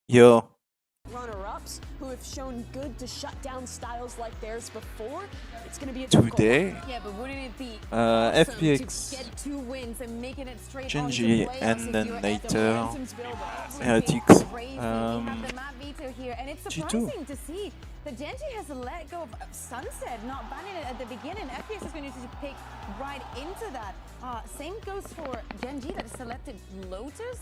Yo, runner-ups who have shown good to shut down styles like theirs before. It's going to be a today, yeah, but wouldn't it be awesome FPX, to get 2 wins and making it straight Gen.G, onto playoffs and if then you're later, FPX. FPX, We have the map veto here, and it's G2. surprising to see that Gen.G has let go of Sunset, not banning it at the beginning. FPX is going to pick right into that. Same goes for Gen.G that has selected Lotus.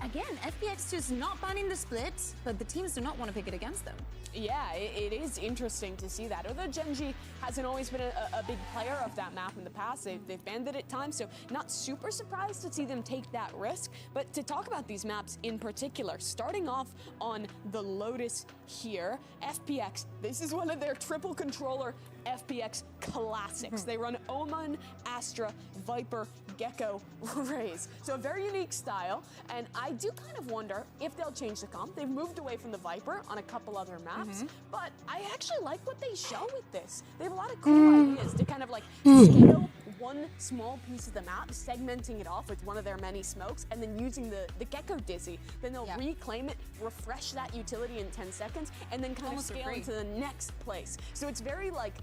Again, FPX just not banning the splits, but the teams do not want to pick it against them. Yeah, it is interesting to see that. Although Gen.G hasn't always been a big player of that map in the past, they've banned it at times, so not super surprised to see them take that risk. But to talk about these maps in particular, starting off on the Lotus here, FPX, this is one of their triple controller FPX classics. They run Omen, Astra, Viper, Gecko, Raze. So a very unique style, and I do kind of wonder if they'll change the comp. They've moved away from the Viper on a couple other maps, but I actually like what they show with this. They have a lot of cool ideas to kind of like scale one small piece of the map, segmenting it off with one of their many smokes, and then using the Gecko Dizzy. Then they'll reclaim it, refresh that utility in 10 seconds, and then kind of scale into the next place. So it's very like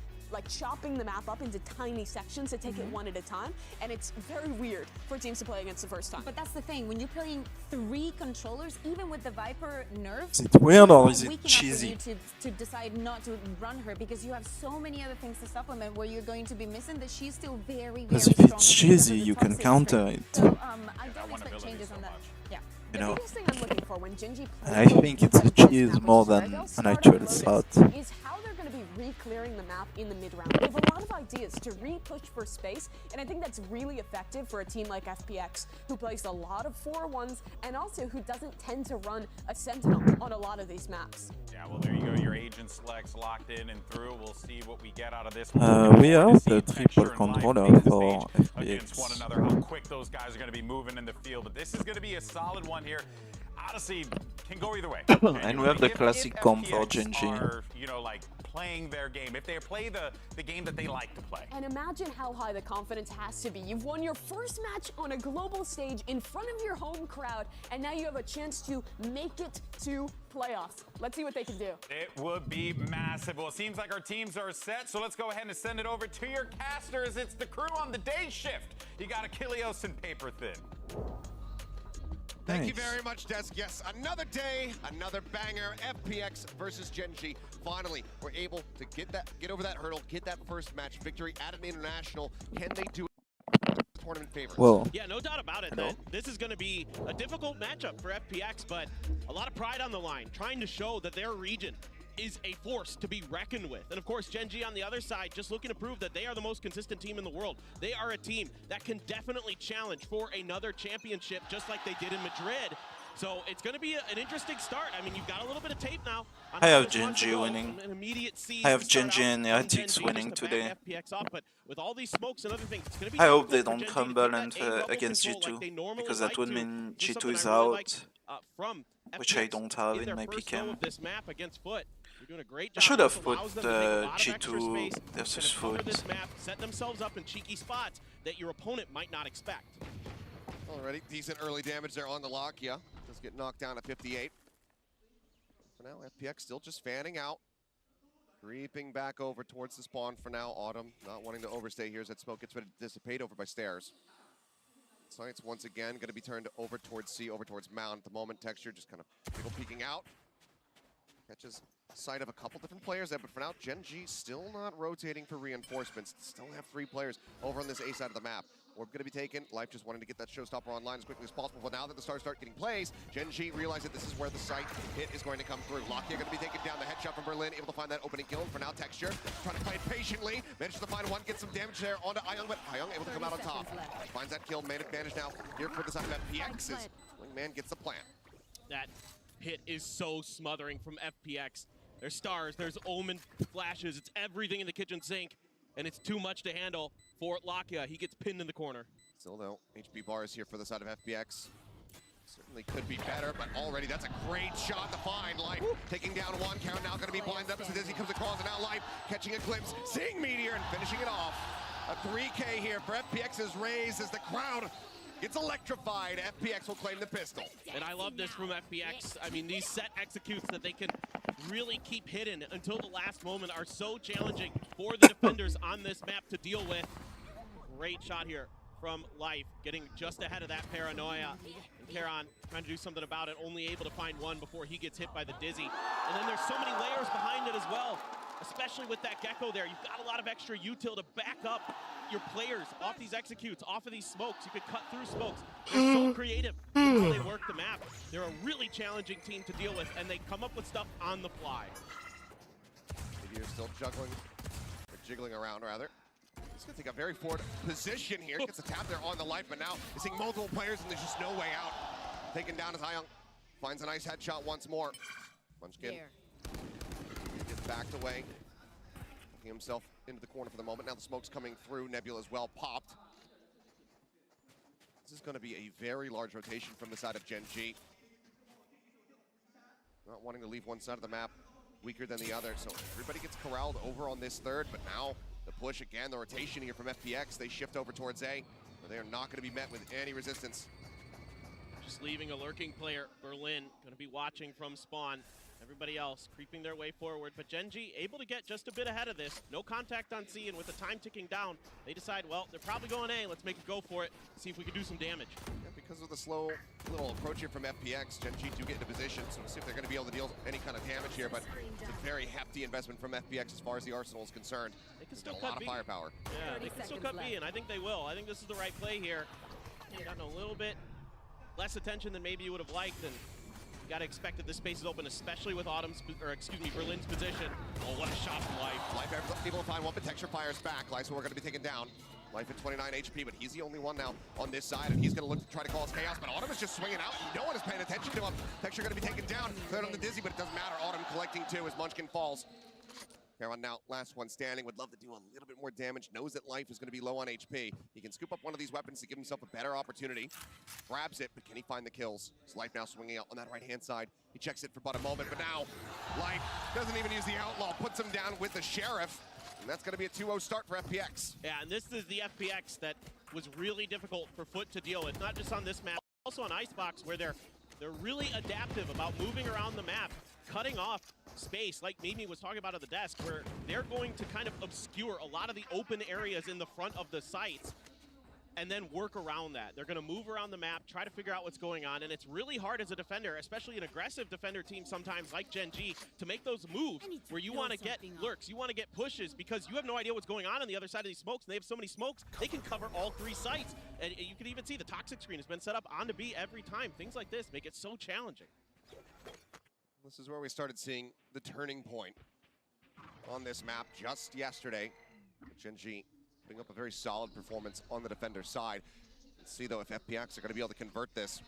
chopping the map up into tiny sections to take it one at a time, and it's very weird for teams to play against the first time. But that's the thing, when you're playing 3 controllers, even with the Viper nerf, Is it weird or is it cheesy? To decide not to run her, because you have so many other things to supplement where you're going to be missing that she's still very Because strong. if it's cheesy, you can counter it. So, I don't expect changes on that. Yeah. You know, Thing I'm looking for when Gen.G and I think it's a cheese more than an actual thought. Is how they're going to be re-clearing the map in the mid-round. They have a lot of ideas to re-push for space, and I think that's really effective for a team like FPX, who plays a lot of 4-1s, and also who doesn't tend to run a Sentinel on a lot of these maps. Yeah, well, there you go. Your agent selects locked in and through. We'll see what we get out of this. We have the triple controller for Against one FPX. another, how quick those guys are going to be moving in the field. But this is going to be a solid one here. Honestly, can go either way. And we have the classic comp for Gen.G. You know, like playing their game. If they play the game that they like to play. And imagine how high the confidence has to be. You've won your first match on a global stage in front of your home crowd, and now you have a chance to make it to playoffs. Let's see what they can do. It would be massive. Well, it seems like our teams are set, so let's go ahead and send it over to your casters. It's the crew on the day shift. You got Achilleos and Paper Thin. Thank you very much, Desk. Yes, another day, another banger. FPX versus Gen.G. Finally, we're able to get over that hurdle, get that first match victory at an international. Can they do it? Tournament favorites? Well, yeah, no doubt about it. This is going to be a difficult matchup for FPX, but a lot of pride on the line, trying to show that their region is a force to be reckoned with. And of course, Gen.G on the other side, just looking to prove that they are the most consistent team in the world. They are a team that can definitely challenge for another championship, just like they did in Madrid. So it's going to be an interesting start. I mean, you've got a little bit of tape now. I have Gen.G winning. I have Gen.G and Heretics winning today. FPX up, but with all these smokes and other things, it's going to be I hope they difficult don't for crumble Gen.G to and, get that A-level against control G2, like they normally because that like would to. mean This is G2 something is I really out, liked, from which I FPX don't have in in their my first PCam. go of this map against Foot. They're doing a great I job. should have This put allows them to take a lot of extra G2 space, versus kind of cover Foot. this map, set themselves up in cheeky spots that your opponent might not expect. Already, decent early damage there on the lock, yeah. Just get knocked down at 58. For now, FPX still just fanning out. Creeping back over towards the spawn for now. Autumn not wanting to overstay here as that smoke gets ready to dissipate over by stairs. Sights once again going to be turned over towards C, over towards Mound. At the moment, Texture just kind of people peeking out. Catches sight of a couple different players there, but for now, Gen.G still not rotating for reinforcements. Still have 3 players over on this A side of the map. Orb going to be taken. Life just wanting to get that showstopper online as quickly as possible. But now that the stars start getting plays, Gen.G realize that this is where the sight hit is going to come through. Lockyer going to be taken down. The headshot from Berlin, able to find that opening kill. And for now, Texture trying to play it patiently. Manages to find one, get some damage there onto Ayung, but Ayung able to come out on top. Finds that kill, managed now here for the side of FPX. Wingman gets the plant. That hit is so smothering from FPX. There's stars, there's Omen flashes, it's everything in the kitchen sink, and it's too much to handle for Lakia. He gets pinned in the corner. Still though, HP bars here for the side of FPX. Certainly could be better, but already that's a great shot to find. Life taking down one, count now gonna be blinded up as Dizzy comes across, and now Life catching a glimpse, seeing Meteor and finishing it off. A 3K here for FPX's Raze as the crowd gets electrified. FPX will claim the pistol. And I love this from FPX. I mean, these set executes that they can really keep hidden until the last moment are so challenging for the defenders on this map to deal with. Great shot here from Life, getting just ahead of that paranoia. And Karon trying to do something about it, only able to find one before he gets hit by the Dizzy. And then there's so many layers behind it as well, especially with that Gecko there. You've got a lot of extra util to back up your players off these executes, off of these smokes. You could cut through smokes. They're so creative in how they work the map. They're a really challenging team to deal with, and they come up with stuff on the fly. You're still juggling, or jiggling around rather. He's gonna take a very forward position here. Gets a tap there on the Life, but now he's seeing multiple players and there's just no way out. Taken down as Hyung finds a nice headshot once more. Munchkin gets backed away. Looking himself into the corner for the moment. Now the smoke's coming through. Nebula as well popped. This is gonna be a very large rotation from the side of Gen.G. Not wanting to leave one side of the map weaker than the other, so everybody gets corralled over on this third, but now the push again, the rotation here from FPX, they shift over towards A, but they are not going to be met with any resistance. Just leaving a lurking player, Berlin, going to be watching from spawn. Everybody else creeping their way forward, but Gen.G able to get just a bit ahead of this. No contact on C, and with the time ticking down, they decide, well, they're probably going A. Let's make a go for it, see if we can do some damage. Yeah, because of the slow little approach here from FPX, Gen.G do get into position, so we'll see if they're going to be able to deal any kind of damage here, but it's a very hefty investment from FPX as far as the arsenal is concerned. They can still cut cut a lot of firepower. Yeah, they can still cut B, and I think they will. I think this is the right play here. Gotten a little bit less attention than maybe you would have liked, and got to expect that this space is open, especially with Berlin's position. Oh, what a shot from Life. Life able to find one, but Texture fires back. Life, we're going to be taken down. Life at 29 HP, but he's the only one now on this side, and he's going to look to try to cause chaos, but Autumn is just swinging out. No one is paying attention to him. Texture going to be taken down. Third on the Dizzy, but it doesn't matter. Autumn collecting two as Munchkin falls. Karon now, last one standing, would love to do a little bit more damage, knows that Life is going to be low on HP. He can scoop up one of these weapons to give himself a better opportunity. Grabs it, but can he find the kills? His Life now swinging out on that right-hand side. He checks it for but a moment, but now Life doesn't even use the Outlaw, puts him down with the Sheriff, and that's going to be a 2-0 start for FPX. Yeah, and this is the FPX that was really difficult for Foot to deal with, not just on this map, also on Icebox, where they're really adaptive about moving around the map, cutting off space, like Mimi was talking about at the desk, where they're going to kind of obscure a lot of the open areas in the front of the sites and then work around that. They're going to move around the map, try to figure out what's going on, and it's really hard as a defender, especially an aggressive defender team sometimes like Gen.G, to make those moves where you want to get lurks, you want to get pushes, because you have no idea what's going on the other side of these smokes, and they have so many smokes, they can cover all three sites. And you can even see the toxic screen has been set up onto B every time. Things like this make it so challenging. This is where we started seeing the turning point on this map just yesterday. Gen.G putting up a very solid performance on the defender side. Let's see though if FPX are going to be able to convert this.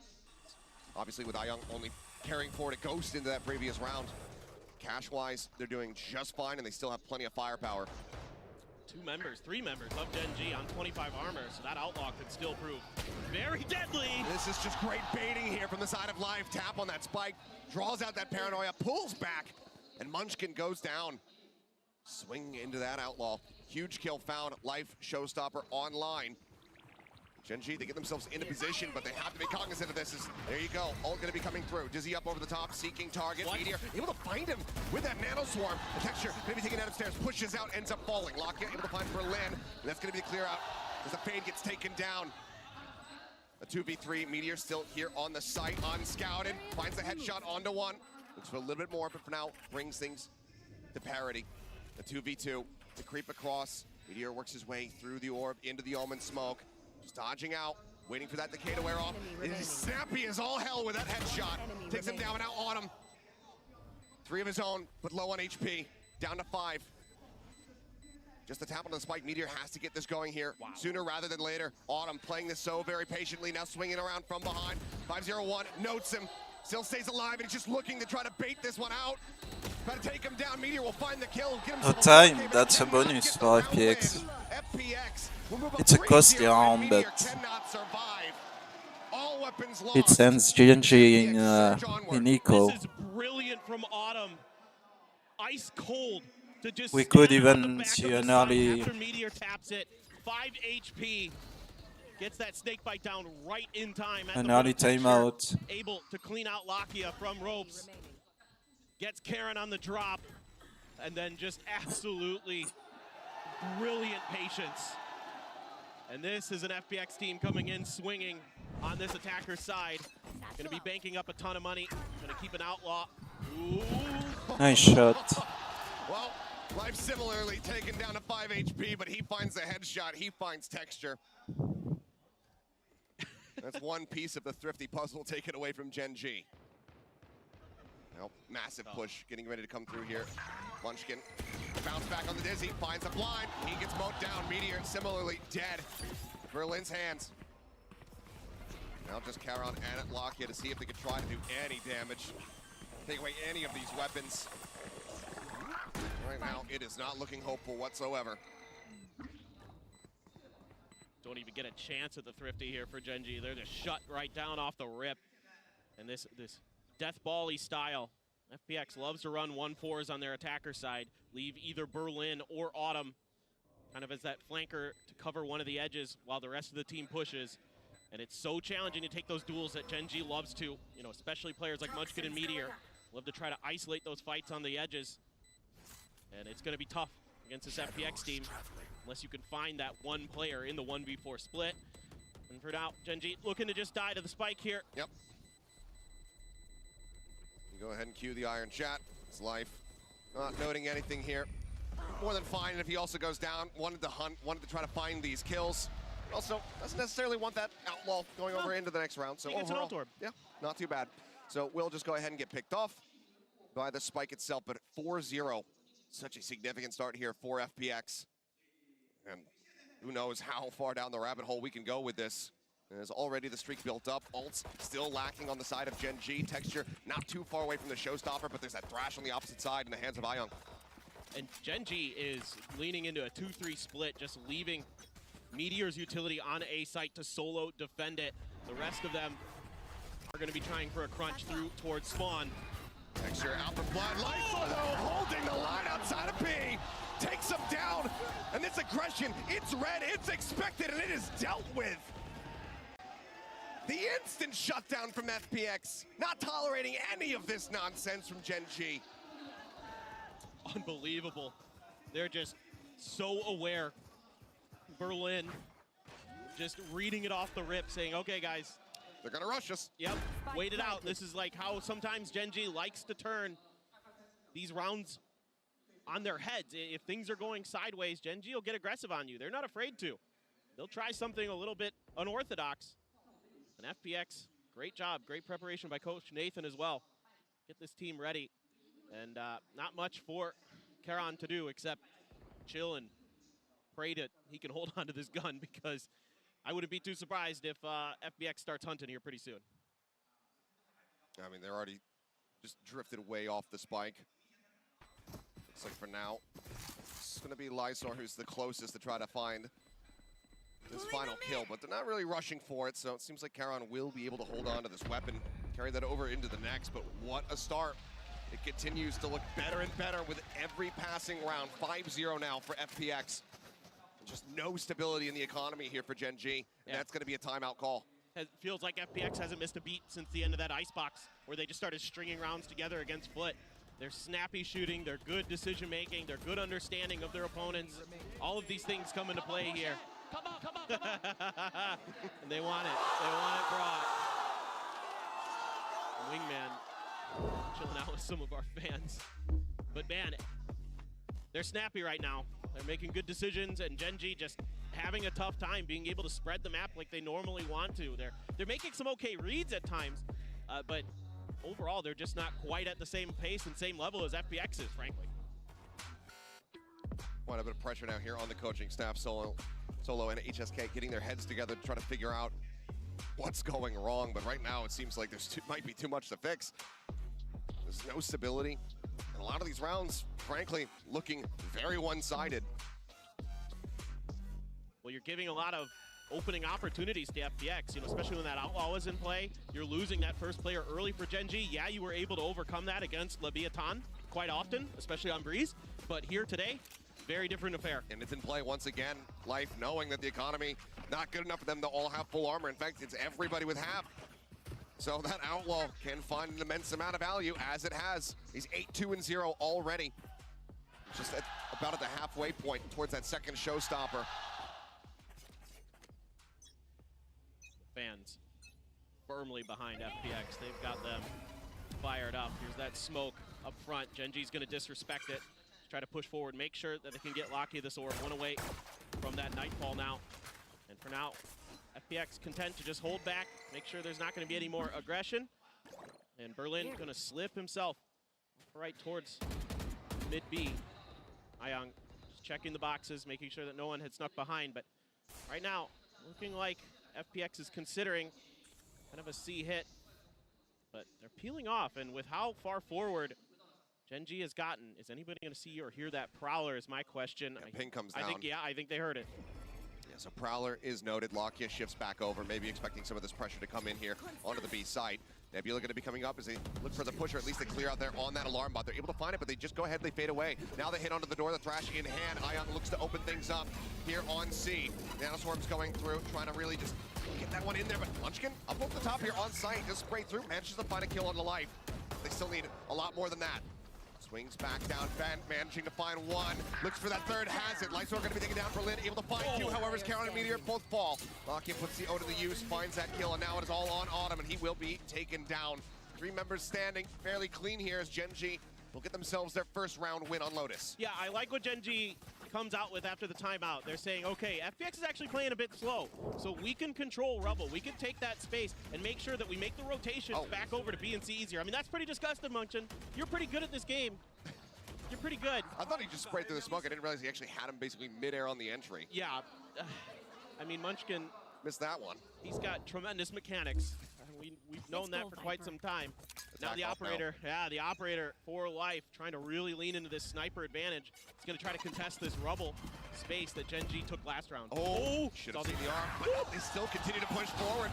Obviously with Ayung only carrying forward a ghost into that previous round. Cash-wise, they're doing just fine and they still have plenty of firepower. Three members of Gen.G on 25 armor, so that Outlaw could still prove very deadly. This is just great baiting here from the side of Life. Tap on that spike, draws out that paranoia, pulls back, and Munchkin goes down. Swing into that Outlaw. Huge kill found. Life showstopper online. Gen.G, they get themselves into position, but they have to be cognizant of this. There you go, ult gonna be coming through. Dizzy up over the top, seeking target. Meteor able to find him with that nano swarm. The Texture gonna be taken down upstairs, pushes out, ends up falling. Lockya able to find Berlin, and that's gonna be the clear out as the Fade gets taken down. A 2v3, Meteor still here on the site, unscouted. Finds the headshot onto one. Looks for a little bit more, but for now, brings things to parity. The 2v2 to creep across. Meteor works his way through the orb, into the Omen smoke. Just dodging out, waiting for that decay to wear off. He's snappy as all hell with that headshot. Takes him down, now Autumn. 3 of his own, but low on HP. Down to 5. Just a tap on the spike. Meteor has to get this going here sooner rather than later. Autumn playing this so very patiently, now swinging around from behind. 501 notes him, still stays alive, and he's just looking to try to bait this one out. Try to take him down. Meteor will find the kill. No time, that's a bonus for FPX. It's a costly round, but it sends Gen.G in eco. This is brilliant from Autumn. Ice cold to just We could even see an early after Meteor taps it. 5 HP. Gets that snake bite down right in time. At An the early bottom. timeout. Able to clean out Lakia from ropes. Gets Karen on the drop. And then just absolutely brilliant patience. And this is an FPX team coming in swinging on this attacker side. Going to be banking up a ton of money. Going to keep an outlaw. Ooh. Nice shot. Well, Life similarly taken down to 5 HP, but he finds the headshot, he finds texture. That's one piece of the thrifty puzzle taken away from Gen.G. Now, massive push getting ready to come through here. Munchkin, bounce back on the Dizzy, finds a blind. He gets mowed down. Meteor similarly dead. Berlin's hands. Now just Charon and Lakia to see if they can try to do any damage. Take away any of these weapons. Right now, it is not looking hopeful whatsoever. Don't even get a chance at the thrifty here for Gen.G. They're just shut right down off the rip. And this death ball-y style, FPX loves to run 1-4s on their attacker side, leave either Berlin or Autumn kind of as that flanker to cover one of the edges while the rest of the team pushes. And it's so challenging to take those duels that Gen.G loves to, you know, especially players like Munchkin and Meteor love to try to isolate those fights on the edges. And it's going to be tough against this FPX team unless you can find that one player in the 1v4 split. And for now, Gen.G looking to just die to the spike here. Yep. You go ahead and cue the Iron Chat. It's Life. Not noting anything here. More than fine if he also goes down. Wanted to hunt, wanted to try to find these kills. Also, doesn't necessarily want that outlaw going over into the next round. So overall, yeah, not too bad. So we'll just go ahead and get picked off by the spike itself, but at 4-0. Such a significant start here for FPX. And who knows how far down the rabbit hole we can go with this. There's already the streak built up. Ults still lacking on the side of Gen.G. Texture not too far away from the showstopper, but there's that thrash on the opposite side in the hands of Ion. And Gen.G is leaning into a 2-3 split, just leaving Meteor's utility on A site to solo defend it. The rest of them are going to be trying for a crunch through towards spawn. Texture out for blood. Lysol though, holding the line outside of B. Takes him down. And this aggression, it's red, it's expected, and it is dealt with. The instant shutdown from FPX. Not tolerating any of this nonsense from Gen.G. Unbelievable. They're just so aware. Berlin just reading it off the rip, saying, okay, guys. They're going to rush us. Yep, wait it out. This is like how sometimes Gen.G likes to turn these rounds on their heads. If things are going sideways, Gen.G will get aggressive on you. They're not afraid to. They'll try something a little bit unorthodox. And FPX, great job. Great preparation by Coach Nathan as well. Get this team ready. And not much for Charon to do except chill and pray that he can hold on to this gun, because I wouldn't be too surprised if FPX starts hunting here pretty soon. I mean, they're already just drifted way off the spike. Looks like for now, it's going to be Lysor who's the closest to try to find this final kill, but they're not really rushing for it, so it seems like Charon will be able to hold on to this weapon, carry that over into the next, but what a start. It continues to look better and better with every passing round. 5-0 now for FPX. Just no stability in the economy here for Gen.G, and that's going to be a timeout call. It feels like FPX hasn't missed a beat since the end of that icebox, where they just started stringing rounds together against Foot. Their snappy shooting, their good decision making, their good understanding of their opponents. All of these things come into play here. Come on, come on, come on. And they want it. They want it brought. Wingman chilling out with some of our fans. But man, they're snappy right now. They're making good decisions, and Gen.G just having a tough time being able to spread the map like they normally want to. They're making some okay reads at times, but overall they're just not quite at the same pace and same level as FPX is, frankly. Quite a bit of pressure now here on the coaching staff. Solo and HSK getting their heads together to try to figure out what's going wrong, but right now it seems like there's might be too much to fix. There's no stability, and a lot of these rounds, frankly, looking very one-sided. Well, you're giving a lot of opening opportunities to FPX, you know, especially when that outlaw was in play. You're losing that first player early for Gen.G. Yeah, you were able to overcome that against Leviathan quite often, especially on Breeze, but here today, Very different affair. And it's in play once again. Life knowing that the economy not good enough for them to all have full armor. In fact, it's everybody with half. So that Outlaw can find an immense amount of value, as it has. He's 8-2-0 already. Just about at the halfway point towards that second showstopper. Fans firmly behind FPX. They've got them fired up. Here's that smoke up front. Gen.G's going to disrespect it. Try to push forward, make sure that they can get Lakia this orb. One away from that Nightfall now. And for now, FPX content to just hold back, make sure there's not going to be any more aggression. And Berlin going to slip himself right towards mid B. Ayang just checking the boxes, making sure that no one had snuck behind. But right now, looking like FPX is considering kind of a C hit. But they're peeling off, and with how far forward Gen.G has gotten, is anybody going to see or hear that Prowler is my question. Yeah, ping comes down. I think they heard it. Yeah, so Prowler is noted. Lakia shifts back over, maybe expecting some of this pressure to come in here onto the B site. Nebula going to be coming up as they look for the push, or at least they clear out there on that alarm bot. They're able to find it, but they just go ahead, they fade away. Now they hit onto the door, the Thrash in hand. Ayang looks to open things up here on C. Nanoswarm's going through, trying to really just get that one in there, but Munchkin up over the top here on site, just spray through, manages to find a kill on the life. They still need a lot more than that. Swings back down, Ben managing to find one. Looks for that third, has it. Lightsword going to be taken down. Berlin able to find two, however, as Carol and Meteor both fall. Lakia puts the O to the use, finds that kill, and now it is all on Autumn, and he will be taken down. 3 members standing fairly clean here as Gen.G will get themselves their first round win on Lotus. Yeah, I like what Gen.G comes out with after the timeout. They're saying, okay, FPX is actually playing a bit slow, so we can control Rebel. We can take that space and make sure that we make the rotations back over to B and C easier. I mean, that's pretty disgusting, Munchkin. You're pretty good at this game. You're pretty good. I thought he just sprayed through the smoke. I didn't realize he actually had him basically midair on the entry. Yeah, I mean, Munchkin, Missed that one. he's got tremendous mechanics. We've known that for quite some time. Now the operator, the operator for life, trying to really lean into this sniper advantage. He's going to try to contest this rubble space that Gen.G took last round. Oh, should have seen the arm, but they still continue to push forward.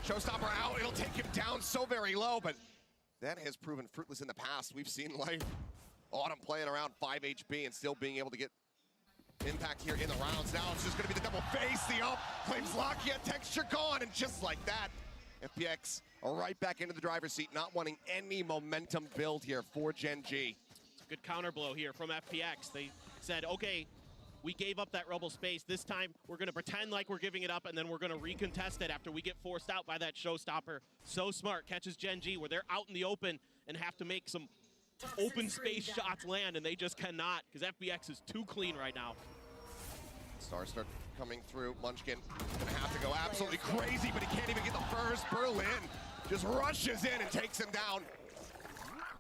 Showstopper out, it'll take him down so very low, but that has proven fruitless in the past. We've seen Life, Autumn playing around 5 HP and still being able to get impact here in the rounds. Now it's just going to be the double face. The up claims Lakia, texture gone, and just like that, FPX are right back into the driver's seat, not wanting any momentum build here for Gen.G. It's a good counter blow here from FPX. They said, okay, we gave up that rebel space. This time, we're going to pretend like we're giving it up, and then we're going to recontest it after we get forced out by that showstopper. So smart, catches Gen.G where they're out in the open and have to make some open space shots land, and they just cannot, because FPX is too clean right now. Stars start coming through. Munchkin gonna have to go absolutely crazy, but he can't even get the first. Berlin just rushes in and takes him down.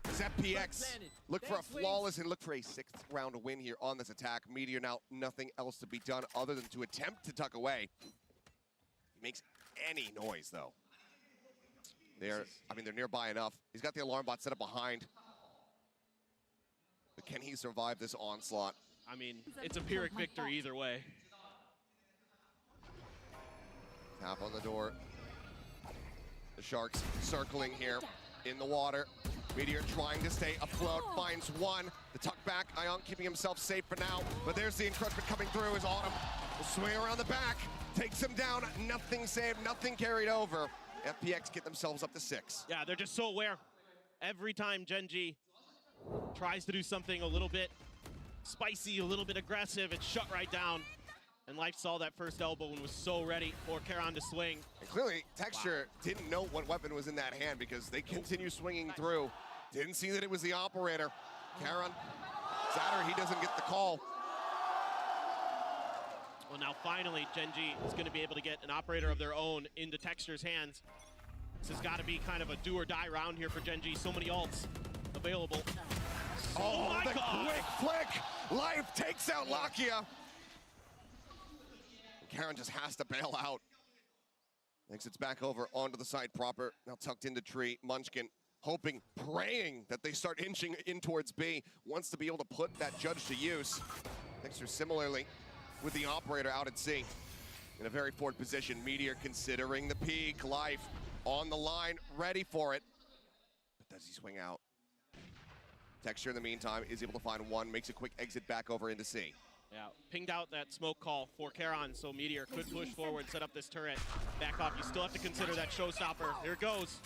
As FPX look for a flawless and look for a 6th round win here on this attack. Meteor now nothing else to be done other than to attempt to tuck away. He makes any noise though. They're nearby enough. He's got the alarm bot set up behind. But can he survive this onslaught? I mean, it's a Pyrrhic victory either way. Tap on the door. The Sharks circling here in the water. Meteor trying to stay afloat, finds one. The tuck back, Ion keeping himself safe for now. But there's the encroachment coming through as Autumn will swing around the back, takes him down. Nothing saved, nothing carried over. FPX get themselves up to 6. Yeah, they're just so aware. Every time Gen.G tries to do something a little bit spicy, a little bit aggressive, it's shut right down. And Life saw that first elbow and was so ready for Karon to swing. And clearly, Texture didn't know what weapon was in that hand because they continue swinging through. Didn't see that it was the operator. Karon, Zatter, he doesn't get the call. Well, now finally, Gen.G is going to be able to get an operator of their own into Texture's hands. This has got to be kind of a do or die round here for Gen.G. So many ults available. Oh, my the God. quick flick! Life takes out Lakia. Karon just has to bail out. Exits back over onto the side proper. Now tucked into tree. Munchkin hoping, praying that they start inching in towards B. Wants to be able to put that judge to use. Texture similarly with the operator out at C. In a very forward position. Meteor considering the peak. Life on the line, ready for it. But does he swing out? Texture in the meantime is able to find one, makes a quick exit back over into C. Yeah, pinged out that smoke call for Charon, so Meteor could push forward, set up this turret, back off. You still have to consider that showstopper. Here it goes.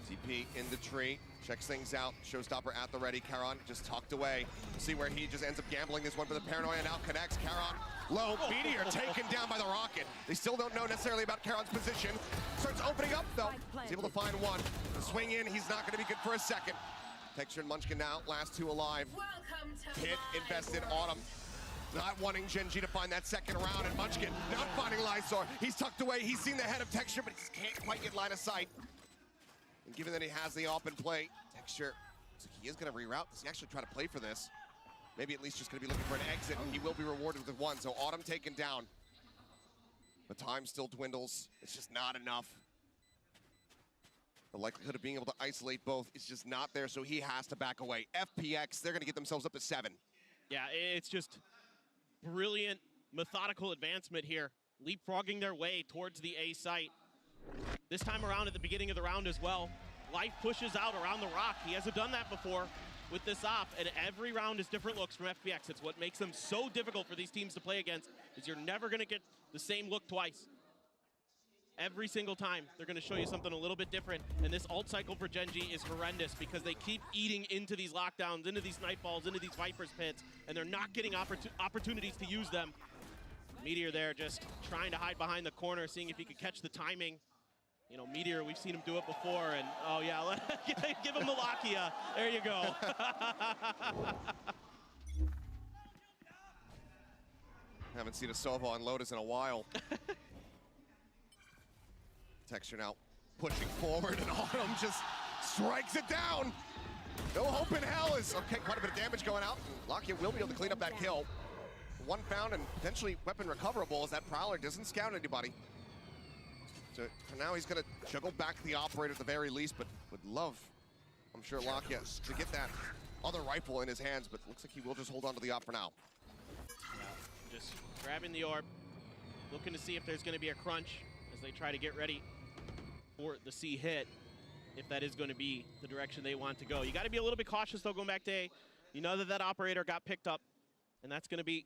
TP in the tree, checks things out. Showstopper at the ready. Charon just tucked away. See where he just ends up gambling this one, but the Paranoia now connects. Charon low, Meteor taken down by the rocket. They still don't know necessarily about Charon's position. Starts opening up though. He's able to find one. The swing in, he's not gonna be good for a second. Texture and Munchkin now, last two alive. Hit invested, Autumn. Not wanting Gen.G to find that second round, and Munchkin not finding Lysor. He's tucked away, he's seen the head of Texture, but he just can't quite get line of sight. And given that he has the open play, Texture, looks like he is gonna reroute. Does he actually try to play for this? Maybe at least just gonna be looking for an exit, and he will be rewarded with one. So Autumn taken down. The time still dwindles. It's just not enough. The likelihood of being able to isolate both is just not there, so he has to back away. FPX, they're gonna get themselves up to 7. Yeah, it's just brilliant, methodical advancement here, leapfrogging their way towards the A site. This time around at the beginning of the round as well, Life pushes out around the rock. He hasn't done that before with this op, and every round is different looks from FPX. It's what makes them so difficult for these teams to play against, is you're never gonna get the same look twice. Every single time, they're gonna show you something a little bit different, and this ult cycle for Gen.G is horrendous because they keep eating into these lockdowns, into these Nightfalls, into these Viper's pits, and they're not getting opportunities to use them. Meteor there just trying to hide behind the corner, seeing if he could catch the timing. You know, Meteor, we've seen him do it before, and oh yeah, give him the Lakia. There you go. Haven't seen a Sova on Lotus in a while. Texture now pushing forward, and Autumn just strikes it down. No hope in hell is, okay, quite a bit of damage going out. Lakia will be able to clean up that kill. One found and potentially weapon recoverable as that Prowler doesn't scout anybody. So for now, he's gonna juggle back the operator at the very least, but would love, I'm sure, Lakia to get that other rifle in his hands, but looks like he will just hold on to the op for now. Yeah, just grabbing the orb, looking to see if there's gonna be a crunch as they try to get ready for the C hit, if that is going to be the direction they want to go. You got to be a little bit cautious though going back to A. You know that operator got picked up, and that's going to be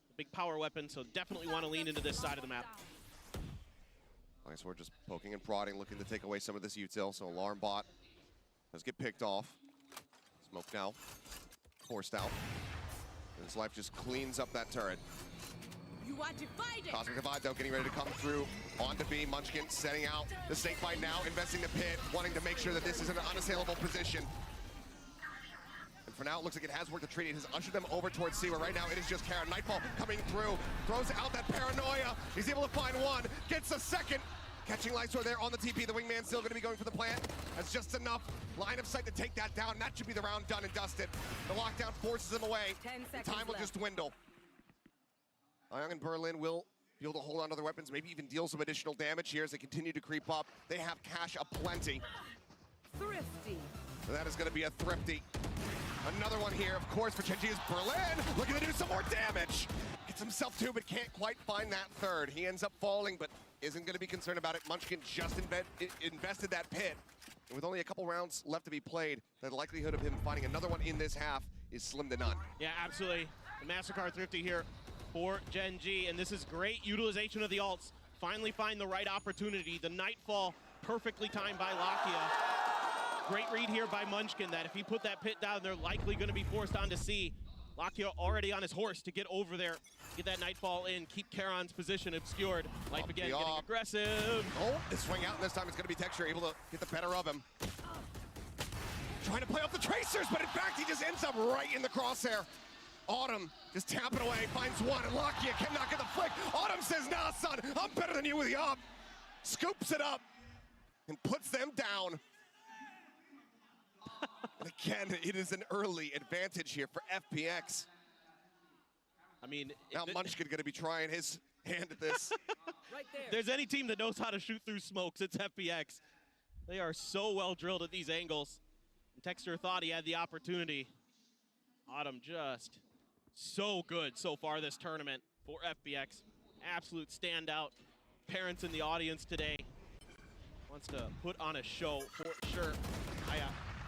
a big power weapon, so definitely want to lean into this side of the map. Okay, so we're just poking and prodding, looking to take away some of this util, so Alarm Bot does get picked off. Smoke now, forced out. And his life just cleans up that turret. You are divided. Cosmic Divide, though, getting ready to come through onto B. Munchkin setting out the snake bite now, investing the pit, wanting to make sure that this is an unassailable position. And for now, it looks like it has worked the treaty. It has ushered them over towards C, where right now it is just Charon. Nightfall coming through, throws out that Paranoia. He's able to find one, gets a second. Catching Lysor there on the TP. The Wingman's still going to be going for the plant. That's just enough line of sight to take that down. That should be the round done and dusted. The lockdown forces him away. 10 seconds Time will just dwindle. Young and Berlin will be able to hold on to their weapons, maybe even deal some additional damage here as they continue to creep up. They have cash aplenty. Thrifty. So that is going to be a thrifty. Another one here, of course, for Gen.G is Berlin, looking to do some more damage. Gets himself two, but can't quite find that third. He ends up falling, but isn't going to be concerned about it. Munchkin just invested that pit. And with only a couple rounds left to be played, the likelihood of him finding another one in this half is slim to none. Yeah, absolutely. The MasterCard thrifty here for Gen.G, and this is great utilization of the ults. Finally find the right opportunity. The Nightfall perfectly timed by Lakia. Great read here by Munchkin that if he put that pit down, they're likely going to be forced onto C. Lakia already on his horse to get over there, get that Nightfall in, keep Charon's position obscured. Life again getting aggressive. Oh, the swing out, and this time it's going to be Texture able to get the better of him. Trying to play off the Tracers, but in fact he just ends up right in the crosshair. Autumn just tapping away, finds one, and Lakia cannot get the flick. Autumn says, nah, son, I'm better than you with the op. Scoops it up and puts them down. And again, it is an early advantage here for FPX. I mean, now Munchkin going to be trying his hand at this. Right there. There's any team that knows how to shoot through smokes, it's FPX. They are so well drilled at these angles. And Texture thought he had the opportunity. Autumn just so good so far this tournament for FPX. Absolute standout. Parents in the audience today. Wants to put on a show for sure. Aya,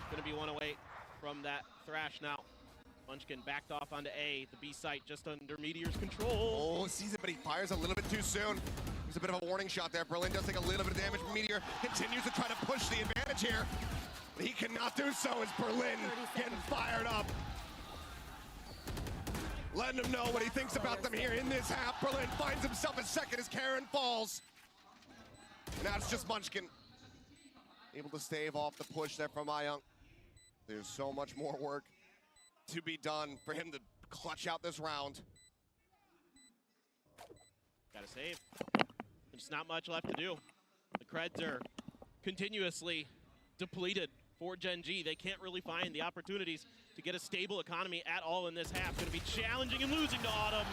gonna be 108. from that Thrash now. Munchkin backed off onto A, the B site just under Meteor's control. Oh, sees it, but he fires a little bit too soon. There's a bit of a warning shot there. Berlin does take a little bit of damage, but Meteor continues to try to push the advantage here. But he cannot do so as Berlin getting fired up. Letting him know what he thinks about them here in this half. Berlin finds himself a second as Karen falls. And now it's just Munchkin able to stave off the push there from Ayunk. There's so much more work to be done for him to clutch out this round. Gotta save. There's not much left to do. The creds are continuously depleted for Gen.G. They can't really find the opportunities to get a stable economy at all in this half. Gonna be challenging and losing to Autumn.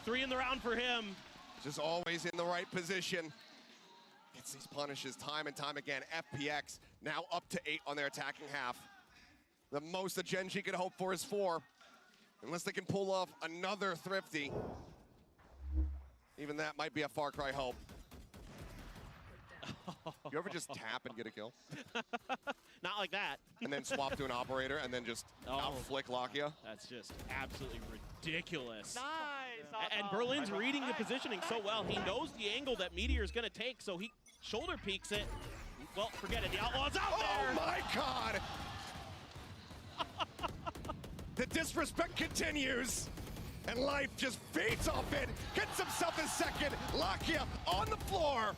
3 in the round for him. Just always in the right position. Gets these punishes time and time again. FPX now up to 8 on their attacking half. The most that Gen.G could hope for is 4. Unless they can pull off another Thrifty. Even that might be a far cry hope. You ever just tap and get a kill? Not like that. And then swap to an operator and then just out-flick Lakia? That's just absolutely ridiculous. Nice. And Berlin's reading the positioning so well. He knows the angle that Meteor is going to take, so he shoulder peeks it. Well, forget it. The Outlaw's out there. Oh my God! The disrespect continues. And Life just feeds off it. Gets himself a second. Lakia on the floor.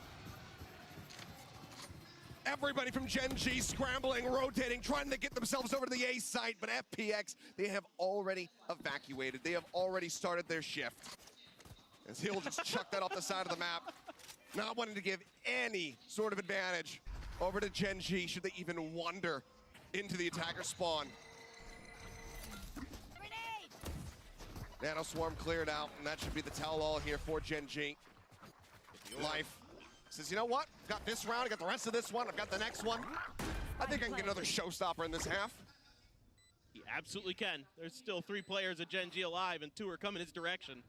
Everybody from Gen.G scrambling, rotating, trying to get themselves over to the A site, but FPX, they have already evacuated. They have already started their shift. As he'll just chuck that off the side of the map, not wanting to give any sort of advantage over to Gen.G should they even wander into the attacker spawn. Nano Swarm cleared out, and that should be the tell-all here for Gen.G. Life says, you know what? I've got this round, I got the rest of this one, I've got the next one. I think I can get another showstopper in this half. He absolutely can. There's still 3 players at Gen.G alive, and 2 are coming his direction.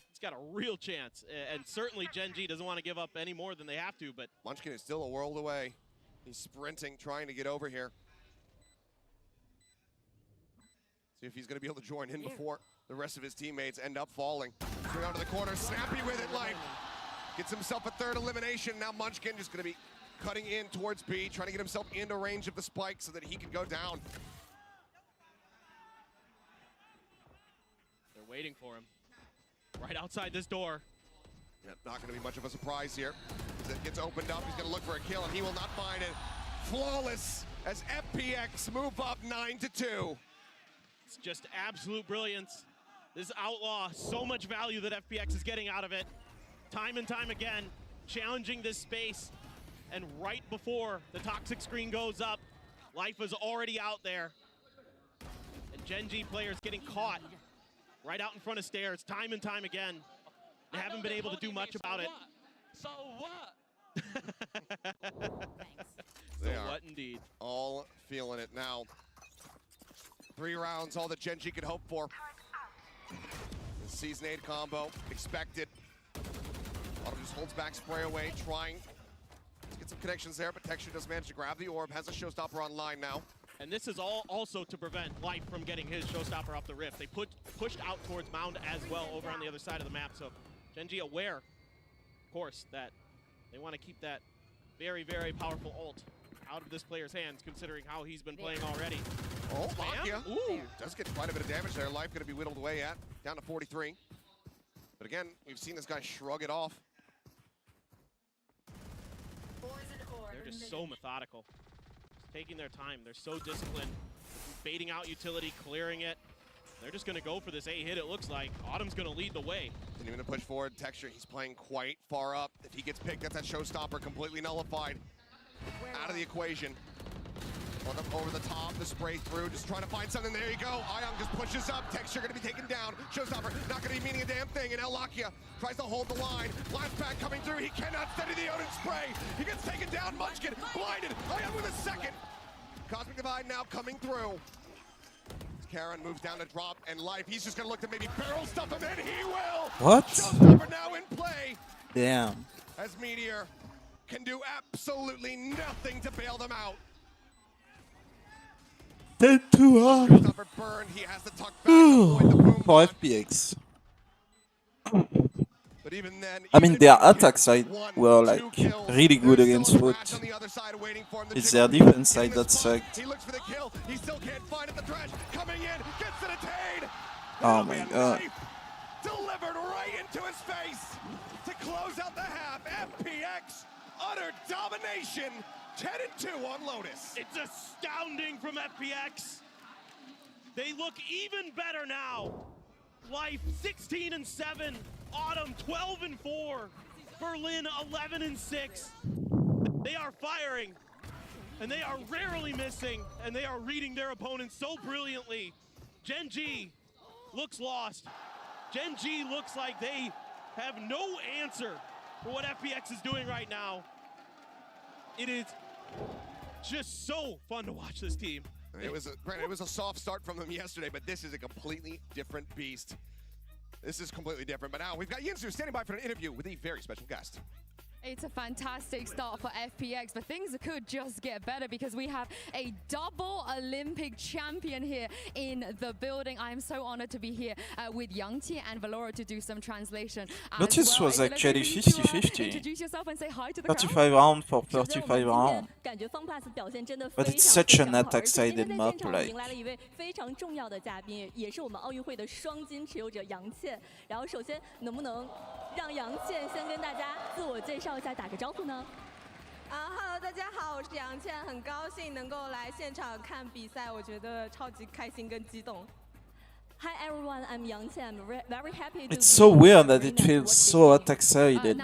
He's got a real chance, and certainly Gen.G doesn't want to give up any more than they have to, but Munchkin is still a world away. He's sprinting, trying to get over here. See if he's going to be able to join in before the rest of his teammates end up falling. Swing out to the corner, snappy with it, Life. Gets himself a 3rd elimination. Now Munchkin just going to be cutting in towards B, trying to get himself into range of the spike so that he can go down. they're waiting for him. Right outside this door. Yeah, not going to be much of a surprise here. As it gets opened up, he's going to look for a kill, and he will not find it. Flawless as FPX move up 9-2. It's just absolute brilliance. This Outlaw, so much value that FPX is getting out of it. Time and time again, challenging this space. And right before the toxic screen goes up, Life is already out there. And Gen.G players getting caught right out in front of stairs, time and time again. They haven't been able to do much about it. So what? So what indeed. All feeling it now. 3 rounds, all that Gen.G could hope for. The Season 8 combo, expected. Autumn just holds back, spray away, trying to get some connections there, but Texture does manage to grab the orb, has a showstopper online now. And this is all also to prevent Life from getting his showstopper off the rift. They pushed out towards Mound as well over on the other side of the map. So Gen.G aware, of course, that they want to keep that very, very powerful ult out of this player's hands, considering how he's been playing already. Oh, Lakia. Ooh. Does get quite a bit of damage there. Life going to be whittled away at, down to 43. But again, we've seen this guy shrug it off. They're just so methodical. Just taking their time. They're so disciplined. Baiting out utility, clearing it. They're just going to go for this A hit, it looks like. Autumn's going to lead the way. Didn't even push forward. Texture, he's playing quite far up. If he gets picked, that's that showstopper completely nullified. Out of the equation. Over the top, the spray through, just trying to find something. There you go. Ayong just pushes up. Texture going to be taken down. Showstopper not going to be meaning a damn thing. And now Lakia tries to hold the line. Flashback coming through. He cannot steady the Odin spray. He gets taken down. Munchkin blinded. Ayong with a second. Cosmic Divide now coming through. As Karen moves down to drop, and Life, he's just going to look to maybe barrel stuff him in. He will. What? Showstopper now in play. Damn. As Meteor can do absolutely nothing to bail them out. 10-1 Christopher Byrne, he has to tuck back, avoid the boom for bot. FPX. But even then, I mean, even their if you attack get side one, were two like kills, really good there's against still a foot. Thrash on the other side waiting for him. The It's jiggle their peak defense in side the that spot. sucked. He looks for the kill. He still can't find it. The Thrash coming in, gets it attained. Oh That'll be my a god. knife delivered right into his face to close out the half. FPX, utter domination. 10-2 on Lotus. It's astounding from FPX. They look even better now. Life 16-7, Autumn 12-4, Berlin 11-6. They are firing, and they are rarely missing, and they are reading their opponents so brilliantly. Gen.G looks lost. Gen.G looks like they have no answer for what FPX is doing right now. It is just so fun to watch this team. It was a soft start from them yesterday, but this is a completely different beast. This is completely different. But now we've got Yinzu standing by for an interview with a very special guest. It's a fantastic start for FPX, but things could just get better because we have a double Olympic champion here in the building. I am so honored to be here with Yang-Qi and Valora to do some translation. Notice was actually 50-50. Introduce yourself and say hi to the crowd. 35 round for 35 round. But it's such an attack-sided map, like. 迎来了一位非常重要的嘉宾，也是我们奥运会的双金持有者杨倩。然后首先能不能让杨倩先跟大家自我介绍一下，打个招呼呢？Hello， 大家好，我是杨倩，很高兴能够来现场看比赛，我觉得超级开心跟激动。Hi everyone, I'm Yang Qian. I'm very happy to It's so weird that it feels so attack-sided,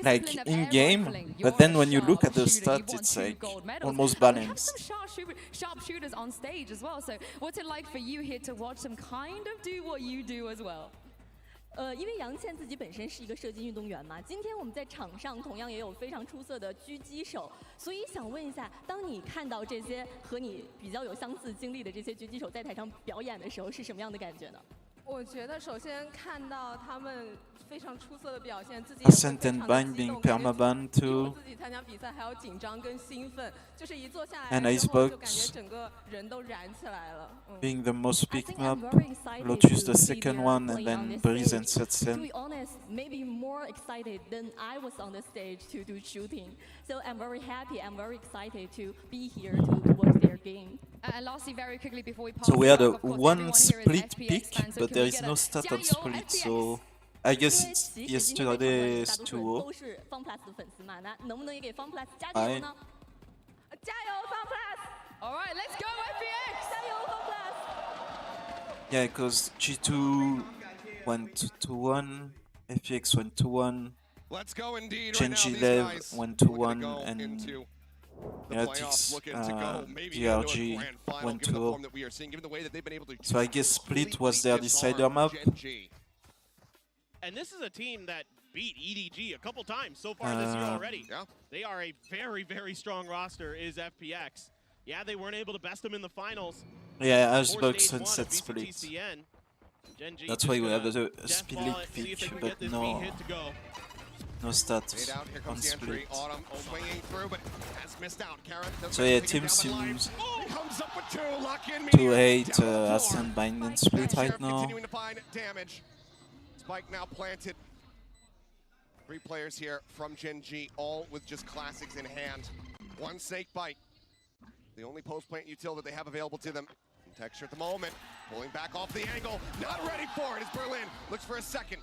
like in-game, but then when you look at the stats, it's like almost balanced. We have some sharpshooters on stage as well, so what's it like for you here to watch them kind of do what you do as well? 因为杨倩自己本身是一个射击运动员嘛，今天我们在场上同样也有非常出色的狙击手，所以想问一下，当你看到这些和你比较有相似经历的这些狙击手在台上表演的时候，是什么样的感觉呢？我觉得首先看到他们非常出色的表现，自己 Ascent and Bind being permaban too. 自己参加比赛还要紧张跟兴奋，就是一坐下来 And 之后就感 Icebox 觉整个人都燃起来了。being the most picked map, Lotus the second one, and then Breeze and To Setsen. be honest, maybe more excited than I was on the stage to do shooting. So I'm very happy. I'm very excited to be here to watch their game. And lastly, very quickly before we pass So we had a of course, one everyone here is split FPX pick, fan, so but can there we is get no a stat on "加油, split, FPX"? so I 因 guess 为 it's 其实今天在场的大 yesterday's 多数人 tour. 都是 FunPlus 的粉丝嘛，那能不能也给 FunPlus 加加油呢？加油 FunPlus！ All right, let's go FPX! 加油 FunPlus！ Yeah, because G2 went 2-1, FPX went 2-1, Let's go indeed. Gen.G right now, these Lev guys went looking to 2-1, go and into the Heretics, playoffs, looking to go maybe into a DRG grand final, went given the 2-0. form that we are seeing, given the way that they've been able to So I guess Split was their completely decider disarm map. Gen.G. And this is a team that beat EDG a couple times so far this year already. Yeah. They are a very, very strong roster, is FPX. Yeah, they weren't able to best them in the finals. Yeah, For Icebox stage one of Sunset Split. VCTCN. Gen.G That's just why we have gonna a death split ball it, see if they pick, can but get this no, beat hit to go. no Fade stats out. Here on comes the entry. Split. Autumn swinging through, but has missed out. Karen doesn't So yeah, take it team down, but Life seems comes up with two. Lock in. 2-8, down the floor. Ascent, Bind and Split right Sheriff now. continuing to find damage. Spike now planted. 3 players here from Gen.G, all with just classics in hand. One snake bite. The only post-plant util that they have available to them. Texture at the moment, pulling back off the angle. Not ready for it as Berlin looks for a second.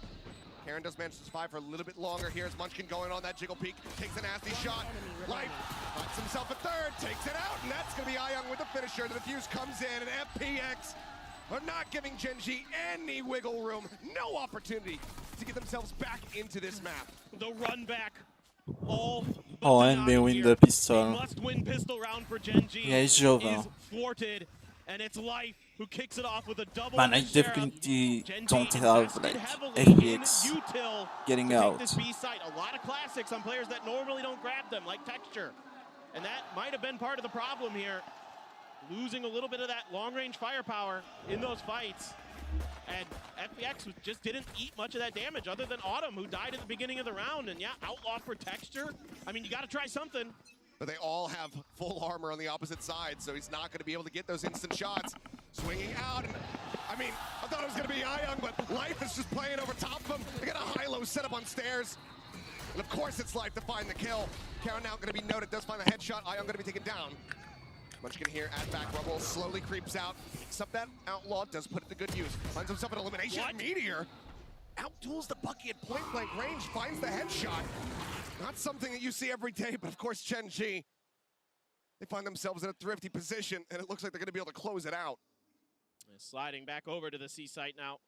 Karen does manage to survive for a little bit longer. Here's Munchkin going on that jiggle peek. Takes a nasty shot. Life finds himself a third, takes it out, and that's going to be Ayung with the finisher. The defuse comes in, and FPX are not giving Gen.G any wiggle room. No opportunity to get themselves back into this map. The run back. All Oh, and they win the pistol. Must-win pistol round for Gen.G. Yeah, it's Jova. Is thwarted, and it's Life who kicks it off with a double. Man, I with Sheriff. definitely Gen.G don't have invested like heavily FPX in util getting to take out. this B site. A lot of classics on players that normally don't grab them, like Texture, and that might have been part of the problem here. Losing a little bit of that long-range firepower in those fights. And FPX just didn't eat much of that damage other than Autumn, who died at the beginning of the round. And yeah, Outlaw for Texture. I mean, you got to try something. but they all have full armor on the opposite side, so he's not going to be able to get those instant shots. Swinging out, and I mean, I thought it was going to be Young, but Life is just playing over top of him. They got a high-low setup on stairs, and of course it's Life to find the kill. Karen now going to be noted, does find the headshot. Young going to be taken down. Munchkin here at back rumble, slowly creeps out, picks up that outlaw, does put it to good use. Finds himself an elimination. What? Meteor out-duels the Bucky at point-blank range, finds the headshot. Not something that you see every day, but of course Gen.G, they find themselves in a thrifty position, and it looks like they're going to be able to close it out. Sliding back over to the C site now.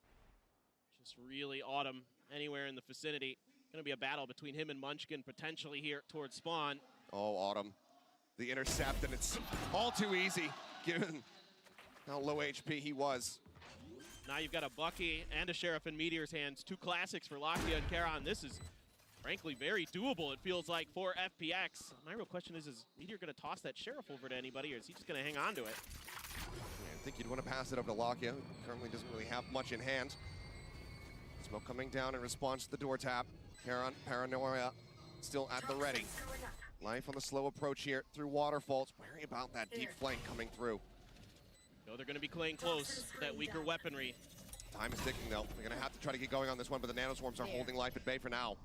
Just really Autumn anywhere in the vicinity. Going to be a battle between him and Munchkin potentially here towards spawn. Oh, Autumn, the intercept, and it's all too easy given how low HP he was. Now you've got a Bucky and a Sheriff in Meteor's hands. Two classics for Lakia and Karon. This is frankly very doable, it feels like, for FPX. My real question is Meteor going to toss that Sheriff over to anybody, or is he just going to hang on to it? I think you'd want to pass it over to Lakia, who currently doesn't really have much in hand. Smoke coming down in response to the door tap. Karon, Paranoia, still at the ready. Life on the slow approach here through waterfalls. Wary about that deep flank coming through. No, they're going to be playing close, that weaker weaponry. Time is ticking though. They're going to have to try to get going on this one, but the nanoswarms are holding Life at bay for now.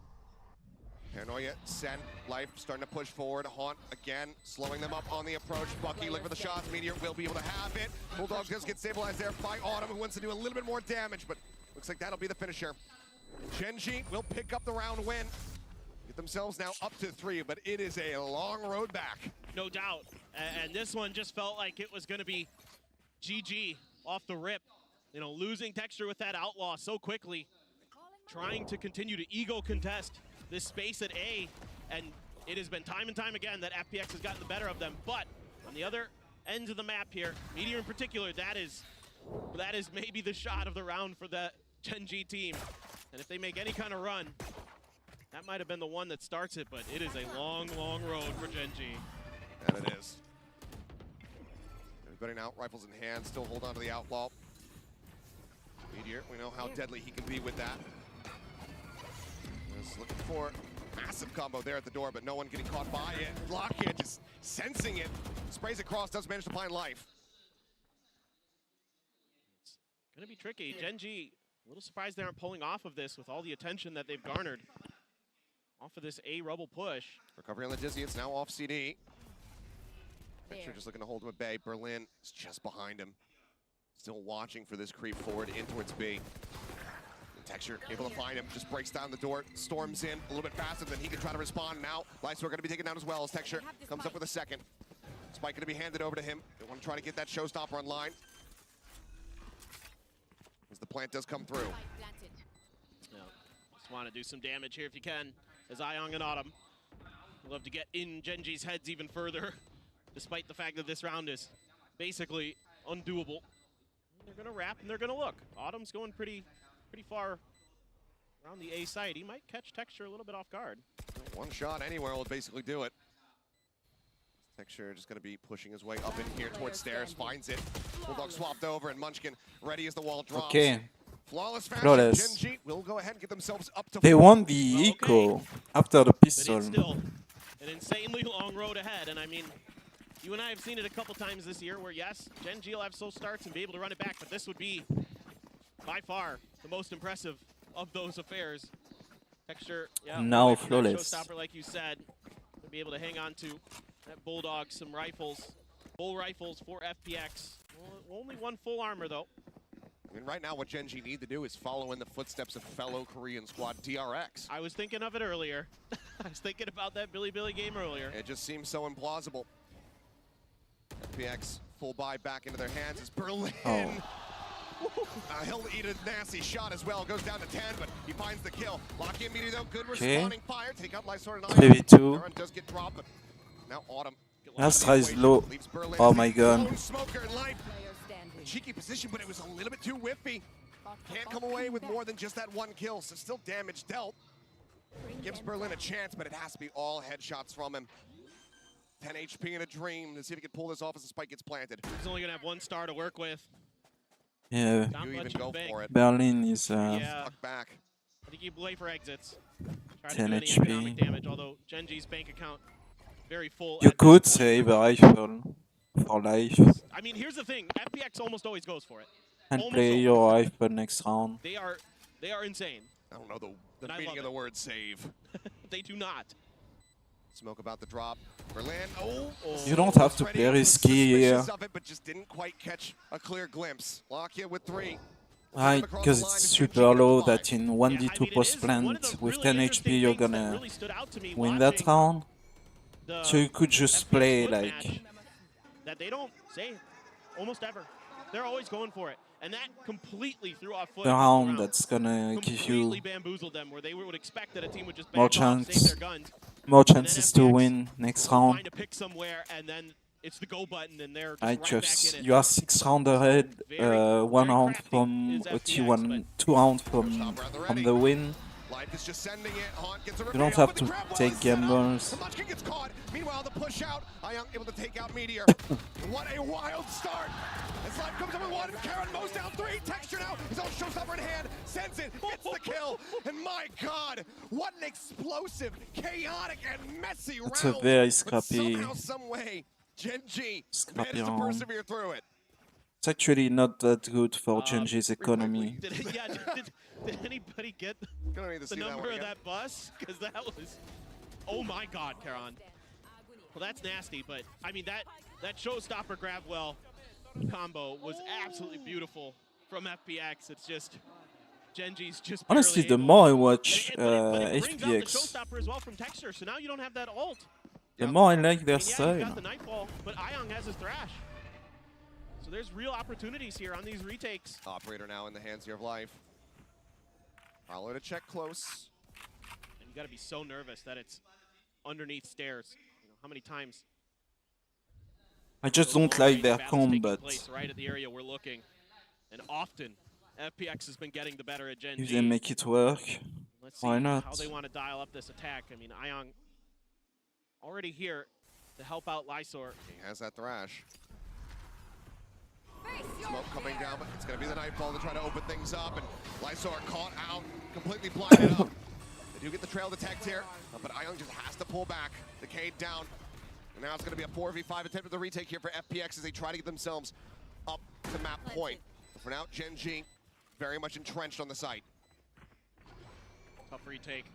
Paranoia, sent, Life starting to push forward. Haunt again, slowing them up on the approach. Bucky looking for the shots. Meteor will be able to have it. Bulldog does get stabilized there by Autumn, who wants to do a little bit more damage, but looks like that'll be the finisher. Gen.G will pick up the round win. Get themselves now up to 3, but it is a long road back. No doubt. And this one just felt like it was going to be GG off the rip. You know, losing Texture with that outlaw so quickly. Trying to continue to ego contest this space at A, and it has been time and time again that FPX has gotten the better of them. But on the other ends of the map here, Meteor in particular, that is maybe the shot of the round for the Gen.G team. And if they make any kind of run, that might have been the one that starts it, but it is a long, long road for Gen.G. And it is. Everybody now, rifles in hand, still hold on to the outlaw. Meteor, we know how deadly he can be with that. Just looking for massive combo there at the door, but no one getting caught by it. Lockheed just sensing it. Sprays across, does manage to find Life. It's gonna be tricky. Gen.G, a little surprised they aren't pulling off of this with all the attention that they've garnered off of this A rubble push. Recovery on the Dizzy, it's now off CD. Texture just looking to hold him at bay. Berlin is just behind him. Still watching for this creep forward in towards B. Texture able to find him, just breaks down the door, storms in a little bit faster than he can try to respond now. Lightsword going to be taken down as well as Texture comes up with a second. Spike going to be handed over to him. They want to try to get that showstopper online. As the plant does come through. Yeah, just want to do some damage here if you can, as Young and Autumn love to get in Gen.G's heads even further, despite the fact that this round is basically undoable. They're going to wrap and they're going to look. Autumn's going pretty far around the A side. He might catch Texture a little bit off guard. One shot anywhere will basically do it. Texture just going to be pushing his way up in here towards stairs, finds it. Bulldog swapped over, and Munchkin ready as the wall drops. Okay. Flawless fashion. Flawless. Gen.G will go ahead and get themselves up to They 4. won the eco after the But pistol. it's still an insanely long road ahead, and I mean, you and I have seen it a couple times this year where, yes, Gen.G will have slow starts and be able to run it back, but this would be by far the most impressive of those affairs. Texture, yeah, Now away from that flawless. showstopper, like you said, to be able to hang on to that Bulldog, some rifles, full rifles for FPX. Well, only one full armor though. I mean, right now what Gen.G need to do is follow in the footsteps of fellow Korean squad DRX. I was thinking of it earlier. I was thinking about that Billy game earlier. It just seems so implausible. FPX full buy back into their hands as Berlin. Oh. He'll eat a nasty shot as well. Goes down to 10, but he finds the kill. Lock in Meteor though, good Okay. responding fire. Take out Lightsword and 3v2. Aaron does get dropped, but now Autumn. Astra is low. Leaves Berlin Oh as my a god. lone smoker in Life. Cheeky position, but it was a little bit too whiffy. Can't come away with more than just that one kill, so still damage dealt. Gives Berlin a chance, but it has to be all headshots from him. 10 HP in a dream to see if he can pull this off as the spike gets planted. He's only gonna have one star to work with. Yeah, Not You much even in go the bank. for it. Berlin is Yeah, Tuck back. I think you play for exits. Try to 10 do any HP. economic damage, although Gen.G's bank account very full. You at this could point. save a rifle for life I mean, here's the thing: FPX almost always goes for it. and Almost play always. your rifle next round. They are insane. I don't know the And I meaning love of the it. word save. They do not. Smoke about the drop. Berlin. Oh, You don't have to ready, play was risky here. suspicious of it, but just didn't quite catch a clear glimpse. Lockyer with 3. Right, because it's super low that in 1v2 post plant with 10 HP you're gonna win that round. So you could just play like that they don't save almost ever. They're always going for it, and that completely threw off foot. a round that's gonna give you completely bamboozled them, where they would expect that a team would just more back off, save chance, their guns, more and then chances to FPX win next will round. find a pick somewhere, and then it's the go button, and they're just I right back just in it. you are 6 rounds ahead, Very 1 round crafty from is a FPX, T1, 2 rounds from the win. Life is just sending it. Haunt gets a You don't have to take gambles. Munchkin gets caught. Meanwhile, the push out. Ayang able to take out Meteor. What a wild start. As Life comes up with 1. Karen mows down 3. Texture now. His own showstopper in hand. Sends it. Gets the kill. And my God, what an explosive, chaotic, and messy round. It's a very But scrappy somehow, some way, Gen.G managed to round. persevere through it. It's actually not that good for Gen.G's economy. Did anybody get Gonna need to the see that number one of again. that bus? Because that was, oh my God, Karan. Well, that's nasty, but I mean that showstopper grab well combo was absolutely beautiful from FPX. It's just Gen.G's just Honestly, barely the able more I to- watch but it brings out the FPX, showstopper as well from Texture, so now you don't have that ult. the more I like I their mean, yeah, style. you've got the Nightfall, but Ayong has his Thrash. So there's real opportunities here on these retakes. Operator now in the hands here of Life. Follow to check close. And you got to be so nervous that it's underneath stairs. You know, how many times? I just don't like their combat. Right at the area we're looking, and often FPX has been getting the better at Gen.G. If they make it work, Let's see why not? how they want to dial up this attack. I mean, Ayong already here to help out Lysor. He has that Thrash. Smoke coming down, but it's going to be the Nightfall to try to open things up, and Lysor caught out, completely blinded up. They do get the trail detect here, but Ayong just has to pull back. The Cade down, and now it's going to be a 4v5 attempt at the retake here for FPX as they try to get themselves up to map point. But for now, Gen.G very much entrenched on the site. Tough retake.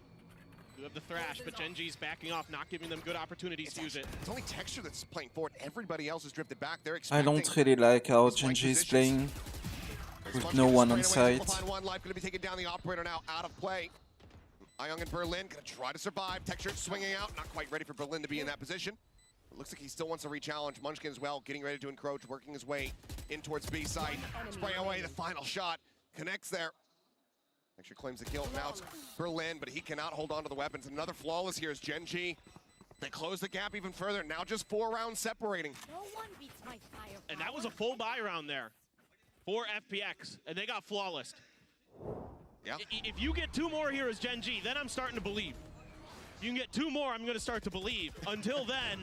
You have the Thrash, but Gen.G's backing off, not giving them good opportunities to use it. It's only Texture that's playing forward. Everybody else has drifted back. They're I expecting don't really like how his flank Gen.G is positions. playing with Munchkin no is one on straight away site. able to find one. Life going to be taking down the Operator now, out of play. Ayong and Berlin going to try to survive. Texture swinging out, not quite ready for Berlin to be in that position. It looks like he still wants to re-challenge. Munchkin as well, getting ready to encroach, working his way in towards B side. Spray away the final shot, connects there. Texture claims the kill. Now it's Berlin, but he cannot hold on to the weapons. Another flawless here is Gen.G. They close the gap even further. Now just 4 rounds separating. No one beats my fire. And that was a full buy round there for FPX, and they got flawless. Yeah. If you get 2 more here as Gen.G, then I'm starting to believe. If you can get 2 more, I'm going to start to believe. Until then,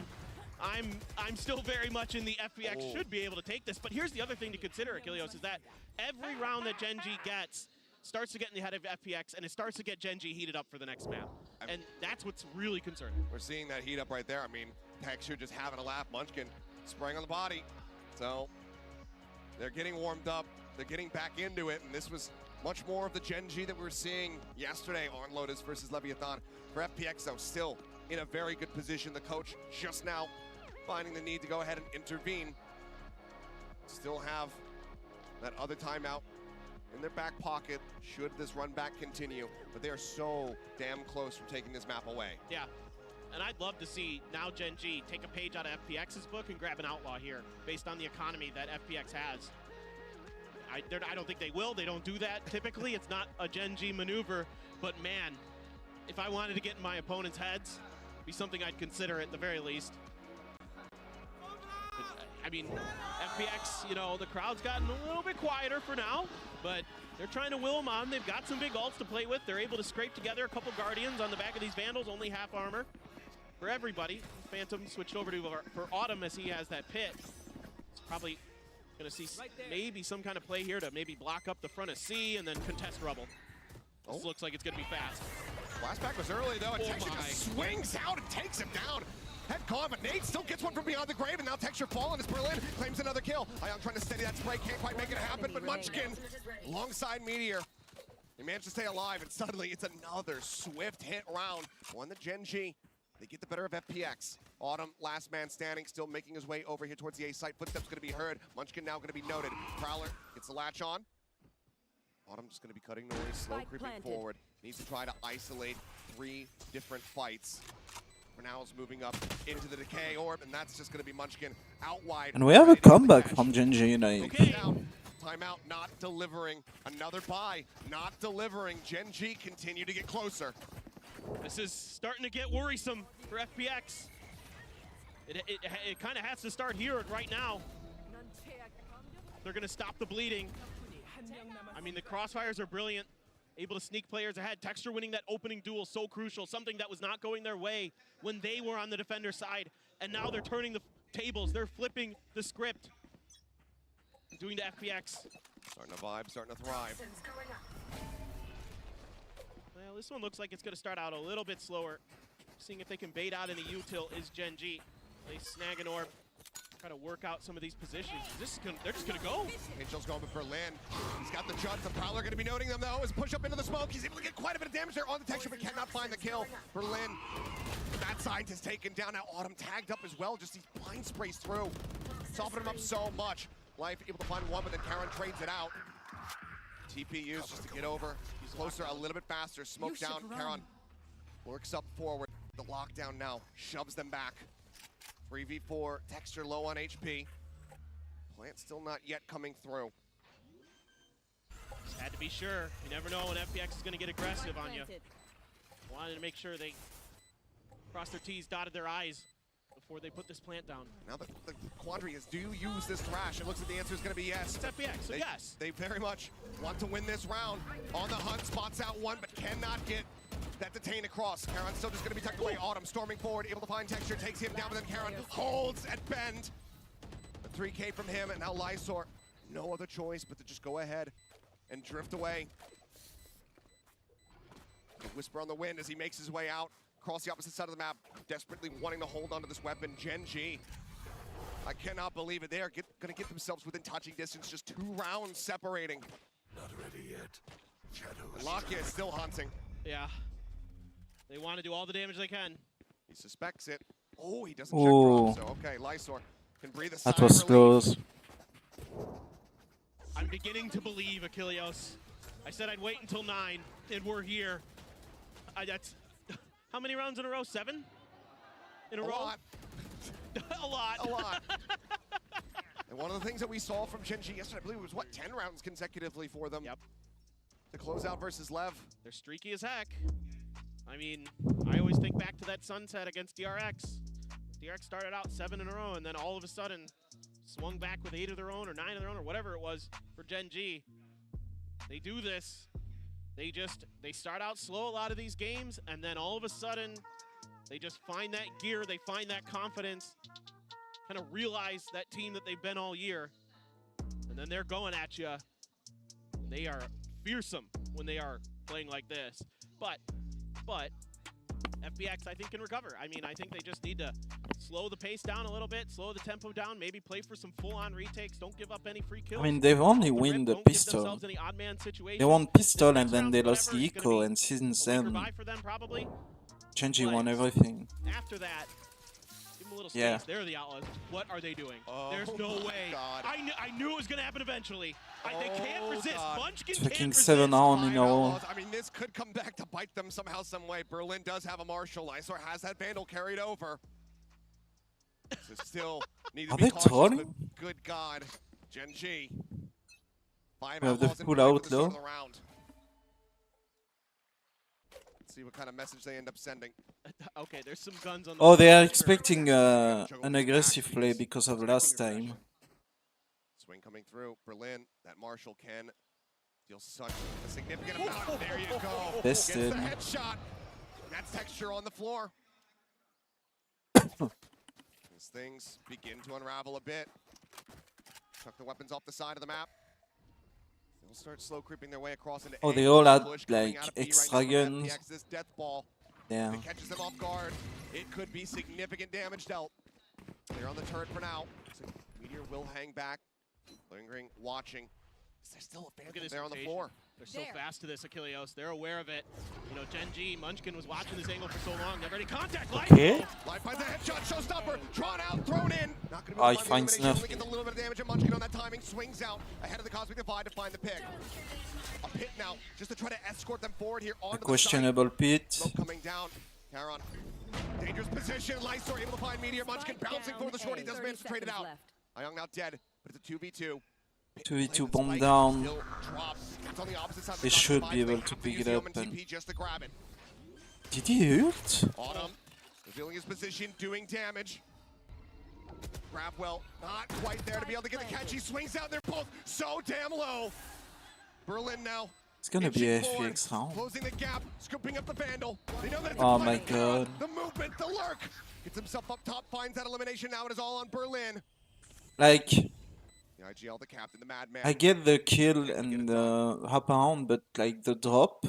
I'm still very much in the FPX should be able to take this. But here's the other thing to consider, Achilleos, is that every round that Gen.G gets starts to get in the head of FPX, and it starts to get Gen.G heated up for the next map. And that's what's really concerning. We're seeing that heat up right there. I mean, Texture just having a laugh. Munchkin spraying on the body. So they're getting warmed up. They're getting back into it. And this was much more of the Gen.G that we were seeing yesterday on Lotus versus Leviathan. For FPX, though, still in a very good position. The coach just now finding the need to go ahead and intervene. Still have that other timeout in their back pocket should this run back continue, but they are so damn close from taking this map away. Yeah, and I'd love to see now Gen.G take a page out of FPX's book and grab an outlaw here based on the economy that FPX has. I don't think they will. They don't do that typically. It's not a Gen.G maneuver, but man, if I wanted to get in my opponent's heads, it'd be something I'd consider at the very least. I mean, FPX, you know, the crowd's gotten a little bit quieter for now, but they're trying to will them on. They've got some big ults to play with. They're able to scrape together a couple Guardians on the back of these Vandals, only half armor for everybody. Phantom switched over to for Autumn as he has that pit. It's probably going to see maybe some kind of play here to maybe block up the front of C and then contest Rubble. This looks like it's going to be fast. Flashback was early, though, and Oh Texture my. just swings out and takes him down. Head gone, but Nate still gets one from beyond the grave, and now Texture falling as Berlin claims another kill. Ayong trying to steady that spray, can't quite make it happen, but Munchkin, alongside Meteor, they managed to stay alive, and suddenly it's another swift hit round. One that Gen.G, they get the better of FPX. Autumn, last man standing, still making his way over here towards the A site. Footsteps gonna be heard. Munchkin now gonna be noted. Prowler gets the latch on. Autumn just gonna be cutting noise, slow creeping forward. Needs to try to isolate 3 different fights. Renow's moving up into the decay orb, and that's just gonna be Munchkin out wide. And we have a comeback from Gen.G, like. Timeout not delivering. Another buy not delivering. Gen.G continue to get closer. This is starting to get worrisome for FPX. It kind of has to start here and right now. They're gonna stop the bleeding. I mean, the crossfires are brilliant. Able to sneak players ahead. Texture winning that opening duel, so crucial. Something that was not going their way when they were on the defender side. And now they're turning the tables. They're flipping the script. Doing the FPX. Starting to vibe, starting to thrive. Well, this one looks like it's going to start out a little bit slower. Seeing if they can bait out any util is Gen.G. They snag an orb. Try to work out some of these positions. They're just going to go. Angel's going with Berlin. He's got the Judd. The Prowler going to be noting them, though, as push up into the smoke. He's able to get quite a bit of damage there on the Texture, but cannot find the kill. Berlin, that scientist taken down. Now Autumn tagged up as well. Just these blind sprays through. Softening him up so much. Life able to find one, but then Karen trades it out. TP used just to get over. He's closer a little bit faster. Smoke down. Karen works up forward. The lockdown now shoves them back. 3v4. Texture low on HP. Plant still not yet coming through. Just had to be sure. You never know when FPX is going to get aggressive on you. Wanted to make sure they crossed their T's, dotted their I's before they put this plant down. Now the quandary is, do you use this thrash? It looks like the answer is going to be yes. It's FPX, so yes. They very much want to win this round. On the hunt, spots out one, but cannot get that detain across. Karen still just going to be tucked away. Autumn storming forward, able to find Texture, takes him down, but then Karen holds at bend. The 3K from him, and now Lysor, no other choice but to just go ahead and drift away. A whisper on the wind as he makes his way out across the opposite side of the map, desperately wanting to hold onto this weapon. Gen.G, I cannot believe it. They are going to get themselves within touching distance, just 2 rounds separating. Not ready yet. Shadows. Lakia is still hunting. Yeah. They want to do all the damage they can. He suspects it. Oh, he doesn't check drop, so okay, Lysor can breathe a sigh That was of relief. close. I'm beginning to believe, Achilleos. I said I'd wait until 9, and we're here. That's how many rounds in a row? 7 in a row? Lot. A lot. A lot. And one of the things that we saw from Gen.G yesterday, I believe it was, what, 10 rounds consecutively for them? Yep. To close out versus Lev. They're streaky as heck. I mean, I always think back to that sunset against DRX. DRX started out 7 in a row, and then all of a sudden swung back with 8 of their own or 9 of their own or whatever it was for Gen.G. They do this. They start out slow a lot of these games, and then all of a sudden, they just find that gear, they find that confidence, kind of realize that team that they've been all year, and then they're going at you. They are fearsome when they are playing like this. But FPX, I think, can recover. I mean, I think they just need to slow the pace down a little bit, slow the tempo down, maybe play for some full-on retakes. Don't give up any free kills. I mean, they've only win the pistol. They won pistol and then they lost the eco, and since then, Gen.G won everything. After that, give them a little space. Yeah. They're the Outlaws. What are they doing? Oh, there's no way. God. I knew it was going to happen eventually. They can't resist. God. Munchkin Fucking can't 7 resist. on in a row. I mean, this could come back to bite them somehow, some way. Berlin does have a Marshal. Lysor has that Vandal carried over. So still need to Are be they cautious, trolling? but good God. Gen.G. 5 We have the outlaws in full play for out, the start of though. the round. Let's see what kind of message they end up sending. Okay, there's some guns on the Oh, they are expecting an aggressive play because of last time. Swing coming through. Berlin, that Marshal can deal such a significant amount. There you go. Bested. Gets the headshot. That's Texture on the floor. As things begin to unravel a bit. Tuck the weapons off the side of the map. They'll start slow creeping their way across into Oh, A. they all had, Push coming like, out of B right extra now from guns. FPX, this death ball. Yeah. It catches them off guard. it could be significant damage dealt. They're on the turret for now. So Meteor will hang back, lingering, watching. There's still a Phantom there on the floor. They're so fast to this, Achilleos. They're aware of it. You know, Gen.G, Munchkin was watching this angle for so long. They've already contact Life. Okay. Life finds a headshot, showstopper, drawn out, thrown in. Not gonna be Oh, able he to finds find the elimination, enough. only gets a little bit of damage, and Munchkin on that timing swings out ahead of the Cosmic Divide to find the pick. A pit now, just to try to escort them forward here onto the Questionable pit. side. Coming down, Charon. Dangerous position, Lysor able to find Meteor, Munchkin bouncing for the short, he does manage to trade it out. Ayong now dead, but it's a 2v2. 2v2 bomb down. They should be able to pick it up. And... Did he ult? Autumn revealing his position, doing damage. Grabwell not quite there to be able to get the catch. He swings out. They're both so damn low. Berlin now. It's gonna be a FPX round. Closing the gap, scooping up the Vandal. They know that it's oh my god. The movement, the lurk. Gets himself up top, finds that elimination. Now it is all on Berlin. Like, The IGL, the captain, the madman. I get the kill and the hop around, but like the drop.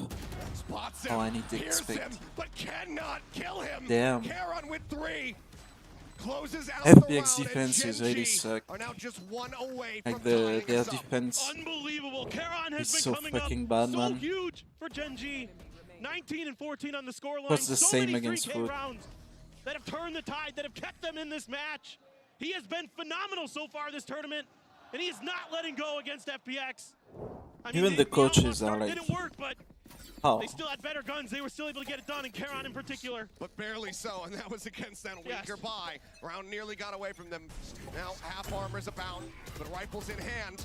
Spots him, Oh, I need to hears expect. him, but cannot kill him. Damn. Charon with 3. Closes out FPX the defense round, is really Gen.G suck. are now just 1 away Like from their tying us up. defense Unbelievable. Charon has is been so coming up fucking bad, so man. huge for Gen.G. 19 and 14 on the scoreline. What's the so same many against 3K Food? rounds that have turned the tide, that have kept them in this match. He has been phenomenal so far this tournament, and he is not letting go against FPX. I mean, Even the coaches are like, didn't work, but how? they still had better guns. They were still able to get it done, and Charon in particular. But barely so, and that was against that weaker buy. Round nearly got away from them. Now half armor's abound, but rifles in hand.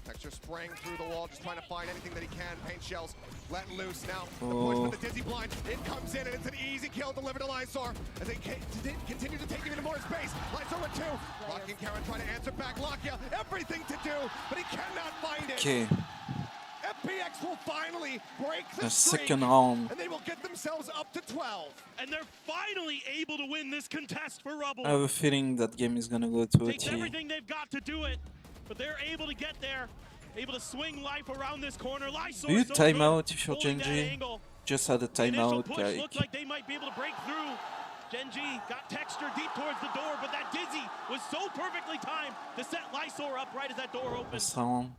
Texture spraying through the wall, just trying to find anything that he can. Paint shells letting loose. Now the push with the Dizzy Blind. It comes in, and it's an easy kill delivered to Lysor as they continue to take even more space. Lysor with 2. Locky and Charon trying to answer back. Lakia, everything to do, but he cannot find it. Okay. FPX will finally break the second streak, round. and they will get themselves up to 12. And they're finally able to win this contest for Rubble. I have a feeling that game is gonna go to a Takes T. everything they've got to do it, but they're able to get there, able to swing Life around this corner. Lysor Do you so time good, out if you're holding that Gen.G? angle. Just had a The initial timeout, push like. looked like they might be able to break through. Gen.G got Texture deep towards the door, but that Dizzy was so perfectly timed to set Lysor up right as that door opened. This round.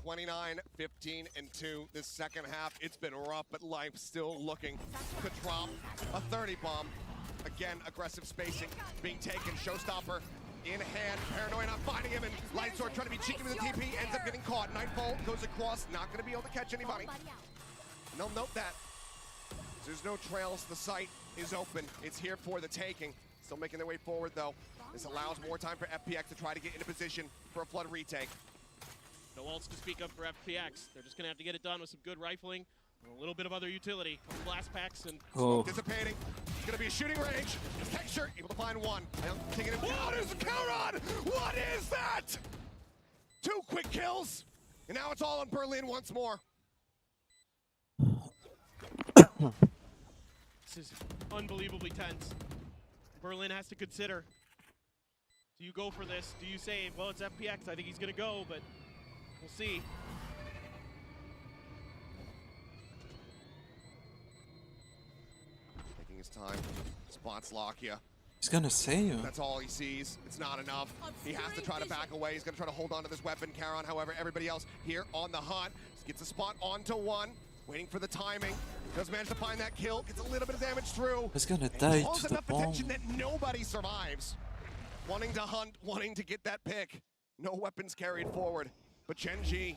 29, 15, and 2. This second half, it's been rough, but Life still looking to drop a 30 bomb. Again, aggressive spacing being taken. Showstopper in hand. Paranoia not finding him, and Lysor trying to be cheeky with the TP, ends up getting caught. Nightfall goes across, not going to be able to catch anybody. And they'll note that. There's no trails. The site is open. It's here for the taking. Still making their way forward, though. This allows more time for FPX to try to get into position for a flood retake. No ults to speak of for FPX. They're just going to have to get it done with some good rifling and a little bit of other utility. Couple blast packs and... Oh. Dissipating. It's going to be a shooting range. Texture able to find 1. Taking it. What is Charon? What is that? 2 quick kills. And now it's all on Berlin once more. This is unbelievably tense. Berlin has to consider. Do you go for this? Do you say, well, it's FPX, I think he's going to go, but we'll see. Taking his time. Spots Lakia. He's gonna save. That's all he sees. It's not enough. He has to try to back away. He's going to try to hold on to this weapon. Charon, however, everybody else here on the hunt. Gets a spot onto 1. Waiting for the timing. Does manage to find that kill. Gets a little bit of damage through. He's gonna die Calls to the enough attention bomb. that nobody survives. Wanting to hunt, wanting to get that pick. No weapons carried forward. But Gen.G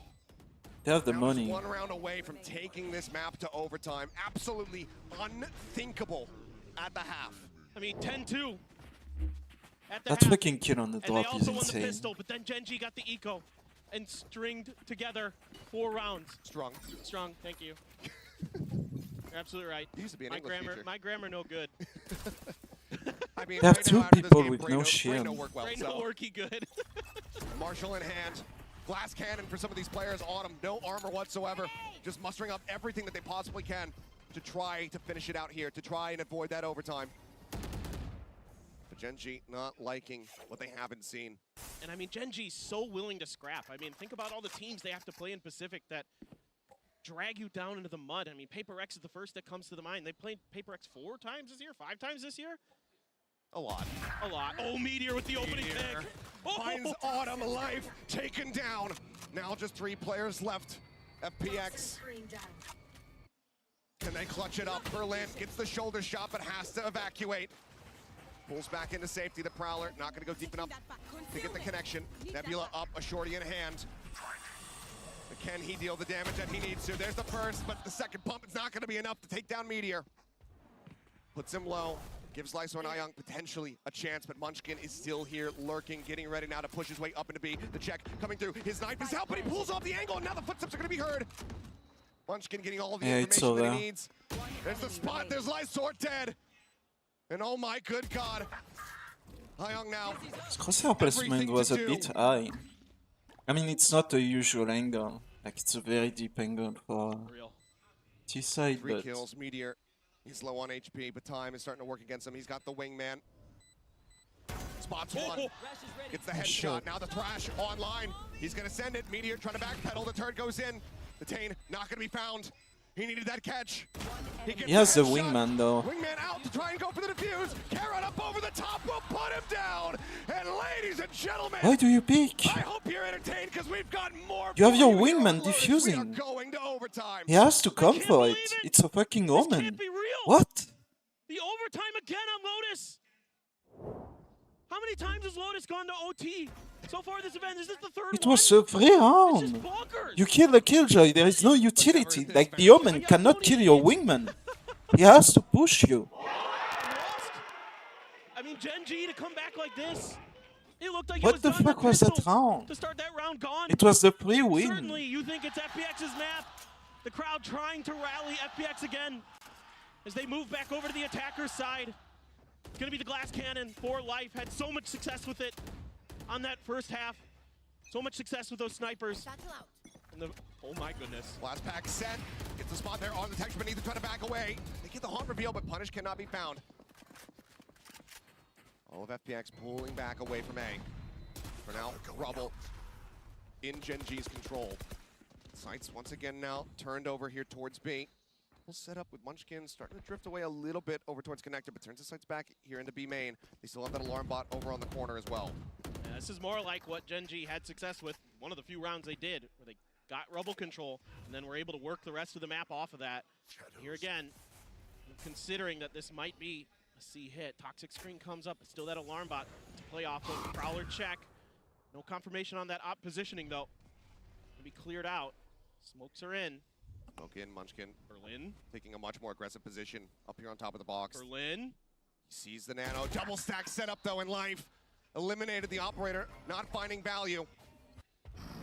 They have the now money. just 1 round away from taking this map to overtime. Absolutely unthinkable at the half. I mean, 10-2 at the That half. fucking kill on the And they drop is also won the insane. pistol, but then Gen.G got the eco and stringed together 4 rounds. Strong. Strong, thank you. You're absolutely right. He used to be an my English grammar, teacher. my grammar no good. I mean, They have right 2 now, after this people game, with no Brain shield. no work well, Right, so. no worky good. Marshall in hand. Glass cannon for some of these players. Autumn, no armor whatsoever. Just mustering up everything that they possibly can to try to finish it out here, to try and avoid that overtime. But Gen.G not liking what they haven't seen. And I mean, Gen.G's so willing to scrap. I mean, think about all the teams they have to play in Pacific that drag you down into the mud. I mean, Paper X is the first that comes to the mind. They played Paper X 4 times this year, 5 times this year. A lot. A lot. Oh, Meteor with the opening pick. Oh. Finds Autumn alive, taken down. Now just 3 players left. FPX. Can they clutch it up? Berlin gets the shoulder shot, but has to evacuate. Pulls back into safety, the Prowler. Not going to go deep enough to get the connection. Nebula up, a shorty in hand. But can he deal the damage that he needs to? There's the first, but the second pump is not going to be enough to take down Meteor. Puts him low. Gives Lyso and Ayong potentially a chance, but Munchkin is still here, lurking, getting ready now to push his way up into B. The check coming through. His knife is out, but he pulls off the angle, and now the footsteps are going to be heard. Munchkin getting all of the information that he needs. There's the spot. There's Lysor dead. And oh my good God. Ayong now. His crosshair placement was a bit high. I mean, it's not a usual angle. Like, it's a very deep angle for T-side, 3 but... kills, Meteor. He's low on HP, but time is starting to work against him. He's got the wingman. Spots one. Gets the headshot. Now the Thrash online. He's going to send it. Meteor trying to backpedal. The turret goes in. The Tane not going to be found. He needed that catch. He has the wingman, though. Wingman out to try and go for the defuse. Karon up over the top will put him down. And ladies and gentlemen, why do you pick? I hope you're entertained because we've got more. You have your wingman defusing. Going to overtime. He has to come for it. It's a fucking omen. Can't be real. What? The overtime again on Lotus. How many times has Lotus gone to OT so far this event? Is this the third It one? was a free round. You kill the Killjoy, there is no utility. Like, the Omen cannot kill your wingman. He has to push you. I mean, Gen.G to come back like this. It looked like What the fuck was that round? To start that round gone. It was the pre-win. Certainly, you think it's FPX's map. The crowd trying to rally FPX again as they move back over to the attacker's side. It's going to be the glass cannon for life. Had so much success with it on that first half. So much success with those snipers. And the, oh my goodness. Last pack set. Gets the spot there on the detection, but needs to try to back away. They get the haunt reveal, but Punish cannot be found. All of FPX pulling back away from A. For now, Rubble in Gen.G's control. Sights once again now turned over here towards B. We'll set up with Munchkin starting to drift away a little bit over towards Connector, but turns the sights back here into B main. They still have that alarm bot over on the corner as well. Yeah, this is more like what Gen.G had success with. One of the few rounds they did, where they got Rubble control, and then were able to work the rest of the map off of that. Here again, considering that this might be a C hit. Toxic screen comes up, but still that alarm bot to play off of. Prowler check. No confirmation on that op positioning, though. Gonna be cleared out. Smokes are in. Smoke in, Munchkin. Berlin. Taking a much more aggressive position up here on top of the box. Berlin. Sees the nano. Double stack set up, though, in life. Eliminated the operator, not finding value.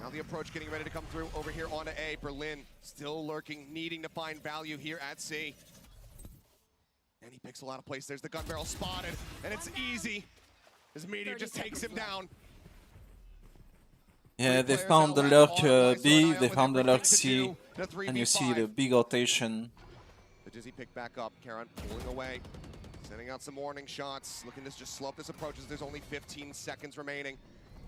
Now the approach getting ready to come through over here onto A. Berlin still lurking, needing to find value here at C. And he picks a lot of place. There's the gun barrel spotted, and it's easy as Meteor just takes him down. Yeah, they found the lurk B, they found the lurk C, and you see the big rotation. The Dizzy pick back up, Karon pulling away, sending out some warning shots, looking to just slow up this approach as there's only 15 seconds remaining.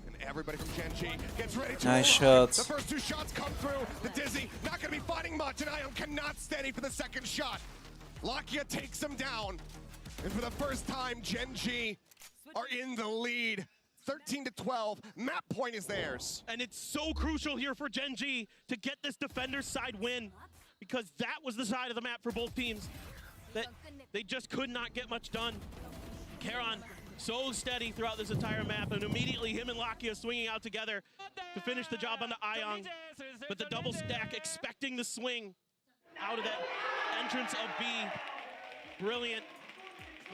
And everybody from Gen.G gets ready to nice shots. The first 2 shots come through. The Dizzy not going to be fighting much, and Ion cannot steady for the second shot. Lakia takes him down, and for the first time, Gen.G are in the lead. 13-12, map point is theirs. And it's so crucial here for Gen.G to get this defender's side win, because that was the side of the map for both teams that they just could not get much done. Karon so steady throughout this entire map, and immediately him and Lakia swinging out together to finish the job on the Ayong. But the double stack expecting the swing out of that entrance of B. Brilliant.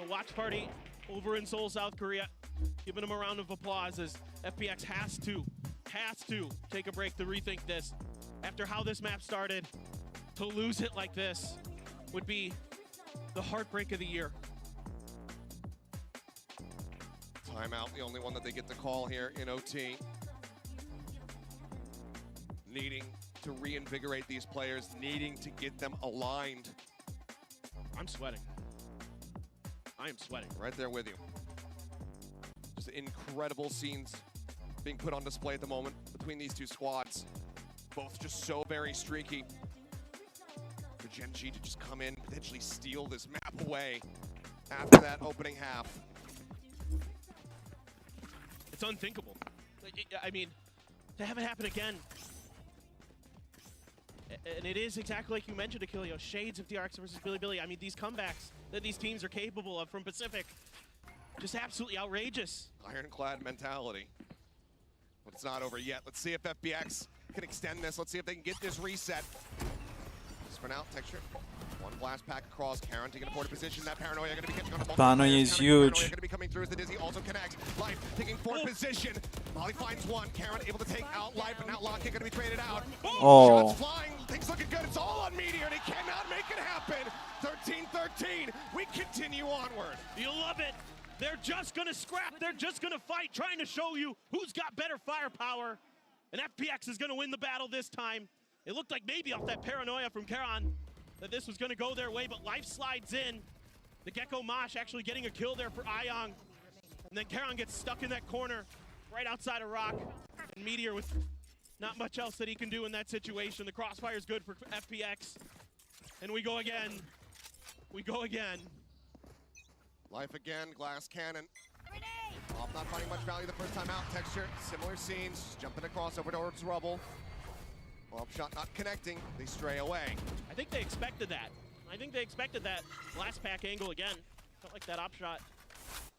The watch party over in Seoul, South Korea, giving them a round of applause as FPX has to take a break to rethink this. After how this map started, to lose it like this would be the heartbreak of the year. Timeout, the only one that they get to call here in OT. Needing to reinvigorate these players, needing to get them aligned. I'm sweating. I am sweating. Right there with you. Just incredible scenes being put on display at the moment between these two squads. Both just so very streaky. for Gen.G to just come in, potentially steal this map away after that opening half. It's unthinkable. I mean, to have it happen again. And it is exactly like you mentioned, Achilleo, shades of DRX versus Bilibili. I mean, these comebacks that these teams are capable of from Pacific, just absolutely outrageous. Ironclad mentality. But it's not over yet. Let's see if FPX can extend this. Let's see if they can get this reset. Just for now, Texture. One blast pack across. Karen taking a forward position. That Paranoia going to be catching on the Paranoia is huge. Paranoia going to be coming through as the Dizzy also connects. Life taking forward position. Molly finds one. Karen able to take out Life, but now Lockett going to be traded out. Oh. Shots flying. Things looking good. It's all on Meteor, and he cannot make it happen. 13-13. We continue onward. You'll love it. They're just going to scrap. They're just going to fight, trying to show you who's got better firepower. And FPX is going to win the battle this time. It looked like maybe off that Paranoia from Karan that this was going to go their way, but Life slides in. The Gecko Mosh actually getting a kill there for Ayong. And then Karan gets stuck in that corner right outside of Rock. And Meteor with not much else that he can do in that situation. The crossfire is good for FPX. And we go again. We go again. Life again, glass cannon. Off not finding much value the first time out. Texture, similar scenes, just jumping across over towards Rubble. Bomb shot not connecting, they stray away. I think they expected that. I think they expected that last pack angle again. Felt like that op shot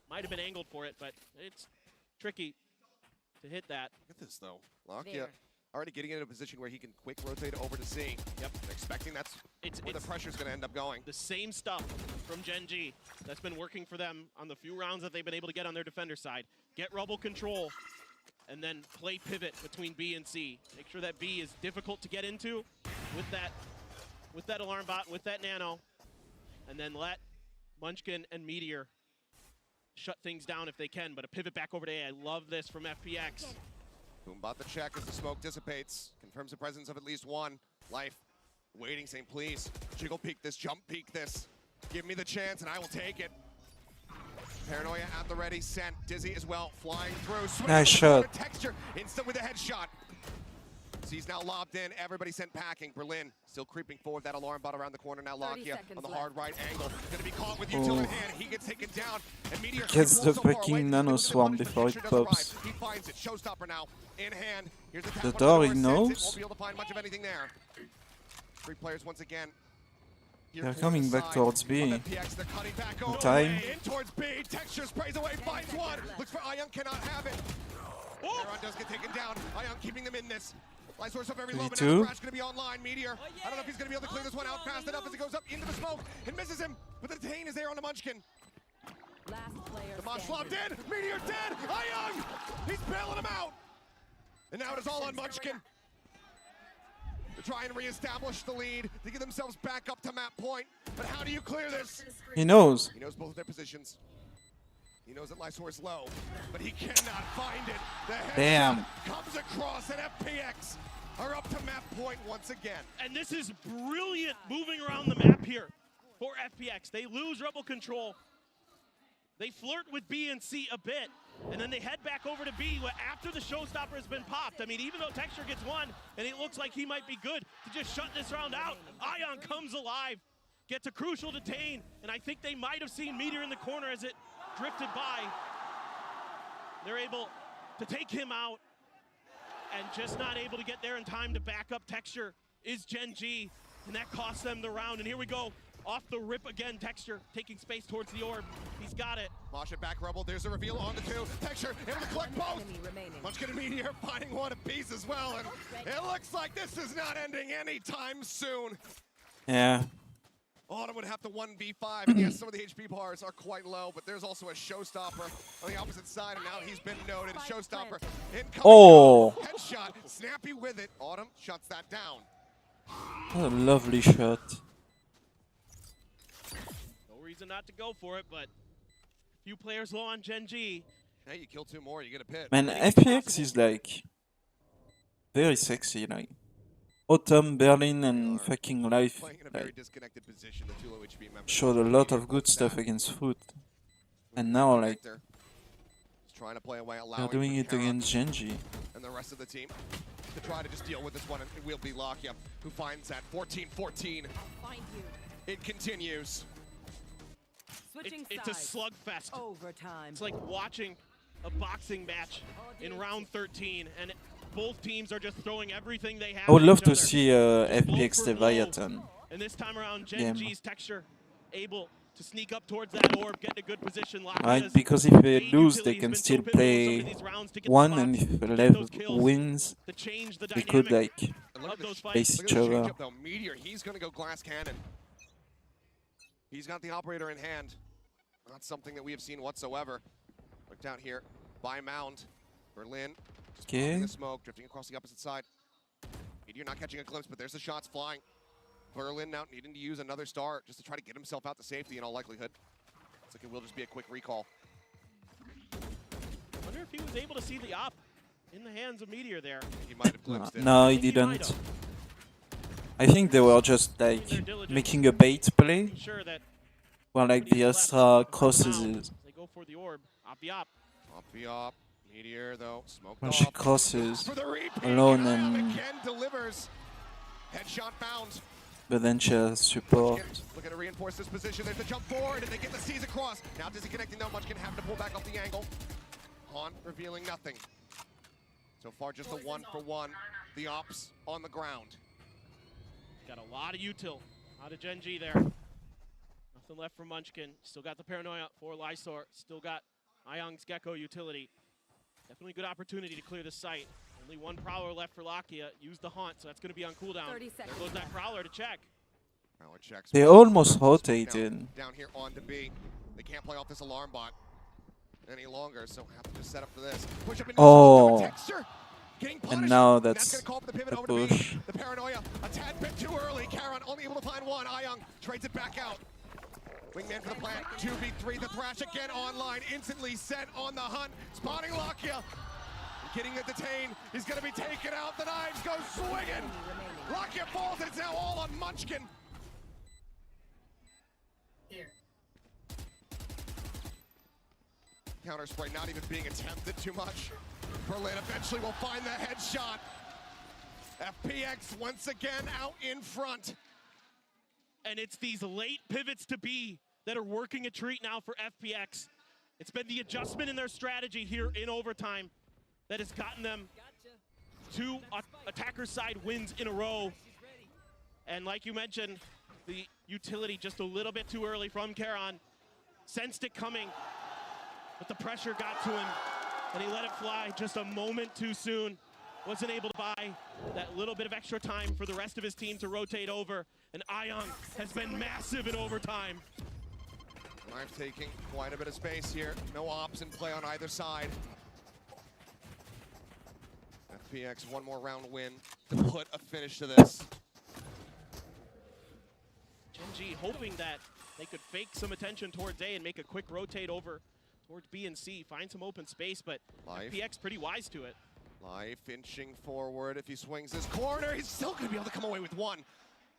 might have been angled for it, but it's tricky to hit that. Look at this though. Lakia already getting into a position where he can quick rotate over to C. Yep. Expecting that's where the pressure's going to end up going. The same stuff from Gen.G that's been working for them on the few rounds that they've been able to get on their defender side. Get Rubble control, and then play pivot between B and C. Make sure that B is difficult to get into with that alarm bot, with that nano, and then let Munchkin and Meteor shut things down if they can. But a pivot back over to A. I love this from FPX. Boombot the check as the smoke dissipates. Confirms the presence of at least one. Life waiting, saying, please, jiggle peek this, jump peek this. Give me the chance and I will take it. Paranoia at the ready, sent. Dizzy as well, flying through. Nice shot. Texture, instant with a headshot. So he's now lobbed in, everybody sent packing. Berlin still creeping forward, that alarm bot around the corner now. Lakia on the hard right angle. Gonna be caught with util in hand, he gets taken down. And Meteor gets the freaking nano swarm before it pops. He finds it, showstopper now, in hand. Here's The door he won't knows. be able to find much of anything there. Three players once again. They're coming back towards B. Time. In towards B. Texture sprays away, finds one. Looks for Ayong, cannot have it. Aaron does get taken down. Ayong keeping them in this. Light source up every low, but now Crash going to be online. Meteor, I don't know if he's going to be able to clear this one out fast enough as he goes up into the smoke and misses him. But the detain is there on the Munchkin. The Mosh lobbed in. Meteor dead. Ayong, he's bailing him out. And now it is all on Munchkin to try and reestablish the lead, to get themselves back up to map point. But how do you clear this? He knows. He knows both of their positions. He knows that Lysor is low, but he cannot find it. The Damn. Comes across, and FPX are up to map point once again. And this is brilliant moving around the map here for FPX. They lose Rebel control. They flirt with B and C a bit, and then they head back over to B after the showstopper has been popped. I mean, even though Texture gets one, and it looks like he might be good to just shut this round out, Ayong comes alive, gets a crucial detain, and I think they might have seen Meteor in the corner as it drifted by. They're able to take him out, and just not able to get there in time to back up Texture is Gen.G, and that costs them the round. And here we go. Off the rip again, Texture taking space towards the orb. He's got it. Mosh it back, Rebel. There's a reveal on the two. Texture able to collect both. Munchkin and Meteor finding one apiece as well. And it looks like this is not ending anytime soon. Yeah. Autumn would have to 1v5. And yes, some of the HP bars are quite low, but there's also a showstopper on the opposite side. And now he's been noted. Showstopper incoming. Oh. Headshot. Snappy with it. Autumn shuts that down. What a lovely shot. No reason not to go for it, but few players low on Gen.G. Hey, you kill two more, you get a pit. Man, FPX is like very sexy, like Autumn, Berlin, and fucking Life. Like, showed a lot of good stuff against Foot, and now like trying to play away, they're doing it against Gen.G. And the rest of the team to try to just deal with this one, and it will be Lakia who finds that 14-14. I'll find you. It continues. It's a slugfest. Overtime. It's like watching a boxing match in round 13, and both teams are just throwing everything they have. I would at love each to other. see Just blow FPX for blow. Leviathan. And this time around, Game. Gen.G's Texture able to sneak up towards that orb, get in a good position. Right, Lakia's because if they main lose, they utility's can been so still pivotal in some play of these rounds to get the one, spots, and if get Lev those kills, wins, to change the they could dynamic like And look of at those this, fights. face look each at this other. changeup though. Meteor, he's going to go glass cannon. He's got the operator in hand. Not something that we have seen whatsoever. Looked out here by Mound. Berlin just popping the smoke, drifting across the opposite side. Meteor not catching a glimpse, but there's the shots flying. Berlin now needing to use another star just to try to get himself out to safety in all likelihood. Looks like it will just be a quick recall. I wonder if he was able to see the op in the hands of Meteor there. He might have glimpsed it. No, he think he might didn't. have. I think they were just like making a bait play, Sure that where like the Astra crosses it. they go for the orb. Op the op. Up the op. Meteor though, smoked When off. she crosses For the repeat, alone Kyle and again delivers. Headshot Mound. but then she has support. Looking to reinforce this position. There's the jump forward, and they get the C's across. Now disconnecting, though. Munchkin have to pull back off the angle. Han revealing nothing. So far, just a 1-for-1. The ops on the ground. Got a lot of util out of Gen.G there. Nothing left for Munchkin. Still got the paranoia for Lysor. Still got Ayang's Gecko utility. Definitely good opportunity to clear the site. Only one Prowler left for Lakia. Use the Haunt, so that's going to be on cooldown. 30 There seconds goes that Prowler to check. Prowler checks. They almost rotated. Down here on to B. They can't play off this alarm bot any longer, so have to just set up for this. Push up into Oh. the Texture. Getting punished. And now And that's gonna call for the pivot the over to push. B. The paranoia a tad bit too early. Karon only able to find one. Ayang trades it back out. Wingman for the plant. 2v3. The Thrash again online. Instantly set on the hunt. Spotting Lakia. Getting it detained. He's going to be taken out. The knives go swinging. Lakia falls. It's now all on Munchkin. Counter spray not even being attempted too much. Berlin eventually will find the headshot. FPX once again out in front. And it's these late pivots to B that are working a treat now for FPX. It's been the adjustment in their strategy here in overtime that has gotten them two attacker side wins in a row. And like you mentioned, the utility just a little bit too early from Karon. Sensed it coming, but the pressure got to him, and he let it fly just a moment too soon. Wasn't able to buy that little bit of extra time for the rest of his team to rotate over. And Ayang has been massive in overtime. Knife taking quite a bit of space here. No ops in play on either side. FPX one more round win to put a finish to this. Gen.G hoping that they could fake some attention towards A and make a quick rotate over towards B and C, find some open space, but FPX pretty wise to it. Life inching forward. If he swings his corner, he's still going to be able to come away with one.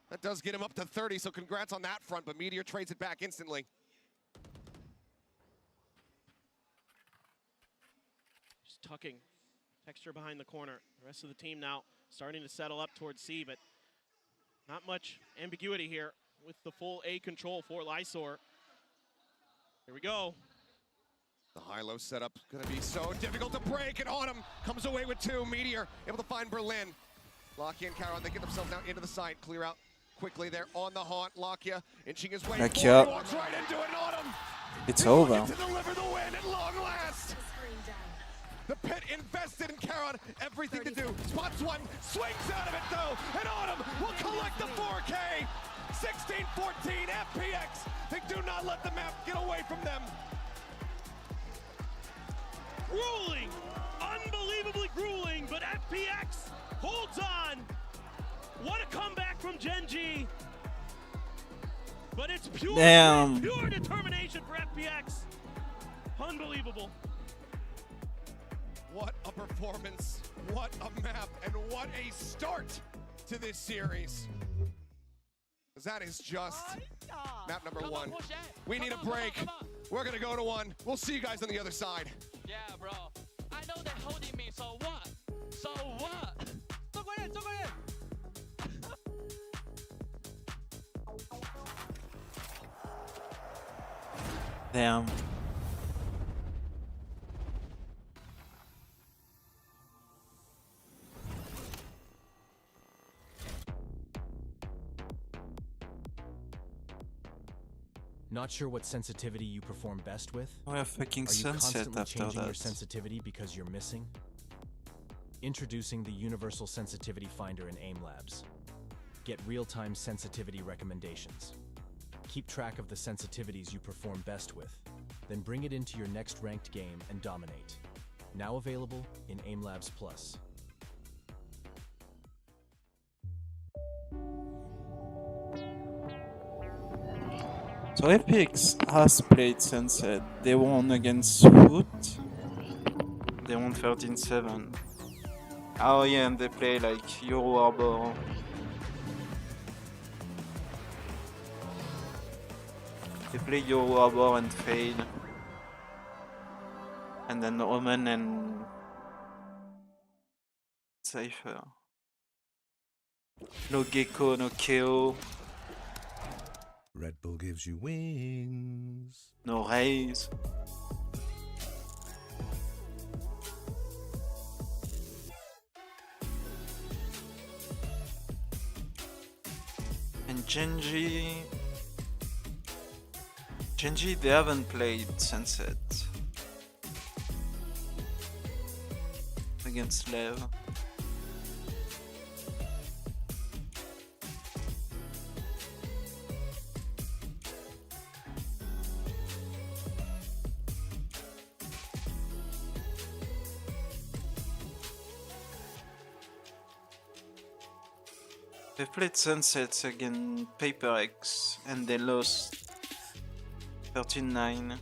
That does get him up to 30, so congrats on that front, but Meteor trades it back instantly. Just tucking Texture behind the corner. The rest of the team now starting to settle up towards C, but not much ambiguity here with the full A control for Lysor. Here we go. The high-low setup going to be so difficult to break, and Autumn comes away with two. Meteor able to find Berlin. Lakia and Karon, they get themselves now into the side, clear out quickly there on the haunt. Lakia inching his way Lakia. forward, walks right into it, and Autumn. It's He's over. looking to deliver the win at long last. The pit invested in Karon, everything to do. Spots one, swings out of it though, and Autumn will collect the 4K. 16-14 FPX. They do not let the map get away from them. Grueling, unbelievably grueling, but FPX holds on. What a comeback from Gen.G. But it's pure, Damn. pure determination for FPX. Unbelievable. What a performance, what a map, and what a start to this series. That is just map number one. We need a break. We're gonna go to one. We'll see you guys on the other side. Yeah, bro. I know they're holding me, so what? So what? Damn. Not sure what sensitivity you perform best with? We have fucking Are you sunset constantly after changing your that. sensitivity because you're missing? Introducing the Universal Sensitivity Finder in AIM Labs. Get real-time sensitivity recommendations. Keep track of the sensitivities you perform best with, then bring it into your next ranked game and dominate. Now available in AIM Labs Plus. So FPX has played Sunset. They won against Foot. They won 13-7. Oh yeah, and they play like Euro Harbor. They play Euro Harbor and Fade. And then Omen and Cypher. No Gecko, no KO. Red Bull gives you wings. No Raze. And Gen.G, they haven't played Sunset against Lev. They played Sunsets against FPX and they lost 13-9.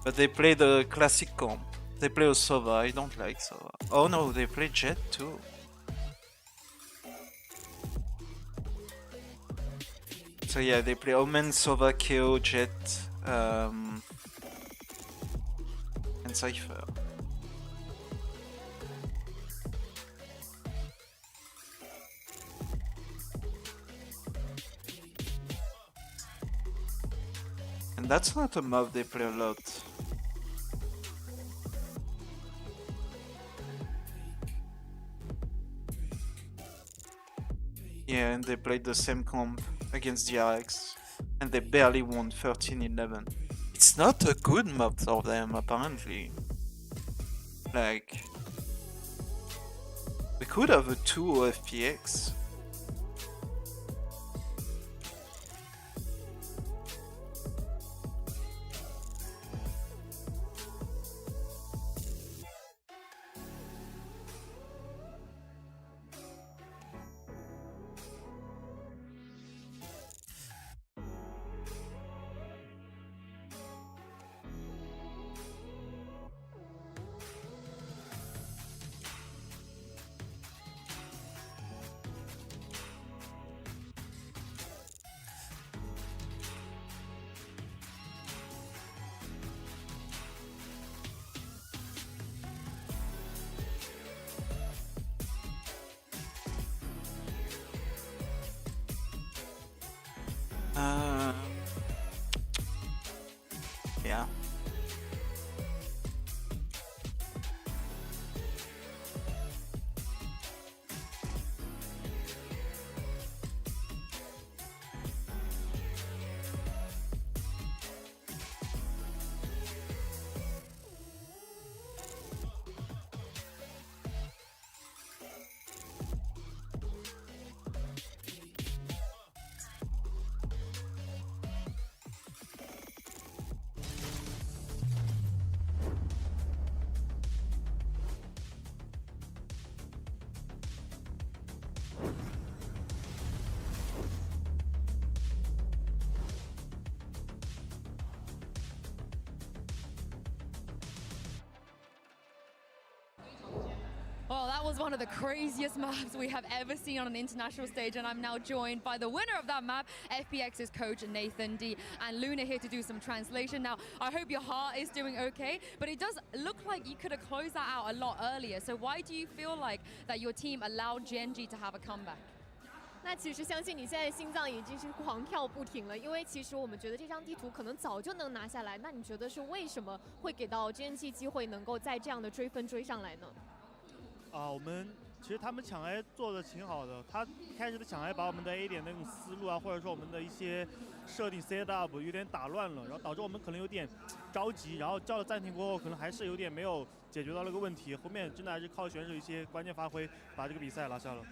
But they play the classic comp. They play a Sova, I don't like Sova. Oh no, they play Jet too. So yeah, they play Omen, Sova, KO, Jet, and Cypher. And that's not a mob they play a lot. Yeah, and they played the same comp against DRX, and they barely won 13-11. It's not a good mob for them, apparently. Like, we could have a 2 FPX. Yeah. Well, that was one of the craziest maps we have ever seen on an international stage, and I'm now joined by the winner of that map, FPX's coach Nathan D, and Luna here to do some translation. Now, I hope your heart is doing okay, but it does look like you could have closed that out a lot earlier. So why do you feel like that your team allowed Gen.G to have a comeback? 那其实相信你现在心脏已经是狂跳不停了，因为其实我们觉得这张地图可能早就能拿下来。那你觉得是为什么会给到 Gen.G 机会能够在这样的追分追上来呢？其实他们抢 A 做的挺好的，他一开始的抢 A 把我们的 A 点那种思路啊，或者说我们的一些设定 set up 有点打乱了，然后导致我们可能有点着急，然后叫了暂停过后，可能还是有点没有解决到那个问题，后面真的还是靠选手一些关键发挥把这个比赛拿下了。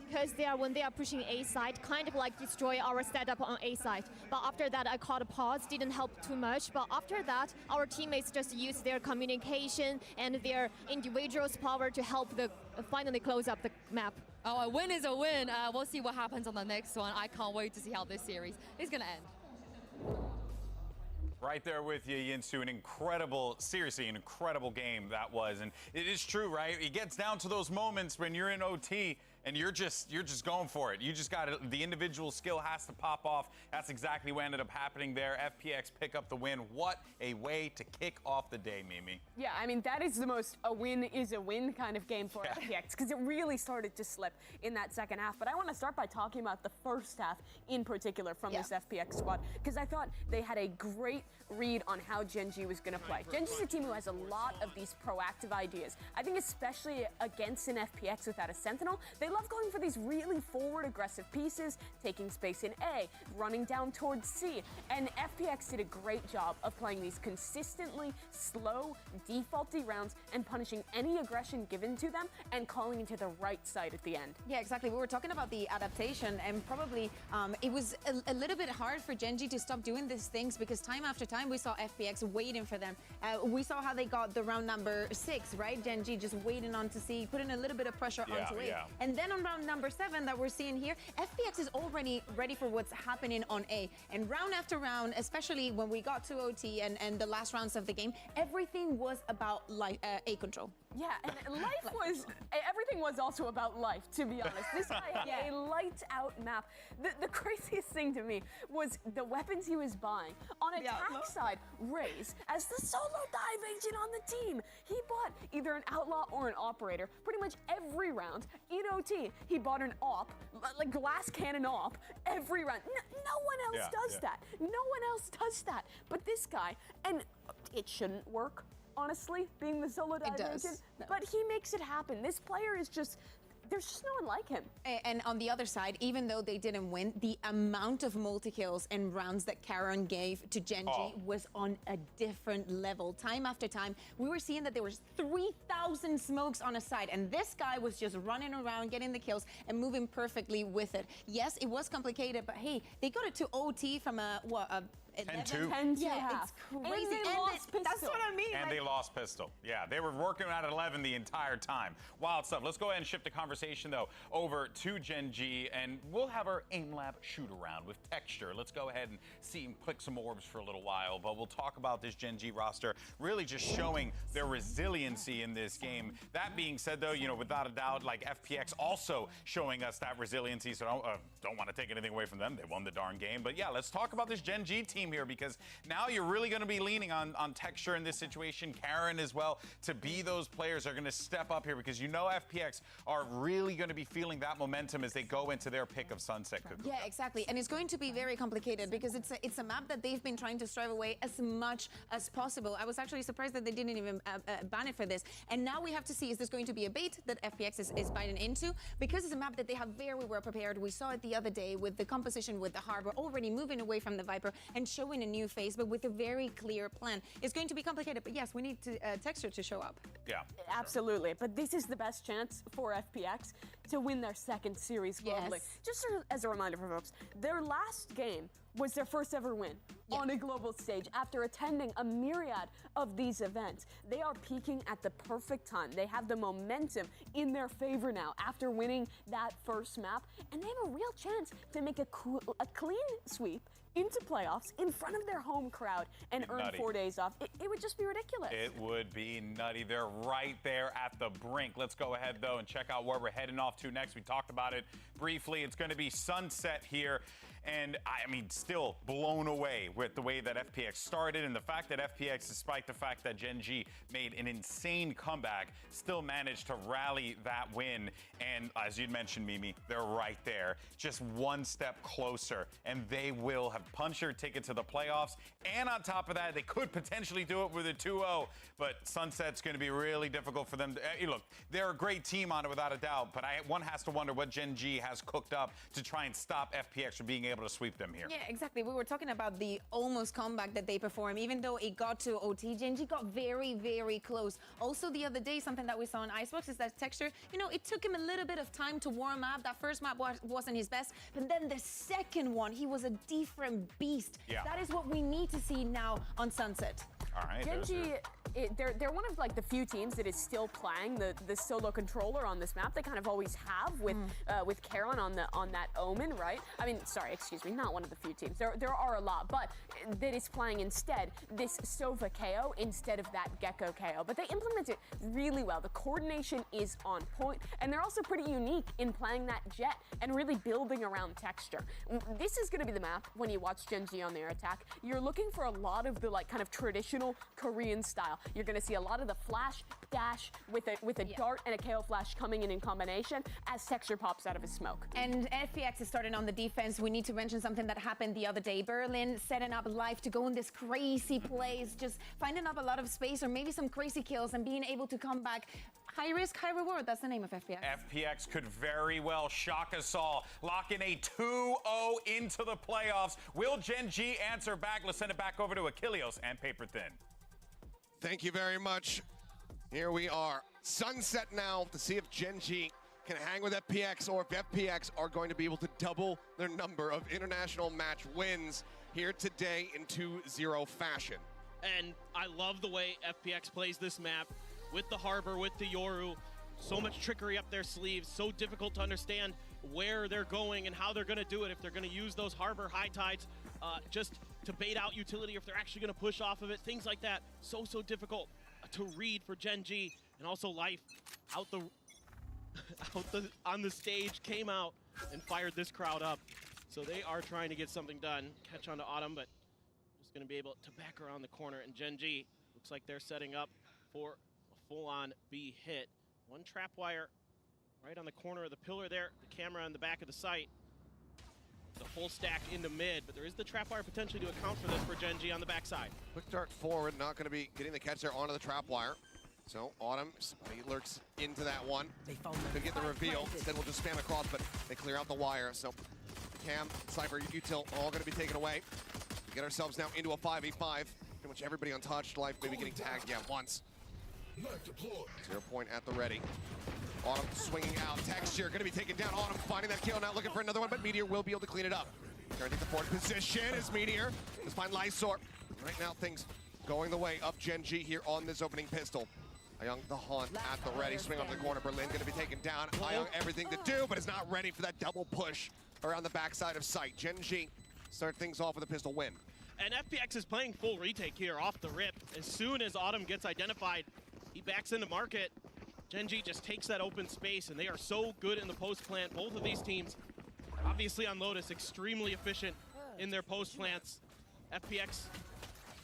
Because when they are pushing A side, kind of like destroy our setup on A side. But after that, I caught a pause, didn't help too much. But after that, our teammates just used their communication and their individual's power to help finally close up the map. Oh, a win is a win. We'll see what happens on the next one. I can't wait to see how this series is going to end. Right there with you, Yinsu. An incredible, seriously, an incredible game that was. And it is true, right? It gets down to those moments when you're in OT and you're just going for it. You just got it. The individual skill has to pop off. That's exactly what ended up happening there. FPX pick up the win. What a way to kick off the day, Mimi. Yeah, I mean, that is the most a win is a win kind of game for FPX, because it really started to slip in that second half. But I want to start by talking about the first half in particular from this FPX squad, because I thought they had a great read on how Gen.G was going to play. Gen.G is a team who has a lot of these proactive ideas. I think especially against an FPX without a Sentinel, they love going for these really forward aggressive pieces, taking space in A, running down towards C. And FPX did a great job of playing these consistently slow, defaulty rounds and punishing any aggression given to them and calling into the right side at the end. Yeah, exactly. We were talking about the adaptation, and probably it was a little bit hard for Gen.G to stop doing these things, because time after time we saw FPX waiting for them. We saw how they got the round number 6, right? Gen.G just waiting on to C, putting a little bit of pressure onto A. And then on round number 7 that we're seeing here, FPX is already ready for what's happening on A. And round after round, especially when we got to OT and the last rounds of the game, everything was about A control. Yeah, and everything was also about life, to be honest. This guy had a lights out map. The craziest thing to me was the weapons he was buying. On attack side, Raze, as the solo dive agent on the team, he bought either an outlaw or an operator pretty much every round. In OT, he bought an op, like glass cannon op, every round. No one else does that. No one else does that. But this guy, and it shouldn't work, honestly, being the solo dive agent, but he makes it happen. This player is just, there's just no one like him. And on the other side, even though they didn't win, the amount of multi-kills and rounds that Karen gave to Gen.G was on a different level. Time after time, we were seeing that there was 3,000 smokes on a side, and this guy was just running around, getting the kills, and moving perfectly with it. Yes, it was complicated, but hey, they got it to OT from a 10-2. 10-2. Yeah, it's crazy. And that's what I mean. And they lost pistol. Yeah, they were working at 11 the entire time. Wild stuff. Let's go ahead and shift the conversation, though, over to Gen.G, and we'll have our aim lab shoot around with Texture. Let's go ahead and see him click some orbs for a little while, but we'll talk about this Gen.G roster really just showing their resiliency in this game. That being said, though, you know, without a doubt, like FPX also showing us that resiliency, so don't want to take anything away from them. They won the darn game. But yeah, let's talk about this Gen.G team here, because now you're really going to be leaning on Texture in this situation, Karen as well, to be those players that are going to step up here, because you know FPX are really going to be feeling that momentum as they go into their pick of Sunset Cuckoo. Yeah, exactly. And it's going to be very complicated, because it's a map that they've been trying to strive away as much as possible. I was actually surprised that they didn't even ban it for this. And now we have to see, is this going to be a bait that FPX is biting into? Because it's a map that they have very well prepared. We saw it the other day with the composition with the Harbor, already moving away from the Viper and showing a new face, but with a very clear plan. It's going to be complicated, but yes, we need Texture to show up. Yeah. Absolutely. But this is the best chance for FPX to win their second series globally. Just as a reminder for folks, their last game was their first ever win on a global stage after attending a myriad of these events. They are peaking at the perfect time. They have the momentum in their favor now after winning that first map, and they have a real chance to make a clean sweep into playoffs in front of their home crowd and earn 4 days off. It would just be ridiculous. It would be nutty. They're right there at the brink. Let's go ahead, though, and check out where we're heading off to next. We talked about it briefly. It's going to be Sunset here. And I mean, still blown away with the way that FPX started and the fact that FPX, despite the fact that Gen.G made an insane comeback, still managed to rally that win. And as you'd mentioned, Mimi, they're right there, just one step closer, and they will have punched their ticket to the playoffs. And on top of that, they could potentially do it with a 2-0, but Sunset's going to be really difficult for them. Look, they're a great team on it without a doubt, but one has to wonder what Gen.G has cooked up to try and stop FPX from being able to sweep them here. Yeah, exactly. We were talking about the almost comeback that they performed. Even though it got to OT, Gen.G got very, very close. Also, the other day, something that we saw in Icebox is that Texture, you know, it took him a little bit of time to warm up. That first map wasn't his best, but then the second one, he was a different beast. Yeah. That is what we need to see now on Sunset. All right. Gen.G, they're one of like the few teams that is still playing the solo controller on this map. They kind of always have with Karen on that Omen, right? I mean, sorry, excuse me, not one of the few teams. There are a lot, but that is playing instead this Sova KO instead of that Gecko KO. But they implement it really well. The coordination is on point, and they're also pretty unique in playing that Jet and really building around Texture. This is going to be the map when you watch Gen.G on their attack. You're looking for a lot of the like kind of traditional Korean style. You're going to see a lot of the flash dash with a dart and a KO flash coming in combination as Texture pops out of his smoke. And FPX is starting on the defense. We need to mention something that happened the other day. Berlin setting up live to go in this crazy plays, just finding up a lot of space or maybe some crazy kills and being able to come back. High risk, high reward. That's the name of FPX. FPX could very well shock us all, lock in a 2-0 into the playoffs. Will Gen.G answer back? Let's send it back over to Achilleos and Paper Thin. Thank you very much. Here we are. Sunset now to see if Gen.G can hang with FPX or if FPX are going to be able to double their number of international match wins here today in 2-0 fashion. And I love the way FPX plays this map with the Harbor, with the Yoru. So much trickery up their sleeves, so difficult to understand where they're going and how they're going to do it. If they're going to use those Harbor high tides just to bait out utility, if they're actually going to push off of it, things like that. So difficult to read for Gen.G. And also Life on the stage came out and fired this crowd up. So they are trying to get something done. Catch onto Autumn, but just going to be able to back around the corner. And Gen.G looks like they're setting up for a full-on B hit. One trap wire right on the corner of the pillar there. The camera on the back of the site. The full stack into mid, but there is the trap wire potentially to account for this for Gen.G on the backside. Quick dart forward, not going to be getting the catch there onto the trap wire. So Autumn, he lurks into that one. Could get the reveal. Instead, we'll just spam across, but they clear out the wire. So Cam, Cypher, Util, all going to be taken away. We get ourselves now into a 5v5. Pretty much everybody untouched. Life maybe getting tagged, once. 0 point at the ready. Autumn swinging out. Texture going to be taken down. Autumn finding that kill, now looking for another one, but Meteor will be able to clean it up. Trying to take the forward position as Meteor. Let's find Lysor. Right now, things going the way of Gen.G here on this opening pistol. Ayung the Hunt at the ready. Swing onto the corner. Berlin going to be taken down. Ayung everything to do, but is not ready for that double push around the backside of sight. Gen.G start things off with a pistol win. And FPX is playing full retake here off the rip. As soon as Autumn gets identified, he backs into market. Gen.G just takes that open space, and they are so good in the post plant. Both of these teams, obviously on Lotus, extremely efficient in their post plants. FPX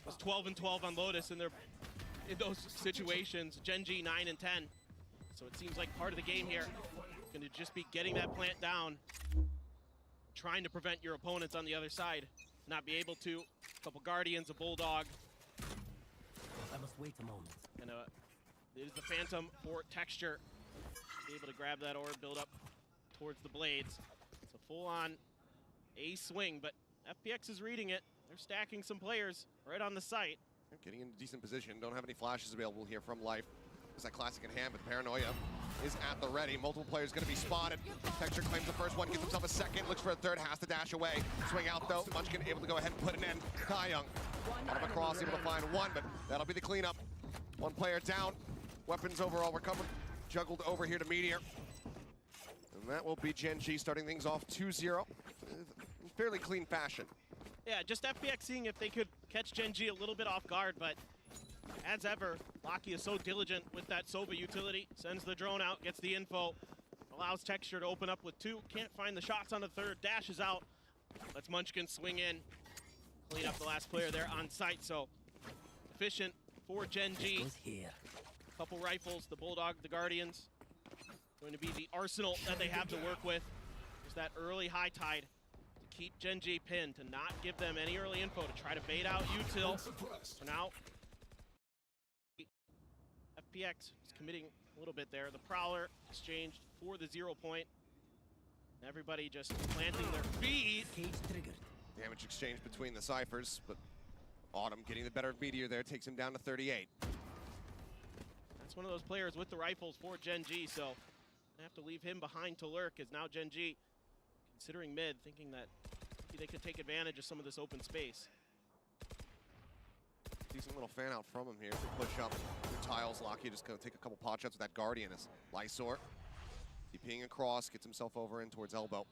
was 12 and 12 on Lotus in those situations. Gen.G 9 and 10. So it seems like part of the game here is going to just be getting that plant down, trying to prevent your opponents on the other side not be able to. A couple Guardians, a Bulldog. I must wait a moment. And it is the Phantom for Texture. Be able to grab that orb, build up towards the blades. It's a full-on A swing, but FPX is reading it. They're stacking some players right on the site. Getting into decent position. Don't have any flashes available here from Life. It's that classic in hand, but Paranoia is at the ready. Multiple players going to be spotted. Texture claims the first one, gets himself a second, looks for a third, has to dash away. Swing out though. Munchkin able to go ahead and put an end. Taeyong out of across, able to find one, but that'll be the cleanup. One player down. Weapons overall recovered. Juggled over here to Meteor. And that will be Gen.G starting things off 2-0. In fairly clean fashion. Yeah, just FPX seeing if they could catch Gen.G a little bit off guard, but as ever, Lockie is so diligent with that Sova utility. Sends the drone out, gets the info, allows Texture to open up with two. Can't find the shots on the third, dashes out. Lets Munchkin swing in. clean up the last player there on site, so efficient for Gen.G. Couple rifles, the Bulldog, the Guardians. Going to be the arsenal that they have to work with. There's that early high tide to keep Gen.G pinned, to not give them any early info, to try to bait out util. For now, FPX is committing a little bit there. The Prowler exchanged for the 0 point. Everybody just planting their feet. Damage exchange between the Cyphers, but Autumn getting the better of Meteor there, takes him down to 38. That's one of those players with the rifles for Gen.G, so I have to leave him behind to lurk, as now Gen.G considering mid, thinking that maybe they could take advantage of some of this open space. Decent little fan out from him here to push up the tiles. Locky just gonna take a couple pot shots with that Guardian as Lysor TPing across, gets himself over in towards elbow.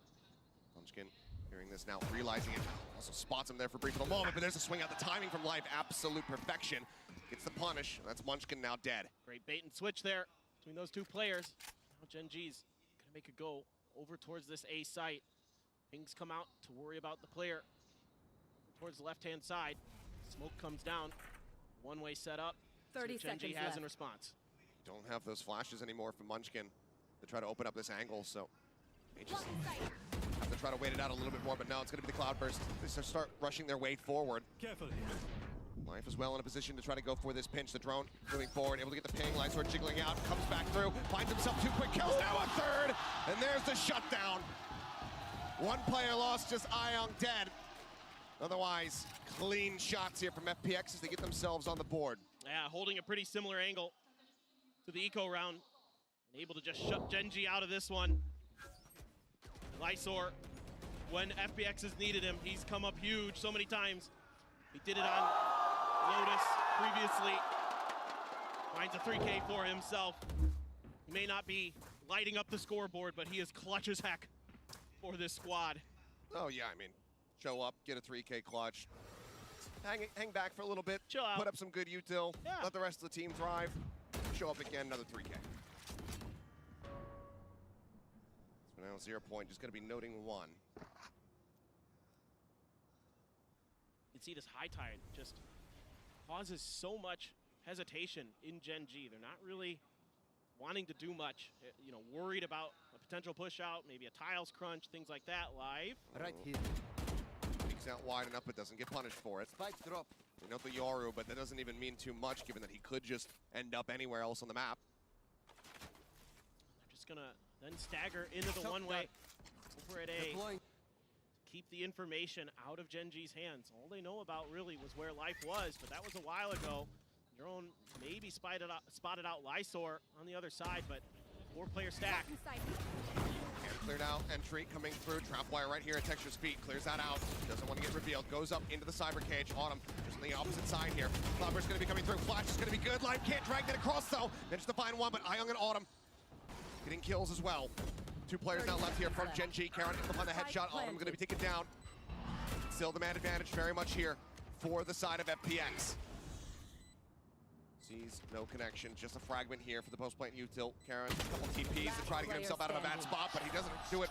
Munchkin hearing this now, realizing it, also spots him there for brief of a moment, but there's a swing out. The timing from Life, absolute perfection. Gets the punish, and that's Munchkin now dead. Great bait and switch there between those two players. Now Gen.G's gonna make a go over towards this A site. Pings come out to worry about the player over towards the left-hand side. Smoke comes down. One-way set up. 30 Gen.G seconds has left. in response. Don't have those flashes anymore from Munchkin to try to open up this angle, so they just have to try to wait it out a little bit more, but no, it's gonna be the Cloudburst. They start rushing their way forward. Careful. Life is well in a position to try to go for this pinch. The drone moving forward, able to get the ping. Lysor jiggling out, comes back through, finds himself 2 quick kills, now a third, and there's the shutdown. One player lost, just Ion dead. Otherwise, clean shots here from FPX as they get themselves on the board. Yeah, holding a pretty similar angle to the eco round. And able to just shut Gen.G out of this one. Lysor, when FPX has needed him, he's come up huge so many times. He did it on Lotus previously. Finds a 3K for himself. He may not be lighting up the scoreboard, but he is clutch as heck for this squad. Oh yeah, I mean, show up, get a 3K clutch. Hang back for a little bit, chill out, put up some good util, yeah. Let the rest of the team thrive, show up again, another 3K. So now 0 point, just gonna be noting 1. You can see this high tide just causes so much hesitation in Gen.G. They're not really wanting to do much, you know, worried about a potential push out, maybe a tiles crunch, things like that. Live. Right here. Peeks out wide enough, but doesn't get punished for it. Spike drop. They note the Yoru, but that doesn't even mean too much, given that he could just end up anywhere else on the map. They're just gonna then stagger into the one-way over at A. Deploying. Keep the information out of Gen.G's hands. All they know about really was where Life was, but that was a while ago. Drone maybe spotted out Lysor on the other side, but 4-player stack. And cleared out, entry coming through, trap wire right here at Texture's feet, clears that out, doesn't want to get revealed, goes up into the cyber cage. Autumn just on the opposite side here. Cloudburst going to be coming through, Flash is going to be good, Life can't drag that across though, managed to find one, but Ion and Autumn getting kills as well. 2 players now left here from Gen.G. Karen able to find the headshot, Autumn going to be taken down. Still the man advantage very much here for the side of FPX. Sees no connection, just a fragment here for the post-plant util. Karen, a couple TPs to try to get himself out of a bad spot, but he doesn't do it.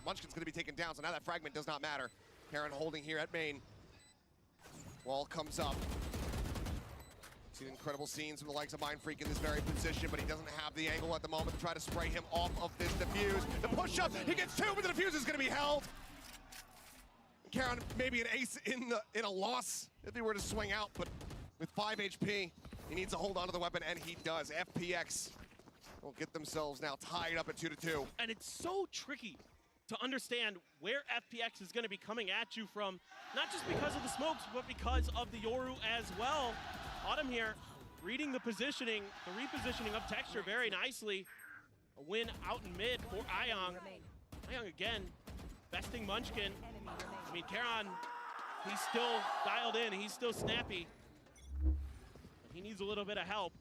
Munchkin's gonna be taken down, so now that fragment does not matter. Karen holding here at main. Wall comes up. Seen incredible scenes from the likes of Mind Freak in this very position, but he doesn't have the angle at the moment to try to spray him off of this defuse. The push-up, he gets 2, but the defuse is gonna be held. Karen, maybe an ace in a loss if he were to swing out, but with 5 HP, he needs to hold on to the weapon, and he does. FPX will get themselves now tied up at 2-2. And it's so tricky to understand where FPX is going to be coming at you from, not just because of the smokes, but because of the Yoru as well. Autumn here, reading the positioning, the repositioning of Texture very nicely. A win out in mid for Ion. Ion again, besting Munchkin. I mean, Karan, he's still dialed in, he's still snappy. He needs a little bit of help.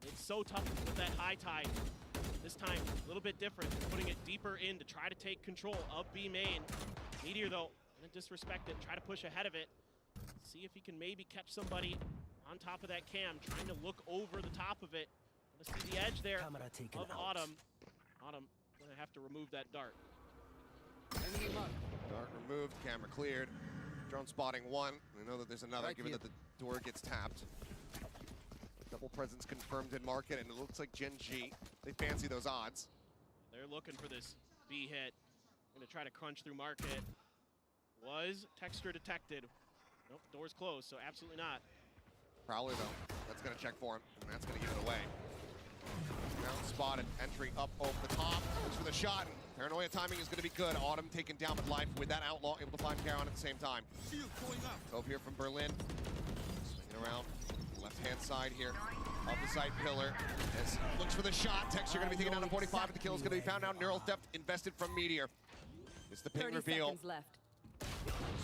It's so tough with that high tide. This time, a little bit different, putting it deeper in to try to take control of B main. Meteor, though, gonna disrespect it, try to push ahead of it. See if he can maybe catch somebody on top of that cam, trying to look over the top of it. Gonna see the edge there of Autumn. Autumn gonna have to remove that dart. Dart removed, camera cleared. Drone spotting one. We know that there's another, given that the door gets tapped. Double presence confirmed in market, and it looks like Gen.G, they fancy those odds. They're looking for this B hit. Gonna try to crunch through market. Was texture detected? Nope, door's closed, so absolutely not. Prowler though, that's gonna check for him, and that's gonna give it away. Now spotted, entry up over the top, looks for the shot, and Paranoia timing is gonna be good. Autumn taken down with life with that Outlaw, able to find Charon at the same time. Hope here from Berlin, swinging around, left-hand side here, of the side pillar. As looks for the shot, Texture gonna be taken down to 45, but the kill is gonna be found out. Neural Theft invested from Meteor. It's the ping reveal. Left.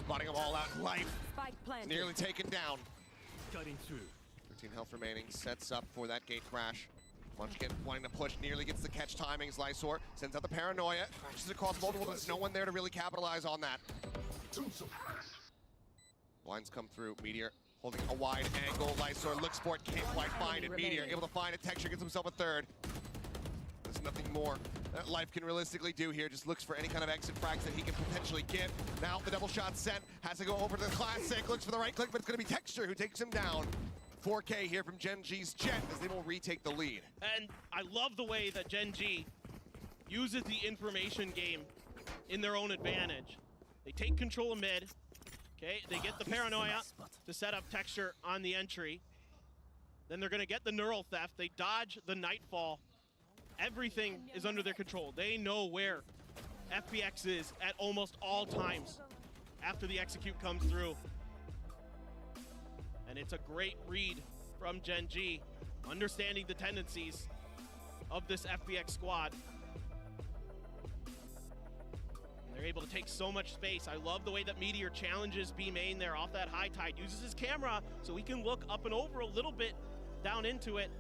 Spotting them all out. Life Spike planted. nearly taken down. Cutting through. 13 health remaining. Sets up for that gate crash. Munchkin wanting to push. Nearly gets the catch timings. Lysor sends out the Paranoia. Crashes across multiple. There's no one there to really capitalize on that. Blinds come through. Meteor holding a wide angle. Lysor looks for it. Can't quite find it. Meteor able to find it. Texture gets himself a third. There's nothing more that Life can realistically do here. Just looks for any kind of exit frags that he can potentially get. Now the double shot sent. Has to go over to the Classic. Looks for the right click, but it's going to be Texture who takes him down. 4K here from Gen.G's Jet as they will retake the lead. And I love the way that Gen.G uses the information game in their own advantage. They take control of mid. Okay, they get the Paranoia to set up Texture on the entry. Then they're going to get the Neural Theft. They dodge the Nightfall. Everything is under their control. They know where FPX is at almost all times after the execute comes through. And it's a great read from Gen.G, understanding the tendencies of this FPX squad. And they're able to take so much space. I love the way that Meteor challenges B main there off that high tide, uses his camera so he can look up and over a little bit down into it.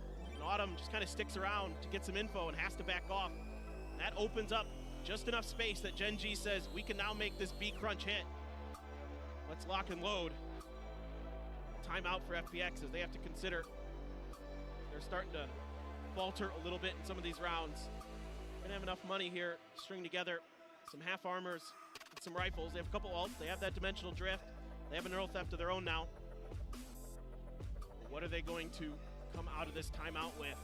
Autumn just kind of sticks around to get some info and has to back off. That opens up just enough space that Gen.G says, we can now make this B crunch hit. Let's lock and load. Timeout for FPX as they have to consider. They're starting to falter a little bit in some of these rounds. Gonna have enough money here to string together some half armors and some rifles. They have a couple ults. They have that dimensional drift. They have a Neural Theft of their own now. What are they going to come out of this timeout with?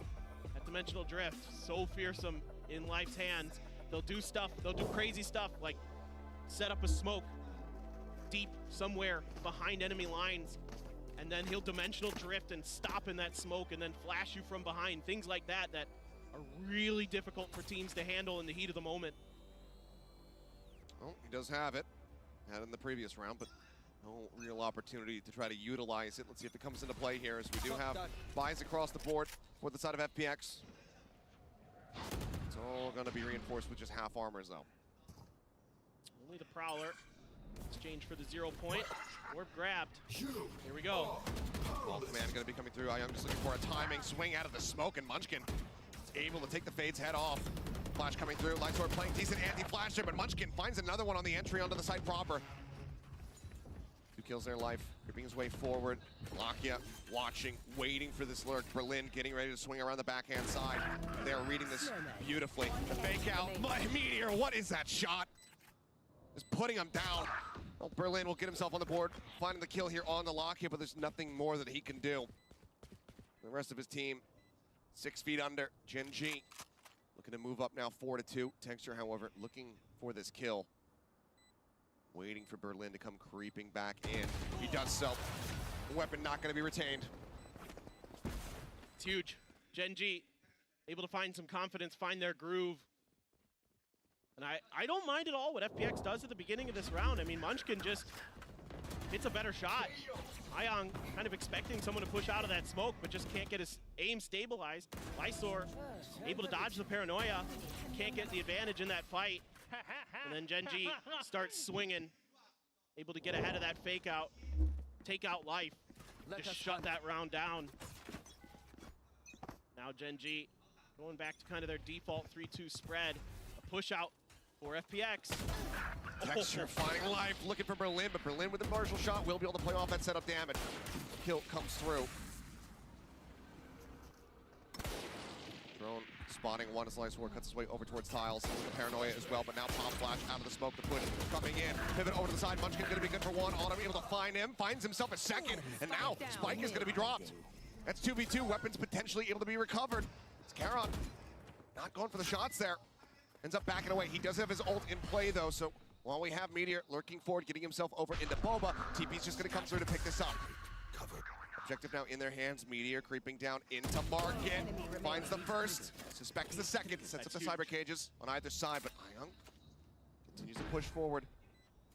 That dimensional drift, so fearsome in Life's hands. They'll do stuff, they'll do crazy stuff like set up a smoke deep somewhere behind enemy lines, and then he'll dimensional drift and stop in that smoke and then flash you from behind. Things like that that are really difficult for teams to handle in the heat of the moment. Well, he does have it. Had it in the previous round, but no real opportunity to try to utilize it. Let's see if it comes into play here, as we do have buys across the board for the side of FPX. It's all going to be reinforced with just half armors, though. Only the Prowler. Exchange for the 0 point. Orb grabbed. Here we go. Ball command going to be coming through. Young just looking for a timing swing out of the smoke, and Munchkin is able to take the Fade's head off. Flash coming through. Lysor playing decent anti-flash there, but Munchkin finds another one on the entry onto the side proper. 2 kills their Life, creeping his way forward. Lakia watching, waiting for this lurk. Berlin getting ready to swing around the backhand side. They are reading this beautifully. The fake out by Meteor. What is that shot? Just putting him down. Well, Berlin will get himself on the board, finding the kill here on the Lakia, but there's nothing more that he can do. The rest of his team, 6 feet under. Gen.G looking to move up now 4-2. Texture, however, looking for this kill. Waiting for Berlin to come creeping back in. He does so. The weapon not going to be retained. It's huge. Gen.G able to find some confidence, find their groove. And I don't mind at all what FPX does at the beginning of this round. I mean, Munchkin just hits a better shot. Ayang kind of expecting someone to push out of that smoke, but just can't get his aim stabilized. Lysor able to dodge the Paranoia. Can't get the advantage in that fight. And then Gen.G starts swinging. Able to get ahead of that fake out. Take out Life. Just shut that round down. Now Gen.G going back to kind of their default 3-2 spread. A push out for FPX. Texture finding Life, looking for Berlin, but Berlin with a Marshall shot will be able to play off that setup damage. Kill comes through. Drone Spotting one as Lysor cuts his way over towards Tiles. The paranoia as well, but now Pop Flash out of the smoke. The push coming in. Pivot over to the side. Munchkin gonna be good for one. Autumn able to find him. Finds himself a second. And now Spike is gonna be dropped. That's 2v2. Weapons potentially able to be recovered. It's Charon. Not going for the shots there. Ends up backing away. He does have his ult in play though, so while we have Meteor lurking forward, getting himself over into Boba, TP's just gonna come through to pick this up. Objective now in their hands. Meteor creeping down into market. Finds the first, suspects the second. Sets up the cyber cages on either side, but Ayang continues to push forward.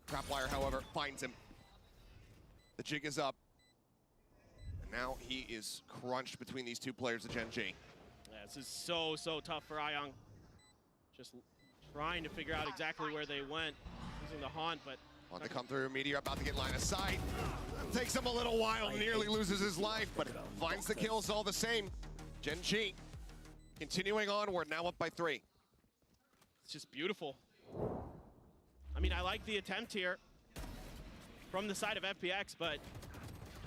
Trapwire, however, finds him. The jig is up. And now he is crunched between these two players, the Gen.G. Yeah, this is so tough for Ayang. Just trying to figure out exactly where they went. Using the haunt, but they come through. Meteor about to get line of sight. Takes him a little while, nearly loses his life, but finds the kills all the same. Gen.G continuing onward, now up by 3. It's just beautiful. I mean, I like the attempt here from the side of FPX, but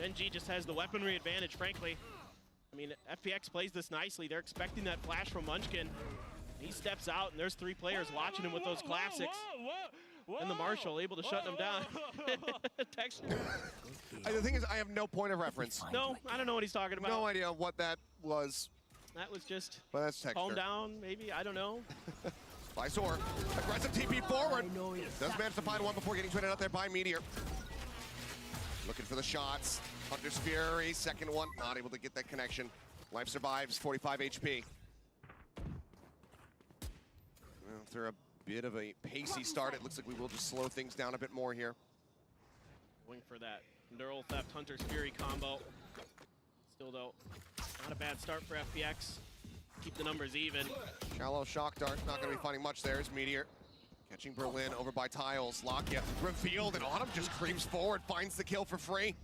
Gen.G just has the weaponry advantage, frankly. I mean, FPX plays this nicely. They're expecting that flash from Munchkin. He steps out, and there's 3 players watching him with those classics. And the Marshal able to shut them down. Texture. The thing is, I have no point of reference. No, I don't know what he's talking about. No idea what that was. That was just but that's Texture. Calm down, maybe, I don't know. Lysor, aggressive TP forward. Does manage to find one before getting traded out there by Meteor. Looking for the shots. Hunter's Fury, second one, not able to get that connection. Life survives, 45 HP. After a bit of a pacey start, it looks like we will just slow things down a bit more here. Going for that Neural Theft Hunter's Fury combo. Still though, not a bad start for FPX. Keep the numbers even. Shallow shock dart, not gonna be finding much there as Meteor. Catching Berlin over by Tiles. Lakia revealed, and Autumn just creeps forward, finds the kill for free.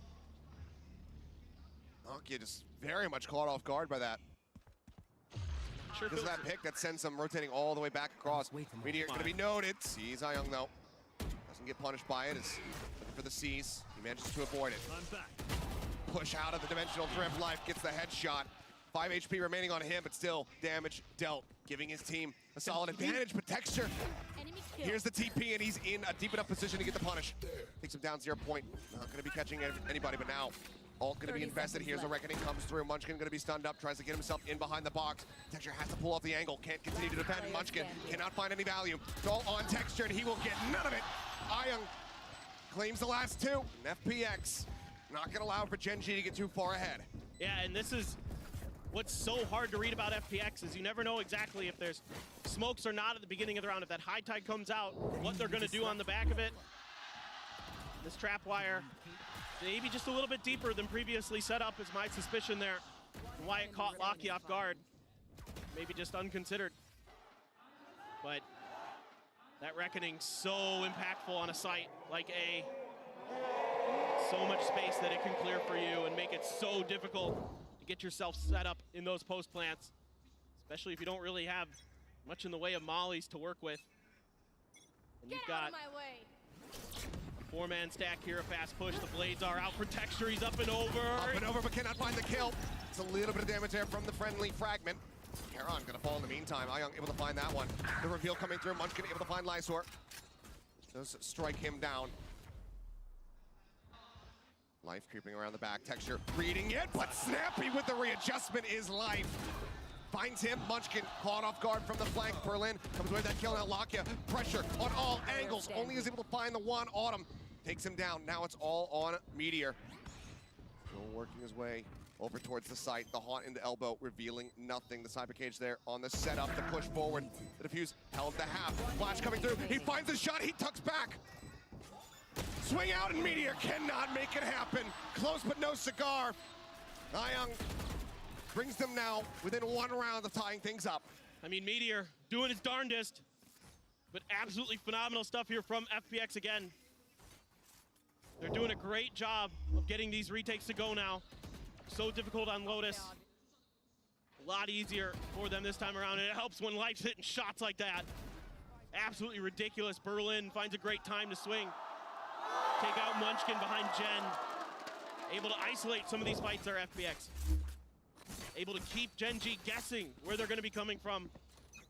Lakia just very much caught off guard by that. Because of that pick that sends him rotating all the way back across. Meteor gonna be noted. Sees Ayang though. Doesn't get punished by it. Is looking for the C's. He manages to avoid it. Push out of the dimensional drift. Life gets the headshot. 5 HP remaining on him, but still damage dealt, giving his team a solid advantage. But Texture, here's the TP, and he's in a deep enough position to get the punish. Takes him down 0 point. Not gonna be catching anybody, but now ult gonna be invested. Here's the reckoning comes through. Munchkin gonna be stunned up, tries to get himself in behind the box. Texture has to pull off the angle, can't continue to defend. Munchkin cannot find any value. It's all on Texture, and he will get none of it. Ayang claims the last 2. And FPX not gonna allow for Gen.G to get too far ahead. Yeah, and this is what's so hard to read about FPX is you never know exactly if there's smokes or not at the beginning of the round. If that high tide comes out, what they're gonna do on the back of it. This trap wire, maybe just a little bit deeper than previously set up is my suspicion there. And why it caught Lakia off guard. Maybe just unconsidered. But that reckoning so impactful on a site like A. So much space that it can clear for you and make it so difficult to get yourself set up in those post plants, especially if you don't really have much in the way of mollies to work with. And you've got a 4-man stack here, a fast push. The blades are out for Texture. He's up and over. Up and over, but cannot find the kill. It's a little bit of damage there from the friendly fragment. Charon gonna fall in the meantime. Ayang able to find that one. The reveal coming through. Munchkin able to find Lysor. Does strike him down. Life creeping around the back. Texture reading it, but snappy with the readjustment is Life. Finds him. Munchkin caught off guard from the flank. Berlin comes away with that kill. Now Lakia, pressure on all angles. Only is able to find the one. Autumn takes him down. Now it's all on Meteor. Still working his way over towards the site. The haunt into elbow, revealing nothing. The cyber cage there on the setup to push forward. The defuse held to half. Flash coming through. He finds the shot. He tucks back. Swing out, and Meteor cannot make it happen. Close but no cigar. Ayang brings them now within 1 round of tying things up. I mean, Meteor doing his darndest, but absolutely phenomenal stuff here from FPX again. They're doing a great job of getting these retakes to go now. So difficult on Lotus. A lot easier for them this time around, and it helps when Life's hitting shots like that. Absolutely ridiculous. Berlin finds a great time to swing. Take out Munchkin behind Gen. Able to isolate some of these fights are FPX. able to keep Gen.G guessing where they're going to be coming from.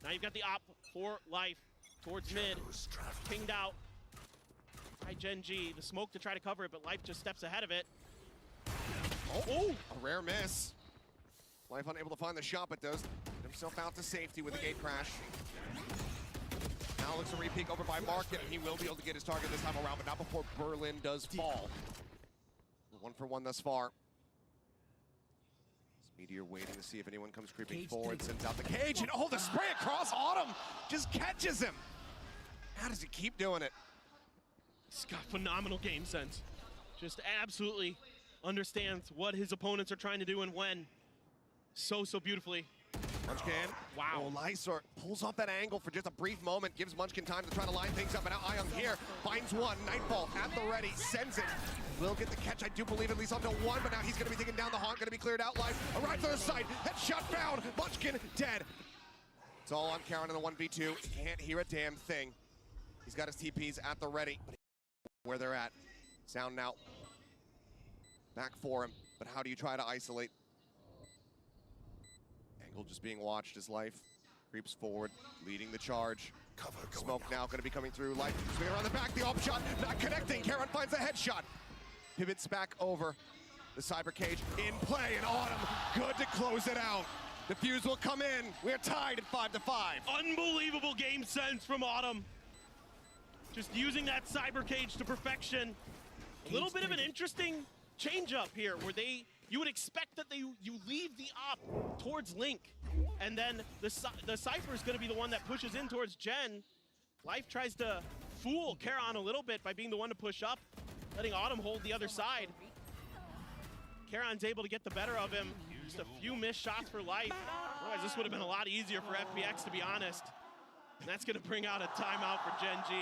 Now you've got the op for Life towards mid, pinged out by Gen.G. The smoke to try to cover it, but Life just steps ahead of it. Oh, a rare miss. Life unable to find the shot, but does get himself out to safety with the gate crash. Now looks a re-peek over by Market, and he will be able to get his target this time around, but not before Berlin does fall. 1 for 1 thus far. Meteor waiting to see if anyone comes creeping forward, sends out the cage, and oh, the spray across Autumn just catches him. How does he keep doing it? He's got phenomenal game sense. Just absolutely understands what his opponents are trying to do and when. So beautifully. Munchkin. Wow. Oh, Lysor pulls off that angle for just a brief moment, gives Munchkin time to try to line things up, and now Ion here finds one. Nightfall at the ready, sends it. Will get the catch, I do believe, at least onto one, but now he's going to be taking down the Haunt, going to be cleared out. Life arrives on the side, headshot found, Munchkin dead. It's all on Karen in the 1v2. Can't hear a damn thing. He's got his TPs at the ready. Where they're at. Sound now back for him, but how do you try to isolate? Angle just being watched as Life creeps forward, leading the charge. Smoke now going to be coming through. Life swinging around the back, the op shot not connecting. Karen finds the headshot. Pivots back over. The cyber cage in play, and Autumn good to close it out. The fuse will come in. We're tied at 5-5. Unbelievable game sense from Autumn. Just using that cyber cage to perfection. A little bit of an interesting change up here where you would expect that you leave the op towards Link, and then the Cypher is going to be the one that pushes in towards Gen. Life tries to fool Karon a little bit by being the one to push up, letting Autumn hold the other side. Karon's able to get the better of him. Just a few missed shots for Life. Otherwise, this would have been a lot easier for FPX, to be honest. And that's going to bring out a timeout for Gen.G.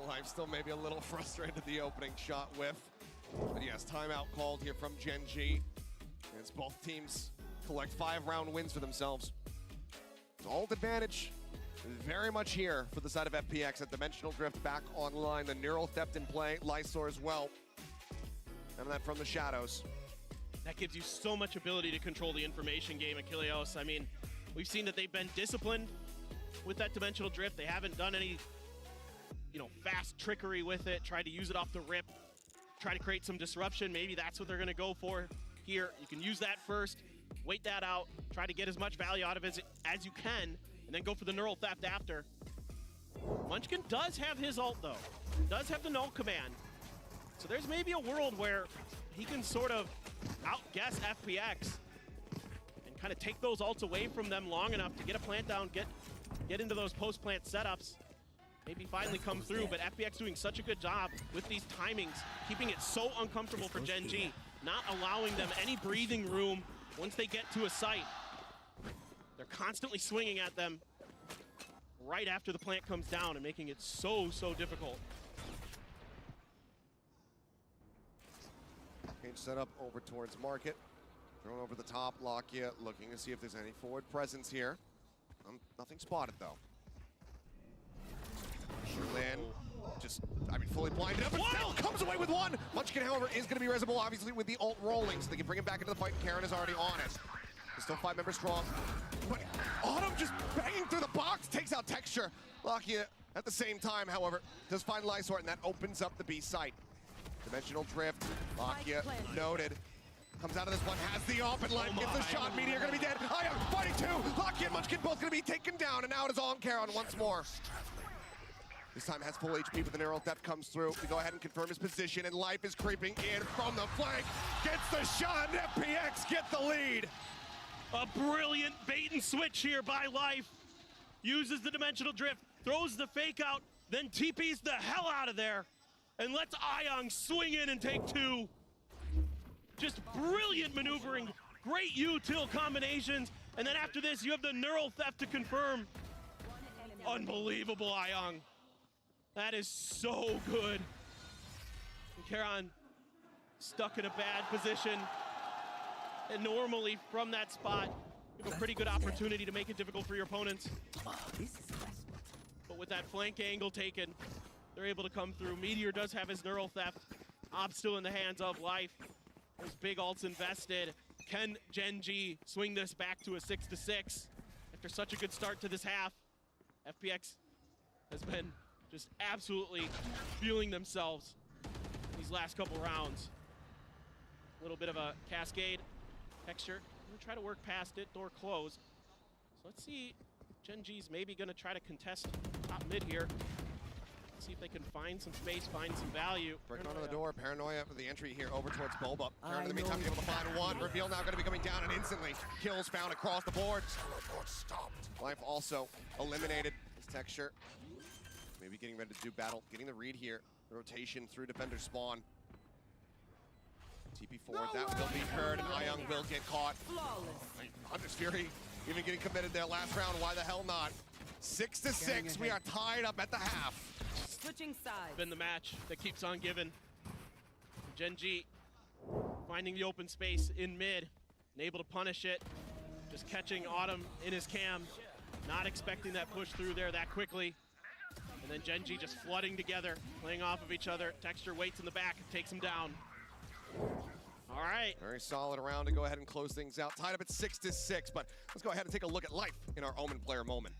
Life still maybe a little frustrated at the opening shot whiff. But yes, timeout called here from Gen.G. As both teams collect 5-round wins for themselves. Alt advantage very much here for the side of FPX. At Dimensional Drift back online. The Neural Theft in play. Lysor as well. And that from the shadows. That gives you so much ability to control the information game, Achilleos. I mean, we've seen that they've been disciplined with that Dimensional Drift. They haven't done any, fast trickery with it, tried to use it off the rip, try to create some disruption. Maybe that's what they're going to go for here. You can use that first, wait that out, try to get as much value out of it as you can, and then go for the Neural Theft after. Munchkin does have his ult, though. Does have the null command. So there's maybe a world where he can sort of outguess FPX and kind of take those ults away from them long enough to get a plant down, get into those post-plant setups. Maybe finally come through, but FPX doing such a good job with these timings, keeping it so uncomfortable for Gen.G, not allowing them any breathing room once they get to a site. They're constantly swinging at them right after the plant comes down and making it so difficult. Cage set up over towards Market. Thrown over the top, Lakia looking to see if there's any forward presence here. Nothing spotted though. Sherlin just, fully blinded up and still comes away with one. Munchkin, however, is going to be resible, obviously, with the ult rolling, so they can bring him back into the fight. Karen is already on it. There's still 5 members strong. But Autumn just banging through the box, takes out Texture. Lakia, at the same time, however, does find Lysor, and that opens up the B site. Dimensional Drift, Lakia noted. Comes out of this one, has the op, and Life gets the shot. Meteor gonna be dead. Ion fighting too. Lakia and Munchkin both gonna be taken down, and now it is on Karen once more. This time has full HP, but the Neural Theft comes through. We go ahead and confirm his position, and Life is creeping in from the flank. Gets the shot, and FPX get the lead. A brilliant bait and switch here by Life. Uses the Dimensional Drift, throws the fake out, then TPs the hell out of there, and lets Ion swing in and take 2. Just brilliant maneuvering, great util combinations, and then after this, you have the Neural Theft to confirm. Unbelievable, Ion. That is so good. And Karon stuck in a bad position. And normally from that spot, you have a pretty good opportunity to make it difficult for your opponents. But with that flank angle taken, they're able to come through. Meteor does have his Neural Theft. Op still in the hands of Life. There's big ults invested. Can Gen.G swing this back to a 6-6 after such a good start to this half? FPX has been just absolutely feeling themselves these last couple rounds. A little bit of a cascade texture. Gonna try to work past it, door closed. So let's see, Gen.G's maybe gonna try to contest top mid here. See if they can find some space, find some value. Breaking onto the door, Paranoia for the entry here over towards Boba. Paranoia in the meantime able to find one. Reveal now gonna be coming down and instantly. Kills found across the board. Teleport stopped. Life also eliminated. This texture maybe getting ready to do battle. Getting the read here. The rotation through defender spawn. TP forward, that will be heard, and Ayung will get caught. Hunter's Fury even getting committed there last round, why the hell not? 6-6, we are tied up at the half. Switching sides. Been the match that keeps on giving. Gen.G finding the open space in mid and able to punish it. Just catching Autumn in his cam. Not expecting that push through there that quickly. And then Gen.G just flooding together, playing off of each other. Texture waits in the back, takes him down. All right. Very solid round to go ahead and close things out. Tied up at 6-6, but let's go ahead and take a look at Life in our Omen player moment.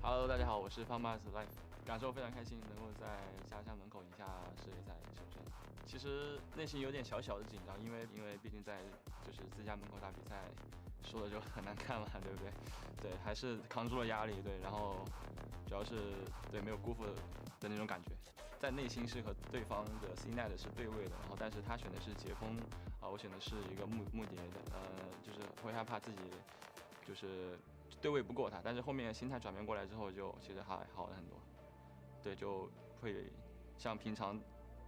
Hello， 大家好，我是方巴斯 Life， 感受非常开心，能够在家乡门口赢下世界赛首胜。其实内心有点小小的紧张，因为毕竟在就是自家门口打比赛，输了就很难看嘛，对不对？对，还是扛住了压力，对，然后主要是对没有辜负的那种感觉，在内心是和对方的 C-Net 是对位的，然后但是他选的是截锋，我选的是一个木蝶的，就是会害怕自己就是对位不过他，但是后面心态转变过来之后，就其实还好了很多，对，就会像平常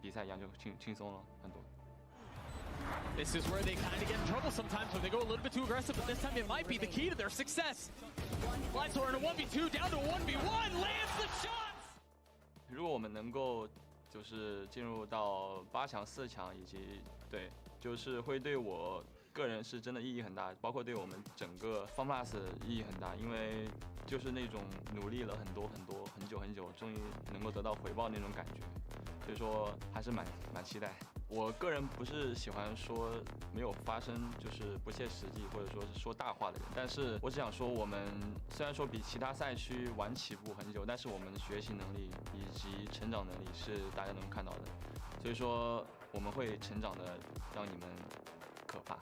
比赛一样就轻松了很多。This is where they kind of get in trouble sometimes when they go a little bit too aggressive, but this time it might be the key to their success. Lysor in a 1v2 down to 1v1, lands the shots. 如果我们能够就是进入到8强、4强，以及对，就是会对我个人是真的意义很大，包括对我们整个 FunPlus 意义很大，因为就是那种努力了很久，终于能够得到回报那种感觉，所以说还是蛮期待。我个人不是喜欢说没有发生就是不切实际或者说是说大话的人，但是我只想说，我们虽然说比其他赛区晚起步很久，但是我们的学习能力以及成长能力是大家能看到的，所以说我们会成长的让你们可怕。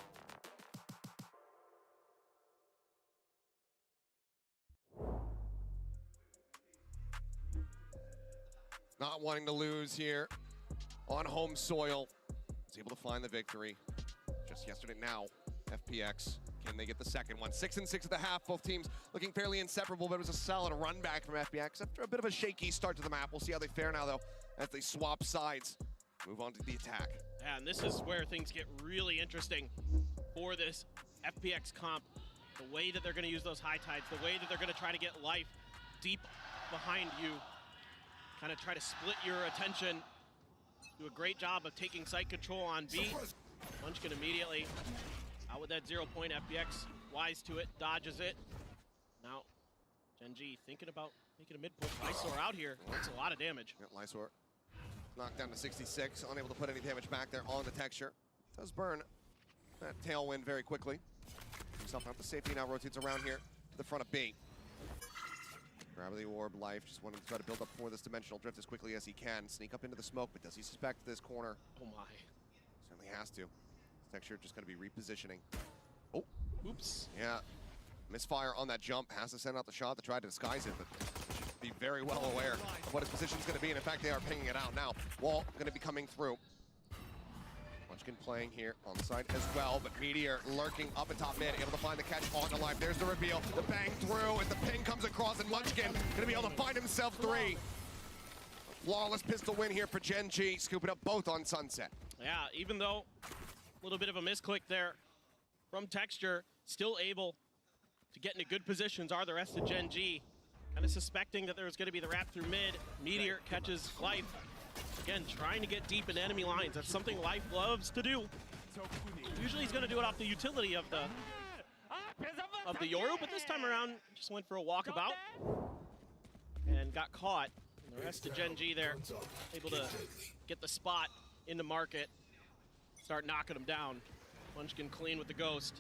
Not wanting to lose here on home soil. Was able to find the victory just yesterday. Now, FPX, can they get the second one? 6-6 at the half. Both teams looking fairly inseparable, but it was a solid run back from FPX after a bit of a shaky start to the map. We'll see how they fare now, though, as they swap sides. Move on to the attack. Yeah, and this is where things get really interesting for this FPX comp. The way that they're going to use those high tides, the way that they're going to try to get Life deep behind you, kind of try to split your attention. Do a great job of taking site control on B. Munchkin immediately out with that 0 point. FPX wise to it, dodges it. Now, Gen.G thinking about making a mid push. Lysor out here. That's a lot of damage. Yeah, Lysor knocked down to 66, unable to put any damage back there on the texture. Does burn that tailwind very quickly. Himself out to safety, now rotates around here to the front of B. Gravity Orb, Life just wanting to try to build up for this dimensional drift as quickly as he can. Sneak up into the smoke, but does he suspect this corner? Oh my. Certainly has to. This texture just going to be repositioning. Oh. Oops. Yeah. Misfire on that jump. Has to send out the shot to try to disguise it, but should be very well aware of what his position is going to be. And in fact, they are pinging it out now. Wall going to be coming through. Munchkin playing here on the side as well, but Meteor lurking up at top mid, able to find the catch on the Life. There's the reveal, the bang through, and the ping comes across, and Munchkin gonna be able to find himself 3. Flawless pistol win here for Gen.G, scooping up both on Sunset. Yeah, even though a little bit of a misclick there from Texture, still able to get into good positions are the rest of Gen.G. Kind of suspecting that there was gonna be the wrap through mid. Meteor catches Life. Again, trying to get deep in enemy lines. That's something Life loves to do. Usually he's going to do it off the utility of the Yoru, but this time around just went for a walkabout and got caught. And the rest of Gen.G there able to get the spot into market. start knocking them down. Munchkin clean with the Ghost.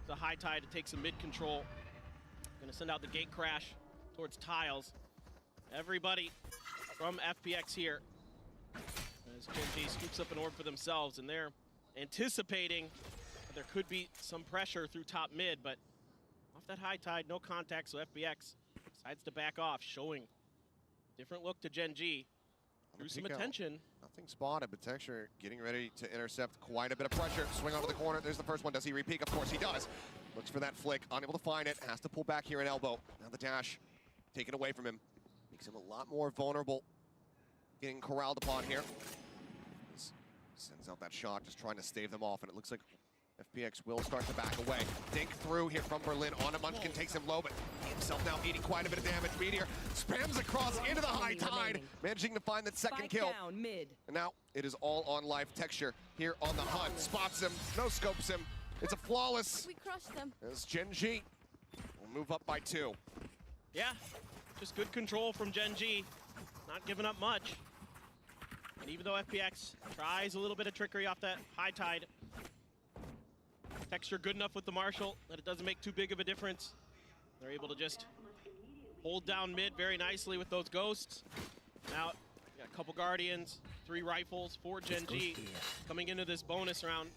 The high tide to take some mid control. Gonna send out the gate crash towards tiles. Everybody from FPX here. As Gen.G scoops up an orb for themselves, and they're anticipating that there could be some pressure through top mid, but off that high tide, no contact, so FPX decides to back off, showing different look to Gen.G. Drew some attention. Nothing spotted, but Texture getting ready to intercept quite a bit of pressure. Swing over the corner, there's the first one. Does he repeat? Of course he does. Looks for that flick, unable to find it, has to pull back here an elbow. Now the dash taken away from him. Makes him a lot more vulnerable. Getting corralled upon here. Sends out that shot, just trying to stave them off, and it looks like FPX will start to back away. Dink through here from Berlin on a Munchkin, takes him low, but he himself now eating quite a bit of damage. Meteor spams across into the high tide, managing to find that second kill. Down mid. And now it is all on live. Texture here on the hunt. Spots him, no scopes him. It's a flawless. We crushed them. As Gen.G will move up by 2. Yeah, just good control from Gen.G. Not giving up much. And even though FPX tries a little bit of trickery off that high tide, Texture good enough with the Marshal that it doesn't make too big of a difference. They're able to just hold down mid very nicely with those Ghosts. Now, got a couple Guardians, 3 rifles for Gen.G coming into this bonus round.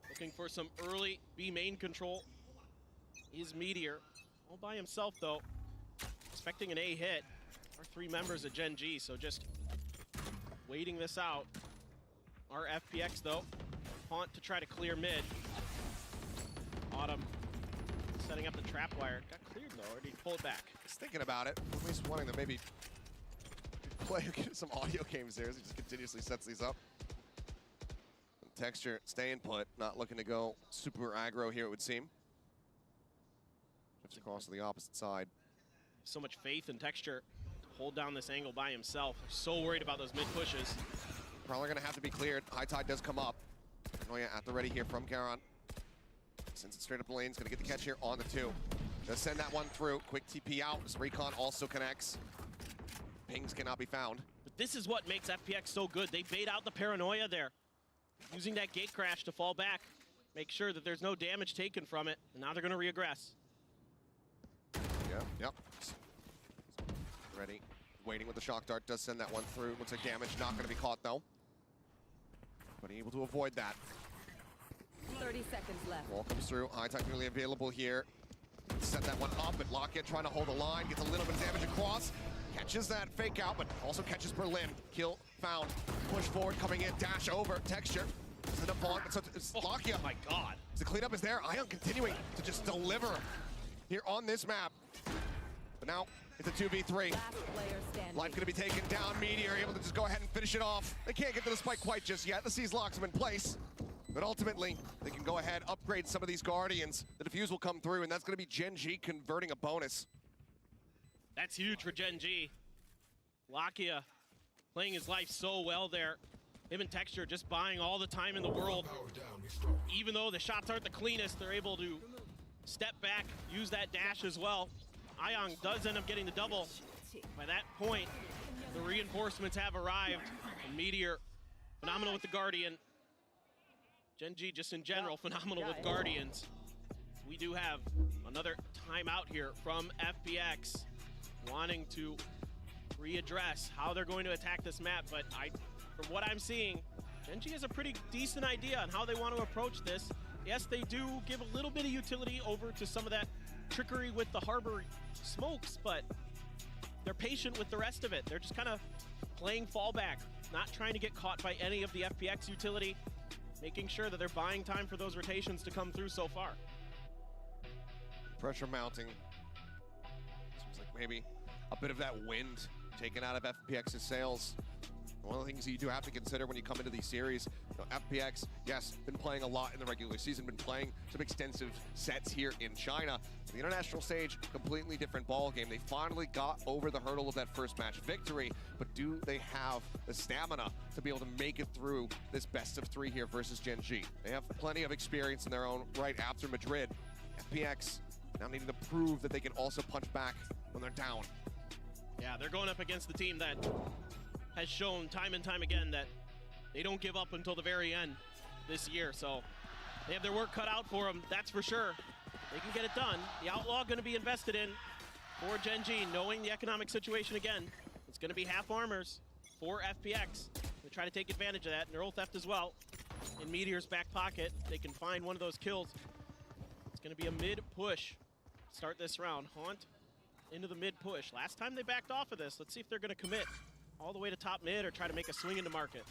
Looking for some early B main control is Meteor. All by himself though. Expecting an A hit. Our 3 members of Gen.G, so just waiting this out. Our FPX though, Haunt to try to clear mid. Autumn setting up the trap wire. Got cleared though, or did he pull it back? Just thinking about it, at least wanting to maybe play some audio games there as he just continuously sets these up. Texture staying put, not looking to go super aggro here, it would seem. Drifts across to the opposite side. So much faith in Texture to hold down this angle by himself. They're so worried about those mid pushes. Probably gonna have to be cleared. High tide does come up. Oh yeah, at the ready here from Garon. Sends it straight up the lane, he's gonna get the catch here on the 2. Does send that one through. Quick TP out as Recon also connects. Pings cannot be found. But this is what makes FPX so good. They bait out the paranoia there. Using that gate crash to fall back. Make sure that there's no damage taken from it. And now they're gonna reaggress. Yep. Ready. Waiting with the shock dart. Does send that one through. Looks like damage. Not gonna be caught though. But able to avoid that. 30 seconds left. Wall comes through. High tide really available here. Set that one up, but Lockett trying to hold the line. Gets a little bit of damage across. Catches that fake out, but also catches Berlin. Kill found. Push forward, coming in. Dash over. Texture. Set up on. So it's Lockett. Oh my god. The cleanup is there. Ion continuing to just deliver here on this map. But now it's a 2v3. Life gonna be taken down. Meteor able to just go ahead and finish it off. They can't get to the spike quite just yet. The Seas locks them in place. But ultimately, they can go ahead, upgrade some of these Guardians. The defuse will come through, and that's gonna be Gen.G converting a bonus. That's huge for Gen.G. Lakia playing his life so well there. Him and Texture just buying all the time in the world. Even though the shots aren't the cleanest, they're able to step back, use that dash as well. Ion does end up getting the double. By that point, the reinforcements have arrived. And Meteor, phenomenal with the Guardian. Gen.G just in general, phenomenal with Guardians. We do have another timeout here from FPX, wanting to readdress how they're going to attack this map, but from what I'm seeing, Gen.G has a pretty decent idea on how they want to approach this. Yes, they do give a little bit of utility over to some of that trickery with the harbor smokes, but they're patient with the rest of it. They're just kind of playing fallback, not trying to get caught by any of the FPX utility, making sure that they're buying time for those rotations to come through so far. Pressure mounting. Seems like maybe a bit of that wind taken out of FPX's sails. One of the things that you do have to consider when you come into these series, FPX, yes, been playing a lot in the regular season, been playing some extensive sets here in China. The international stage, completely different ball game. They finally got over the hurdle of that first match victory, but do they have the stamina to be able to make it through this best of 3 here versus Gen.G? They have plenty of experience in their own right after Madrid. FPX now needing to prove that they can also punch back when they're down. Yeah, they're going up against the team that has shown time and time again that they don't give up until the very end. this year, so they have their work cut out for them, that's for sure. They can get it done. The Outlaw going to be invested in for Gen.G, knowing the economic situation again. It's going to be half armors for FPX. They try to take advantage of that. Neural Theft as well. In Meteor's back pocket, they can find one of those kills. It's going to be a mid-push. Start this round. Haunt into the mid-push. Last time they backed off of this. Let's see if they're going to commit all the way to top mid or try to make a swing into market.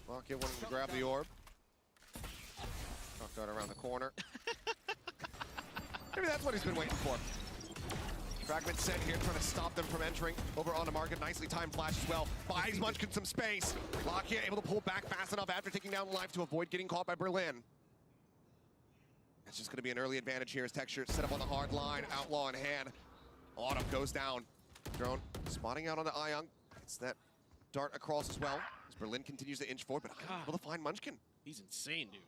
Rocket wanting to grab the orb. Knocked out around the corner. Maybe that's what he's been waiting for. Fragment set here, trying to stop them from entering over on the market. Nicely timed flash as well. Buys Munchkin some space. Lakia able to pull back fast enough after taking down Life to avoid getting caught by Berlin. It's just going to be an early advantage here as Texture set up on the hard line. Outlaw in hand. Autumn goes down. Drone spotting out on the Ion. It's that dart across as well. As Berlin continues to inch forward, but able to find Munchkin. He's insane, dude.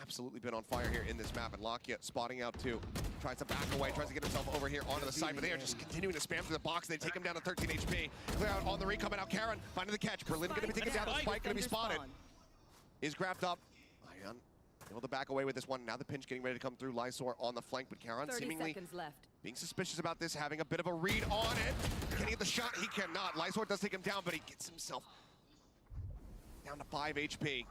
Absolutely been on fire here in this map, and Lakia spotting out too. Tries to back away, tries to get himself over here onto the side, but they are just continuing to spam through the box. They take him down to 13 HP. Clear out on the recoming out. Karen finding the catch. Berlin going to be taken down. The spike going to be spotted. Is grabbed up. Ion able to back away with this one. Now the pinch getting ready to come through. Lysor on the flank, but Karen 30 seemingly seconds left. being suspicious about this, having a bit of a read on it. Can he get the shot? He cannot. Lysor does take him down, but he gets himself down to 5 HP.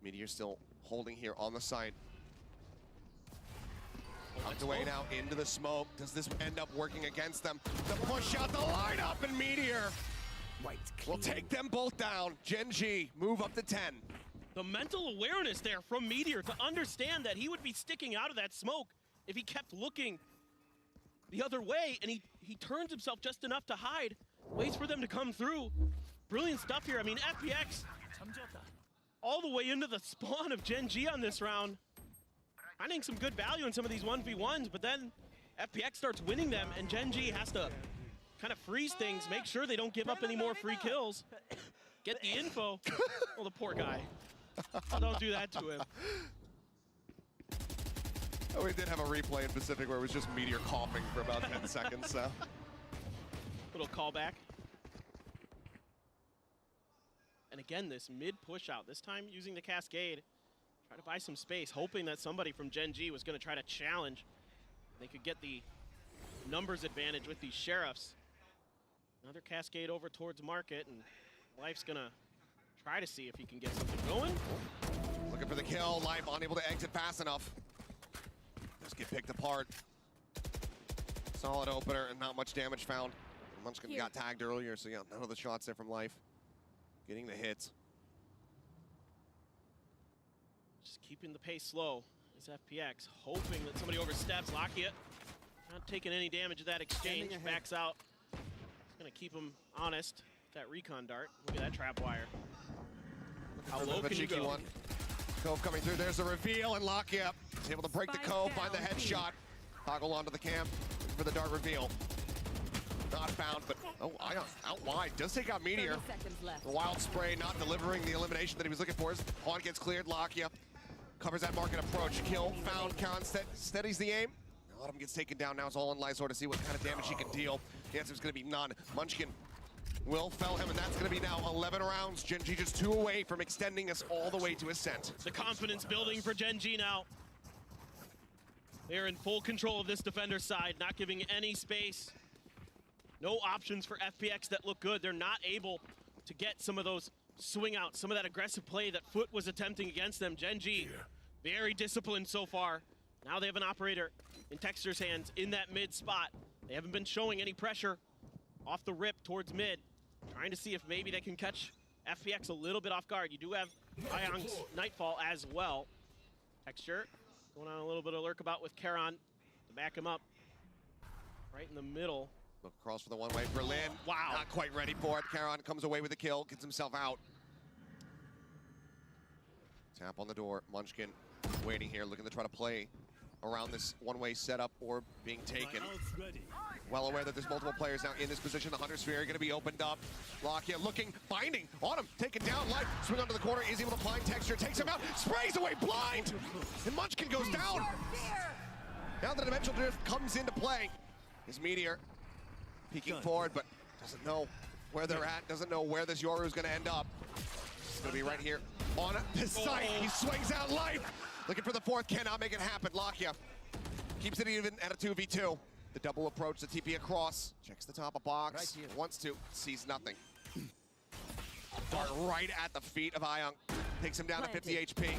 Meteor still holding here on the side. Tucked away now into the smoke. Does this end up working against them? The push out, the lineup, and Meteor will take them both down. Gen.G move up to 10. The mental awareness there from Meteor to understand that he would be sticking out of that smoke if he kept looking the other way, and he turns himself just enough to hide, waits for them to come through. Brilliant stuff here. I mean, FPX all the way into the spawn of Gen.G on this round. Finding some good value in some of these 1v1s, but then FPX starts winning them, and Gen.G has to kind of freeze things, make sure they don't give up any more free kills, get the info. Oh, the poor guy. Don't do that to him. Oh, we did have a replay in Pacific where it was just Meteor coughing for about 10 seconds, so. Little callback. And again, this mid-push out, this time using the Cascade. Try to buy some space, hoping that somebody from Gen.G was going to try to challenge. They could get the numbers advantage with these Sheriffs. Another Cascade over towards market, and Life's going to try to see if he can get something going. Looking for the kill. Life unable to exit fast enough. Just get picked apart. Solid opener and not much damage found. Munchkin got tagged earlier, so yeah, none of the shots there from Life. Getting the hits. Just keeping the pace slow is FPX, hoping that somebody oversteps. Lakia not taking any damage of that exchange. Backs out. It's going to keep him honest. That recon dart. Look at that trap wire. How low can you go? One. Cove coming through. There's the reveal, and Lakia is able to break the Cove, find the headshot. Toggle onto the camp for the dart reveal. Not found, but Ion out wide. Does take out Meteor. The wild spray not delivering the elimination that he was looking for. Haunt gets cleared. Lakia covers that market approach. Kill found. Karen steadies the aim. Autumn gets taken down. Now it's all in Lysor to see what kind of damage he can deal. The answer is going to be none. Munchkin will fell him, and that's going to be now 11 rounds. Gen.G just 2 away from extending us all the way to Ascent. The confidence building for Gen.G now. They're in full control of this defender side, not giving any space. No options for FPX that look good. They're not able to get some of those swing outs, some of that aggressive play that Foot was attempting against them. Gen.G, very disciplined so far. Now they have an operator in Texture's hands in that mid spot. They haven't been showing any pressure off the rip towards mid. Trying to see if maybe they can catch FPX a little bit off guard. You do have Ion's Nightfall as well. Texture going on a little bit of lurkabout with Karon to back him up. Right in the middle. Look across for the one-way. Berlin, wow, not quite ready for it. Karon comes away with the kill, gets himself out. Tap on the door. Munchkin waiting here, looking to try to play around this one-way setup or being taken. Well aware that there's multiple players now in this position. The Hunter Sphere going to be opened up. Lakia looking, finding, Autumn taken down. Life swing onto the corner, is able to find Texture, takes him out, sprays away, blind! And Munchkin goes down. Now the Dimensional Drift comes into play. His Meteor peeking forward, but doesn't know where they're at, doesn't know where this Yoru is going to end up. It's going to be right here on the site. He swings out Life. Looking for the fourth, cannot make it happen. Lakia keeps it even at a 2v2. The double approach, the TP across. Checks the top of box. Wants to, sees nothing. Dart right at the feet of Ayang. Takes him down to 50 HP.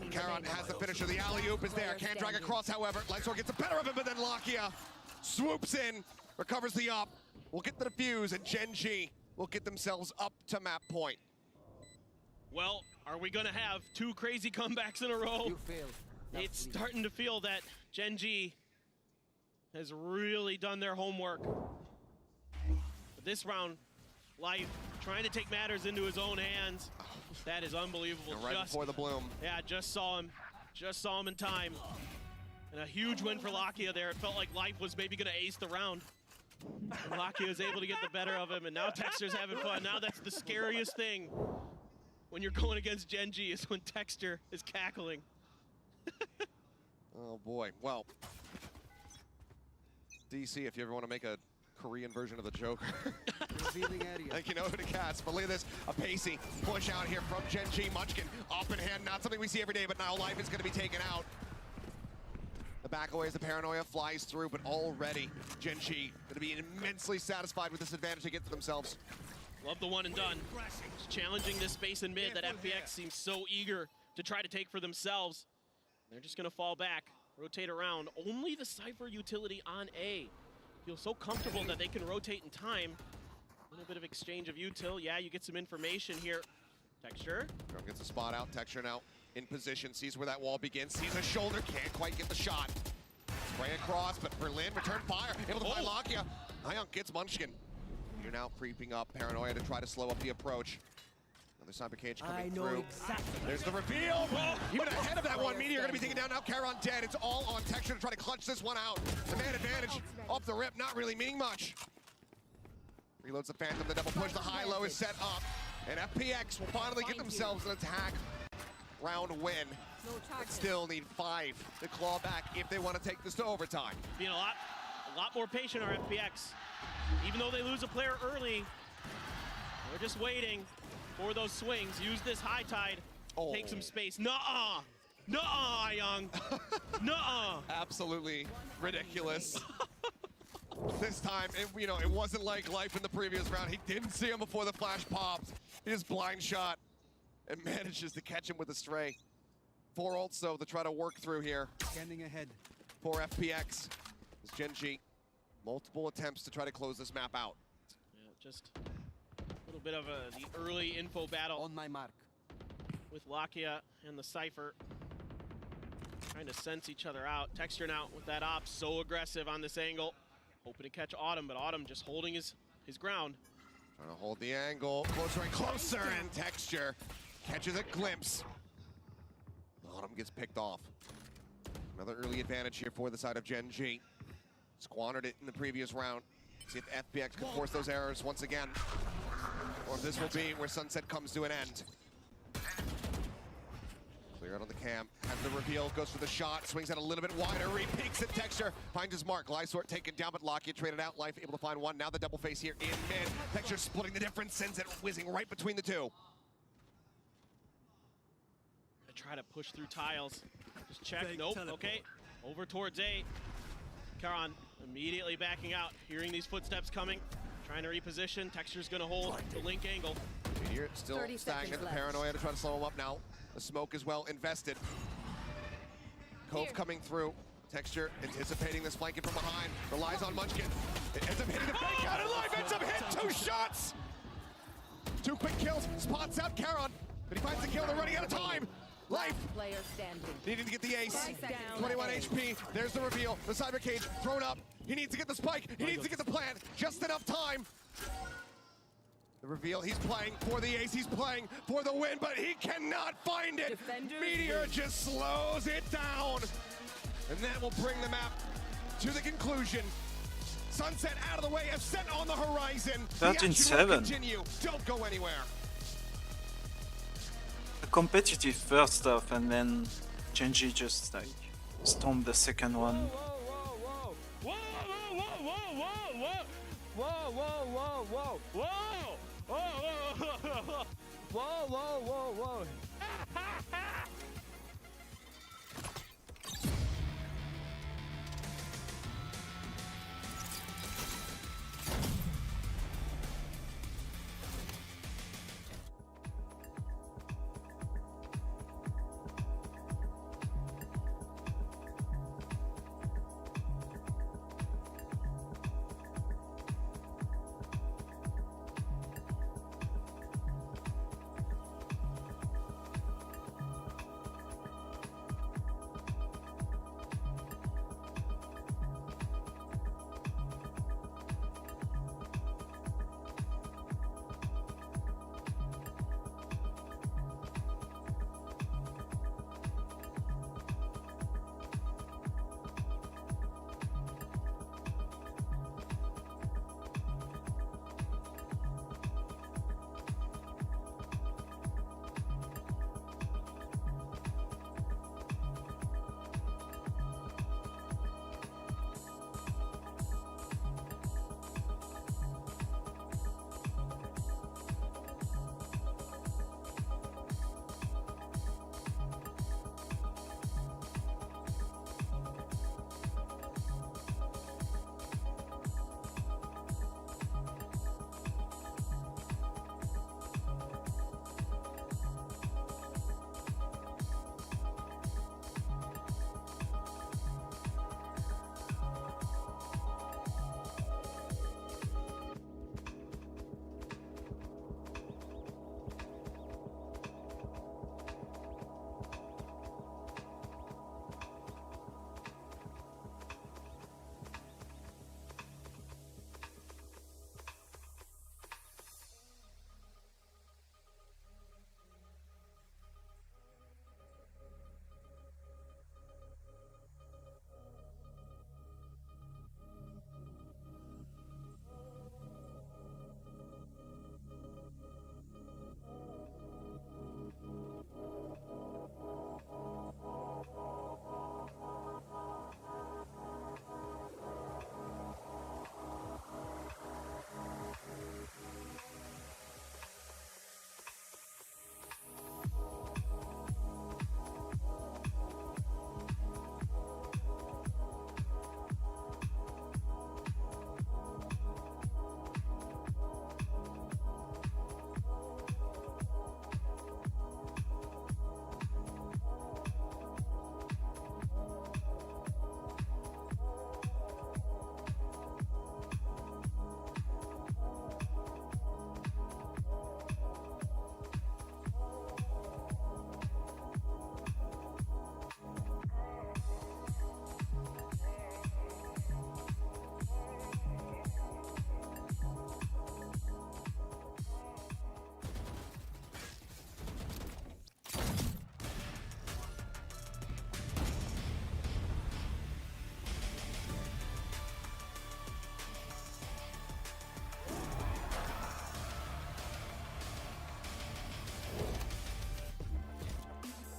Charon has the finisher. The alley-oop is there. Can't drag across, however. Lightsword gets the better of him, but then Lakia swoops in, recovers the up. We'll get the defuse, and Gen.G will get themselves up to map point. Well, are we going to have two crazy comebacks in a row? It's starting to feel that Gen.G has really done their homework. But this round, Life trying to take matters into his own hands. That is unbelievable. And right before the bloom. Yeah, just saw him in time. And a huge win for Lakia there. It felt like Life was maybe going to ace the round. And Lakia was able to get the better of him, and now Texture's having fun. Now that's the scariest thing when you're going against Gen.G is when Texture is cackling. Oh boy, well, DC, if you ever want to make a Korean version of the Joker, like you know who to cast. But look at this, a pacey push out here from Gen.G. Munchkin, up in hand, not something we see every day, but now Life is going to be taken out. The back away as the paranoia flies through, but already Gen.G going to be immensely satisfied with this advantage they get for themselves. Love the one and done. Just challenging this space in mid that FPX seems so eager to try to take for themselves. They're just going to fall back, rotate around. Only the Cypher utility on A. Feel so comfortable that they can rotate in time. A little bit of exchange of util. Yeah, you get some information here. Texture. Gets a spot out. Texture now in position, sees where that wall begins, sees a shoulder, can't quite get the shot. Spray across, but Berlin return fire, able to find Lakia. Ayang gets Munchkin. You're now creeping up, Paranoia to try to slow up the approach. Another Cyber Cage coming through. Exactly. There's the reveal. Even ahead of that one, Meteor going to be taken down now. Charon dead. It's all on Texture to try to clutch this one out. The man advantage off the rip, not really meaning much. Reloads the Phantom, the double push, the high-low is set up. And FPX will finally get themselves an attack round win. But still need 5 to claw back if they want to take this to overtime. Being a lot more patient are FPX. Even though they lose a player early, they're just waiting for those swings. Use this high tide, take some space. Nuh-uh! Nuh-uh, Ayang! Nuh-uh! Absolutely ridiculous. This time, it wasn't like Life in the previous round. He didn't see him before the flash popped. He just blind shot and manages to catch him with a stray. 4 ults, though, to try to work through here. Scanning ahead. For FPX. As Gen.G, multiple attempts to try to close this map out. Yeah, just a little bit of the early info battle. On my mark. With Lakia and the Cypher. Trying to sense each other out. Texture now with that op, so aggressive on this angle. Hoping to catch Autumn, but Autumn just holding his ground. Trying to hold the angle, closer and closer, and Texture catches a glimpse. Autumn gets picked off. Another early advantage here for the side of Gen.G. Squandered it in the previous round. See if FPX can force those errors once again. Or if this will be where Sunset comes to an end. Clear out on the cam, has the reveal, goes for the shot, swings out a little bit wider, re-peeks at Texture, finds his mark. Lysort taken down, but Lakia traded out. Life able to find one. Now the double face here in mid. Texture splitting the difference, sends it whizzing right between the two. Try to push through tiles. Just check. Nope. Okay. Over towards A. Charon immediately backing out, hearing these footsteps coming, trying to reposition. Texture's going to hold the link angle. Meteor still stagnant. The Paranoia to try to slow him up now. The smoke is well invested. Cove coming through. Texture anticipating this flanking from behind. Relies on Munchkin. It ends up hitting the fake out of Life. Ends up hit 2 shots. 2 quick kills. Spots out Charon. But he finds the kill. They're running out of time. Life player standing. Needing to get the ace. 21 HP. There's the reveal. The Cyber Cage thrown up. He needs to get the spike. He needs to get the plant. Just enough time. The reveal. He's playing for the ace. He's playing for the win, but he cannot find it. Meteor just slows it down. And that will bring the map to the conclusion. Sunset out of the way. Ascent on the horizon. 13-7. Continue. Don't go anywhere. A competitive first half, and then Gen.G just like stormed the second one. Whoa, Whoa, whoa, whoa, whoa.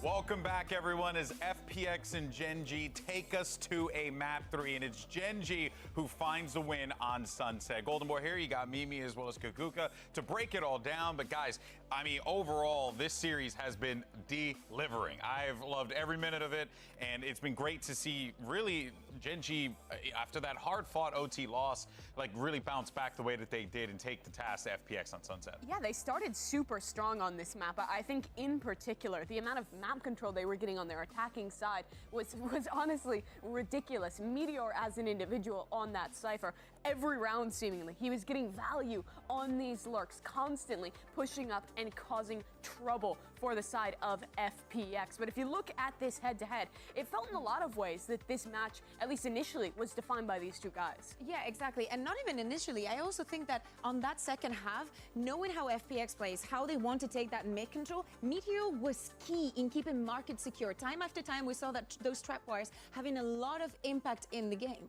Welcome back, everyone, as FPX and Gen.G take us to a map 3, and it's Gen.G who finds the win on Sunset. Golden Boy here, you got Mimi as well as Kakuka to break it all down. But guys, I mean, overall, this series has been delivering. I've loved every minute of it, and it's been great to see really Gen.G, after that hard-fought OT loss, like really bounce back the way that they did and take the task to FPX on Sunset. Yeah, they started super strong on this map. I think in particular, the amount of map control they were getting on their attacking side was honestly ridiculous. Meteor as an individual on that Cypher, every round seemingly, he was getting value on these lurks, constantly pushing up and causing trouble for the side of FPX. But if you look at this head-to-head, it felt in a lot of ways that this match, at least initially, was defined by these two guys. Yeah, exactly. And not even initially. I also think that on that second half, knowing how FPX plays, how they want to take that mid control, Meteor was key in keeping market secure. Time after time, we saw that those trapwires having a lot of impact in the game.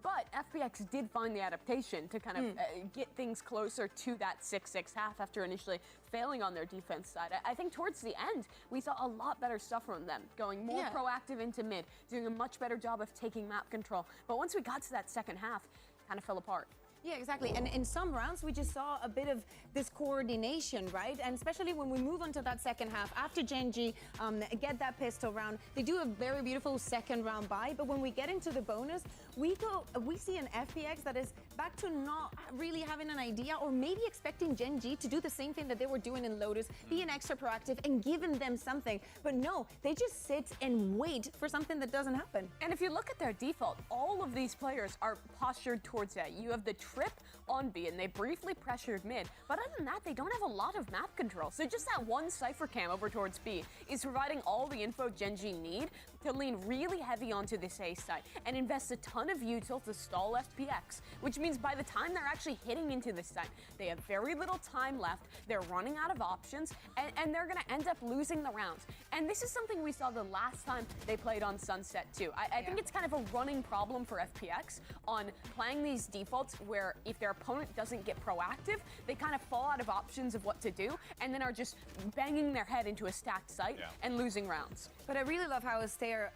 But FPX did find the adaptation to kind of get things closer to that 6-6 half after initially failing on their defense side. I think towards the end, we saw a lot better stuff from them, going more proactive into mid, doing a much better job of taking map control. But once we got to that second half, it kind of fell apart. Yeah, exactly. And in some rounds, we just saw a bit of this coordination, right? And especially when we move on to that second half, after Gen.G get that pistol round, they do a very beautiful second round buy. But when we get into the bonus, we see an FPX that is back to not really having an idea, or maybe expecting Gen.G to do the same thing that they were doing in Lotus, being extra proactive and giving them something. But no, they just sit and wait for something that doesn't happen. And if you look at their default, all of these players are postured towards A. You have the trip on B, and they briefly pressured mid. But other than that, they don't have a lot of map control. So just that one Cypher cam over towards B is providing all the info Gen.G need to lean really heavy onto this A side and invest a ton of util to stall FPX, which means by the time they're actually hitting into this side, they have very little time left, they're running out of options, and they're gonna end up losing the rounds. And this is something we saw the last time they played on Sunset too. I think it's kind of a running problem for FPX on playing these defaults where if their opponent doesn't get proactive, they kind of fall out of options of what to do and then are just banging their head into a stacked site and losing rounds. But I really love how austere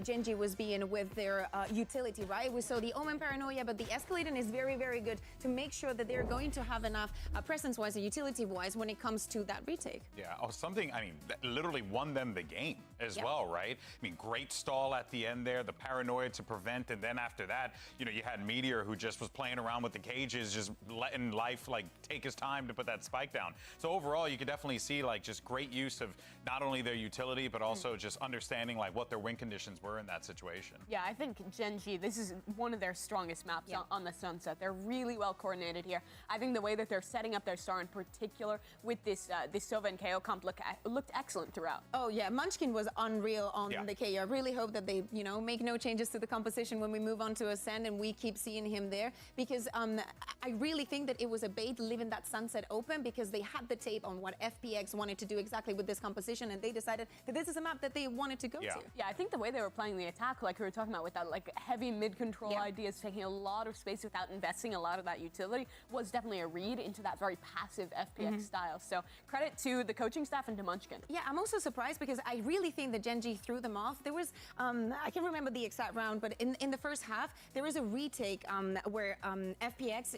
Gen.G was being with their utility, right? We saw the Omen Paranoia, but the Escalating is very, very good to make sure that they're going to have enough presence-wise and utility-wise when it comes to that retake. Yeah, something, I mean, that literally won them the game as well, right? I mean, great stall at the end there, the Paranoia to prevent, and then after that, you know, you had Meteor who just was playing around with the cages, just letting Life, like, take his time to put that spike down. So overall, you could definitely see, like, just great use of not only their utility, but also just understanding, like, what their win conditions were in that situation. Yeah, I think Gen.G, this is one of their strongest maps on the Sunset. They're really well coordinated here. I think the way that they're setting up their star in particular with this Sova and KO comp looked excellent throughout. Oh yeah, Munchkin was unreal on the KO. I really hope that they, you know, make no changes to the composition when we move on to Ascend and we keep seeing him there, because I really think that it was a bait leaving that Sunset open because they had the tape on what FPX wanted to do exactly with this composition, and they decided that this is a map that they wanted to go to. Yeah, I think the way they were playing the attack, like we were talking about with that like heavy mid-control ideas, taking a lot of space without investing a lot of that utility, was definitely a read into that very passive FPX style. So credit to the coaching staff and to Munchkin. Yeah, I'm also surprised because I really think that Gen.G threw them off. There was, I can't remember the exact round, but in the first half, there was a retake where FPX,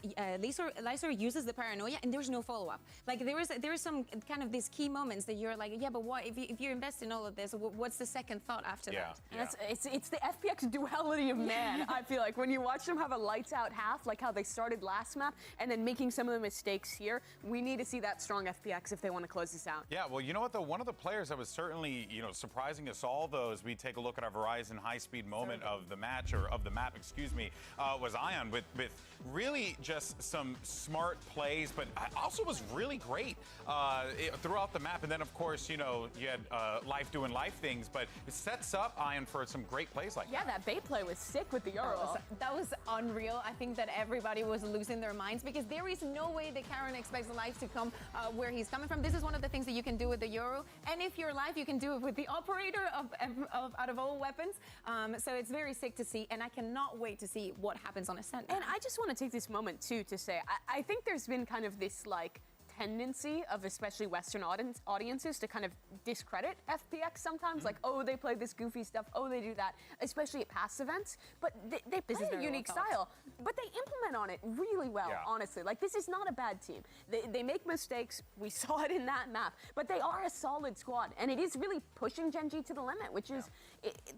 Lysor uses the Paranoia and there's no follow-up. Like there is some kind of these key moments that you're like, yeah, but what if you invest in all of this, what's the second thought after that? And it's the FPX duality of man. I feel like when you watch them have a lights out half, like how they started last map, and then making some of the mistakes here, we need to see that strong FPX if they want to close this out. Yeah, well, you know what, though? One of the players that was certainly, you know, surprising us all, though, as we take a look at our Verizon high-speed moment of the match, or of the map, excuse me, was Ion with really just some smart plays, but also was really great throughout the map. And then, of course, you know, you had Life doing Life things, but it sets up Ion for some great plays like that. Yeah, that bait play was sick with the Euro. That was unreal. I think that everybody was losing their minds because there is no way that Karen expects Life to come where he's coming from. This is one of the things that you can do with the Euro, and if you're Life, you can do it with the operator out of all weapons. So it's very sick to see, and I cannot wait to see what happens on Ascent. And I just want to take this moment too to say I think there's been kind of this like tendency of especially Western audiences to kind of discredit FPX sometimes, like, oh, they play this goofy stuff, oh, they do that, especially at past events, but they play a unique style, but they implement on it really well, honestly. Like, this is not a bad team. They make mistakes, we saw it in that map, but they are a solid squad, and it is really pushing Gen.G to the limit, which is,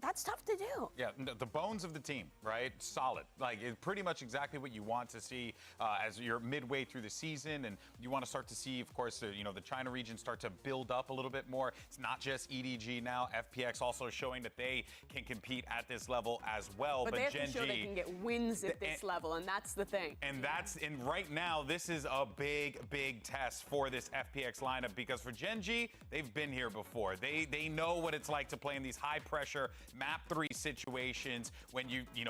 that's tough to do. Yeah, the bones of the team, right? Solid. Like, it's pretty much exactly what you want to see as you're midway through the season, and you want to start to see, of course, you know, the China region start to build up a little bit more. It's not just EDG now. FPX also showing that they can compete at this level as well. But they have to show they can get wins at this level, and that's the thing. And right now, this is a big, big test for this FPX lineup, because for Gen.G, they've been here before. They know what it's like to play in these high pressure map 3 situations when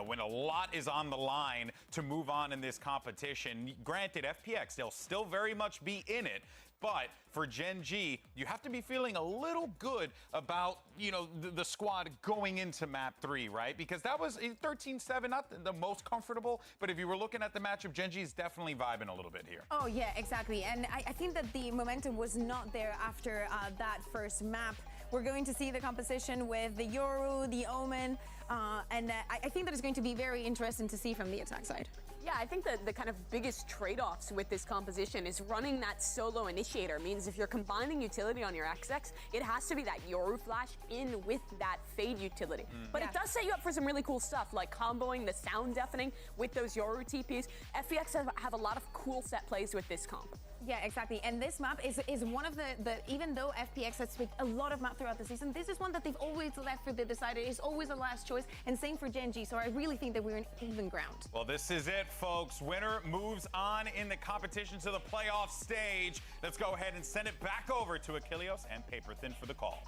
when a lot is on the line to move on in this competition. Granted, FPX, they'll still very much be in it, but for Gen.G, you have to be feeling a little good about, you know, the squad going into map 3, right? Because that was 13-7, not the most comfortable, but if you were looking at the matchup, Gen.G is definitely vibing a little bit here. Oh, yeah, exactly. And I think that the momentum was not there after that first map we're going to see the composition with the Yoru, the Omen, and I think that it's going to be very interesting to see from the attack side. Yeah, I think that the kind of biggest trade-offs with this composition is running that solo initiator. Means if you're combining utility on your XX, it has to be that Yoru flash in with that fade utility. But it does set you up for some really cool stuff, like comboing the sound deafening with those Yoru TPs. FPX have a lot of cool set plays with this comp. Yeah, exactly. And this map is one of the even though FPX has picked a lot of map throughout the season, this is one that they've always left for the decider. It's always the last choice, and same for Gen.G. So I really think that we're in even ground. Well, this is it, folks. Winner moves on in the competition to the playoff stage. Let's go ahead and send it back over to Achilleos and Paper Thin for the call.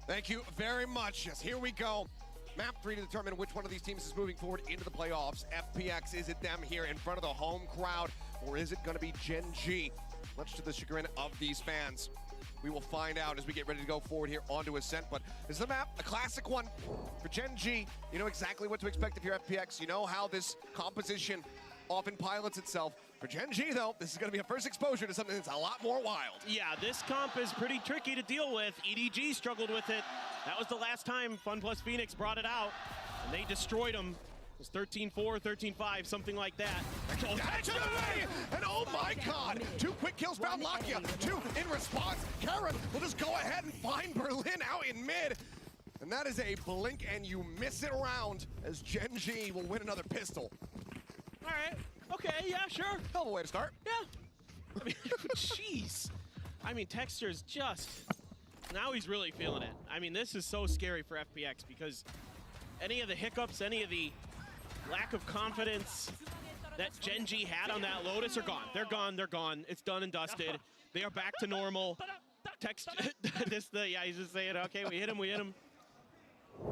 Thank you very much. Yes, here we go. Map 3 to determine which one of these teams is moving forward into the playoffs. FPX, is it them here in front of the home crowd, or is it going to be Gen.G? Much to the chagrin of these fans. We will find out as we get ready to go forward here onto Ascent, but this is the map, a classic one for Gen.G. You know exactly what to expect if you're FPX. You know how this composition often pilots itself. For Gen.G, though, this is going to be a first exposure to something that's a lot more wild. Yeah, this comp is pretty tricky to deal with. EDG struggled with it. That was the last time Fun Plus Phoenix brought it out, and they destroyed them. It was 13-4, 13-5, something like that. And oh my god! 2 quick kills found Lakia. 2 in response. Karen will just go ahead and find Berlin out in mid. And that is a blink and you miss it round as Gen.G will win another pistol. All right. Okay, yeah, sure. Hell of a way to start. Yeah. I mean, jeez. I mean, Texture's just... Now he's really feeling it. I mean, this is so scary for FPX because any of the hiccups, any of the lack of confidence that Gen.G had on that Lotus are gone. They're gone, they're gone. It's done and dusted. They are back to normal. Yeah, he's just saying, okay, we hit him, we hit him.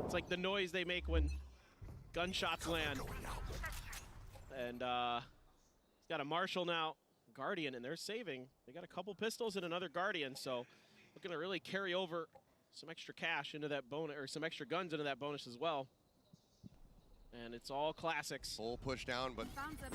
It's like the noise they make when gunshots land. And he's got a Marshall now, Guardian, and they're saving. They got a couple pistols and another Guardian, so looking to really carry over some extra cash into that bonus, or some extra guns into that bonus as well. And it's all classics. Full push down, but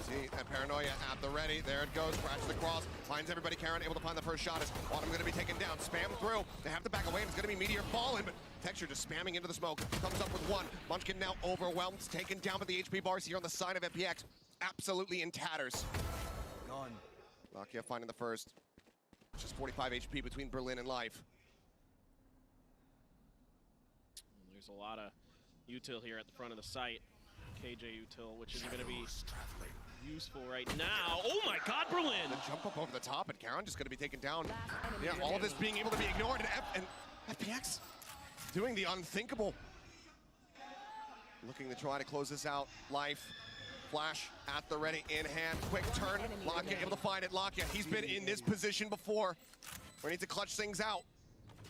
see that paranoia at the ready. There it goes, crashes the cross, finds everybody. Karen able to find the first shot as Autumn going to be taken down. Spam through. They have to back away, and it's going to be Meteor falling, but Texture just spamming into the smoke. Comes up with 1. Munchkin now overwhelmed, taken down by the HP bars here on the side of FPX. Absolutely in tatters. Gone. Lakia finding the first. Just 45 HP between Berlin and Life. There's a lot of util here at the front of the site. KJ util, which is going to be useful right now. Oh my god, Berlin! The jump up over the top, and Karen just going to be taken down. Yeah, all of this being able to be ignored, and FPX doing the unthinkable. Looking to try to close this out. Life. Flash at the ready, in hand, quick turn. Lakia able to find it. Lakia, he's been in this position before. We need to clutch things out.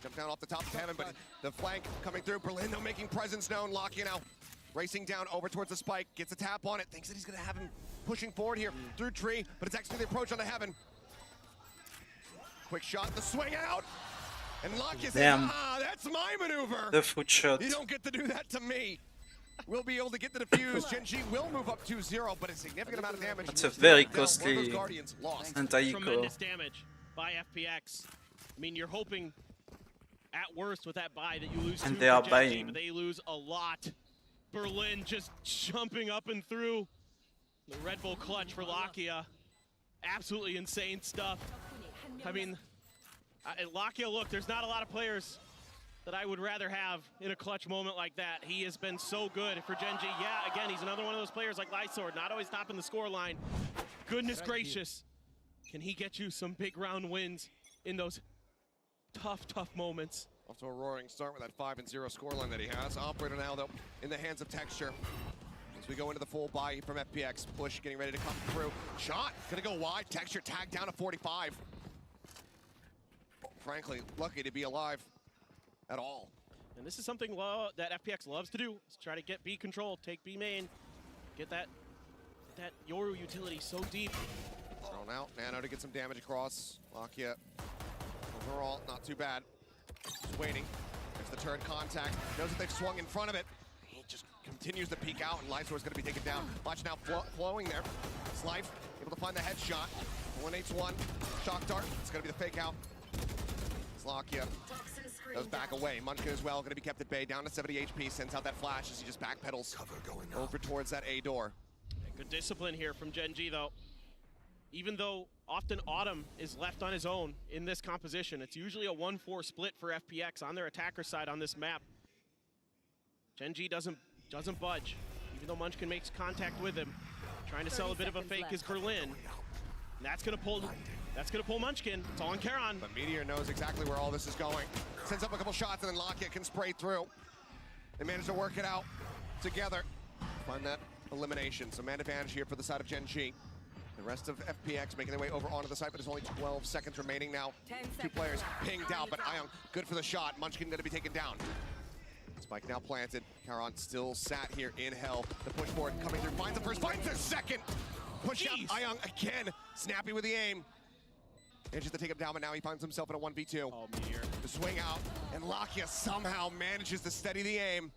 Jump down off the top of heaven, but the flank coming through. Berlin, though, making presence known. Lakia now racing down over towards the spike. Gets a tap on it. Thinks that he's going to have him pushing forward here through tree, but it's actually the approach onto heaven. Quick shot, the swing out. And Lakia says, that's my maneuver. The foot shot. You don't get to do that to me. We'll be able to get the defuse. Gen.G will move up 2-0, but a significant amount of damage. That's a very costly anti-eco. Tremendous damage by FPX. I mean, you're hoping at worst with that buy that you lose 2 And they are Gen.G, buying. but they lose a lot. Berlin just jumping up and through. The Red Bull clutch for Lakia. Absolutely insane stuff. I mean, Lakia, look, there's not a lot of players that I would rather have in a clutch moment like that. He has been so good for Gen.G. Yeah, again, he's another one of those players like Lysord, not always topping the score line. Goodness gracious. Can he get you some big round wins in those tough, tough moments? Off to a roaring start with that 5-0 scoreline that he has. Operator now, though, in the hands of Texture. As we go into the full buy from FPX. Push getting ready to come through. Shot, gonna go wide. Texture tagged down to 45. Frankly, lucky to be alive at all. And this is something that FPX loves to do, is try to get B control, take B main, get that Yoru utility so deep. Thrown out, Nano to get some damage across. Lakia, overall, not too bad. Just waiting. There's the turn contact. Knows that they've swung in front of it. He just continues to peek out, and Lysor's going to be taken down. Watch now, flowing there. It's Life able to find the headshot. 1H1, shock dart. It's going to be the fake out. It's Lakia. Does back away. Munchkin as well, going to be kept at bay. Down to 70 HP, sends out that flash as he just backpedals over towards that A door. Good discipline here from Gen.G though. Even though often Autumn is left on his own in this composition, it's usually a 1-4 split for FPX on their attacker side on this map. Gen.G doesn't budge, even though Munchkin makes contact with him. Trying to sell a bit of a fake is Berlin. And that's gonna pull Munchkin. It's all on Charon. But Meteor knows exactly where all this is going. Sends up a couple shots and then Lockett can spray through. They manage to work it out together. Find that elimination. So man advantage here for the side of Gen.G. The rest of FPX making their way over onto the site, but there's only 12 seconds remaining now. 2 players pinged out, but Ayong good for the shot. Munchkin gonna be taken down. Spike now planted. Charon still sat here in hell. The push forward coming through, finds the first, finds the second. Push out Ayong again. Snappy with the aim. Manages to take him down, but now he finds himself in a 1v2. Oh, Meteor. The swing out, and Lakia somehow manages to steady the aim.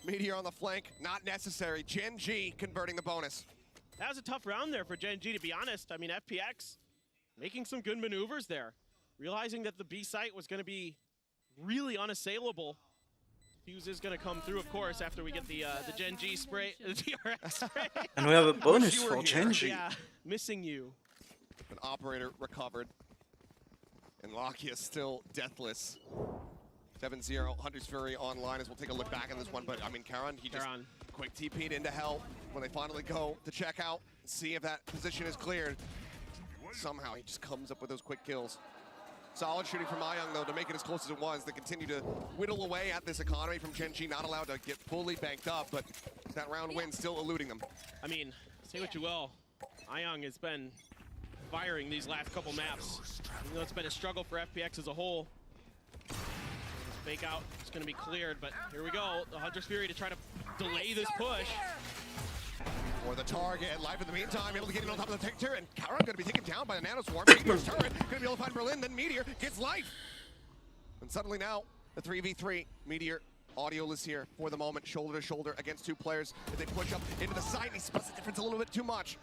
Meteor on the flank, not necessary. Gen.G converting the bonus. That was a tough round there for Gen.G, to be honest. I mean, FPX making some good maneuvers there. Realizing that the B site was going to be really unassailable. Fuse is going to come through, of course, after we get the Gen.G spray, the DRX spray. And we have a bonus for Gen.G. Yeah, missing you. An operator recovered. And Lakia still deathless. 7-0, Hunter's Fury online as we'll take a look back on this one. But I mean, Charon, he just quick TP'd into hell when they finally go to check out, see if that position is cleared. Somehow he just comes up with those quick kills. Solid shooting from Ayong though to make it as close as it was. They continue to whittle away at this economy from Gen.G, not allowed to get fully banked up, but that round win still eluding them. I mean, say what you will, Ayong has been firing these last couple maps. Even though it's been a struggle for FPX as a whole. Fake out is going to be cleared, but here we go. The Hunter's Fury to try to delay this push. For the target, Life in the meantime, able to get in on top of the Victor, and Charon going to be taken down by the Nano Swarm. Meteor's turret, going to be able to find Berlin, then Meteor gets Life. And suddenly now, the 3v3, Meteor audioless here for the moment, shoulder to shoulder against 2 players. If they push up into the site, he splits the difference a little bit too much.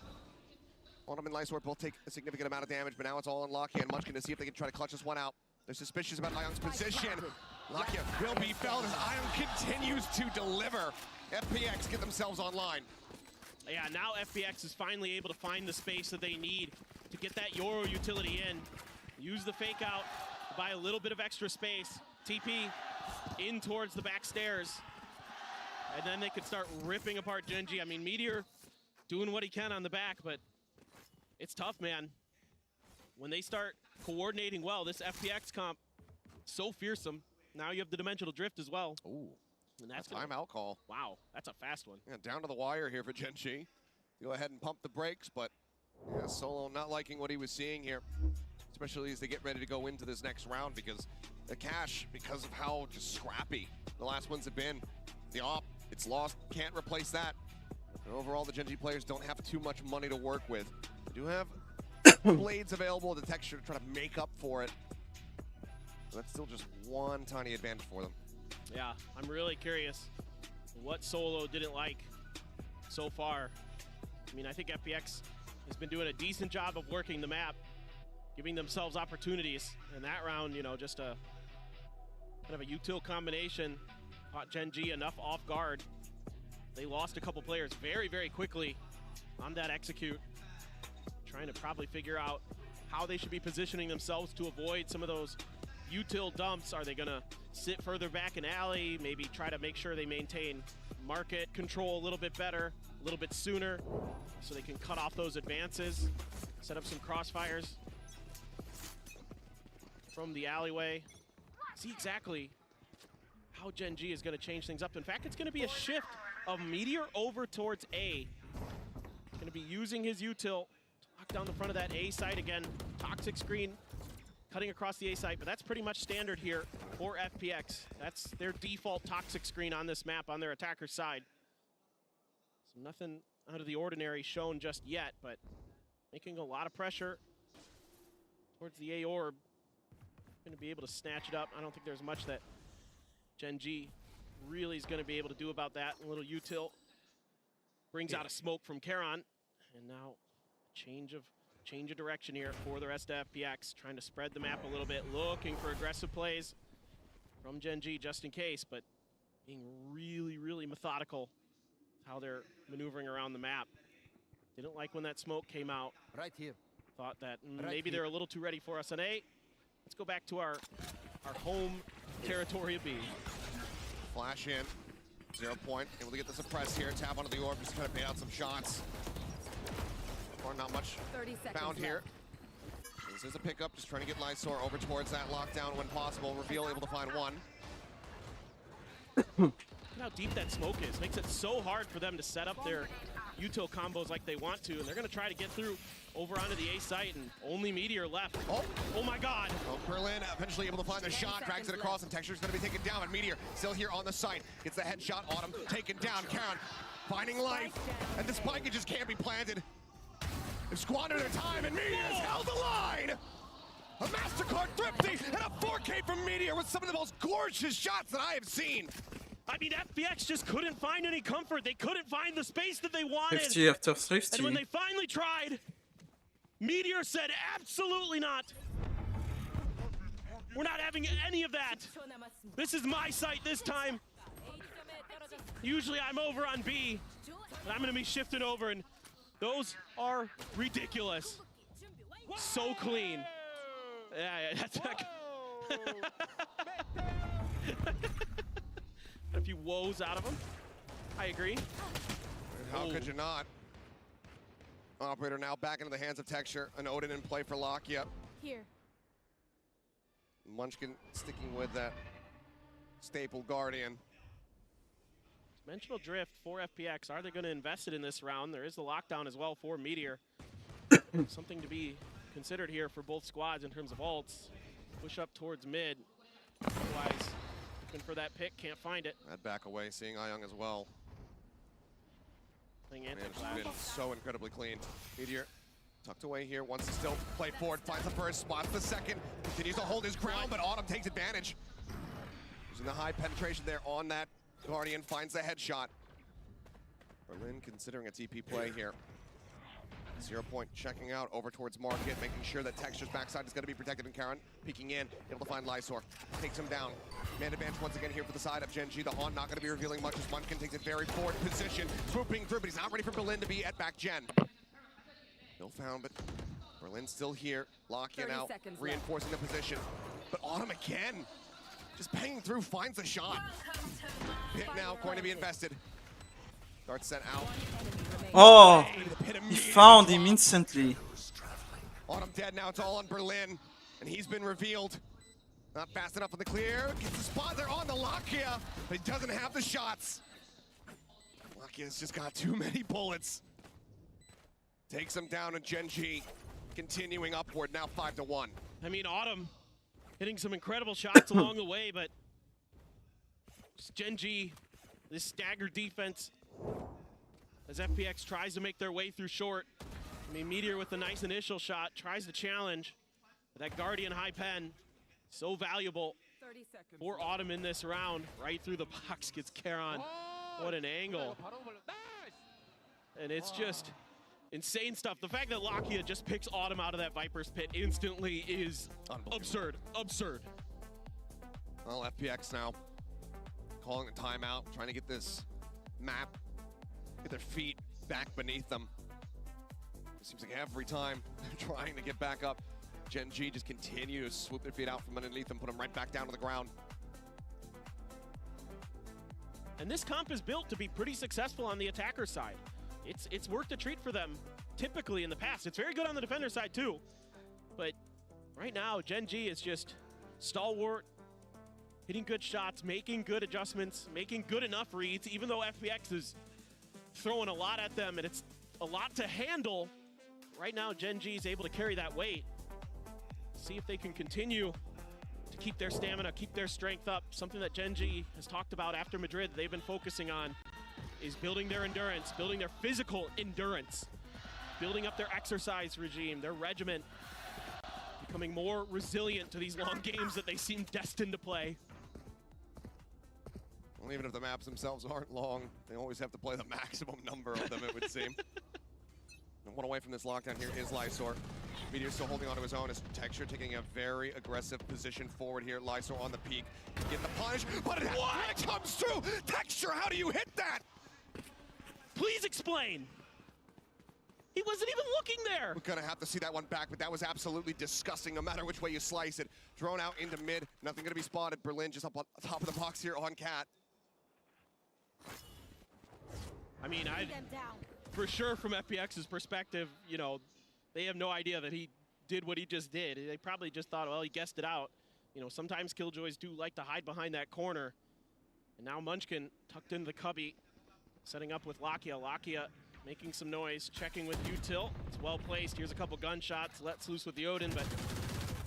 Autumn and Lysor both take a significant amount of damage, but now it's all on Lakia and Munchkin to see if they can try to clutch this one out. They're suspicious about Ayong's position. Lakia will be felled as Ayong continues to deliver. FPX get themselves online. Yeah, now FPX is finally able to find the space that they need to get that Yoru utility in. Use the fake out to buy a little bit of extra space. TP in towards the back stairs. And then they could start ripping apart Gen.G. I mean, Meteor doing what he can on the back, but it's tough, man. When they start coordinating well, this FPX comp, so fearsome. Now you have the Dimensional Drift as well. Ooh, and that's a timeout call. Wow, that's a fast one. Yeah, down to the wire here for Gen.G. Go ahead and pump the brakes, but yeah, Solo not liking what he was seeing here, especially as they get ready to go into this next round because the cash, because of how just scrappy the last ones have been, the op, it's lost, can't replace that. And overall, the Gen.G players don't have too much money to work with. They do have blades available to Texture to try to make up for it. But that's still just one tiny advantage for them. Yeah, I'm really curious what Solo didn't like so far. I mean, I think FPX has been doing a decent job of working the map, giving themselves opportunities. And that round, you know, just a kind of a util combination caught Gen.G enough off guard. They lost a couple players very, very quickly on that execute. Trying to probably figure out how they should be positioning themselves to avoid some of those util dumps. Are they gonna sit further back in alley, maybe try to make sure they maintain market control a little bit better, a little bit sooner, so they can cut off those advances, set up some crossfires from the alleyway. See exactly how Gen.G is gonna change things up. In fact, it's gonna be a shift of Meteor over towards A. He's gonna be using his util to lock down the front of that A site again. Toxic screen cutting across the A site, but that's pretty much standard here for FPX. That's their default toxic screen on this map on their attacker side. So nothing out of the ordinary shown just yet, but making a lot of pressure towards the A orb. Going to be able to snatch it up. I don't think there's much that Gen.G really is going to be able to do about that. A little util brings out a smoke from Charon, and now change of direction here for the rest of FPX, trying to spread the map a little bit, looking for aggressive plays. from Gen.G just in case, but being really, really methodical how they're maneuvering around the map. Didn't like when that smoke came out. Right here. Thought that Right maybe here. they're a little too ready for us on A. Let's go back to our home territory of B. Flash in. 0 point. Able to get the suppress here. Tap onto the orb. Just trying to bait out some shots. Or not much 30 seconds found here. This is a pickup. Just trying to get Lysor over towards that lockdown when possible. Reveal able to find one. Look how deep that smoke is. Makes it so hard for them to set up their util combos like they want to, and they're going to try to get through over onto the A site, and only Meteor left. Oh my God. Oh, Berlin eventually able to find the shot, drags it across, and Texture's going to be taken down, but Meteor still here on the site. Gets the headshot, Autumn taken down. Karen finding life, and the spike just can't be planted. They've squandered their time, and Meteor's held the line! A MasterCard Thrifty and a 4K from Meteor with some of the most gorgeous shots that I have seen. I mean, FPX just couldn't find any comfort. They couldn't find the space that they wanted. 50 after 50. And when they finally tried, Meteor said, absolutely not. We're not having any of that. This is my site this time. Usually I'm over on B, but I'm going to be shifted over, and those are ridiculous. So clean. Yeah, that's a few woes out of him. I agree. How could you not? Operator now back into the hands of Texture. An Odin in play for Lakia. Here. Munchkin sticking with that staple Guardian. Dimensional Drift for FPX. Are they going to invest it in this round? There is the lockdown as well for Meteor. Something to be considered here for both squads in terms of ults. Push up towards mid. Otherwise, looking for that pick, can't find it. That back away, seeing Ayung as well. Playing Man, anti-flash. it's been so incredibly clean. Meteor tucked away here, wants to still play forward, finds the first, spots the second, continues to hold his ground, but Autumn takes advantage. Using the high penetration there on that Guardian, finds the headshot. Berlin considering a TP play here. 0 point checking out over towards Market, making sure that Texture's backside is going to be protected, and Karen peeking in, able to find Lysor. Takes him down. Man advantage once again here for the side of Gen.G. The Haunt not going to be revealing much as Munchkin takes a very forward position, swooping through, but he's not ready for Berlin to be at back Gen. Still found, but Berlin's still here. Lakia now reinforcing the position. But Autumn again, just paying through, finds the shot. Pit now going to be invested. Dart sent out. Oh, he found him instantly. Autumn dead now, it's all on Berlin, and he's been revealed. Not fast enough on the clear, gets the spot there on the Lakia, but he doesn't have the shots. Lakia's just got too many bullets. Takes him down, and Gen.G continuing upward, now 5-1. I mean, Autumn hitting some incredible shots along the way, but Gen.G, this staggered defense, as FPX tries to make their way through short. I mean, Meteor with a nice initial shot, tries to challenge. That Guardian high pen, so valuable for Autumn in this round. Right through the box gets Karon. What an angle. And it's just insane stuff. The fact that Lakia just picks Autumn out of that Viper's pit instantly is absurd, absurd. Well, FPX now calling a timeout, trying to get this map, get their feet back beneath them. It seems like every time they're trying to get back up, Gen.G just continue to swoop their feet out from underneath them, put them right back down to the ground. And this comp is built to be pretty successful on the attacker side. It's worked a treat for them, typically in the past. It's very good on the defender side too. But right now, Gen.G is just stalwart, hitting good shots, making good adjustments, making good enough reads, even though FPX is throwing a lot at them and it's a lot to handle. Right now, Gen.G is able to carry that weight. See if they can continue to keep their stamina, keep their strength up. Something that Gen.G has talked about after Madrid they've been focusing on is building their endurance, building their physical endurance, building up their exercise regime, their regimen, becoming more resilient to these long games that they seem destined to play. Well, even if the maps themselves aren't long, they always have to play the maximum number of them, it would seem. And one away from this lockdown here is Lysor. Meteor still holding onto his own as Texture taking a very aggressive position forward here. Lysor on the peak, getting the punish, but it comes through! Texture, how do you hit that? Please explain. He wasn't even looking there. We're gonna have to see that one back, but that was absolutely disgusting no matter which way you slice it. Drone out into mid, nothing gonna be spotted. Berlin just up on top of the box here on Cat. I mean, for sure from FPX's perspective, you know, they have no idea that he did what he just did. They probably just thought, well, he guessed it out. You know, sometimes Killjoys do like to hide behind that corner. And now Munchkin tucked into the cubby, setting up with Lakia. Lakia making some noise, checking with Util. It's well placed. Here's a couple gunshots. Lets loose with the Odin, but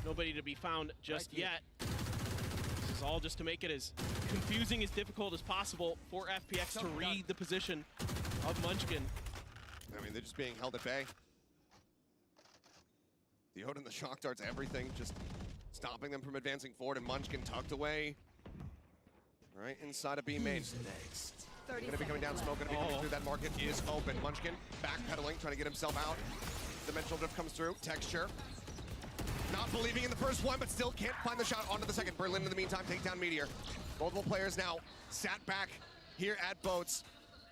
nobody to be found just yet. This is all just to make it as confusing, as difficult as possible for FPX to read the position of Munchkin. I mean, they're just being held at bay. The Odin, the shock darts, everything, just stopping them from advancing forward, and Munchkin tucked away right inside of B main. Gonna be coming down, smoke gonna be coming through. That market is open. Munchkin backpedaling, trying to get himself out. Dimensional drift comes through. Texture not believing in the first one, but still can't find the shot onto the second. Berlin in the meantime take down Meteor. Multiple players now sat back here at boats.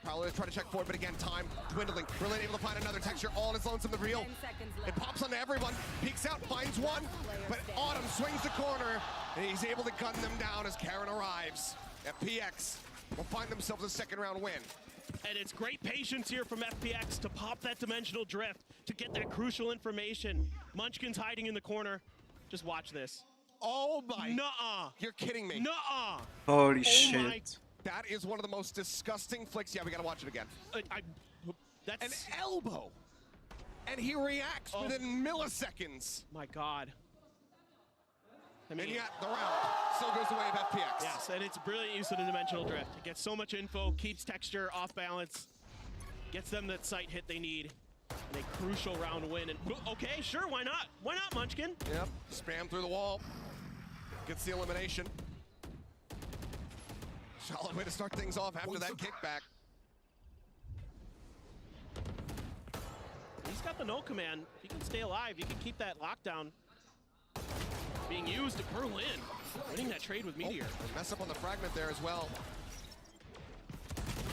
Probably try to check forward, but again, time dwindling. Berlin able to find another. Texture all on his lonesome, the real. It pops onto everyone, peeks out, finds one, but Autumn swings the corner, and he's able to gun them down as Karen arrives. FPX will find themselves a second round win. And it's great patience here from FPX to pop that dimensional drift, to get that crucial information. Munchkin's hiding in the corner. Just watch this. Oh my. Nuh-uh. You're kidding me. Nuh-uh. Holy shit. That is one of the most disgusting flicks. Yeah, we gotta watch it again. That's an elbow. And he reacts within milliseconds. My God. I mean, and yet the round still goes the way of FPX. Yes, and it's brilliant use of the dimensional drift. It gets so much info, keeps Texture off balance, gets them that sight hit they need, and a crucial round win. And okay, sure, why not? Why not, Munchkin? Yep, spam through the wall. Gets the elimination. Solid way to start things off after that kickback. He's got the no command. If he can stay alive, he can keep that lockdown being used to Berlin, winning that trade with Meteor. Mess up on the fragment there as well.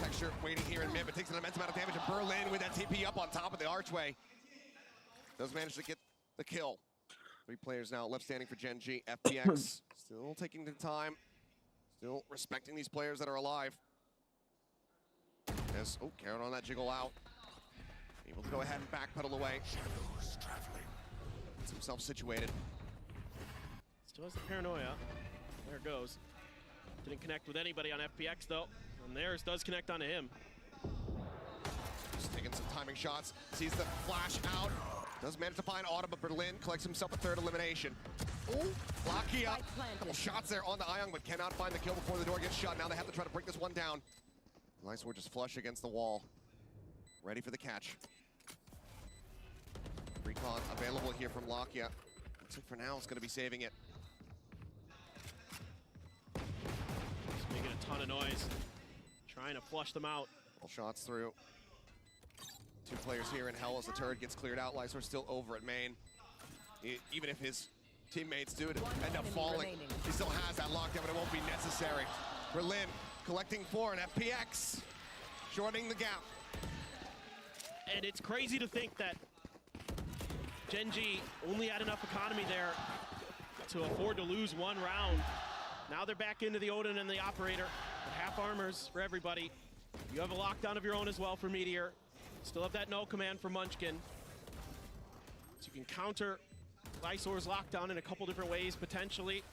Texture waiting here in mid, but takes an immense amount of damage. And Berlin with that TP up on top of the archway does manage to get the kill. 3 players now left standing for Gen.G. FPX still taking the time, still respecting these players that are alive. As Karen on that jiggle out, able to go ahead and backpedal away. Gets himself situated. Still has the paranoia. There it goes. Didn't connect with anybody on FPX though, and theirs does connect onto him. Just taking some timing shots. Sees the flash out. Does manage to find Autumn, but Berlin collects himself a 3rd elimination. Lucky up. Couple shots there on the Ion, but cannot find the kill before the door gets shut. Now they have to try to break this one down. Lysor just flush against the wall. Ready for the catch. Recon available here from Lakia. Looks like for now it's going to be saving it. Just making a ton of noise. Trying to flush them out. All shots through. 2 players here in hell as the turret gets cleared out. Lysor still over at main. Even if his teammates do end up falling, he still has that lockdown, but it won't be necessary. Berlin collecting 4 and FPX shortening the gap. And it's crazy to think that Gen.G only had enough economy there to afford to lose 1 round. Now they're back into the Odin and the Operator. Half armors for everybody. You have a lockdown of your own as well for Meteor. Still have that no command for Munchkin. So you can counter Lysor's lockdown in a couple different ways, potentially.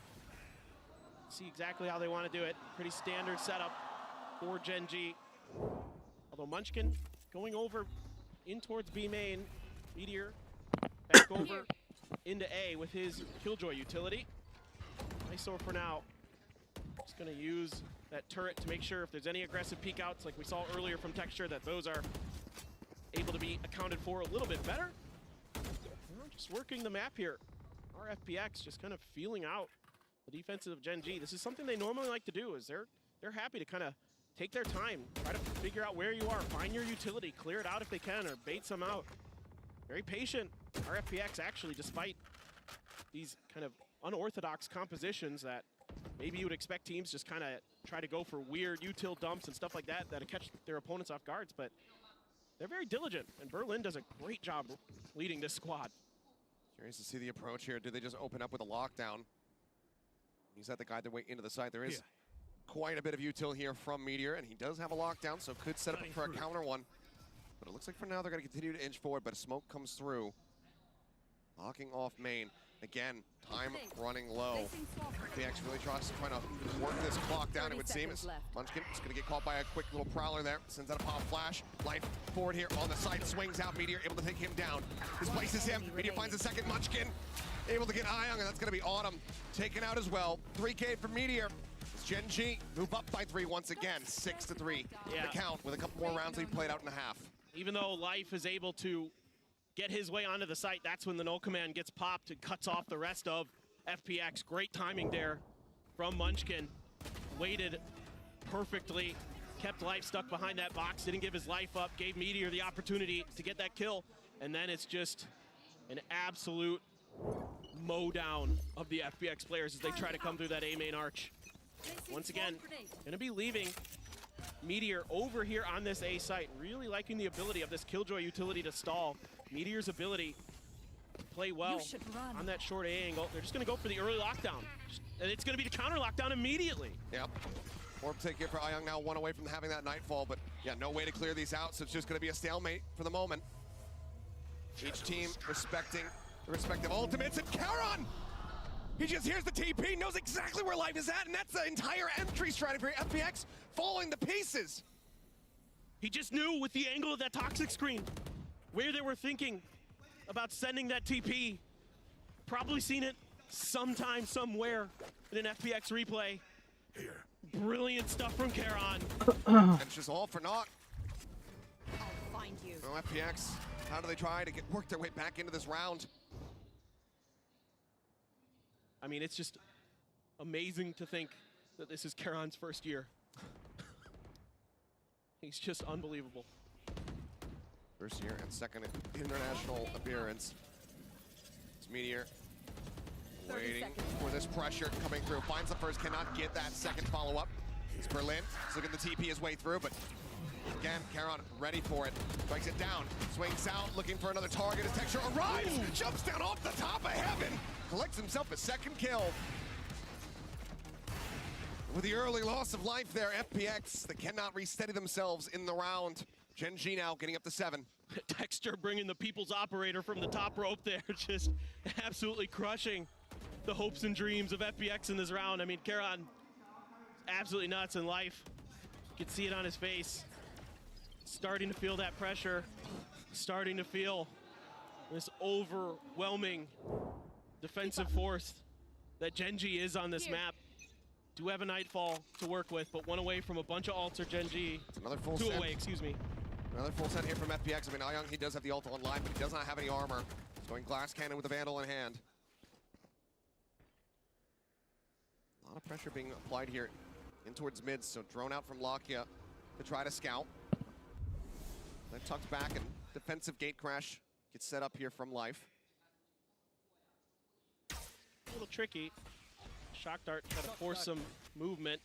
See exactly how they want to do it. Pretty standard setup for Gen.G. Although Munchkin going over in towards B main. Meteor back over into A with his Killjoy utility. Lysor for now just going to use that turret to make sure if there's any aggressive peek outs like we saw earlier from Texture, that those are able to be accounted for a little bit better. Just working the map here. Our FPX just kind of feeling out the defenses of Gen.G. This is something they normally like to do, is they're happy to kind of take their time, try to figure out where you are, find your utility, clear it out if they can, or bait some out. Very patient. Our FPX actually, despite these kind of unorthodox compositions that maybe you would expect teams just kind of try to go for weird util dumps and stuff like that that'll catch their opponents off guards, but they're very diligent, and Berlin does a great job leading this squad. Curious to see the approach here. Do they just open up with a lockdown? He's at the guide their way into the site. There is quite a bit of util here from Meteor, and he does have a lockdown, so could set up for a counter one. But it looks like for now they're going to continue to inch forward, but a smoke comes through. Locking off main. Again, time running low. FPX really trying to work this clock down, it would seem. Munchkin is going to get caught by a quick little prowler there. Sends out a pop flash. Life forward here on the side. Swings out. Meteor able to take him down. Displaces him. Meteor finds a second. Munchkin able to get Ayang, and that's going to be Autumn taken out as well. 3K for Meteor. As Gen.G move up by 3 once again. 6-3. The count with a couple more rounds we've played out in a half. Even though Life is able to get his way onto the site, that's when the null command gets popped and cuts off the rest of FPX. Great timing there from Munchkin. Waited perfectly, kept Life stuck behind that box, didn't give his life up, gave Meteor the opportunity to get that kill, and then it's just an absolute mow down of the FPX players as they try to come through that A main arch. Once again, gonna be leaving Meteor over here on this A site. Really liking the ability of this Killjoy utility to stall. Meteor's ability to play well on that short A angle. They're just going to go for the early lockdown. And it's going to be the counter lockdown immediately. Yep. Orb take here for Ayang, now one away from having that Nightfall, but yeah, no way to clear these out, so it's just going to be a stalemate for the moment. Each team respecting the respective ultimates, and Charon! He just hears the TP, knows exactly where Life is at, and that's the entire entry strategy for FPX falling to pieces. He just knew with the angle of that toxic screen where they were thinking about sending that TP. Probably seen it sometime, somewhere in an FPX replay. Here. Brilliant stuff from Charon. And it's just all for naught. I'll find you. Well, FPX, how do they try to work their way back into this round? I mean, it's just amazing to think that this is Charon's first year. He's just unbelievable. First year and second international appearance. It's Meteor waiting for this pressure coming through. Finds the first, cannot get that second follow-up. It's Berlin. He's looking to TP his way through, but again, Charon ready for it. Strikes it down, swings out, looking for another target. His Texture arrives, jumps down off the top of heaven, collects himself a second kill. With the early loss of life there, FPX, they cannot resteady themselves in the round. Gen.G now getting up to 7. Texture bringing the people's operator from the top rope there, just absolutely crushing the hopes and dreams of FPX in this round. I mean, Charon, absolutely nuts in Life. You can see it on his face. Starting to feel that pressure, starting to feel this overwhelming defensive force that Gen.G is on this map. Do have a Nightfall to work with, but one away from a bunch of ults or Gen.G. Another full Two set. away, excuse me. Another full set here from FPX. I mean, Ayang, he does have the ult online, but he does not have any armor. He's going glass cannon with the Vandal in hand. A lot of pressure being applied here in towards mid, so drone out from Lakia to try to scout. Then tucked back and defensive gate crash gets set up here from Life. A little tricky. Shock Dart try to force some movement.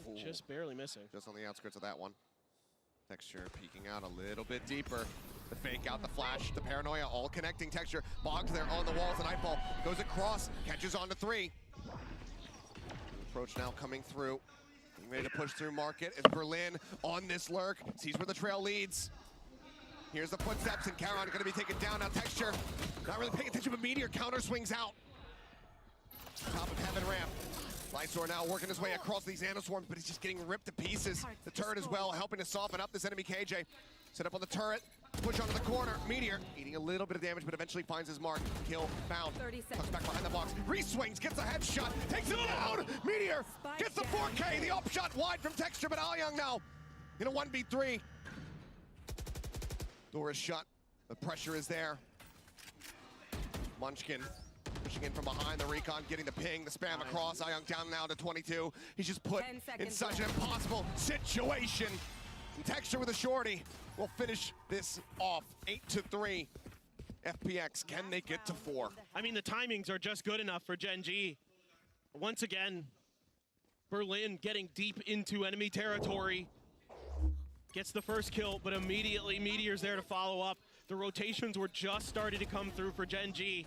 Ooh. Just barely missing. Just on the outskirts of that one. Texture peeking out a little bit deeper. The fake out, the flash, the paranoia, all connecting. Texture bogs there on the walls. The Nightfall goes across, catches on to 3. Approach now coming through. Being ready to push through market as Berlin on this lurk. Sees where the trail leads. Here's the footsteps, and Charon going to be taken down. Now Texture, not really paying attention, but Meteor counter swings out. Top of heaven ramp. Lightsword now working his way across these nanoswarms, but he's just getting ripped to pieces. The turret as well, helping to soften up this enemy KJ. Set up on the turret, push onto the corner. Meteor eating a little bit of damage, but eventually finds his mark. Kill found. Comes back behind the box. Re-swings, gets a headshot, takes him down. Meteor gets the 4K. The upshot wide from Texture, but Ayang now in a 1v3. Door is shut. The pressure is there. Munchkin pushing in from behind, the recon getting the ping, the spam across. Ayang down now to 22. He's just put in such an impossible situation. And Texture with a shorty. will finish this off 8-3. FPX, can they get to 4? I mean, the timings are just good enough for Gen.G. Once again, Berlin getting deep into enemy territory. Gets the first kill, but immediately Meteor's there to follow up. The rotations were just starting to come through for Gen.G.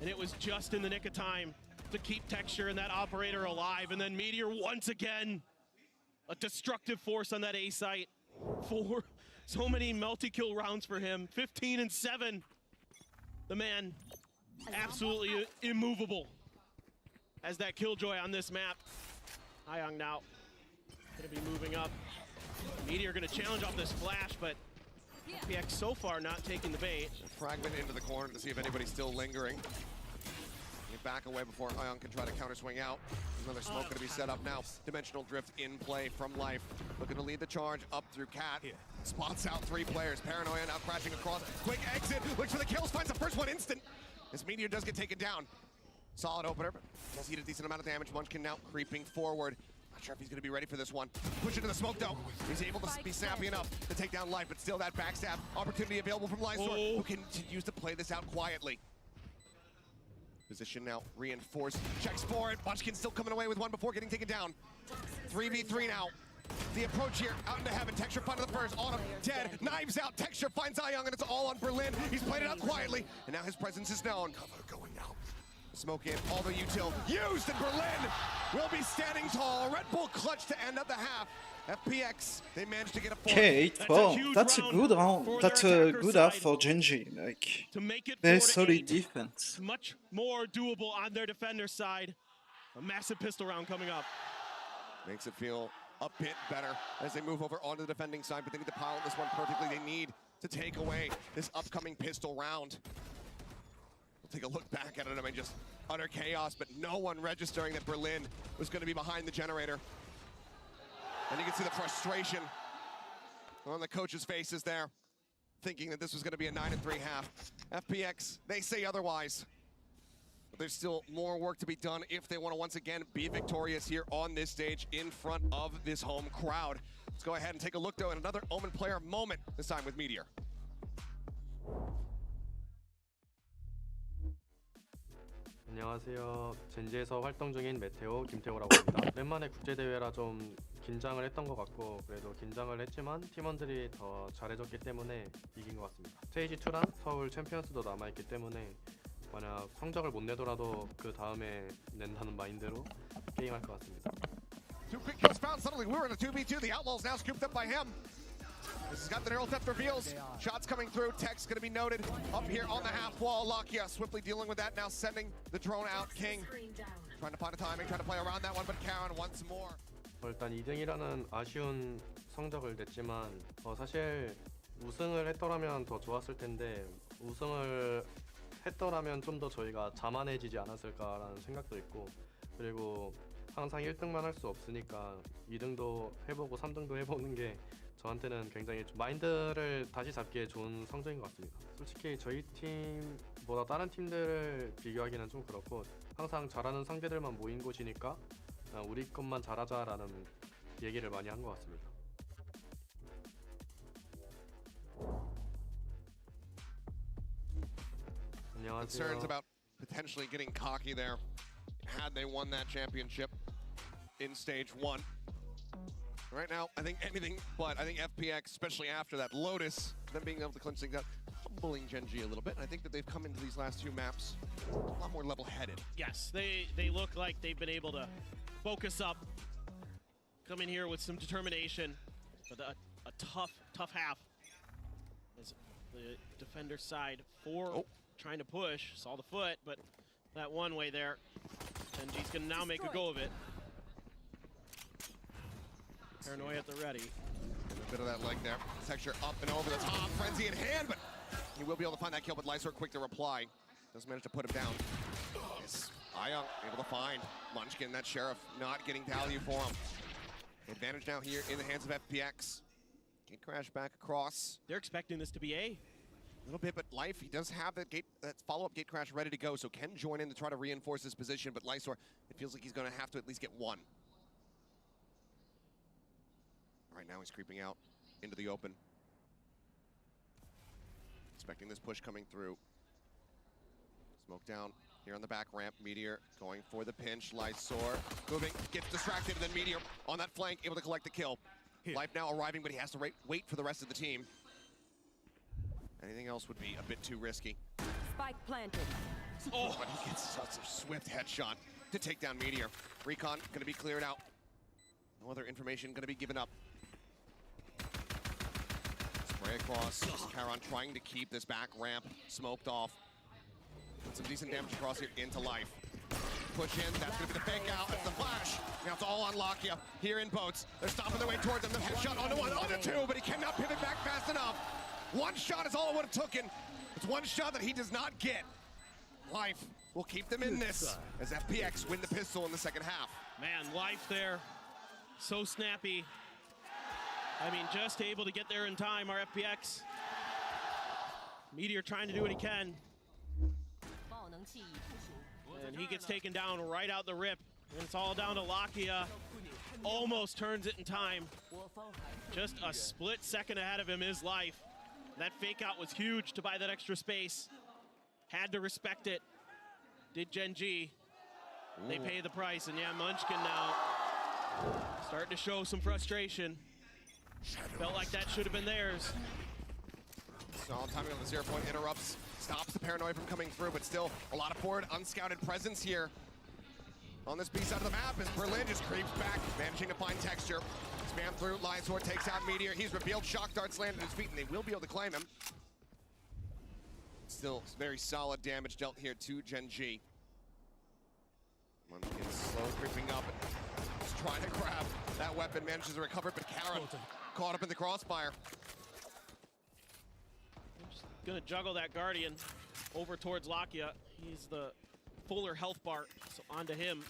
And it was just in the nick of time to keep Texture and that operator alive. And then Meteor once again, a destructive force on that A site. For so many multi-kill rounds for him. 15 and 7. The man absolutely immovable as that killjoy on this map. Hyung now gonna be moving up. Meteor gonna challenge off this flash, but FPX so far not taking the bait. Fragment into the corner to see if anybody's still lingering. Get back away before Hyung can try to counter swing out. Another smoke going to be set up now. Dimensional drift in play from Life. Looking to lead the charge up through Cat. Spots out 3 players. Paranoia now crashing across. Quick exit. Looks for the kills. Finds the first one instant. This Meteor does get taken down. Solid opener, but does eat a decent amount of damage. Munchkin now creeping forward. Not sure if he's going to be ready for this one. Push into the smoke though. He's able to be snappy enough to take down Life, but still that backstab opportunity available from Lysor, who continues to play this out quietly. Position now reinforced. Checks for it. Munchkin still coming away with one before getting taken down. 3v3 now. The approach here out into heaven. Texture finds the first. Autumn dead. Knives out. Texture finds Hyung, and it's all on Berlin. He's played it out quietly, and now his presence is known. Cover going out. Smoke in. All the util used, and Berlin will be standing tall. Red Bull clutch to end up the half. FPX, they managed to get a 4. Okay, well, that's a good round. That's a good half for Gen.G. Like, very solid defense. Much more doable on their defender side. A massive pistol round coming up. Makes it feel a bit better as they move over onto the defending side, but they need to pilot this one perfectly. They need to take away this upcoming pistol round. We'll take a look back at it. I mean, just utter chaos, but no one registering that Berlin was going to be behind the generator. And you can see the frustration on the coach's faces there, thinking that this was going to be a 9-3 half. FPX, they say otherwise. But there's still more work to be done if they want to once again be victorious here on this stage in front of this home crowd. Let's go ahead and take a look, though, at another Omen player moment, this time with Meteor. 안녕하세요. 젠지에서 활동 중인 메테오 김태호라고 합니다. 오랜만에 국제대회라 좀 긴장을 했던 것 같고, 그래도 긴장을 했지만 팀원들이 더 잘해줬기 때문에 이긴 것 같습니다. 스테이지 2랑 서울 챔피언스도 남아있기 때문에 만약 성적을 못 내더라도 그 다음에 낸다는 마인드로 게임할 것 같습니다. 2 quick kills found. Suddenly we're in a 2v2. The Outlaws now scooped up by him. This has got the neural theft reveals. Shots coming through. Tech's going to be noted up here on the half wall. Lakia swiftly dealing with that. Now sending the drone out. King trying to find a timing, trying to play around that one, but Karen once more. 일단 2등이라는 아쉬운 성적을 냈지만 사실 우승을 했더라면 더 좋았을 텐데, 우승을 했더라면 좀 더 저희가 자만해지지 않았을까라는 생각도 있고, 그리고 항상 1등만 할 수 없으니까 2등도 해보고 3등도 해보는 게 저한테는 굉장히 마인드를 다시 잡기에 좋은 성적인 것 같습니다. 솔직히 저희 팀보다 다른 팀들을 비교하기는 좀 그렇고, 항상 잘하는 상대들만 모인 곳이니까 우리 것만 잘하자라는 얘기를 많이 한 것 같습니다. Concerns about potentially getting cocky there had they won that championship in stage 1. Right now, I think anything but. I think FPX, especially after that Lotus, them being able to clinch things out, humbling Gen.G a little bit. And I think that they've come into these last 2 maps a lot more level-headed. Yes, they look like they've been able to focus up, come in here with some determination, but a tough half. As the defender side trying to push, saw the foot, but that one way there, Gen.G's gonna now make a go of it. Paranoia at the ready. A bit of that leg there. Texture up and over the top. Frenzy in hand, but he will be able to find that kill, but Lysor quick to reply. Doesn't manage to put him down. Yes, Hyung able to find Munchkin, that Sheriff not getting value for him. Advantage now here in the hands of FPX. Gate crash back across. They're expecting this to be A. A little bit, but Life, he does have that follow-up gate crash ready to go, so can join in to try to reinforce his position, but Lysor, it feels like he's going to have to at least get one. Right now he's creeping out into the open. expecting this push coming through. Smoke down here on the back ramp. Meteor going for the pinch. Lysor moving, gets distracted, and then Meteor on that flank, able to collect the kill. Life now arriving, but he has to wait for the rest of the team. Anything else would be a bit too risky. Spike planted. Oh, but he gets such a swift headshot to take down Meteor. Recon going to be cleared out. No other information going to be given up. Spray across. Charon trying to keep this back ramp smoked off. Put some decent damage across here into Life. Push in, that's going to be the fake out. It's the flash. Now it's all on Lakia here in boats. They're stopping their way towards him. The headshot onto one, onto two, but he cannot pivot back fast enough. One shot is all it would have taken. It's one shot that he does not get. Life will keep them in this as FPX win the pistol in the second half. Man, Life there, so snappy. I mean, just able to get there in time, our FPX. Meteor trying to do what he can. And he gets taken down right out the rip. And it's all down to Lakia. Almost turns it in time. Just a split second ahead of him is Life. That fake out was huge to buy that extra space. Had to respect it. Did Gen.G. They pay the price, and yeah, Munchkin now starting to show some frustration. Felt like that should have been theirs. Solid timing on the 0 point interrupts, stops the paranoia from coming through, but still a lot of forward unscouted presence here on this B side of the map as Berlin just creeps back, managing to find texture. Spam through, Lysor takes out Meteor. He's revealed, shock darts land at his feet, and they will be able to claim him. Still very solid damage dealt here to Gen.G. Munchkin slow creeping up, just trying to grab that weapon, manages to recover, but Karen caught up in the crossfire. Just gonna juggle that Guardian over towards Lakia. He's the fuller health bar, so onto him.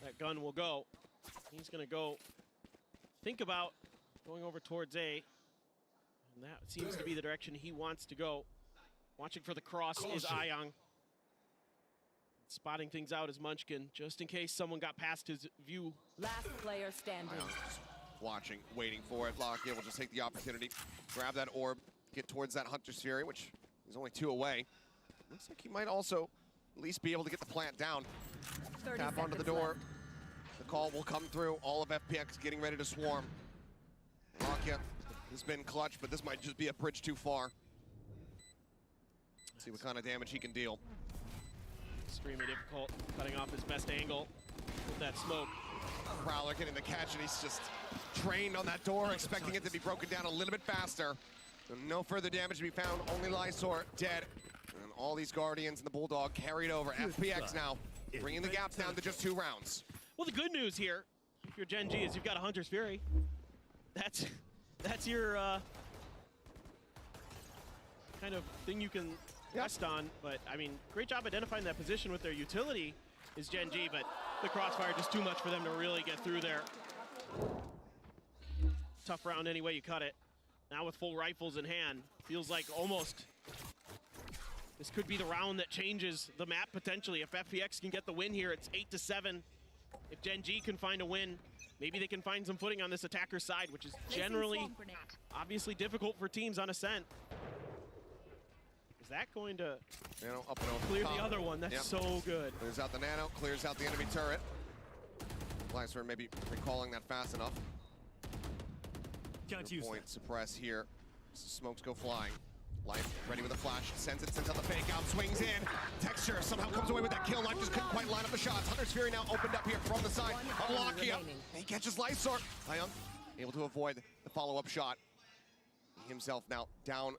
That gun will go. He's gonna go think about going over towards A. And that seems to be the direction he wants to go. Watching for the cross is Ayang. Spotting things out is Munchkin, just in case someone got past his view. Last player standing. Watching, waiting for it. Lakia will just take the opportunity, grab that orb, get towards that Hunter's Fury, which is only 2 away. Looks like he might also at least be able to get the plant down. Tap onto the door. The call will come through. All of FPX getting ready to swarm. Lakia has been clutch, but this might just be a bridge too far. See what kind of damage he can deal. Extremely difficult, cutting off his best angle with that smoke. Prowler getting the catch, and he's just trained on that door, expecting it to be broken down a little bit faster. So no further damage to be found, only Lysor dead. And all these Guardians and the Bulldog carried over. FPX now bringing the gap down to just 2 rounds. Well, the good news here, if you're Gen.G, is you've got a Hunter's Fury. That's your kind of thing you can rest on. But, I mean, great job identifying that position with their utility is Gen.G, but the crossfire just too much for them to really get through there. Tough round any way you cut it. Now with full rifles in hand, feels like almost this could be the round that changes the map potentially. If FPX can get the win here, it's 8-7. If Gen.G can find a win, maybe they can find some footing on this attacker side, which is generally obviously difficult for teams on Ascent. Is that going to up and over clear the other one? That's so good. Clears out the nano, clears out the enemy turret. Lysor maybe recalling that fast enough. Point suppress here. Smokes go flying. Life ready with a flash, sends out the fake out, swings in. Texture somehow comes away with that kill. Life just couldn't quite line up the shots. Hunter's Fury now opened up here from the side of Lakia. He catches Lysor. Ayang able to avoid the follow-up shot. He himself now down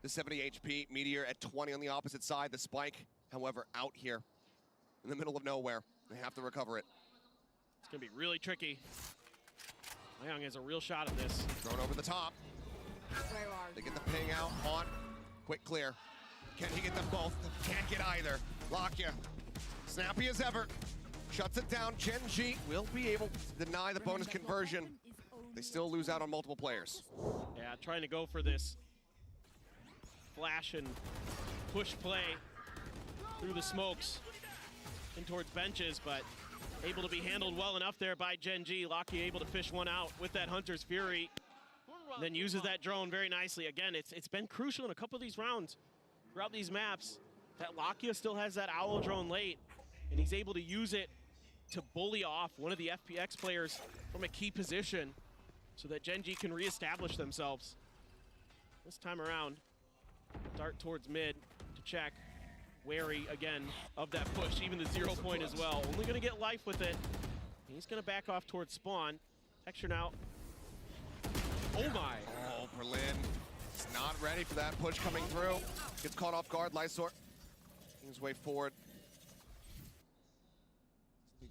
to 70 HP. Meteor at 20 on the opposite side. The spike, however, out here in the middle of nowhere. They have to recover it. It's gonna be really tricky. Ayang has a real shot at this. Thrown over the top. They get the ping out on. Quick clear. Can he get them both? Can't get either. Lakia, snappy as ever, shuts it down. Gen.G will be able to deny the bonus conversion. They still lose out on multiple players. Yeah, trying to go for this flash and push play through the smokes in towards benches, but able to be handled well enough there by Gen.G. Lakia able to fish one out with that Hunter's Fury. then uses that drone very nicely. Again, it's been crucial in a couple of these rounds throughout these maps that Lakia still has that Owl drone late, and he's able to use it to bully off one of the FPX players from a key position so that Gen.G can reestablish themselves. This time around, dart towards mid to check. Wary again of that push, even the 0 point as well. Only gonna get life with it. He's gonna back off towards spawn. Texture now. Oh my. Oh, Berlin is not ready for that push coming through. Gets caught off guard. Lysor making his way forward.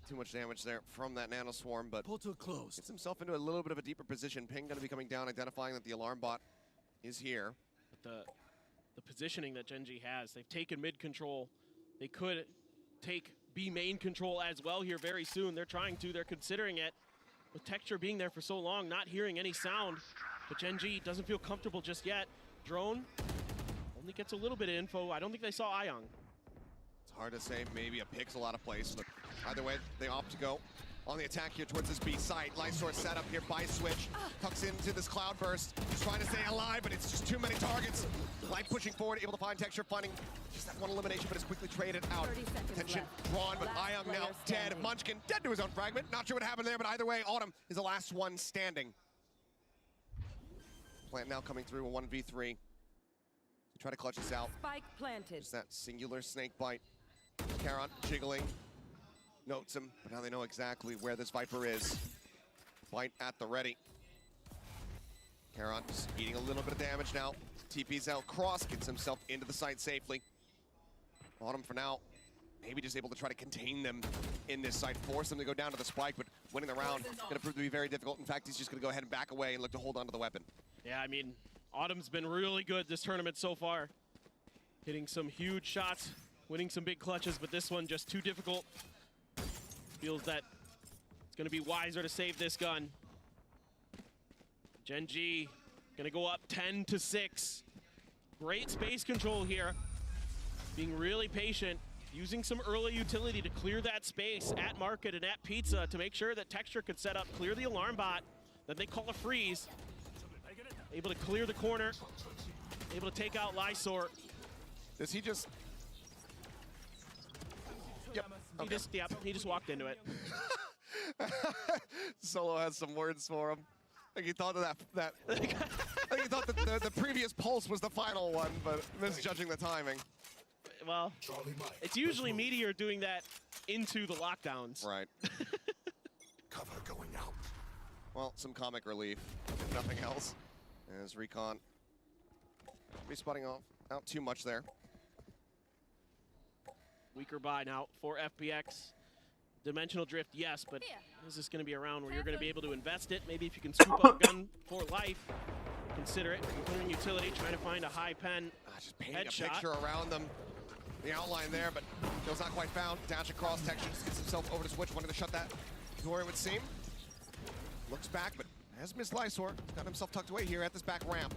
Too much damage there from that nano swarm, but gets himself into a little bit of a deeper position. Ping gonna be coming down, identifying that the alarm bot is here. But the positioning that Gen.G has, they've taken mid control. They could take B main control as well here very soon. They're trying to, they're considering it. With Texture being there for so long, not hearing any sound, but Gen.G doesn't feel comfortable just yet. Drone only gets a little bit of info. I don't think they saw Ayang. It's hard to say, maybe a pixel out of place, but either way, they opt to go on the attack here towards this B site. Lysor set up here by switch, tucks into this cloud burst. He's trying to stay alive, but it's just too many targets. Light pushing forward, able to find Texture, finding just that one elimination, but is quickly traded out. Attention drawn, but Ayang now dead. Munchkin dead to his own fragment. Not sure what happened there, but either way, Autumn is the last one standing. Plant now coming through a 1v3. To try to clutch this out. Spike planted. Just that singular snake bite. Karon jiggling. Notes him, but now they know exactly where this Viper is. Bite at the ready. Karon just eating a little bit of damage now. TP's out, Cross gets himself into the site safely. Autumn for now, maybe just able to try to contain them in this site, force them to go down to the spike, but winning the round gonna prove to be very difficult. In fact, he's just gonna go ahead and back away and look to hold on to the weapon. Yeah, I mean, Autumn's been really good this tournament so far. Hitting some huge shots, winning some big clutches, but this one just too difficult. Feels that it's gonna be wiser to save this gun. Gen.G gonna go up 10-6. Great space control here. Being really patient, using some early utility to clear that space at Market and at Pizza to make sure that Texture could set up, clear the alarm bot, that they call a freeze. Able to clear the corner, able to take out Lysor. Does he just... Yep. Okay. He just walked into it. Solo has some words for him. I think he thought that I think he thought that the previous pulse was the final one, but misjudging the timing. Well, it's usually Meteor doing that into the lockdowns. Right. Cover going out. Well, some comic relief, if nothing else. As Recon be spotting out too much there. Weaker buy now for FPX. Dimensional drift, yes, but is this going to be a round where you're going to be able to invest it? Maybe if you can scoop up a gun for life, consider it. Including utility, trying to find a high pen just painting headshot. A picture around them. The outline there, but Bill's not quite found. Dash across, Texture just gets himself over to switch, wanting to shut that door, it would seem. Looks back, but has missed Lysor. Got himself tucked away here at this back ramp.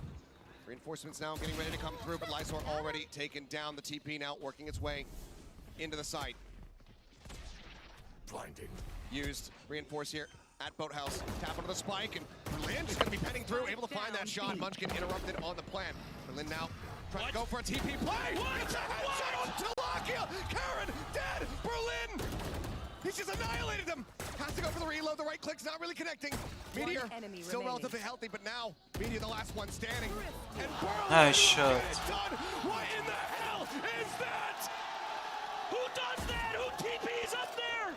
Reinforcements now getting ready to come through, but Lysor already taken down. The TP now working its way into the site. Blinding. Used, reinforce here at Boathouse. Tap onto the spike, and Berlin just gonna be penning through, able to find that shot. Munchkin interrupted on the plan. Berlin now trying to go for a TP play. It's a headshot on Talakia. Karon dead. Berlin. He's just annihilated them. Has to go for the reload. The right click's not really connecting. Meteor still relatively healthy, but now Meteor the last one standing. And Berlin Nice shot. done. What in the hell is that? Who does that? Who TP's up there?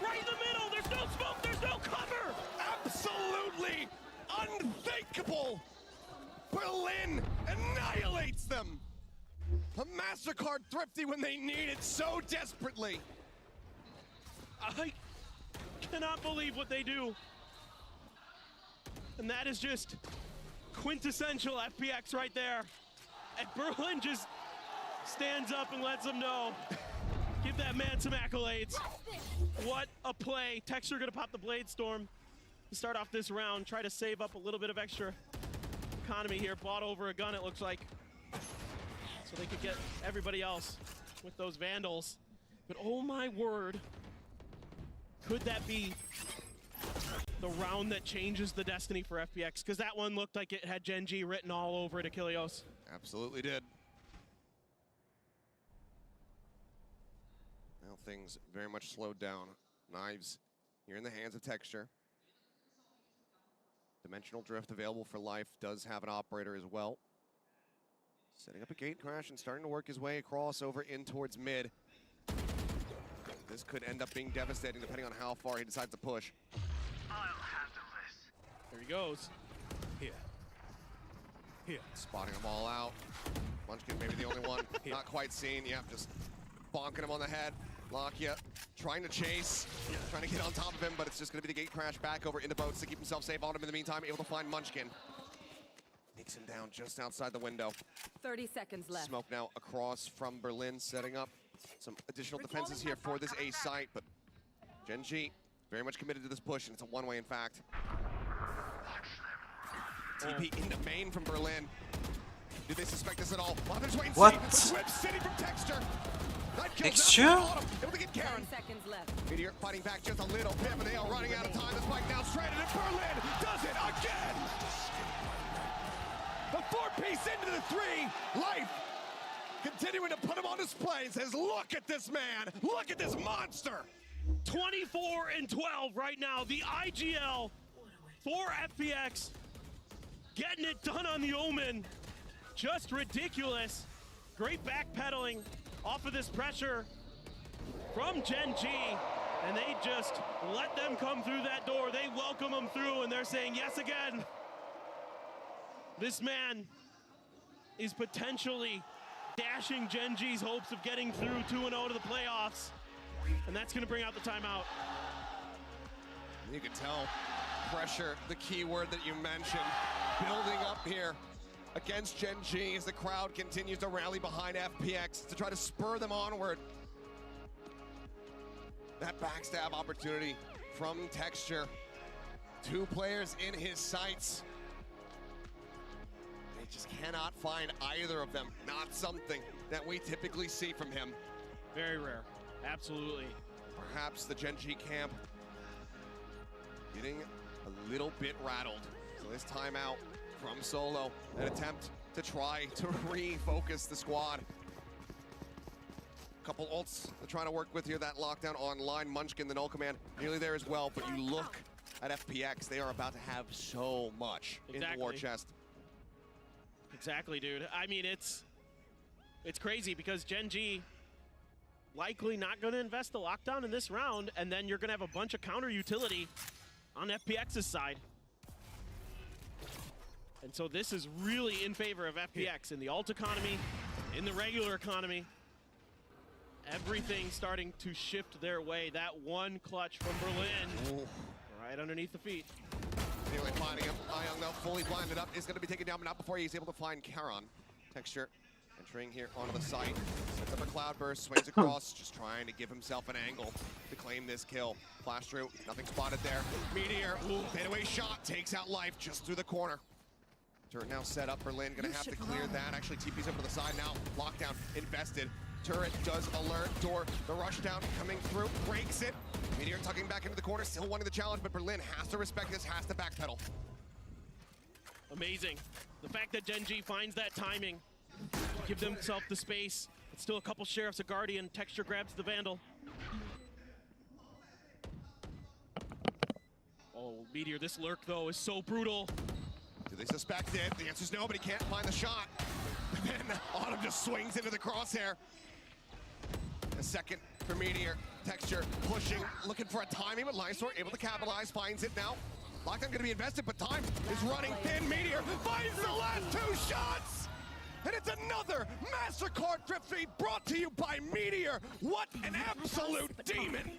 Right in the middle. There's no smoke. There's no cover. Absolutely unthinkable. Berlin annihilates them. A MasterCard thrifty when they need it so desperately. I cannot believe what they do. And that is just quintessential FPX right there. And Berlin just stands up and lets them know. Give that man some accolades. What a play. Texture gonna pop the Blade Storm to start off this round. Try to save up a little bit of extra economy here. Bought over a gun, it looks like. So they could get everybody else with those Vandals. But oh my word. Could that be the round that changes the destiny for FPX, because that one looked like it had Gen.G written all over it, Achilleos. Absolutely did. Now things very much slowed down. Knives here in the hands of Texture. Dimensional Drift available for life, does have an operator as well. Setting up a gate crash and starting to work his way across over in towards mid. This could end up being devastating depending on how far he decides to push. I'll handle this. There he goes. Here. Spotting them all out. Munchkin maybe the only one not quite seen. Yeah, just bonking him on the head. Lakia trying to chase, trying to get on top of him, but it's just going to be the gate crash back over into boats to keep himself safe on him in the meantime, able to find Munchkin. Takes him down just outside the window. 30 seconds left. Smoke now across from Berlin, setting up some additional defenses here for this A site, but Gen.G very much committed to this push, and it's a one-way in fact. TP into main from Berlin. Do they suspect this at all? Well, they're just waiting to see. Whip City from Texture. Texture? Able to get Karen. 10 seconds left. Meteor fighting back just a little bit, but they are running out of time. The spike now stranded, and Berlin does it again! The 4-piece into the 3. Life continuing to put him on display and says, look at this man, look at this monster. 24-12 right now. The IGL for FPX getting it done on the Omen. Just ridiculous. Great backpedaling off of this pressure from Gen.G, and they just let them come through that door. They welcome them through, and they're saying yes again. This man is potentially dashing Gen.G's hopes of getting through 2-0 to the playoffs, and that's going to bring out the timeout. You can tell pressure, the key word that you mentioned, building up here against Gen.G as the crowd continues to rally behind FPX to try to spur them onward. That backstab opportunity from Texture. 2 players in his sights. They just cannot find either of them. Not something that we typically see from him. Very rare, absolutely. Perhaps the Gen.G camp getting a little bit rattled. So this timeout from Solo, an attempt to try to refocus the squad. Couple ults they're trying to work with here, that lockdown online. Munchkin, the null command, nearly there as well, but you look at FPX, they are about to have so much in the war chest. Exactly, dude. I mean, it's crazy because Gen.G likely not going to invest the lockdown in this round, and then you're going to have a bunch of counter utility on FPX's side. And so this is really in favor of FPX in the alt economy, in the regular economy. Everything starting to shift their way. That one clutch from Berlin, right underneath the feet. Nearly finding him. Ayong, though, fully blinded up, is going to be taken down, but not before he's able to find Charon. Texture entering here onto the site. Sets up a cloud burst, swings across, just trying to give himself an angle to claim this kill. Flash through, nothing spotted there. Meteor, fadeaway shot, takes out Life just through the corner. Turret now set up. Berlin gonna have to clear that. Actually, TP's over to the side now. Lockdown invested. Turret does alert. Door, the rush down coming through, breaks it. Meteor tugging back into the corner, still wanting the challenge, but Berlin has to respect this, has to backpedal. Amazing. The fact that Gen.G finds that timing, give themselves the space. It's still a couple Sheriffs, a Guardian. Texture grabs the Vandal. Oh, Meteor, this lurk, though, is so brutal. Do they suspect it? The answer's no, but he can't find the shot. And then Autumn just swings into the crosshair. A second for Meteor. Texture pushing, looking for a timing, but Lysor able to capitalize, finds it now. Lockdown gonna be invested, but time is running thin. Meteor finds the last 2 shots! And it's another MasterCard Drift Feed brought to you by Meteor. What an absolute demon!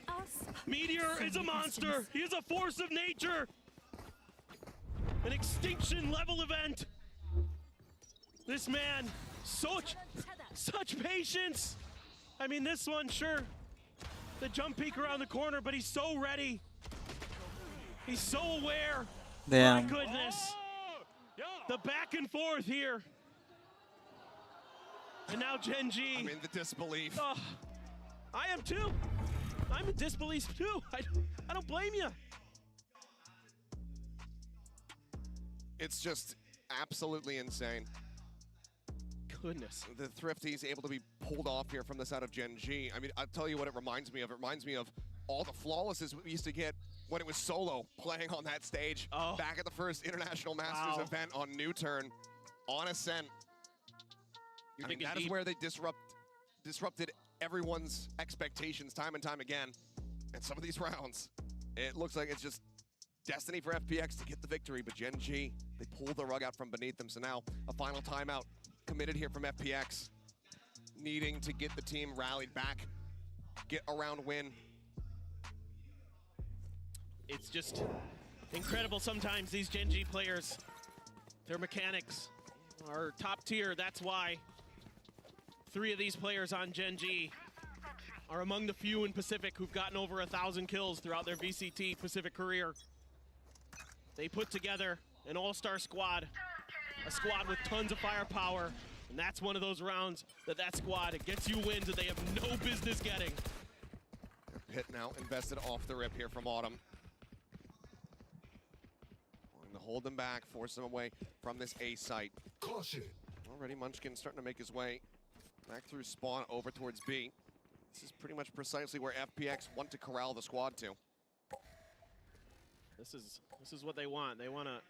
Meteor is a monster. He is a force of nature. An extinction level event. This man, such patience. I mean, this one, sure, the jump peek around the corner, but he's so ready. He's so aware. Damn. My goodness. The back and forth here. And now Gen.G. I'm in the disbelief. I am too. I'm in disbelief too. I don't blame you. It's just absolutely insane. Goodness. The Thrifty's able to be pulled off here from the side of Gen.G. I mean, I'll tell you what it reminds me of. It reminds me of all the flawlesses we used to get when it was Solo playing on that stage back at the first International Masters event on New Turn on Ascent. I mean, that is where they disrupted everyone's expectations time and time again. And some of these rounds, it looks like it's just destiny for FPX to get the victory, but Gen.G, they pulled the rug out from beneath them. So now a final timeout committed here from FPX, needing to get the team rallied back, get a round win. It's just incredible sometimes, these Gen.G players. Their mechanics are top tier, that's why 3 of these players on Gen.G are among the few in Pacific who've gotten over 1,000 kills throughout their VCT Pacific career. They put together an all-star squad, a squad with tons of firepower, and that's one of those rounds that squad, it gets you wins that they have no business getting. Pit now invested off the rip here from Autumn. Wanting to hold them back, force them away from this A site. Caution. Already Munchkin starting to make his way back through spawn over towards B. This is pretty much precisely where FPX want to corral the squad to. This is what they want. They want to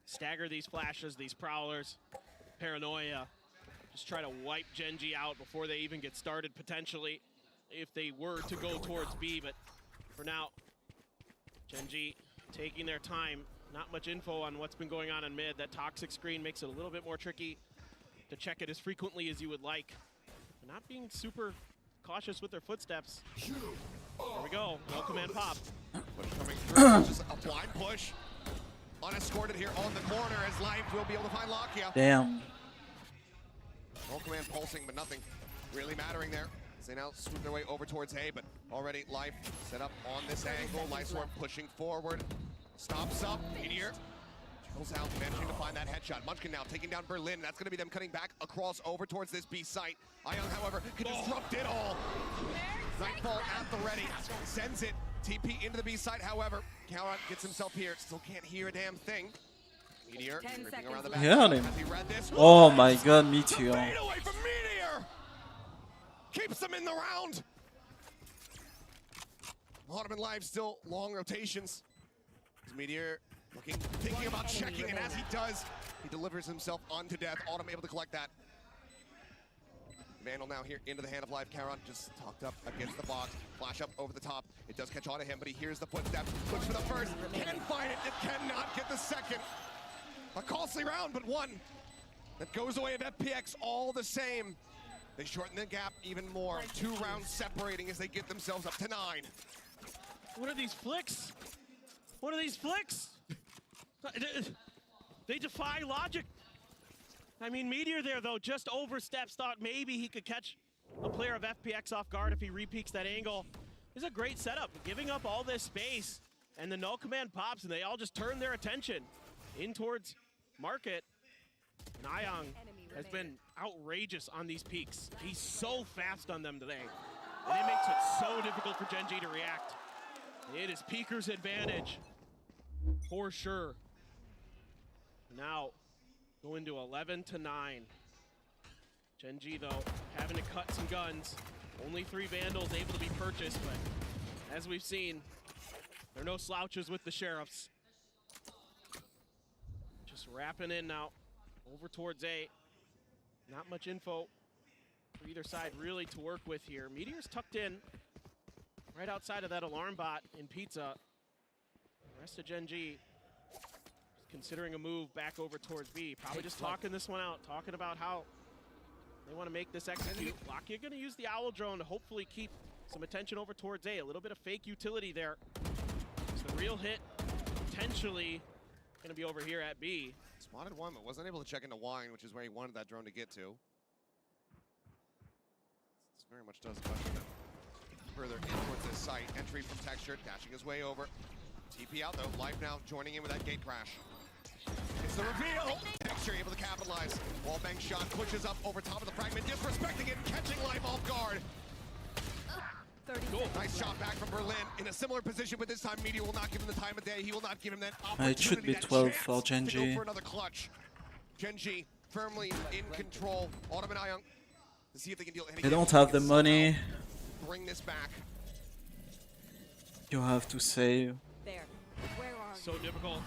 stagger these flashes, these prowlers, paranoia. Just try to wipe Gen.G out before they even get started, potentially, if they were to go towards B. But for now, Gen.G taking their time. Not much info on what's been going on in mid. That toxic screen makes it a little bit more tricky to check it as frequently as you would like. But not being super cautious with their footsteps. Here we go, no command pop. Push coming through, just a blind push. Unescorted here on the corner as Life will be able to find Lakia. Damn. No command pulsing, but nothing really mattering there. As they now swoop their way over towards A, but already Life set up on this angle. Life Swarm pushing forward. Stops up, Meteor. Goes out, managing to find that headshot. Munchkin now taking down Berlin. That's going to be them cutting back across over towards this B site. Ayang, however, can disrupt it all. Nightfall at the ready. Sends it. TP into the B site, however. Calron gets himself here. Still can't hear a damn thing. Meteor ripping around the back. Got him. As he read this. Oh my god, Meteor. Fade away from Meteor. Keeps them in the round. Autumn and Live still long rotations. Meteor thinking about checking, and as he does, he delivers himself unto death. Autumn able to collect that. Vandal now here into the hand of Live. Caron just tucked up against the box. Flash up over the top. It does catch on to him, but he hears the footsteps. Looks for the first. Can find it. It cannot get the second. A costly round, but one that goes away of FPX all the same. They shorten the gap even more. 2 rounds separating as they get themselves up to 9. What are these flicks? What are these flicks? They defy logic. I mean, Meteor there, though, just oversteps, thought maybe he could catch a player of FPX off guard if he repeaks that angle. This is a great setup, giving up all this space, and the no command pops, and they all just turn their attention in towards Market. And Ayang has been outrageous on these peaks. He's so fast on them today, and it makes it so difficult for Gen.G to react. It is Peeker's advantage, for sure. Now, going to 11-9. Gen.G, though, having to cut some guns. Only 3 Vandals able to be purchased, but as we've seen, there are no slouches with the Sheriffs. Just wrapping in now, over towards A. Not much info for either side really to work with here. Meteor's tucked in, right outside of that alarm bot in Pizza. The rest of Gen.G considering a move back over towards B. Probably just talking this one out, talking about how they want to make this execute. Lakia going to use the Owl Drone to hopefully keep some attention over towards A. A little bit of fake utility there. It's the real hit, potentially going to be over here at B. Spotted one, but wasn't able to check into Wine, which is where he wanted that drone to get to. This very much does question him. Further in towards this site. Entry from Texture, dashing his way over. TP out though, Life now joining in with that gate crash. It's the reveal! Texture able to capitalize. Wallbang shot pushes up over top of the fragment, disrespecting it, catching Life off guard. Nice shot back from Berlin in a similar position, but this time Meteor will not give him the time of day. He will not give him that opportunity. It should be that 12 chance for to go Gen.G. for another clutch. Gen.G firmly in control. Autumn and Ion to see if they can deal any They don't damage. have the money. Bring this back. You have to save. There. Where are So difficult.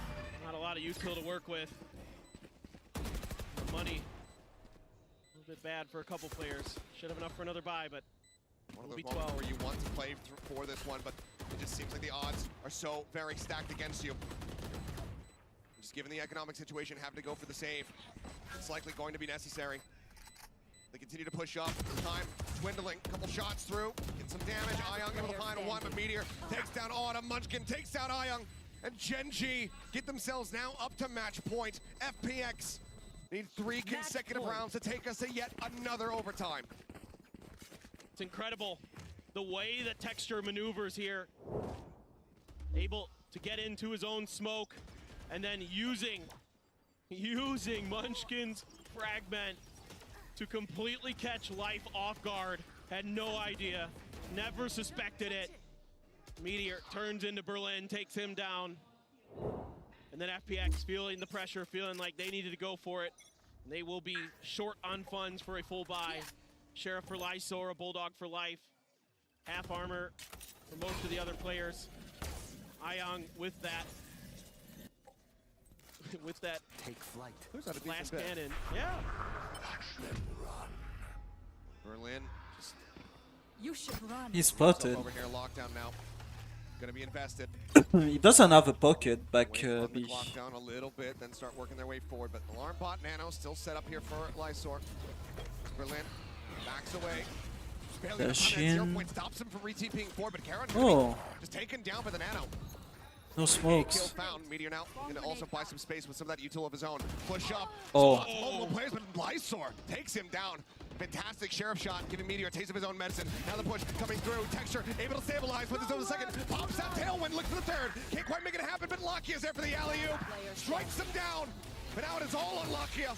Not a lot of util to work with. Money. A little bit bad for a couple players. Should have enough for another buy, but One of it'll those be moments 12. where you want to play for this one, but it just seems like the odds are so very stacked against you. Just given the economic situation, having to go for the save, it's likely going to be necessary. They continue to push up. Time dwindling. Couple shots through. Get some damage. Ion able to find one, but Meteor takes down Autumn. Munchkin takes down Ion. And Gen.G get themselves now up to match point. FPX need 3 consecutive rounds to take us to yet another overtime. It's incredible the way that Texture maneuvers here. Able to get into his own smoke and then using Munchkin's fragment to completely catch Life off guard. Had no idea, never suspected it. Meteor turns into Berlin, takes him down. And then FPX feeling the pressure, feeling like they needed to go for it. And they will be short on funds for a full buy. Sheriff for Lysor, a Bulldog for life. Half armor for most of the other players. Ayong with that. with that Take flight. last cannon. Yeah. Berlin just You should run. He's spotted. over here, lockdown now. Gonna be invested. He doesn't have a pocket back Wait on the B. clock down a little bit, then start working their way forward. But Alarm Bot Nano still set up here for Lysor. Berlin backs away. Barely enough time, that 0 point stops him from re-TPing forward, but Karen just taken down by the Nano. No smokes. Kill found. Meteor now gonna also buy some space with some of that util of his own. Push up. Oh. Spots multiple players, but Lysor takes him down. Fantastic Sheriff shot, giving Meteor a taste of his own medicine. Now the push coming through. Texture able to stabilize with his own second. Pops out Tailwind, looks for the third. Can't quite make it happen, but Lakia is there for the alley-oop. Strikes him down. But now it is all on Lakia.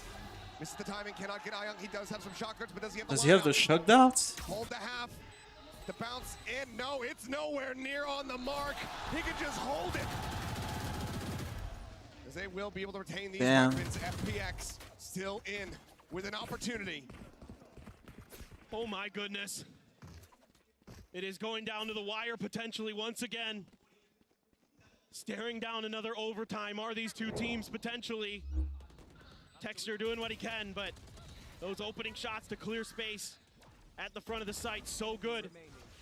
Misses the timing, cannot get Ayong. He does have some shock darts, but does he have the Does he have the shock darts? Hold the half. The bounce in. No, it's nowhere near on the mark. He can just hold it. As they will be able to retain these weapons. FPX still in with an opportunity. Oh my goodness. It is going down to the wire potentially once again. Staring down another overtime are these two teams potentially. Texture doing what he can, but those opening shots to clear space at the front of the site, so good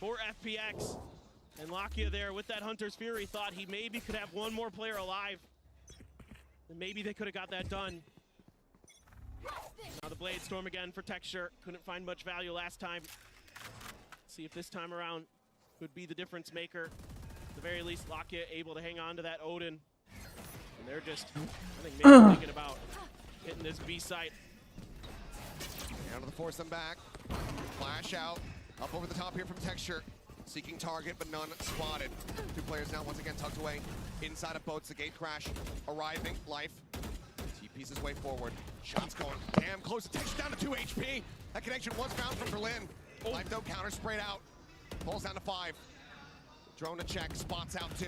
for FPX. And Lakia there with that Hunter's Fury thought he maybe could have one more player alive. And maybe they could have got that done. Now the Blade Storm again for Texture. Couldn't find much value last time. See if this time around could be the difference maker. At the very least, Lakia able to hang on to that Odin. And they're just, I think, maybe thinking about hitting this B site. Down to the force them back. Flash out. Up over the top here from Texture. Seeking target, but none spotted. Two players now once again tucked away inside of boats. The gate crash arriving. Life. TP's his way forward. Shots going damn close. Texture down to 2 HP. That connection was found from Berlin. Life though counter sprayed out. Pulls down to 5. Drone to check. Spots out 2.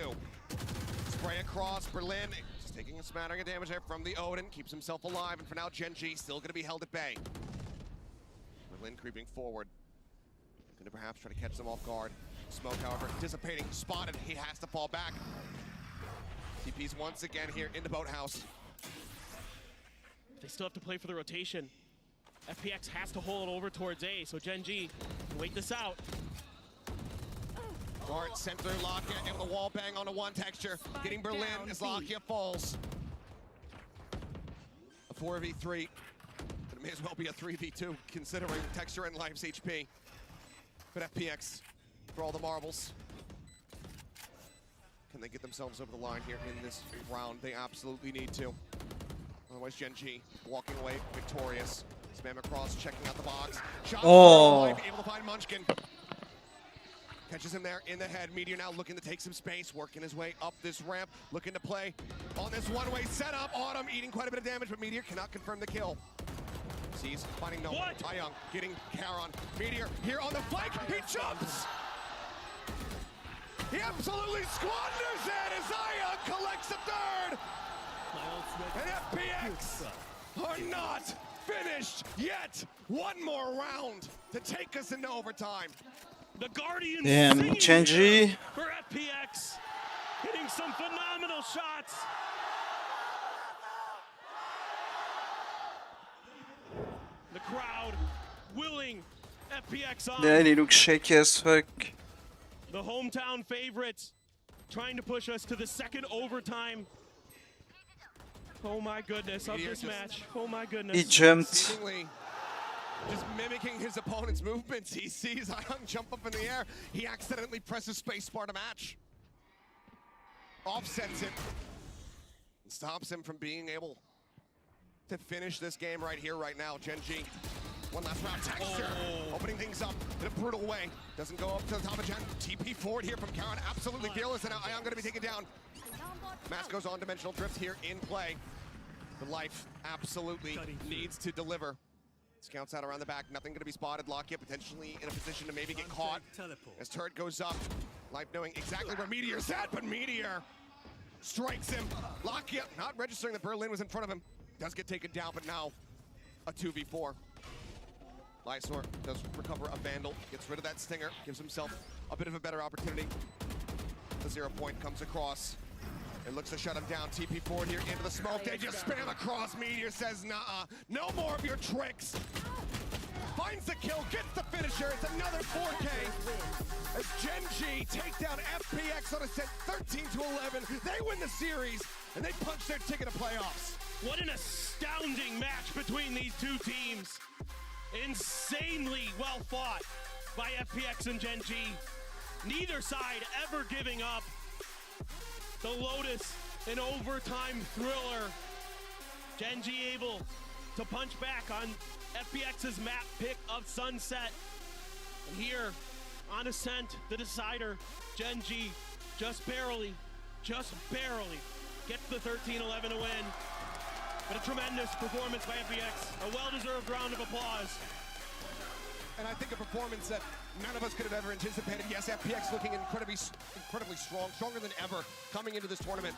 Spray across. Berlin just taking a smattering of damage there from the Odin. Keeps himself alive. And for now, Gen.G still going to be held at bay. Berlin creeping forward. Going to perhaps try to catch them off guard. Smoke, however, dissipating. Spotted. He has to fall back. TP's once again here in the boathouse. They still have to play for the rotation. FPX has to hold over towards A, so Gen.G can wait this out. Guard sent through Lakia, able to wall bang onto one Texture. Getting Berlin as Lakia falls. A 4v3, but it may as well be a 3v2 considering Texture and Life's HP. But FPX for all the marbles. Can they get themselves over the line here in this round? They absolutely need to. Otherwise, Gen.G walking away victorious. Spam across, checking out the box. Shot Life, able to find Munchkin. Catches him there in the head. Meteor now looking to take some space, working his way up this ramp, looking to play on this one-way setup. Autumn eating quite a bit of damage, but Meteor cannot confirm the kill. Sees, finding no one. Ayong getting Charon. Meteor here on the flank. He jumps! He absolutely squanders it as Zion collects the third. And FPX are not finished yet. One more round to take us into overtime. The Guardian Damn, Gen.G. for FPX, hitting some phenomenal shots. The crowd willing FPX on. Yeah, he looks shaky as fuck. The hometown favorites trying to push us to the second overtime. Oh my goodness, of this match. Oh my goodness. He jumped. Seemingly just mimicking his opponent's movements. He sees Ion jump up in the air. He accidentally presses spacebar to match. Offsets it. And stops him from being able to finish this game right here, right now. Gen.G. One last round. Texture opening things up in a brutal way. Doesn't go up to the top of Gen. TP forward here from Karen. Absolutely fearless. And now Ion going to be taken down. Match goes on. Dimensional drift here in play. The life absolutely needs to deliver. Scouts out around the back. Nothing going to be spotted. Lockya potentially in a position to maybe get caught. As turret goes up. Life knowing exactly where Meteor's at, but Meteor strikes him. Lockya not registering that Berlin was in front of him. Does get taken down, but now a 2v4. Lysor does recover a Vandal, gets rid of that Stinger, gives himself a bit of a better opportunity. The 0 point comes across. It looks to shut him down. TP forward here into the smoke. They just spam across. Meteor says, nah, no more of your tricks. Finds the kill, gets the finisher. It's another 4K. As Gen.G take down FPX on a set 13-11. They win the series, and they punch their ticket to playoffs. What an astounding match between these two teams. Insanely well fought by FPX and Gen.G. Neither side ever giving up. The Lotus, an overtime thriller. Gen.G able to punch back on FPX's map pick of Sunset. And here, on Ascent, the decider, Gen.G just barely gets the 13-11 to win. But a tremendous performance by FPX. A well-deserved round of applause. And I think a performance that none of us could have ever anticipated. Yes, FPX looking incredibly strong, stronger than ever coming into this tournament.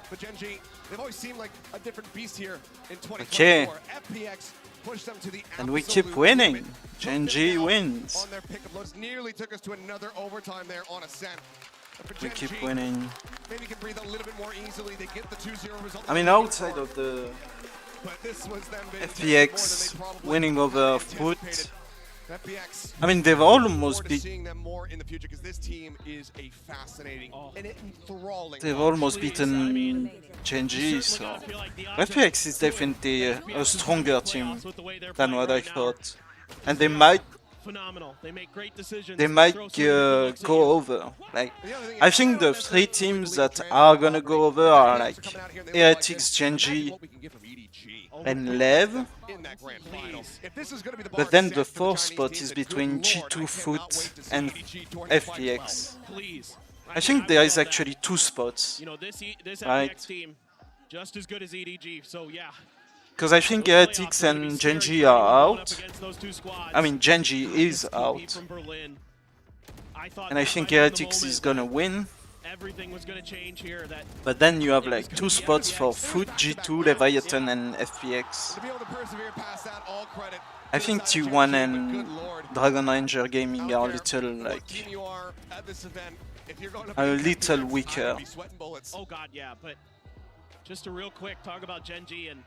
But Gen.G, they've always seemed like a different beast here in 2024. Okay. FPX pushed them to the And we keep winning. Gen.G wins. on their pick of loads. Nearly took us to another overtime there on Ascent. We keep winning. Maybe can breathe a little bit more easily. They get the 2-0 result. I mean, outside of the But this was them FPX winning over Foot, FPX. I mean, they've almost seeing them more in the future because this team is a fascinating and enthralling. they've almost beaten Gen.G, so FPX is definitely a stronger team than what I thought, and they might Phenomenal. They make great decisions. go over. Like, I think the three teams that are gonna go over are like Heretics, Gen.G, and Lev. But then the fourth spot is between G2, Foot, and FPX. I think there is actually two spots, You know, this right? FPX team just as good as EDG. So yeah. Because I think Heretics and Gen.G are out. I mean, Gen.G is out. And I think Heretics is gonna win. Everything was going to change here. But then you have like two spots for Foot, G2, Leviathan, and FPX. I think T1 and Dragon Ranger Gaming are a little like a little weaker. Oh god, yeah, but just a real quick talk about Gen.G and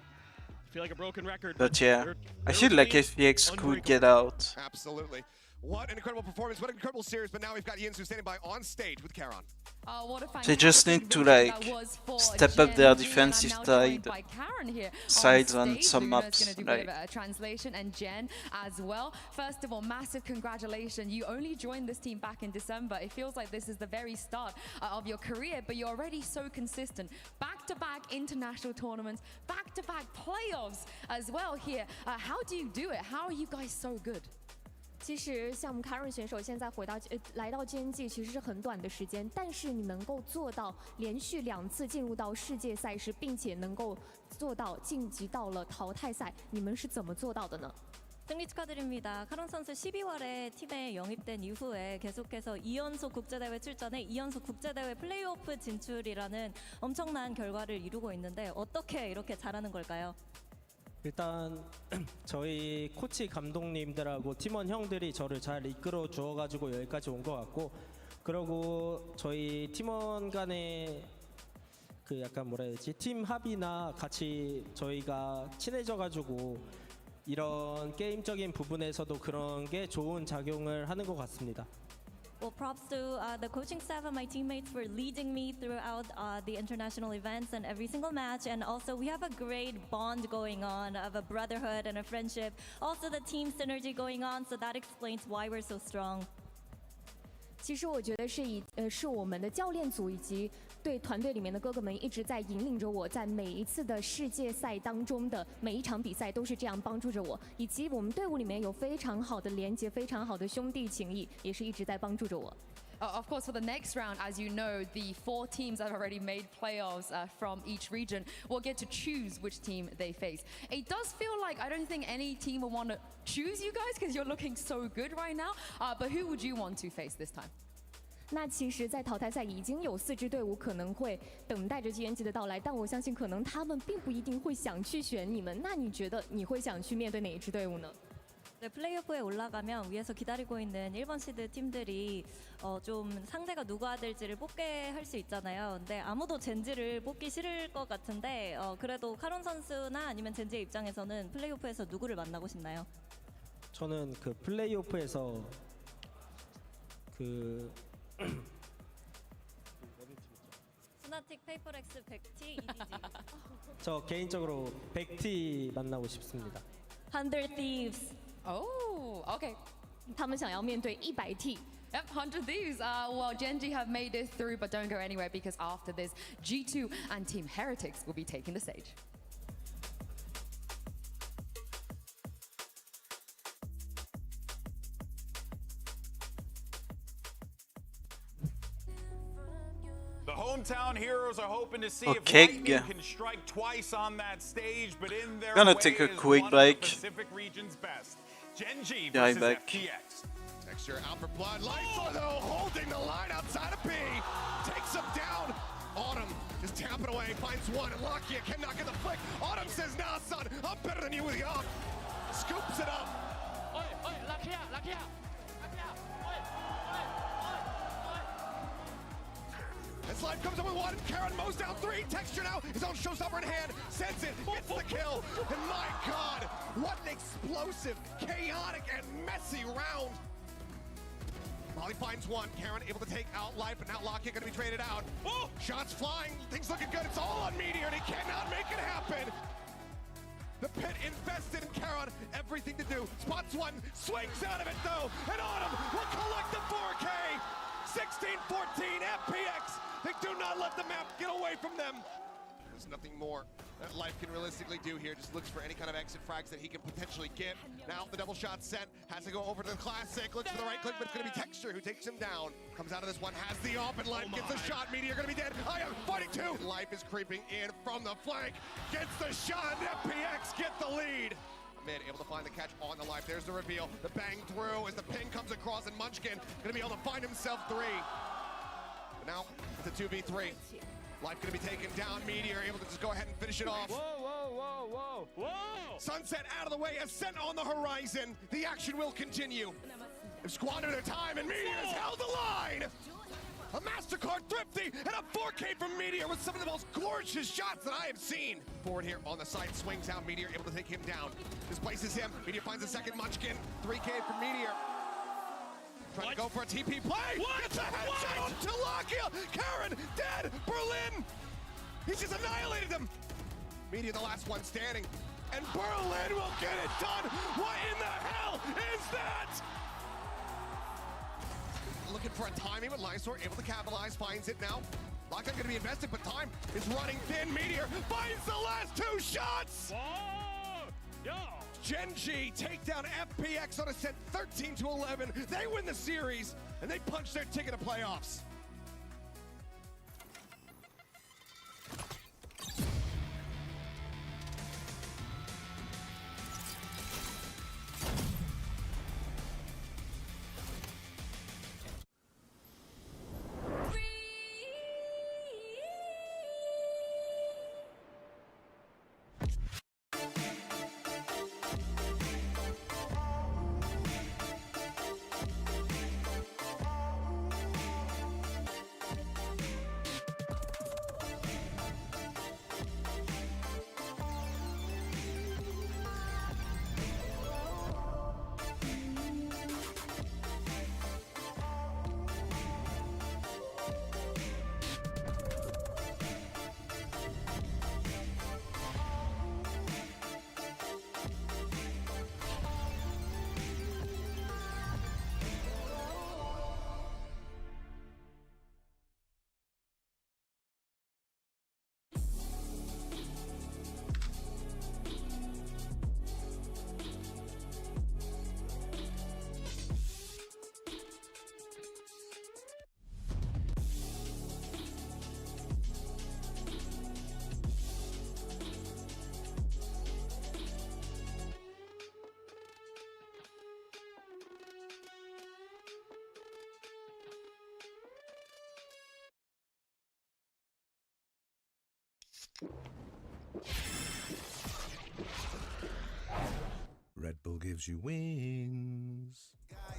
I feel like a broken record. But yeah, I feel like FPX could get out. Absolutely. What an incredible performance, what an incredible series, but now we've got Yinzu standing by on stage with Karon. They just need to like step up their defensive sides on some maps. Like, Translation and Jen as well. First of all, massive congratulations. You only joined this team back in December. It feels like this is the very start of your career, but you're already so consistent. Back-to-back international tournaments, back-to-back playoffs as well here. How do you do it? How are you guys so good? 其实像我们 Karen 选手现在来到 Gen.G 其实是很短的时间，但是你能够做到连续2次进入到世界赛事，并且能够做到晋级到了淘汰赛，你们是怎么做到的呢？ 승리 축하드립니다. 카론 선수 12월에 팀에 영입된 이후에 계속해서 2연속 국제대회 출전에 2연속 국제대회 플레이오프 진출이라는 엄청난 결과를 이루고 있는데 어떻게 이렇게 잘하는 걸까요? 일단 저희 코치 감독님들하고 팀원 형들이 저를 잘 이끌어 주어가지고 여기까지 온 것 같고, 그리고 저희 팀원 간의 그 약간 뭐라 해야 되지, 팀 합의나 같이 저희가 친해져가지고 이런 게임적인 부분에서도 그런 게 좋은 작용을 하는 것 같습니다. Well, props to the coaching staff and my teammates for leading me throughout the international events and every single match. And also, we have a great bond going on of a brotherhood and a friendship. Also, the team synergy going on, so that explains why we're so strong. 其实我觉得是我们的教练组以及对团队里面的哥哥们一直在引领着我，在每一次的世界赛当中的每一场比赛都是这样帮助着我，以及我们队伍里面有非常好的连结，非常好的兄弟情谊，也是一直在帮助着我。Of course, for the next round, as you know, the 4 teams that have already made playoffs from each region will get to choose which team they face. It does feel like I don't think any team will want to choose you guys because you're looking so good right now. But who would you want to face this time? 那其实，在淘汰赛已经有4支队伍可能会等待着 Gen.G 的到来，但我相信可能他们并不一定会想去选你们。那你觉得你会想去面对哪一支队伍呢？ 네, 플레이오프에 올라가면 위에서 기다리고 있는 1번 시드 팀들이 좀 상대가 누가 될지를 뽑게 할 수 있잖아요. 근데 아무도 젠지를 뽑기 싫을 것 같은데 그래도 카론 선수나 아니면 젠지의 입장에서는 플레이오프에서 누구를 만나고 싶나요? 저는 그 플레이오프에서 그 스나틱, 페이퍼렉스, 백티, EDG. 저 개인적으로 백티 만나고 싶습니다. 100 Thieves. Oh, okay. 他们想要面对100 T. Yep, 100 Thieves. Well, Gen.G have made it through, but don't go anywhere because after this, G2 and Team Heretics will be taking the stage. The hometown heroes are hoping to see Okay. if lightning can strike twice on that stage, but in their Gonna way take a is quick one break. of the Pacific region's best. Gen.G Be right versus back. FPX. Texture out for blood. Life though, holding the line outside of B. Takes him down. Autumn just tapping away, finds one, and Lakia cannot get the flick. Autumn says, nah, son, I'm better than you with Yob. Scoops it up. As Life comes up with one, Karen mows down 3. Texture now, his own showstopper in hand, sends it, gets the kill. And my God, what an explosive, chaotic, and messy round. Molly finds one, Karen able to take out Life, but now Lakia gonna be traded out. Oh, shots flying, things looking good. It's all on Meteor, and he cannot make it happen. The pit invested in Karen, everything to do. Spots one, swings out of it though, and Autumn will collect the 4K. 16-14 FPX. They do not let the map get away from them. There's nothing more that Life can realistically do here. Just looks for any kind of exit frags that he can potentially get. Now the double shot sent, has to go over to the classic. Looks for the right click, but it's gonna be Texture who takes him down. Comes out of this one, has the op, and Life gets a shot. Meteor gonna be dead. I am fighting too. Life is creeping in from the flank. Gets the shot, and FPX get the lead. Mid able to find the catch on the Life. There's the reveal. The bang through as the ping comes across, and Munchkin gonna be able to find himself 3. But now it's a 2v3. Life gonna be taken down. Meteor able to just go ahead and finish it off. Whoa! Sunset out of the way, Ascent on the horizon. The action will continue. They've squandered their time, and Meteor has held the line. A MasterCard Thrifty and a 4K from Meteor with some of the most gorgeous shots that I have seen. Forward here on the side, swings out. Meteor able to take him down. Displaces him. Meteor finds a second Munchkin. 3K from Meteor. Trying to go for a TP play. Gets a headshot to Lakia. Karen dead. Berlin. He's just annihilated them. Meteor the last one standing. And Berlin will get it done. What in the hell is that? Looking for a timing, but Lysor able to capitalize, finds it now. Lockdown gonna be invested, but time is running thin. Meteor finds the last 2 shots! Whoa! Yo! Gen.G take down FPX on a set 13-11. They win the series, and they punch their ticket to playoffs. Red Bull gives you wings.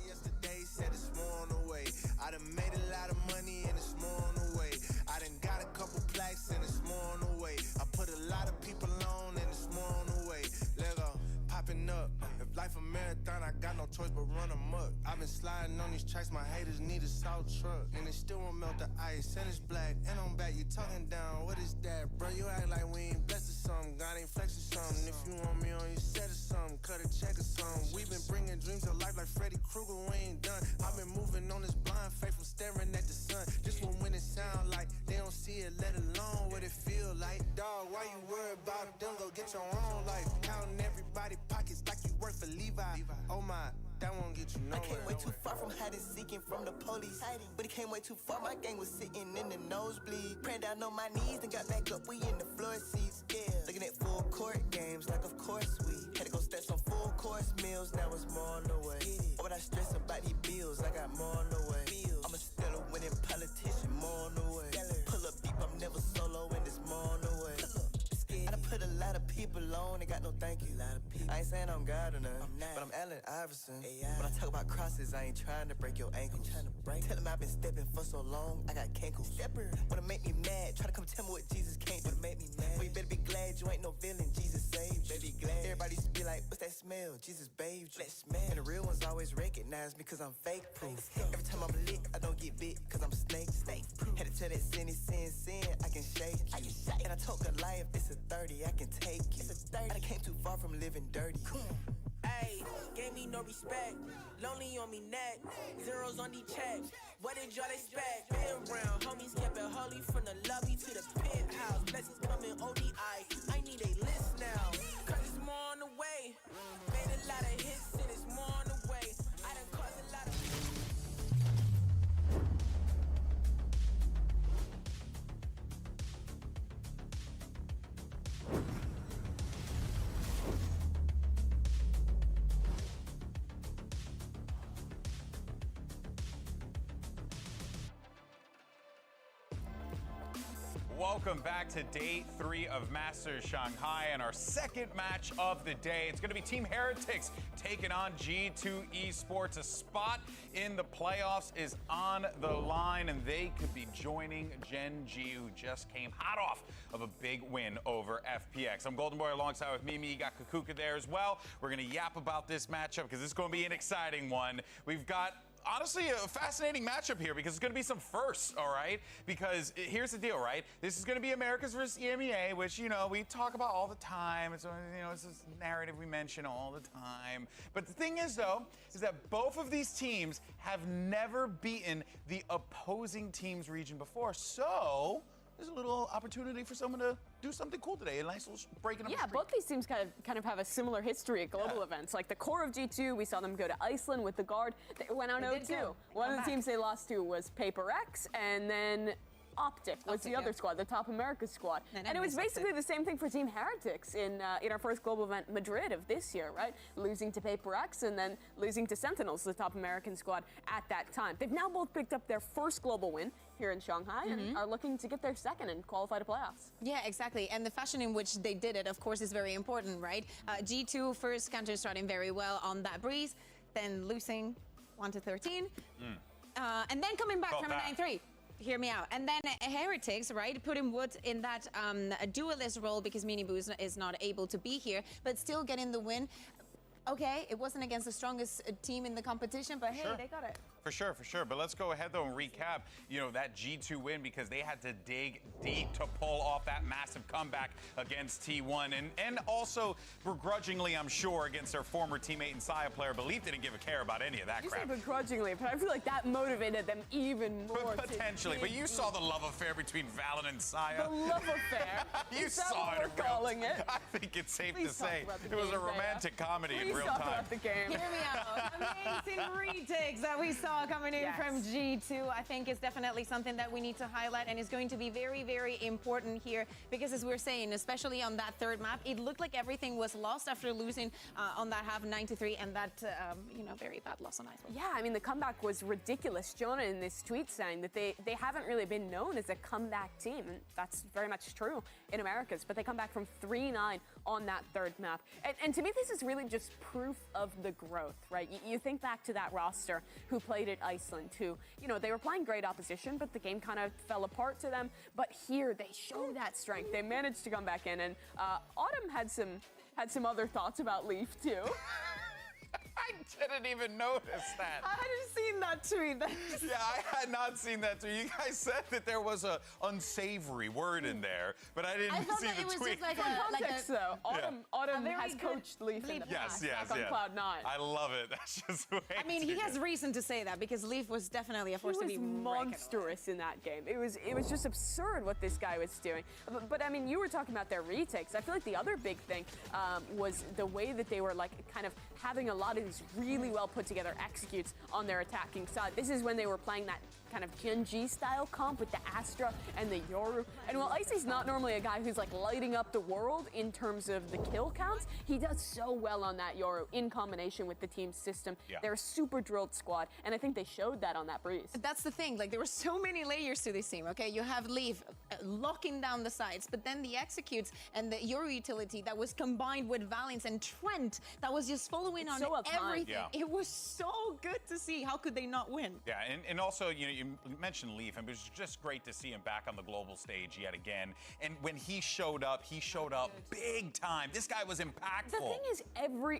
Yesterday said it's more on the way. I done made a lot of money and it's more on the way. I done got a couple plaques and it's more on the way. I put a lot of people on and it's more on the way. Lego popping up. If life a marathon, I got no choice but run amok. I've been sliding on these tracks, my haters need a salt truck. And it still won't melt the ice, and it's black. And I'm back, you talking down, what is that? Bro, you act like we ain't blessed or something. God ain't flexing something. If you want me on your set or something, cut a check or something. We been bringing dreams to life like Freddy Krueger, we ain't done. I've been moving on this blind faith from staring at the sun. Just when it sound like they don't see it, let alone what it feel like. Dog, why you worried about them? Go get your own life. Counting everybody pockets like you work for Levi. Oh my, that won't get you nowhere. I came way too far from hiding, seeking from the police. But it came way too far, my gang was sitting in the nosebleed. Praying down on my knees, then got back up, we in the floor seats. Yeah, looking at full court games, like of course we had to go stats on full course meals, now it's more on the way. Why would I stress about these bills, I got more on the way. I'm a stellar winning politician, more on the way. Pull up deep, I'm never solo, and it's more on the way. I done put a lot of people on and got no thank you. I ain't saying I'm God or nothing, but I'm Allen Iverson. When I talk about crosses, I ain't trying to break your ankles. Tell them I've been stepping for so long, I got cankles. Wanna make me mad, try to come tell me what Jesus can't do. Make me mad. Well, you better be glad you ain't no villain, Jesus saved you. Baby glad. Everybody used to be like, what's that smell? Jesus bathed you. And the real ones always recognize me cause I'm fake proof. Every time I'm lit, I don't get bit cause I'm snake proof. Had to tell that sin, I can shake you. And I told Goliath, it's a 30, I can take you. I done came too far from living dirty. Ayy, gave me no respect. Lonely on me neck. Zeros on the checks. What did y'all expect? Been round, homies kept it holy from the lobby to the penthouse. Blessings coming ODI. I need a list now. Cause it's more on the way. Made a lot of hits and it's more on the way. I done caused a lot of. Welcome back to day 3 of Masters Shanghai and our second match of the day. It's going to be Team Heretics taking on G2 Esports. A spot in the playoffs is on the line, and they could be joining Gen.G, who just came hot off of a big win over FPX. I'm Golden Boy alongside with Mimi. You got Kukuka there as well. We're going to yap about this matchup because it's going to be an exciting one. We've got honestly a fascinating matchup here because it's going to be some firsts, all right? Because here's the deal, right? This is going to be Americas versus EMEA, which, you know, we talk about all the time. It's, you know, it's this narrative we mention all the time. But the thing is, though, is that both of these teams have never beaten the opposing team's region before. So there's a little opportunity for someone to do something cool today. A nice little breaking up. Yeah, both these teams kind of have a similar history at global events. Like the core of G2, we saw them go to Iceland with the guard. They went out 0-2. One of the teams they lost to was FPX, and then Optic was the other squad, the Top America squad. And it was basically the same thing for Team Heretics in our first global event, Madrid, of this year, right? Losing to FPX and then losing to Sentinels, the Top American squad at that time. They've now both picked up their first global win here in Shanghai and are looking to get their second and qualify to playoffs. Yeah, exactly. And the fashion in which they did it, of course, is very important, right? G2 first counter starting very well on that breeze, then losing 1-13, and then coming back from a 9-3. Hear me out. And then Heretics, right, putting Wood in that duelist role because Miniboo is not able to be here, but still getting the win. Okay, it wasn't against the strongest team in the competition, but hey, they got it. For sure, for sure. But let's go ahead, though, and recap, that G2 win because they had to dig deep to pull off that massive comeback against T1. And also, begrudgingly, I'm sure, against their former teammate and Saya player, Belief didn't give a care about any of that crap. You said begrudgingly, but I feel like that motivated them even more. Potentially, but you saw the love affair between Valen and Saya. The love affair? You saw it in calling it? I think it's safe to say it was a romantic comedy in real time. About the game. Hear me out. Amazing retakes that we saw coming in from G2. I think is definitely something that we need to highlight and is going to be very, very important here because as we're saying, especially on that third map, it looked like everything was lost after losing on that half 9-3 and that, very bad loss on Iceland. Yeah, I mean, the comeback was ridiculous. Jonah in this tweet saying that they haven't really been known as a comeback team, and that's very much true in Americas, but they come back from 3-9 on that third map. And to me, this is really just proof of the growth, right? You think back to that roster who played at Iceland, who, they were playing great opposition, but the game kind of fell apart to them. But here, they show that strength. They managed to come back in, and Autumn had some other thoughts about Leaf, too. I didn't even notice that. I hadn't seen that tweet. Yeah, I had not seen that tweet. You guys said that there was a unsavory word in there, but I didn't see the tweet. For context, though, Autumn has coached Leaf in the past, on Cloud9. I love it. That's just the way he has reason to say that because Leaf was definitely a force to be monstrous in that game. It was just absurd what this guy was doing. But I mean, you were talking about their retakes. I feel like the other big thing was the way that they were kind of having a lot of these really well put together executes on their attacking side. This is when they were playing that kind of Gen.G style comp with the Astra and the Yoru. And while Icy's not normally a guy who's lighting up the world in terms of the kill counts, he does so well on that Yoru in combination with the team system. Yeah. They're a super drilled squad, and I think they showed that on that breeze. That's the thing, there were so many layers to this team, okay? You have Leaf locking down the sides, but then the executes and the Yoru utility that was combined with Valence and Trent that was just following on everything. Yeah. It was so good to see. How could they not win? Yeah, and also, you mentioned Leaf, and it was just great to see him back on the global stage yet again. And when he showed up big time. This guy was impactful. The thing is,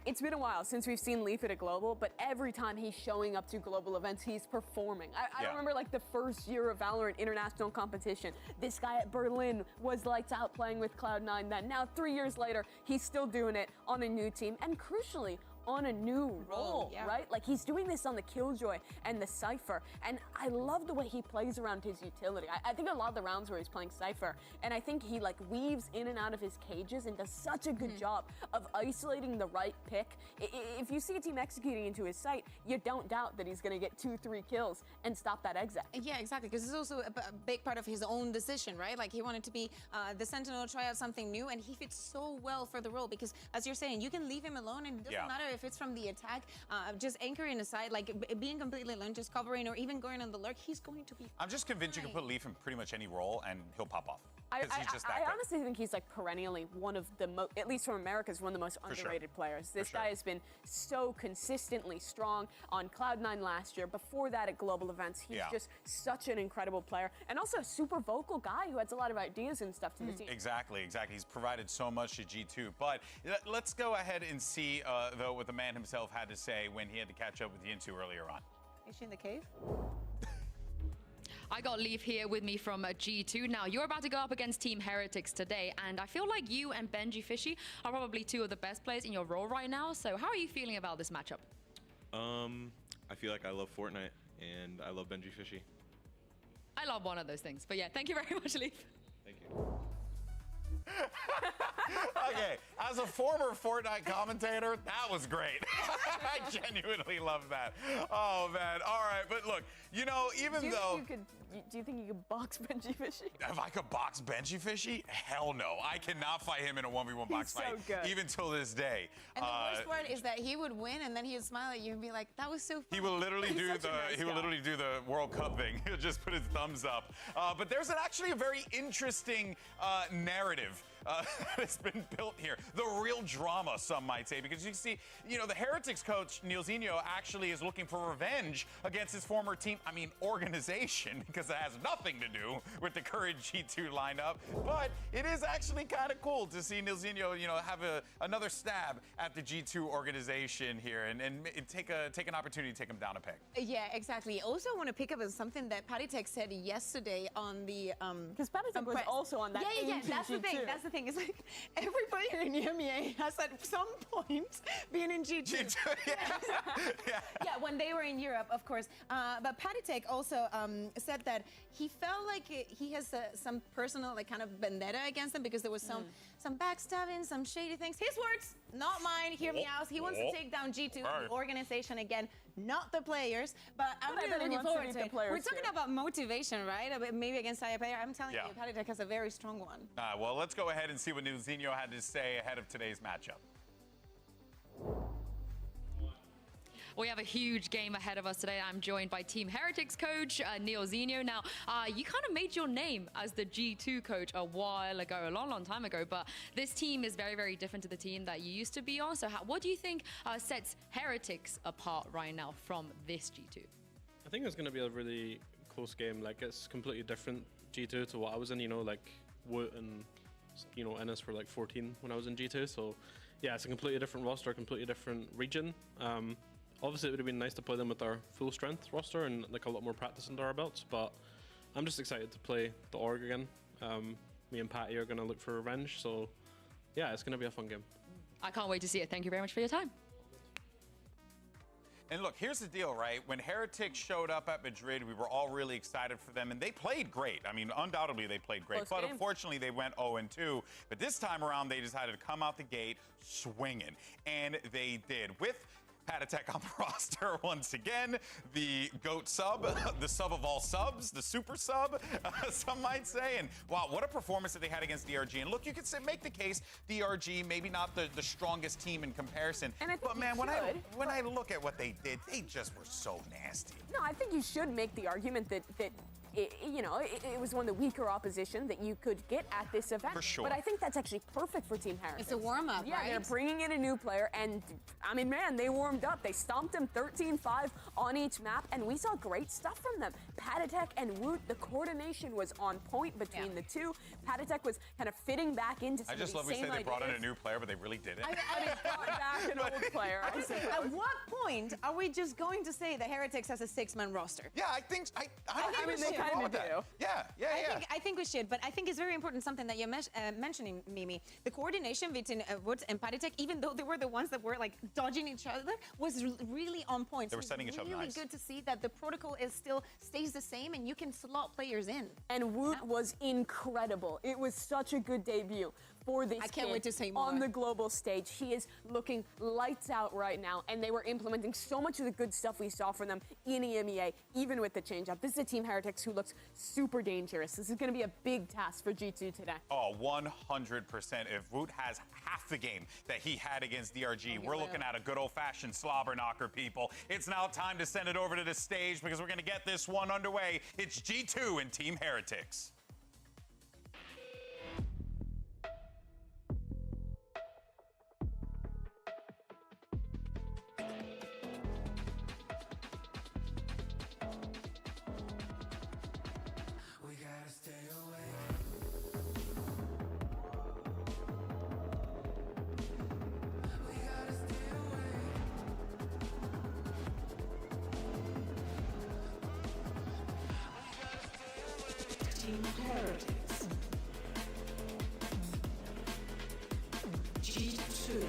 it's been a while since we've seen Leaf at a global, but every time he's showing up to global events, he's performing. I remember the first year of Valorant international competition. This guy at Berlin was lights out playing with Cloud9 then. Now, 3 years later, he's still doing it on a new team, and crucially, on a new role, right? He's doing this on the Killjoy and the Cypher, and I love the way he plays around his utility. I think a lot of the rounds where he's playing Cypher, and I think he weaves in and out of his cages and does such a good job of isolating the right pick. If you see a team executing into his site, you don't doubt that he's going to get 2-3 kills and stop that exit. Yeah, exactly, because it's also a big part of his own decision, right? He wanted to be the Sentinel, try out something new, and he fits so well for the role because, as you're saying, you can leave him alone and it doesn't matter if it's from the attack, just anchoring aside, being completely alone, just covering or even going on the lurk, he's going to be I'm just convinced you can put Leaf in pretty much any role and he'll pop off. I honestly think he's perennially one of the most, at least from America, one of the most underrated players. This guy has been so consistently strong on Cloud9 last year. Before that at global events, he's just such an incredible player and also a super vocal guy who adds a lot of ideas and stuff to the team. Exactly. He's provided so much to G2. But let's go ahead and see, though, what the man himself had to say when he had to catch up with Yintu earlier on. Is she in the cave? I got Leaf here with me from G2. Now, you're about to go up against Team Heretics today, and I feel like you and Gen.G Fishy are probably two of the best players in your role right now. So how are you feeling about this matchup? I feel like I love Fortnite, and I love Gen.G Fishy. I love one of those things. But yeah, thank you very much, Leaf. Thank you. Okay, as a former Fortnite commentator, that was great. I genuinely love that. Oh, man. All right, but look, you know, even though... Do you think you could box Benji Fishy? If I could box Benji Fishy? Hell no. I cannot fight him in a 1v1 box fight, good. even till this day. And the worst part is that he would win, and then he would smile at you and be like, "That was so fun." He will literally do the World Cup thing. He'll just put his thumbs up. But there's actually a very interesting narrative that's been built here. The real drama, some might say, because you see, you know, the Heretics coach, Neilzinho, actually is looking for revenge against his former team, organization, because it has nothing to do with the current G2 lineup. But it is actually kind of cool to see Neilzinho, you know, have another stab at the G2 organization here and take an opportunity to take him down a peg. Yeah, exactly. Also, I want to pick up on something that PattyTech said yesterday on the because PattyTech was also on that. Yeah. That's the thing. That's the thing. It's like every player in EMEA has at some point been in G2. Yeah, when they were in Europe, of course. But PattyTech also said that he felt like he has some personal, like, kind of vendetta against them because there was some backstabbing, some shady things. His words, not mine. Hear me out. He wants to take down G2, the organization again, not the players. But I'm really looking forward to it. We're talking about motivation, right? Maybe against a player. I'm telling you, PattyTech has a very strong one. Well, let's go ahead and see what Neilzinho had to say ahead of today's matchup. We have a huge game ahead of us today. I'm joined by Team Heretics coach Neilzinho. Now, you kind of made your name as the G2 coach a while ago, a long time ago, but this team is very, very different to the team that you used to be on. So what do you think sets Heretics apart right now from this G2? I think it's going to be a really close game. Like, it's completely different G2 to what I was in, you know, like Woot and, you know, Ennis were like 14 when I was in G2. So yeah, it's a completely different roster, completely different region. Obviously, it would have been nice to play them with our full strength roster and like a lot more practice under our belts, but I'm just excited to play the org again. Me and Patty are going to look for revenge, so yeah, it's going to be a fun game. I can't wait to see it. Thank you very much for your time. And look, here's the deal, right? When Heretics showed up at Madrid, we were all really excited for them, and they played great. I mean, undoubtedly, they played great. But unfortunately, they went 0-2. But this time around, they decided to come out the gate swinging, and they did. With PattyTech on the roster once again, the GOAT sub, the sub of all subs, the super sub, some might say. And wow, what a performance that they had against DRG. And look, you could make the case DRG maybe not the strongest team in comparison. But man, when I look at what they did, they just were so nasty. No, I think you should make the argument that it was one of the weaker opposition that you could get at this event. For sure. But I think that's actually perfect for Team Heretics. It's a warm-up, yeah, right? They're bringing in a new player, and I mean, man, they warmed up. They stomped them 13-5 on each map, and we saw great stuff from them. PattyTech and Woot, the coordination was on point between the two. PattyTech was kind of fitting back into some I just love we say they brought in a new player, but they really didn't. I mean, brought back an old player. At what point are we just going to say that Heretics has a 6-man roster? Yeah, I think I mean, they kind of do. Yeah. I think we should, but I think it's very important something that you're mentioning, Mimi. The coordination between Woot and PattyTech, even though they were the ones that were like dodging each other, was really on point. They were setting each other nice. Really good to see that the protocol stays the same and you can slot players in. And Woot was incredible. It was such a good debut for this I can't wait to say more. On the global stage. He is looking lights out right now, and they were implementing so much of the good stuff we saw from them in EMEA, even with the change-up. This is a Team Heretics who looks super dangerous. This is going to be a big task for G2 today. Oh, 100%. If Woot has half the game that he had against DRG, we're looking at a good old-fashioned slobber knocker, people. It's now time to send it over to the stage because we're going to get this one underway. It's G2 and Team Heretics. Team Heretics. G2.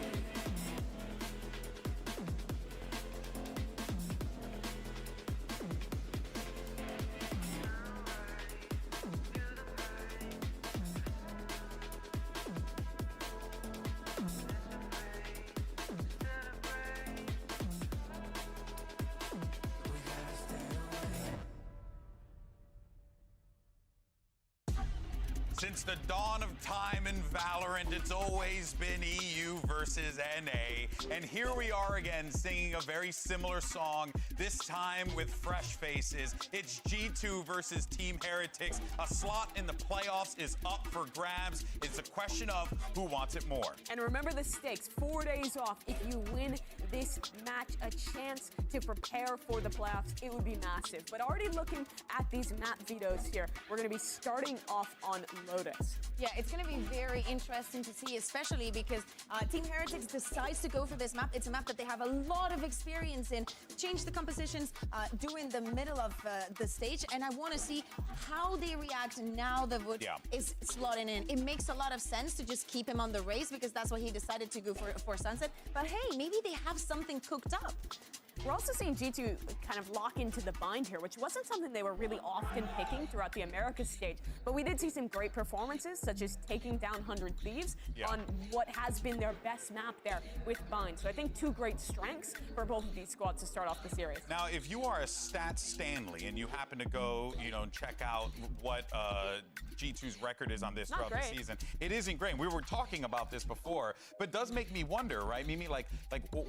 Since the dawn of time in Valorant, it's always been EU versus NA. And here we are again singing a very similar song, this time with fresh faces. It's G2 versus Team Heretics. A slot in the playoffs is up for grabs. It's a question of who wants it more. And remember the stakes, 4 days off. If you win this match, a chance to prepare for the playoffs, it would be massive. But already looking at these map vetoes here, we're going to be starting off on Lotus. Yeah, it's going to be very interesting to see, especially because Team Heretics decides to go for this map. It's a map that they have a lot of experience in. Change the compositions during the middle of the stage, and I want to see how they react now the vote is slotting in. It makes a lot of sense to just keep him on the race because that's what he decided to go for Sunset. But hey, maybe they have something cooked up. We're also seeing G2 kind of lock into the bind here, which wasn't something they were really often picking throughout the Americas stage. But we did see some great performances, such as taking down 100 Thieves on what has been their best map there with bind. So I think two great strengths for both of these squads to start off the series. Now, if you are a Stats Stanley and you happen to go, and check out what G2's record is on this throughout the season, it isn't great. We were talking about this before, but it does make me wonder, right? Mimi, like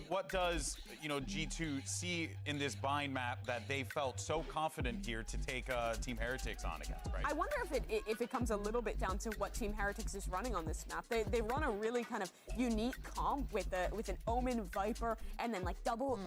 what does, G2 see in this bind map that they felt so confident here to take Team Heretics on against, right? I wonder if it comes a little bit down to what Team Heretics is running on this map. They run a really kind of unique comp with an Omen Viper and then like double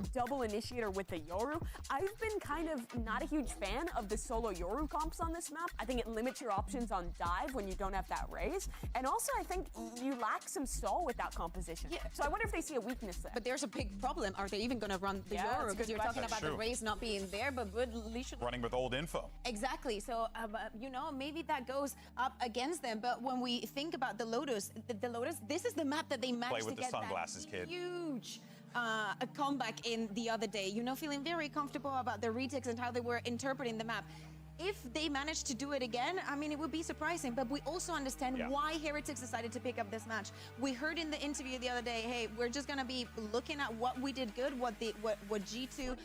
initiator with the Yoru. I've been kind of not a huge fan of the solo Yoru comps on this map. I think it limits your options on dive when you don't have that raise. And also I think you lack some stall with that composition. Yeah. So I wonder if they see a weakness there. But there's a big problem. Are they even going to run the Yoru? Because you're talking about the raise not being there, but Wood running with old info. Exactly. So, maybe that goes up against them. But when we think about the Lotus, this is the map that they managed to get that huge comeback in the other day. Feeling very comfortable about the retakes and how they were interpreting the map. If they manage to do it again, I mean, it would be surprising, but we also understand why Heretics decided to pick up this match. We heard in the interview the other day, hey, we're just going to be looking at what we did good, what G2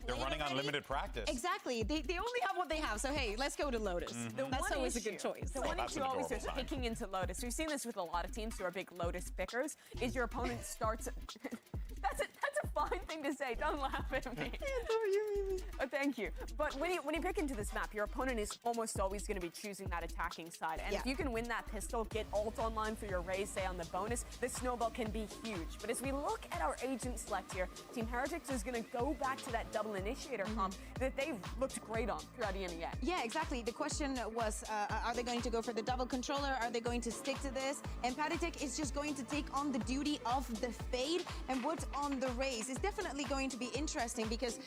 they're running on limited practice. Exactly. They only have what they have, so hey, let's go to Lotus. That's always a good choice. The one issue always is picking into Lotus. We've seen this with a lot of teams who are big Lotus pickers, is your opponent starts... That's a fine thing to say. Don't laugh at me. Oh, thank you. But when you pick into this map, your opponent is almost always going to be choosing that attacking side. And if you can win that pistol, get ult online for your raise, say on the bonus, the snowball can be huge. But as we look at our agent select here, Team Heretics is going to go back to that double initiator comp that they've looked great on throughout EMEA. Yeah, exactly. The question was, are they going to go for the double controller? Are they going to stick to this? And Patitek is just going to take on the duty of the fade and what on the raise is definitely going to be interesting because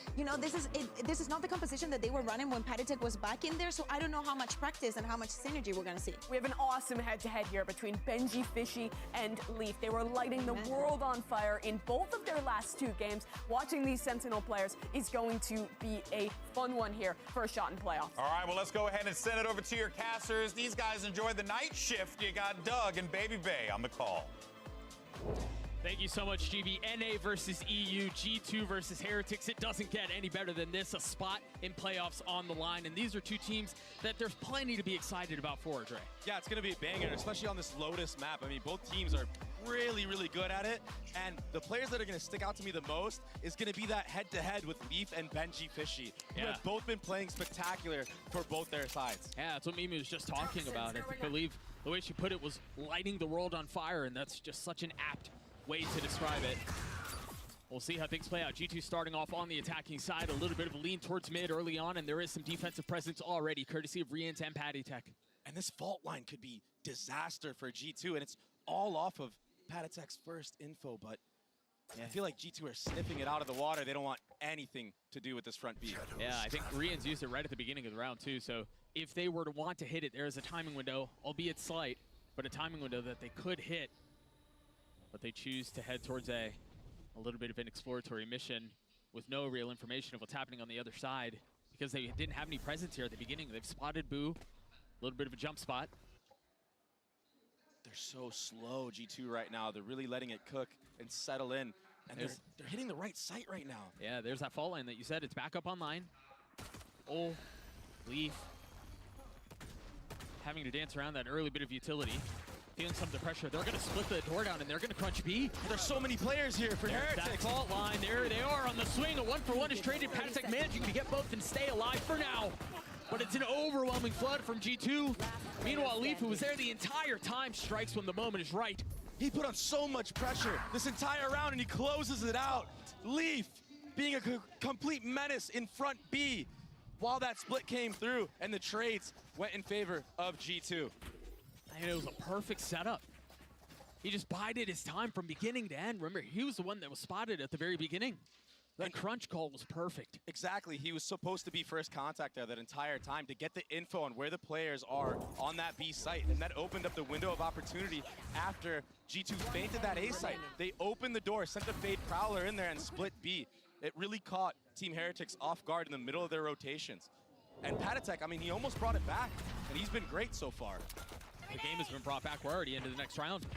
this is not the composition that they were running when Patitek was back in there, so I don't know how much practice and how much synergy we're gonna see. We have an awesome head-to-head here between Gen.G, Fishy, and Leaf. They were lighting the world on fire in both of their last two games. Watching these Sentinel players is going to be a fun one here for a shot in playoffs. All right, well, let's go ahead and send it over to your casters. These guys enjoy the night shift. You got Doug and Baby Bay on the call. Thank you so much, GB. NA versus EU, G2 versus Heretics. It doesn't get any better than this. A spot in playoffs on the line. And these are two teams that there's plenty to be excited about for, Dre. Yeah, it's going to be a banger, especially on this Lotus map. I mean, both teams are really, really good at it. And the players that are going to stick out to me the most is going to be that head-to-head with Leaf and Gen.G Fishy, who have both been playing spectacular for both their sides. Yeah, that's what Mimi was just talking about. I believe the way she put it was lighting the world on fire, and that's just such an apt way to describe it. We'll see how things play out. G2 starting off on the attacking side, a little bit of a lean towards mid early on, and there is some defensive presence already, courtesy of Rians and Patitek. And this fault line could be disaster for G2, and it's all off of Patitek's first info, but I feel like G2 are sniffing it out of the water. They don't want anything to do with this front B. Yeah, I think Rians used it right at the beginning of the round too, so if they were to want to hit it, there is a timing window, albeit slight, but a timing window that they could hit. But they choose to head towards a little bit of an exploratory mission with no real information of what's happening on the other side because they didn't have any presence here at the beginning. They've spotted Boo, a little bit of a jump spot. They're so slow, G2 right now. They're really letting it cook and settle in. And they're hitting the right site right now. Yeah, there's that fault line that you said. It's back up online. Oh, Leaf having to dance around that early bit of utility. Feeling some of the pressure. They're going to split the door down, and they're going to crunch B. There's so many players here for Heretics. That fault line, there they are on the swing. A 1-for-1 is traded. Patek managing to get both and stay alive for now. But it's an overwhelming flood from G2. Meanwhile, Leaf, who was there the entire time, strikes when the moment is right. He put on so much pressure this entire round, and he closes it out. Leaf being a complete menace in front B while that split came through, and the trades went in favor of G2. And it was a perfect setup. He just bided his time from beginning to end. Remember, he was the one that was spotted at the very beginning. That crunch call was perfect. Exactly. He was supposed to be first contact there that entire time to get the info on where the players are on that B site. And that opened up the window of opportunity after G2 feinted that A site. They opened the door, sent the Fade Prowler in there and split B. It really caught Team Heretics off guard in the middle of their rotations. And Patek, I mean, he almost brought it back, and he's been great so far. The game has been brought back. We're already into the next round.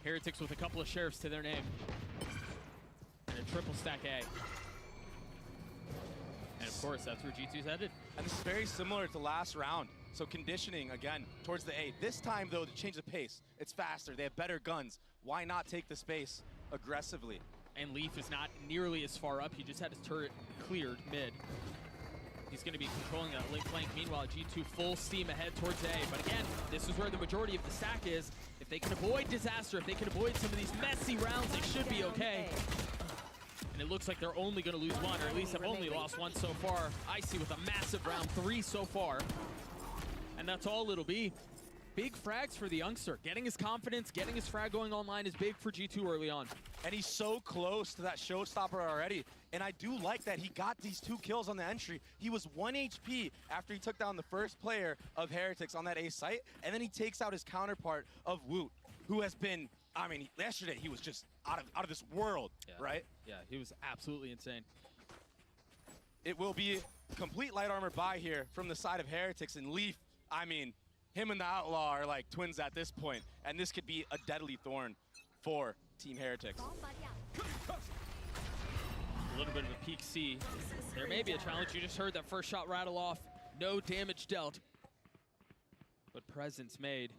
Heretics with a couple of sheriffs to their name. And a triple stack A. And of course, that's where G2's headed. And this is very similar to last round. So conditioning, again, towards the A. This time, though, to change the pace, it's faster. They have better guns. Why not take the space aggressively? And Leaf is not nearly as far up. He just had his turret cleared mid. He's going to be controlling that late flank. Meanwhile, G2 full steam ahead towards A. But again, this is where the majority of the stack is. If they can avoid disaster, if they can avoid some of these messy rounds, they should be okay. And it looks like they're only going to lose one, or at least have only lost one so far. Icy with a massive round 3 so far. And that's all it'll be. Big frags for the youngster. Getting his confidence, getting his frag going online is big for G2 early on. And he's so close to that showstopper already. And I do like that he got these 2 kills on the entry. He was 1 HP after he took down the first player of Heretics on that A site. And then he takes out his counterpart of Woot, who has been, I mean, yesterday he was just out of this world, right? Yeah, he was absolutely insane. It will be complete light armor buy here from the side of Heretics. And Leaf, I mean, him and the Outlaw are like twins at this point, and this could be a deadly thorn for Team Heretics. A little bit of a peek C. There may be a challenge. You just heard that first shot rattle off. No damage dealt, but presence made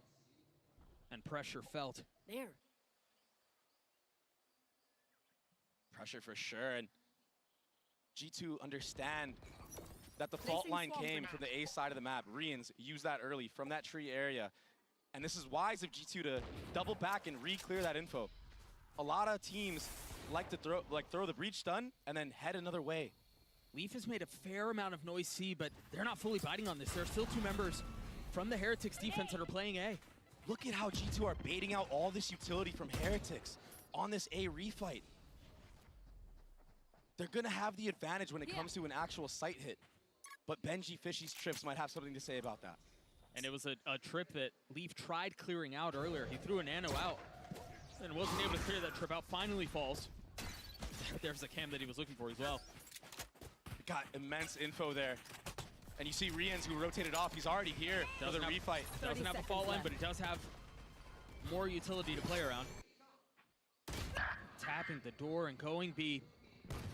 and pressure felt. There. Pressure for sure, and G2 understand that the fault line came from the A side of the map. Rians used that early from that tree area. And this is wise of G2 to double back and re-clear that info. A lot of teams like to throw the breach stun and then head another way. Leaf has made a fair amount of noise C, but they're not fully biting on this. There are still 2 members from the Heretics defense that are playing A. Look at how G2 are baiting out all this utility from Heretics on this A refight. They're gonna have the advantage when it comes to an actual site hit. But Gen.G Fishy's trips might have something to say about that. And it was a trip that Leaf tried clearing out earlier. He threw a nano out and wasn't able to clear that trip out. Finally falls. There's the cam that he was looking for as well. Got immense info there. And you see Rians, who rotated off. He's already here for the refight. Doesn't have a fault line, but it does have more utility to play around. Tapping the door and going B.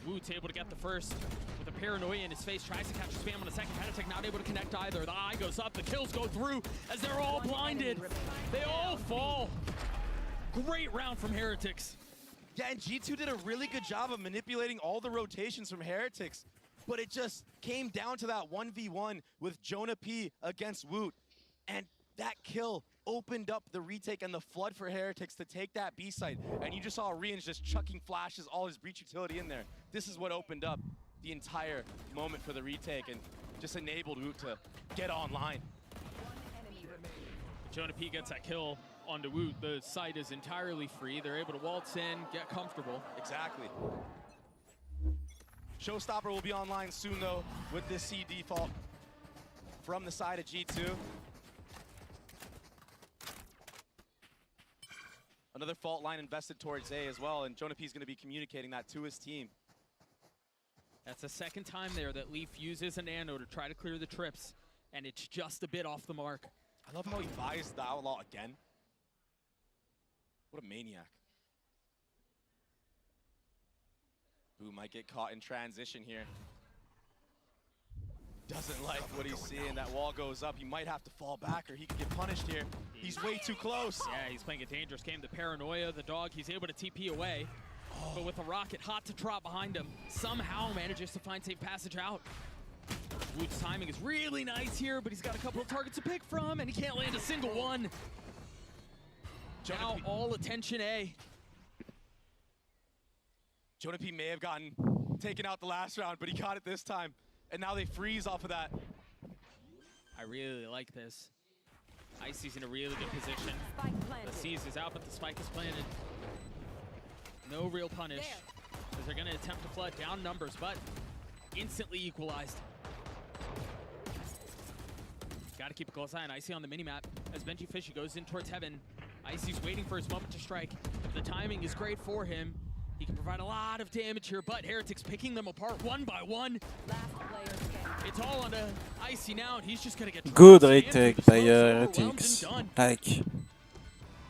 Woot's able to get the first with a paranoia in his face. Tries to catch a spam on a second. Patek not able to connect either. The eye goes up. The kills go through as they're all blinded. They all fall. Great round from Heretics. Yeah, and G2 did a really good job of manipulating all the rotations from Heretics. But it just came down to that 1v1 with Jonah P against Woot. And that kill opened up the retake and the flood for Heretics to take that B site. And you just saw Rians just chucking flashes, all his breach utility in there. This is what opened up the entire moment for the retake and just enabled Woot to get online. Jonah P gets that kill onto Woot. The site is entirely free. They're able to waltz in, get comfortable. Exactly. Showstopper will be online soon, though, with this C default from the side of G2. Another fault line invested towards A as well, and Jonah P is going to be communicating that to his team. That's the second time there that Leaf uses a nano to try to clear the trips, and it's just a bit off the mark. I love how he buys the Outlaw again. What a maniac. Who might get caught in transition here. doesn't like what he's seeing. That wall goes up. He might have to fall back or he could get punished here. He's way too close. Yeah, he's playing a dangerous game. The paranoia, the dog, he's able to TP away. But with the rocket hot to trot behind him, somehow manages to find safe passage out. Woot's timing is really nice here, but he's got a couple of targets to pick from, and he can't land a single one. Now all attention A. Jonah P may have gotten taken out the last round, but he got it this time. And now they freeze off of that. I really like this. Icy's in a really good position. The Seize is out, but the spike is planted. No real punish, as they're going to attempt to flood down numbers, but instantly equalized. Got to keep a close eye on Icy on the minimap as Benji Fishy goes in towards heaven. Icy's waiting for his moment to strike. The timing is great for him. He can provide a lot of damage here, but Heretics picking them apart one by one. It's all on to Icy now, and he's just going to get good retake by Heretics. Like,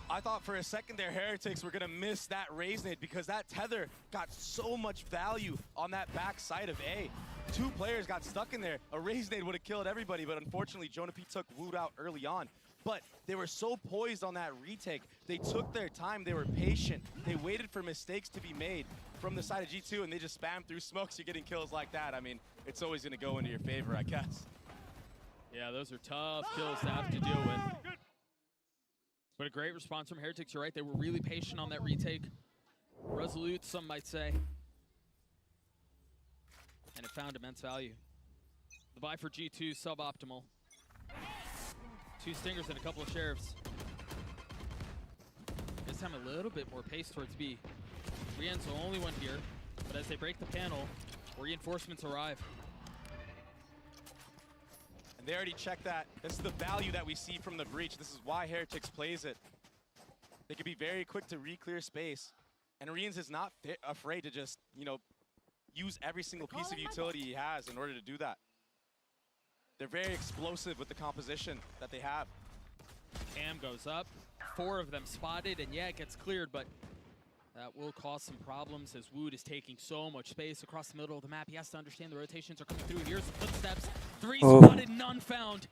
I thought for a second there Heretics were going to miss that raise nade because that tether got so much value on that back side of A. Two players got stuck in there. A raise nade would have killed everybody, but unfortunately Jonah P took Woot out early on. But they were so poised on that retake. They took their time. They were patient. They waited for mistakes to be made from the side of G2, and they just spammed through smokes. You're getting kills like that. I mean, it's always going to go into your favor, I guess. Yeah, those are tough kills to have to deal with. But a great response from Heretics. You're right. They were really patient on that retake. Resolute, some might say. And it found immense value. The buy for G2, suboptimal. 2 Stingers and a couple of Sheriffs. This time a little bit more pace towards B. Rian's the only one here, but as they break the panel, reinforcements arrive. And they already checked that. This is the value that we see from the breach. This is why Heretics plays it. They can be very quick to re-clear space. And Rian's is not afraid to just, you know, use every single piece of utility he has in order to do that. They're very explosive with the composition that they have. Cam goes up, 4 of them spotted, and yeah, it gets cleared, but that will cause some problems as Woot is taking so much space across the middle of the map. He has to understand the rotations are coming through. Here's the footsteps. 3 spotted, none found.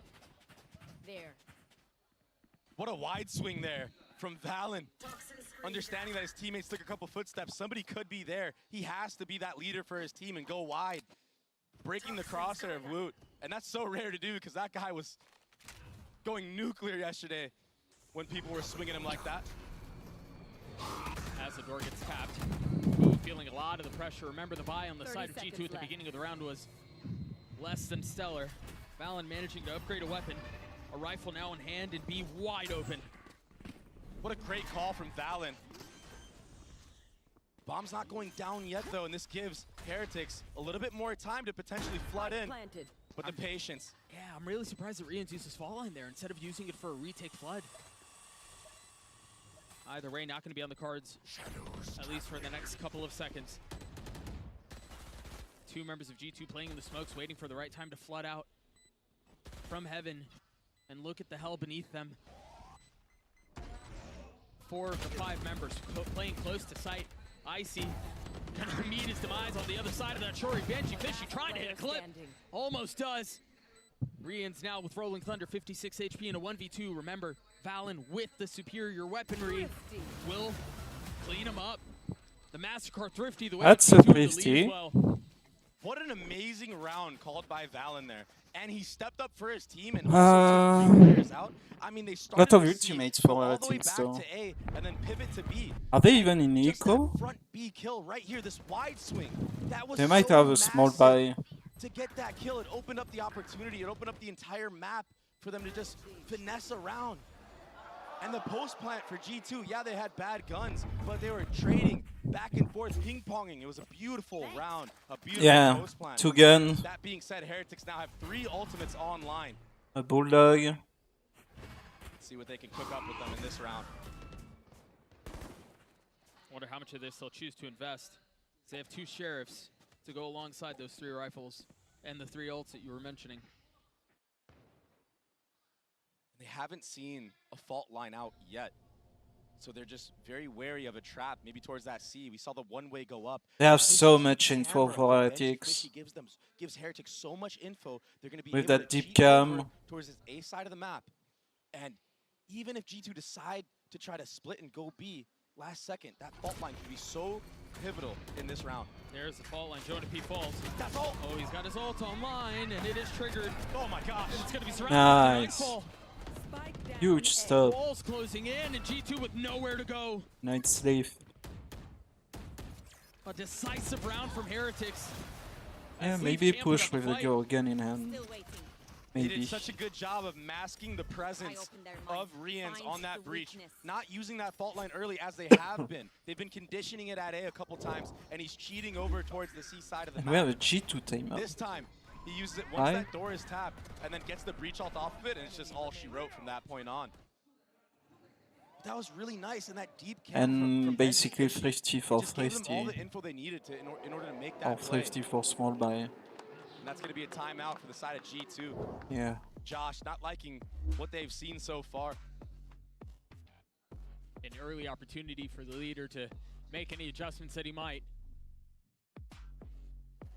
There. What a wide swing there from Valen. Understanding that his teammates took a couple footsteps, somebody could be there. He has to be that leader for his team and go wide. Breaking the crosshair of Woot. And that's so rare to do because that guy was going nuclear yesterday when people were swinging him like that. As the door gets tapped, Woot feeling a lot of the pressure. Remember, the buy on the side of G2 at the beginning of the round was less than stellar. Valen managing to upgrade a weapon. A rifle now in hand and B wide open. What a great call from Valen. Bomb's not going down yet, though, and this gives Heretics a little bit more time to potentially flood in. But the patience. Yeah, I'm really surprised that Rian's uses fall line there instead of using it for a retake flood. Either way, not going to be on the cards, at least for the next couple of seconds. 2 members of G2 playing in the smokes, waiting for the right time to flood out from heaven. And look at the hell beneath them. 4 of the 5 members playing close to sight. Icy gonna meet his demise on the other side of that shore. Gen.G Fishy trying to hit a clip. Almost does. Rian's now with Rolling Thunder, 56 HP in a 1v2. Remember, Valen with the superior weaponry will clean him up. The Massacre Thrifty, the way that's so Thrifty. Well. What an amazing round called by Valen there. And he stepped up for his team and also took 3 players out. I mean, they started lot of to ultimates go for all the way Heretics, back so. to A and then pivot to B. Are they even in eco? Front B kill right here, this wide swing. That was They might so have a small massive. buy. To get that kill, it opened up the opportunity. It opened up the entire map for them to just finesse around. And the post plant for G2, yeah, they had bad guns, but they were trading back and forth, ping-ponging. It was a beautiful round, a beautiful post plant. 2 gun. That being said, Heretics now have 3 ultimates online. A bulldog. Let's see what they can cook up with them in this round. Wonder how much of this they'll choose to invest. They have 2 sheriffs to go alongside those 3 rifles and the 3 ults that you were mentioning. They haven't seen a fault line out yet. So they're just very wary of a trap, maybe towards that C. We saw the one-way go up. They have so much info for Heretics. Gives gives Heretics so much info. They're going to be With able that to deep cheat cam. over towards his A side of the map. And even if G2 decide to try to split and go B last second, that fault line could be so pivotal in this round. There's the fault line. Jonah P falls. That's ult. Oh, he's got his ult online, and it is triggered. Oh my gosh. And it's going to be surrounded Nice. by Nightfall. Huge stuff. Walls closing in, and G2 with nowhere to go. Night Slave. A decisive round from Heretics. Yeah, As maybe Sleeve push can't with put the up a girl gun in hand. They Maybe. did such a good job of masking the presence of Rians on that breach, not using that fault line early as they have been. They've been conditioning it at A a couple times, and he's cheating over towards the C side of the And map. we have a G2 timeout. This time, he uses it once that door is tapped, and then gets the breach ult off of it, and it's just all she wrote from that point on. That was really nice, and that deep cam And from basically Benji, thrifty for just gave them all the thrifty. info they needed to in order to make Or that play. thrifty for small buy. And that's going to be a timeout for the side of G2. Yeah. Josh not liking what they've seen so far. An early opportunity for the leader to make any adjustments that he might.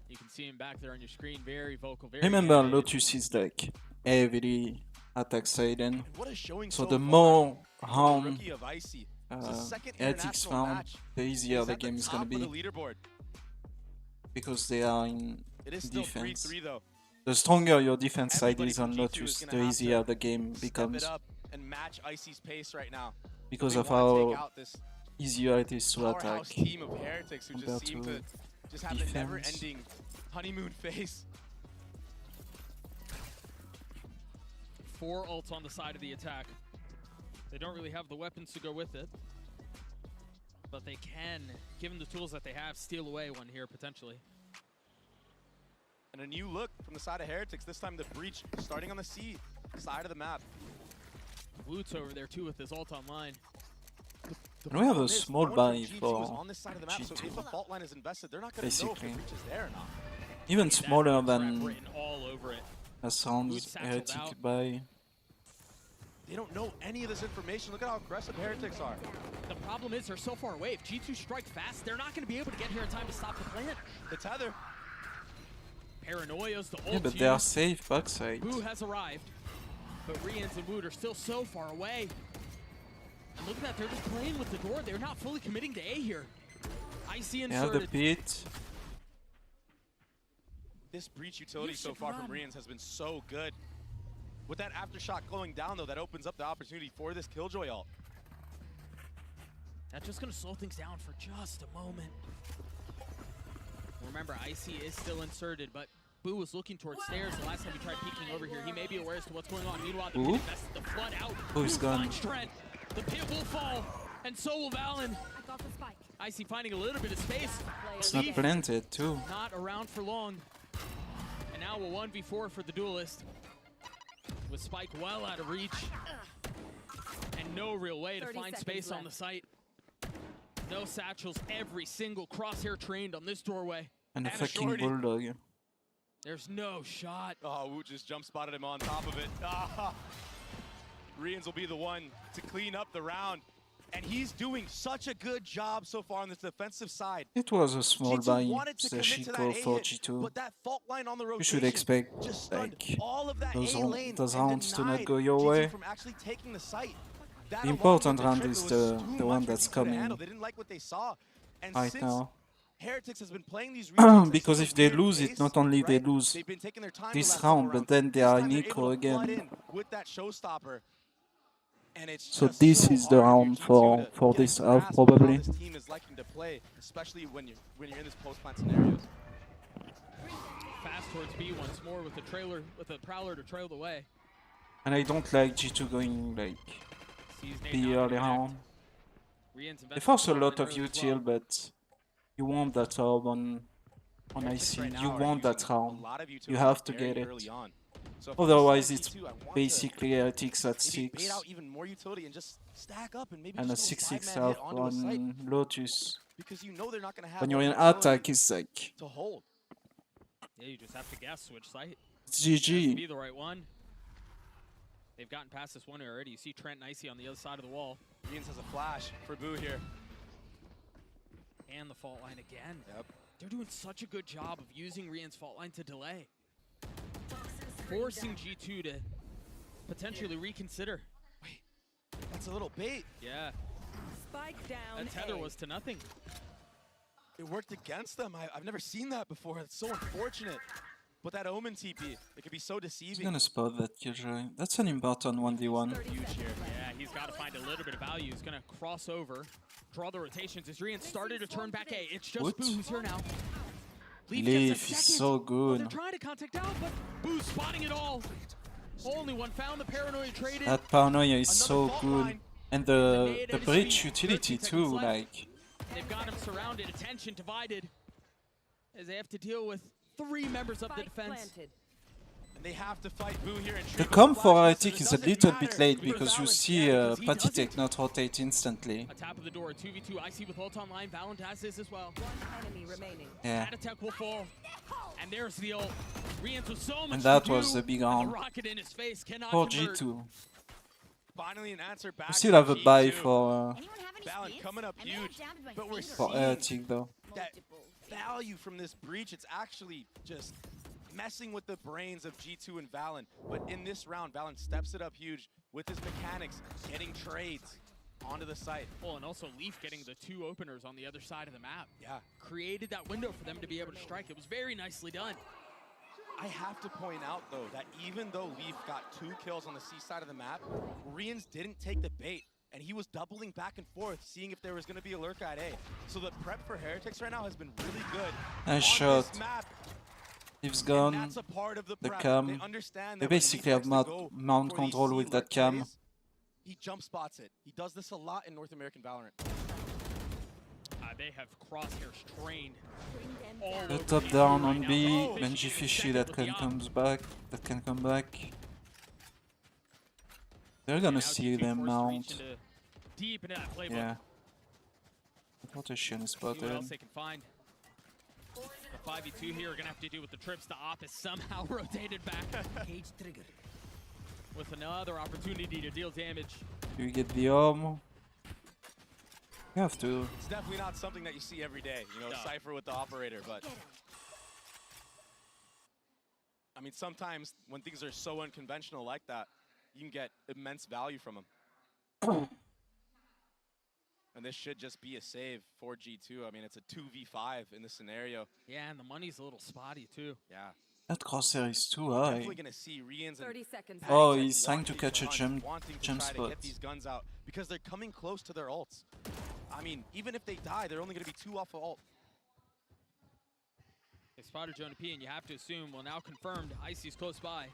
You can see him back there on your screen, very vocal, very Remember, animated. Lotus is like heavily attack side in. What a showing So so the far more from the harm rookie of Icy. It's his second Heretics international found, match. the easier He's the at game is top gonna of be. the leaderboard. Because they are in It is still defense. 3-3 though. The stronger your defense side Everybody is from on G2 Lotus, is gonna the have easier to the game step becomes. it up and match Icy's pace right now. Because They of wanna take how out this easier it is to attack powerhouse team of Heretics who just compared seem to to just have defense. a never-ending honeymoon phase. 4 ults on the side of the attack. They don't really have the weapons to go with it. But they can, given the tools that they have, steal away one here potentially. And a new look from the side of Heretics. This time the breach starting on the C side of the map. Woot's over there too with his ult online. And we have a Problem is, small no one buy from G2 is for on this side of the map, so if a G2. fault line is invested, they're not going to know if the Basically. breach is there or not. Even smaller Trap than written all over it. a sounds Woot satcheled heretic out. buy. They don't know any of this information. Look at how aggressive Heretics are. The problem is they're so far away. If G2 strike fast, they're not going to be able to get here in time to stop the plant. The tether. Paranoia's the ult. Yeah, but they are safe backside. Boo has arrived, but Rians and Woot are still so far away. And look at that, they're just playing with the door. They're not fully committing to A here. Icy Yeah, inserted. the pit. This breach utility You so should far run. from Rians has been so good. With that aftershock going down though, that opens up the opportunity for this Killjoy ult. That's just going to slow things down for just a moment. Remember, Icy is still inserted, but Boo was looking towards stairs the last time he tried peeking over here. He may be aware as to what's going on. Meanwhile, the Ooh. pit invested the flood out. Boo's Boo gone. finds Trent. The pit will fall, and so will Valen. Icy finding a little bit of space. It's not planted too. Not around for long. And now a 1v4 for the duelist. With Spike well out of reach. And no real way to 30 find seconds space on left. the site. No satchels, every single crosshair trained on this doorway. And a And a fucking shorty. bulldog. There's no shot. Oh, Woot just jump spotted him on top of it. Ah. Rians will be the one to clean up the round. And he's doing such a good job so far on this defensive side. It was a small G2 buy wanted to slash commit to equal that A for hit, G2. but that fault line on the You rotation should expect just stunned like all of that those, A lane those and rounds to not denied go your G2 way. from actually taking the site. That The along important with the round trip, is it was the too one much for that's G2 to coming handle. They didn't like what they saw. And right since now. Heretics has been playing these regions at Because such if a they weird lose pace, it, not only they right? lose They've been taking their time this the last couple round, but rounds. then they This are time in they're able equal to flood again. in with that showstopper. And it's So just this so is the hard round for G2 to for get a this half grasp on probably. how this team is liking to play, especially when you're in this post-plant scenarios. Fast towards B once more with the trailer, with the Prowler to trail the way. And I don't like G2 going like Sees Nate the not early connect. round. Rians They invested force a the lot early of as well. util, but you want that orb on Heretics IC. right now You are want that using a round. lot of You utility have to very get it. early on. So if I'm Otherwise, side it's G2, I want to basically Heretics at maybe bait 6 out even more utility and just stack up and maybe and a just go 6-6 five-man hit half onto a site on Lotus. because you know they're not going to have When you're in enough utility attack, it's like to hold. Yeah, you just have to guess which site. it's Has to be GG. the right one. They've gotten past this one already. You see Trent and Icy on the other side of the wall. Rians has a flash for Boo here. And the fault line again. Yep. They're doing such a good job of using Rian's fault line to delay. Forcing G2 to potentially reconsider. Wait, that's a little bait. Yeah. Spike down. That tether was to nothing. It worked against them. I've never seen that before. It's so unfortunate. But that Omen TP, it can be so deceiving. He's gonna spot that Killjoy. That's an important 1v1. Huge here. Yeah, he's got to find a little bit of value. He's gonna cross over, draw the rotations. As Rian started to turn back A. It's just What? Boo who's here now. Leaf is so Oh, good. they're trying to contact out, but Boo's spotting it all. Only one found. The paranoia traded. That paranoia is so fault good. line. And The the nade at his bridge feet. utility 13 seconds too, left. like They've got him surrounded, attention divided, as they have to deal with 3 members of the defense. And they have to fight Boo here. And the come for Heretic is a little bit late because you see Patitek not rotate instantly. A tap of the door, 2v2, I see with ult online. Valent has this as well. Enemy remaining. Yeah. That attack will fall. And there's the ult. Rian's with so much And that to was do, the big and round. the rocket in his face cannot For convert. G2. Finally an answer back. We still have a from buy G2. for Valent coming up huge. But we're for seeing Heretic though. that value from this breach. It's actually just messing with the brains of G2 and Valen. But in this round, Valen steps it up huge with his mechanics, getting trades onto the site. Oh, and also Leaf getting the 2 openers on the other side of the map. Yeah. Created that window for them to be able to strike. It was very nicely done. I have to point out, though, that even though Leaf got 2 kills on the C side of the map, Rians didn't take the bait. And he was doubling back and forth, seeing if there was going to be a lurk at A. So the prep for Heretics right now has been really good. Nice on shot. this map. Leaf's gone. That's a part of the The prep. cam. They understand They that when basically he have starts to go mount for these control C with that lurk cam. plays, he jump spots it. He does this a lot in North American Valorant. They have crosshairs trained. The top down on B, Gen.G Fishy that can comes back. That can come back. They're gonna see them mount. Deep into that playbook. Yeah. Rotation is See what spotted. else they can find. The 5v2 here are gonna have to do with the trips. The op is somehow rotated back. Cage trigger. With another opportunity to deal damage. You get the arm. You have to. It's definitely not something that you see every day, you know, No. Cypher with the operator, but I mean, sometimes when things are so unconventional like that, you can get immense value from them. And this should just be a save for G2. I mean, it's a 2v5 in this scenario. Yeah, and the money's a little spotty too. Yeah. That crosshair is too high. Definitely gonna see Rians and 30 seconds. Oh, Patrick he's trying to wanting catch a hunt, jump wanting to jump try to spot. get these guns out because they're coming close to their ults. I mean, even if they die, they're only gonna be 2 off of ult. They spotted Jonah P, and you have to assume, well, now confirmed, Icy's close by.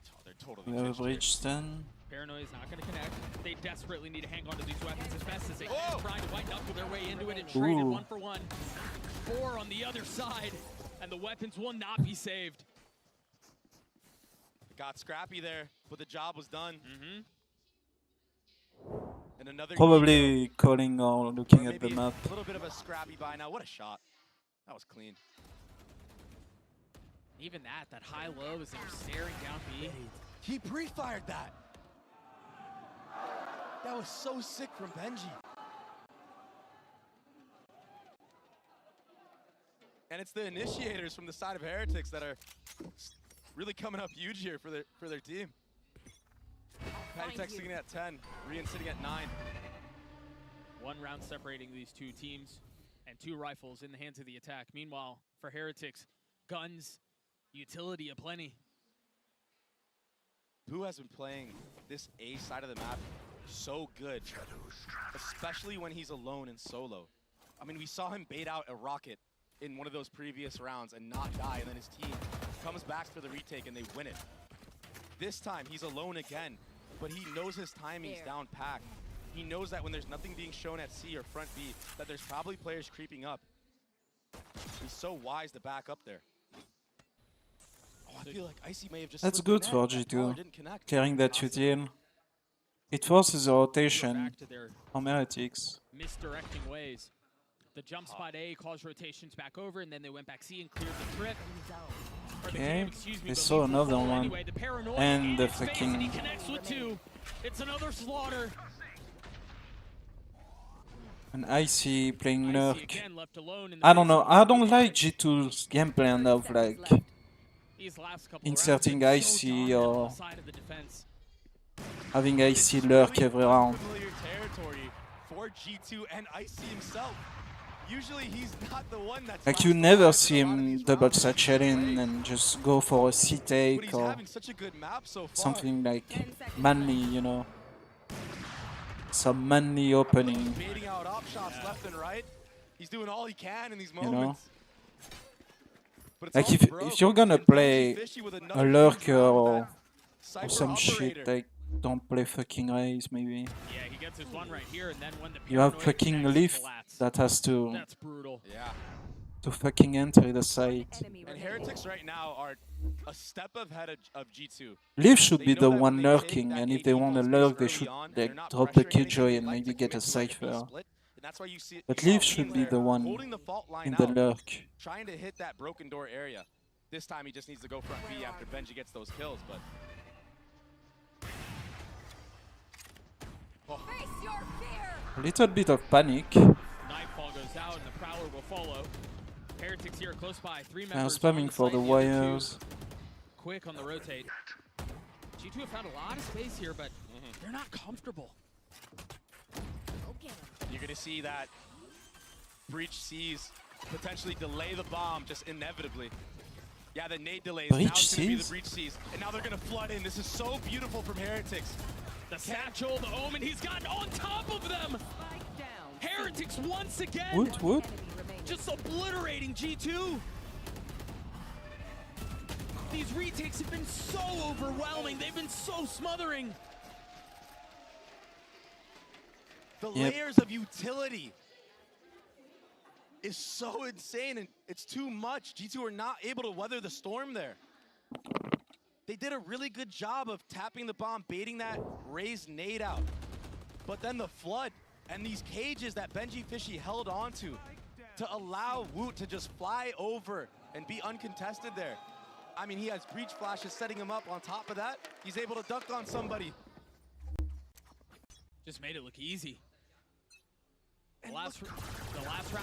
Oh, they're totally We have a pitched here. bridge stand. Paranoia's not going to connect. They desperately need to hang on to these weapons as best as they can. Oh! Trying to white knuckle their way into it and trade it Ooh. 1 for 1. 4 on the other side, and the weapons will not be saved. Got scrappy there, but the job was done. Mm-hmm. And another Probably calling or looking or at the maybe map. a little bit of a scrappy buy now. What a shot. That was clean. Even that high-low as they're staring down B. He pre-fired that. That was so sick from Gen.G. And it's the initiators from the side of Heretics that are really coming up huge here for their team. Patty sitting at 10, Rian sitting at 9. 1 round separating these 2 teams, and 2 rifles in the hands of the attack. Meanwhile, for Heretics, guns, utility aplenty. Who has been playing this A side of the map so good, especially when he's alone and solo. I mean, we saw him bait out a rocket in one of those previous rounds and not die, and then his team comes back for the retake and they win it. This time, he's alone again, but he knows his timing's down packed. He knows that when there's nothing being shown at C or front B, that there's probably players creeping up. He's so wise to back up there. Oh, I feel like Icy may have just That's slipped good the for net. That tower G2. didn't connect. Carrying that util. It forces a rotation Back to their from Heretics. misdirecting ways. The jump spot A caused rotations back over, and then they went back C and cleared the trip. Or the Okay, cam, excuse me, they but saw Leaf another control one. anyway. The paranoia And in the his face, and he freaking- connects with 2. It's another slaughter. And Icy playing Lurk. again left alone in the I don't face know. of I don't like G2's game plan of like these last couple inserting rounds, so Icy dominant on or the side of the defense. having Icy Lurk every round. Familiar territory for G2 and Icy himself. Usually he's not the one that's Like you never see him double satchel in and just go for a C but take he's or having such a good map so far. something like manly, you know. Some manly opening, Baiting out op shots left and right. He's doing all he can in these you know. moments. But it's Like all if you're gonna play a lurker or some shit, like don't play fucking Raze maybe. Yeah, he gets his one right here, and then when the You have paranoid fucking connects, Leaf collapse. that has to That's brutal. Yeah. to fucking enter the site. And Heretics right now are a step ahead of G2. Leaf should be the one lurking, and if they want to lurk, they should like drop a Killjoy and maybe get a Cypher. But Leaf should be the one in the lurk. Trying to hit that broken door area. This time he just needs to go front B after Ben.G gets those kills, but A little bit of panic. Nightfall goes out, and the Prowler will follow. Heretics here close by. 3 Now members. spamming for the wires. Quick on the rotate. G2 have found a lot of space here, but they're not comfortable. you're going to see that Breach sees potentially delay the bomb just inevitably. Yeah, the nade delays. Now it's going to be the Breach sees. And now they're going to flood in. This is so beautiful from Heretics. The satchel, the Omen, he's gotten on top of them. Heretics once again. What? Just obliterating G2. These retakes have been so overwhelming. They've been so smothering. The layers of utility is so insane, and it's too much. G2 are not able to weather the storm there. They did a really good job of tapping the bomb, baiting that Raze nade out. But then the flood and these cages that Ben.G Fishy held onto to allow Woot to just fly over and be uncontested there. I mean, he has breach flashes setting him up. On top of that, he's able to dunk on somebody. Just made it look easy. The last round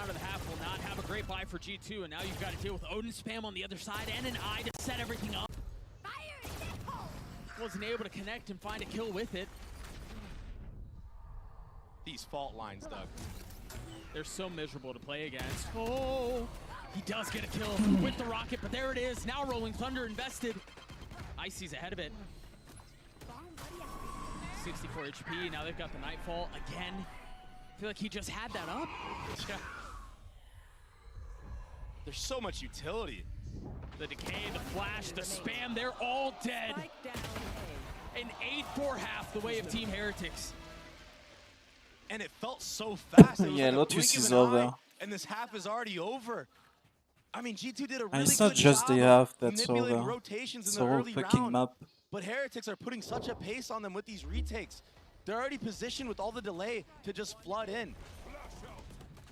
of the half will not have a great buy for G2, and now you've got to deal with Odin spam on the other side and an eye to set everything up. Wasn't able to connect and find a kill with it. These fault lines, Doug. They're so miserable to play against. Oh, he does get a kill with the rocket, but there it is. Now Rolling Thunder invested. Icy's ahead of it. 64 HP, now they've got the Nightfall again. I feel like he just had that up. Yeah. There's so much utility. The decay, the flash, the spam, they're all dead. An 8-4 half the way of Team Heretics. And it felt so fast. It was Yeah, like a Lotus blink of is an over. eye, and this half is already over. I mean, G2 did a really It's not good just job the of half that's manipulating over. rotations It's in the the whole early fucking round. map. But Heretics are putting such a pace on them with these retakes. They're already positioned with all the delay to just flood in.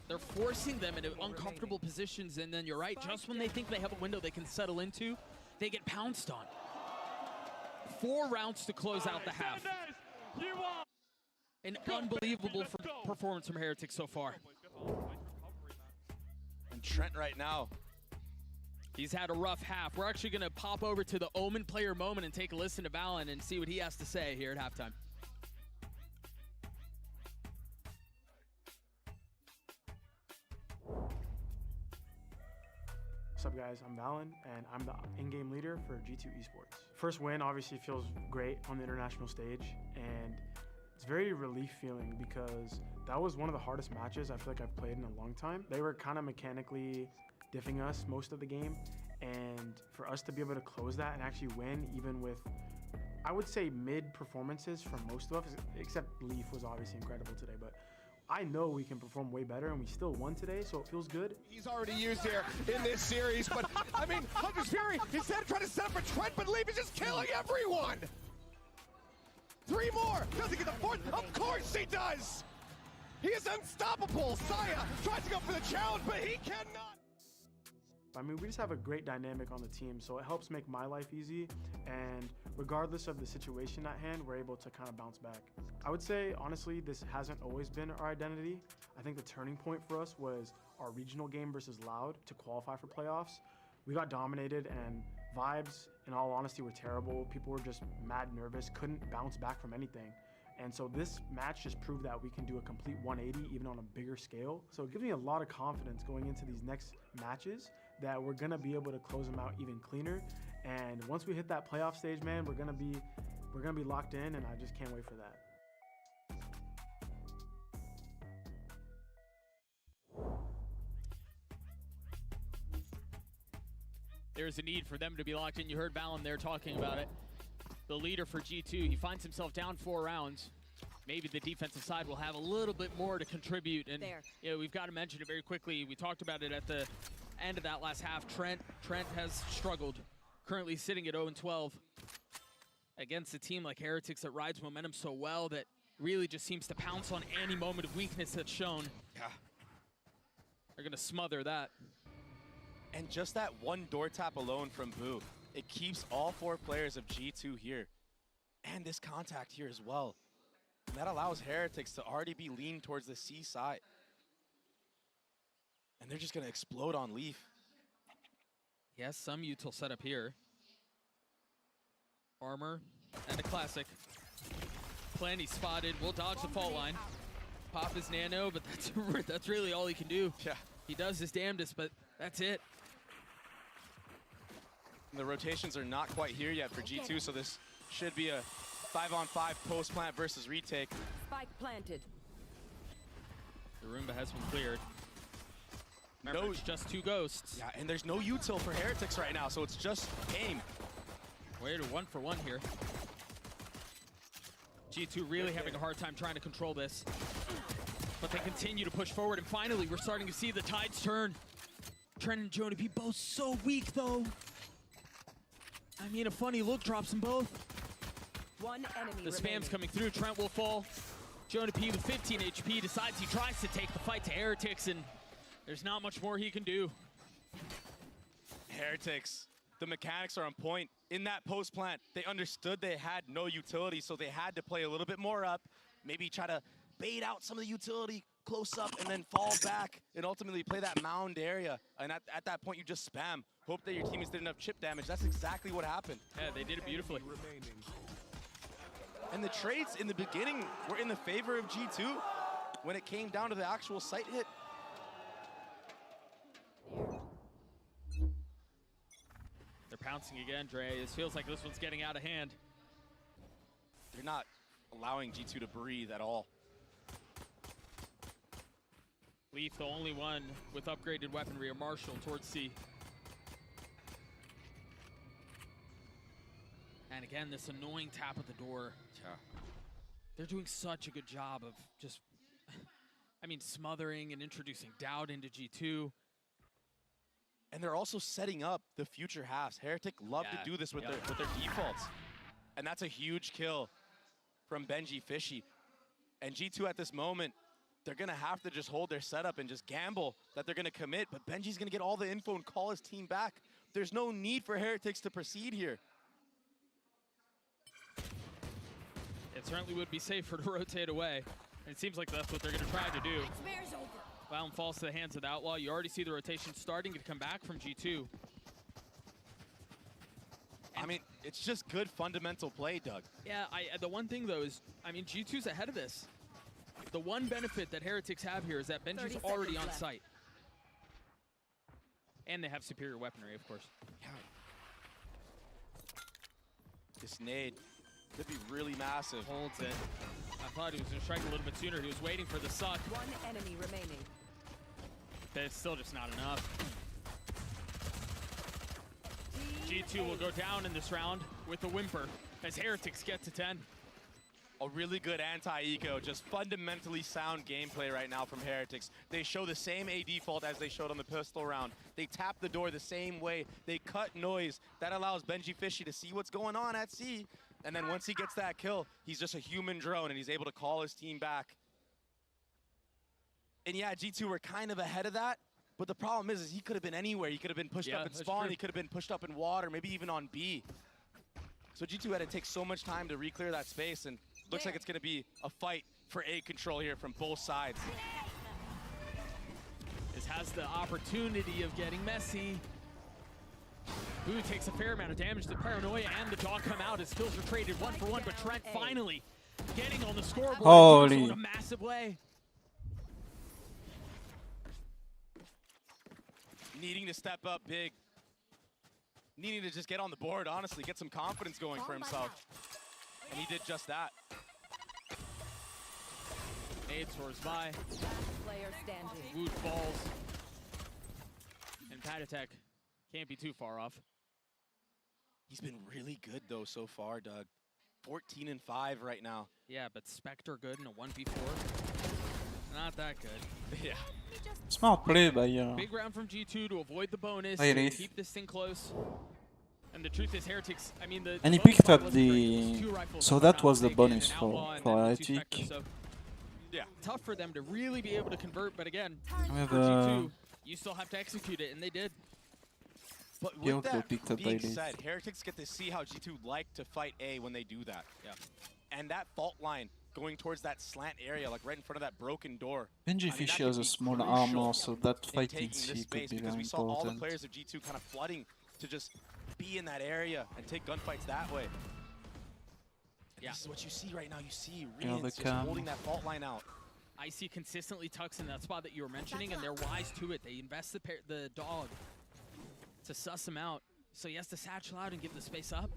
They're forcing them into uncomfortable positions, and then you're right, just when they think they have a window they can settle into, they get pounced on. 4 rounds to close out the half. An unbelievable performance from Heretics so far. And Trent right now, he's had a rough half. We're actually going to pop over to the Omen player moment and take a listen to Valen and see what he has to say here at halftime. What's up guys, I'm Valen and I'm the in-game leader for G2 Esports. First win obviously feels great on the international stage, and it's very relief feeling because that was one of the hardest matches I feel like I've played in a long time. They were kind of mechanically diffing us most of the game, and for us to be able to close that and actually win even with, I would say, mid performances from most of us, except Leaf was obviously incredible today, but I know we can perform way better, and we still won today, so it feels good. He's already used here in this series, but I mean, Hunter's Fury, instead of trying to set up for Trent, but Leaf is just killing everyone. 3 more. Does he get the 4th? Of course he does. He is unstoppable. Saya tries to go for the challenge, but he cannot. I mean, we just have a great dynamic on the team, so it helps make my life easy, and regardless of the situation at hand, we're able to kind of bounce back. I would say, honestly, this hasn't always been our identity. I think the turning point for us was our regional game versus Loud to qualify for playoffs. We got dominated, and vibes, in all honesty, were terrible. People were just mad nervous, couldn't bounce back from anything. And so this match just proved that we can do a complete 180 even on a bigger scale. So it gives me a lot of confidence going into these next matches that we're gonna be able to close them out even cleaner. And once we hit that playoff stage, man, we're gonna be locked in, and I just can't wait for that. There's a need for them to be locked in. You heard Valen there talking about it. The leader for G2, he finds himself down 4 rounds. Maybe the defensive side will have a little bit more to contribute. And you know, we've got to mention it very quickly. We talked about it at the end of that last half. Trent has struggled, currently sitting at 0-12 against a team like Heretics that rides momentum so well that really just seems to pounce on any moment of weakness that's shown. Yeah. They're gonna smother that. And just that one door tap alone from Boo, it keeps all 4 players of G2 here. And this contact here as well. And that allows Heretics to already be leaned towards the C side. And they're just gonna explode on Leaf. He has some util set up here. Armor and a classic. Plenty spotted, will dodge the fault line. Pop his nano, but that's really all he can do. Yeah. He does his damnedest, but that's it. And the rotations are not quite here yet for G2, so this should be a 5-on-5 post plant versus retake. Spike planted. The Roomba has been cleared. Remember, it's just 2 ghosts. Yeah, and there's no util for Heretics right now, so it's just aim. We're 1 for 1 here. G2 really having a hard time trying to control this. But they continue to push forward, and finally we're starting to see the tides turn. Trent and Jonah P both so weak though. I mean, a funny look drops them both. One enemy The spam's remaining. coming through, Trent will fall. Jonah P with 15 HP decides he tries to take the fight to Heretics, and there's not much more he can do. Heretics, the mechanics are on point. In that post plant, they understood they had no utility, so they had to play a little bit more up, maybe try to bait out some of the utility close up and then fall back and ultimately play that mound area. And at that point, you just spam. Hope that your teammates did enough chip damage. That's exactly what happened. Yeah, they did it beautifully. And the trades in the beginning were in the favor of G2 when it came down to the actual site hit. They're pouncing again, Dre. It feels like this one's getting out of hand. They're not allowing G2 to breathe at all. Leaf, the only one with upgraded weaponry, or Marshall towards C. And again, this annoying tap at the door. Yeah. They're doing such a good job of just, I mean, smothering and introducing doubt into G2. And they're also setting up the future halves. Heretic love to do this with their defaults. And that's a huge kill from Gen.G Fishy. And G2 at this moment, they're gonna have to just hold their setup and just gamble that they're gonna commit, but Benji's gonna get all the info and call his team back. There's no need for Heretics to proceed here. It certainly would be safer to rotate away. And it seems like that's what they're gonna try to do. Valen falls to the hands of the Outlaw. You already see the rotation starting to come back from G2. I mean, it's just good fundamental play, Doug. Yeah, the one thing though is, I mean, G2's ahead of this. The one benefit that Heretics have here is that Benji's already on site. And they have superior weaponry, of course. Yeah. This nade could be really massive. Holds it. I thought he was going to strike a little bit sooner. He was waiting for the suck. One enemy remaining. But it's still just not enough. G2 will go down in this round with a whimper as Heretics get to 10. A really good anti-eco, just fundamentally sound gameplay right now from Heretics. They show the same A default as they showed on the pistol round. They tap the door the same way. They cut noise. That allows Gen.G Fishy to see what's going on at C. And then once he gets that kill, he's just a human drone and he's able to call his team back. And yeah, G2 were kind of ahead of that, But the problem is he could have been anywhere. He could have been pushed up in spawn. He could have been pushed up in water, maybe even on B. So G2 had to take so much time to re-clear that space, and looks like it's going to be a fight for A control here from both sides. This has the opportunity of getting messy. Boo takes a fair amount of damage. The Paranoia and the Dog come out. His kills are traded 1-for-1, but Trent finally getting on the scoreboard. Holy. In a massive way. Needing to step up big. Needing to just get on the board, honestly, get some confidence going for himself. And he did just that. Nade soars by. Player standing. Wood falls. And Patatek can't be too far off. He's been really good though so far, Doug. 14-5 right now. Yeah, but Spectre good in a 1v4. Not that good. Yeah. Smart play by Big round from G2 to avoid the bonus, Hey, to Leaf. keep this thing close. And the truth is, Heretics, I mean, and he picked up the... So that was the bonus for Heretic. So yeah, tough for them to really be able to convert, but again, We have for G2, you still have to execute it, and they did. But Yoko with that picked up by being Leaf. said, Heretics get to see how G2 like to fight A when they do that. Yeah. And that fault line going towards that slant area, like right in front of that broken door. Benji Fishy has a small armor, so that fight in taking C this could space be because very we saw all the important. players of G2 kind of flooding to just be in that area and take gunfights that way. Yeah. This is what you see right now. You see Yeah, Rians the just cam. holding that fault line out. Icy consistently tucks in that spot that you were mentioning, and they're wise to it. They invest the dog to suss him out, so he has to satchel out and give the space up.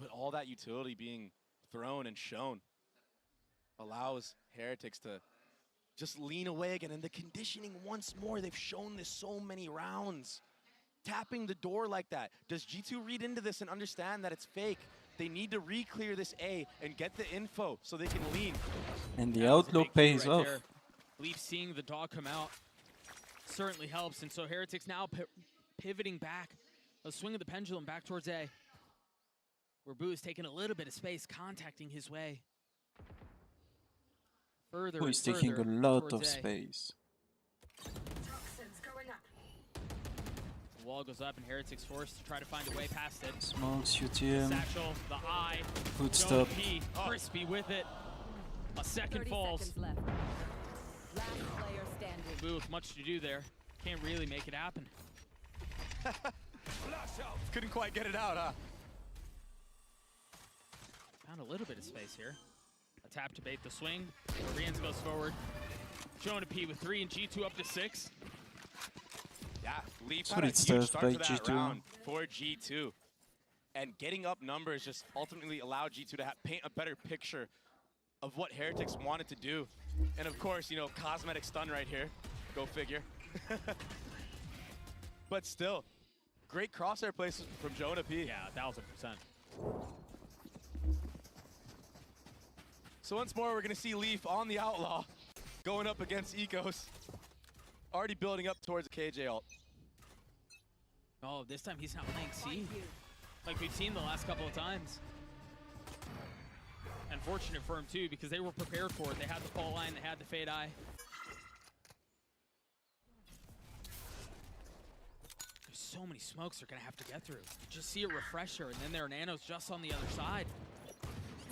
But all that utility being thrown and shown allows Heretics to just lean away again. And the conditioning once more, they've shown this so many rounds. Tapping the door like that. Does G2 read into this and understand that it's fake? They need to re-clear this A and get the info so they can lean. And the outlaw pays off. Leaf seeing the dog come out certainly helps, and so Heretics now pivoting back. A swing of the pendulum back towards A, where Boo is taking a little bit of space, contacting his way. Further Who and is taking a further lot of towards A. space. The wall goes up, and Heretics forced to try to find a way past it. Smokes, UTM. Satchel, the eye. Footstep. Gen.G, crispy with it. A second 30 falls. seconds left. Last player standing. Boo with much to do there. Can't really make it happen. Couldn't quite get it out, huh? Found a little bit of space here. A tap to bait the swing. Rians goes forward. Gen.G with 3 and G2 up to 6. Yeah, Leaf So had a it's huge tough start by to that G2. round for G2. And getting up numbers just ultimately allowed G2 to paint a better picture of what Heretics wanted to do. And of course, you know, cosmetic stun right here. Go figure. But still, great crosshair plays from Gen.G. Yeah, 1000%. So once more, we're going to see Leaf on the Outlaw going up against Ecos. Already building up towards a KJ ult. Oh, this time he's not playing C, like we've seen the last couple of times. Unfortunate for him too, because they were prepared for it. They had the fault line, they had the Fade Eye. There's so many smokes they're gonna have to get through. Just see a refresher, and then there are nanos just on the other side.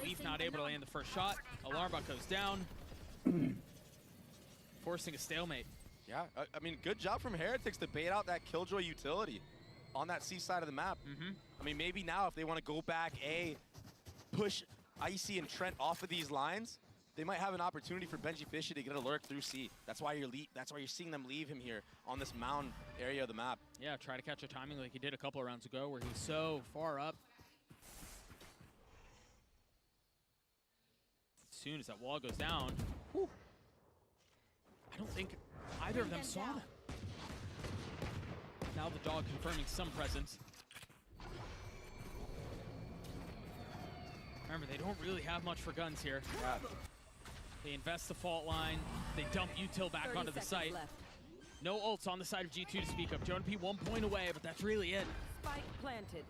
Leaf not able to land the first shot. Alarm bot goes down, forcing a stalemate. Yeah, I mean, good job from Heretics to bait out that Killjoy utility on that C side of the map. I mean, maybe now if they want to go back A, push Icy and Trent off of these lines, they might have an opportunity for Benji Fishy to get a lurk through C. That's why you're seeing them leave him here on this mound area of the map. Yeah, try to catch a timing like he did a couple of rounds ago, where he's so far up. As soon as that wall goes down, whew, I don't think either of them saw them. Now the dog confirming some presence. Remember, they don't really have much for guns here. They invest the fault line. They dump util back onto the site. Left. No ults on the side of G2 to speak of. Gen.G 1 point away, but that's really it. Spike planted.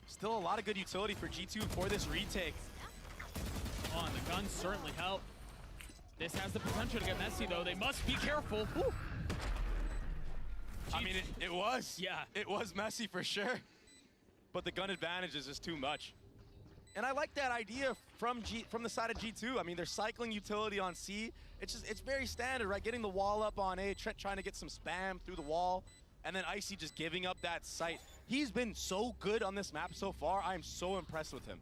Still a lot of good utility for G2 for this retake. Oh, and the guns certainly help. This has the potential to get messy, though. They must be careful. Woo. I mean, it was. Yeah. It was messy for sure. But the gun advantage is just too much. And I like that idea from the side of G2. I mean, they're cycling utility on C. It's very standard, right? Getting the wall up on A, Trent trying to get some spam through the wall, and then Icy just giving up that site. He's been so good on this map so far. I'm so impressed with him.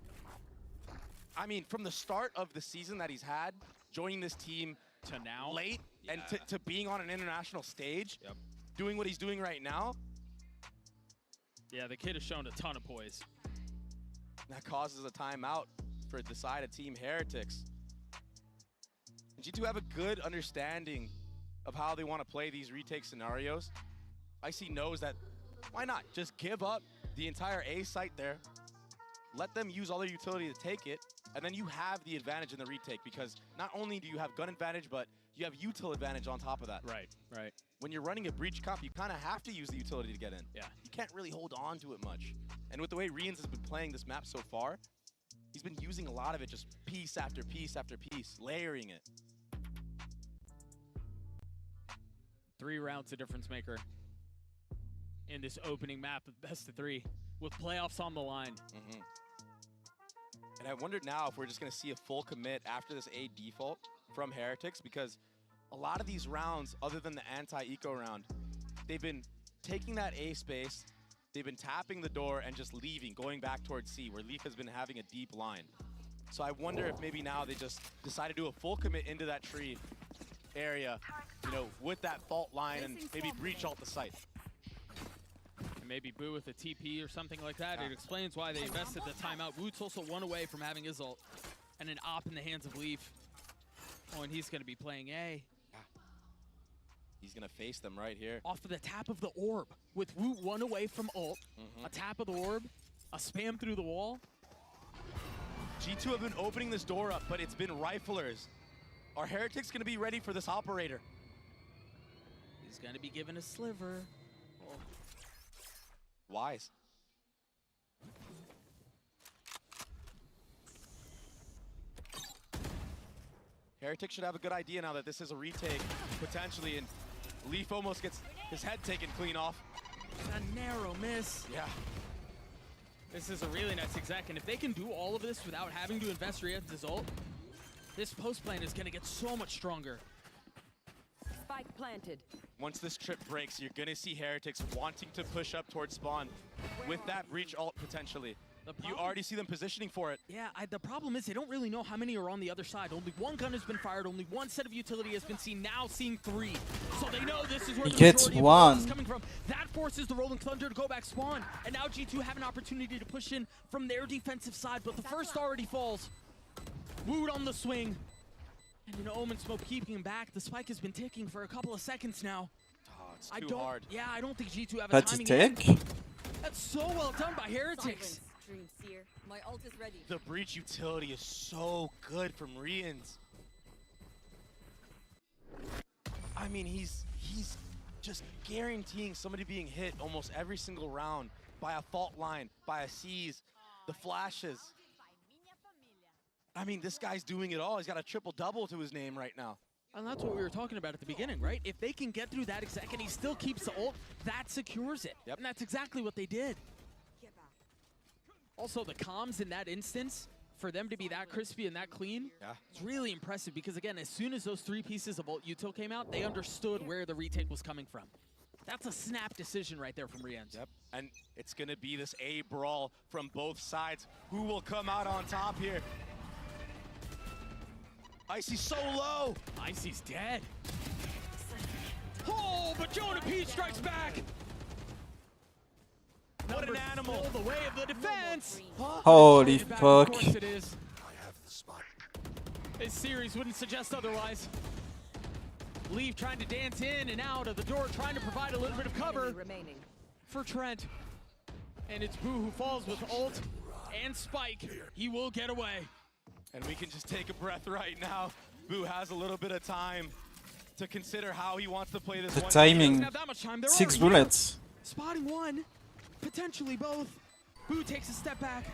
I mean, from the start of the season that he's had, joining this team to now late and to being on an international stage, doing what he's doing right now. Yeah, the kid has shown a ton of poise. That causes a timeout for the side of Team Heretics. G2 have a good understanding of how they want to play these retake scenarios. Icy knows that, why not? Just give up the entire A site there, let them use all their utility to take it, and then you have the advantage in the retake, because not only do you have gun advantage, but you have util advantage on top of that. Right, right. When you're running a breach comp, you kind of have to use the utility to get in. Yeah. You can't really hold on to it much. And with the way Rians has been playing this map so far, he's been using a lot of it, just piece after piece after piece, layering it. 3 rounds of difference maker in this opening map of best of 3 with playoffs on the line. And I wonder now if we're just going to see a full commit after this A default from Heretics, because a lot of these rounds, other than the anti-eco round, they've been taking that A space, they've been tapping the door and just leaving, going back towards C, where Leaf has been having a deep line. So I wonder if maybe now they just decide to do a full commit into that tree area, you know, with that fault line and maybe breach alt the site. And maybe Boo with a TP or something like that. It explains why they invested the timeout. Woot's also 1 away from having his ult. And an op in the hands of Leaf. Oh, and he's going to be playing A. He's going to face them right here. Off of the tap of the orb. With Woot 1 away from ult. A tap of the orb. A spam through the wall. G2 have been opening this door up, but it's been riflers. Are Heretics going to be ready for this operator? He's going to be given a sliver. Oh. Wise. Heretics should have a good idea now that this is a retake, potentially, and Leaf almost gets his head taken clean off. A narrow miss. Yeah. This is a really nice exec, and if they can do all of this without having to invest Rian's ult, this post plan is going to get so much stronger. Spike planted. Once this trip breaks, you're going to see Heretics wanting to push up towards spawn with that breach ult potentially. You already see them positioning for it. Yeah, the problem is they don't really know how many are on the other side. Only 1 gun has been fired, only 1 set of utility has been seen, now seeing 3. So they know this is where the majority of the is coming from. That forces the Rolling Thunder to go back spawn. And now G2 have an opportunity to push in from their defensive side, but the first already falls. Woot on the swing. And an Omen smoke keeping him back. The spike has been ticking for a couple of seconds now. Oh, it's too hard. Yeah, I don't think G2 have a timing. That's so well done by Heretics. Dream Seer. My ult is ready. The breach utility is so good from Rians. I mean, he's just guaranteeing somebody being hit almost every single round by a fault line, by a seize, the flashes. I mean, this guy's doing it all. He's got a triple-double to his name right now. And that's what we were talking about at the beginning, right? If they can get through that exec and he still keeps the ult, that secures it. Yep. And that's exactly what they did. Also, the comms in that instance, for them to be that crispy and that clean, it's really impressive because, again, as soon as those 3 pieces of ult util came out, they understood where the retake was coming from. That's a snap decision right there from Rians. Yep, and it's going to be this A brawl from both sides. Who will come out on top here? Icy's so low. Icy's dead. Oh, but Jonah P strikes back. What an animal. The way of the defense. Holy fuck. Of course it is. This series wouldn't suggest otherwise. Leaf trying to dance in and out of the door, trying to provide a little bit of cover for Trent. And it's Boo who falls with ult and spike. He will get away. And we can just take a breath right now. Boo has a little bit of time to consider how he wants to play this one. The timing, Have that much time. They're 6 already bullets. Spotting 1, potentially both. Boo takes a step back.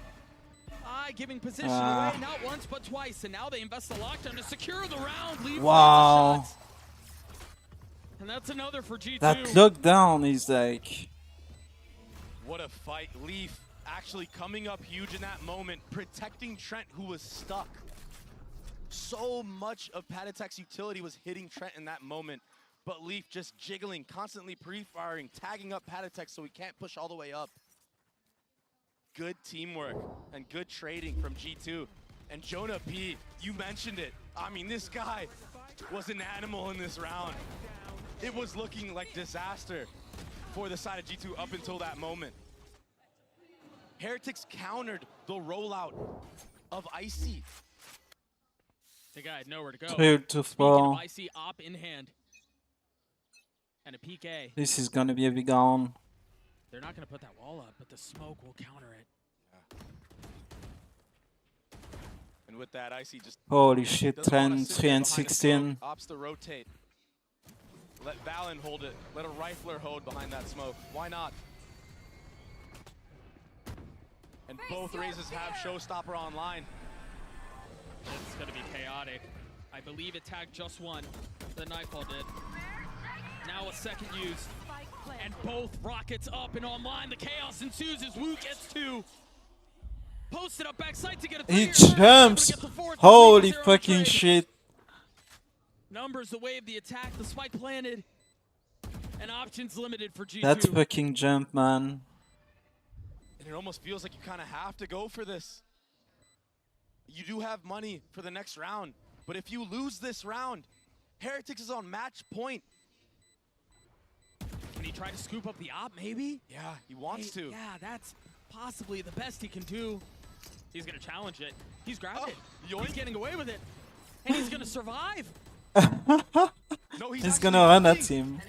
Giving position away not once but twice, and now they invest the lockdown to secure the round. Leave Wow. And that's another for G2. That lockdown is like... What a fight. Leaf actually coming up huge in that moment, protecting Trent, who was stuck. So much of Patatek's utility was hitting Trent in that moment, but Leaf just jiggling, constantly pre-firing, tagging up Patatek so he can't push all the way up. Good teamwork and good trading from G2. And Jonah P, you mentioned it. I mean, this guy was an animal in this round. It was looking like disaster for the side of G2 up until that moment. Heretics countered the rollout of Icy. The guy had nowhere to go. 3-4. Speaking of Icy, op in hand. And a PK. This is gonna be a big round. They're not going to put that wall up, but the smoke will counter it. Yeah. And with that, Icy just... Holy shit, Trent 3 and 16. Opts to rotate. Let Valen hold it. Let a rifler hold behind that smoke. Why not? And both raises have Showstopper online. It's going to be chaotic. I believe it tagged just one. The Nightfall did. Now a second use. And both rockets up and online. The chaos ensues as Wu gets two. Posted up backside to get a He three. jumps! Holy fucking shit. Numbers the wave, the attack, the spike planted. And options limited for G2. That's fucking jump, man. And it almost feels like you kind of have to go for this. You do have money for the next round. But if you lose this round, Heretics is on match point. Can he try to scoop up the op, maybe? Yeah, he wants to. Yeah, that's possibly the best he can do. He's going to challenge it. He's grabbed it. He's getting away with it. And he's going to survive. No, he's gonna run at him.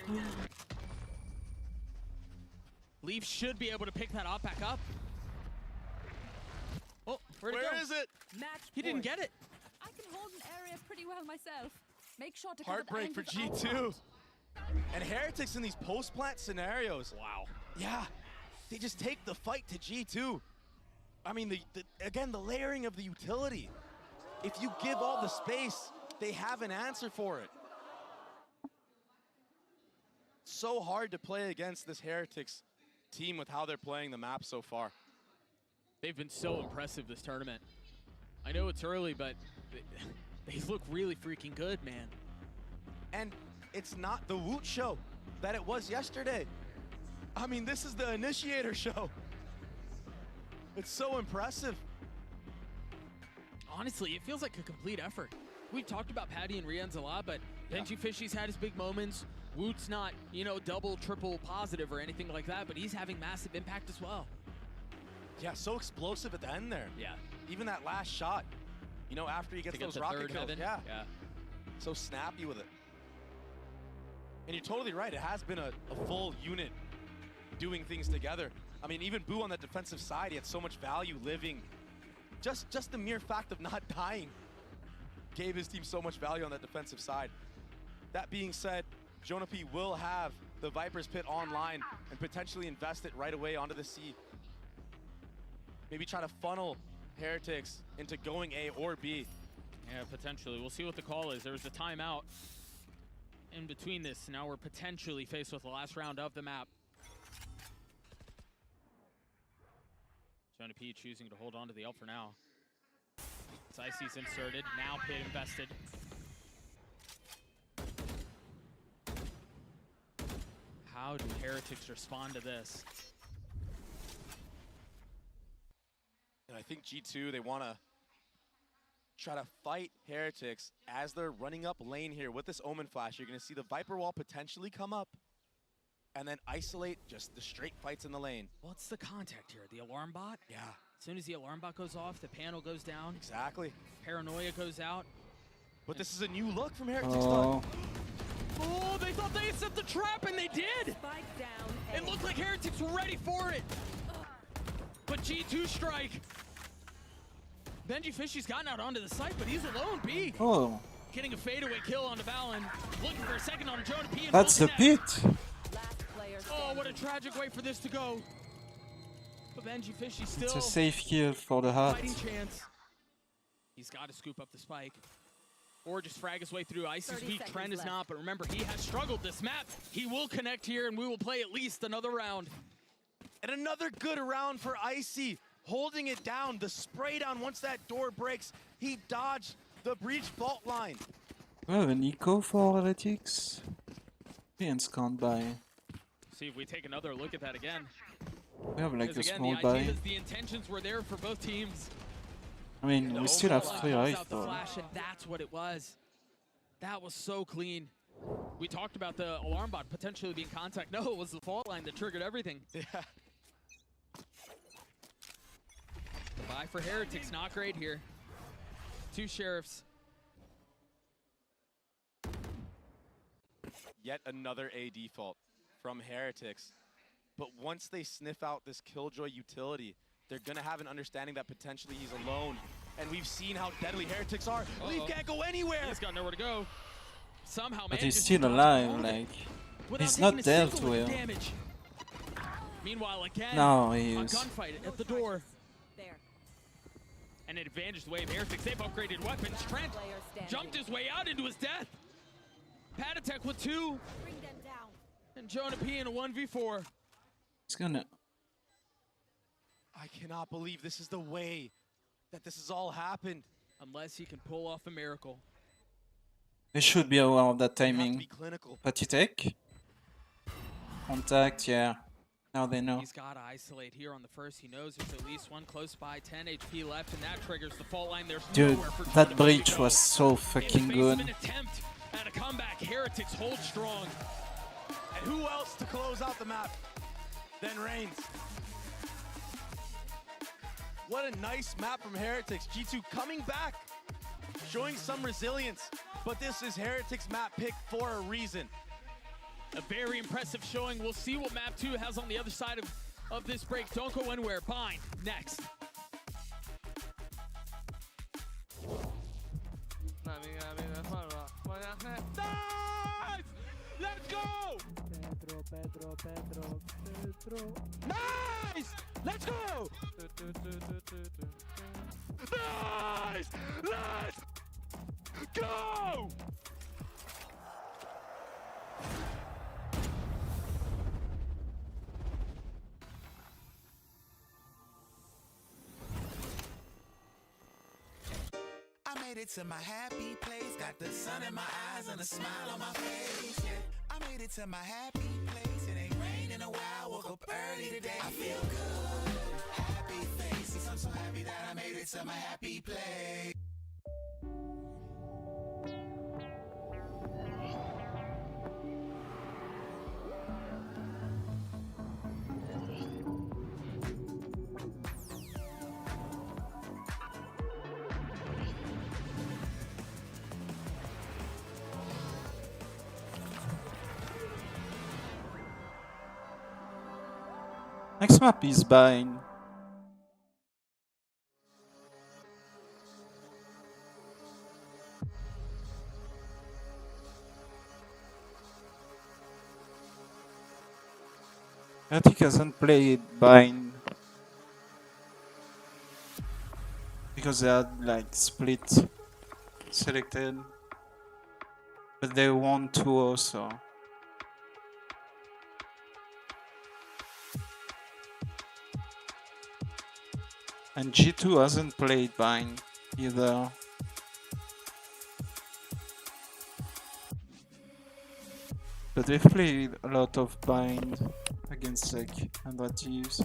Leaf should be able to pick that op back up. Oh, where'd it go? Where is it? He didn't get it. I can hold an area pretty well myself. Make sure to Heartbreak for G2. And Heretics in these post-plant scenarios. Wow. Yeah, they just take the fight to G2. I mean, again, the layering of the utility. If you give all the space, they have an answer for it. So hard to play against this Heretics team with how they're playing the map so far. They've been so impressive this tournament. I know it's early, but they look really freaking good, man. And it's not the Woot show that it was yesterday. I mean, this is the Initiator show. It's so impressive. Honestly, it feels like a complete effort. We've talked about Patty and Rienz a lot, but Gen.G Fishy's had his big moments. Woot's not, you know, double, triple positive or anything like that, but he's having massive impact as well. Yeah, so explosive at the end there. Yeah. Even that last shot, you know, after he gets those rocket kills. Yeah. So snappy with it. And you're totally right. It has been a full unit doing things together. I mean, even Boo on that defensive side, he had so much value living. Just the mere fact of not dying gave his team so much value on that defensive side. That being said, Jonah P will have the Viper's Pit online and potentially invest it right away onto the C. Maybe try to funnel Heretics into going A or B. Yeah, potentially. We'll see what the call is. There was a timeout in between this. Now we're potentially faced with the last round of the map. Jonah P choosing to hold on to the ult for now. Icy's inserted, now Pit invested. How do Heretics respond to this? And I think G2, they want to try to fight Heretics as they're running up lane here with this Omen Flash. You're going to see the Viper Wall potentially come up and then isolate just the straight fights in the lane. What's the contact here? The alarm bot? Yeah. As soon as the alarm bot goes off, the panel goes down. Exactly. Paranoia goes out. But this is a new look from Heretics. Oh, they thought they set the trap, and they did! It looked like Heretics were ready for it. But G2 strike. Gen.G Fishy's gotten out onto the site, but he's alone, B. Oh. Getting a fadeaway kill onto Valen. Looking for a second on Jonah P. That's the pit. Oh, what a tragic way for this to go. But Benji Fishy still It's a safe kill for the heart. fighting chance. He's got to scoop up the spike. Or just frag his way through. Icy's weak, Trent is not, but remember, he has struggled this map. He will connect here, and we will play at least another round. And another good round for Icy, holding it down. The spray down, once that door breaks, he dodged the breach fault line. We have an eco for Heretics. And scan by. See if we take another look at that again. We have like Because a again, small the idea buy. is the intentions were there for both teams. I mean, we still have 3 Calls life out the though. flash, and that's what it was. That was so clean. We talked about the alarm bot potentially being contact. No, it was the fault line that triggered everything. Yeah. The buy for Heretics, not great here. 2 sheriffs. Yet another AD fault from Heretics. But once they sniff out this Killjoy utility, they're gonna have an understanding that potentially he's alone. And we've seen how deadly Heretics are. Leaf can't go anywhere. He's got nowhere to go. Somehow But he's manages still to dodge alive, all of it like. without He's taking not a dead single to him. damage. Meanwhile, again, No, he a is. gunfight at the door. There. An advantage the way of Heretics. They've upgraded weapons. Trent jumped his way out into his death. Patatek with 2. Bring them down. And Jonah P in a 1v4. It's gonna. I cannot believe this is the way that this has all happened. Unless he can pull off a miracle. They should be aware of that They have to timing. be clinical. Patitek. Contact, yeah. Now they know. He's got to isolate here on the first. He knows there's at least one close by. 10 HP left, and that triggers the fault line. There's Dude, nowhere for that Jonah P to breach go. was so In fucking the face of good. an attempt at a comeback, Heretics hold strong. And who else to close out the map than Reigns? What a nice map from Heretics. G2 coming back, showing some resilience. But this is Heretics map pick for a reason. A very impressive showing. We'll see what map 2 has on the other side of this break. Don't go anywhere. Bind next. Nice! Let's go! Nice! Let's go! Nice! Let's go! I made it to my happy place, got the sun in my eyes and a smile on my face, yeah. I made it to my happy place, it ain't rained in a while, woke up early today. I feel good, happy faces, I'm so happy that I made it to my happy place. Next map is Bind. Heretic hasn't played Bind because they had like split selected, but they won 2 also. And G2 hasn't played Bind either. But they've played a lot of Bind against like 100 Thieves.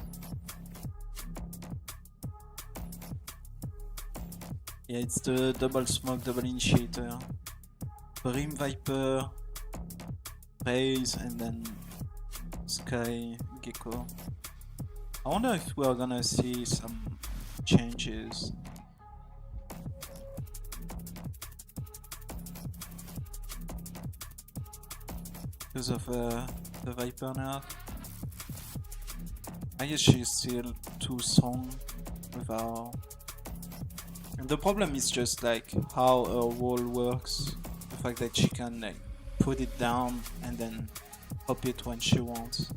Yeah, it's the double smoke, double initiator. Brim Viper, Raze, and then Sky Gecko. I wonder if we're gonna see some changes. Because of the Viper nerf. I guess she's still too strong with our... And the problem is just like how her wall works. The fact that she can like put it down and then pop it when she wants.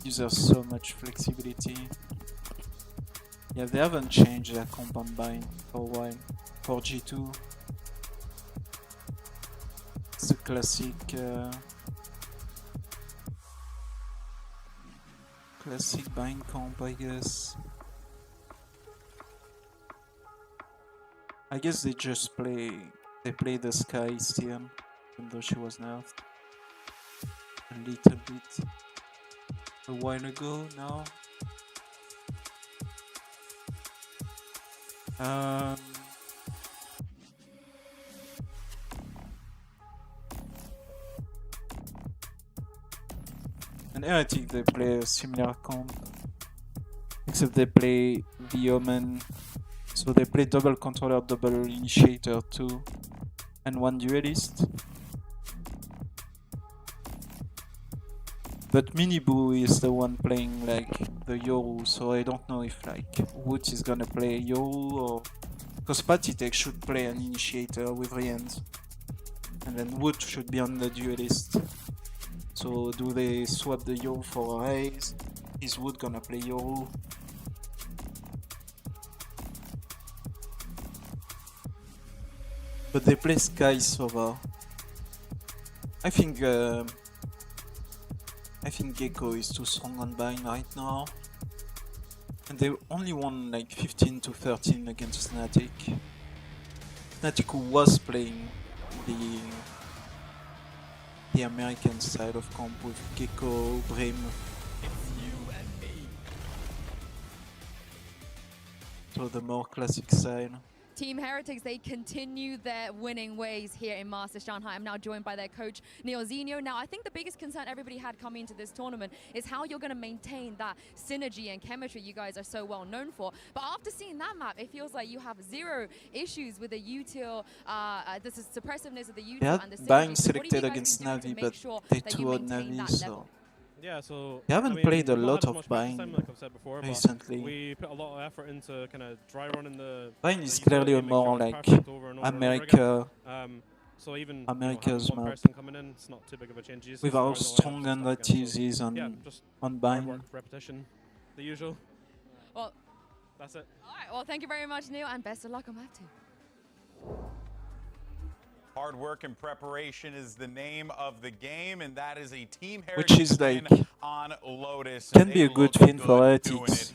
gives her so much flexibility. Yeah, they haven't changed their compound bind for a while. For G2, it's a classic classic bind comp, I guess. I guess they just play the Sky still, even though she was nerfed a little bit a while ago now. And here I think they play a similar comp, except they play the Omen. So they play double controller, double initiator too, and one duelist. But Miniboo is the one playing like the Yoru, so I don't know if like Woot is gonna play Yoru or... Because Patitech should play an initiator with Riens, and then Woot should be on the duelist. So do they swap the Yoru for a Raze? Is Woot gonna play Yoru? But they play Sky Sova. I think Gecko is too strong on bind right now. And they only won like 15 to 13 against Fnatic. Fnatic who was playing the American side of comp with Gecko, Brim. So the more classic side. Team Heretics, they continue their winning ways here in Masters Shanghai. I'm now joined by their coach, Neil Zinho. Now, I think the biggest concern everybody had coming into this tournament is how you're going to maintain that synergy and chemistry you guys are so well known for. But after seeing that map, it feels like you have zero issues with the util, this is suppressiveness of the util and the synergy. Buying So selected against Navi, but they too odd Navi, so... Yeah, so they haven't played a lot of Bind like I've said before, recently. We put a lot of effort into kind of dry running the Bind is clearly a more like so even America's one map. person coming in, it's not too big of a change. With how strong narratives is on Bind. Work, repetition, the usual. Well, that's it. All right. Well, thank you very much, Neil, and best of luck on map 2. Hard work and preparation is the name of the game, and that is a Team Which Heritage is like win on Lotus. can be a good thing for Heretics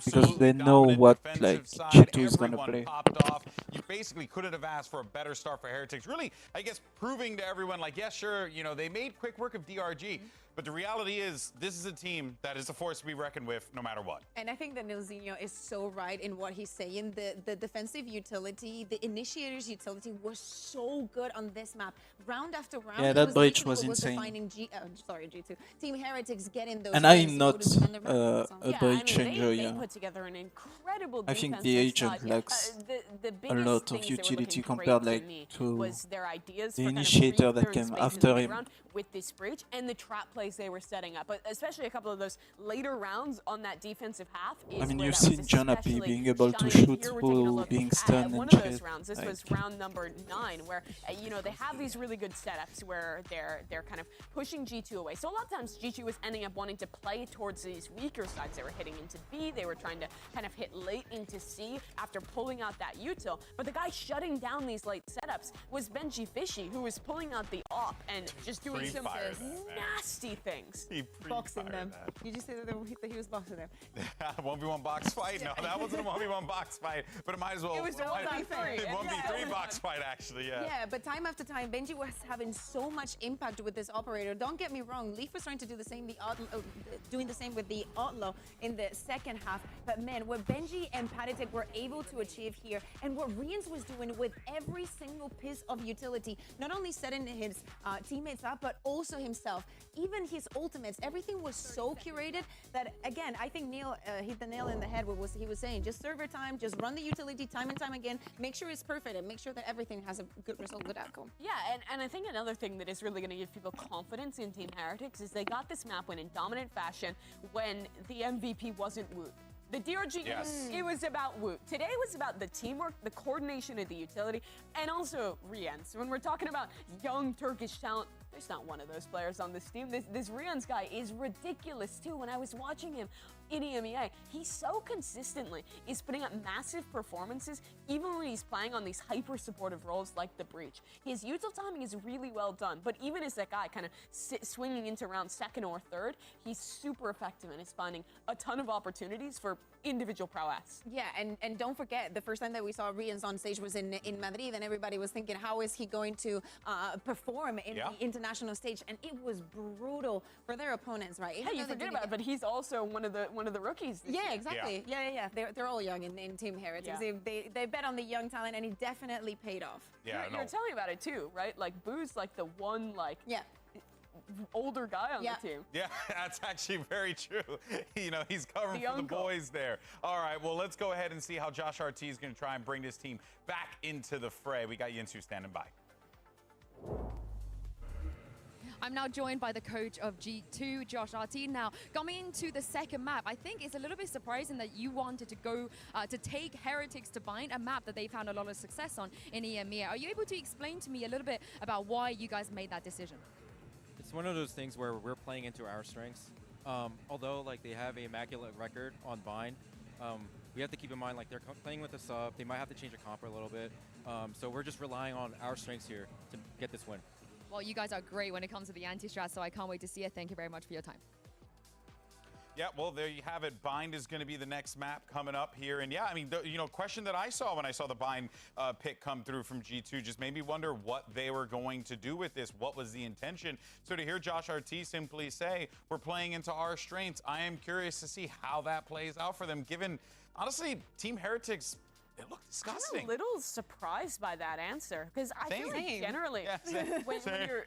because they know what like G2 is gonna play. Popped off. You basically couldn't have asked for a better start for Heretics. Really, I guess proving to everyone, like, yeah, sure, you know, they made quick work of DRG. But the reality is, this is a team that is a force to be reckoned with no matter what. And I think that Nilzinho is so right in what he's saying. The defensive utility, the initiator's utility was so good on this map. Round after round, yeah, that bridge was insane. G2. Team Heretics getting those. And I'm not a bridge changer, They put together an incredible I think the agent lacks a lot of utility compared like to the initiator that came after him. With this breach and the trap plays they were setting up, but especially a couple of those later rounds on that defensive half. I mean, you've seen Jonapi being able to shoot through being stunned one and of those shit. rounds. This was round number 9, where you know they have these really good setups where they're kind of pushing G2 away. So a lot of times G2 was ending up wanting to play towards these weaker sides. They were hitting into B. They were trying to kind of hit late into C after pulling out that util. But the guy shutting down these late setups was Gen.G Fishy, who was pulling out the op and just doing some nasty things. Boxing them. You just said that he was boxing them. 1v1 box fight? No, that wasn't a 1v1 box fight, but it might as well. It was a 1v3. 1v3 box fight, actually, yeah. Yeah, but time after time, Gen.G was having so much impact with this operator. Don't get me wrong, Leaf was trying to do the same, doing the same with the Outlaw in the second half. But man, what Gen.G and Patitech were able to achieve here, and what Riens was doing with every single piece of utility, not only setting his teammates up, but also himself. Even his ultimates, everything was so curated that, again, I think Neil hit the nail in the head with what he was saying. Just server time, just run the utility time and time again, make sure it's perfect, and make sure that everything has a good result, good outcome. Yeah, and I think another thing that is really going to give people confidence in Team Heretics is they got this map win in dominant fashion when the MVP wasn't Woot. The DRG, it was about Woot. Today was about the teamwork, the coordination of the utility, and also Riens. When we're talking about young Turkish talent, There's not one of those players on this team. This Rion's guy is ridiculous too. When I was watching him in EMEA, he so consistently is putting up massive performances, even when he's playing on these hyper supportive roles like the Breach. His util timing is really well done, but even as that guy kind of swinging into round 2nd or 3rd, he's super effective and is finding a ton of opportunities for individual prowess. Yeah, and don't forget, the first time that we saw Rians on stage was in Madrid, and everybody was thinking, how is he going to perform in the international stage? And it was brutal for their opponents, right? Hey, you forget about it, but he's also one of the rookies. Yeah, exactly. Yeah. They're all young in Team Heretics. Yeah. They bet on the young talent, and it definitely paid off. Yeah, you're telling about it too, right? Like Boo's like the one older guy on the team. Yeah, that's actually very true. You know, he's covering for the boys there. All right, well, let's go ahead and see how Josh RT is going to try and bring this team back into the fray. We got Yinsu standing by. I'm now joined by the coach of G2, Josh RT. Now, coming into the second map, I think it's a little bit surprising that you wanted to go to take Heretics to Bind, a map that they found a lot of success on in EMEA. Are you able to explain to me a little bit about why you guys made that decision? It's one of those things where we're playing into our strengths. Although like they have an immaculate record on Bind, we have to keep in mind like they're playing with a sub. They might have to change a comp a little bit. So we're just relying on our strengths here to get this win. Well, you guys are great when it comes to the anti-strat, so I can't wait to see it. Thank you very much for your time. Yeah, well, there you have it. Bind is going to be the next map coming up here. And yeah, I mean, question that I saw when I saw the Bind pick come through from G2 just made me wonder what they were going to do with this. What was the intention? So to hear Josh RT simply say, we're playing into our strengths, I am curious to see how that plays out for them, given, honestly, Team Heretics, it looked disgusting. I'm a little surprised by that answer, because I feel like generally,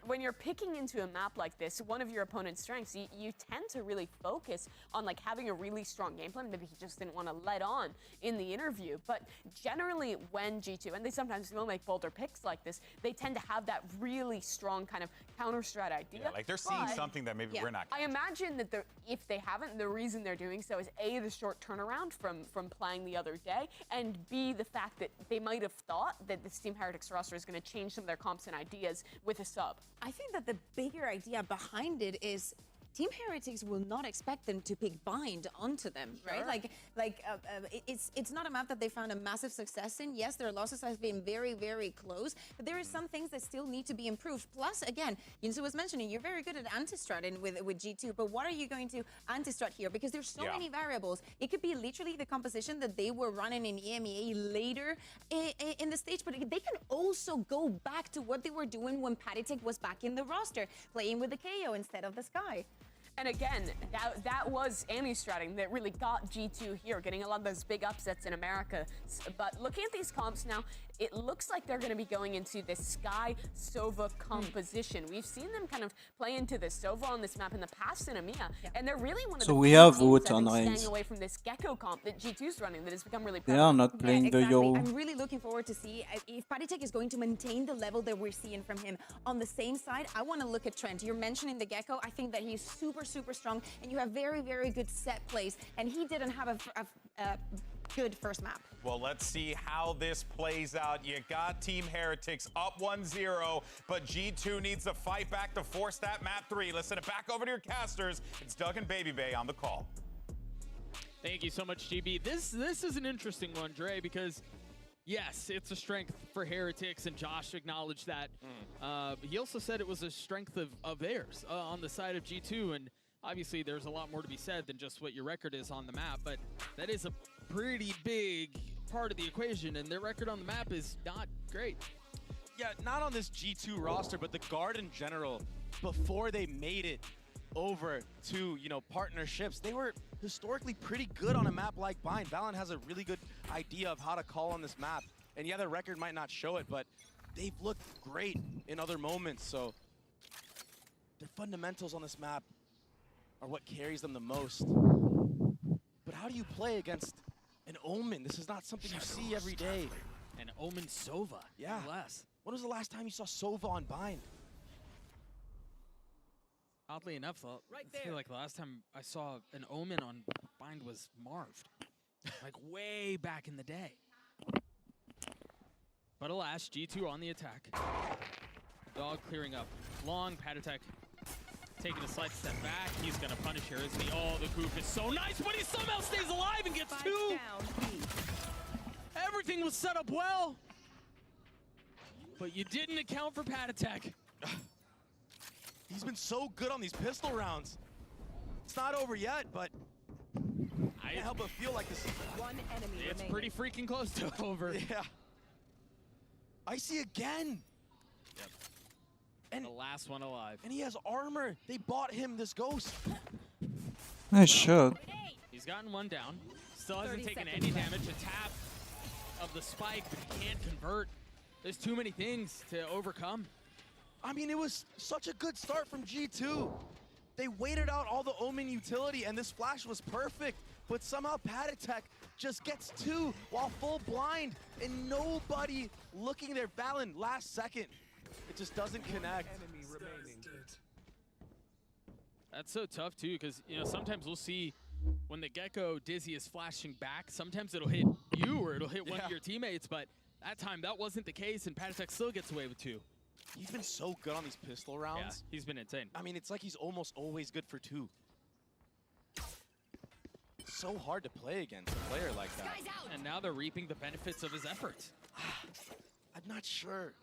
when you're picking into a map like this, one of your opponent's strengths, you tend to really focus on like having a really strong game plan. Maybe he just didn't want to let on in the interview, but generally when G2, and they sometimes will make bolder picks like this, they tend to have that really strong kind of counter strat idea. Yeah, like they're seeing something that maybe we're not. I imagine that if they haven't, the reason they're doing so is A, the short turnaround from playing the other day, and B, the fact that they might have thought that this Team Heretics roster is going to change some of their comps and ideas with a sub. I think that the bigger idea behind it is Team Heretics will not expect them to pick Bind onto them, right? It's not a map that they found a massive success in. Yes, their losses have been very, very close, but there are some things that still need to be improved. Plus, again, Yinsu was mentioning, you're very good at anti-strat with G2, but what are you going to anti-strat here? Because there's so many variables. It could be literally the composition that they were running in EMEA later in the stage, but they can also go back to what they were doing when Patitek was back in the roster, playing with the KO instead of the Sky. And again, that was anti-stratting that really got G2 here, getting a lot of those big upsets in America. But looking at these comps now, it looks like they're going to be going into this Sky Sova composition. We've seen them kind of play into the Sova on this map in the past in EMEA, and they're really one of the we have teams Wood on staying range. away from this Gecko comp that G2's running that has become really They are not playing the Euro. I'm really looking forward to see if Patitek is going to maintain the level that we're seeing from him. On the same side, I want to look at Trent. You're mentioning the Gecko. I think that he's super strong, and you have very, very good set plays, and he didn't have a good first map. Well, let's see how this plays out. You got Team Heretics up 1-0, but G2 needs to fight back to force that map 3. Let's send it back over to your casters. It's Doug and Baby Bay on the call. Thank you so much, GB. This is an interesting one, Dre, because yes, it's a strength for Heretics, and Josh acknowledged that. He also said it was a strength of theirs on the side of G2, and obviously there's a lot more to be said than just what your record is on the map, but that is a pretty big part of the equation, and their record on the map is not great. Yeah, not on this G2 roster, but the Guard in general, before they made it over to, partnerships, they were historically pretty good on a map like Bind. Valen has a really good idea of how to call on this map. And yeah, their record might not show it, but they've looked great in other moments. So the fundamentals on this map are what carries them the most. But how do you play against an Omen? This is not something you see every day. An Omen Sova. Yeah. Less. When was the last time you saw Sova on Bind? Oddly enough, I feel like the last time I saw an Omen on Bind was Marved. Like way back in the day. But alas, G2 on the attack. Dog clearing up. Long, Patatek taking a slight step back. He's going to punish here, isn't he? Oh, the goop is so nice, but he somehow stays alive and gets two. Everything was set up well, but you didn't account for Patatek. He's been so good on these pistol rounds. It's not over yet, but I can't help but feel like this is It's pretty freaking close to over. Yeah. Icy again. Yep. And the last one alive. And he has armor. They bought him this ghost. Nice shot. He's gotten one down. Still hasn't 30 taken seconds any left. damage. A tap of the spike, but he can't convert. There's too many things to overcome. I mean, it was such a good start from G2. They waited out all the Omen utility, and this flash was perfect. But somehow Patatek just gets two while full blind, and nobody looking there. Valen, last second. It just doesn't connect. That's so tough too, because sometimes we'll see when the Gecko Dizzy is flashing back, sometimes it'll hit you or it'll hit one of your teammates, but that time that wasn't the case, and Patatek still gets away with two. He's been so good on these pistol rounds. Yeah, he's been insane. I mean, it's like he's almost always good for two. It's so hard to play against a player like that. And now they're reaping the benefits of his efforts. I'm not sure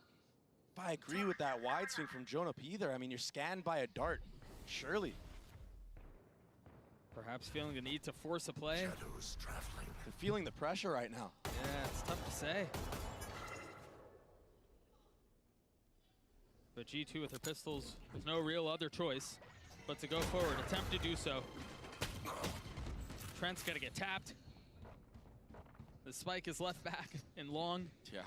if I agree with that wide swing from Jonah P either. I mean, you're scanned by a dart, surely. Perhaps feeling the need to force a play. I'm feeling the pressure right now. Yeah, it's tough to say. But G2 with their pistols, there's no real other choice but to go forward, attempt to do so. Trent's gonna get tapped. The spike is left back and long. Yeah.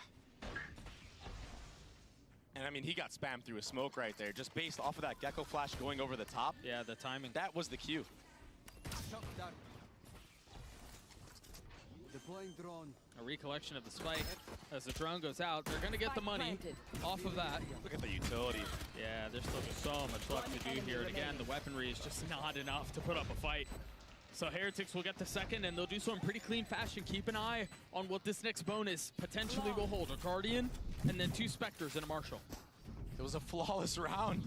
And I mean, he got spammed through a smoke right there, just based off of that Gecko flash going over the top. Yeah, the timing. That was the cue. Deploying drone. A recollection of the spike. As the drone goes out, they're gonna get the money off of that. Look at the utility. Yeah, there's still just so much left to do here. And again, the weaponry is just not enough to put up a fight. So Heretics will get the second, and they'll do so in pretty clean fashion. Keep an eye on what this next bonus potentially will hold. A Guardian, and then two Spectres and a Marshal. It was a flawless round.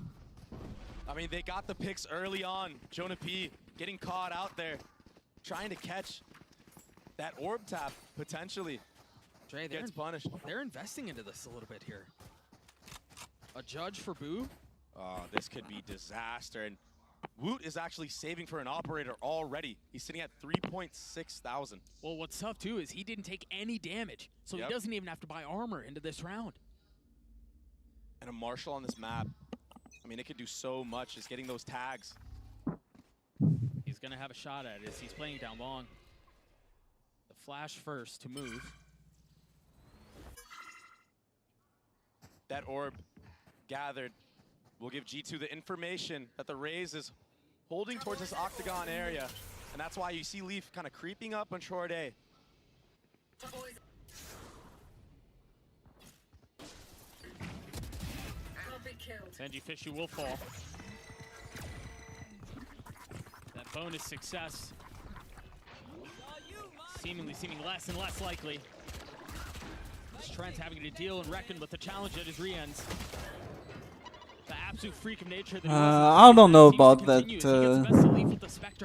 I mean, they got the picks early on. Jonah P getting caught out there, trying to catch that orb tap, potentially. Dre, gets punished. They're investing into this a little bit here. A judge for Boo. Oh, this could be disaster. And Woot is actually saving for an operator already. He's sitting at 3.6 thousand. Well, what's tough, too, is he didn't take any damage, so he doesn't even have to buy armor into this round. And a Marshal on this map. I mean, it could do so much, just getting those tags. He's going to have a shot at it as he's playing down long. The flash first to move. That orb gathered will give G2 the information that the Raze is holding towards this octagon area. And that's why you see Leaf kind of creeping up on short A. Gen.G Fishy will fall. That bonus success seeming less and less likely. Trent's having to deal and reckon with the challenge at his re-ends. The absolute freak of nature that I don't know about that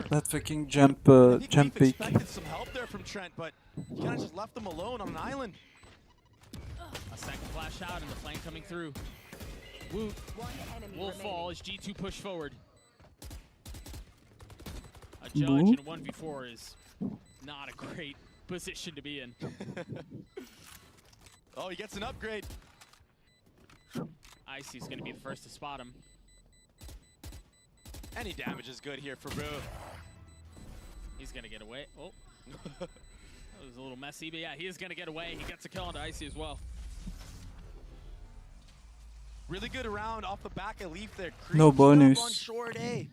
that fucking jump peak. Expected some help there from Trent, but he kind of just left him alone on an island. A second flash out and the flank coming through. Woot will fall as G2 push forward. A judge in a 1v4 is not a great position to be in. Oh, he gets an upgrade. Icy's going to be the first to spot him. Any damage is good here for Boo. He's going to get away. Oh. That was a little messy, but yeah, he is going to get away. He gets a kill onto Icy as well. Really good round off the back of Leaf there. No bonus. On short A.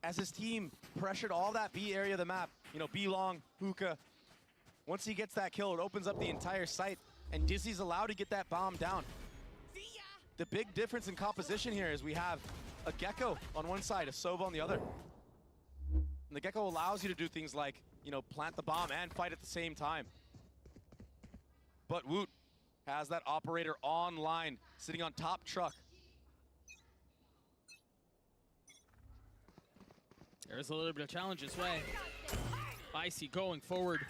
As his team pressured all that B area of the map. You know, B long, Hookah. Once he gets that kill, it opens up the entire site. And Dizzy's allowed to get that bomb down. The big difference in composition here is we have a Gecko on one side, a Sova on the other. And the Gecko allows you to do things like, you know, plant the bomb and fight at the same time. But Woot has that operator online, sitting on top truck. There's a little bit of challenge this way. Icy going forward.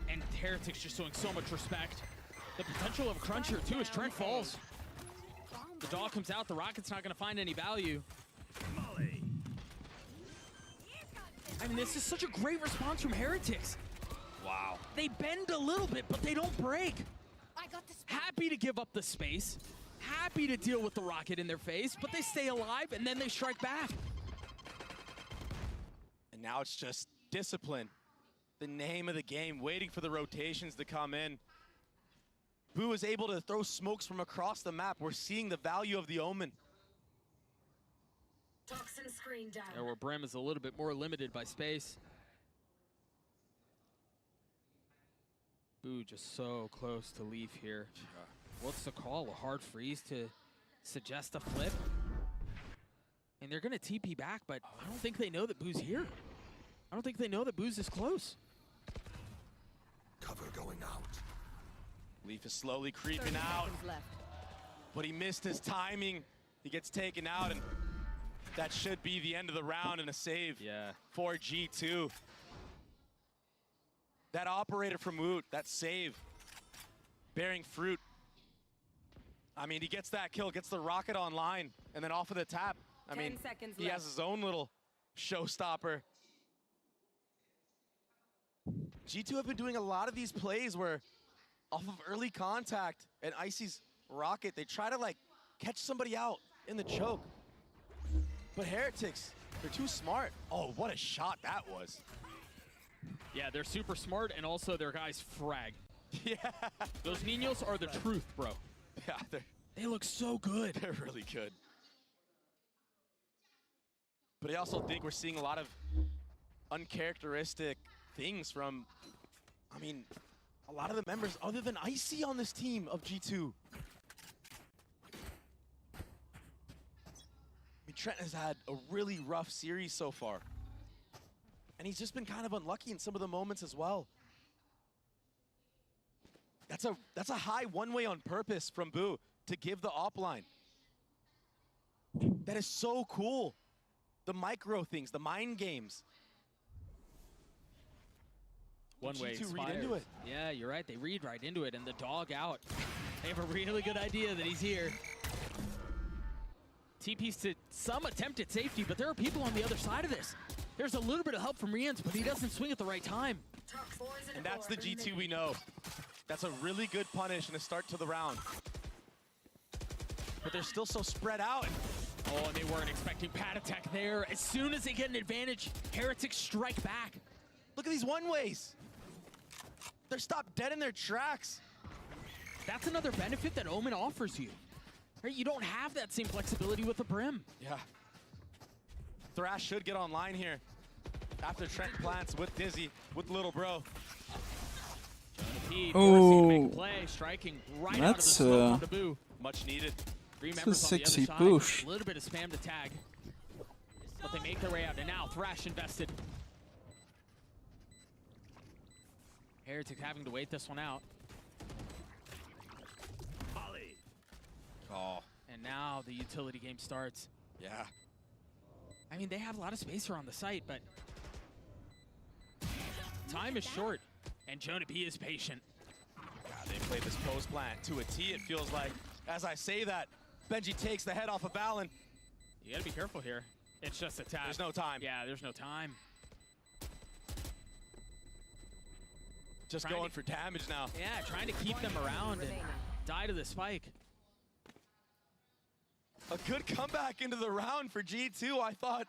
And Heretics just showing so much respect. The potential of a crunch here too as Trent falls. The dog comes out, the rocket's not gonna find any value. I mean, this is such a great response from Heretics. Wow. They bend a little bit, but they don't break. Happy to give up the space, happy to deal with the rocket in their face, but they stay alive and then they strike back. And now it's just discipline. The name of the game, waiting for the rotations to come in. Boo is able to throw smokes from across the map. We're seeing the value of the Omen. Toxin screen down. There where Brim is a little bit more limited by space. Boo just so close to leave here. What's the call? A hard freeze to suggest a flip? And they're gonna TP back, but I don't think they know that Boo's here. I don't think they know that Boo's this close. Cover going out. Leaf is slowly creeping out, but he missed his timing. He gets taken out, and that should be the end of the round and a save for G2. That operator from Woot, that save, bearing fruit. I mean, he gets that kill, gets the rocket online, and then off of the tap. I 10 mean, seconds he left. has his own little showstopper. G2 have been doing a lot of these plays where off of early contact and Icy's rocket, they try to like catch somebody out in the choke. But Heretics, they're too smart. Oh, what a shot that was. Yeah, they're super smart, and also their guys frag. Yeah. Those Ninos are the truth, bro. Yeah, they look so good. They're really good. But I also think we're seeing a lot of uncharacteristic things from, I mean, a lot of the members other than Icy on this team of G2. I mean, Trent has had a really rough series so far. And he's just been kind of unlucky in some of the moments as well. That's a high one-way on purpose from Boo to give the op line. That is so cool. The micro things, the mind games. One way G2 read into it. Yeah, you're right. They read right into it, and the dog out. They have a really good idea that he's here. TP's to some attempt at safety, but there are people on the other side of this. There's a little bit of help from Rians, but he doesn't swing at the right time. And that's the G2 we know. That's a really good punish and a start to the round. But they're still so spread out. Oh, and they weren't expecting pad attack there. As soon as they get an advantage, Heretics strike back. Look at these one-ways. They're stopped dead in their tracks. That's another benefit that Omen offers you. Right? You don't have that same flexibility with the Brim. Yeah. Thrash should get online here after Trent plants with Dizzy, with Little Bro. Oh, play, striking right out of the smoke on the Boo. Much needed. Three members on the other side. Push. A little bit of spam to tag. But they make their way out, and now Thrash invested. Heretic having to wait this one out. Oh. And now the utility game starts. Yeah. I mean, they have a lot of space around the site, but time is short, and Gen.G is patient. God, they played this post plant to a T, it feels like. As I say that, Gen.G takes the head off of Balin. You gotta be careful here. It's just a tap. There's no time. Yeah, there's no time. Just going for damage now. Yeah, trying to keep them around and die to the spike. A good comeback into the round for G2. I thought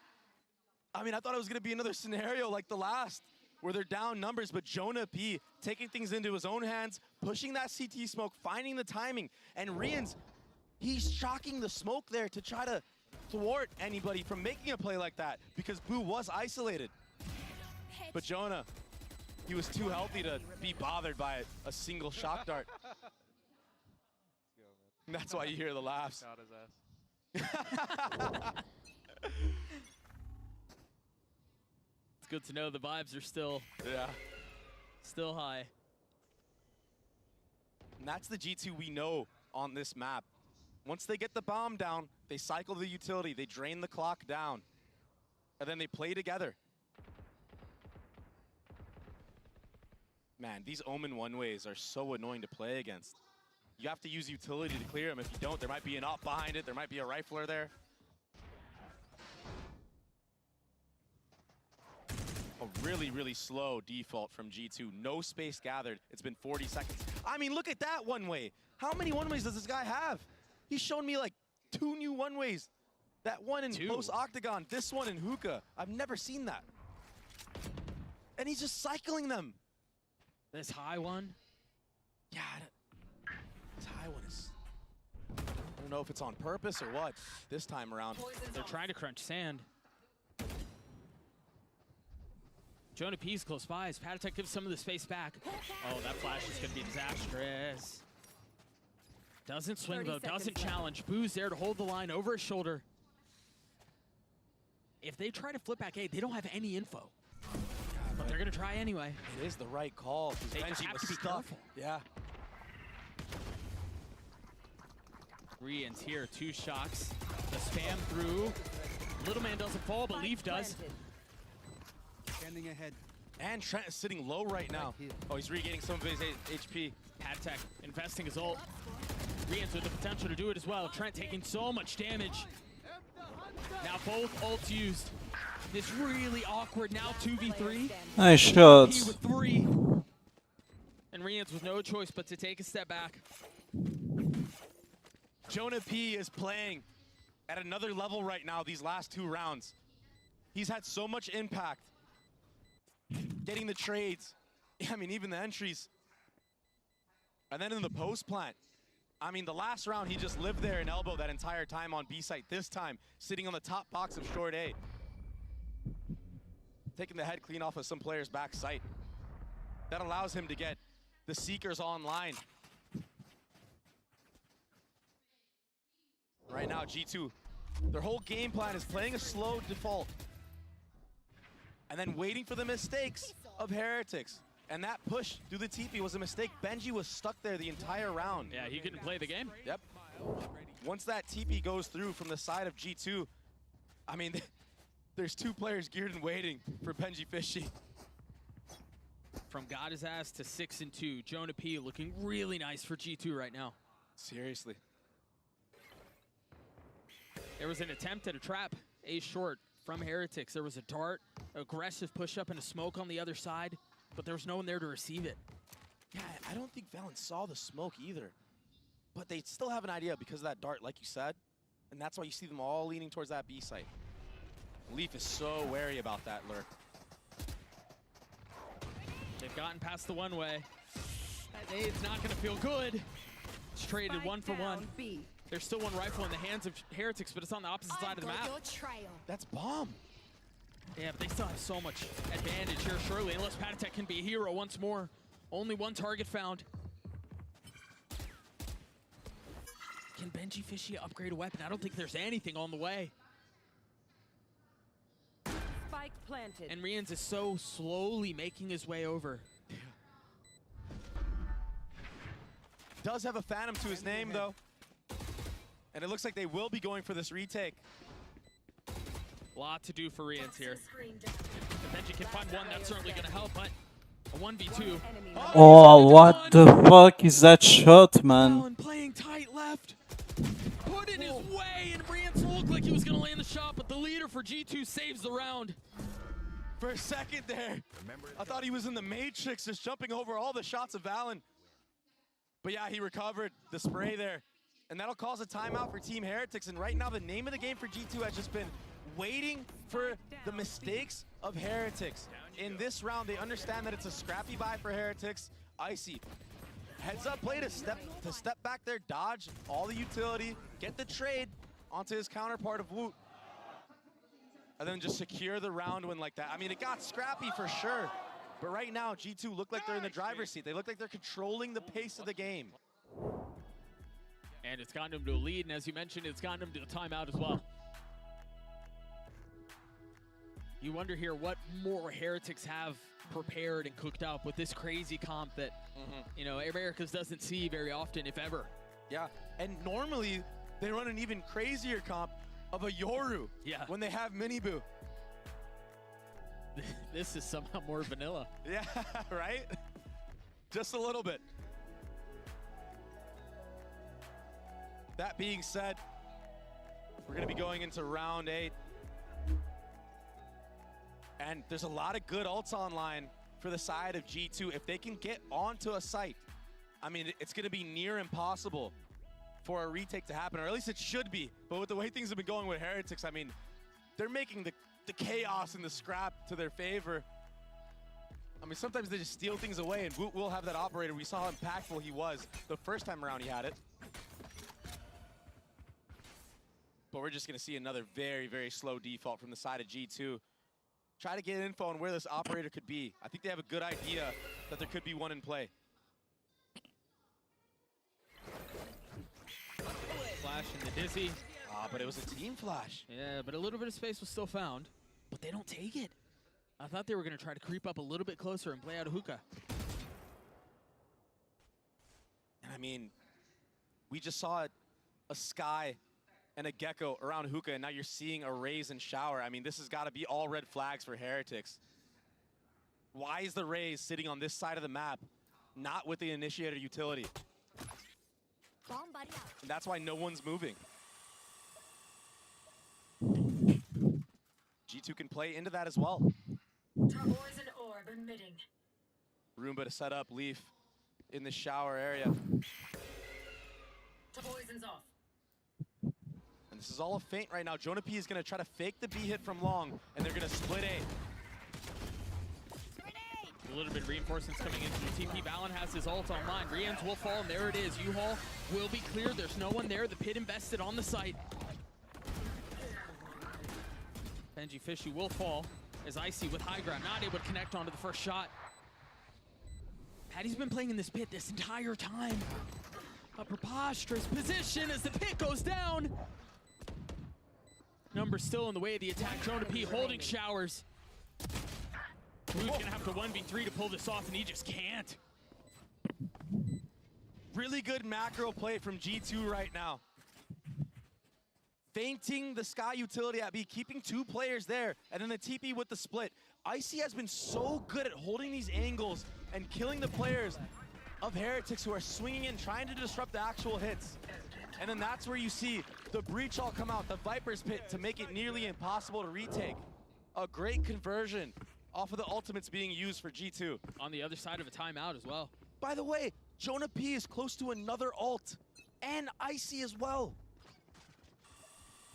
it was gonna be another scenario like the last, where they're down numbers, but Gen.G taking things into his own hands, pushing that CT smoke, finding the timing, and Rians, he's shocking the smoke there to try to thwart anybody from making a play like that, because Boo was isolated. But Jonah, he was too healthy to be bothered by a single shock dart. And that's why you hear the laughs. It's good to know the vibes are still high. And that's the G2 we know on this map. Once they get the bomb down, they cycle the utility, they drain the clock down. and then they play together. Man, these Omen one-ways are so annoying to play against. You have to use utility to clear them. If you don't, there might be an op behind it. There might be a rifler there. A really, really slow default from G2. No space gathered. It's been 40 seconds. I mean, look at that one-way. How many one-ways does this guy have? He's shown me like 2 new one-ways. That one in close octagon, this one in hookah. I've never seen that. And he's just cycling them. This high one? Yeah, this high one is... I don't know if it's on purpose or what this time around. They're trying to crunch sand. Jonah P's close by as Patatek gives some of the space back. Oh, that flash is going to be disastrous. Doesn't swing though, doesn't challenge. Boo's there to hold the line over his shoulder. If they try to flip back A, they don't have any info. But they're going to try anyway. It is the right call. They just have to be careful. Yeah. Rian's here, 2 shocks. The spam through. Little man doesn't fall, but Leaf does. Standing ahead. And Trent is sitting low right now. Oh, he's regaining some of his HP. Patatek investing his ult. Rian's with the potential to do it as well. Trent taking so much damage. Now both ults used. This really awkward now 2v3. Nice shot. P with 3. And Rian's with no choice but to take a step back. Jonah P is playing at another level right now these last 2 rounds. He's had so much impact. Getting the trades. I mean, even the entries. And then in the post plant. I mean, the last round, he just lived there in elbow that entire time on B site. This time, sitting on the top box of short A. Taking the head clean off of some player's back sight. That allows him to get the Seekers online. Right now, G2, their whole game plan is playing a slow default. And then waiting for the mistakes of Heretics. And that push through the TP was a mistake. Gen.G was stuck there the entire round. Yeah, he couldn't play the game. Yep. Once that TP goes through from the side of G2, I mean, there's 2 players geared and waiting for Gen.G Fishy. From got his ass to 6-2. Jonah P looking really nice for G2 right now. Seriously. There was an attempt at a trap, A short from Heretics. There was a dart, aggressive push up and a smoke on the other side, but there was no one there to receive it. Yeah, I don't think Valen saw the smoke either. But they still have an idea because of that dart, like you said. And that's why you see them all leaning towards that B site. Leaf is so wary about that lurk. They've gotten past the one-way. That nade's not going to feel good. It's traded 1 for 1. There's still 1 rifle in the hands of Heretics, but it's on the opposite side of the map. That's bomb. Yeah, but they still have so much advantage here, surely, unless Patatek can be a hero once more. Only 1 target found. Can Gen.G Fishy upgrade a weapon? I don't think there's anything on the way. Spike planted. And Rians is so slowly making his way over. Does have a Phantom to his name, though. And it looks like they will be going for this retake. A lot to do for Rians here. If Gen.G can find 1, that's certainly going to help, but a 1v2. Oh, what the fuck is that shot, man? Allen playing tight left. Put in his way, and Rians looked like he was going to land the shot, but the leader for G2 saves the round. For a second there, I thought he was in the Matrix, just jumping over all the shots of Valen. But yeah, he recovered the spray there. And that'll cause a timeout for Team Heretics. And right now, the name of the game for G2 has just been waiting for the mistakes of Heretics. In this round, they understand that it's a scrappy buy for Heretics. Icy, heads up play to step back there, dodge all the utility, get the trade onto his counterpart of Woot. And then just secure the round win like that. I mean, it got scrappy for sure. But right now, G2 look like they're in the driver's seat. They look like they're controlling the pace of the game. And it's gotten him to a lead, and as you mentioned, it's gotten him to a timeout as well. You wonder here what more Heretics have prepared and cooked up with this crazy comp that, you know, Americas doesn't see very often, if ever. Yeah, and normally they run an even crazier comp of a Yoru when they have Mini Boo. This is somehow more vanilla. Yeah, right? Just a little bit. That being said, we're going to be going into round 8. And there's a lot of good ults online for the side of G2. If they can get onto a site, I mean, it's going to be near impossible for a retake to happen, or at least it should be. But with the way things have been going with Heretics, I mean, they're making the chaos and the scrap to their favor. I mean, sometimes they just steal things away, and Woot will have that operator. We saw how impactful he was the first time around he had it. But we're just going to see another very, very slow default from the side of G2. Try to get info on where this operator could be. I think they have a good idea that there could be one in play. Flash in the Dizzy. But it was a team flash. Yeah, but a little bit of space was still found, but they don't take it. I thought they were going to try to creep up a little bit closer and play out a hookah. And I mean, we just saw a Sky and a Gecko around hookah, and now you're seeing a Raze and Shower. I mean, this has got to be all red flags for Heretics. Why is the Raze sitting on this side of the map, not with the initiator utility? And that's why no one's moving. G2 can play into that as well. Poison orb emitting. Roomba to set up Leaf in the Shower area. Poison's off. And this is all a feint right now. Jonah P is going to try to fake the B hit from long, and they're going to split A. A little bit of reinforcements coming into the TP. Valen has his ult online. Rians will fall, and there it is. U-Haul will be cleared. There's no one there. The pit invested on the site. Gen.G Fishy will fall as Icy with high ground, not able to connect onto the first shot. Patty's been playing in this pit this entire time. A preposterous position as the pit goes down. Number still in the way of the attack. Jonah P holding Showers. Woot's gonna have to 1v3 to pull this off, and he just can't. Really good macro play from G2 right now. Feinting the Sky utility at B, keeping 2 players there, and then the TP with the split. Icy has been so good at holding these angles and killing the players of Heretics who are swinging in, trying to disrupt the actual hits. And then that's where you see the Breach all come out, the Viper's Pit, to make it nearly impossible to retake. A great conversion off of the ultimates being used for G2. On the other side of a timeout as well. By the way, Jonah P is close to another ult, and Icy as well.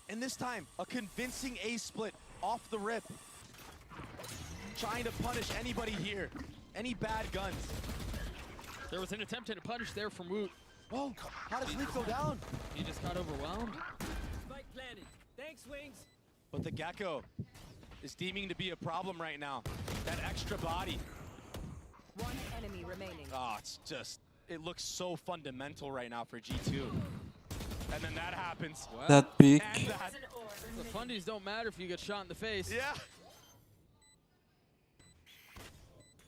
And this time, a convincing A split off the rip. Trying to punish anybody here. Any bad guns. There was an attempt at a punish there from Woot. Whoa, how does Leaf go down? He just got overwhelmed. Spike planted. Thanks, Wings. But the Gecko is deeming to be a problem right now. That extra body. One enemy remaining. Oh, it's just, it looks so fundamental right now for G2. And then that happens. Well, that peak. The fundies don't matter if you get shot in the face. Yeah.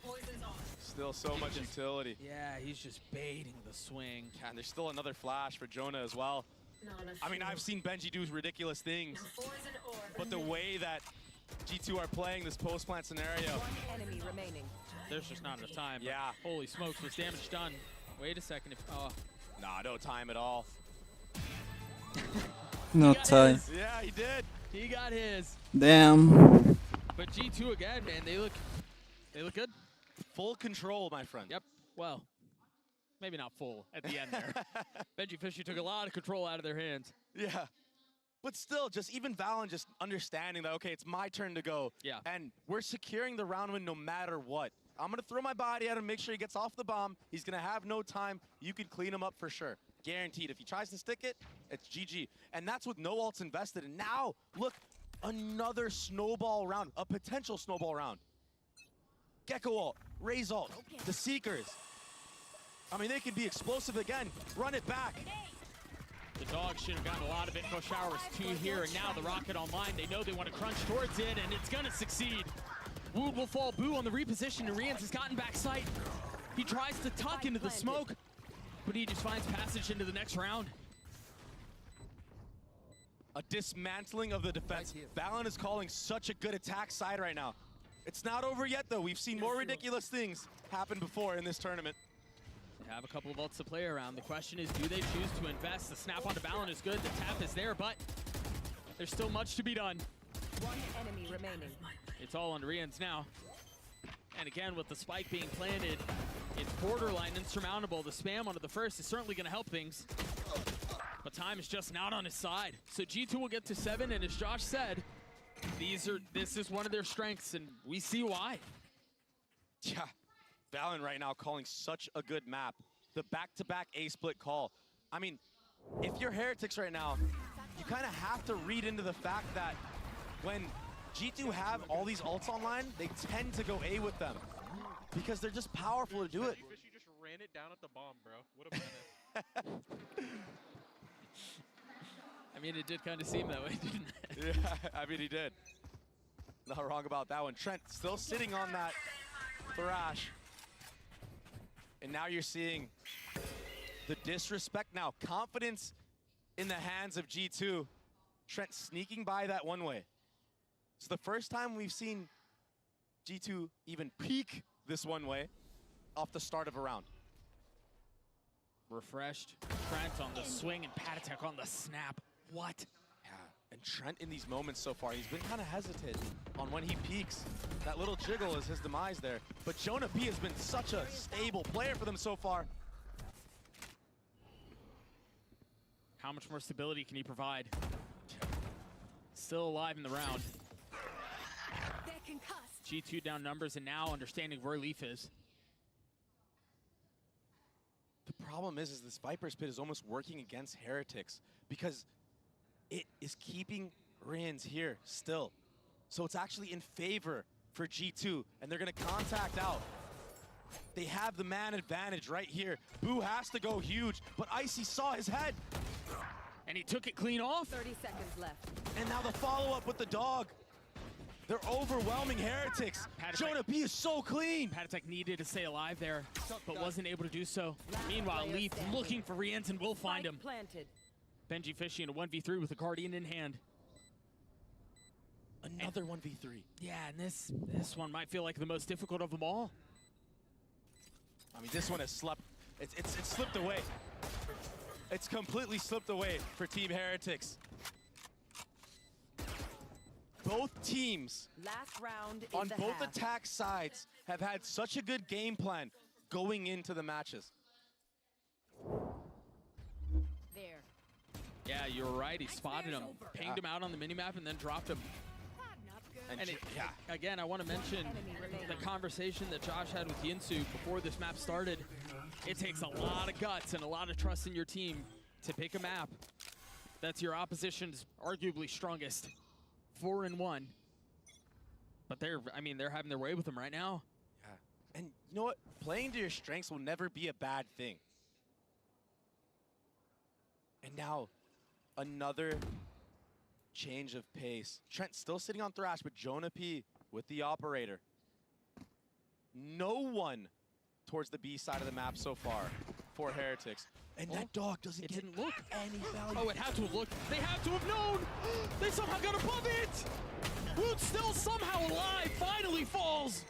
Poison's on. Still so much utility. Yeah, he's just baiting the swing. Yeah, and there's still another flash for Jonah as well. I mean, I've seen Gen.G do ridiculous things, but the way that G2 are playing this post-plant scenario. One enemy remaining. There's just not enough time. Yeah. Holy smokes, was damage done. Wait a second. If Nah, no time at all. No time. Yeah, he did. He got his. Damn. But G2 again, man, they look good. Full control, my friend. Yep. Well, maybe not full at the end there. Gen.G Fishy took a lot of control out of their hands. Yeah. But still, just even Valen just understanding that, okay, it's my turn to go. Yeah. And we're securing the round win no matter what. I'm going to throw my body at him, make sure he gets off the bomb. He's going to have no time. You can clean him up for sure. Guaranteed. If he tries to stick it, it's GG. And that's with no ults invested. And now, look, another snowball round, a potential snowball round. Gecko ult, Raze ult, the Seekers. I mean, they can be explosive again. Run it back. The Dogs should have gotten a lot of info. Showers 2 here, and now the Rocket online. They know they want to crunch towards it, and it's going to succeed. Wood will fall. Boo on the reposition, and Rians has gotten back sight. He tries to tuck into the smoke, but he just finds passage into the next round. A dismantling of the defense. Valen is calling such a good attack side right now. It's not over yet, though. We've seen more ridiculous things happen before in this tournament. They have a couple of ults to play around. The question is, do they choose to invest? The snap onto Balin is good. The tap is there, but there's still much to be done. One enemy remaining. It's all on Rians now. And again, with the spike being planted, it's borderline insurmountable. The spam onto the first is certainly going to help things. But time is just not on his side. So G2 will get to 7, and as Josh said, this is one of their strengths, and we see why. Yeah, Balin right now calling such a good map. The back-to-back A-split call. I mean, if you're Heretics right now, you kind of have to read into the fact that when G2 have all these ults online, they tend to go A with them because they're just powerful to do it. You just ran it down at the bomb, bro. What a menace. I mean, it did kind of seem that way, didn't it? Yeah, I mean, he did. Not wrong about that one. Trent still sitting on that Thrash. And now you're seeing the disrespect now. Confidence in the hands of G2. Trent sneaking by that one way. It's the first time we've seen G2 even peek this one way off the start of a round. Refreshed. Trent on the swing and Patatek on the snap. What? Yeah, and Trent in these moments so far, he's been kind of hesitant on when he peaks. That little jiggle is his demise there. But Jonah P has been such a stable player for them so far. How much more stability can he provide? Still alive in the round. G2 down numbers and now understanding where Leaf is. The problem is this Viper's Pit is almost working against Heretics because it is keeping Rins here still. So it's actually in favor for G2, and they're gonna contact out. They have the man advantage right here. Boo has to go huge, but Icy saw his head. And he took it clean off. 30 seconds left. And now the follow-up with the dog. They're overwhelming Heretics. Jonah P is so clean. Patatek needed to stay alive there, but wasn't able to do so. Meanwhile, Leaf looking for Rians and will find him. Planted. Gen.G Fishy in a 1v3 with a Guardian in hand. Another 1v3. Yeah, and this one might feel like the most difficult of them all. I mean, this one has slipped. It's slipped away. It's completely slipped away for Team Heretics. Both teams Last round on in the both half. attack sides have had such a good game plan going into the matches. There. Yeah, you're right. He spotted him, pinged him out on the minimap, and then dropped him. And yeah, again, I want to mention the conversation that Josh had with Yinsu before this map started. It takes a lot of guts and a lot of trust in your team to pick a map that's your opposition's arguably strongest. 4-1. But they're having their way with them right now. Yeah. And you know what? Playing to your strengths will never be a bad thing. And now, another change of pace. Trent still sitting on Thrash, but Jonah P with the operator. No one towards the B side of the map so far for Heretics. And that dog doesn't get didn't look any value. Oh, it had to have looked. They had to have known. They somehow got above it. Woot still somehow alive. Finally falls.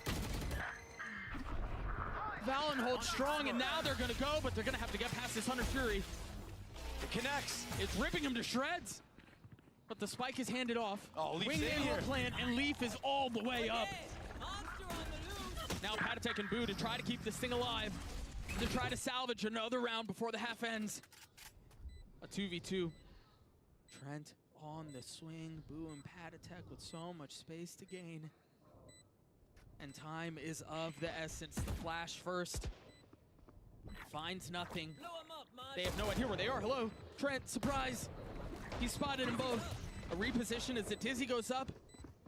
Valen holds strong, and now they're going to go, but they're going to have to get past this Hunter Fury. It connects. It's ripping him to shreds. But the spike is handed off. Oh, Leaf's Wingman in here. will plant, and Leaf is all the way up. Now Patatek and Boo to try to keep this thing alive. To try to salvage another round before the half ends. A 2v2. Trent on the swing. Boo and Patatek with so much space to gain. And time is of the essence. The flash first. Finds nothing. They have no idea where they are. Hello. Trent, surprise. He spotted them both. A reposition as the Dizzy goes up.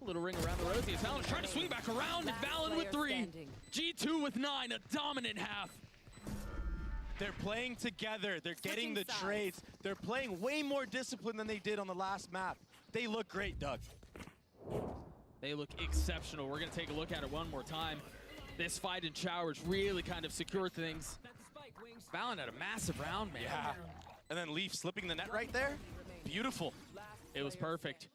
A little ring around the rosy as Valen trying to swing back around. And Valen with 3. G2 with 9. A dominant half. They're playing together. They're getting the trades. They're playing way more disciplined than they did on the last map. They look great, Doug. They look exceptional. We're going to take a look at it one more time. This fight in Showers really kind of secured things. Valen had a massive round, man. Yeah. And then Leaf slipping the net right there. Beautiful. It was perfect.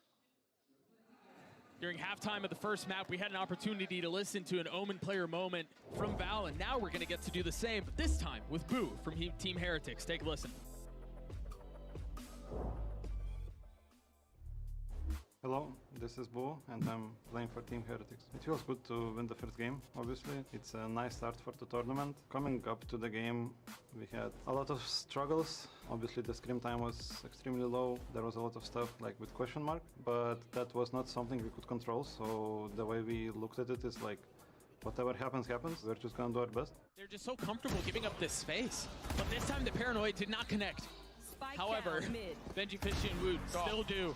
During halftime of the first map, we had an opportunity to listen to an Omen player moment from Val, and now we're going to get to do the same, but this time with Boo from Team Heretics. Take a listen. Hello, this is Bo, and I'm playing for Team Heretics. It feels good to win the first game, obviously. It's a nice start for the tournament. Coming up to the game, we had a lot of struggles. Obviously, the scrim time was extremely low. There was a lot of stuff like with question mark, but that was not something we could control. So the way we looked at it is like, whatever happens, happens. We're just gonna do our best. They're just so comfortable giving up this space, but this time the Paranoid did not connect. Spike However, down mid. Benji, Fishy, and Wood still do.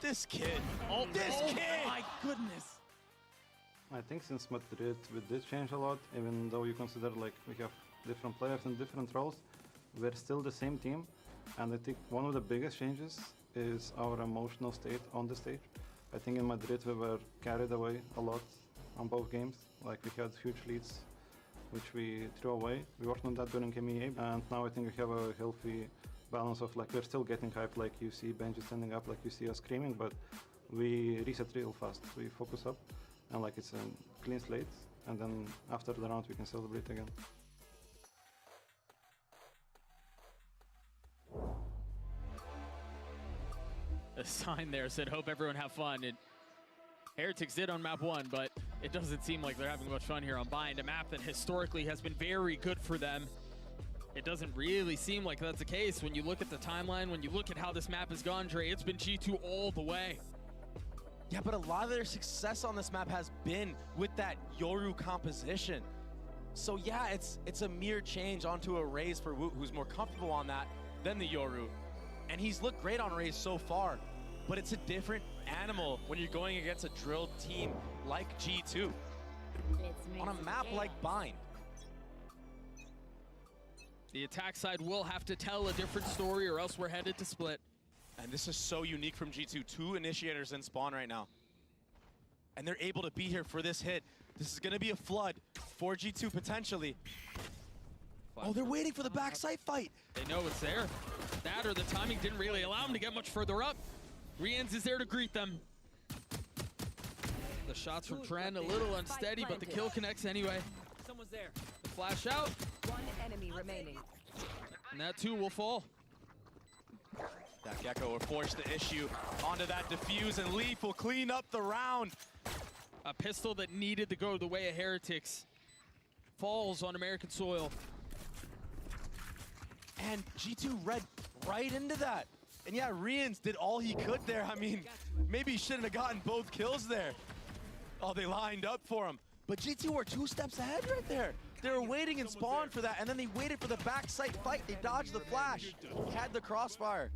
This kid. Oh, This kid! my goodness. I think since Madrid we did change a lot, even though you consider like we have different players in different roles, we're still the same team. And I think one of the biggest changes is our emotional state on the stage. I think in Madrid we were carried away a lot on both games. Like we had huge leads, which we threw away. We worked on that during MEA, and now I think we have a healthy balance of like we're still getting hyped, like you see Benji standing up, like you see us screaming, but we reset real fast. We focus up, and like it's a clean slate, and then after the round we can celebrate again. A sign there said, hope everyone have fun. And Heretics did on map 1, but it doesn't seem like they're having much fun here on Bind, a map that historically has been very good for them. It doesn't really seem like that's the case when you look at the timeline, when you look at how this map has gone, Dre. It's been G2 all the way. Yeah, but a lot of their success on this map has been with that Yoru composition. So yeah, it's a mere change onto a Raze for Woot, who's more comfortable on that than the Yoru. And he's looked great on Raze so far, but it's a different animal when you're going against a drilled team like G2 on a map like Bind. The attack side will have to tell a different story or else we're headed to split. And this is so unique from G2. 2 initiators in spawn right now. And they're able to be here for this hit. This is going to be a flood for G2 potentially. Oh, they're waiting for the backside fight. They know it's there. That or the timing didn't really allow them to get much further up. Rians is there to greet them. The shots from Tren a little unsteady, but the kill connects anyway. Someone's there. The flash out. One enemy remaining. And that too will fall. That Gecko will force the issue onto that defuse, and Leaf will clean up the round. A pistol that needed to go the way of Heretics falls on American soil. And G2 read right into that. And yeah, Rians did all he could there. I mean, maybe he shouldn't have gotten both kills there. Oh, they lined up for him. But G2 were 2 steps ahead right there. They were waiting in spawn for that, and then they waited for the backside fight. They dodged the flash. He had the crossfire.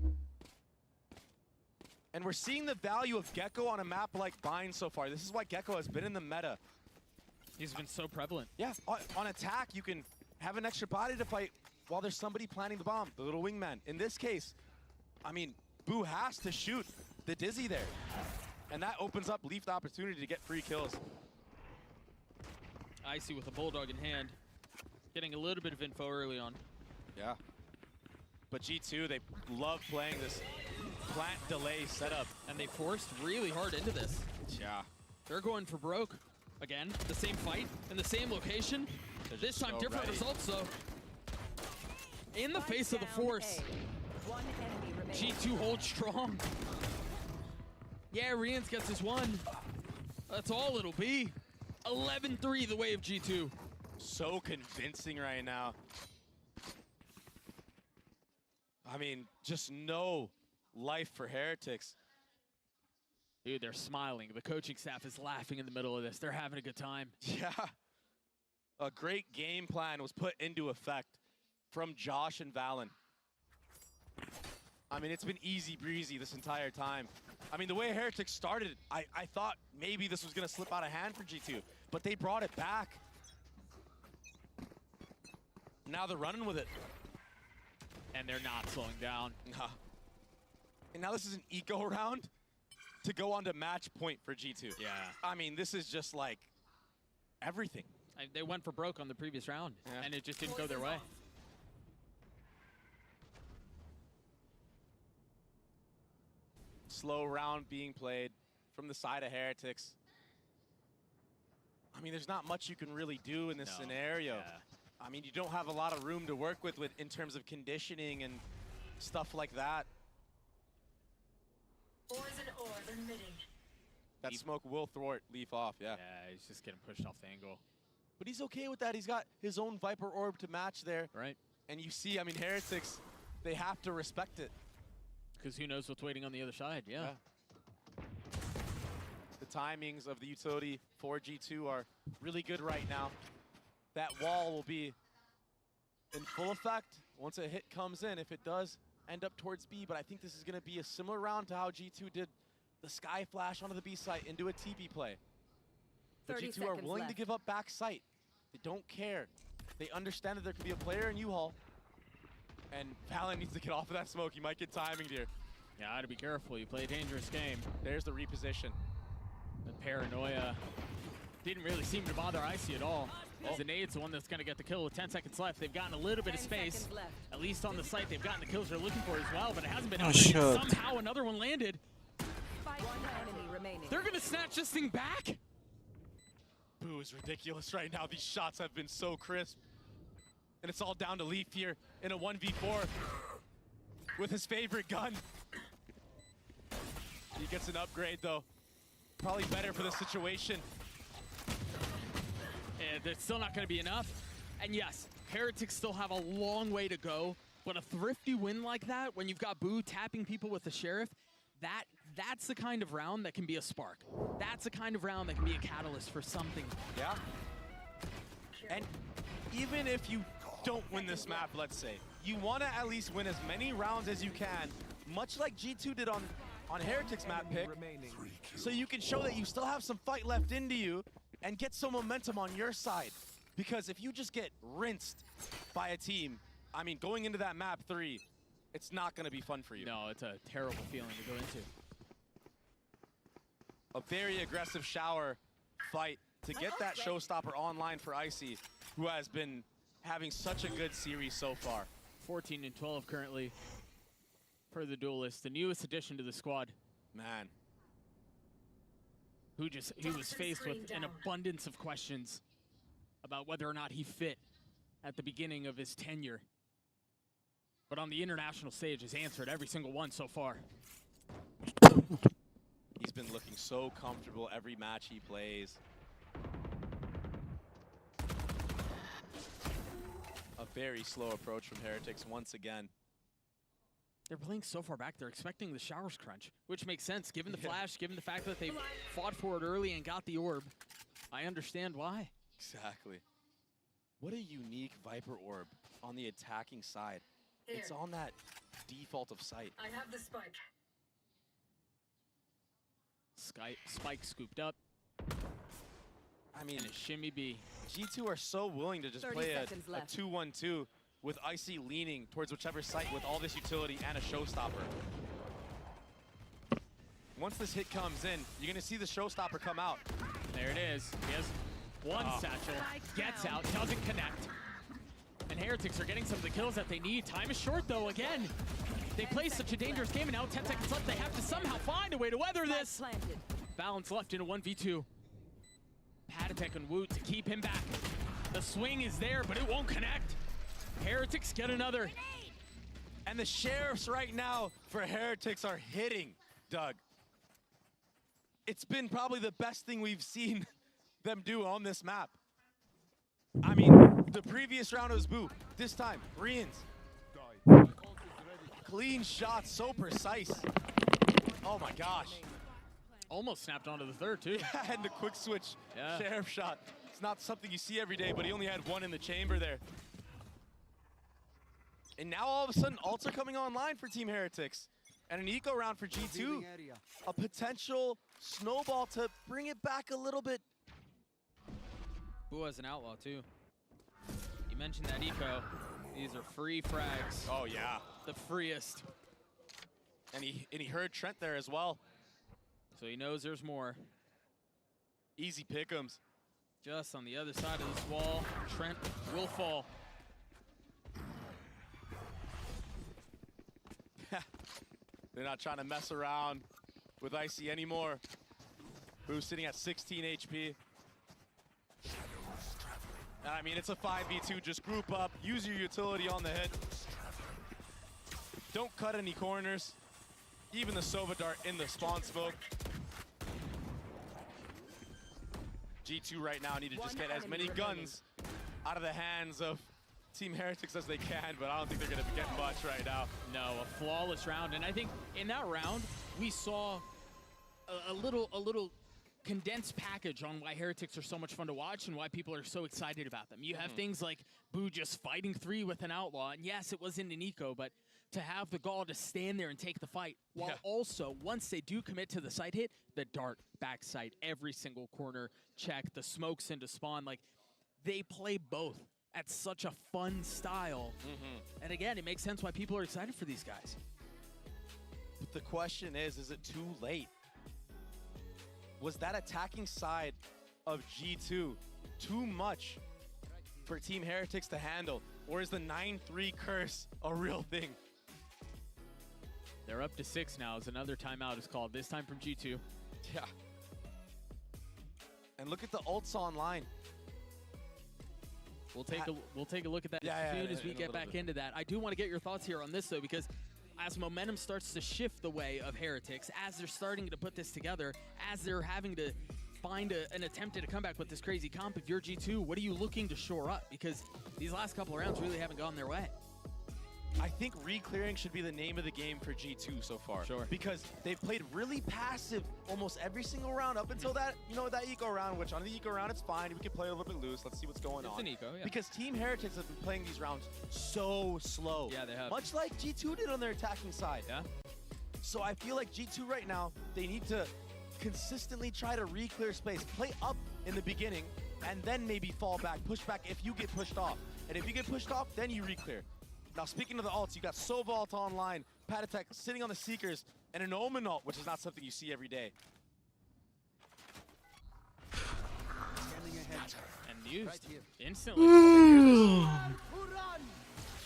And we're seeing the value of Gecko on a map like Bind so far. This is why Gecko has been in the meta. He's been so prevalent. Yeah, on attack, you can have an extra body to fight while there's somebody planting the bomb, the little wingman. In this case, I mean, Boo has to shoot the Dizzy there. And that opens up Leaf the opportunity to get free kills. Icy with a Bulldog in hand. Getting a little bit of info early on. Yeah. But G2, they love playing this plant delay setup. And they forced really hard into this. Yeah. They're going for broke. Again, the same fight in the same location. This time so different ready. results though. In the face of the force. One enemy remaining. G2 holds strong. Yeah, Rians gets his one. That's all it'll be. 11-3 the way of G2. So convincing right now. I mean, just no life for Heretics. Dude, they're smiling. The coaching staff is laughing in the middle of this. They're having a good time. Yeah. A great game plan was put into effect from Josh and Valen. I mean, it's been easy breezy this entire time. I mean, the way Heretics started, I thought maybe this was going to slip out of hand for G2, but they brought it back. Now they're running with it. And they're not slowing down. Nah. And now this is an eco round to go on to match point for G2. Yeah. I mean, this is just like everything. They went for broke on the previous round, and it just didn't go their way. Slow round being played from the side of Heretics. I mean, there's not much you can really do in this scenario. Yeah. I mean, you don't have a lot of room to work with in terms of conditioning and stuff like that. That smoke will thwart Leaf off, yeah. Yeah, he's just getting pushed off the angle. But he's okay with that. He's got his own Viper Orb to match there. Right. And you see, I mean, Heretics, they have to respect it. Because who knows what's waiting on the other side, yeah. The timings of the utility for G2 are really good right now. That wall will be in full effect once a hit comes in, if it does end up towards B. But I think this is going to be a similar round to how G2 did the Sky Flash onto the B site into a TP play. But G2 are willing to give up back sight. They don't care. They understand that there could be a player in U-Haul. And Valen needs to get off of that smoke. He might get timing here. Yeah, to be careful. You play a dangerous game. There's the reposition. The paranoia didn't really seem to bother Icy at all. As the nade's the one that's going to get the kill with 10 seconds left. They've gotten a little bit of space. At least on the site, they've gotten the kills they're looking for as well, but it hasn't been somehow another one landed. One enemy remaining. They're going to snatch this thing back? Boo is ridiculous right now. These shots have been so crisp. And it's all down to Leaf here in a 1v4 with his favorite gun. He gets an upgrade though. Probably better for the situation. And it's still not going to be enough. And yes, Heretics still have a long way to go, but a thrifty win like that, when you've got Boo tapping people with the Sheriff, that's the kind of round that can be a spark. That's the kind of round that can be a catalyst for something. Yeah. And even if you don't win this map, let's say, you want to at least win as many rounds as you can, much like G2 did on Heretics map pick, so you can show that you still have some fight left into you and get some momentum on your side. Because if you just get rinsed by a team, I mean, going into that map 3, it's not going to be fun for you. No, it's a terrible feeling to go into. A very aggressive shower fight to get that showstopper online for Icy, who has been having such a good series so far. 14 and 12 currently for the Duelist, the newest addition to the squad. Man. Who was faced with an abundance of questions about whether or not he fit at the beginning of his tenure. But on the international stage, has answered every single one so far. He's been looking so comfortable every match he plays. A very slow approach from Heretics once again. They're playing so far back, they're expecting the showers crunch, which makes sense given the flash, given the fact that they fought for it early and got the orb. I understand why. Exactly. What a unique Viper Orb on the attacking side. It's on that default of sight. I have the spike. Spike scooped up. I mean, and a shimmy B. G2 are so willing to just play a 2-1-2 with Icy leaning towards whichever site with all this utility and a showstopper. Once this hit comes in, you're going to see the showstopper come out. There it is. He has one satchel, gets out, doesn't connect. And Heretics are getting some of the kills that they need. Time is short though, again. They play such a dangerous game and now 10 seconds left. They have to somehow find a way to weather this. Balance left in a 1v2. Patatek and Woot to keep him back. The swing is there, but it won't connect. Heretics get another. And the Sheriffs right now for Heretics are hitting, Doug. It's been probably the best thing we've seen them do on this map. I mean, the previous round was Boo. This time, Rians. Clean shots, so precise. Oh my gosh. Almost snapped onto the third too. Yeah, and the quick switch Sheriff shot. It's not something you see every day, but he only had one in the chamber there. And now all of a sudden, ults are coming online for Team Heretics. And an eco round for G2. A potential snowball to bring it back a little bit. Boo has an outlaw too. You mentioned that eco. These are free frags. Oh yeah. The freest. And he heard Trent there as well. So he knows there's more. Easy pick'ems. Just on the other side of this wall, Trent will fall. They're not trying to mess around with Icy anymore. Boo sitting at 16 HP. I mean, it's a 5v2. Just group up, use your utility on the hit. Don't cut any corners. Even the Sova Dart in the spawn smoke. G2 right now need to just get as many guns out of the hands of Team Heretics as they can, but I don't think they're going to get much right now. No, a flawless round. And I think in that round, we saw a little condensed package on why Heretics are so much fun to watch and why people are so excited about them. You have things like Boo just fighting 3 with an Outlaw, and yes, it was in an eco, but to have the gall to stand there and take the fight, while also, once they do commit to the side hit, the dart backside, every single corner check, the smokes into spawn, like, they play both at such a fun style. And again, it makes sense why people are excited for these guys. But the question is it too late? Was that attacking side of G2 too much for Team Heretics to handle? Or is the 9-3 curse a real thing? They're up to 6 now as another timeout is called, this time from G2. Yeah. And look at the ults online. We'll take a look at that as soon as we get back into that. I do want to get your thoughts here on this, though, because as momentum starts to shift the way of Heretics, as they're starting to put this together, as they're having to find an attempt at a comeback with this crazy comp, if you're G2, what are you looking to shore up? Because these last couple of rounds really haven't gone their way. I think re-clearing should be the name of the game for G2 so far. Sure. Because they've played really passive almost every single round up until that, that eco round, which on the eco round, it's fine. We can play a little bit loose. Let's see what's going on. It's an eco, yeah. Because Team Heretics have been playing these rounds so slow. Yeah, they have. Much like G2 did on their attacking side. Yeah. So I feel like G2 right now, they need to consistently try to re-clear space. Play up in the beginning, and then maybe fall back, push back if you get pushed off. And if you get pushed off, then you re-clear. Now, speaking of the ults, you got Sova ult online, Patatek sitting on the Seekers, and an Omen ult, which is not something you see every day. Standing ahead. And used instantly.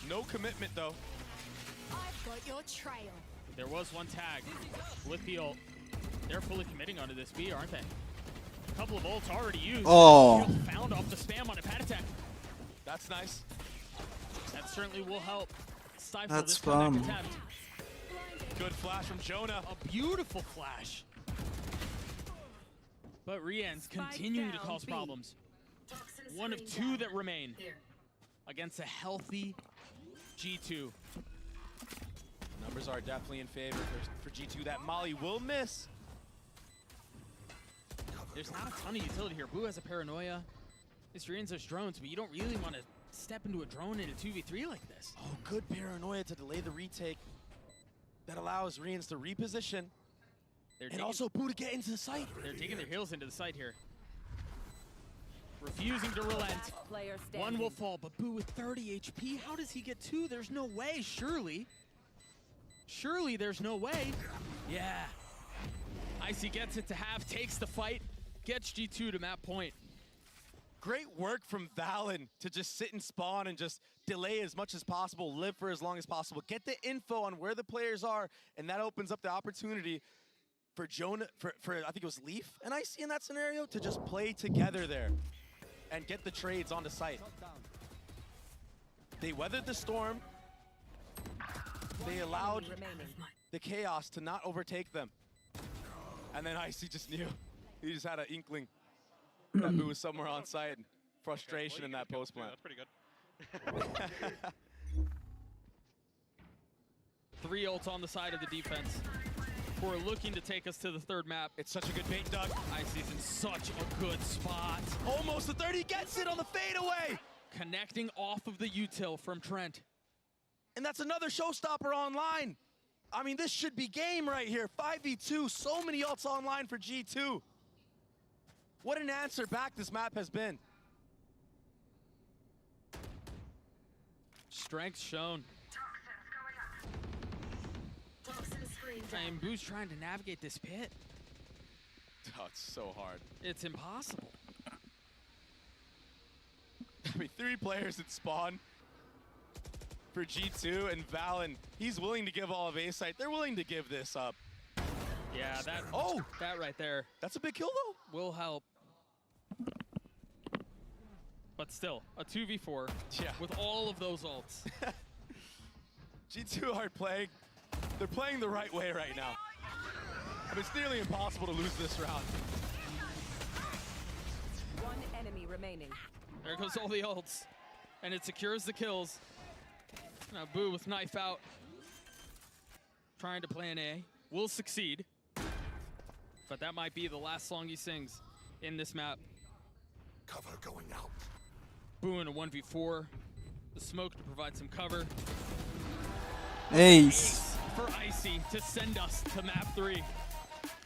No commitment, though. I've got your trail. There was one tag with the ult. They're fully committing onto this B, aren't they? A couple of ults already used. Oh. Found off the spam on a Patatek. That's nice. That certainly will help stifle That's this comeback fun. attempt. Good flash from Jonah. A beautiful flash. But Rian's continuing to cause problems. One of 2 that remain against a healthy G2. Numbers are definitely in favor for G2. That Molly will miss. There's not a ton of utility here. Boo has a paranoia. This Rian's has drones, but you don't really want to step into a drone in a 2v3 like this. Oh, good paranoia to delay the retake. That allows Rians to reposition. And also Boo to get into the site. They're digging their heels into the site here. Refusing to relent. One will fall, but Boo with 30 HP. How does he get 2? There's no way, surely. Surely there's no way. Yeah. Icy gets it to half, takes the fight, gets G2 to map point. Great work from Valen to just sit and spawn and just delay as much as possible, live for as long as possible, get the info on where the players are, and that opens up the opportunity for Jonah, for I think it was Leaf and Icy in that scenario, to just play together there and get the trades onto site. They weathered the storm. They allowed the chaos to not overtake them. And then Icy just knew. He just had an inkling that Boo was somewhere on site. Frustration in that post plant. That's pretty good. 3 ults on the side of the defense. Who are looking to take us to the 3rd map. It's such a good bait, Doug. Icy's in such a good spot. Almost a 30, gets it on the fadeaway. Connecting off of the util from Trent. And that's another showstopper online. I mean, this should be game right here. 5v2, so many ults online for G2. What an answer back this map has been. Strength shown. And Boo's trying to navigate this pit. Oh, it's so hard. It's impossible. I mean, 3 players at spawn for G2, and Valen, he's willing to give all of A site. They're willing to give this up. Yeah, that that right there. That's a big kill though. Will help. But still, a 2v4 with all of those ults. G2 are playing, they're playing the right way right now. I mean, it's nearly impossible to lose this round. One enemy remaining. There goes all the ults. And it secures the kills. Now Boo with knife out. Trying to plan A. Will succeed. But that might be the last song he sings in this map. Cover going out. Boo in a 1v4. The smoke to provide some cover. Ace. For Icy to send us to map 3.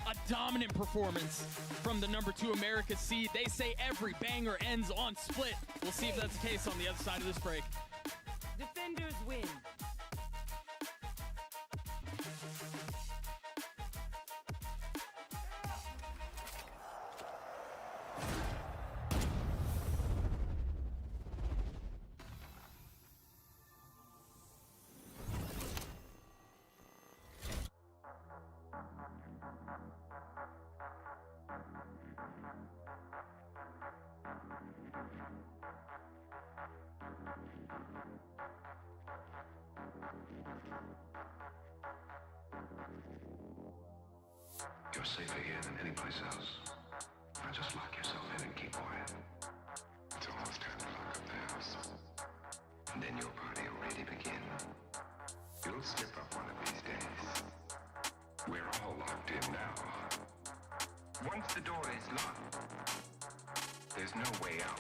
A dominant performance from the #2 America seed. They say every banger ends on split. We'll see if that's the case on the other side of this break. Defenders win. You're safer here than any place else. Now just lock yourself in and keep quiet. It's almost time to lock up the house. And then your party will really begin. You'll slip up one of these days. We're all locked in now. Once the door is locked, there's no way out.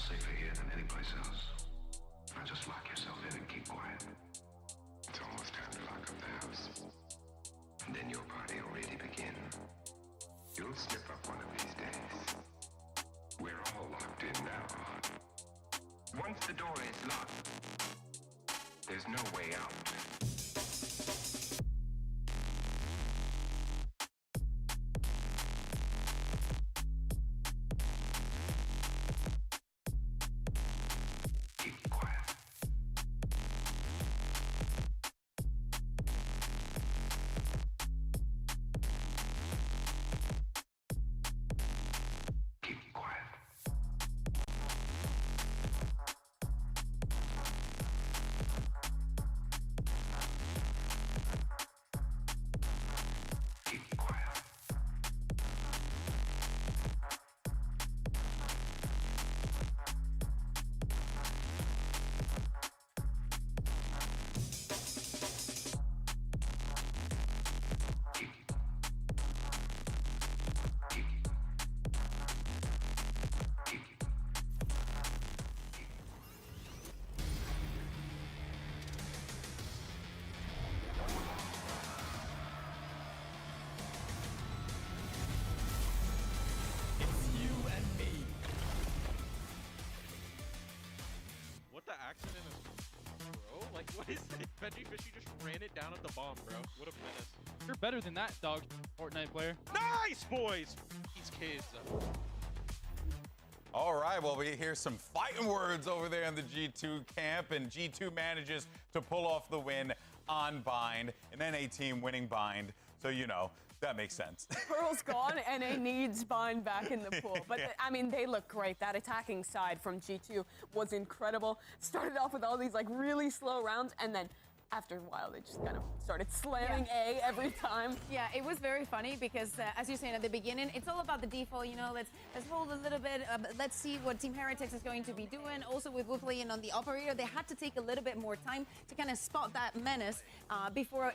Safer here than any place else. Now just lock yourself in and keep quiet. It's almost time to lock up the house. And then your party will really begin. You'll slip up one of these days. We're all locked in now. Once the door is locked, there's no way out. accident is bro? Like, what is it? Gen.G Fishy just ran it down at the bomb, bro. What a menace. You're better than that, dog. Fortnite player. Nice, boys! These kids. All right, well, we hear some fighting words over there in the G2 camp, and G2 manages to pull off the win on Bind, an NA team winning Bind. So, you know, That makes sense. Pearl's gone, and A needs Bind back in the pool. But, I mean, they look great. That attacking side from G2 was incredible. Started off with all these, like, really slow rounds, and then after a while, they just kind of started slamming A every time. Yeah, it was very funny because, as you're saying at the beginning, it's all about the default. You know, let's hold a little bit. Let's see what Team Heretics is going to be doing. Also, with Wu playing on the operator, they had to take a little bit more time to kind of spot that menace before,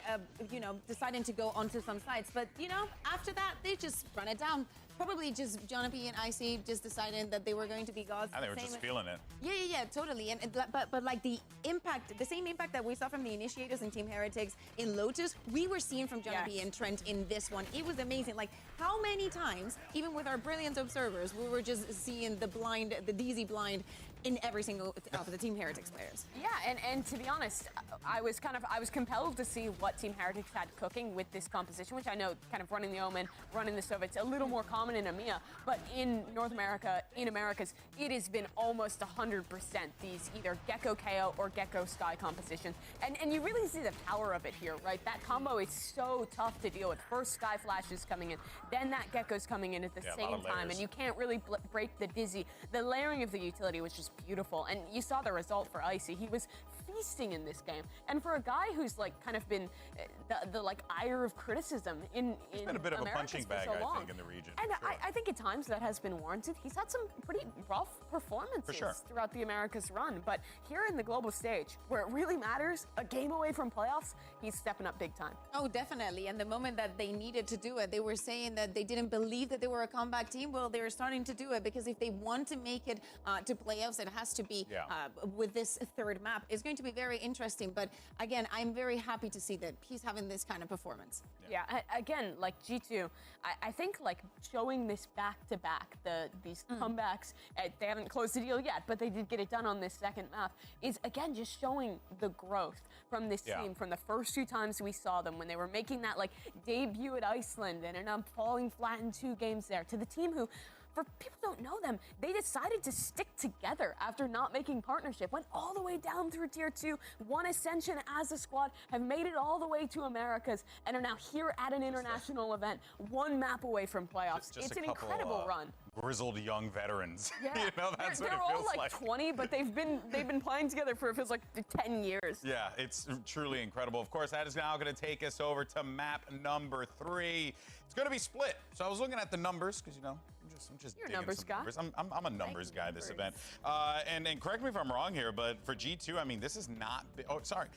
you know, deciding to go onto some sides. But, you know, after that, they just run it down. Probably just Gen.G and IC just deciding that they were going to be gods. And they were just feeling it. Yeah, totally. And but like the impact, the same impact that we saw from the Initiators and Team Heretics in Lotus, we were seeing from Gen.G and Trent in this one. It was amazing. Like how many times, even with our brilliant observers, we were just seeing the blind, the DZ blind in every single of the Team Heretics players. Yeah, and to be honest, I was compelled to see what Team Heretics had cooking with this composition, which I know kind of running the Omen, running the Soviets, a little more common in EMEA, but in North America, in Americas, it has been almost 100% these either Gecko KO or Gecko Sky compositions. And you really see the power of it here, right? That combo is so tough to deal with. First Sky Flash is coming in, then that Gecko's coming in at the same time, and you can't really break the Dizzy. The layering of the utility was just beautiful, and you saw the result for Icy. He was feasting in this game, and for a guy who's like kind of been the like ire of criticism in He's been a bit of a punching bag, I think, in the region. And I think at times that has been warranted. He's had some pretty rough performances throughout the Americas run, but here in the global stage, where it really matters, a game away from playoffs, he's stepping up big time. Oh, definitely. And the moment that they needed to do it, they were saying that they didn't believe that they were a comeback team. Well, they were starting to do it because if they want to make it to playoffs, it has to be with this third map. It's going to be very interesting. But again, I'm very happy to see that he's having this kind of performance. Yeah, again, like G2, I think like showing this back-to-back, these comebacks, they haven't closed the deal yet, but they did get it done on this second map, is again just showing the growth from this team from the first two times we saw them when they were making that like debut at Iceland and ended up falling flat in 2 games there, to the team who, for people who don't know them, they decided to stick together after not making partnership, went all the way down through Tier 2, won Ascension as a squad, have made it all the way to Americas, and are now here at an international event, 1 map away from playoffs. It's an incredible run. Grizzled young veterans. Yeah, you know, that's they're what it all feels like 20, but they've been playing together for, it feels like 10 years. Yeah, it's truly incredible. Of course, that is now going to take us over to map number 3. It's going to be split. So I was looking at the numbers because, you know, I'm just You're a digging numbers some guy. numbers. I'm a numbers guy this event. And correct me if I'm wrong here, but for G2, I mean, this is not. Oh, sorry.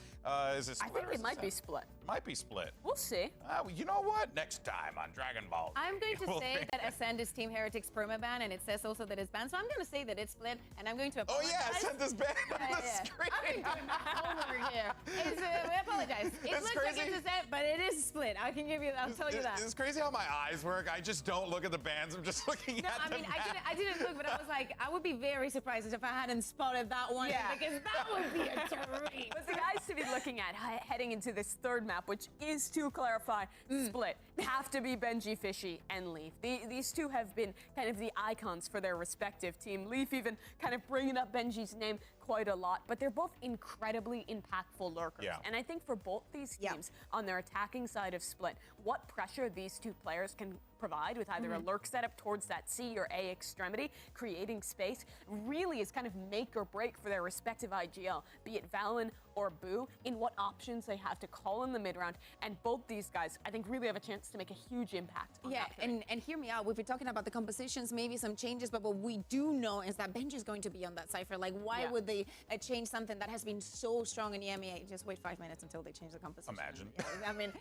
Is it split? I think it might be split. Might be split. We'll see. You know what? Next time on Dragon Ball. I'm going to we'll say that Ascend is Team Heretics permaban, and it says also that it's banned. So I'm going to say that it's split, and I'm going to apologize. Oh yeah, Ascend is banned on the screen. I've been doing my homework here. We apologize. It looks like it's Ascend, but it is split. I can give you that. I'll tell you that. It's crazy how my eyes work. I just don't look at the bands. I'm just looking at them. I didn't look, but I was like, I would be very surprised if I hadn't spotted that one, because that would be a treat. But the guys to be looking at heading into this third map, which is, to clarify, split, have to be Gen.G, Fishy, and Leaf. These two have been kind of the icons for their respective team. Leaf even kind of bringing up Gen.G's name quite a lot, but they're both incredibly impactful lurkers. Yeah. And I think for both these teams on their attacking side of split, what pressure these two players can provide with either a lurk setup towards that C or A extremity, creating space, really is kind of make or break for their respective IGL, be it Valen or Boo, in what options they have to call in the mid-round. And both these guys, I think, really have a chance to make a huge impact on that and hear me out. We've been talking about the compositions, maybe some changes, but what we do know is that Gen.G is going to be on that cypher. Like, why would they change something that has been so strong in EMEA? Just wait 5 minutes until they change the composition. Imagine. I mean,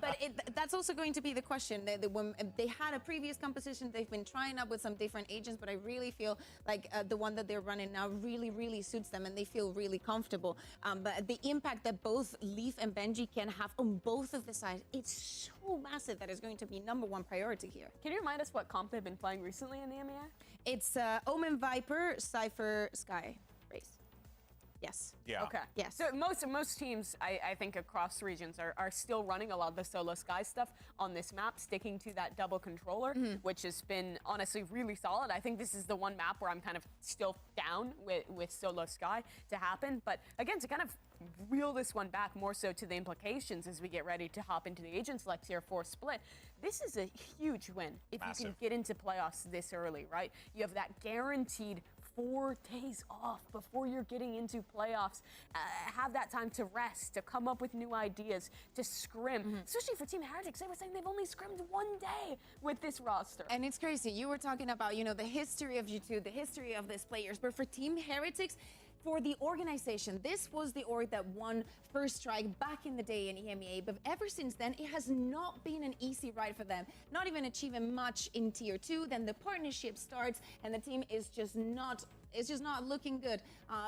but that's also going to be the question. When they had a previous composition, they've been trying up with some different agents, but I really feel like the one that they're running now really suits them, and they feel really comfortable. But the impact that both Leaf and Gen.G can have on both of the sides, it's so massive that it's going to be #1 priority here. Can you remind us what comp they've been playing recently in the EMEA? It's Omen Viper, Cypher, Sky, Race. Yes. Yeah. Okay. Yes. So most teams, I think, across regions are still running a lot of the solo Sky stuff on this map, sticking to that double controller, which has been honestly really solid. I think this is the one map where I'm kind of still down with solo Sky to happen. But again, to kind of reel this one back more so to the implications as we get ready to hop into the agent select here for split, this is a huge win if you can get into playoffs this early, right? You have that guaranteed 4 days off before you're getting into playoffs. Have that time to rest, to come up with new ideas, to scrim. Especially for Team Heretics, they were saying they've only scrimmed 1 day with this roster. And it's crazy. You were talking about, you know, the history of G2, the history of these players. But for Team Heretics, for the organization, this was the org that won First Strike back in the day in EMEA, but ever since then, it has not been an easy ride for them. Not even achieving much in Tier 2, then the partnership starts, and the team is just not looking good.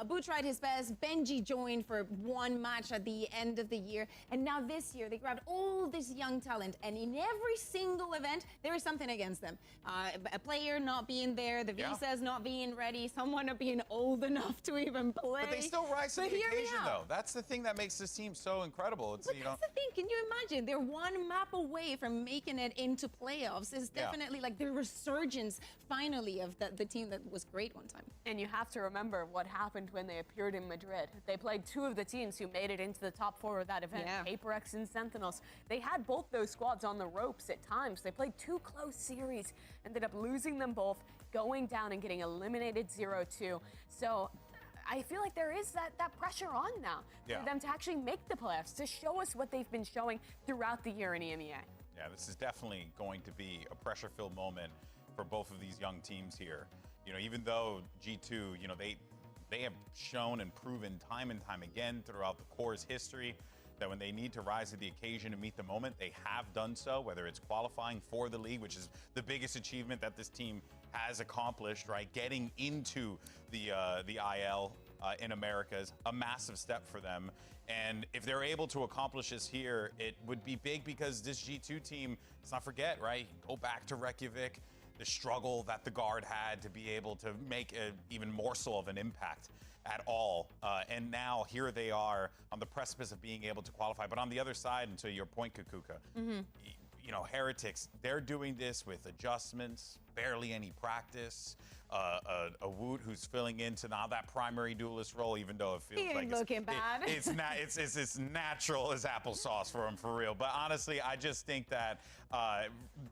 Boo tried his best. Gen.G joined for 1 match at the end of the year. And now this year, they grabbed all this young talent. And in every single event, there is something against them. A player not being there, the visas not being ready, someone not being old enough to even play. But they still rise to the hear me occasion, out. though. That's the thing that makes this team so incredible. It's, But that's the thing. Can you imagine? They're 1 map away from making it into playoffs. It's definitely like the resurgence, finally, of the team that was great one time. And you have to remember what happened when they appeared in Madrid. They played 2 of the teams who made it into the top 4 of that event, FPX and Sentinels. They had both those squads on the ropes at times. They played 2 close series, ended up losing them both, going down and getting eliminated 0-2. So I feel like there is that pressure on now for them to actually make the playoffs, to show us what they've been showing throughout the year in EMEA. Yeah, this is definitely going to be a pressure-filled moment for both of these young teams here. You know, even though G2, you know, they have shown and proven time and time again throughout the core's history that when they need to rise to the occasion and meet the moment, they have done so, whether it's qualifying for the league, which is the biggest achievement that this team has accomplished, right? Getting into the IL in America is a massive step for them. And if they're able to accomplish this here, it would be big because this G2 team, let's not forget, right? Go back to Reykjavik, the struggle that the Guard had to be able to make even more so of an impact at all. And now here they are on the precipice of being able to qualify. But on the other side, and to your point, Kukuka, you know, Heretics, they're doing this with adjustments, barely any practice. A Woot who's filling into now that primary duelist role, even though it feels like looking bad. It's as natural as applesauce for him, for real. But honestly, I just think that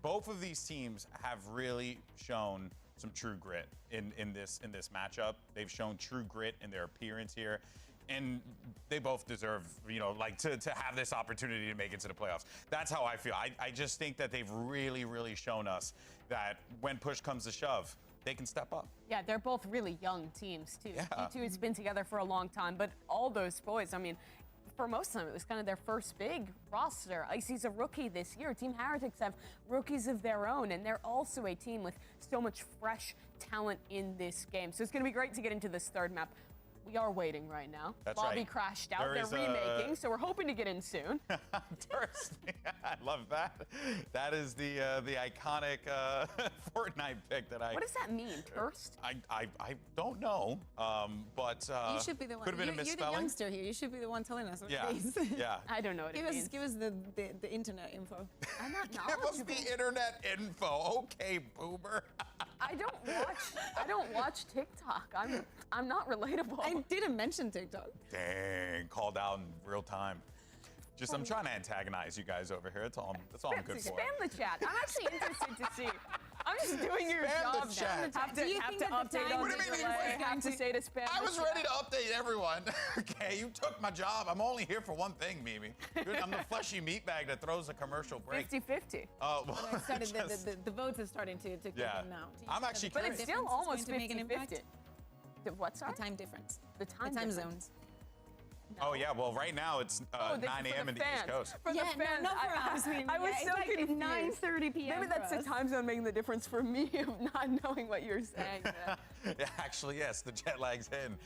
both of these teams have really shown some true grit in this matchup. They've shown true grit in their appearance here. And they both deserve, you know, like to have this opportunity to make it to the playoffs. That's how I feel. I just think that they've really, really shown us that when push comes to shove, they can step up. Yeah, they're both really young teams, too. Yeah. G2 has been together for a long time, but all those boys, I mean, for most of them, it was kind of their first big roster. Icy's a rookie this year. Team Heretics have rookies of their own, and they're also a team with so much fresh talent in this game. So it's going to be great to get into this 3rd map. We are waiting right now. That's Lobby right. crashed out. There They're is remaking, so we're hoping to get in soon. I love that. That is the iconic Fortnite pick that I. What does that mean, Turst? I don't know, but you should be the one. Could have been a You're the misspelling. youngster here. You should be the one telling us what Yeah, it is. yeah. I don't know what it means. Give us the internet info. I'm not Give us knowledgeable. the internet info, okay, boomer. I don't watch TikTok. I'm not relatable. I didn't mention TikTok. Dang, called out in real time. I'm trying to antagonize you guys over here. That's all I'm good for. Spam the chat. I'm actually interested to see. I'm just doing your Spam the job chat. now. Have to update on the delay. Have to say to spam I the was chat. ready to update everyone. Okay, you took my job. I'm only here for one thing, Mimi. I'm the fleshy meatbag that throws a commercial break. 50-50. Oh, Well, it started, the votes are starting to kick Yeah. in now. I'm actually But curious. it's still almost going to make an impact? 50-50. What, sorry? The time difference. The time zones. Oh, yeah. Well, right now it's 9 a.m. in the East Coast. For the Yeah, fans, not for us. I was It's so like confused. 9:30 p.m. Maybe that's for the us. time zone making the difference for me of not knowing what you're saying. Yeah, actually, yes, the jet lag's in.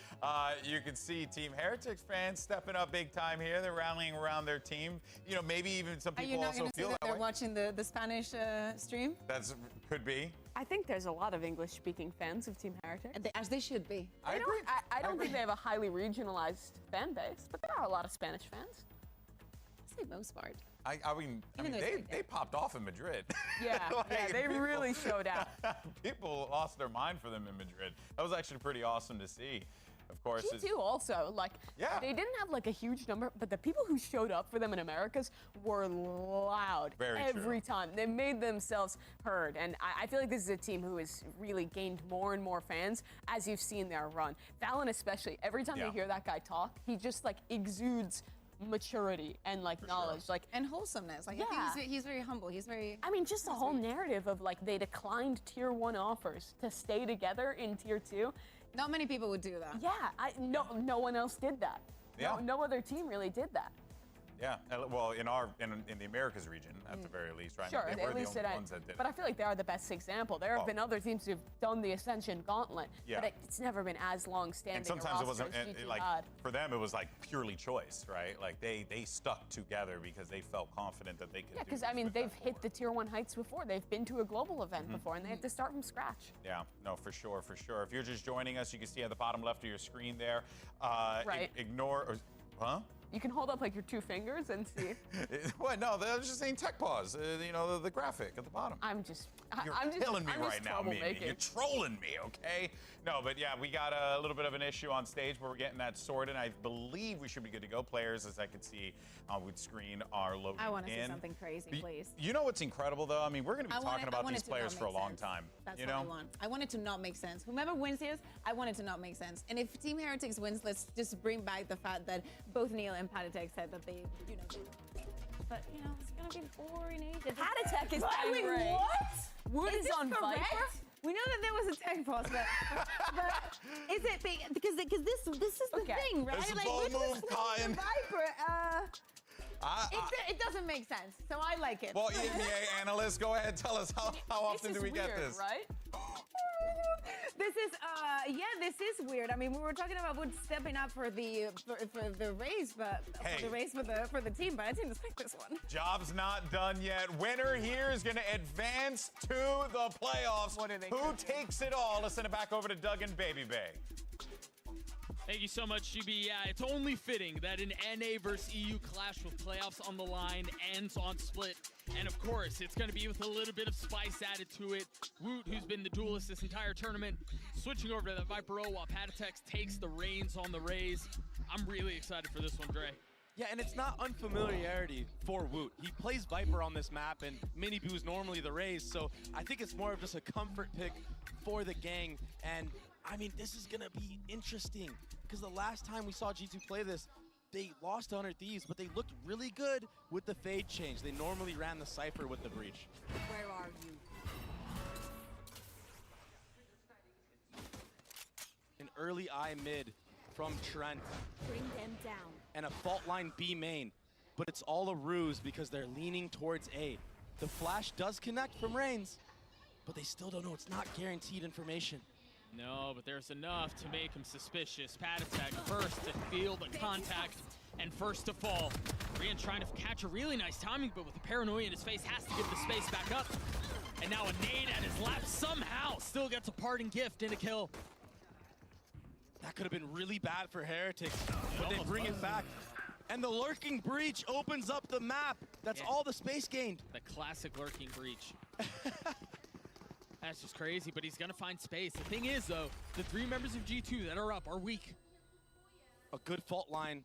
You can see Team Heretics fans stepping up big time here. They're rallying around their team. You know, maybe even some Are you people not also going to say feel that that they're way. watching the Spanish stream? That's could be. I think there's a lot of English-speaking fans of Team Heretics. As they should be. I don't think they have a highly regionalized fan base, but there are a lot of Spanish fans. I'd say most part. I mean Even though it's they popped off in Madrid. Yeah, Like, yeah, they really showed out. People lost their mind for them in Madrid. That was actually pretty awesome to see. of course, is G2 also, like, they didn't have like a huge number, but the people who showed up for them in Americas were loud every time. They made themselves heard, and I feel like this is a team who has really gained more and more fans as you've seen their run. Valen especially, every time you hear that guy talk, he just like exudes maturity and like knowledge, like and wholesomeness. Like I think he's very humble. He's very. I mean, just the whole narrative of like they declined tier 1 offers to stay together in tier 2. Not many people would do that. Yeah, no one else did that. Yeah. No other team really did that. Yeah, well, in the Americas region, at the very least, right? Sure, They were at least the only ones that did but it. I feel like they are the best example. There have been other teams who've done the Ascension Gauntlet, but it's never been as long-standing. And sometimes a it wasn't roster as G2 like had. for them. It was like purely choice, right? Like they stuck together because they felt confident that they could. Yeah, do because this I mean with they've that hit the tier 1 heights before. They've been to a global event before, and they had to start from scratch. Yeah, no, for sure, for sure. If you're just joining us, you can see at the bottom left of your screen there. Right. Huh? You can hold up like your 2 fingers and see. What? No, I was just saying tech pause. You know, the graphic at the bottom. I'm just killing me I'm right now, Mimi. You're trolling me, okay? No, but yeah, we got a little bit of an issue on stage, but we're getting that sorted. I believe we should be good to go. Players, as I can see on the screen, are loading in. I want to see something crazy, please. You know what's incredible, though? I mean, we're going to be talking about these players for a long time. That's you what know? I want. I want it to not make sense. Whomever wins this, I want it to not make sense. And if Team Heretics wins, let's just bring back the fact that both Neil and Patatech said that they, but it's gonna be boring. Patatech is Wait, angry. what? Wood is this on correct? Viper? We know that there was a tech pause, but is it because this is the thing, right? It's a like bold we're move, just Kyan. Viper. It doesn't make sense, so I like it. Well, EMEA analyst, go ahead, tell us how often do we get weird, this? Right? This is this is weird. I mean, we were talking about Wood stepping up for the race, but for the team, but I didn't expect this one. Job's not done yet. Winner here is going to advance to the playoffs. What are they Who takes it all? Let's send it back over to Doug and Baby Bay. Thank you so much, GB. Yeah, it's only fitting that an NA versus EU clash with playoffs on the line ends on split. And of course, it's going to be with a little bit of spice added to it. Woot, who's been the duelist this entire tournament, switching over to the Viper O while Patatex takes the reins on the Rays. I'm really excited for this one, Dre. Yeah, and it's not unfamiliarity for Woot. He plays Viper on this map, and Mini Boo's normally the Rays, so I think it's more of just a comfort pick for the gang. And I mean, this is gonna be interesting, because the last time we saw G2 play this, they lost to 100 Thieves, but they looked really good with the fade change. They normally ran the Cypher with the Breach. Where are you? An early eye mid from Trent. Bring them down. And a fault line B main, but it's all a ruse because they're leaning towards A. The flash does connect from Reigns, but they still don't know. It's not guaranteed information. No, but there's enough to make him suspicious. Patatek first to feel the contact and first to fall. Rian trying to catch a really nice timing, but with the paranoia in his face, has to give the space back up. And now a nade at his lap somehow still gets a parting gift and a kill. That could have been really bad for Heretics, but they bring it back. And the lurking breach opens up the map. That's all the space gained. The classic lurking breach. That's just crazy, but he's gonna find space. The thing is, though, the 3 members of G2 that are up are weak. A good fault line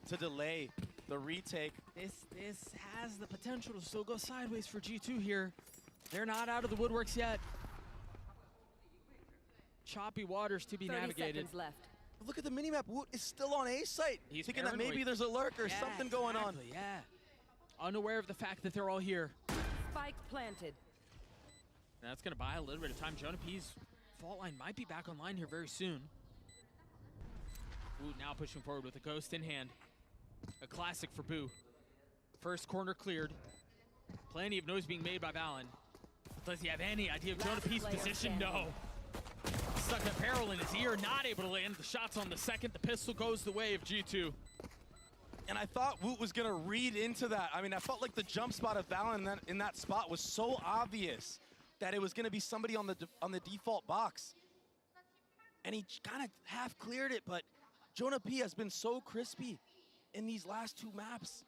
to delay the retake. This has the potential to still go sideways for G2 here. They're not out of the woodworks yet. Choppy waters to be 30 navigated. seconds left. Look at the minimap. Woot is still on A site. He's thinking that paranoid. maybe there's a lurk or something going on. Yeah. Unaware of the fact that they're all here. Spike planted. And that's gonna buy a little bit of time. Jonah P's fault line might be back online here very soon. Woot now pushing forward with a ghost in hand. A classic for Boo. First corner cleared. Plenty of noise being made by Valen. Does he have any idea of Jonah P's position? No. Stuck a barrel in his ear, not able to land the shots on the second. The pistol goes the way of G2. And I thought Woot was gonna read into that. I mean, I felt like the jump spot of Valen in that spot was so obvious that it was gonna be somebody on the default box. And he kind of half cleared it, but Jonah P has been so crispy in these last 2 maps.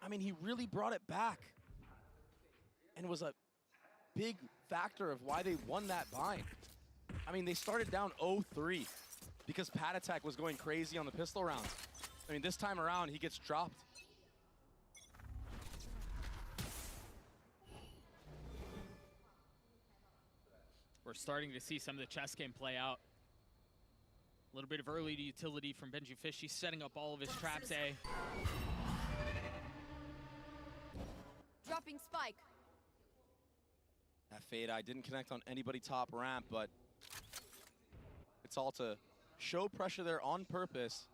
I mean, he really brought it back and was a big factor of why they won that bind. I mean, they started down 0-3 because Pat Attack was going crazy on the pistol rounds. I mean, this time around, he gets dropped. We're starting to see some of the chess game play out. A little bit of early utility from Gen.G Fishy, setting up all of his traps A. Dropping spike. That fade eye didn't connect on anybody top ramp, but it's all to show pressure there on purpose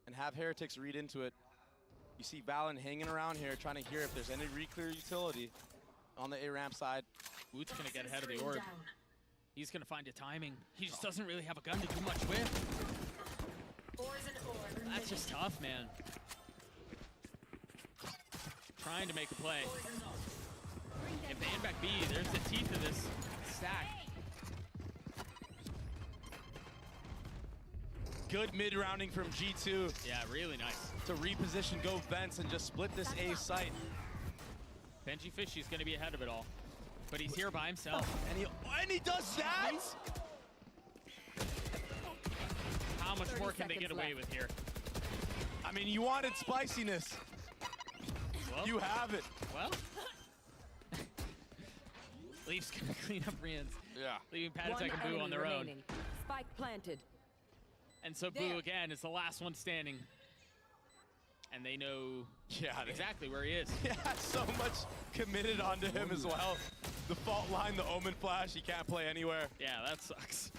and have Heretics read into it. You see Valen hanging around here trying to hear if there's any re-clear utility on the A ramp side. Woot's gonna get ahead of the orb. He's gonna find a timing. He just doesn't really have a gun to do much with. That's just tough, man. Trying to make a play. If they end back B, there's the teeth of this stack. Good mid-rounding from G2. Yeah, really nice. To reposition, go vents, and just split this A site. Gen.G Fishy's gonna be ahead of it all. But he's here by himself. And he does that? How much more can they get away with here? I mean, you wanted spiciness. Well, you have it. Well, Leaf's gonna clean up Rians. Yeah. Leaving Pat Attack and Boo on their own. Spike planted. And so Boo again is the last one standing. And they know exactly where he is. Yeah, so much committed onto him as well. The fault line, the Omen flash, he can't play anywhere. Yeah, that sucks.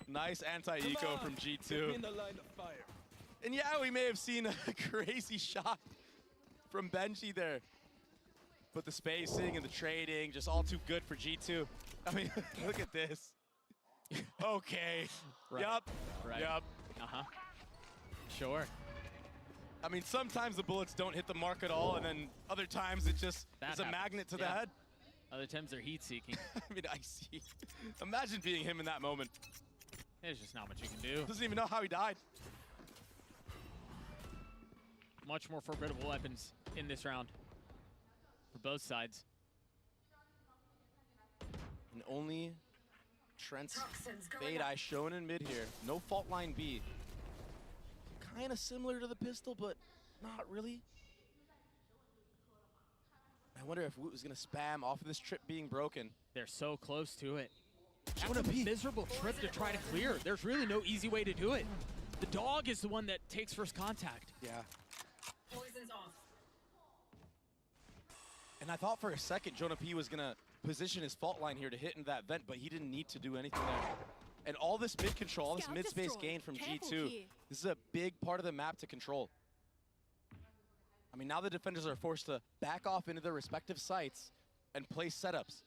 Nice anti-eco from G2. And yeah, we may have seen a crazy shot from Gen.G there. But the spacing and the trading, just all too good for G2. I mean, look at this. Okay. Right. Yup. Right. Yup. Uh-huh. Sure. I mean, sometimes the bullets don't hit the mark at all, and then other times it just is a magnet to the head. Other times they're heat-seeking. I mean, I see. Imagine being him in that moment. There's just not much you can do. Doesn't even know how he died. Much more formidable weapons in this round for both sides. And only Trent's fade eye shown in mid here. No fault line B. Kind of similar to the pistol, but not really. I wonder if Woot was going to spam off of this trip being broken. They're so close to it. That's a miserable trip to try to clear. There's really no easy way to do it. The dog is the one that takes first contact. Yeah. Poison's off. And I thought for a second Jonah P was going to position his fault line here to hit into that vent, but he didn't need to do anything there. And all this mid control, all this mid space gain from G2, this is a big part of the map to control. I mean, now the defenders are forced to back off into their respective sites and play setups.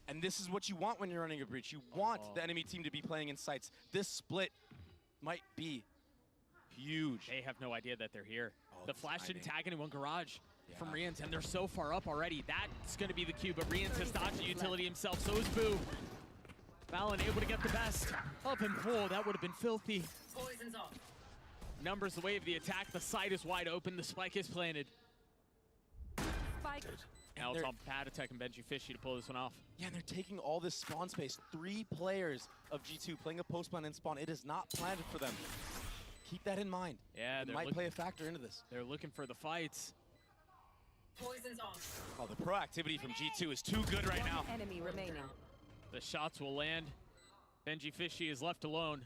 And this is what you want when you're running a breach. You want the enemy team to be playing in sites. This split might be huge. They have no idea that they're here. The flash didn't tag anyone garage from Rians, and they're so far up already. That's going to be the cue, but Rians has dodged the utility himself. So is Boo. Valen able to get the best. Up and pull, that would have been filthy. Poison's off. Numbers the wave of the attack. The site is wide open. The spike is planted. Spike. Now it's on Pat Attack and Gen.G Fishy to pull this one off. Yeah, and they're taking all this spawn space. 3 players of G2 playing a post spawn and spawn. It is not planned for them. Keep that in mind. Yeah, it might play a factor into this. They're looking for the fights. Poison's off. Oh, the proactivity from G2 is too good right now. Enemy remaining. The shots will land. Gen.G Fishy is left alone.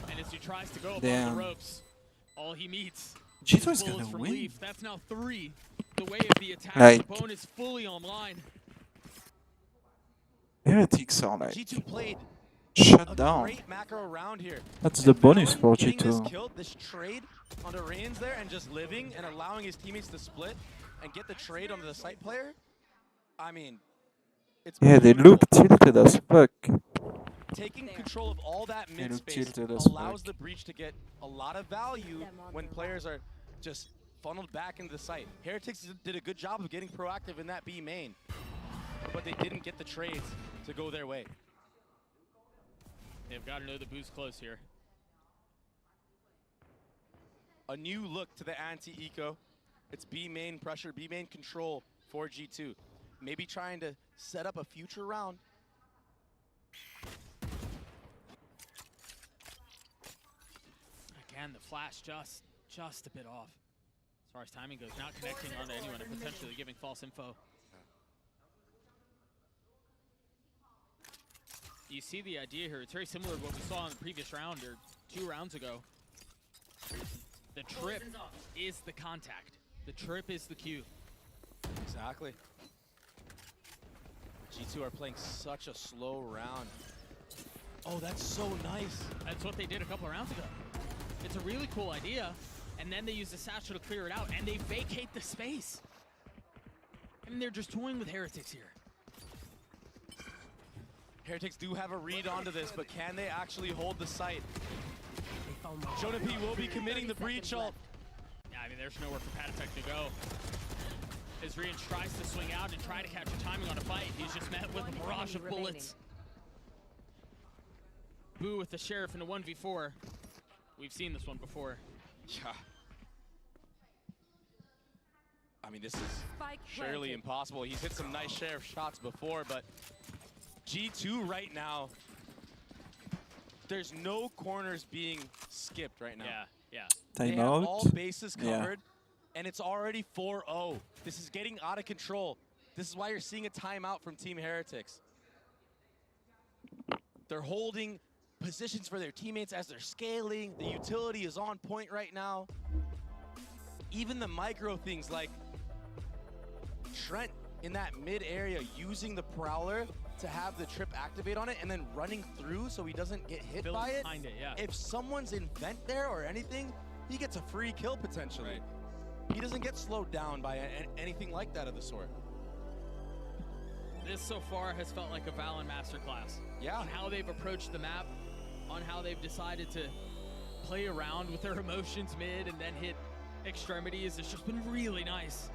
And as he tries to go above the ropes, all he meets G2 is bullets gonna from win. Leaf. That's now 3. The way of the attack. Like- The bone is fully online. Heretics are like G2 played shut a down. great macro round here. That's the bonus for Getting this G2. kill, this trade onto Reigns there, and just living and allowing his teammates to split and get the trade onto the site player. I mean, it's Yeah, they look tilted as fuck. taking control of all that They mid look space tilted as allows fuck. the breach to get a lot of value when players are just funneled back into the site. Heretics did a good job of getting proactive in that B main, but they didn't get the trades to go their way. They've got to know the Boo's close here. A new look to the anti-eco. It's B main pressure, B main control for G2. Maybe trying to set up a future round. Again, the flash just a bit off. As far as timing goes, not connecting onto anyone and potentially giving false info. You see the idea here. It's very similar to what we saw in the previous round or 2 rounds ago. The trip is the contact. The trip is the cue. Exactly. G2 are playing such a slow round. Oh, that's so nice. That's what they did a couple of rounds ago. It's a really cool idea. And then they use the satchel to clear it out, and they vacate the space. I mean, they're just toying with Heretics here. Heretics do have a read onto this, but can they actually hold the site? Gen.G will be committing the breach ult. Yeah, I mean, there's nowhere for Patatek to go. As Rian tries to swing out and try to catch a timing on a fight, he's just met with a barrage of bullets. Boo with the Sheriff in a 1v4. We've seen this one before. Yeah. I mean, this is surely impossible. He's hit some nice Sheriff shots before, but G2 right now, there's no corners being skipped right now. Yeah. They have Timeout. all bases covered, and it's already 4-0. This is getting out of control. This is why you're seeing a timeout from Team Heretics. They're holding positions for their teammates as they're scaling. The utility is on point right now. Even the micro things like Trent in that mid area using the Prowler to have the trip activate on it and then running through so he doesn't get hit by it. Behind it, yeah. If someone's in vent there or anything, he gets a free kill potentially. Right. He doesn't get slowed down by anything like that of the sort. This so far has felt like a Valen masterclass. Yeah. On how they've approached the map, on how they've decided to play around with their emotions mid and then hit extremities. It's just been really nice.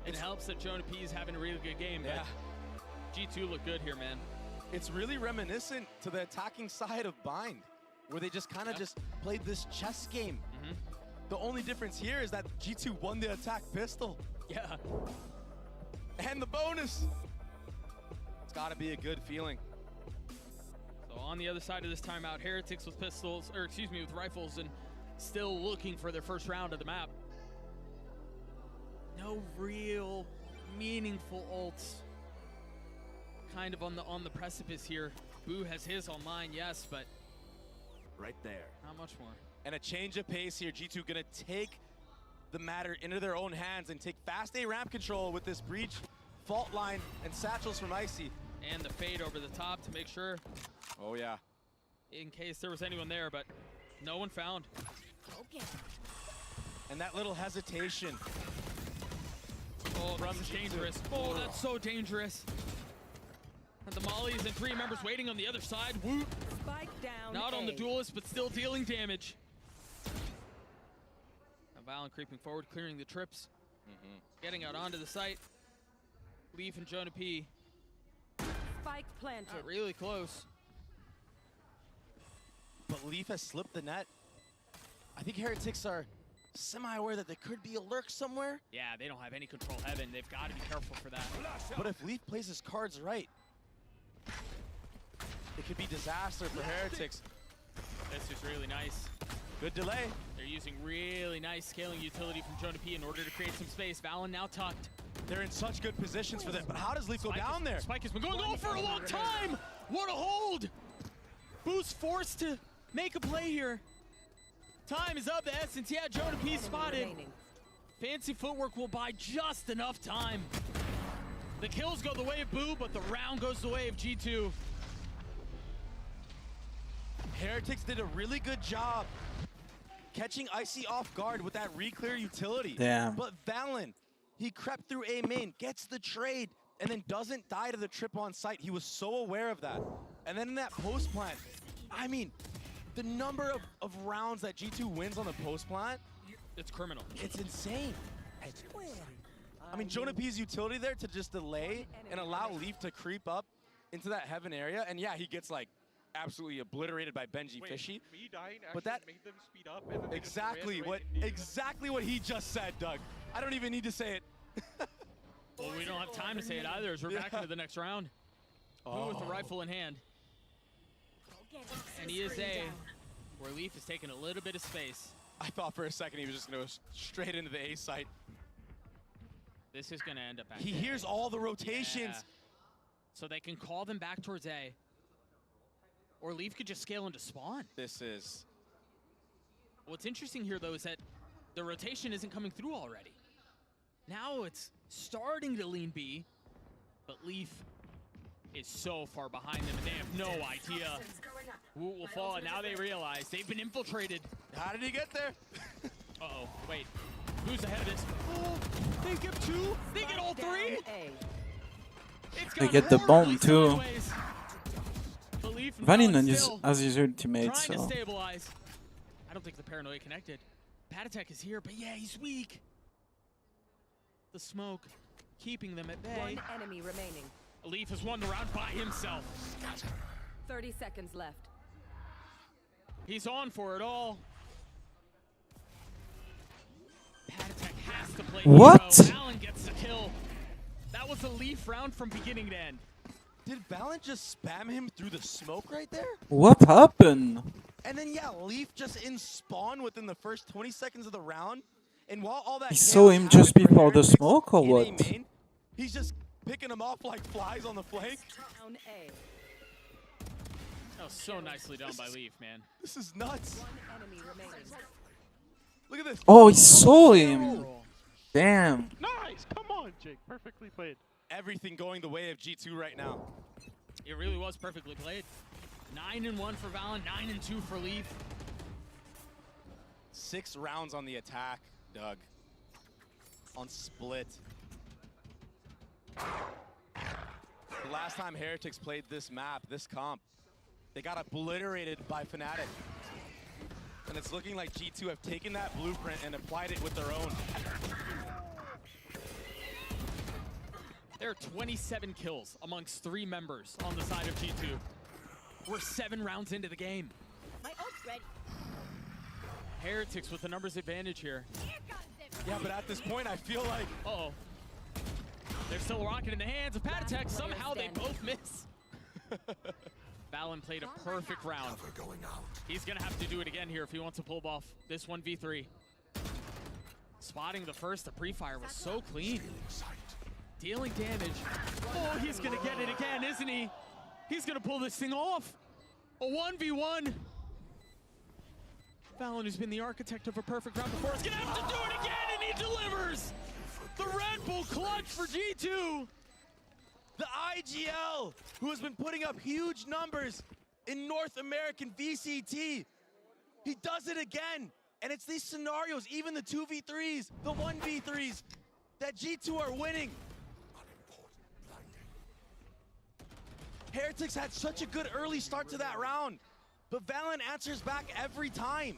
It helps that Gen.G is having a really good game, but G2 look good here, man. It's really reminiscent to the attacking side of Bind, where they just kind of just played this chess game. The only difference here is that G2 won the attack pistol. Yeah. And the bonus. It's got to be a good feeling. So on the other side of this timeout, Heretics with pistols, or excuse me, with rifles, and still looking for their first round of the map. No real meaningful ults. Kind of on the precipice here. Boo has his online, yes, but right there. Not much more. And a change of pace here. G2 gonna take the matter into their own hands and take fast A ramp control with this breach, fault line, and satchels from Icy. And the fade over the top to make sure. Oh yeah. In case there was anyone there, but no one found. Okay. And that little hesitation. Oh, that's dangerous. Oh, that's so dangerous. And the mollies and 3 members waiting on the other side. Whoop. Spike down. Not on the duelist, but still dealing damage. Now Valen creeping forward, clearing the trips. Getting out onto the site. Leaf and Gen.G. Spike planted. Not really close. But Leaf has slipped the net. I think Heretics are semi-aware that there could be a lurk somewhere. Yeah, they don't have any control heaven. They've got to be careful for that. But if Leaf plays his cards right, it could be disaster for Heretics. This is really nice. Good delay. They're using really nice scaling utility from Gen.G in order to create some space. Valen now tucked. They're in such good positions for that, but how does Leaf go down there? Spike has been going on for a long time! What a hold! Boo's forced to make a play here. Time is of the essence. Yeah, Gen.G spotted. Fancy footwork will buy just enough time. The kills go the way of Boo, but the round goes the way of G2. Heretics did a really good job catching Icy off guard with that re-clear utility. Damn. But Valen, he crept through A main, gets the trade, and then doesn't die to the trip on site. He was so aware of that. And then in that post plant, I mean, the number of rounds that G2 wins on the post plant, it's criminal. It's insane. I mean, Gen.G's utility there to just delay and allow Leaf to creep up into that heaven area. And yeah, he gets like absolutely obliterated by Ben.G Fishy. Me dying but that made them speed up. And then they exactly what he just said, Doug. I don't even need to say it. Well, we don't have time to say it either as we're back into the next round. Boo with the rifle in hand. And he is a where Leaf is taking a little bit of space. I thought for a second he was just going to go straight into the A site. This is going to end up back He there. hears all the rotations. Yeah. So they can call them back towards A. Or Leaf could just scale into spawn. This is... What's interesting here, though, is that the rotation isn't coming through already. Now it's starting to lean B, but Leaf is so far behind them, and they have no idea who will fall. And now they realize they've been infiltrated. How did he get there? Uh-oh, wait. Who's ahead of this? Oh, they get two? They get all three? They get the bomb too. Belief in Valin Valin has still his ultimate, trying to so stabilize. I don't think the paranoia connected. Patatech is here, but yeah, he's weak. The smoke keeping them at bay. One enemy remaining. Leaf has won the round by himself. 30 seconds left. He's on for it all. Patatech has to play What? hero. Valin gets the kill. That was a Leaf round from beginning to end. Did Valin just spam him through the smoke right there? what happened? And then, yeah, Leaf just in spawn within the first 20 seconds of the round. And while all that He saw him just before the smoke, or what? main, he's just picking them off like flies on the flank. Down A. That was so nicely done by Leaf, man. This is nuts. One enemy remaining. Look at this. Oh, he saw him. Damn. Nice! Come on, Jake. Perfectly played. Everything going the way of G2 right now. It really was perfectly played. 9-1 for Valin, 9-2 for Leaf. 6 rounds on the attack, Doug. On split. The last time Heretics played this map, this comp, they got obliterated by Fnatic. And it's looking like G2 have taken that blueprint and applied it with their own. There are 27 kills amongst 3 members on the side of G2. We're 7 rounds into the game. My ult's ready. Heretics with the numbers advantage here. Yeah, but at this point, I feel like... Uh-oh. There's still a rocket in the hands of Patatech. Somehow they both miss. Valin played a perfect round. He's going to have to do it again here if he wants to pull off this 1v3. Spotting the first, the pre-fire was so clean. Dealing damage. Oh, he's going to get it again, isn't he? He's going to pull this thing off. A 1v1. Valin, who's been the architect of a perfect round before, is going to have to do it again, and he delivers. The Red Bull clutch for G2. The IGL, who has been putting up huge numbers in North American VCT. He does it again. And it's these scenarios, even the 2v3s, the 1v3s, that G2 are winning. Heretics had such a good early start to that round, but Valin answers back every time.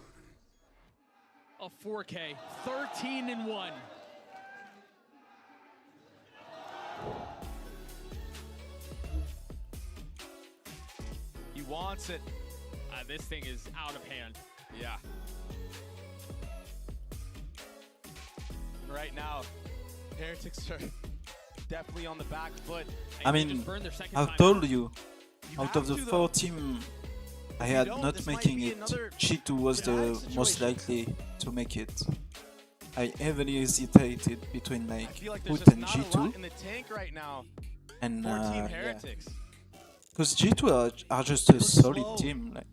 A 4K, 13-1. He wants it. This thing is out of hand. Yeah. Right now, Heretics are definitely on the back foot. I mean, I've told you, out of the 4 teams I had not making it, G2 was the most likely to make it. I heavily hesitated between like Put and G2. In the tank right now. And Team yeah. Heretics. Because G2 are just a solid team. Like.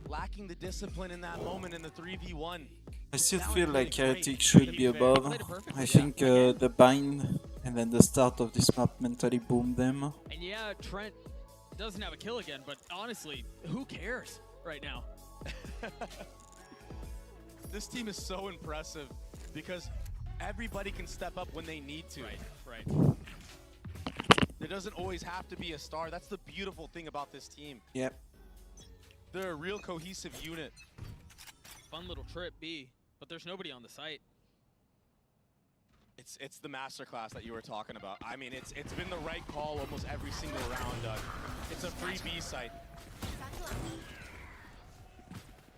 Lacking the discipline in that moment in the 3v1. I still feel like Heretics should be above. I think the bind and then the start of this map mentally boomed them. And yeah, Trent doesn't have a kill again, but honestly, who cares right now? This team is so impressive because everybody can step up when they need to. Right. There doesn't always have to be a star. That's the beautiful thing about this team. Yep. They're a real cohesive unit. Fun little trip B, but there's nobody on the site. It's the masterclass that you were talking about. I mean, it's been the right call almost every single round, Doug. It's a free B site.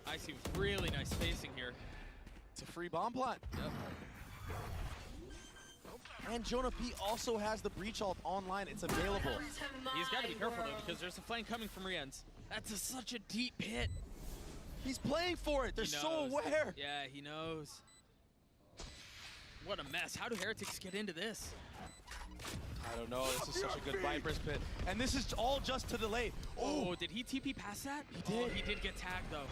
I see really nice spacing here. It's a free bomb plot. Yep. And Jonah P also has the breach ult online. It's available. He's got to be careful though because there's a flank coming from Rienz. That's such a deep pit. He's playing for it. They're so aware. Yeah, he knows. What a mess. How do Heretics get into this? I don't know. This is such a good Viper's pit. And this is all just to delay. Oh, did he TP past that? He did. Oh, he did get tagged, though.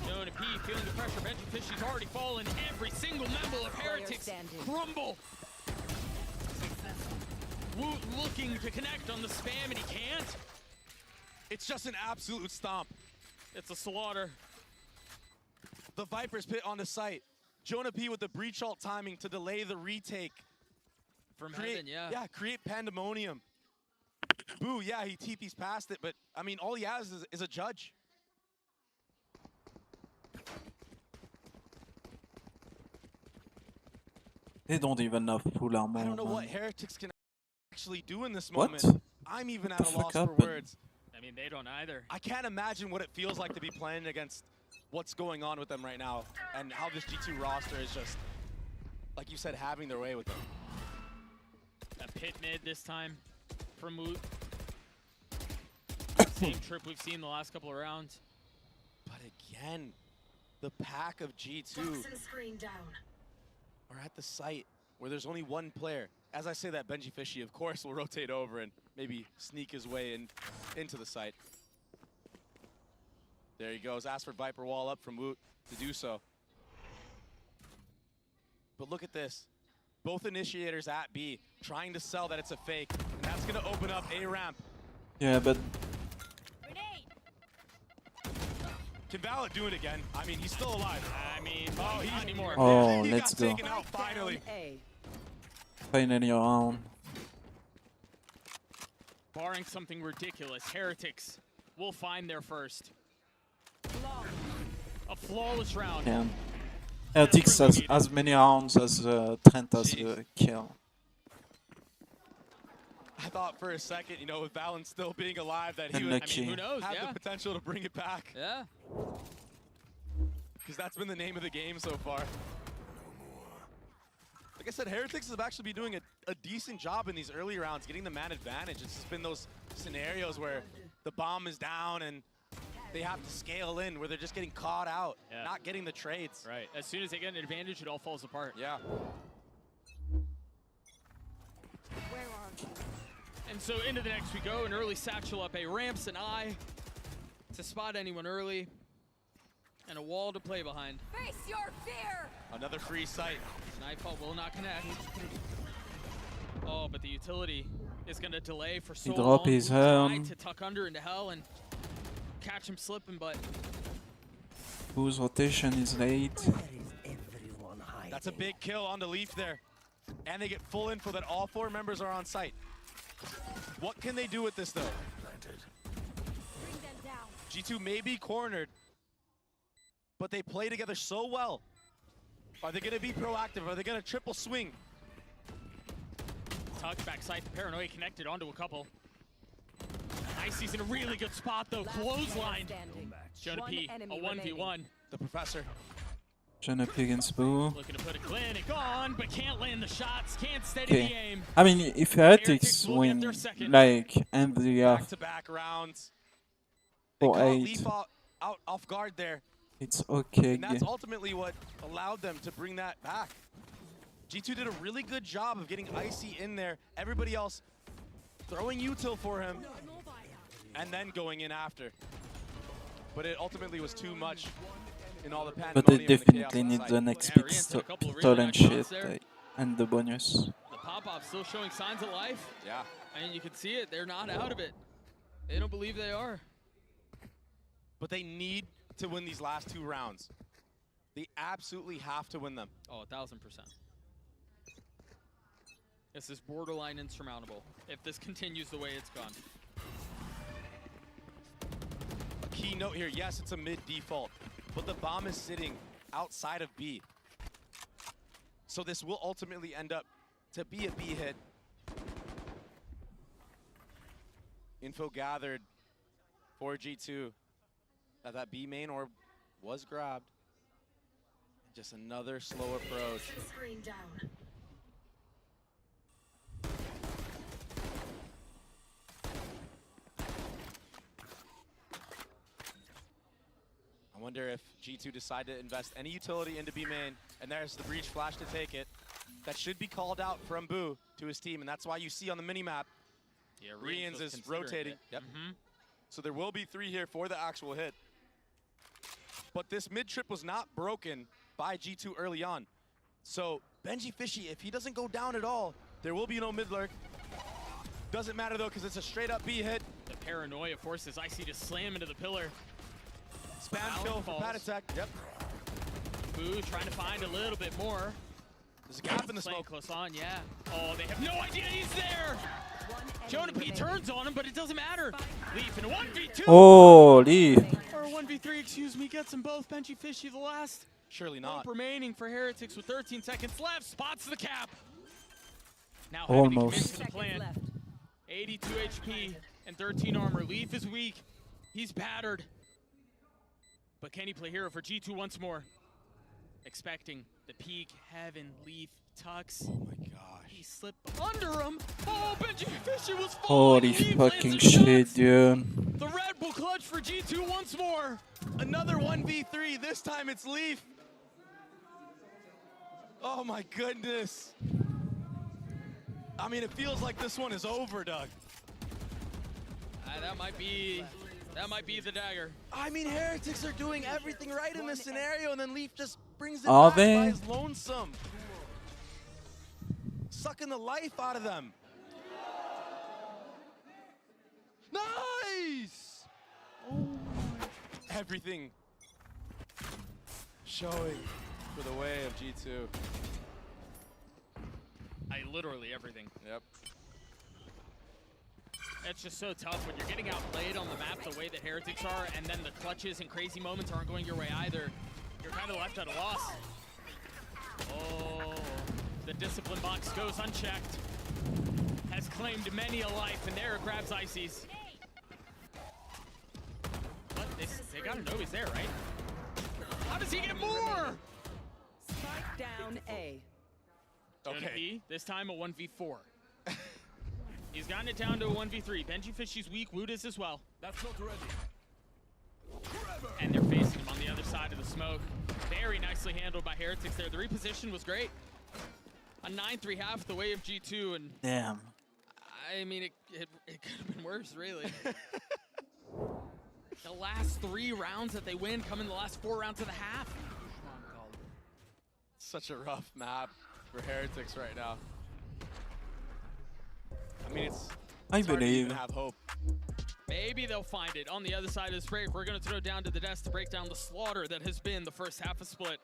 Jonah P feeling the pressure. Benji Fishy's already fallen. Every single member of Heretics crumble. Woot looking to connect on the spam, and he can't. It's just an absolute stomp. It's a slaughter. The Viper's pit on the site. Jonah P with the breach ult timing to delay the retake. From heaven, yeah. Yeah, create pandemonium. Boo, yeah, he TP's past it, but I mean, all he has is a judge. They don't even have full armor. I don't know man. what Heretics can actually do in this What? moment. I'm even What at the a loss fuck for happened? words. I mean, they don't either. I can't imagine what it feels like to be playing against what's going on with them right now and how this G2 roster is just, like you said, having their way with them. A pit mid this time from Woot. Same trip we've seen the last couple of rounds. But again, the pack of G2 are at the site where there's only one player. As I say that, Benji Fishy, of course, will rotate over and maybe sneak his way into the site. There he goes. Ask for Viper wall up from Woot to do so. But look at this. Both initiators at B trying to sell that it's a fake. And that's going to open up A ramp. Yeah, but Can Valet do it again? I mean, he's still alive. I mean, oh, not anymore. Oh, he let's got go. taken out finally. Finally around. Barring something ridiculous, Heretics will find their first. A flawless round. Yeah. Heretics has as many rounds as Trent has kill. I thought for a second, you know, with Valen still being alive, that he would Unlucky. Who knows? have Yeah. the potential to bring it back. Yeah. Because that's been the name of the game so far. Like I said, Heretics have actually been doing a decent job in these early rounds, getting the man advantage. It's just been those scenarios where the bomb is down and they have to scale in, where they're just getting caught out, not getting the trades. Right. As soon as they get an advantage, it all falls apart. Yeah. And so into the next we go. An early satchel up, a ramps and I to spot anyone early, and a wall to play behind. Face your fear! Another free sight. Nightfall will not connect. Oh, but the utility is going to delay for so He drop long. his Try to tuck under into hell and catch him slipping, but Whose rotation is late. That's a big kill on the Leaf there. And they get full info that all 4 members are on site. What can they do with this, though? G2 may be cornered, but they play together so well. Are they going to be proactive? Are they going to triple swing? tucked backside to Paranoia, connected onto a couple. Icy's in a really good spot, though. Clothesline. Jonah P, a 1v1. The Professor. Jonah P against Boo. Looking to put a clinic on, but can't land the shots, can't steady the aim. I mean, if Heretics win, like, end the Back-to-back rounds. They for caught 8, Leaf out off guard there. it's okay. And that's ultimately what allowed them to bring that back. G2 did a really good job of getting Icy in there. Everybody else throwing util for him and then going in after. But it ultimately was too much in all the pandemonium. But they and the definitely chaos need on the site. next Yeah, big Rian's had a couple really stolen nice shit shots there. and the bonus. The pop-off still showing signs of life. Yeah. And you can see it. They're not out of it. They don't believe they are. But they need to win these last 2 rounds. They absolutely have to win them. Oh, 1000%. This is borderline insurmountable if this continues the way it's gone. A key note here, yes, it's a mid default, but the bomb is sitting outside of B. So this will ultimately end up to be a B hit. Info gathered for G2 that B main orb was grabbed. Just another slow approach. Screen down. wonder if G2 decide to invest any utility into B main, and there's the breach flash to take it. That should be called out from Boo to his team, and that's why you see on the minimap, Yeah, Rians was is considering rotating. it. Yep. So there will be 3 here for the actual hit. But this mid trip was not broken by G2 early on. So Gen.G Fishy, if he doesn't go down at all, there will be no mid lurk. Doesn't matter though, because it's a straight up B hit. The paranoia forces Icy to slam into the pillar. Spam kill for Pat attack. Yep. Boo trying to find a little bit more. There's a gap in the Playing smoke. close on, yeah. Oh, they have no idea he's there. Jonah P turns on him, but it doesn't matter. Leaf in a 1v2. Oh, Leaf. Or a 1v3, excuse me, gets them both. Gen.G Fishy the last. Surely not. Hope remaining for Heretics with 13 seconds left. Spots the cap. Now having to commit to the plan. 82 HP and 13 armor. Leaf is weak. He's battered. But can he play hero for G2 once more? Expecting the peak, heaven, Leaf, Tux. Oh my gosh. He slipped under him. Oh, Gen.G Fishy was falling. Holy Leaf fucking lands a shit, Tux. dude. The Red Bull clutch for G2 once more. Another 1v3. This time it's Leaf. Oh my goodness. I mean, it feels like this one is over, Doug. That might be the dagger. I mean, Heretics are doing everything right in this scenario, and then Leaf just brings it Are back they? by his lonesome. Sucking the life out of them. Nice! Everything showing for the way of G2. Literally everything. Yep. It's just so tough when you're getting outplayed on the map the way that Heretics are, and then the clutches and crazy moments aren't going your way either. You're kind of left at a loss. Oh, the discipline box goes unchecked. Has claimed many a life, and there it grabs Ices. But they gotta know he's there, right? How does he get more? Spike down A. Okay. This time a 1v4. He's gotten it down to a 1v3. Gen.G Fishy's weak, Wood is as well. That's not ready. And they're facing him on the other side of the smoke. Very nicely handled by Heretics there. The reposition was great. A 9-3 half the way of G2, and Damn. I mean, it could have been worse, really. The last 3 rounds that they win come in the last 4 rounds of the half. Such a rough map for Heretics right now. I mean, it's I hard to believe. even have hope. Maybe they'll find it on the other side of this break. We're going to throw down to the desk to break down the slaughter that has been the first half of Split.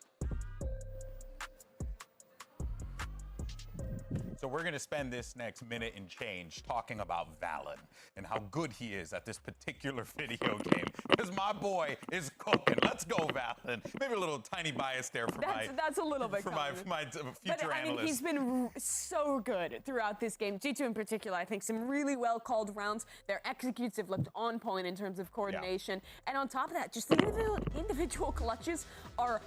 So we're going to spend this next minute and change talking about Valen and how good he is at this particular video game. Because my boy is cooking. Let's go, Valen. Maybe a little tiny bias there for That's a little bit for common. my future But I mean, analyst. he's been so good throughout this game. G2 in particular, I think some really well called rounds. Their executes have looked on point in terms of coordination. And on top of that, just the individual clutches are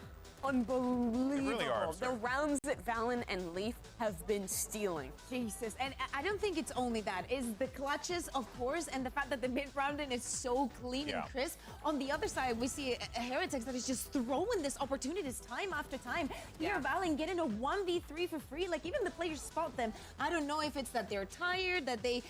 unbelievable. The rounds that Valen and Leaf have been stealing. Jesus, and I don't think it's only that. It's the clutches, of course, and the fact that the mid-rounding is so clean and crisp. On the other side, we see a Heretics that is just throwing this opportunities time after time. Here, Valen getting a 1v3 for free. Like, even the players spot them. I don't know if it's that they're tired, that they,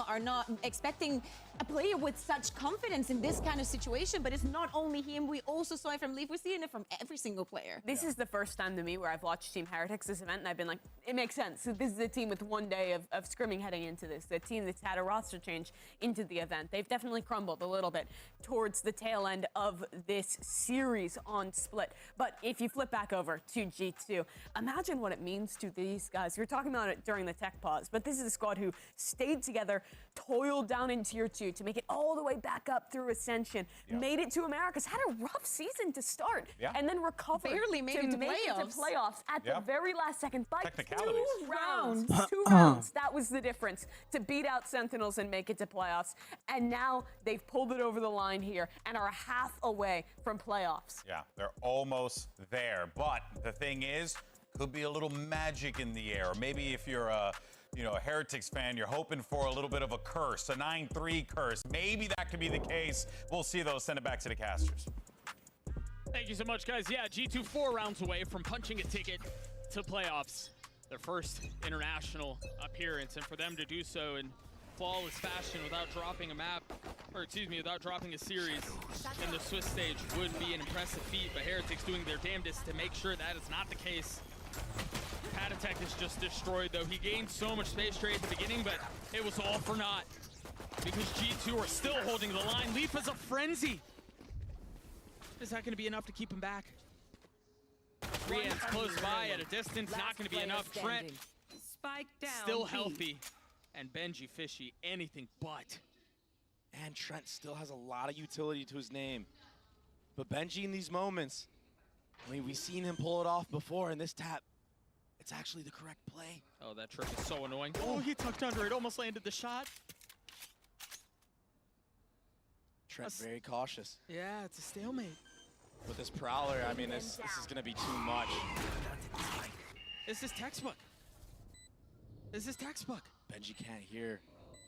are not expecting a player with such confidence in this kind of situation, but it's not only him. We also saw it from Leaf. We're seeing it from every single player. This is the first time to me where I've watched Team Heretics this event, and I've been like, it makes sense. So this is a team with 1 day of scrimming heading into this. The team that's had a roster change into the event. They've definitely crumbled a little bit towards the tail end of this series on Split. But if you flip back over to G2, imagine what it means to these guys. We were talking about it during the tech pause, but this is a squad who stayed together, toiled down in Tier 2 to make it all the way back up through Ascension, made it to Americas, had a rough season to start, and then recovered. Barely made it to playoffs at the very last second by 2 rounds. 2 Uh-uh. rounds. That was the difference to beat out Sentinels and make it to playoffs. And now they've pulled it over the line here and are half away from playoffs. Yeah, they're almost there. But the thing is, could be a little magic in the air. Maybe if you're a Heretics fan, you're hoping for a little bit of a curse, a 9-3 curse. Maybe that could be the case. We'll see, though. Send it back to the casters. Thank you so much, guys. Yeah, G2 4 rounds away from punching a ticket to playoffs. Their first international appearance, and for them to do so in flawless fashion without dropping a map, or excuse me, without dropping a series in the Swiss stage would be an impressive feat, but Heretics doing their damnedest to make sure that is not the case. Patatek is just destroyed, though. He gained so much space trade at the beginning, but it was all for naught because G2 are still holding the line. Leaf is a frenzy. Is that going to be enough to keep him back? Rian's close by at a distance, not going to be enough. Trent Spike down. still B. healthy, and Gen.G Fishy anything but. And Trent still has a lot of utility to his name. But Gen.G in these moments, I mean, we've seen him pull it off before in this tap. It's actually the correct play. Oh, that trick is so annoying. Oh, he tucked under it, almost landed the shot. Trent very cautious. Yeah, it's a stalemate. With this Prowler, I mean, this is going to be too much. This is textbook. This is textbook. Gen.G can't hear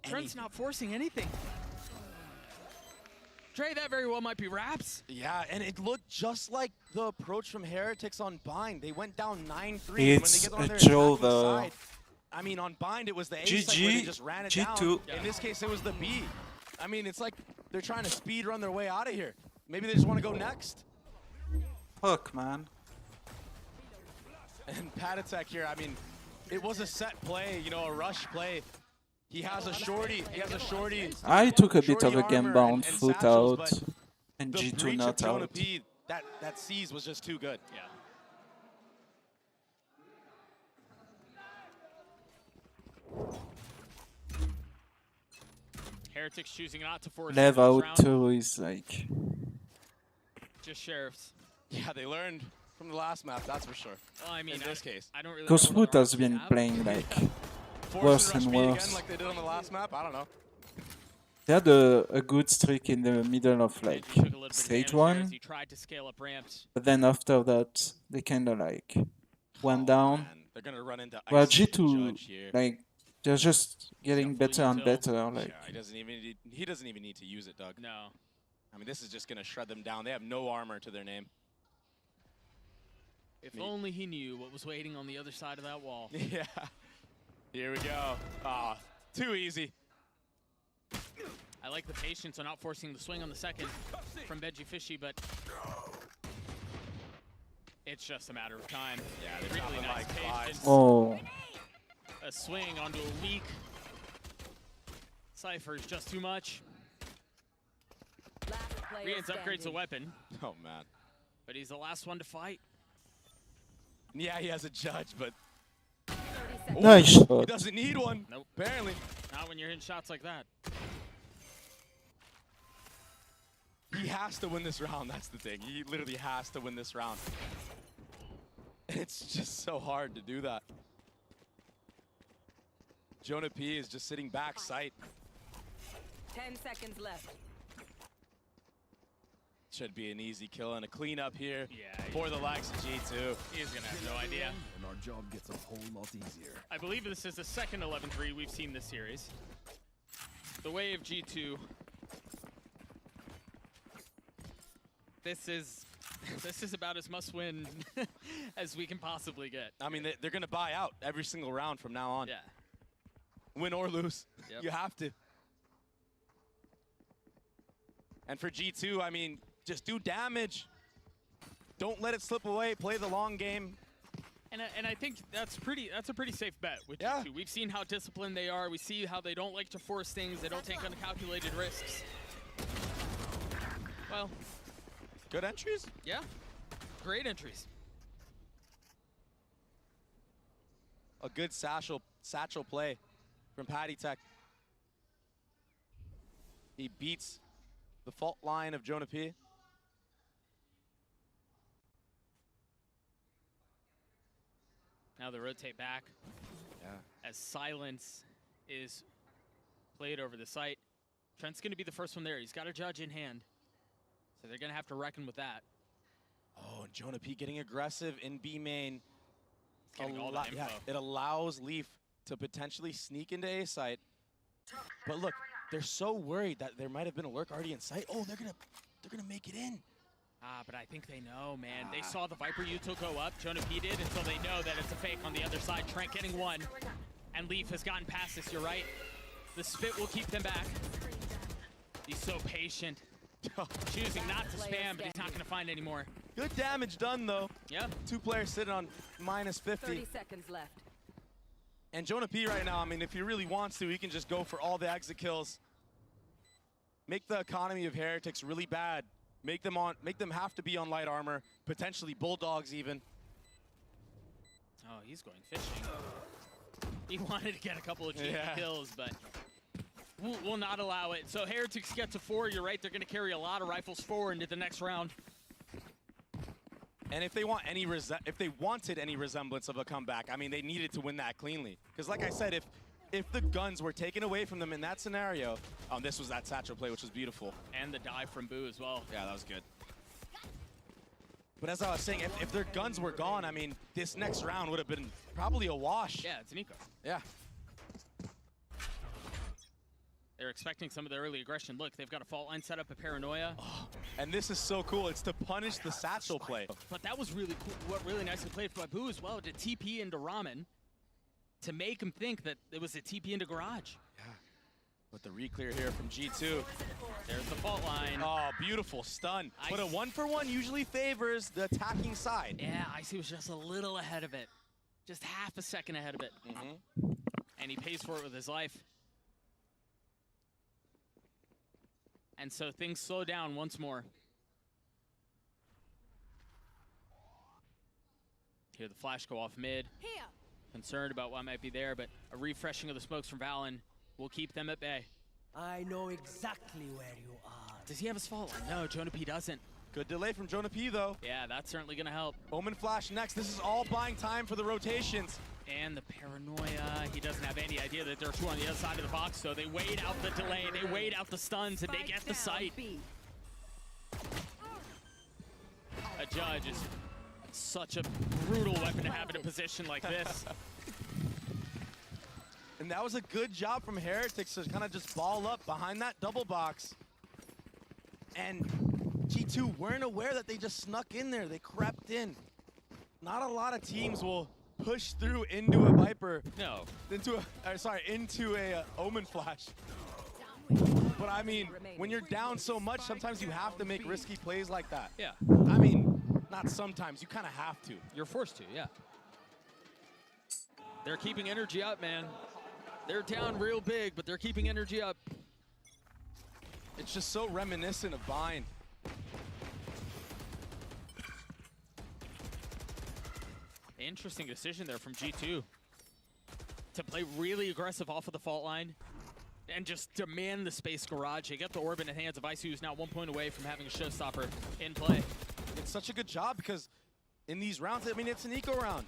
Trent's not forcing anything. Trey, that very well might be Raps. Yeah, and it looked just like the approach from Heretics on Bind. They went down 9-3. It's when they get on a their Joe, attacking though. side. I mean, on Bind, it was the A side where they just ran it G2. down. In this case, it was the B. I mean, it's like they're trying to speed run their way out of here. Maybe they just want to go next. Fuck, man. And Patatek here, I mean, it was a set play, you know, a rush play. He has a shorty. He has a shorty. I took a bit of a shorty game armor bound and foot satchels, out, but and the G2 breach not of Jonah out. P, that seize was just too good. Yeah. Heretics choosing not to force Lev this out round. too is like... Just Sheriffs. Yeah, they learned from the last map, that's for sure. Well, I mean, in this case. I don't really Because know what Foot has been have. playing like Force worse and and rush B worse. again like they did on the last map, I don't know. They had a good streak in the middle of like Took a little bit of stage damage there as 1, he tried to scale up ramps. but then after that they kinda like went down. Man, they're gonna run into Well, Ice G2 Judge here. like they're just getting better and better. Like Yeah, he doesn't even need to use it, Doug. No. I mean, this is just gonna shred them down. They have no armor to their name. If only he knew what was waiting on the other side of that wall. Yeah. Here we go. Ah, too easy. I like the patience on not forcing the swing on the second from Gen.G Fishy, but it's just a matter of time. Yeah, they're really dropping nice like patience. oh, A swing onto a weak Cypher is just too much. Rian's upgrades a weapon, Oh, man. but he's the last one to fight. Yeah, he has a judge, but nice he shot. doesn't need one. Nope. Apparently. Not when you're hitting shots like that. He has to win this round, that's the thing. He literally has to win this round. It's just so hard to do that. Jonah P is just sitting back sight. 10 seconds left. Should be an easy kill and a cleanup here Yeah, for the likes of G2. He's gonna have no idea. And our job gets a whole lot easier. I believe this is the second 11-3 we've seen this series. The way of G2. This is about as must-win as we can possibly get. I mean, they're going to buy out every single round from now on. Yeah. Win or lose. Yep. You have to. And for G2, I mean, just do damage. Don't let it slip away. Play the long game. And I think that's a pretty safe bet with Yeah. G2. We've seen how disciplined they are. We see how they don't like to force things. They don't take uncalculated risks. Well, good entries? Yeah. Great entries. A good satchel play from Patatek. He beats the fault line of Jonah P. Now they rotate back. Yeah. As silence is played over the site. Trent's going to be the first one there. He's got a judge in hand. So they're going to have to reckon with that. Oh, and Jonah P getting aggressive in B main. Getting all that info. It allows Leaf to potentially sneak into A site. But look, they're so worried that there might have been a lurk already in sight. Oh, they're gonna make it in. But I think they know, man. They saw the Viper util go up, Jonah P did, and so they know that it's a fake on the other side. Trent getting one, and Leaf has gotten past this, you're right. The spit will keep them back. He's so patient. Choosing not to spam, but he's not going to find any more. Good damage done, though. Yeah. 2 players sitting on minus 50. 30 seconds left. And Jonah P right now, I mean, if he really wants to, he can just go for all the exit kills. Make the economy of Heretics really bad. Make them have to be on light armor, potentially bulldogs even. Oh, he's going fishing. He wanted to get a couple of cheeky kills, but will not allow it. So Heretics get to 4. You're right, they're going to carry a lot of rifles forward into the next round. And if they want if they wanted any resemblance of a comeback, I mean, they needed to win that cleanly. Because like I said, if the guns were taken away from them in that scenario, this was that satchel play, which was beautiful. And the dive from Boo as well. Yeah, that was good. But as I was saying, if their guns were gone, I mean, this next round would have been probably a wash. Yeah, it's Nico. Yeah. They're expecting some of the early aggression. Look, they've got a fault line set up, a paranoia. Oh, and this is so cool. It's to punish the satchel play. But that was really cool. What really nicely played by Boo as well, to TP into Ramen to make him think that it was a TP into Garage. Yeah. With the reclear here from G2. There's the fault line. Oh, beautiful stun. But a 1-for-1 usually favors the attacking side. Yeah, Icy was just a little ahead of it. Just half a second ahead of it. And he pays for it with his life. And so things slow down once more. Hear the flash go off mid. Here. Concerned about what might be there, but a refreshing of the smokes from Valen will keep them at bay. I know exactly where you are. Does he have his fault line? No, Jonah P doesn't. Good delay from Jonah P, though. Yeah, that's certainly going to help. Omen Flash next. This is all buying time for the rotations. And the paranoia. He doesn't have any idea that there are 2 on the other side of the box, so they wait out the delay, they wait out the stuns, and they get the sight. A judge is such a brutal weapon to have in a position like this. And that was a good job from Heretics to kind of just ball up behind that double box. And G2 weren't aware that they just snuck in there. They crept in. Not a lot of teams will push through into a Viper. No. Into a Omen Flash. But I mean, when you're down so much, sometimes you have to make risky plays like that. Yeah. I mean, not sometimes, you kind of have to. You're forced to, yeah. They're keeping energy up, man. They're down real big, but they're keeping energy up. It's just so reminiscent of Bind. Interesting decision there from G2 to play really aggressive off of the fault line and just demand the space garage. They get the orb in the hands of Icy, who's now 1 point away from having a showstopper in play. It's such a good job because in these rounds, I mean, it's an eco round.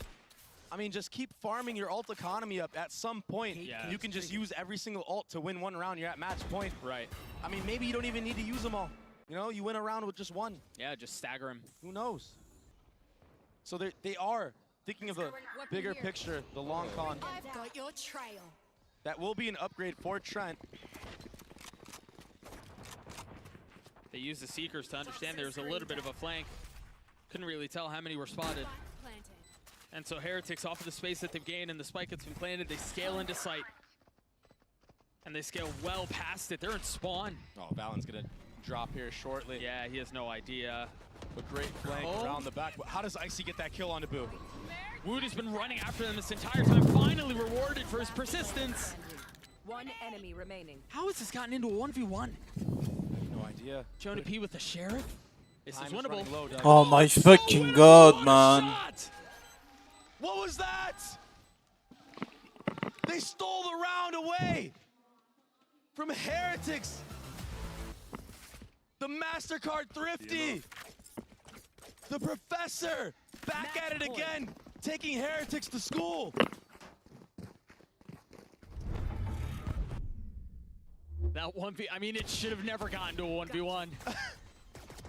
I mean, just keep farming your ult economy up. At some point, you can just use every single ult to win 1 round. You're at match point. Right. I mean, maybe you don't even need to use them all. You know, you win a round with just 1. Yeah, just stagger him. Who knows? So they are thinking of the bigger picture, the long con. I've got your trail. That will be an upgrade for Trent. They used the Seekers to understand there was a little bit of a flank. Couldn't really tell how many were spotted. And so Heretics, off of the space that they've gained and the spike that's been planted, they scale into sight. And they scale well past it. They're in spawn. Oh, Valen's gonna drop here shortly. Yeah, he has no idea. A great flank around the back. How does Icy get that kill onto Boo? Wood has been running after them this entire time, finally rewarded for his persistence. 1 enemy remaining. How has this gotten into a 1v1? No idea. Jonah P with the Sheriff? This is winnable. Oh my fucking god, man. What was that? They stole the round away from Heretics. The MasterCard Thrifty. The Professor back at it again, taking Heretics to school. That 1v, I mean, it should have never gotten to a 1v1.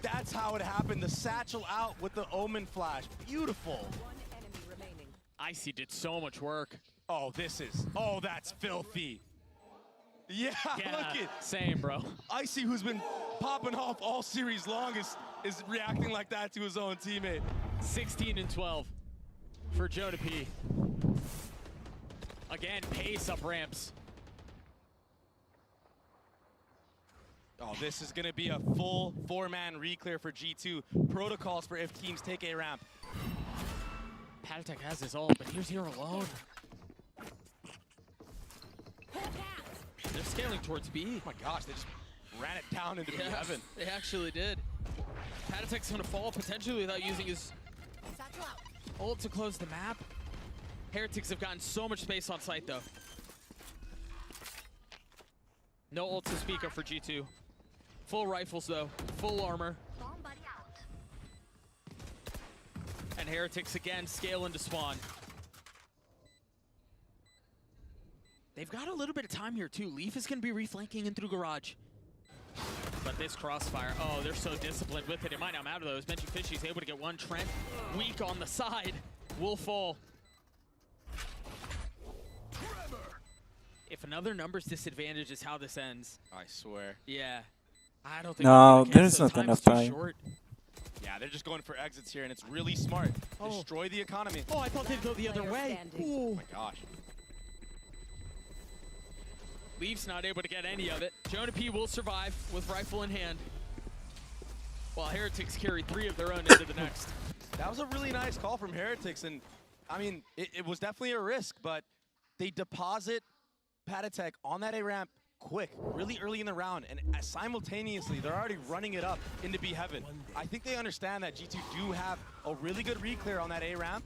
That's how it happened. The satchel out with the Omen Flash. Beautiful. Icy did so much work. Oh, that's filthy. Yeah, look at same, bro. Icy, who's been popping off all series long, is reacting like that to his own teammate. 16 and 12 for Gen.G. Again, pace up ramps. Oh, this is going to be a full 4-man reclear for G2. Protocols for if teams take a ramp. Patatech has his ult, but here's here alone. They're scaling towards B. Oh my gosh, they just ran it down into heaven. They actually did. Patatech's gonna fall potentially without using his ult to close the map. Heretics have gotten so much space on site though. No ult to speak of for G2. Full rifles though, full armor. And Heretics again scale into spawn. They've got a little bit of time here too. Leaf is gonna be reflanking in through garage. But this crossfire, oh, they're so disciplined with it. It might not matter though, as Benji Fishy's able to get one. Trent, weak on the side, will fall. If another numbers disadvantage is how this ends. I swear. Yeah. I don't think No, we're gonna there's cancel. not enough Time's too time. short. Yeah, they're just going for exits here, and it's really smart. Destroy the economy. Oh, I thought they'd go the other way. Oh my gosh. Leaf's not able to get any of it. Gen.G will survive with rifle in hand, while Heretics carry 3 of their own into the next. That was a really nice call from Heretics, and I mean, it was definitely a risk, but they deposit Patatech on that A ramp quick, really early in the round, and simultaneously, they're already running it up into B heaven. I think they understand that G2 do have a really good reclear on that A ramp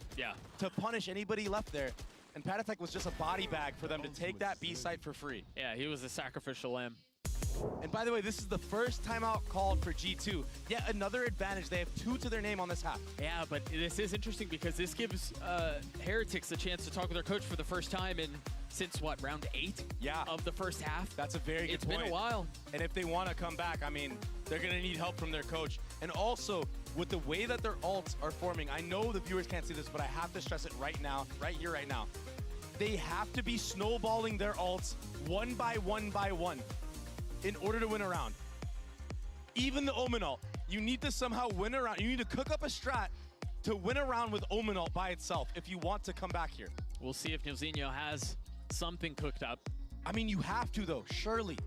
to punish anybody left there. And Patatech was just a body bag for them to take that B site for free. Yeah, he was a sacrificial lamb. And by the way, this is the first timeout called for G2. Yet another advantage. They have 2 to their name on this half. Yeah, but this is interesting because this gives Heretics a chance to talk with their coach for the first time in, since what, round 8 of the first half? That's a very good point. It's been a while. And if they want to come back, I mean, they're going to need help from their coach. And also, with the way that their ults are forming, I know the viewers can't see this, but I have to stress it right now, right here, right now. They have to be snowballing their ults one by one by one in order to win a round. Even the Omen ult, you need to somehow win a round. You need to cook up a strat to win a round with Omen ult by itself if you want to come back here. We'll see if Nilzinho has something cooked up. I mean, you have to though, surely.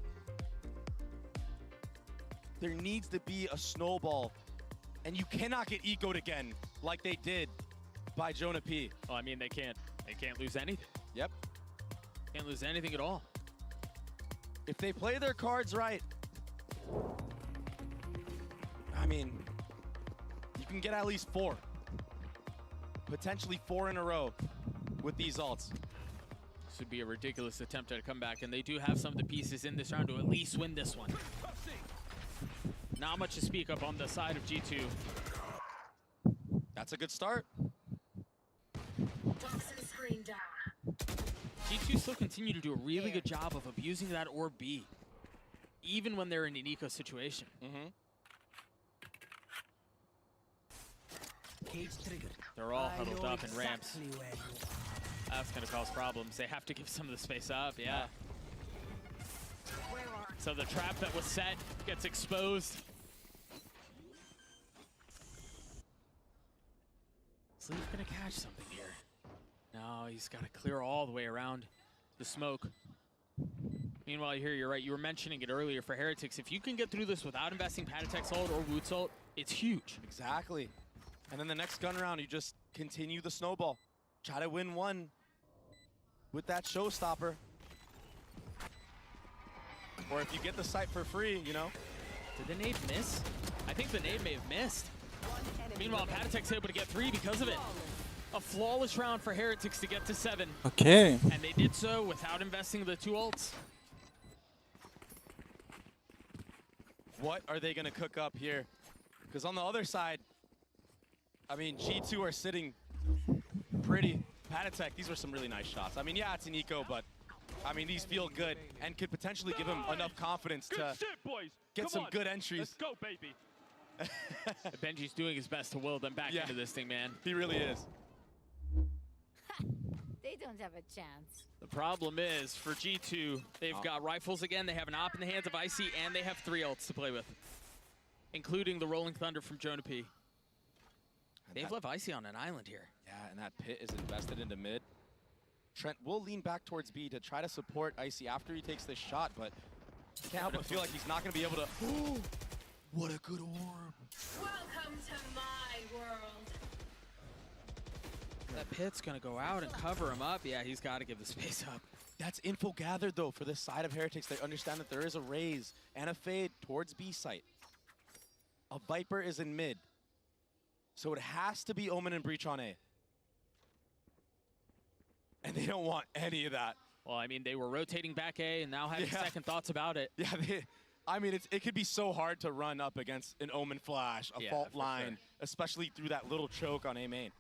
There needs to be a snowball, and you cannot get ecoed again like they did by Gen.G. Oh, I mean, they can't lose anything. Yep. Can't lose anything at all. If they play their cards right, I mean, you can get at least 4. Potentially 4 in a row with these ults. This would be a ridiculous attempt at a comeback, and they do have some of the pieces in this round to at least win this one. Not much to speak of on the side of G2. That's a good start. G2 still continue to do a really good job of abusing that orb B, even when they're in an eco situation. They're all huddled up in ramps. That's going to cause problems. They have to give some of the space up, yeah. So the trap that was set gets exposed. Is Leaf going to catch something here? No, he's got to clear all the way around the smoke. Meanwhile, here, you're right. You were mentioning it earlier for Heretics. If you can get through this without investing Patatech's ult or Woot's ult, it's huge. Exactly. And then the next gun round, you just continue the snowball. Try to win one with that showstopper. Or if you get the site for free, you know. Did the nade miss? I think the nade may have missed. Meanwhile, Patatech's able to get 3 because of it. A flawless round for Heretics to get to 7. Okay. And they did so without investing the 2 ults. What are they going to cook up here? Because on the other side, I mean, G2 are sitting pretty. Patatech, these were some really nice shots. I mean, yeah, it's an eco, but I mean, these feel good and could potentially give him enough confidence to get some good entries. Let's go, baby. Benji's doing his best to will them back into this thing, man. He really is. They don't have a chance. The problem is, for G2, they've got rifles again, they have an op in the hands of Icy, and they have 3 ults to play with, including the Rolling Thunder from Jonah P. They've left Icy on an island here. Yeah, and that pit is invested into mid. Trent will lean back towards B to try to support Icy after he takes this shot, but can't help but feel like he's not going to be able to... Oh, what a good orb. Welcome to my world. That pit's going to go out and cover him up. Yeah, he's got to give the space up. That's info gathered, though, for this side of Heretics. They understand that there is a raise and a fade towards B site. A Viper is in mid. So it has to be Omen and Breach on A. And they don't want any of that. Well, I mean, they were rotating back A and now having second thoughts about it. Yeah, I mean, it could be so hard to run up against an Omen flash, a fault line, especially through that little choke on A main.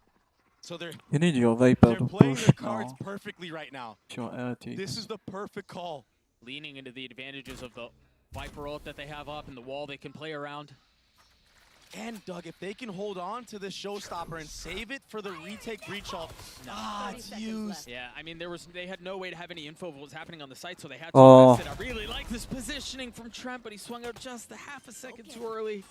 So you need your Viper to playing push their cards now. perfectly right now. Pure Heretic. This is the perfect call. Leaning into the advantages of the Viper ult that they have up and the wall they can play around. And Doug, if they can hold on to this showstopper and save it for the retake breach ult, it's used. Yeah, I mean, they had no way to have any info of what was happening on the site, so they had to Oh. invest it. I really like this positioning from Trent, but he swung out just a half a second too early.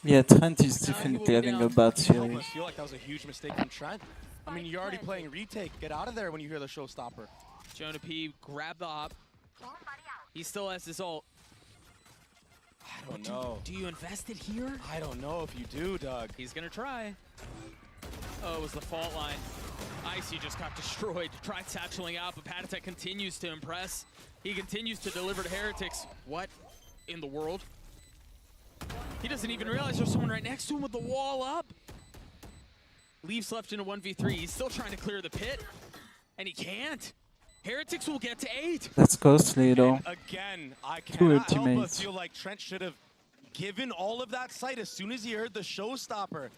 Yeah, Trent is definitely having a bad I series. feel like that was a huge mistake from Trent. I mean, you're already playing retake. Get out of there when you hear the showstopper. Jonah P grabbed the op. He still has his ult. I don't know. Do you invest it here? I don't know if you do, Doug. He's gonna try. Oh, it was the fault line. Icy just got destroyed. Tried satcheling out, but Patatek continues to impress. He continues to deliver to Heretics. What in the world? He doesn't even realize there's someone right next to him with the wall up. Leaves left in a 1v3. He's still trying to clear the pit, and he can't. Heretics will get to 8. That's costly though. Again, I Two cannot help but ultimates. feel like Trent should have given all of that sight as soon as he heard the showstopper.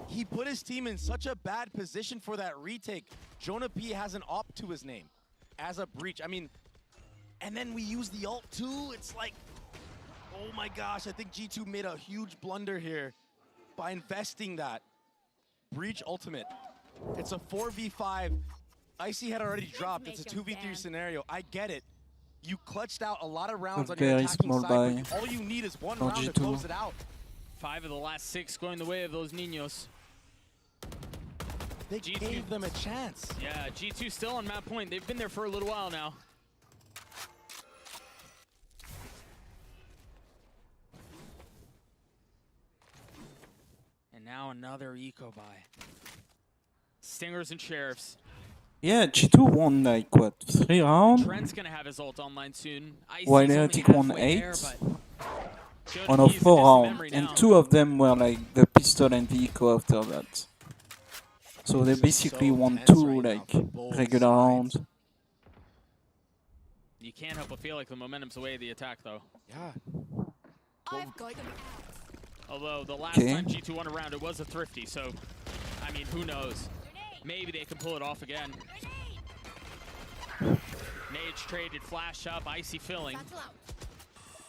He put his team in such a bad position for that retake. Jonah P has an op to his name as a breach. I mean, and then we use the ult too. It's like, oh my gosh, I think G2 made a huge blunder here by investing that. Breach ultimate. It's a 4v5. Icy had already dropped. It's a 2v3 scenario. I get it. You clutched out a lot of rounds on your very attacking small side, buy. but all you need is one for round to G2. close it out. 5 of the last 6 going the way of those Niños. They gave them a chance. Yeah, G2 still on map point. They've been there for a little while now. And now another eco buy. Stingers and Sheriffs. Yeah, G2 won like what, 3 rounds? Trent's gonna have his ult online soon. Icy's While only Heretic won halfway 8 there, but Jonah on a P's 4 distant round, memory and now. 2 of them were like the pistol and the eco after that. So they This is basically so won tense 2 right now like for both regular rounds. You can't help but feel like the momentum's away the attack, though. Yeah. Although the last time G2 won a round, it was a thrifty, so, I mean, who knows? Maybe they can pull it off again. Mage traded flash up, Icy filling.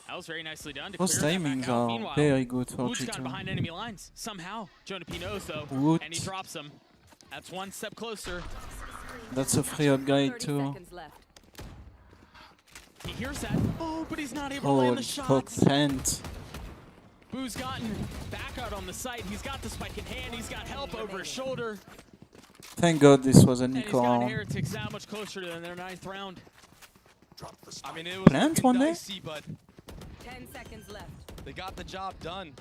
That was very nicely done to Those clear that back timings out. are Meanwhile, very good for Woot's gotten G2. behind enemy lines somehow. Jonah P knows though, Woot. and he drops them. That's one step closer. That's a free upgrade 30 too. seconds left. He hears that. Oh, but he's not able to land Holy the fuck, shots. plant. Boo's gotten back out on the site. He's got the spike in hand. He's got help over his shoulder. Thank God this was an And he's eco got round. Heretics that much closer to their 9th round. I mean, it was Plant looking one day? dicey, but 10 seconds left. they got the job done.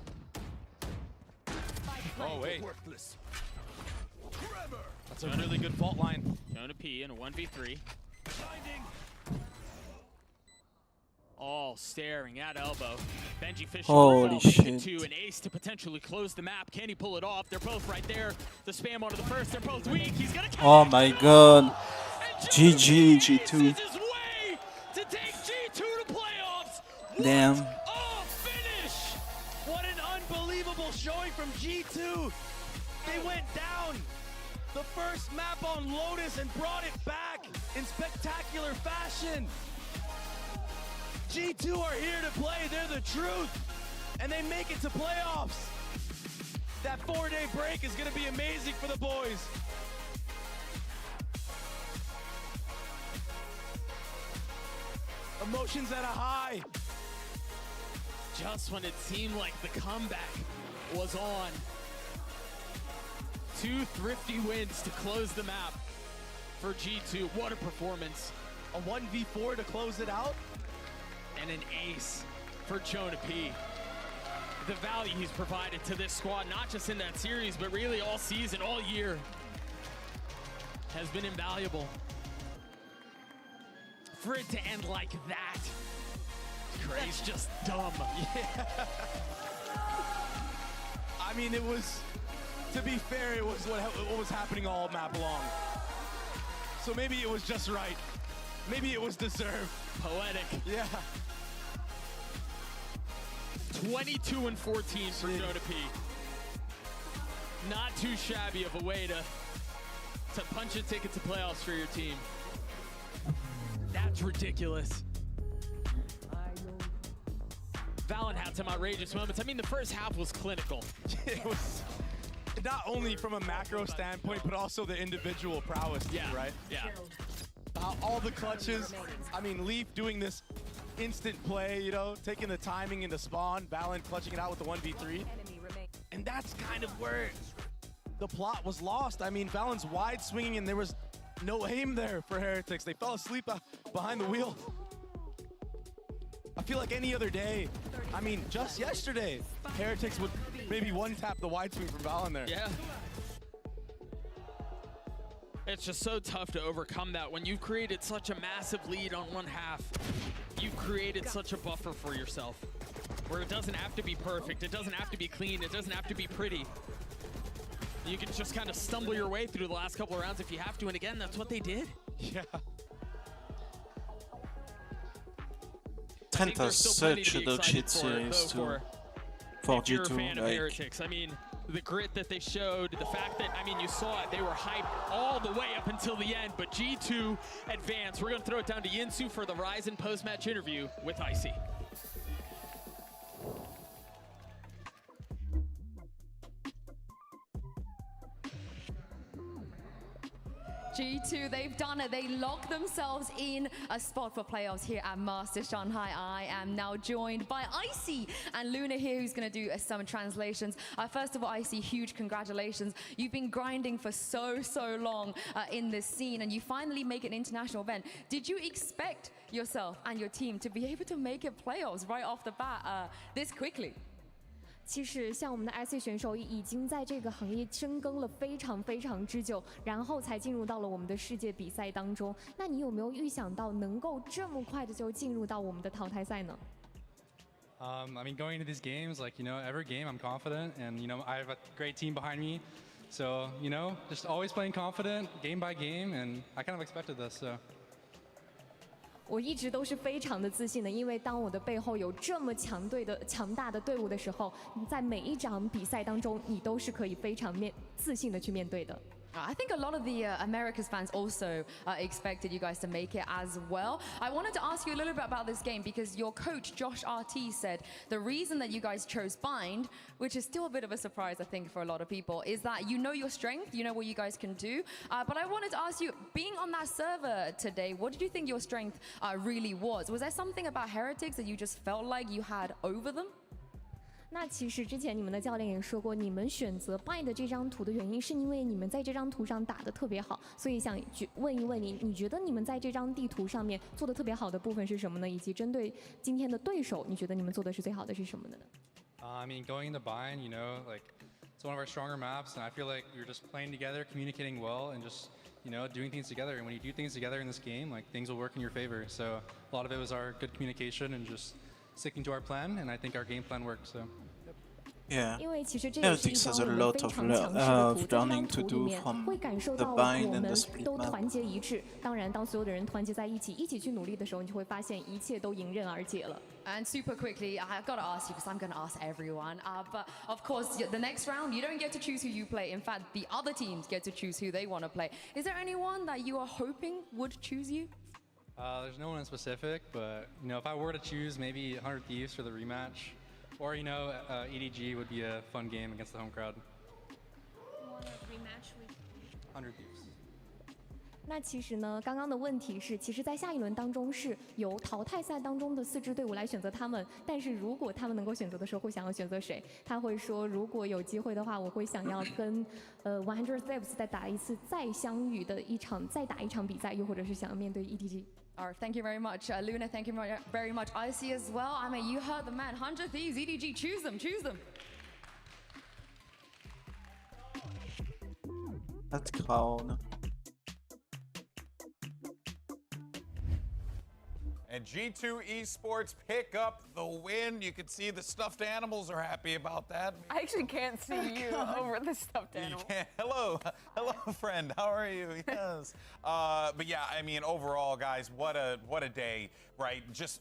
Oh, wait. That's a really good fault line. Jonah P in a 1v3. All staring at elbow. Benji Fisher Holy shit. to an ace to potentially close the map. Can he pull it off? They're both right there. The spam onto the first. They're both weak. He's gonna Oh my God. GG, G2. his way to take G2 to playoffs. Damn. Oh, finish! What an unbelievable showing from G2. They went down the first map on Lotus and brought it back in spectacular fashion. G2 are here to play. They're the truth. And they make it to playoffs. That 4-day break is going to be amazing for the boys. Emotions at a high. Just when it seemed like the comeback was on. 2 thrifty wins to close the map for G2. What a performance. A 1v4 to close it out. And an ace for Jonah P. The value he's provided to this squad, not just in that series, but really all season, all year, has been invaluable. For it to end like that, it's just dumb. Yeah. I mean, it was, to be fair, it was what was happening all map long. So maybe it was just right. Maybe it was deserved. Poetic. Yeah. 22 and 14 for Jonah P. Not too shabby of a way to punch a ticket to playoffs for your team. That's ridiculous. Valen had some outrageous moments. I mean, the first half was clinical. It was not only from a macro standpoint, but also the individual prowess, too, right? Yeah. All the clutches. I mean, Leaf doing this instant play, you know, taking the timing into spawn, Valen clutching it out with the 1v3. And that's kind of where the plot was lost. I mean, Valen's wide swinging and there was no aim there for Heretics. They fell asleep behind the wheel. I feel like any other day, I mean, just yesterday, Heretics would maybe one-tap the wide swing from Valen there. Yeah. It's just so tough to overcome that when you've created such a massive lead on one half. You've created such a buffer for yourself where it doesn't have to be perfect, it doesn't have to be clean, it doesn't have to be pretty. You can just kind of stumble your way through the last couple of rounds if you have to, and again, that's what they did. Yeah. Trent has such a dog shit series too for if you're a fan G2. of Heretics. I mean, the grit that they showed, the fact that, I mean, you saw it, they were hyped all the way up until the end, but G2 advanced. We're going to throw it down to Yinsu for the Ryzen post-match interview with Icy. G2, they've done it. They locked themselves in a spot for playoffs here at Master Shanghai. I am now joined by Icy and Luna here, who's going to do some translations. First of all, Icy, huge congratulations. You've been grinding for so long in this scene, and you finally make an international event. Did you expect yourself and your team to be able to make it playoffs right off the bat this quickly? 其实像我们的 IC 选手已经在这个行业深耕了非常之久，然后才进入到了我们的世界比赛当中。那你有没有预想到能够这么快的就进入到我们的淘汰赛呢？ I mean, going into these games, like, you know, every game I'm confident, and, you know, I have a great team behind me. So, you know, just always playing confident, game by game, and I kind of expected this, so. 我一直都是非常的自信的，因为当我的背后有这么强大的队伍的时候，在每一场比赛当中，你都是可以非常自信的去面对的。 I think a lot of the Americas fans also expected you guys to make it as well. I wanted to ask you a little bit about this game because your coach, Josh RT, said the reason that you guys chose Bind, which is still a bit of a surprise, I think, for a lot of people, is that you know your strength, you know what you guys can do. But I wanted to ask you, being on that server today, what did you think your strength really was? Was there something about Heretics that you just felt like you had over them? 那其实之前你们的教练也说过，你们选择 Bind 这张图的原因，是因为你们在这张图上打得特别好，所以想问一问你，你觉得你们在这张地图上面做的特别好的部分是什么呢？以及针对今天的对手，你觉得你们做的是最好的是什么呢？ I mean, going into Bind, you know, like, it's one of our stronger maps, and I feel like we're just playing together, communicating well, and just, you know, doing things together. And when you do things together in this game, like, things will work in your favor. So a lot of it was our good communication and just sticking to our plan, and I think our game plan worked, so. Yeah, 因为其实这也是一 Heretics 张 has a 我们 lot 非 of 常强势的图，这张 learning 图 to 里 do 面 from 会感受 the 到 bind 我 and the 们 split 都 map. 团结一致。当然，当所有的人团结在一起，一起去努力的时候，你就会发现一切都迎刃而解了。 And super quickly, I've got to ask you because I'm going to ask everyone. But of course, the next round, you don't get to choose who you play. In fact, the other teams get to choose who they want to play. Is there anyone that you are hoping would choose you? There's no one in specific, but, you know, if I were to choose maybe 100 Thieves for the rematch, or, you know, EDG would be a fun game against the home crowd. Rematch with 100 Thieves. 那其实呢，刚刚的问题是，其实，在下一轮当中是由淘汰赛当中的4支队伍来选择他们，但是如果他们能够选择的时候，会想要选择谁？他会说，如果有机会的话，我会想要跟100 Thieves再打一次再相遇的再打一场比赛，又或者是想要面对 EDG。Thank you very much. Luna, thank you very much. I see as well. I mean, you heard the man. 100 Thieves, EDG, choose them, choose them. That's Crown. And G2 Esports pick up the win. You can see the stuffed animals are happy about that. I actually can't see you over the stuffed animal. You can't. Hello, friend. How are you? Yes. But yeah, I mean, overall, guys, what a day, right? Just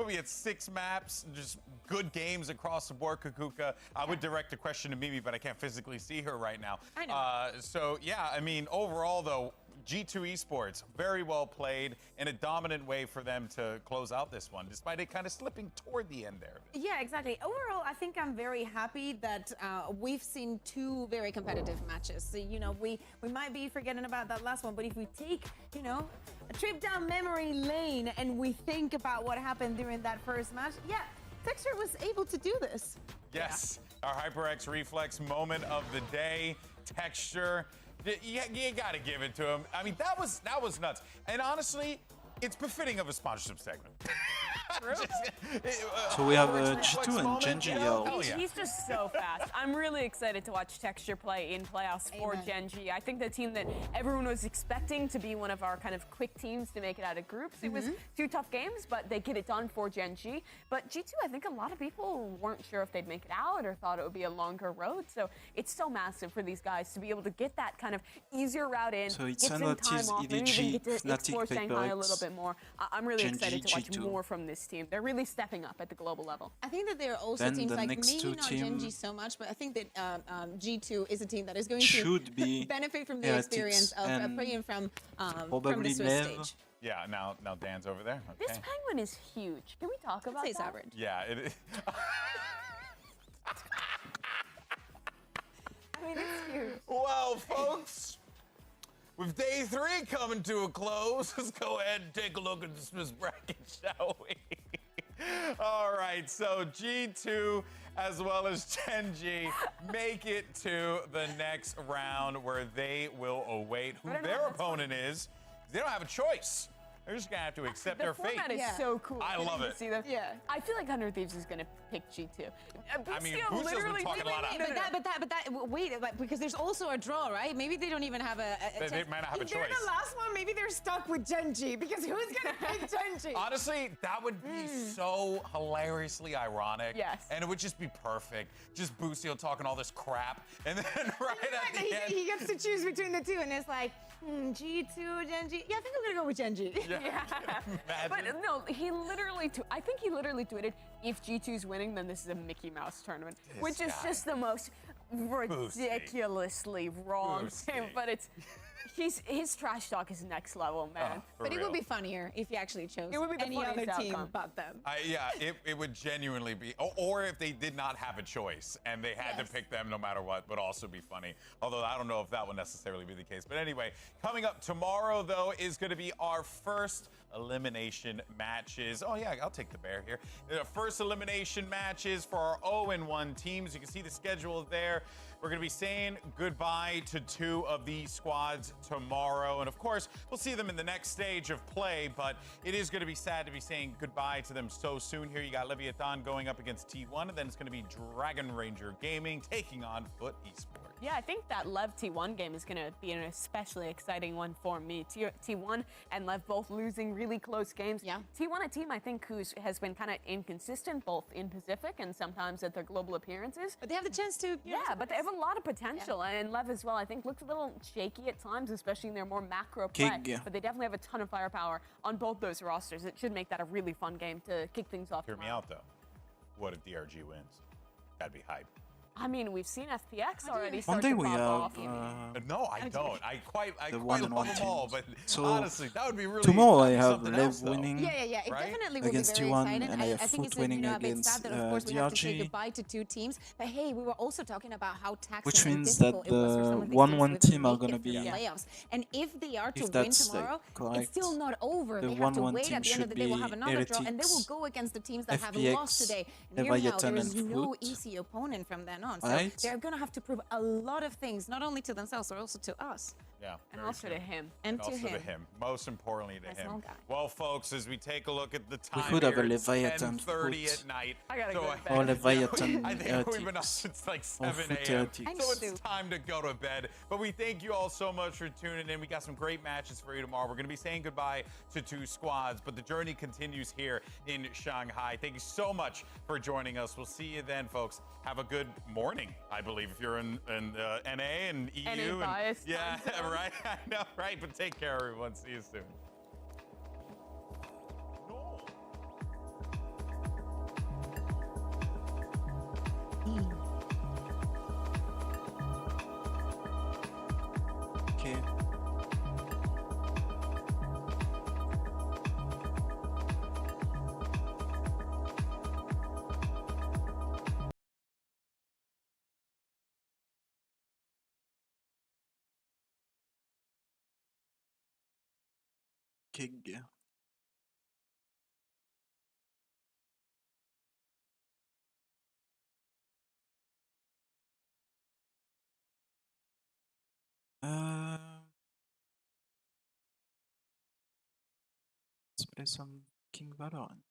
we had 6 maps, just good games across the board. Kukuka. I would direct a question to Mimi, but I can't physically see her right now. I know. So yeah, I mean, overall though, G2 Esports, very well played in a dominant way for them to close out this one, despite it kind of slipping toward the end there. Yeah, exactly. Overall, I think I'm very happy that we've seen 2 very competitive matches. So, you know, we might be forgetting about that last one, but if we take, you know, a trip down memory lane and we think about what happened during that first match, yeah, Texture was able to do this. Yes, our HyperX Reflex moment of the day. Texture. You got to give it to him. I mean, that was nuts. And honestly, it's befitting of a sponsorship segment. So we have G2 and Gen.G. He's just so fast. I'm really excited to watch Texture play in playoffs for Gen.G. I think the team that everyone was expecting to be one of our kind of quick teams to make it out of groups. It was 2 tough games, but they get it done for Gen.G. But G2, I think a lot of people weren't sure if they'd make it out or thought it would be a longer road. So it's so massive for these guys to be able to get that kind of easier route in, so get some time off, maybe even get to explore Shanghai a little bit more. I'm really excited to watch more from this team. They're really stepping up at the global level. I think that there are also Then teams the like next maybe 2 not team Gen.G so much, but I think that G2 is a team that is going should to be benefit from the Heretics experience of and playing from the probably Swiss Lev. stage. Yeah, now Dan's over there. Okay. This penguin is huge. Can we talk about I'd say that? it's average. Yeah, it is. I mean, it's huge. Well, folks, with day 3 coming to a close, let's go ahead and take a look at the Swiss bracket, shall we? All right, so G2 as well as Gen.G make it to the next round where they will await who their opponent is. They don't have a choice. They're just gonna have to accept their fate. The format is so cool. I love it. I feel like 100 Thieves is gonna pick G2. I mean, Boostio's been talking a lot of. Wait, because there's also a draw, right? Maybe they don't even have a They might not have a if they're choice. the last one, maybe they're stuck with Gen.G because who's gonna pick Gen.G? Honestly, that would be so hilariously ironic. Yes. And it would just be perfect. Just Boostio talking all this crap. And then right at the end. He gets to choose between the 2, and it's like, G2, Gen.G. Yeah, I think I'm gonna go with Gen.G. Yeah. But no, I think he literally tweeted, if G2's winning, then this is a Mickey Mouse tournament, which is just the most ridiculously wrong thing. But his trash talk is next level, man. But it would be funnier if he actually chose It would be the any other funniest team outcome. but them. Yeah, it would genuinely be, or if they did not have a choice and they had to pick them no matter what, would also be funny. Although I don't know if that would necessarily be the case. But anyway, coming up tomorrow, though, is going to be our first elimination matches. Oh yeah, I'll take the bear here. The first elimination matches for our 0-1 teams. You can see the schedule there. We're going to be saying goodbye to 2 of these squads tomorrow. And of course, we'll see them in the next stage of play, but it is going to be sad to be saying goodbye to them so soon. Here you got Leviathan going up against T1, and then it's going to be Dragon Ranger Gaming taking on Foot Esports. Yeah, I think that Lev T1 game is going to be an especially exciting one for me. T1 and Lev both losing really close games. Yeah. T1, a team I think has been kind of inconsistent both in Pacific and sometimes at their global appearances. But they have the chance to. But they have a lot of potential. And Lev as well, I think, looked a little shaky at times, especially in their more macro play. But they definitely have a ton of firepower on both those rosters. It should make that a really fun game to kick things off. Hear me out, though. What if DRG wins? That'd be hype. I mean, we've seen FPX already One start day to we pop have off. No, I don't. I quite the love one-on-one them all, teams. but So honestly, that would be really tomorrow I that'd be have something Lev else, though. winning Yeah. It Right? definitely will be against very T1, exciting. and I have I think Foot it's a, winning a bit against sad that of course we have to say DRG, goodbye to two teams. But hey, we were also talking about how taxing which and means that difficult it was for some the of these teams 1-1 to team are make gonna it through the be, playoffs. And if they are to if win that's tomorrow, correct, it's still not over. the They have to 1-1 wait team at the end of should the day. We'll be have another draw, and they will Heretics, go against the teams that have FPX, lost today. And hear me out, Leviathan, there and is no Foot. easy opponent from then on. So Right? they're gonna have to prove a lot of things, not only to themselves, but also to us. Yeah. And very also true. to him. And to also him. to him. Most importantly to Nice him. small guy. Well, folks, as we take a look at the We time could have here, a it's Leviathan 10:30 Foot. at night. I gotta so go to bed. or Leviathan I think we've been up Heretics. since like Or 7 Foot a.m. Heretics. So it's time to go to bed. But we thank you all so much for tuning in. We got some great matches for you tomorrow. We're going to be saying goodbye to 2 squads, but the journey continues here in Shanghai. Thank you so much for joining us. We'll see you then, folks. Have a good morning, I believe, if you're in NA and EU. NA biased yeah, time zone. right. I know, right? But take care, everyone. See you soon. Okay. Kig. Let's play some King Valorant.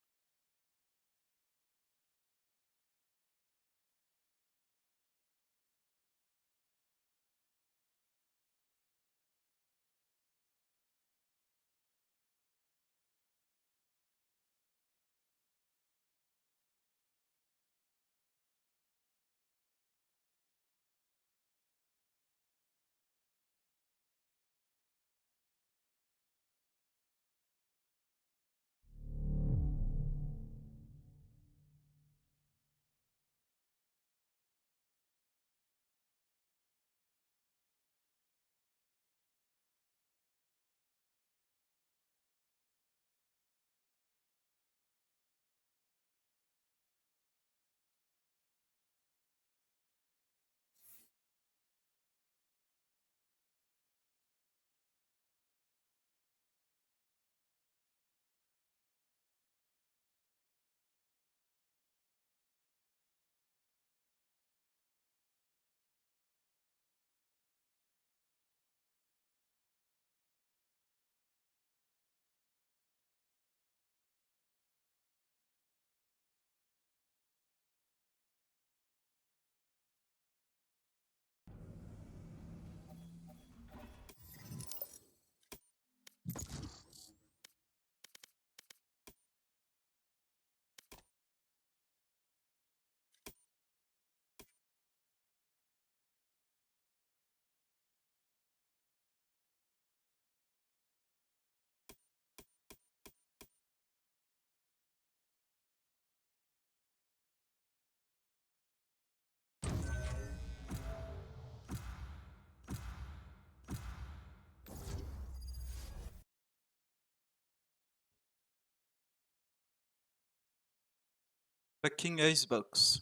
Fucking Icebox.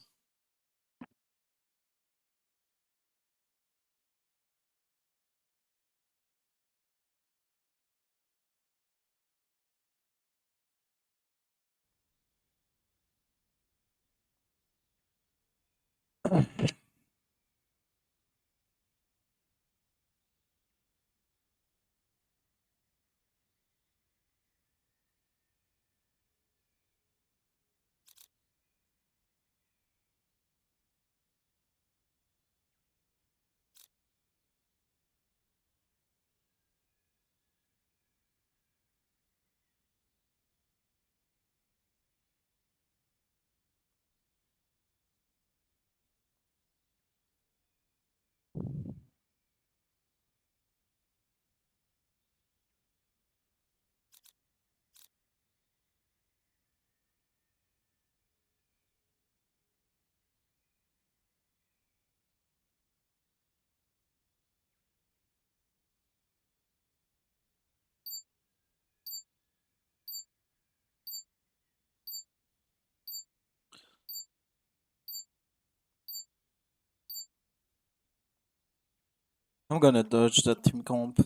I'm gonna dodge that team comp.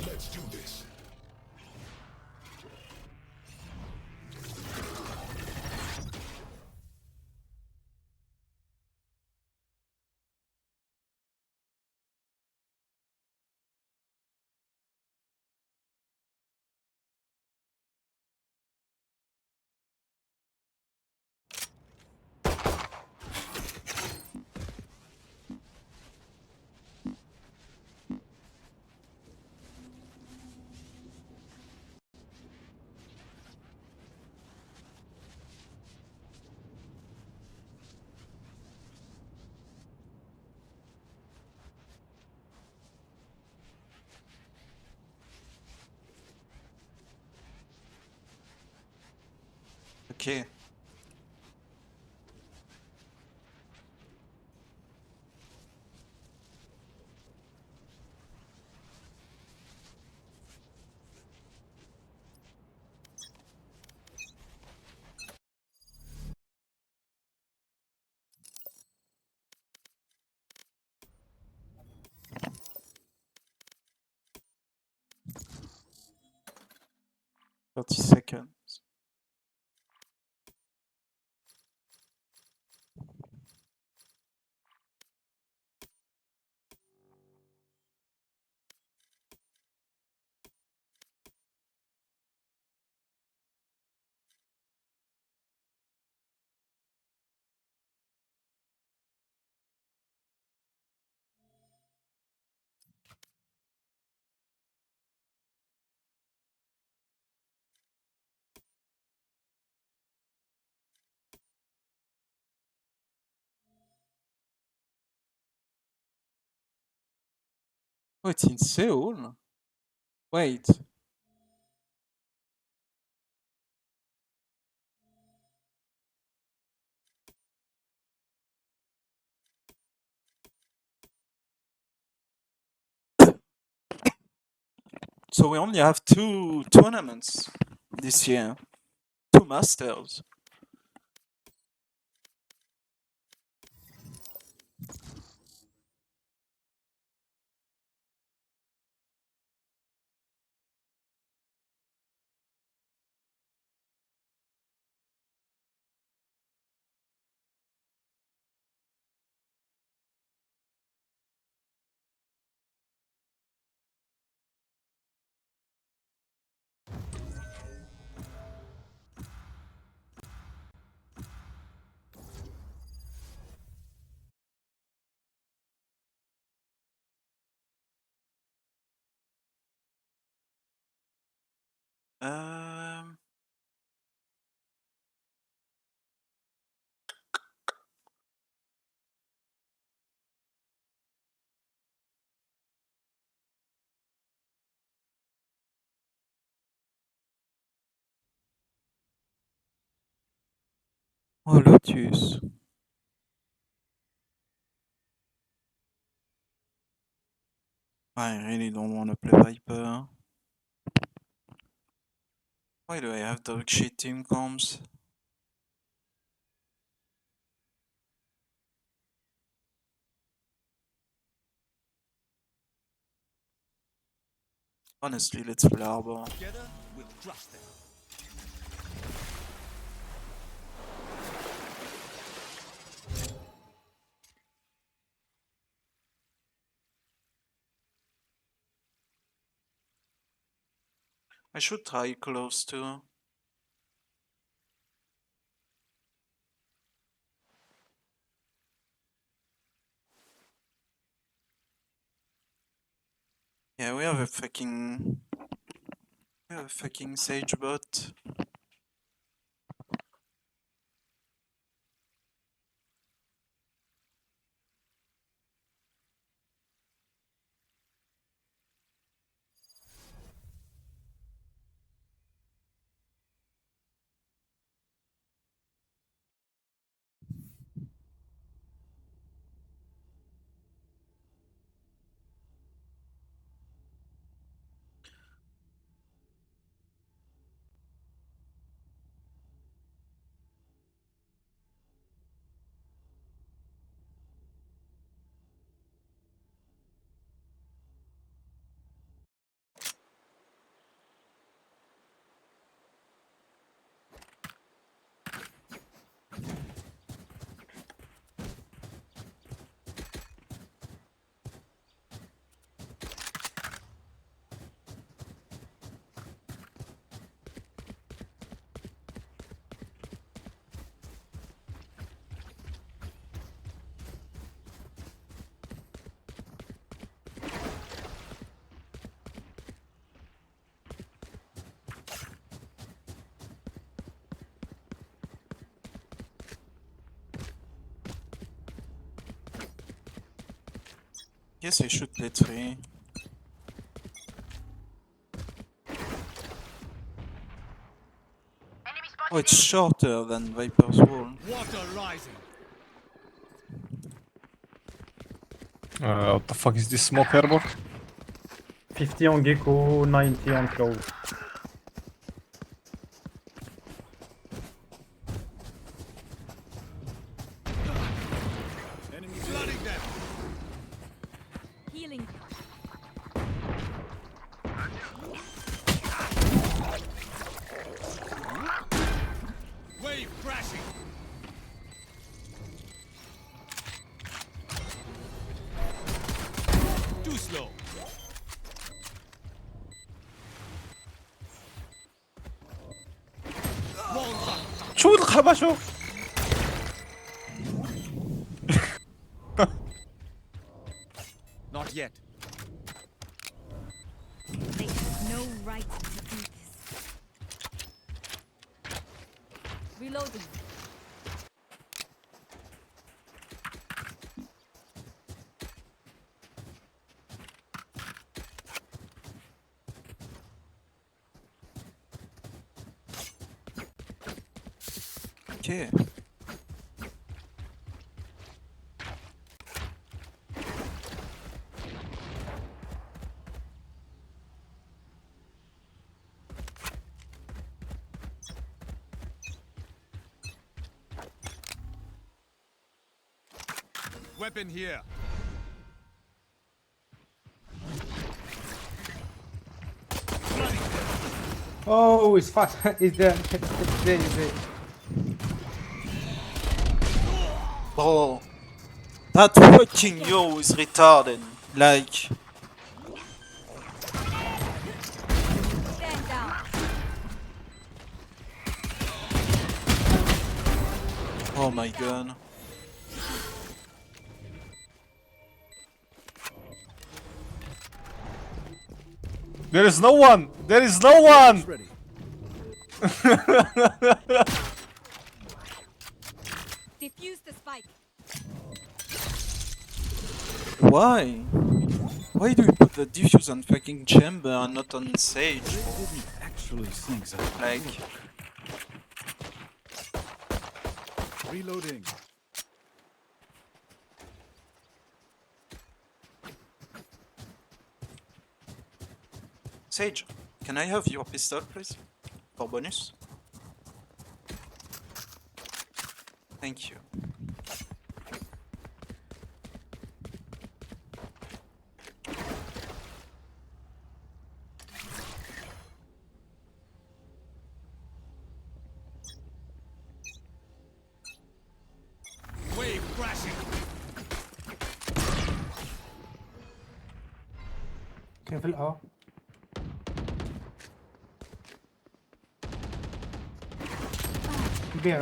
Let's do this. Okay. $30. Oh, it's in Seoul? Wait. So we only have 2 tournaments this year. 2 masters. Um, oh, Lotus. I really don't want to play Viper. Why do I have dog shit team comps? Honestly, let's play Arbor. Together, we'll crush them. I should try close too. Yeah, we have a fucking Sage bot. Guess I should play 3. Oh, it's shorter than Viper's wall. Water rising. What the fuck is this smoke harbor? 50 on Gecko, 90 on Clove. Enemy flooding them. Healing. Wave crashing. Too slow. شو الخبا شو؟ Not yet. They have no right to do this. Reloading. Okay. Weapon here. Oh, it's fast. It's there. It's there. It's there. Bro, that fucking yo is retarded. Like, Stand down. oh my god. There is no one! There is no one! Ready. Defuse the spike. Why? Why do we put the diffuse on fucking chamber and not on Sage? Didn't actually sink so. Like, Reloading. Sage, can I have your pistol, please? For bonus? Thank you. Wave crashing. Careful, oh. Bear.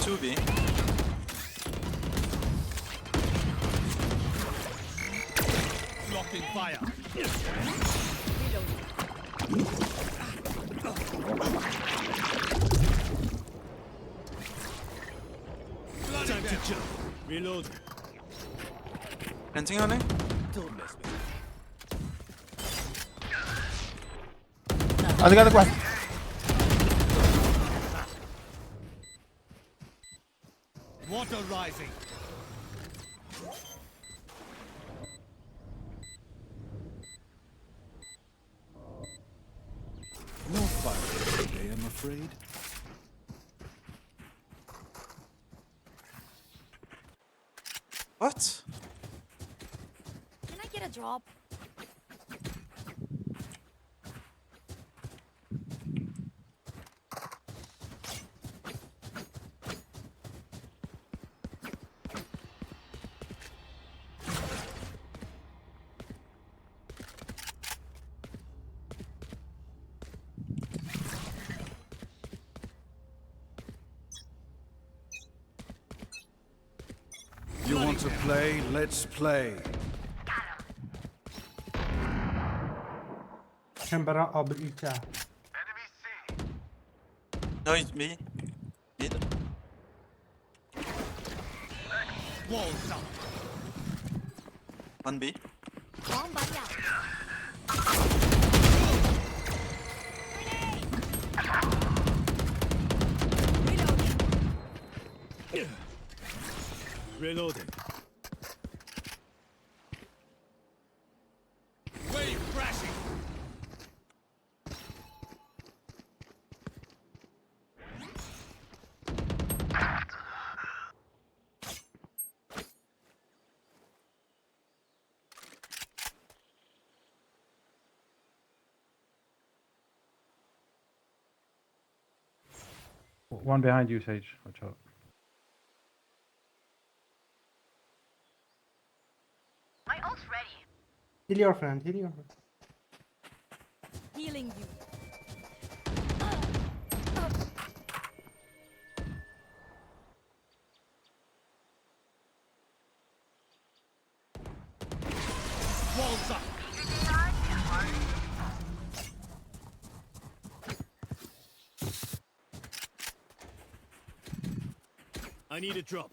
2B. Blocking fire. Time to jump. Reload. Planting on it? Don't mess with me. I got the quest. Water rising. No fire today, I'm afraid. What? Can I get a drop? You want to play? Let's play. Chamber of Ita. No, it's me. Mid. Walls up. 1B. 黄板呀！ Reloading. Wave crashing. One behind you, Sage. Watch out. My ult's ready. Heal your friend. Healing you. Walls up. I need a drop.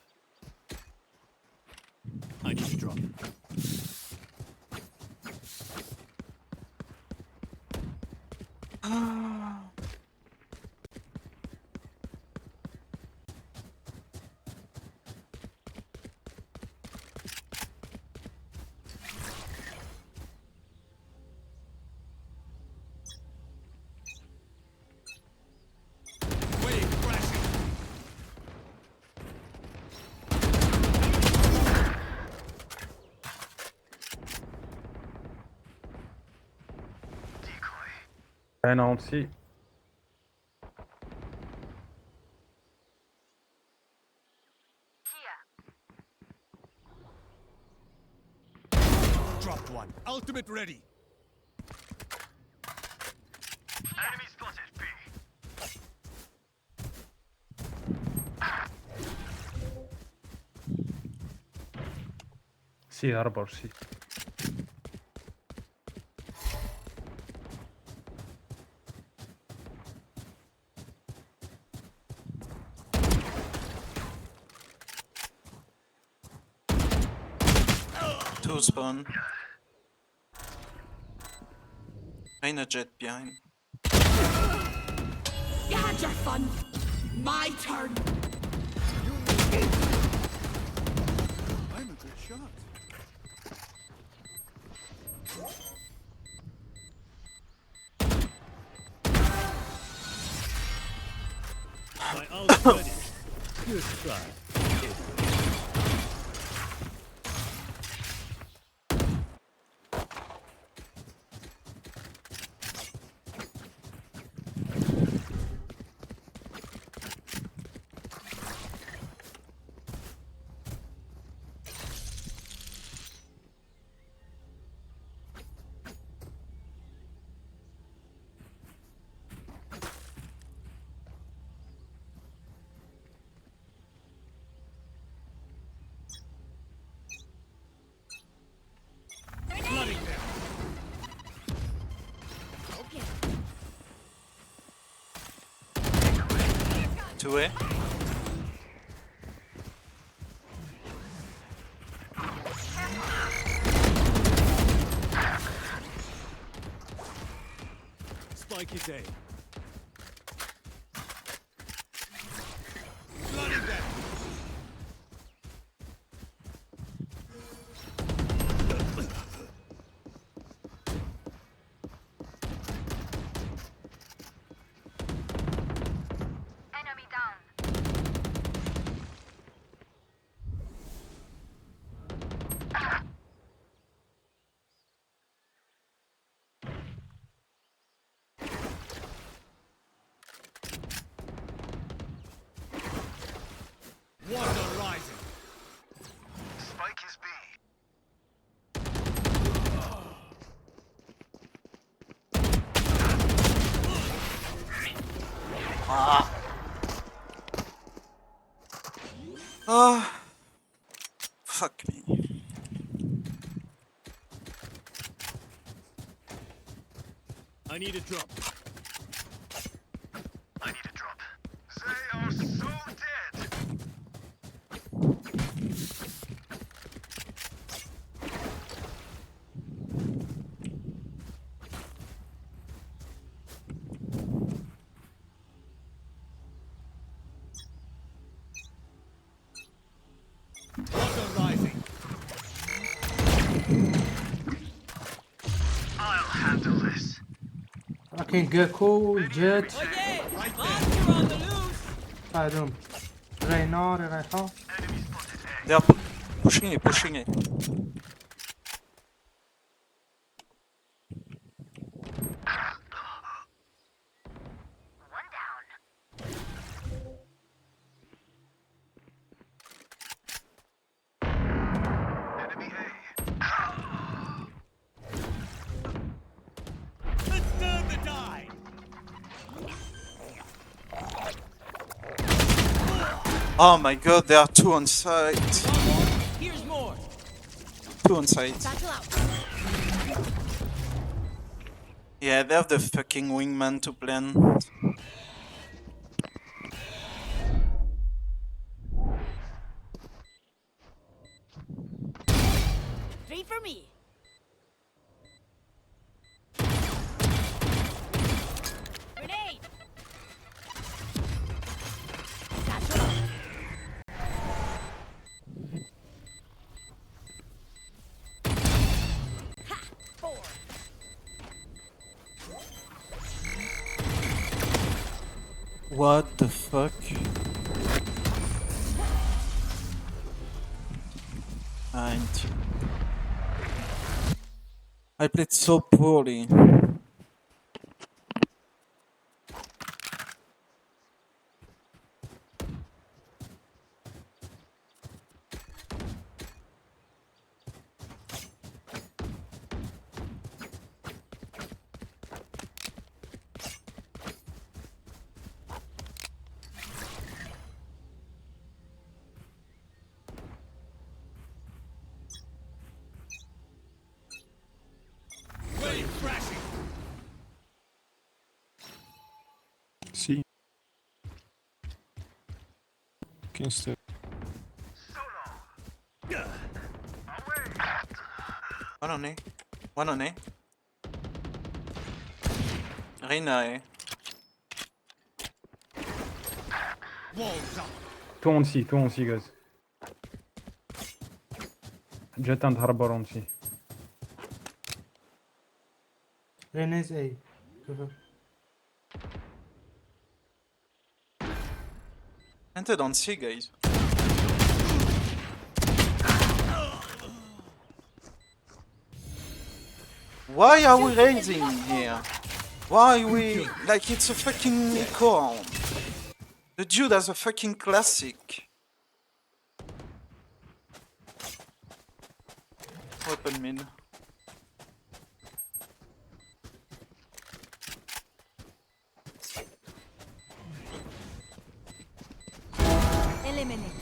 I need a drop. Wave crashing. And on C. Dropped one. Ultimate ready. Enemy spotted B. C, arbor C. Two spawn. Ain't a jet behind. You had your fun. My turn. I'm a good shot. My ult's ready. Good try. Flooding them. Okay. 2A. Spike is A. Flooding them. Enemy down. Water rising. Spike is B. Ah. Ah. Fuck me. I need a drop. I need a drop. They are so dead. Water rising. I'll handle this. Fucking Gecko, Jet. Oh yeah! Monster on the loose! I don't. Reynard and I thought. They are pushing it, pushing it. One down. Enemy A. Let's turn the tide. Oh my god, there are two on site. Here's more. Two on site. Satchel out. Yeah, they have the fucking wingman to plan. Three for me. Grenade. Satchel out. Ha! 4. What the fuck? I played so poorly. Wave crashing. See. Can stay. One on A. One on A. Reina A. Walls up. Two on C, guys. Jet and Harbor on C. Rene's A. Go ahead. Planted on C, guys. Why are we raising here? Why are we... Like, it's a fucking icon. The dude has a fucking classic. Open mid. Eliminate.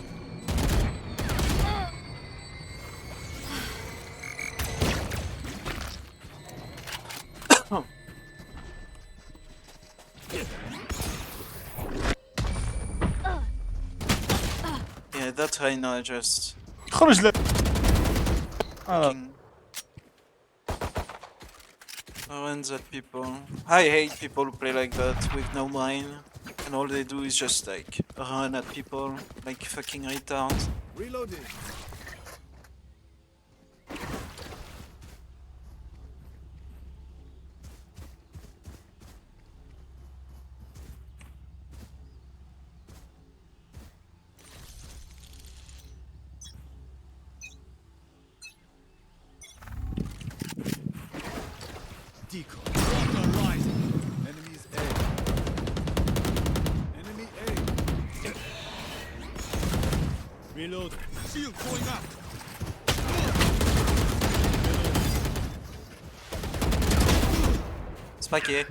Yeah, that Reina just... خرج له. fucking runs at people. I hate people who play like that with no mind. And all they do is just like run at people like fucking retards. Reloading. Decoy. Water rising. Enemies A. Enemy A. Reloading. Shield going up. Spike A.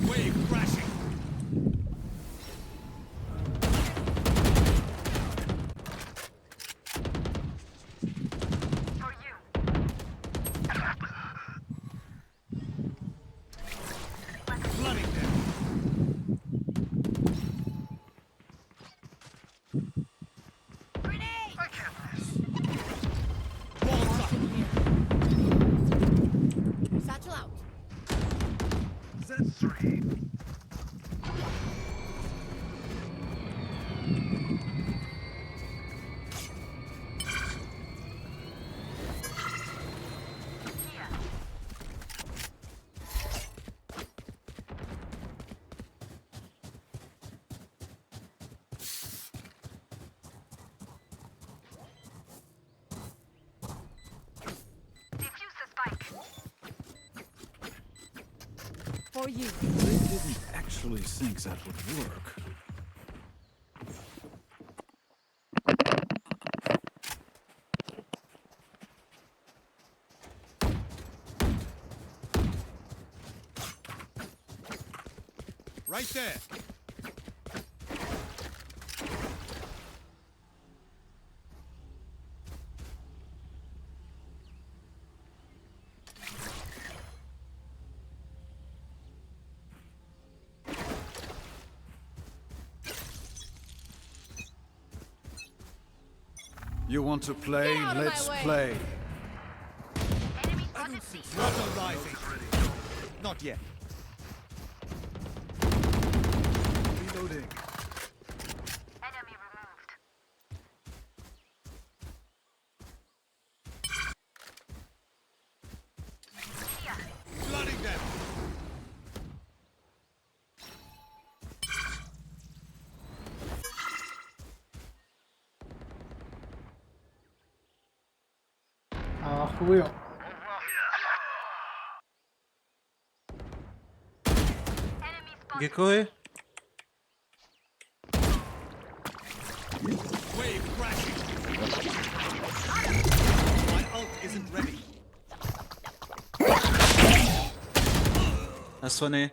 Wave crashing. Flooding them. Walls up. Satchel out. That's 3. For you. They didn't actually think that would work. Right there. You want to play? Get out of my Let's way. play. Water rising. Not yet. Reloading. Flooding them. Abajo veo. Gecko A. Wave crashing. My ult isn't ready. Last one A.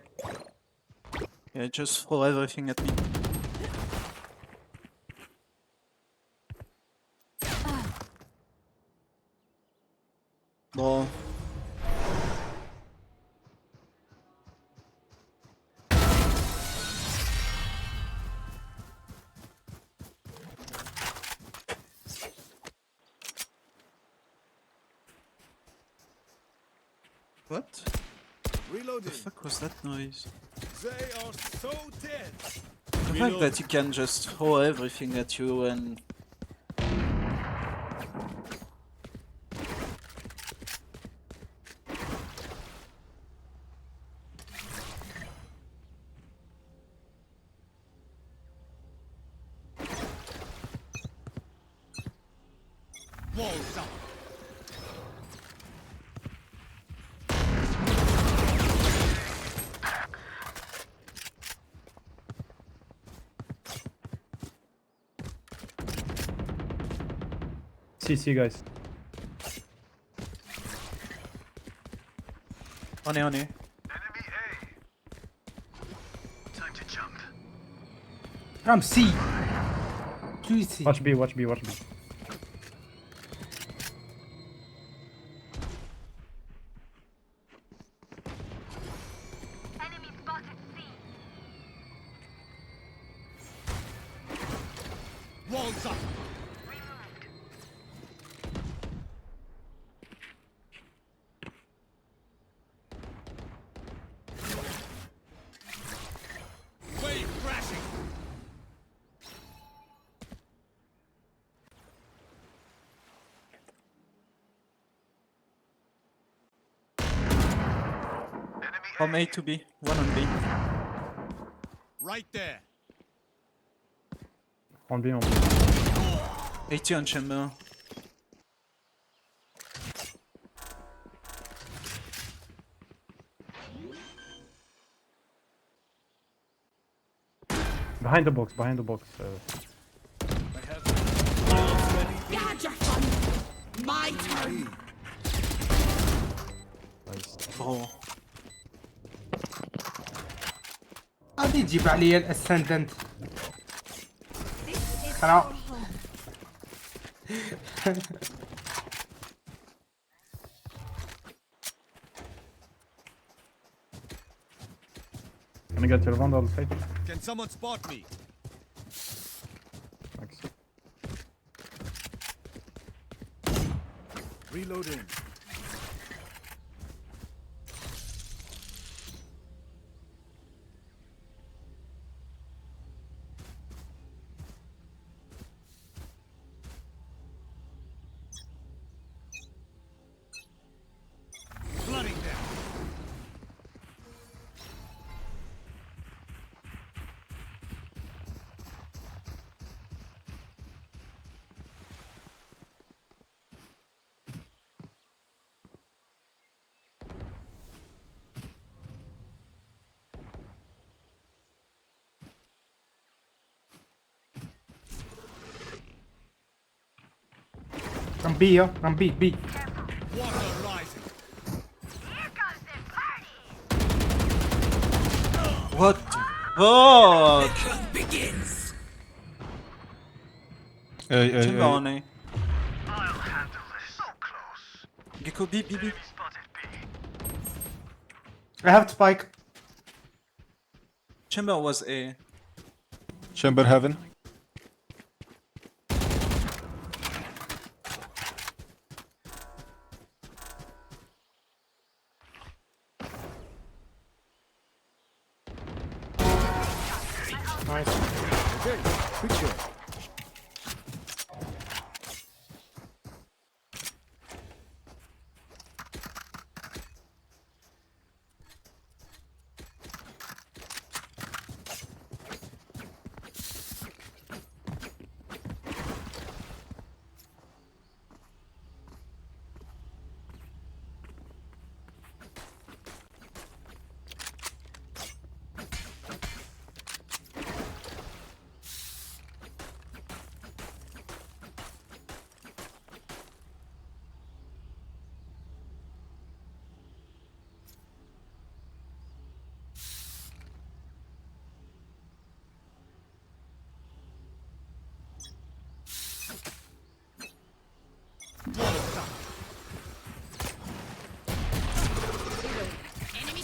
Yeah, just throw everything at me. Bro. What? Reloading. The fuck was that noise? They are so dead. The fact that you can just throw everything at you and... Walls up. CC, guys. On est. Come C. Juicy. Watch B, watch B, watch B. Walls up. Wave crashing. From A to B. One on B. Right there. On B, on B. 80 on chamber. Behind the box, behind the box. You had your fun. My turn. Oh. غادي تجيب عليا الاسندنت. خلاص. Gonna get your vandal side. Can someone spot me? Thanks. Reloading. Flooding them. I'm B, yo. I'm B, B. Water rising. What the fuck? Begins. Chamber on A. Gecko B, B, B. I have spike. Chamber was A. Chamber heaven. Nice. Okay, quick shot.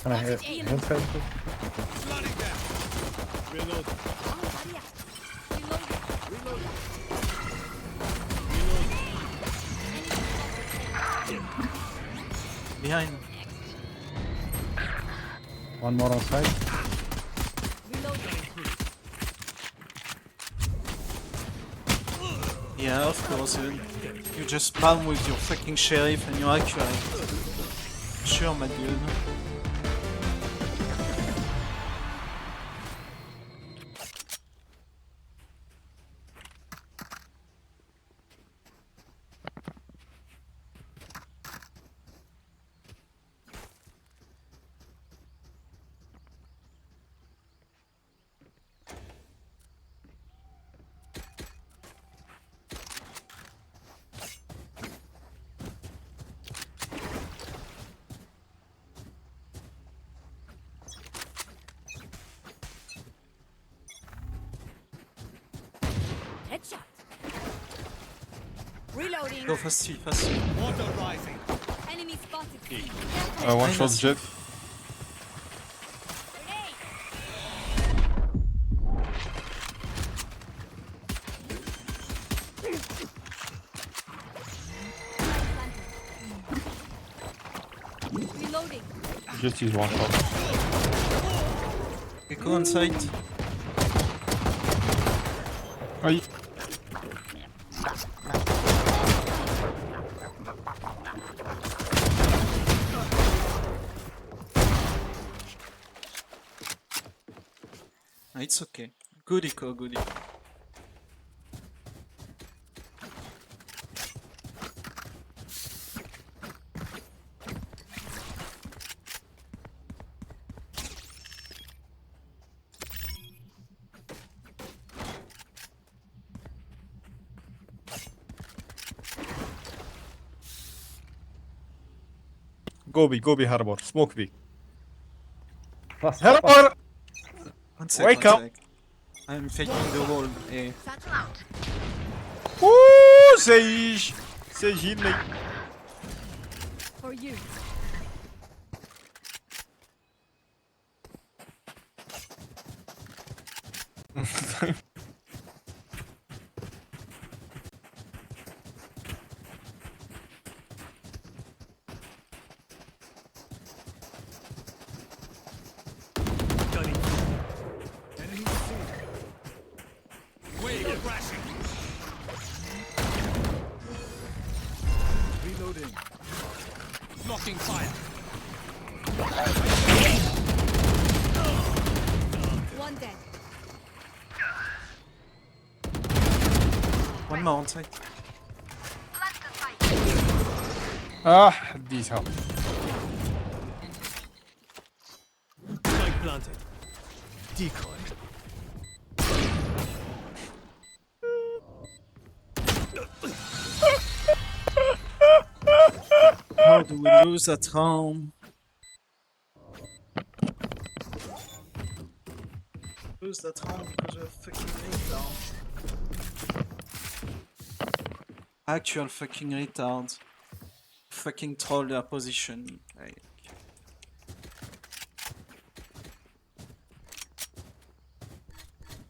Can I hit head side? Flooding them. Reload. Reload. Behind. One more on side. Yeah, of course. You just spam with your fucking sheriff and you're accurate. Sure, my dude. Reloading. Go fast, fast. Water rising. Enemy spotted. One shot jet. Reloading. Just use one shot. Echo on site. Aye. It's okay. Good echo, good echo. Go B harbor. Smoke B. Fast. Harbor! One sec, Wake one up! sec. I'm faking the wall. Eh. Ooh, Sage! Sage heal me. For you. Gunning. Enemy seen. Wave crashing. Reloading. Blocking fire. One dead. One more on site. Ah, these help. Spike planted. Decoy. How do we lose at home? Lose that home because we're fucking retard. Actual fucking retard. Fucking troll their position. Like,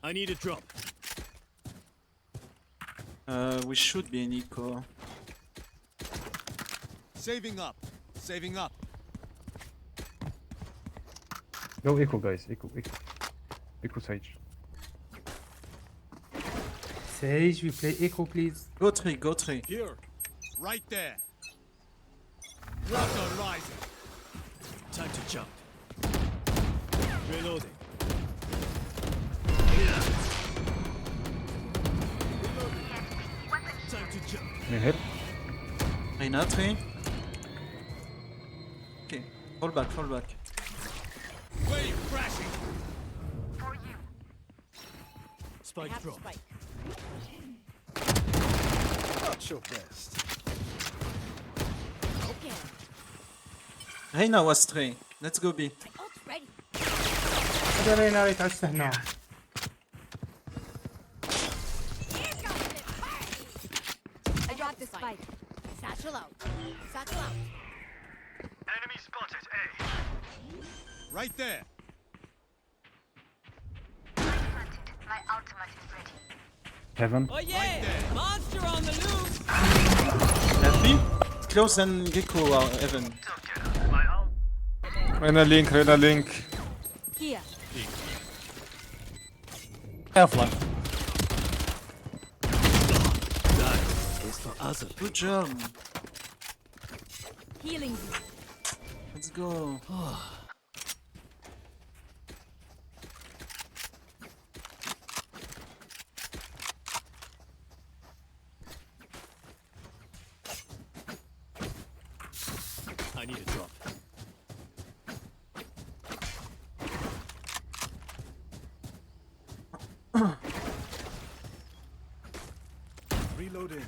I need a drop. we should be in eco. Saving up. Saving up. Go echo, guys. Echo. Echo Sage. Sage, we play echo, please. Go tree, go tree. Here. Right there. Water rising. Time to jump. Reloading. Time to jump. You hit? Reyna tree. Okay, fall back, fall back. Wave crashing. Spike drop. Not your best. Okay. Reyna was tree. Let's go B. Ult ready. هذا رينا يتعسى هنا. I dropped the spike. Satchel out. Satchel out. Enemy spotted A. Right there. My ultimate is ready. Heaven. Oh yeah! Monster on the loose! Happy? Close and Gecko Evan. Reyna link. Here. Have one. That is for us. Good job. Healing you. Let's go. I need a drop. Reloading.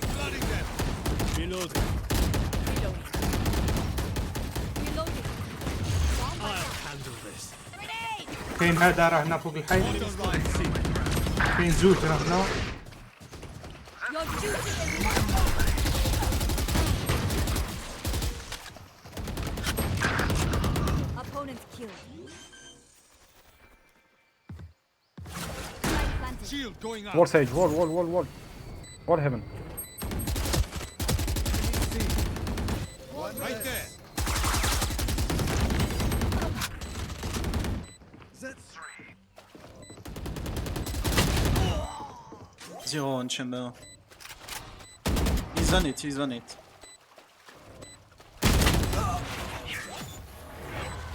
Flooding them. Reloading. Reloading. Reloading. Bomb handle this. كاين هذا راه هنا فوق الحيط. كاين زوج راه هنا. Your duty is not opponent killed. Shield going up. Wall sage, wall. Wall heaven. One right there. That's 0 on chamber. He's on it.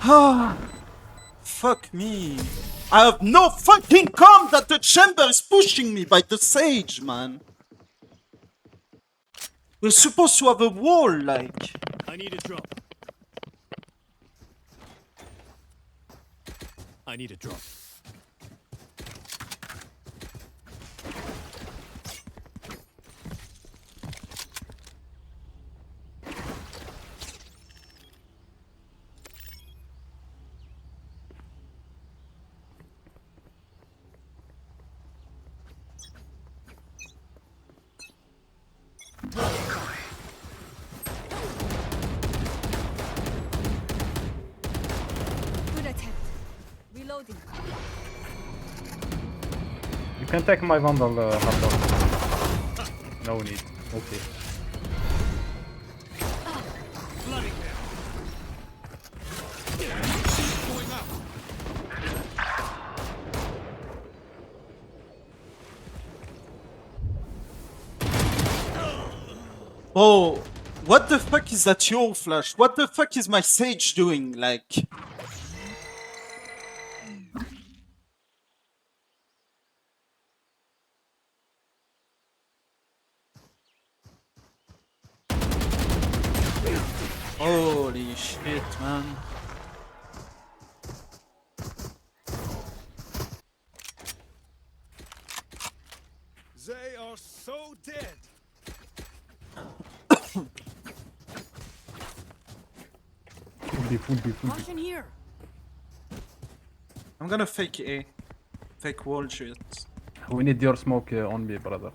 Ah, fuck me. I have no fucking calm that the chamber is pushing me by the sage, man. We're supposed to have a wall, like. I need a drop. I need a drop. Good attempt. Reloading. You can take my vandal, Hardor. No need. Okay. Flooding them. Going up. Oh, what the fuck is that your flash? What the fuck is my sage doing? Like. Holy shit, man. They are so dead. Full B. Caution here. I'm gonna fake A. Fake wall shit. We need your smoke on B, brother.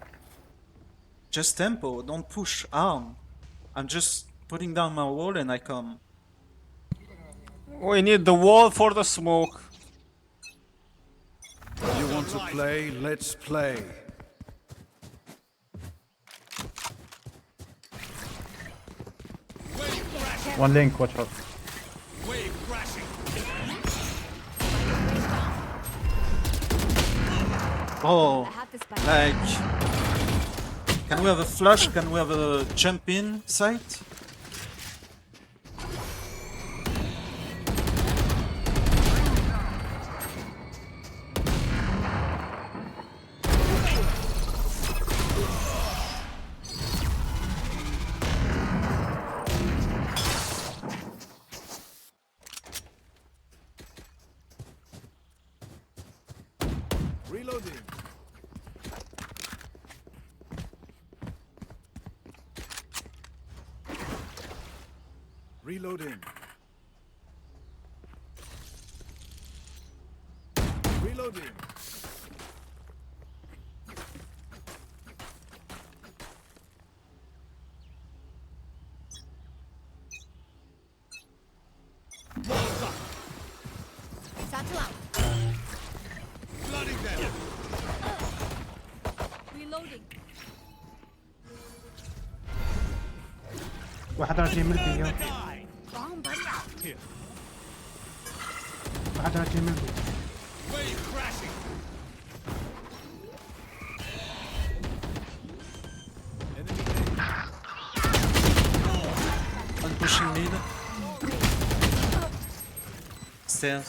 Just tempo, don't push arm. I'm just putting down my wall and I come. We need the wall for the smoke. You want to play? Let's play. One link, watch out. Wave crashing. Oh, like, can we have a flash? Can we have a jump in sight? Reloading. Reloading. Reloading. Satchel out. Flooding them. Reloading. واحد راه جاي من البي. Bomb buddy out. واحد راه جاي من البي. Wave crashing. I'm pushing mid. Stairs.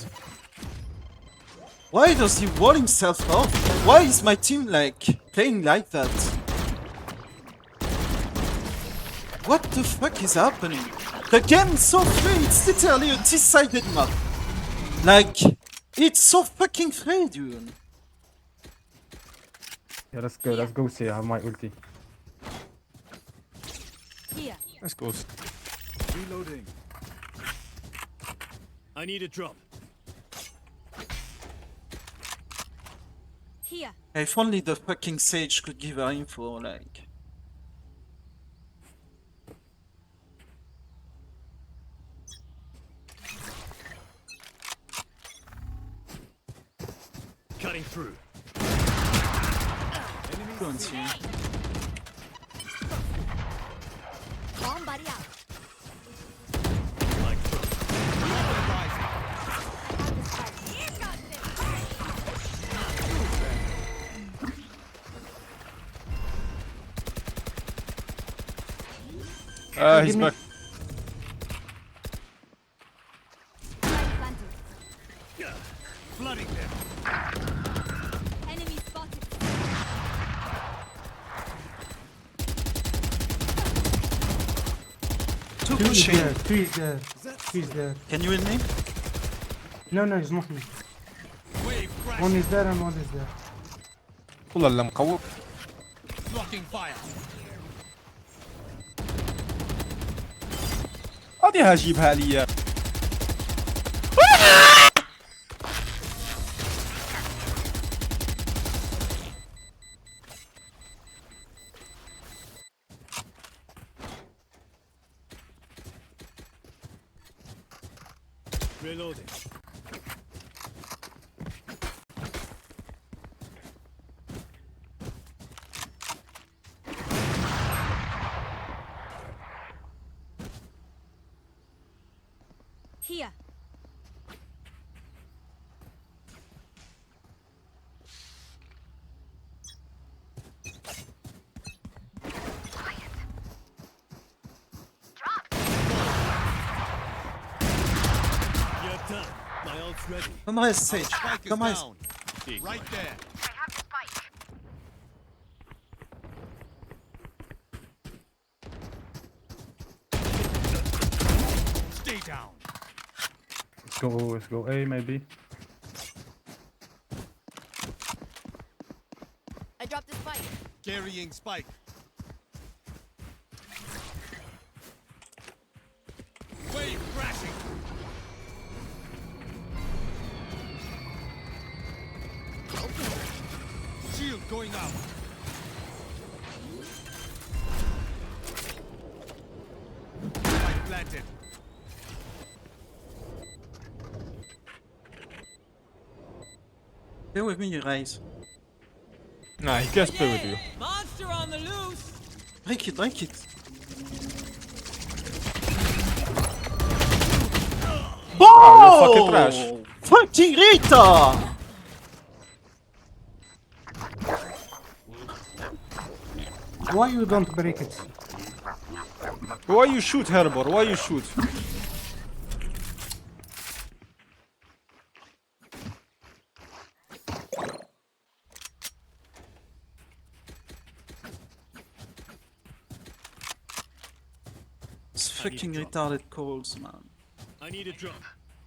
Why does he wall himself off? Why is my team like playing like that? What the fuck is happening? The game is so free, it's literally a two-sided map. Like, it's so fucking free, dude. Yeah, let's go see. I have my ulti. Here. Let's go. Reloading. I need a drop. Here. If only the fucking Sage could give her info, like. Cutting through. Go and see. Bomb buddy out. Like He's back. flooding them. Enemy spotted. Two Two is pushing. there. Two is there. Two is there. Can you hear me? No, no, it's not me. Wave crash. One is there and one is there. والله مقوم. Blocking fire. هذه هجيبها لي. Reloading. Here. You're done. My ult's ready. Come on, Sage. Spike is Come on. down. Right there. Stay down. Let's go A maybe. I dropped the spike. Carrying spike. Wave crashing. Shield going out. Spike planted. Stay with me, you guys. Nah, he can't play with you. Monster on the loose. Break it, break it. Oh, you fucking trash. Fucking Rita! Why you don't break it? Why you shoot, Herbor? Why you shoot? It's fucking retarded calls, man. I need a drop.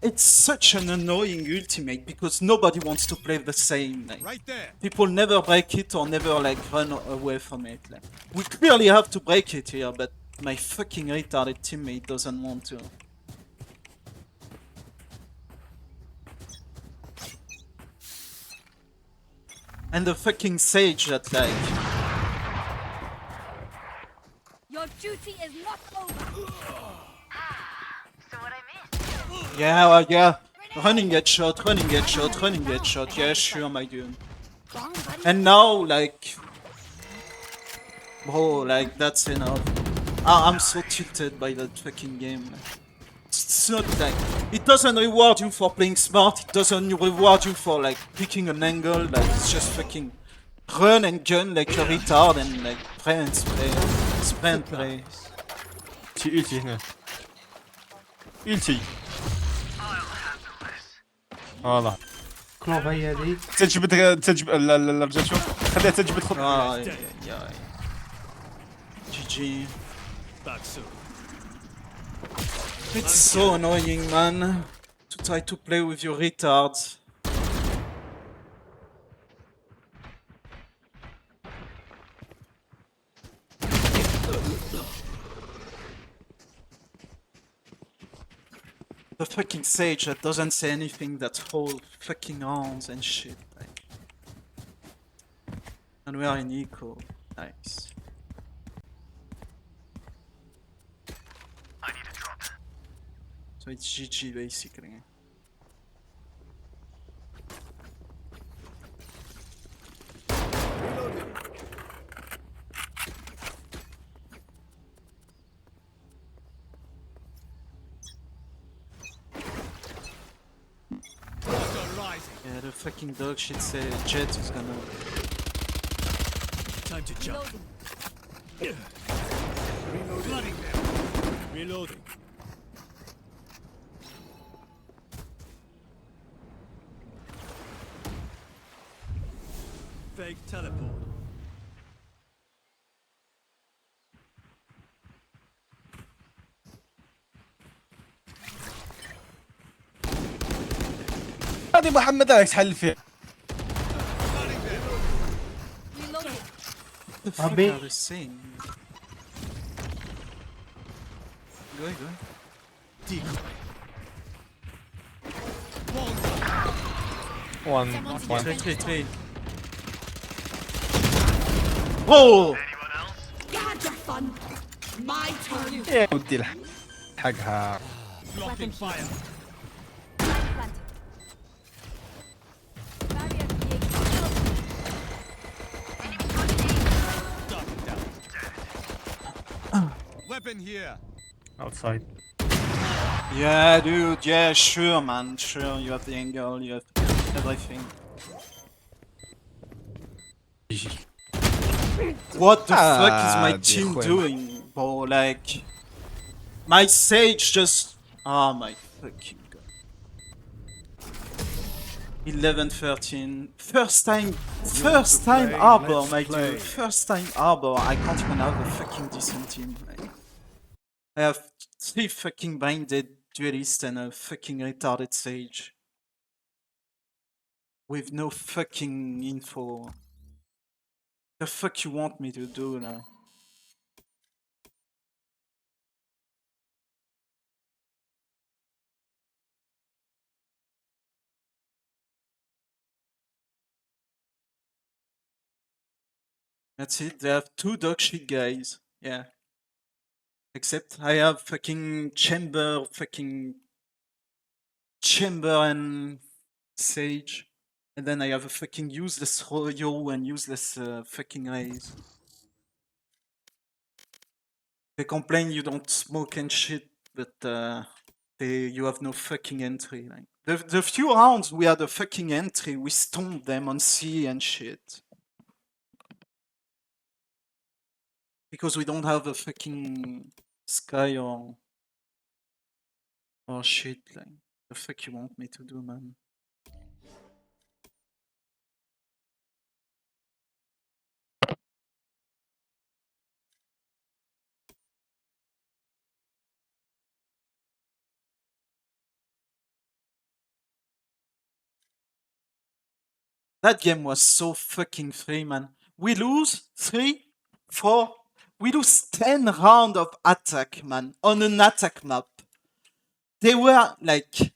It's such an annoying ultimate because nobody wants to play the same. Like, Right there. people never break it or never like run away from it. Like, we clearly have to break it here, but my fucking retarded teammate doesn't want to. And the fucking Sage that like... Your duty is not over. Yeah, well, yeah. Running headshot, running headshot, running headshot. Yeah, sure, my dude. And now, like... Bro, like, that's enough. I'm so tilted by that fucking game. It's not like... It doesn't reward you for playing smart, it doesn't reward you for, like, picking an angle, like, it's just fucking... Run and gun like a retard and, like, pray and spray. Spray and pray. Ulti هنا. Ulti. فوالا. كلوف هي هذيك. تجبد الرجال شوف. خليها تجبد خط. GG. Back soon. It's so annoying, man. To try to play with your retards. The fucking Sage that doesn't say anything, that whole fucking arms and shit. Like. And we are in eco. Nice. So it's GG basically. Yeah, the fucking dog shit say Jet is gonna. Time to jump. Reloading. Reloading. Fake teleport. هذه محمد ايش حل فيه؟ The fuck Abi. are they saying? Go ahead, go ahead. One. Three. Oh! You had your fun. My turn. يا ودي حقها. Blocking fire. Weapon here. Outside. Yeah, dude, yeah, sure, man, sure, you have the angle, you have everything. What the fuck is my team doing, bro? Like, my Sage just... Oh my fucking god. 11-13. First time Arbor, my dude. First time Arbor. I can't even have a fucking decent team. Like, I have 3 fucking blinded duelists and a fucking retarded Sage. With no fucking info. The fuck you want me to do now? That's it, they have 2 dogshit guys. Yeah. Except I have fucking Chamber and Sage. And then I have a fucking useless Royo and useless fucking Raze. They complain you don't smoke and shit, but you have no fucking entry. Like the few rounds we had a fucking entry, we stomped them on C and shit. Because we don't have a fucking Sky or shit. Like the fuck you want me to do, man? That game was so fucking free, man. We lose 3, 4. We lose 10 rounds of attack, man, on an attack map. They were like...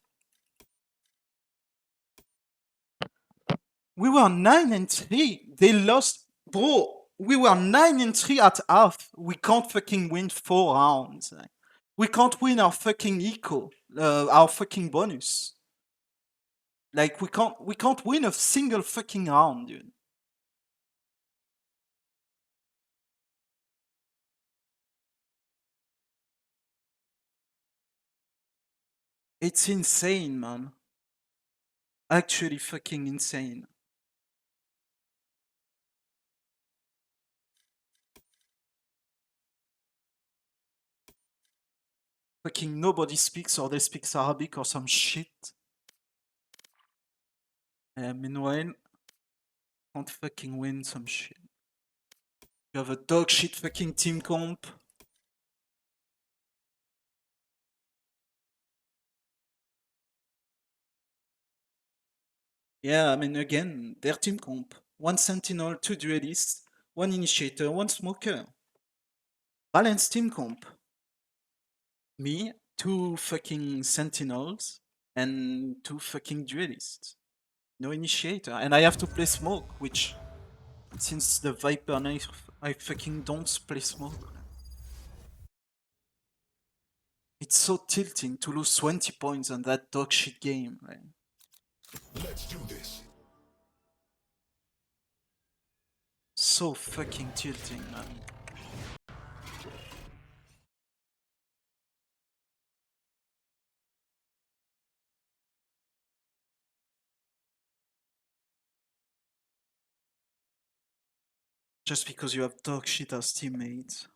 We were 9-3. They lost... Bro, we were 9-3 at half. We can't fucking win 4 rounds. Like, we can't win our fucking eco. Our fucking bonus. Like, we can't win a single fucking round, dude. It's insane, man. Actually fucking insane. Fucking nobody speaks or they speak Arabic or some shit. Meanwhile, can't fucking win some shit. You have a dog shit fucking team comp. Yeah, I mean, again, their team comp. 1 Sentinel, 2 Duelists, 1 Initiator, 1 Smoker. Balanced team comp. Me, 2 fucking Sentinels, and 2 fucking Duelists. No Initiator. And I have to play Smoke, which Since the Viper knife, I fucking don't play smoke. It's so tilting to lose 20 points on that dog shit game. Right? Let's do this. So fucking tilting, man. Just because you have dog shit as teammates.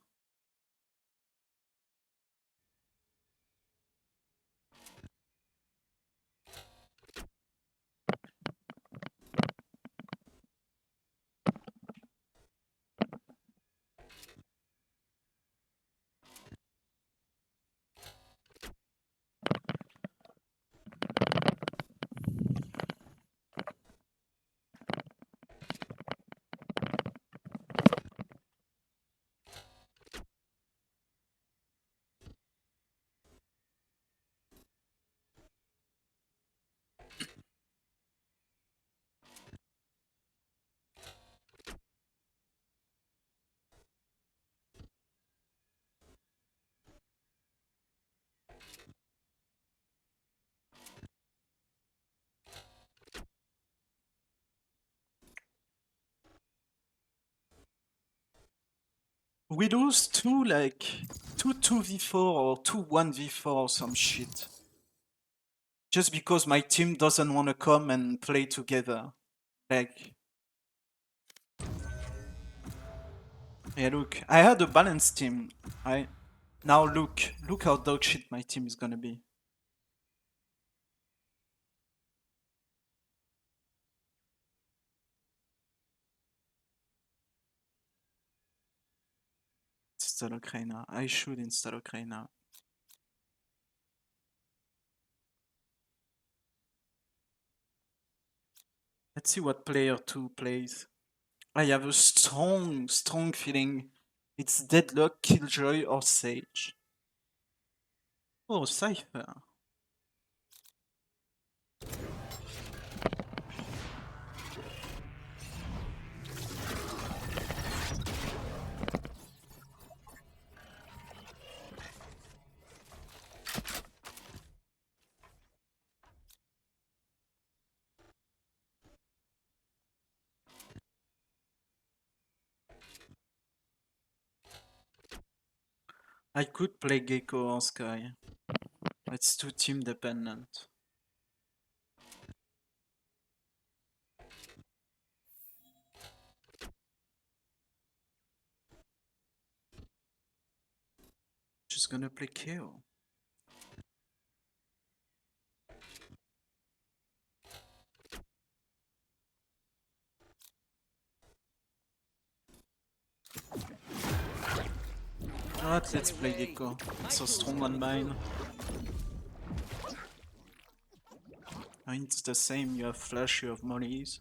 We lose two 2v4 or 1v4 or some shit. Just because my team doesn't want to come and play together. Like... Yeah, look, I had a balanced team. Now look how dog shit my team is gonna be. Install Ukraine. I should install Ukraine. Let's see what player 2 plays. I have a strong feeling it's Deadlock, Killjoy, or Sage. Oh, Cypher. I could play Gecko or Sky. It's too team dependent. Just gonna play KO. Alright, let's play Gecko. It's so strong on mine. I mean, it's the same, you have flash, you have mollies.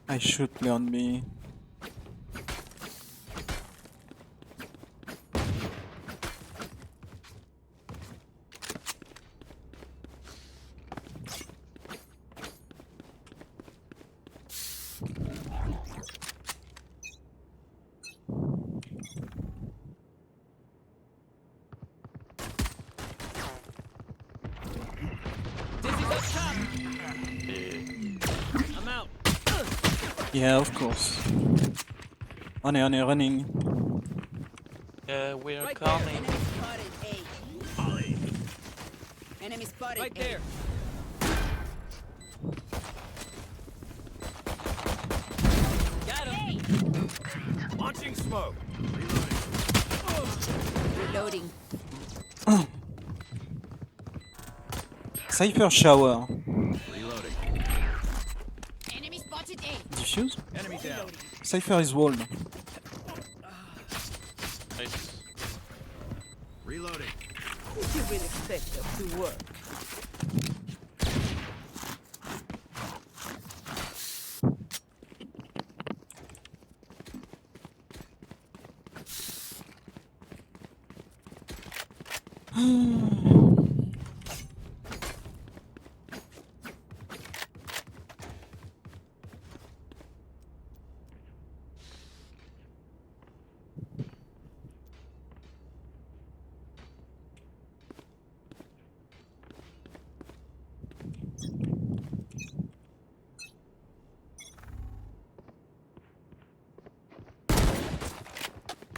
I should play on me. I'm out. Yeah, of course. On running. We're Right coming. there. Enemy spotted. Right there. Launching smoke. Reloading. Cypher shower. Reloading. Enemy spotted A. Diffuse? Enemy down. Cypher is walled. Nice. Reloading. You will expect us to work.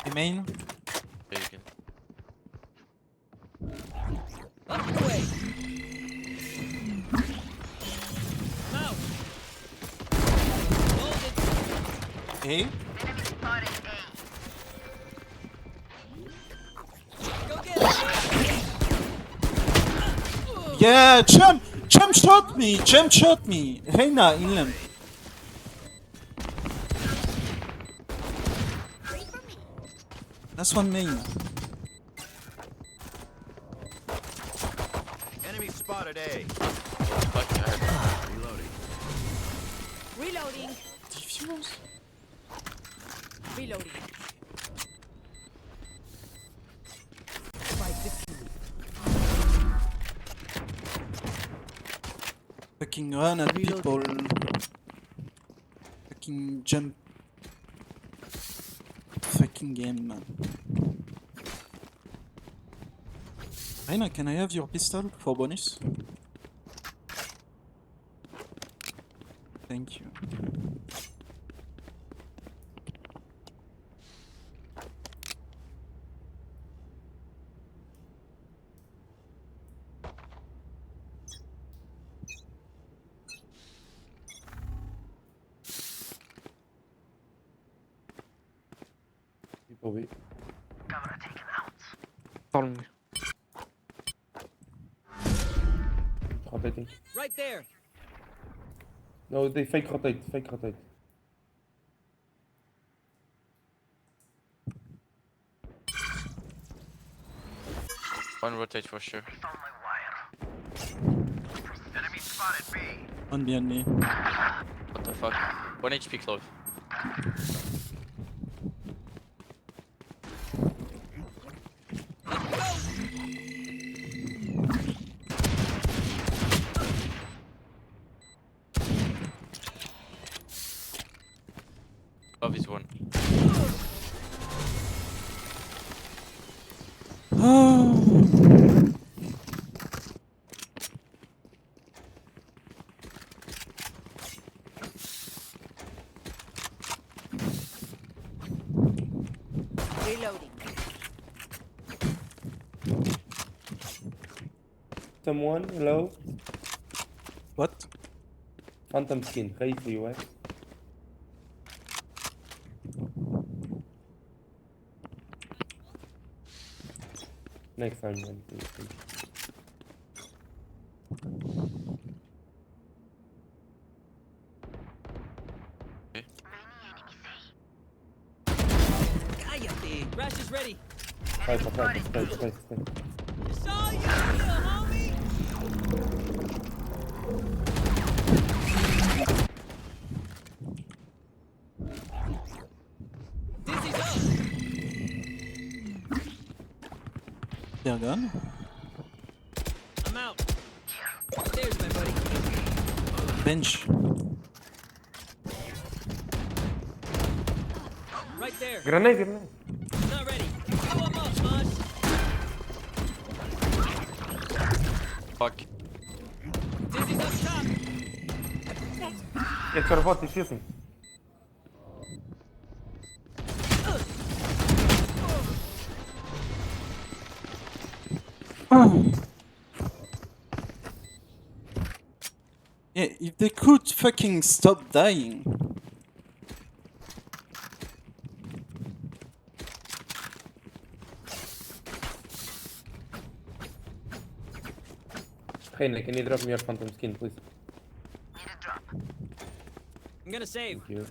The main. Yeah, you can. Up and away. Now. A. Go get it. Yeah, Jump shot me! Jump shot me! Reina, in lamp. That's one main. Enemy spotted A. Fuck, I heard. Reloading. Reloading. Diffuse? Reloading. Spike defused. Fucking run at people. Fucking jump. Fucking game, man. Reina, can I have your pistol for bonus? Thank you. People be. Long. Rotating. Right there. No, they fake rotate. Fake rotate. One rotate for sure. Enemy spotted B. One behind me. What the fuck? 1 HP close. Above is one. Reloading. Someone, hello? What? Phantom skin, ready for you, eh? Next time, man. Please. Cállate. Rash is ready. Stay. Saw you, homie. Dizzy's up. They're gone. I'm out. There's my buddy. Bench. Right there. Grenade. Not ready. Blow him up, Mosh. Fuck. Dizzy's up top. Get your bot defusing. Yeah, if they could fucking stop dying. Reina, can you drop me your phantom skin, please? I'm gonna save. Thank you.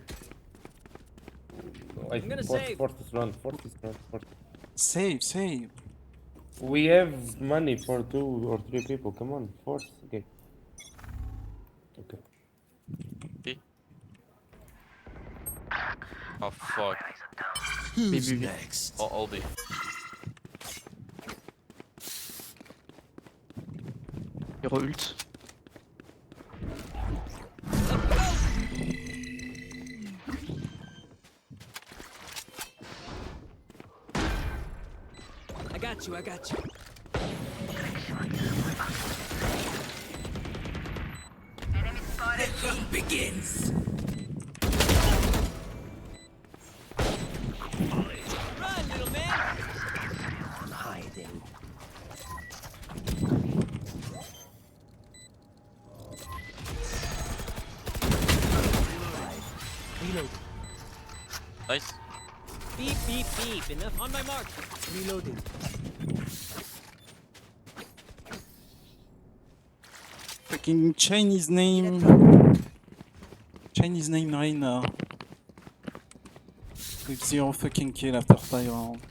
I'm gonna save. Force this round, force this round, force. Save. We have money for 2 or 3 people. Come on, force. Okay. Okay. Oh fuck. Who's next? Oh, all day. Hero ult. I got you. The hunt begins. Run, little man. Hiding. Reload. Nice. Beep, beep, beep. Enough on my mark. Reloading. Fucking Chinese name Reina. With 0 fucking kill after 5 rounds.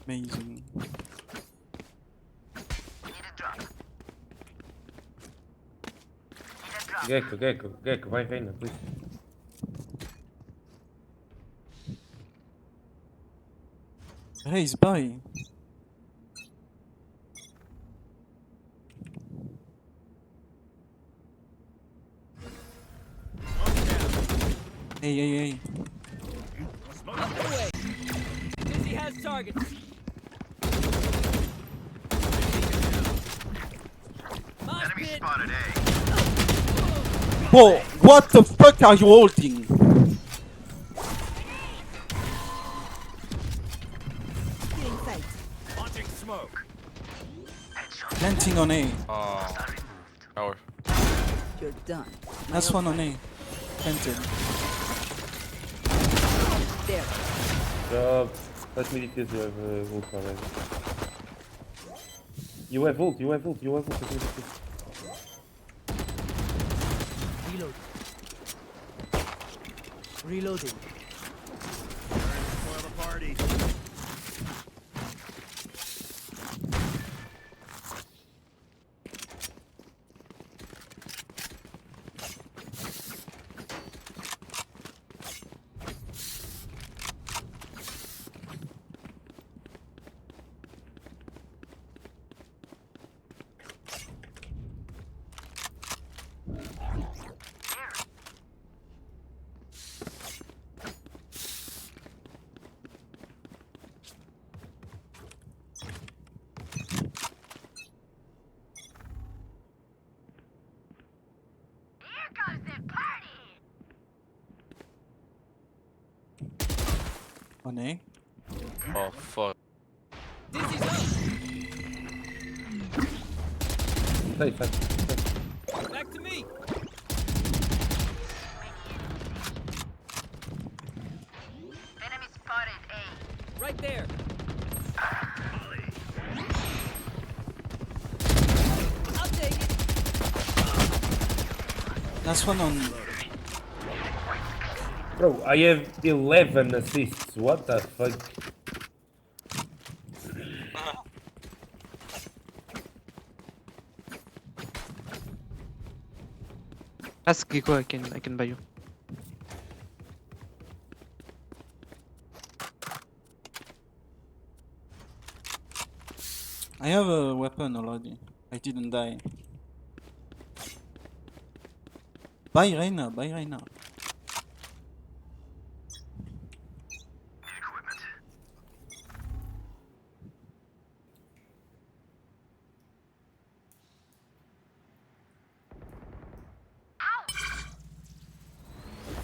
Amazing. Gecko, vai Reina, please. Raise by. Hey. Up and away. Dizzy has targets. Enemy spotted A. Whoa, what the fuck are you holding? Launching smoke. Planting on A. Oh. Tower. You're done. Last one on A. Planted. There. Let me defuse, you have ult already. You have ult. Let me defuse. Reloading. For the party. On A. Oh fuck. Dizzy's up. Safe. Back to me. Enemy spotted A. Right there. I'll take it. Last one on. Bro, I have 11 assists. What the fuck? Ask Gecko, I can buy you. I have a weapon already. I didn't die. Buy Reina.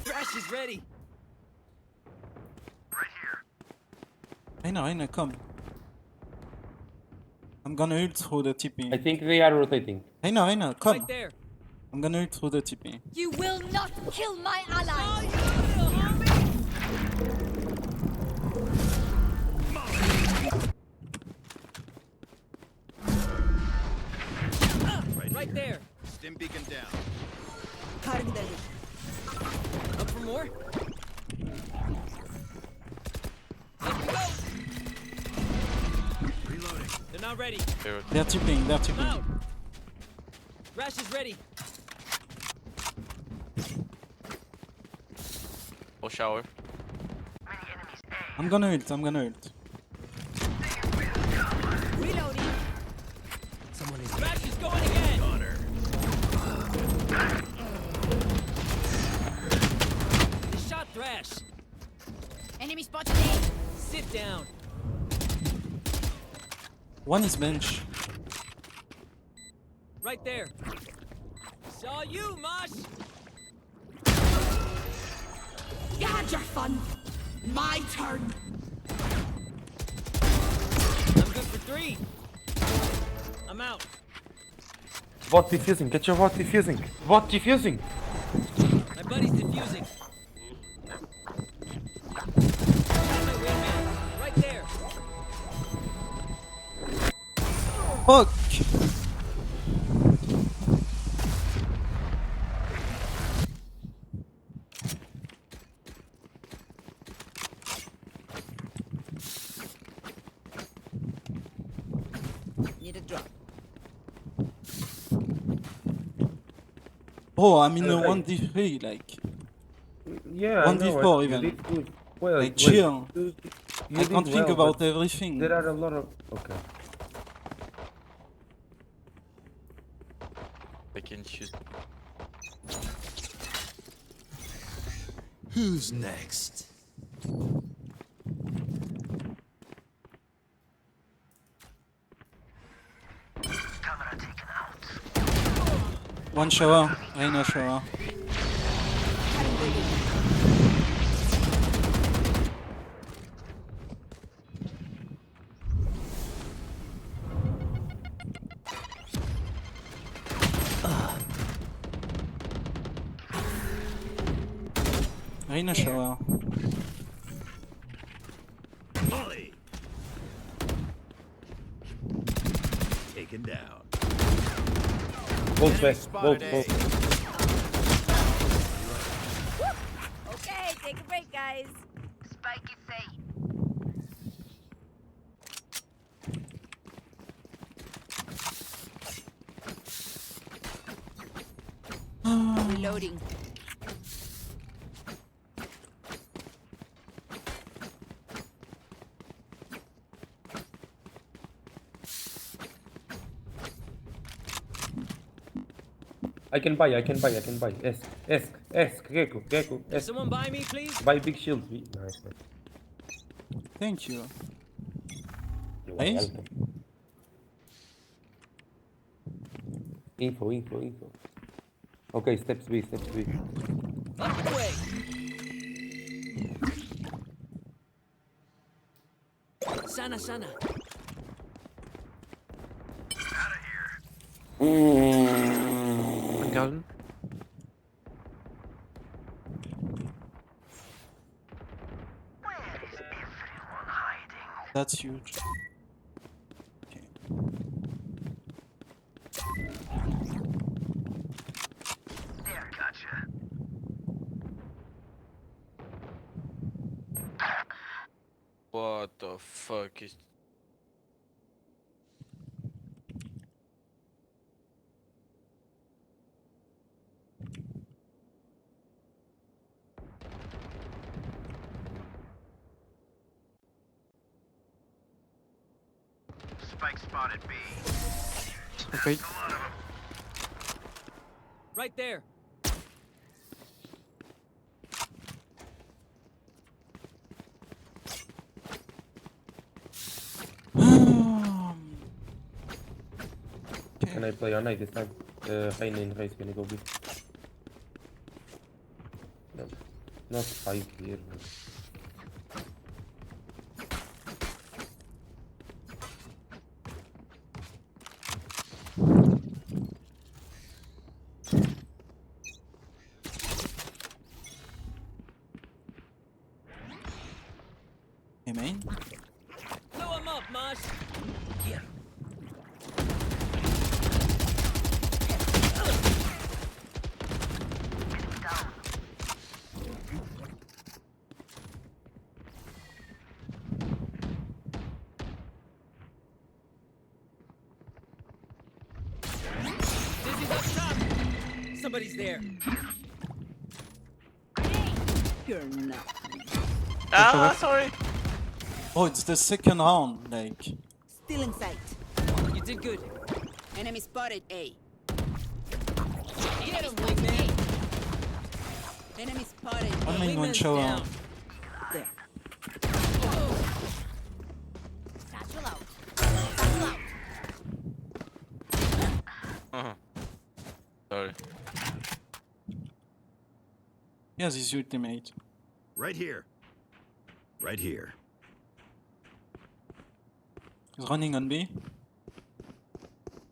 Thrash is ready. Reina, come. I'm gonna ult through the TP. I think they are rotating. Reina, come. Right there. I'm gonna ult through the TP. You will not kill my ally. Drown ready. They're tipping, they're tipping. Out. Thrash is ready. Full shower. I'm gonna ult, I'm gonna ult. Reloading. Someone is. Thrash is going again. They shot Thrash. Enemy spotted A. Sit down. One is bench. Right there. Saw you, Mosh. You had your fun. My turn. I'm good for 3. I'm out. Bot defusing, get your bot defusing. Bot defusing. My buddy's defusing. My wingman. Right there. Fuck! Need a drop. Oh, I'm in a 1d3, like. Yeah, 1d4 even. You did good. Well, Like, chill. you I did can't think well, about but everything. There are a lot of. Okay. I can choose. Who's next? One shower, Reina shower. Reina shower. Molly. Taken down. Both back, both. Okay, take a break, guys. Spike is safe. Reloading. I can buy. Ask, Gecko, Can ask. someone buy me, please? Buy big shield. Nice. Thank you. You are Nice. welcome. Info. Okay, steps B. Up and away. Sana. One garden. That's huge. Okay. There, gotcha. What the fuck is? Spike spotted B. Okay. Right there. Can I play on night this time? Reina in race, can you go B? No, not 5 here. Hey, man. Blow him up, Mosh. Here. Somebody's there. You're not. Ah, sorry. Oh, it's the second round, like. Still in sight. You did good. Enemy spotted A. Get him, wingman. Enemy spotted A. I mean, one show out. There. Satchel out. Sorry. He has his ultimate. Right here. Right here. He's running on B.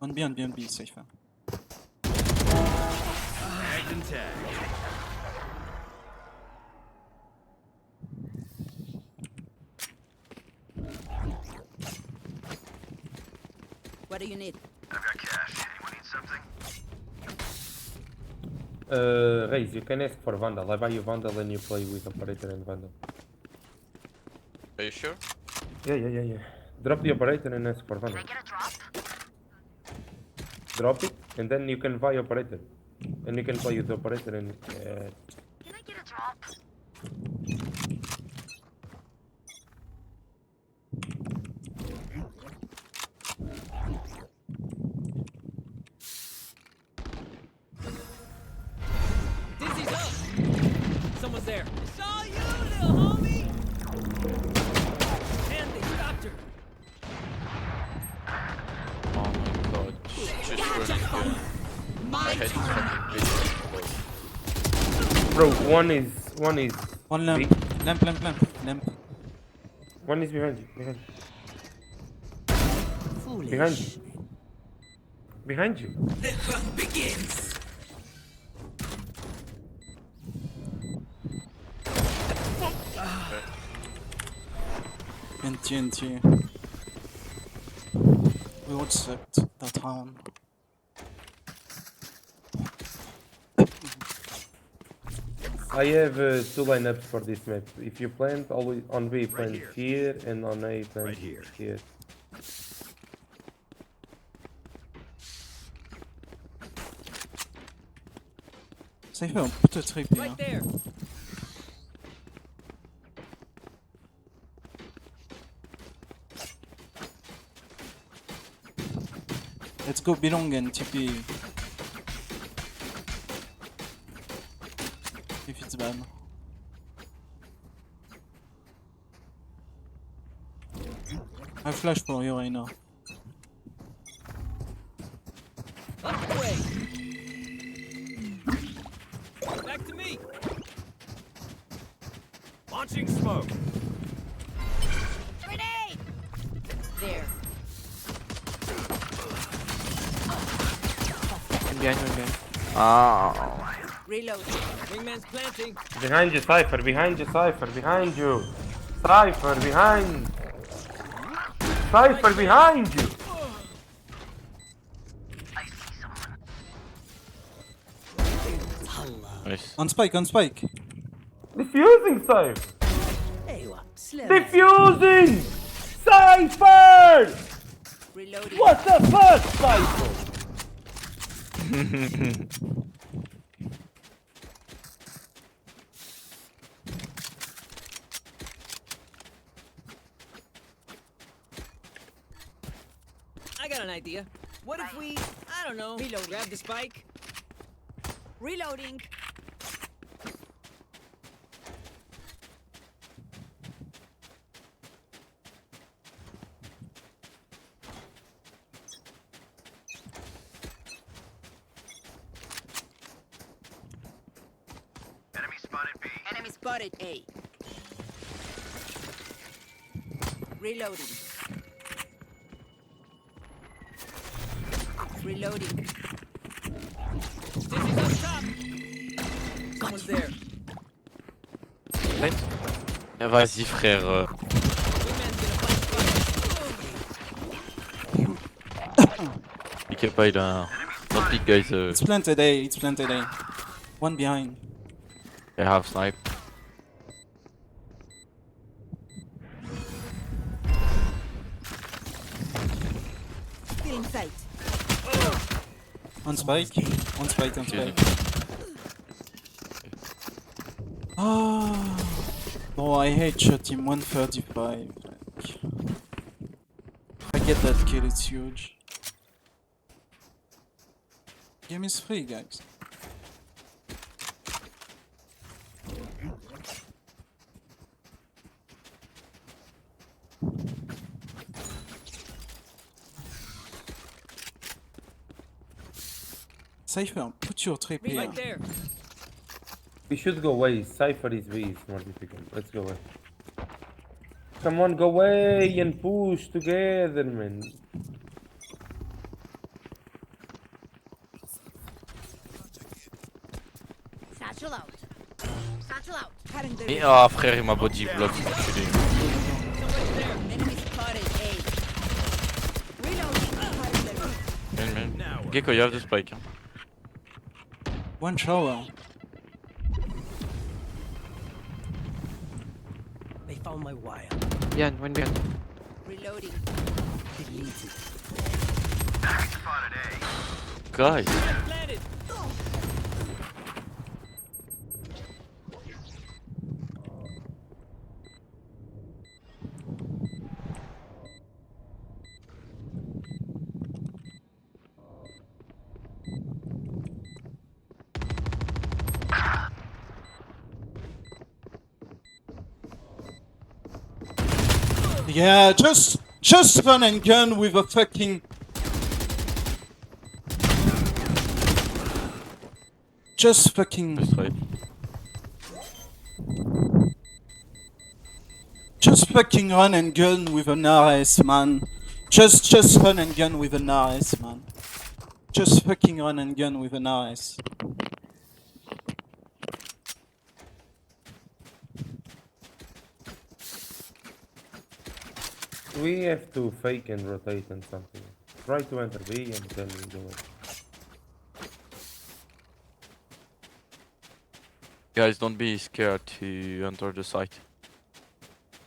On B, on B, on B, safer. Tagged and tagged. What do you need? I've got cash. Anyone need something? Raze, you can ask for Vandal. I buy you Vandal and you play with Operator and Vandal. Are you sure? Yeah. Drop the Operator and ask for Vandal. Can I get a drop? Drop it, and then you can buy Operator. And you can play with the Operator and... Can I get a drop? Dizzy's up. Someone's there. It's all you, little homie. And they stopped her. Oh my god. Just running. My head is fucking big. Bro, one is... One lamp. big. Lamp. One is behind you. Foolish. Behind you. The hunt begins. NT. We all slept that round. I have two lineups for this map. If you plant, always on B plant here, and on A plant here. Safer, on put a trip here. Right there. Let's go belong and TP. If it's bad. I flash for you right now. Up the way. Back to me. Launching smoke. Grenade! There. Behind. Oh. Reload. Wingman's planting. Behind you, Cypher, behind you. Cypher, behind you. Cypher, behind you. Nice. On spike. Defusing, Cypher. Hey, what? Defusing! Cypher! Reloading. What the fuck, Cypher? I got an idea. What if we, I don't know, grab the spike? Reloading. Enemy spotted B. Enemy spotted A. Reloading. Reloading. Dizzy's up top. Someone's there. Vas-y frère. Piquez pas, il a un... Don't peek guys. It's planted A. One behind. I have snipe. Still in sight. On spike. On spike, on spike. Ah. Oh, I hate shot team 135. Like, if I get that kill, it's huge. Game is free, guys. Cypher, put your trip here. Right there. We should go away. Cypher is way more difficult. Let's go away. Come on, go away and push together, man. Satchel out. Satchel out. Et oh frère, il m'a body block. Enculé. Enemy spotted A. Reloading. Man. Gecko, you have the spike. One shower. They found my wire. Bien, one bien. Reloading. Deleted. Spotted A. Guys. Planted. Yeah, just run and gun with a fucking... Just fucking... Just fucking run and gun with an RS, man. Just run and gun with an RS, man. Just fucking run and gun with an RS. We have to fake and rotate and something. Try to enter B and then we do it. Guys, don't be scared to enter the site.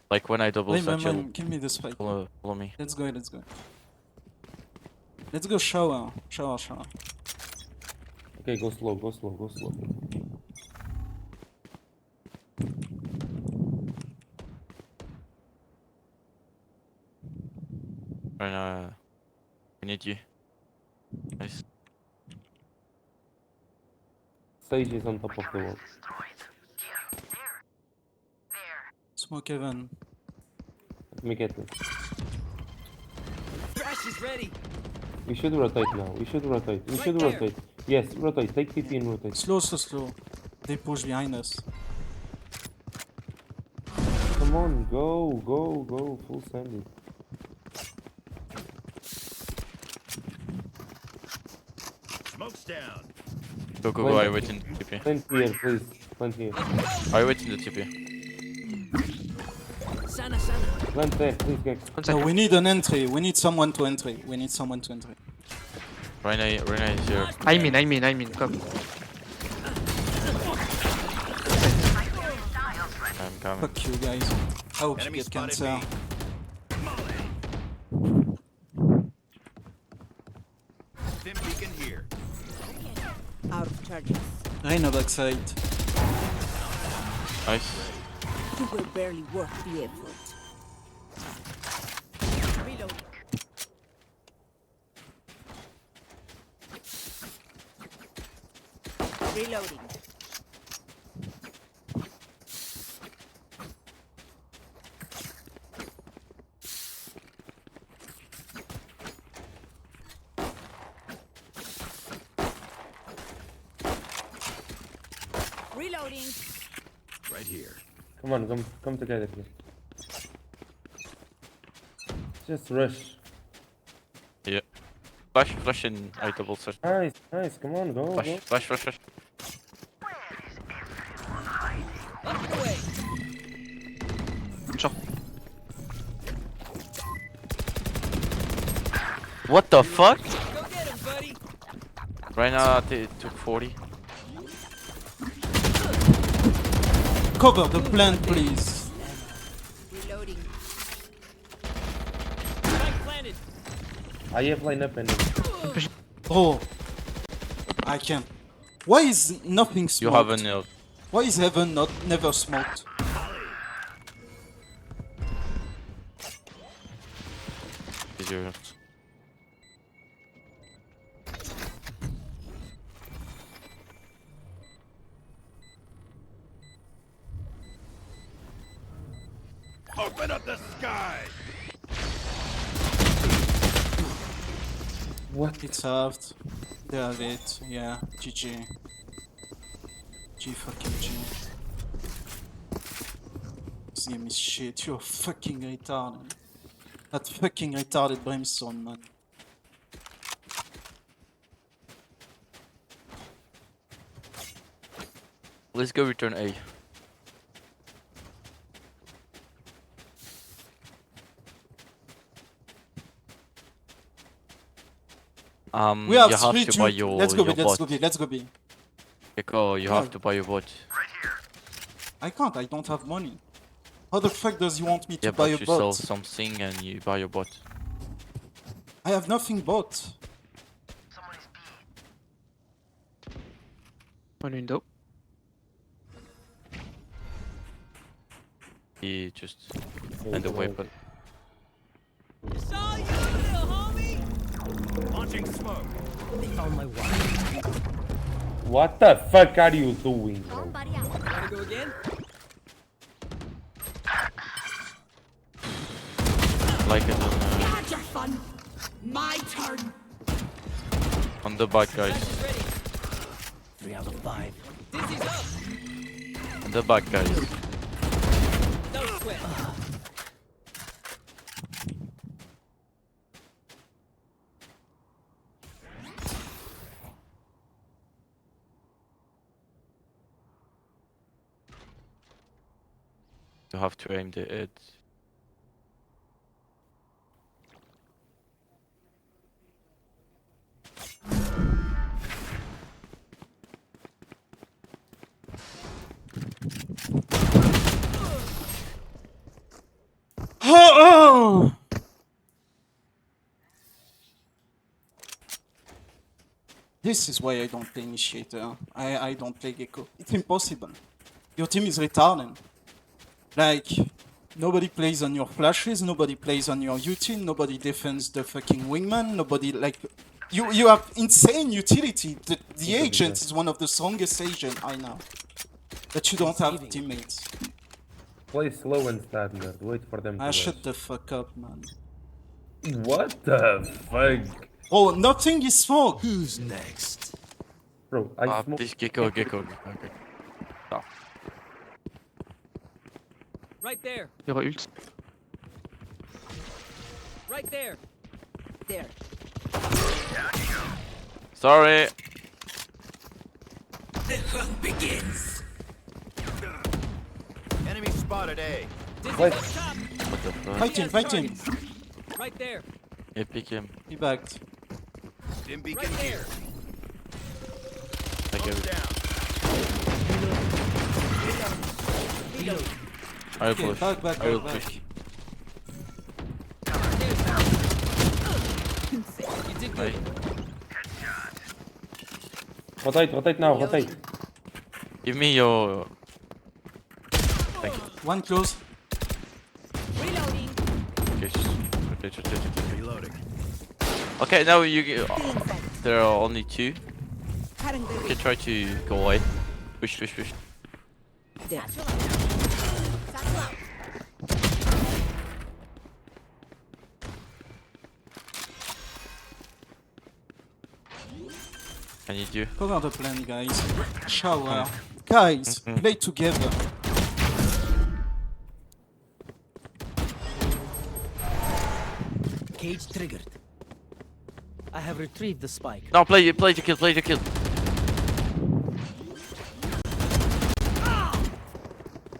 Like when I double satchel. Give me the spike. Follow me. Let's go, let's go. Let's go shower. Shower. Okay, go slow, go slow, go slow. And we need you. Nice. Sage is on top of the wall. Smoke heaven. Let me get this. Crash is ready. We should rotate now. We should rotate. We should rotate. Yes, rotate. Take TP and rotate. Slow. They push behind us. Come on, go. Full sandy. Smoke's down. Go. I wait in the TP. Plant here, please. Plant here. I wait in the TP. Sana. Plant there, please, guys. No, we need an entry. We need someone to enter. Reyna is here. I mean, come. I'm coming. Fuck you guys. I hope you get cancer. Stim beacon here. Out of charges. Reyna backside. Nice. You will barely worth the effort. Reload. Reloading. Reloading. Right here. Come on, come together here. Just rush. Yeah. Flash in I double search. Nice. Come on, go. Flash. What the fuck? Go get him, buddy. Reyna took 40. Cover the plant, please. Reloading. I have line up and... Oh. I can't. Why is nothing smoked? You haven't nailed. Why is heaven not never smoked? Open up the sky! What? It's halved. They have it. Yeah. GG. G fucking G. This game is shit. You're fucking retarded. That fucking retarded Brimstone, man. Let's go return A. We have you have three, to two. buy your Let's go B. your Let's bot. go B. Let's go B. Gecko, you Yeah. have to buy your bot. I can't. I don't have money. How the fuck does he want me to Yeah, buy but a you bot? sell something and you buy your bot. I have nothing bought. One window. He just and the weapon. Saw you, little homie. Launching smoke. They found my wife. What the fuck are you doing, bro? Wanna go again? Like it You had your fun. My turn. on the back, guys. 3 out of 5. Dizzy's up. On the back, guys. No sweat. You have to aim the head. Oh! This is why I don't play Initiator. I don't play Gecko. It's impossible. Your team is retarded. Like, nobody plays on your flashes, nobody plays on your UT, nobody defends the fucking wingman, nobody, like... You have insane utility. The agent is one of the strongest agent I know. But you don't have teammates. Play slow and standard. Wait for them to Shut the fuck up, man. What the fuck? Oh, nothing is smoked. Who's next? Bro, I smoke. Please, Gecko. Okay. Stop. Right there. Il y aura ult. Right there. There. Sorry. The hunt begins. Enemy spotted A. What? What the fuck? Fight him. Right there. Yeah, pick him. He backed. Dim beacon Right there. here. Like Smoke's down. I will Okay, push. back. I will push. You did Right. good. Rotate now, rotate. Give me your. Thank you. One close. Reloading. Okay, rotate. Reloading. Okay, now you. There are only two. You can try to go away. Push. There. I need you. Cover the plan, guys. Shower. Guys, play together. Cage triggered. I have retrieved the spike. No, play to kill.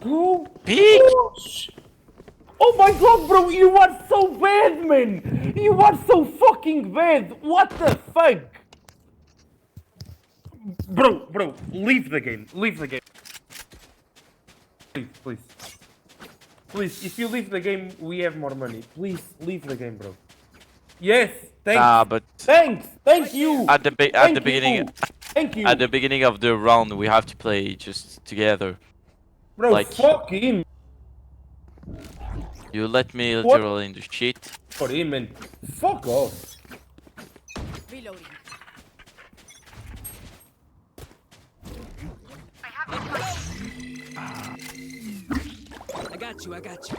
Go! Peek! Oh my god, bro, you are so bad, man! You are so fucking bad! What the fuck? Bro, leave the game. Please, if you leave the game, we have more money. Please, leave the game, bro. Yes, thanks. But Thank you. at the beginning, Thank you. At the beginning of the round, we have to play just together. Bro, Like, fuck him. you let me What? literally in the shit. For him and fuck off. Reloading. I got you, I got you.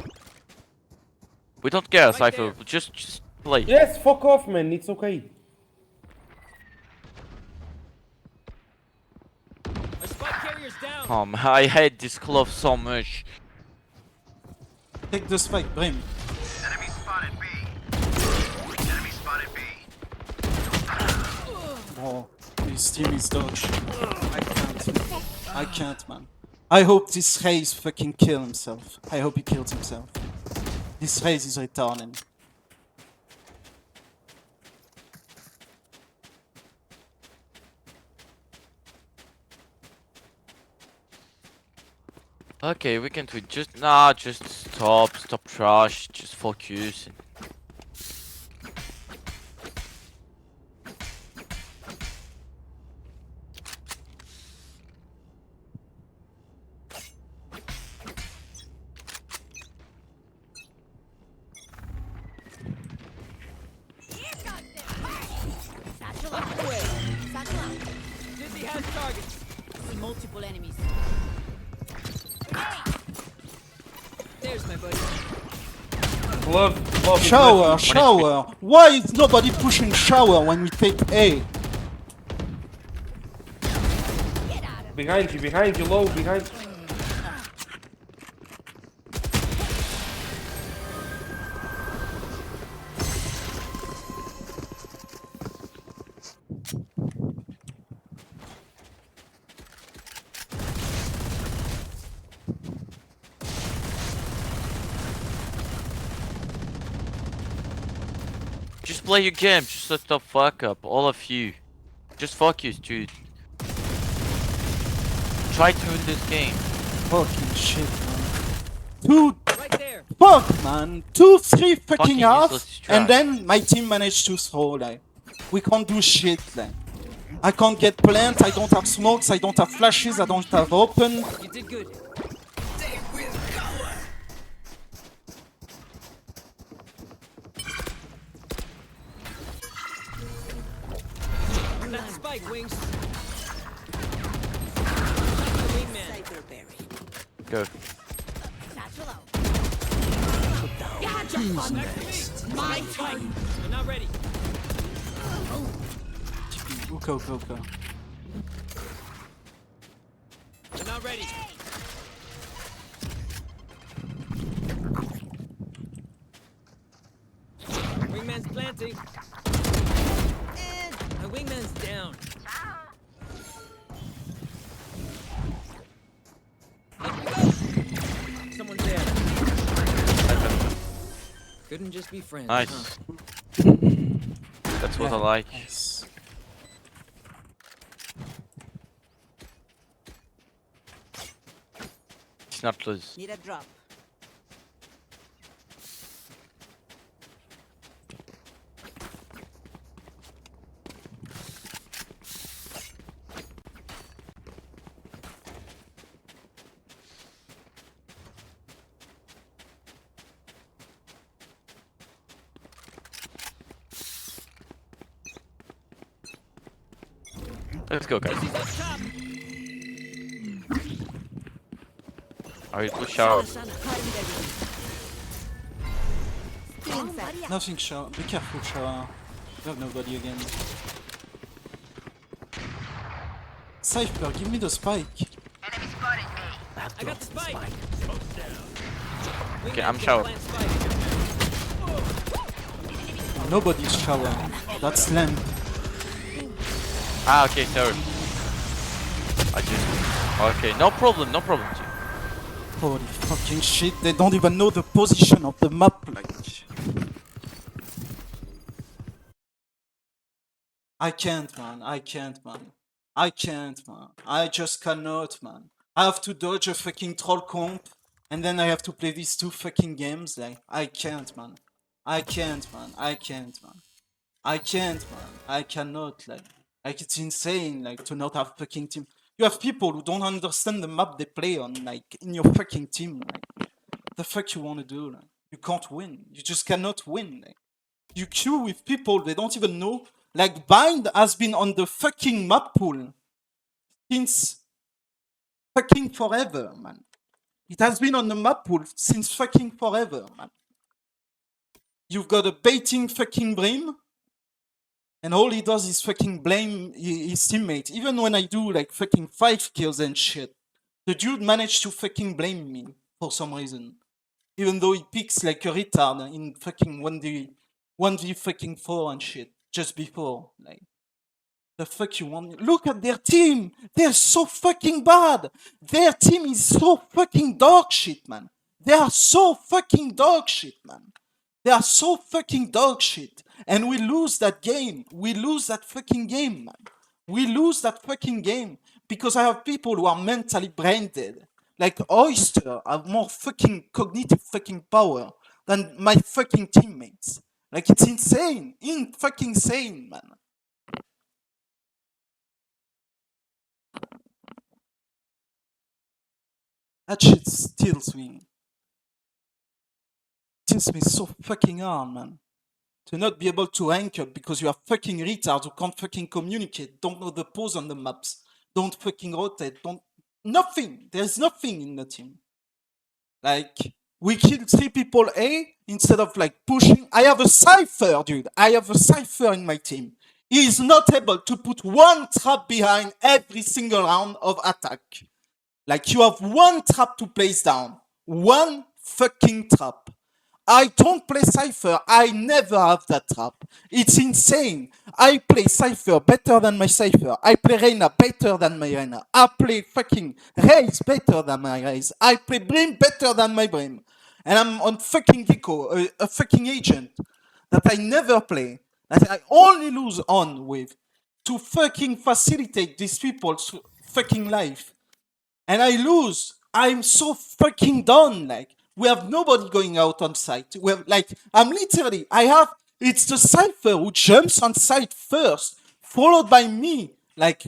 We don't care, Right Cypher. there. Just play. Yes, fuck off, man. It's okay. Our spike carrier's down. I hate this glove so much. Take the spike, Brim. Enemy spotted B. Enemy spotted B. Oh, his team is dodge. I can't, man. I hope this Raze fucking kill himself. I hope he kills himself. This Raze is retarded. Okay, we can tweet. Just just stop trash. Just focus. Satchel out. Satchel out. Dizzy has targets. See multiple enemies. There's my buddy. Love Shower, shower. Why is nobody pushing shower when we take A? Behind you, low, behind you. Just play your game. Just let the fuck up, all of you. Just focus, dude. Try to win this game. Fucking shit, man. Right there. Fuck, man. 2-3 fucking Fucking half, useless and trash. then my team managed to throw, like. We can't do shit, like. I can't get plant, I don't have smokes, I don't have flashes, I don't have open. You did good. Got the spike, Wings. Wingman. Go. Satchel out. Who's next? My turn. I'm not ready. Go. I'm not ready. Wingman's planting. And my wingman's down. Someone's there. Couldn't just be friends. Nice. Huh? That's what I like. Nice. It's not close. Need a drop. Let's go, guys. Alright, push out. Nothing shower. Be careful, shower. You have nobody again. Cypher, give me the spike. I got the spike. Okay, I'm shower. Nobody's shower. That's lamp. Ah, okay, sorry. I just... Okay, no problem, dude. Holy fucking shit, they don't even know the position of the map, like... I can't, man. I just cannot, man. I have to dodge a fucking troll comp, and then I have to play these 2 fucking games, like... I can't, man. I cannot, like... Like, it's insane, like, to not have fucking team. You have people who don't understand the map they play on, like, in your fucking team. Like, the fuck you want to do? Like, you can't win. You just cannot win. Like, you queue with people they don't even know. Like, Bind has been on the fucking map pool since fucking forever, man. It has been on the map pool since fucking forever, man. You've got a baiting fucking Brim, and all he does is fucking blame his teammate. Even when I do like fucking 5 kills and shit, the dude managed to fucking blame me for some reason. Even though he picks like a retard in fucking 1v fucking 4 and shit just before. Like, the fuck you want? Look at their team! They're so fucking bad! Their team is so fucking dog shit, man. They are so fucking dog shit, man. They are so fucking dog shit. And we lose that game. We lose that fucking game, man. We lose that fucking game because I have people who are mentally brain dead. Like Oyster have more fucking cognitive fucking power than my fucking teammates. Like, it's insane. Fucking insane, man. That shit steals me. Steals me so fucking hard, man. To not be able to rank up because you are fucking retards who can't fucking communicate, don't know the pose on the maps, don't fucking rotate, don't... Nothing! There's nothing in the team. Like, we killed 3 people A instead of like pushing. I have a Cypher, dude. I have a Cypher in my team. He is not able to put one trap behind every single round of attack. Like, you have one trap to place down. One fucking trap. I don't play Cypher. I never have that trap. It's insane. I play Cypher better than my Cypher. I play Reyna better than my Reyna. I play fucking Raze better than my Raze. I play Brim better than my Brim. And I'm on fucking Gecko, a fucking agent that I never play, that I only lose on with to fucking facilitate these people's fucking life. And I lose. I'm so fucking done. Like, we have nobody going out on site. We have, like, it's the Cypher who jumps on site first, followed by me. Like,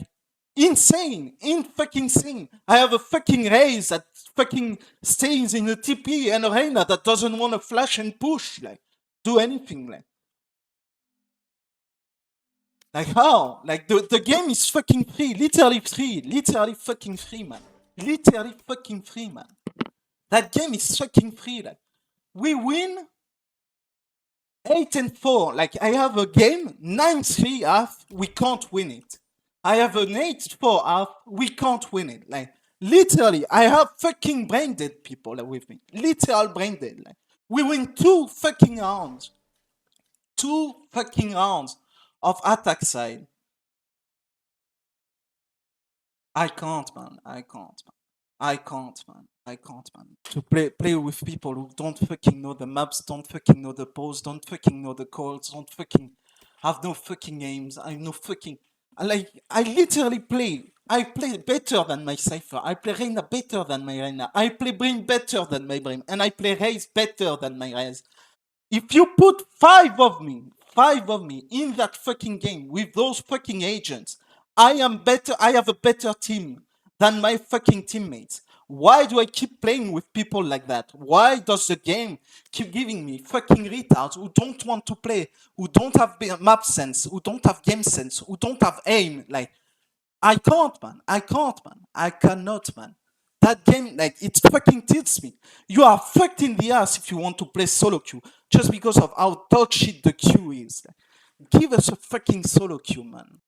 insane. Fucking insane. I have a fucking Raze that fucking stays in a TP and arena that doesn't want to flash and push. Like, do anything. Like how? Like, the game is fucking free. Literally free. Literally fucking free, man. Literally fucking free, man. That game is fucking free. Like, we win 8-4. Like, I have a game 9-3 half. We can't win it. I have an 8-4 half. We can't win it. Like, literally, I have fucking brain dead people with me. Literal brain dead. Like, we win 2 fucking rounds. 2 fucking rounds of attack side. I can't, man. I can't, man. I can't, man. I can't, man. To play with people who don't fucking know the maps, don't fucking know the pose, don't fucking know the calls, don't fucking have no fucking aims. I know fucking... I literally play. I play better than my Cypher. I play Reyna better than my Reyna. I play Brim better than my Brim. And I play Raze better than my Raze. If you put 5 of me in that fucking game with those fucking agents, I am better. I have a better team than my fucking teammates. Why do I keep playing with people like that? Why does the game keep giving me fucking retards who don't want to play, who don't have map sense, who don't have game sense, who don't have aim? Like, I can't, man. I can't, man. I cannot, man. That game, like, it fucking tilts me. You are fucked in the ass if you want to play solo queue just because of how dog shit the queue is. Give us a fucking solo queue, man.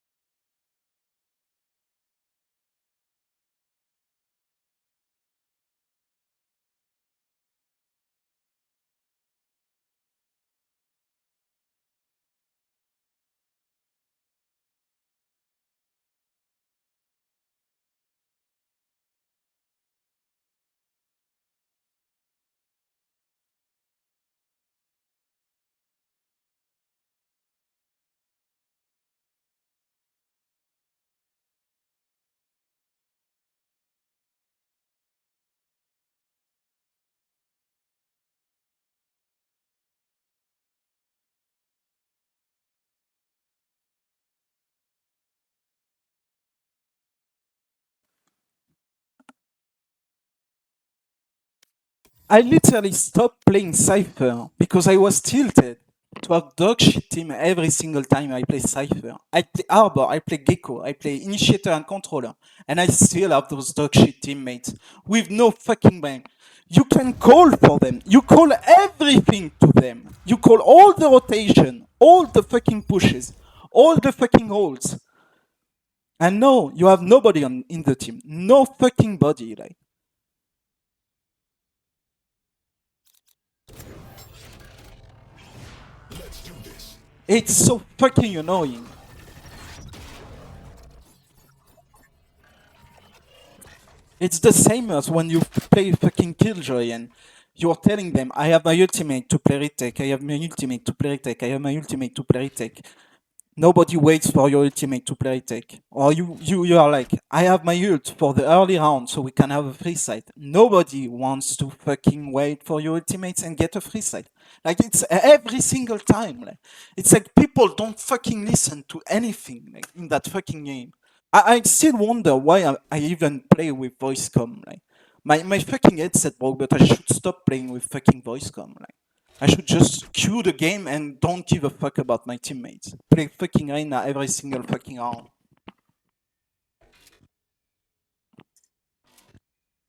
I literally stopped playing Cypher because I was tilted to have dog shit team every single time I play Cypher. I play Arbor, I play Gecko, I play Initiator and Controller, and I still have those dog shit teammates with no fucking brain. You can call for them. You call everything to them. You call all the rotation, all the fucking pushes, all the fucking holds. And no, you have nobody in the team. No fucking body, like. It's so fucking annoying. It's the same as when you play fucking Killjoy and you're telling them, I have my ultimate to play retake, I have my ultimate to play retake, I have my ultimate to play retake. Nobody waits for your ultimate to play retake. Or you are like, I have my ult for the early round so we can have a free sight. Nobody wants to fucking wait for your ultimates and get a free sight. Like, it's every single time. Like, it's like people don't fucking listen to anything like, in that fucking game. I still wonder why I even play with voice-com. Like, my fucking headset broke, but I should stop playing with fucking voice-com. Like, I should just queue the game and don't give a fuck about my teammates. Play fucking Reina every single fucking round.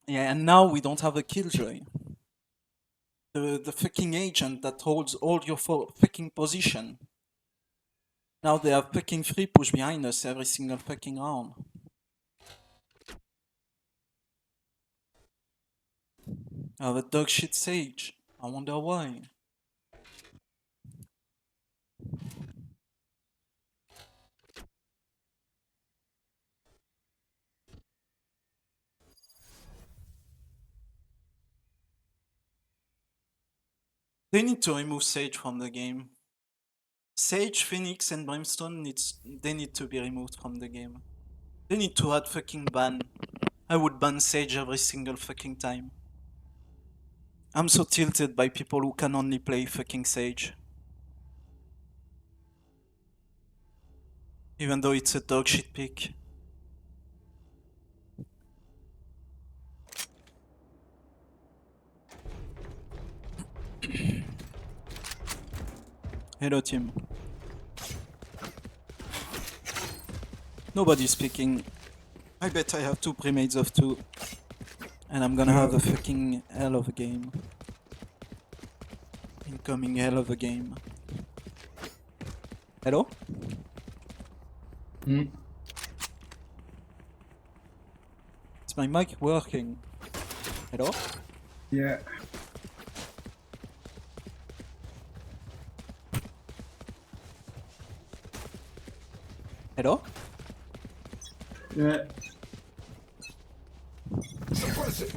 Yeah, and now we don't have a Killjoy. The fucking agent that holds all your fucking position. Now they have fucking free push behind us every single fucking round. I have a dog shit Sage. I wonder why. They need to remove Sage from the game. Sage, Phoenix, and Brimstone they need to be removed from the game. They need to add fucking ban. I would ban Sage every single fucking time. I'm so tilted by people who can only play fucking Sage. Even though it's a dog shit pick. Hello team. Nobody's picking. I bet I have 2 premates of 2. And I'm gonna have a fucking hell of a game. Incoming hell of a game. Hello? Is my mic working? Hello? Yeah. Hello? Yeah. Suppress it.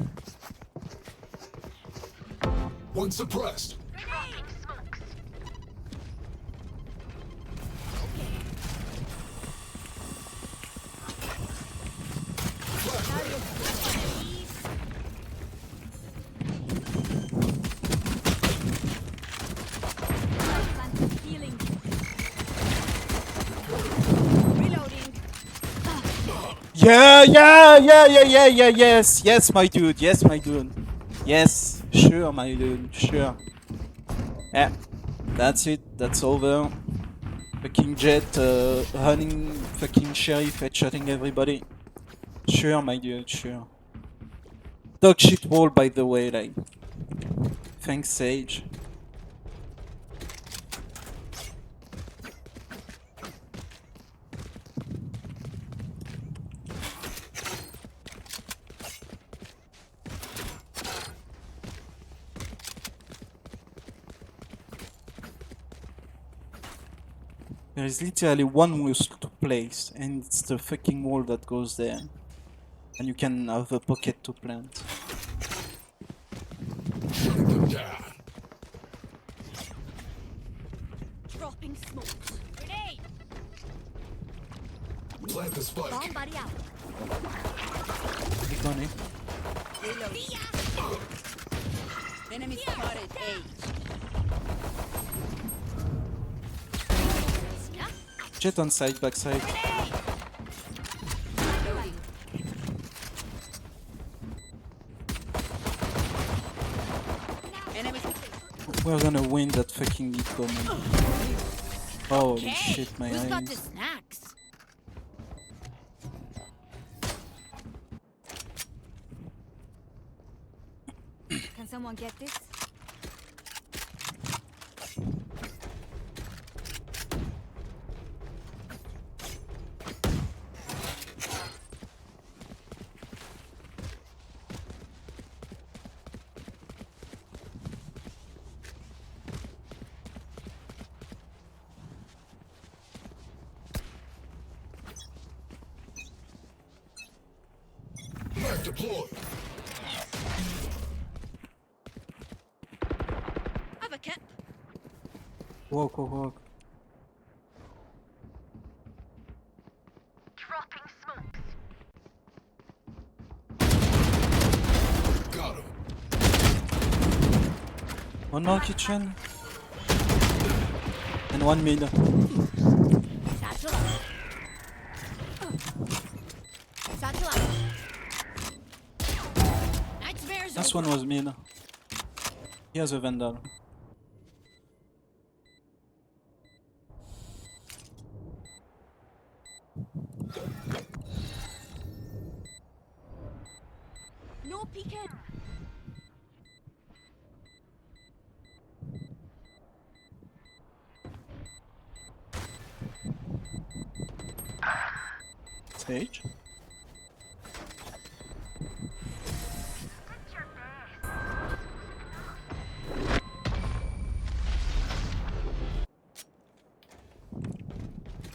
One suppressed. Yes, my dude, yes, sure, my dude, sure. Yeah, that's it, that's over. Fucking Jet, running fucking Sheriff, headshotting everybody. Sure, my dude, sure. Dog shit wall, by the way, like. Thanks, Sage. There is literally one wall to place, and it's the fucking wall that goes there. And you can have a pocket to plant. Dropping smokes. Grenade! Plant the spike. Bomb buddy out. Keep going, Reload. Enemy spotted A. Jet on side, backside. We're gonna win that fucking eco, man. Holy shit, my Who's got the eyes. snacks? Can someone get this? Knife deployed. Have a kip. Walk, walk, walk. Dropping smokes. Got him. One more kitchen. And one mid. Satchel up. Satchel up. Nightmares Last over. one was mid. He has a vandal. No peeking. Sage.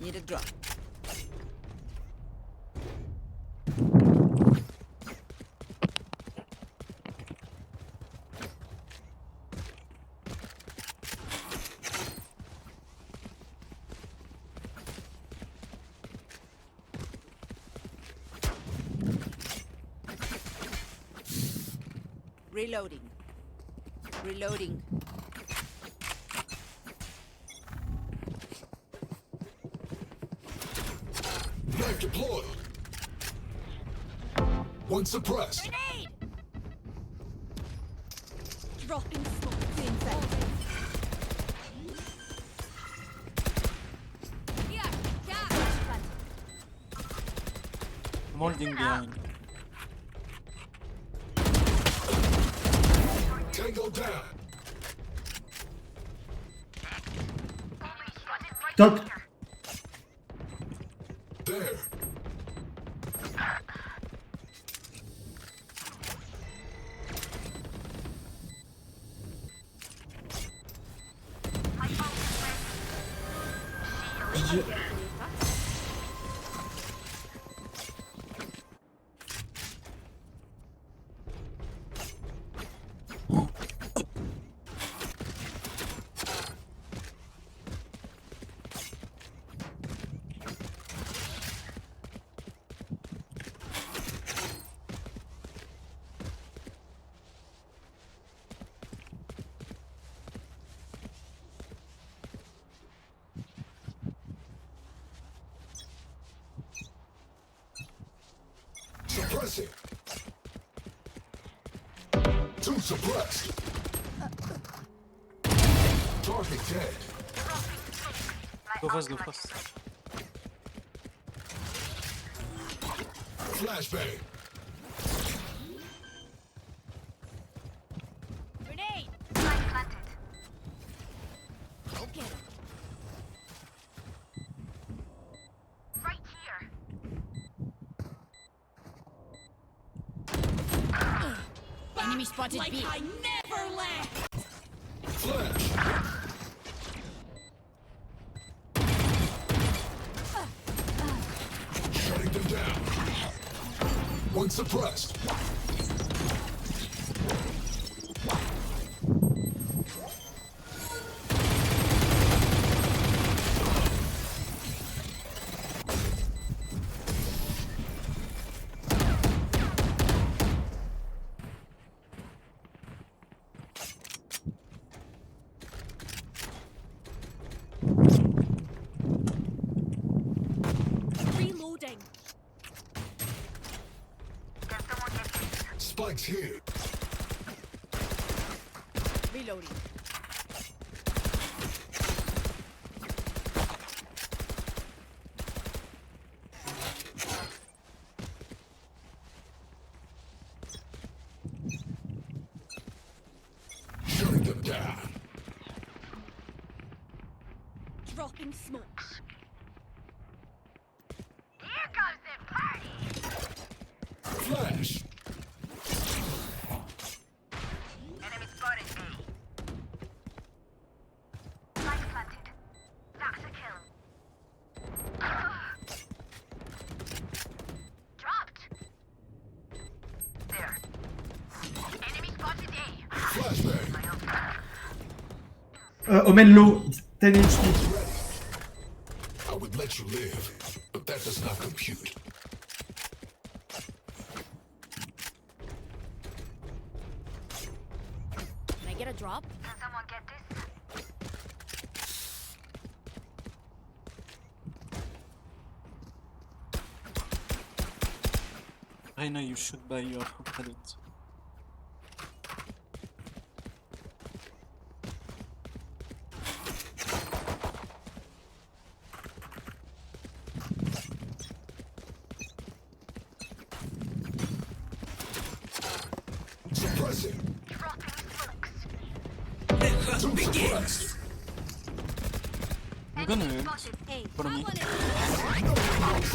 Need a drop. Reloading. Reloading. Knife deployed. One suppressed. Grenade! Dropping smoke. Inside. Here, yeah. I'm holding behind. Tango down. Duck. There. Suppressing. Two suppressed. Target dead. Go fast, go fast. Flashbang. Grenade! Okay. Right here. Enemy spotted Like B. I never left. Flash. Shutting them down. One suppressed. Reloading. Spikes here. Reloading. Dropping smokes. Here goes the party. Flash. Enemy spotted A. Light planted. That's a kill. Dropped. There. Enemy spotted A. Flashbang. Omen low, 10 HP. I would let you live, but that does not compute. Can I get a drop? Can someone get this? Reina, you should buy your credit. Suppressing. Too suppressed. I'm gonna follow me.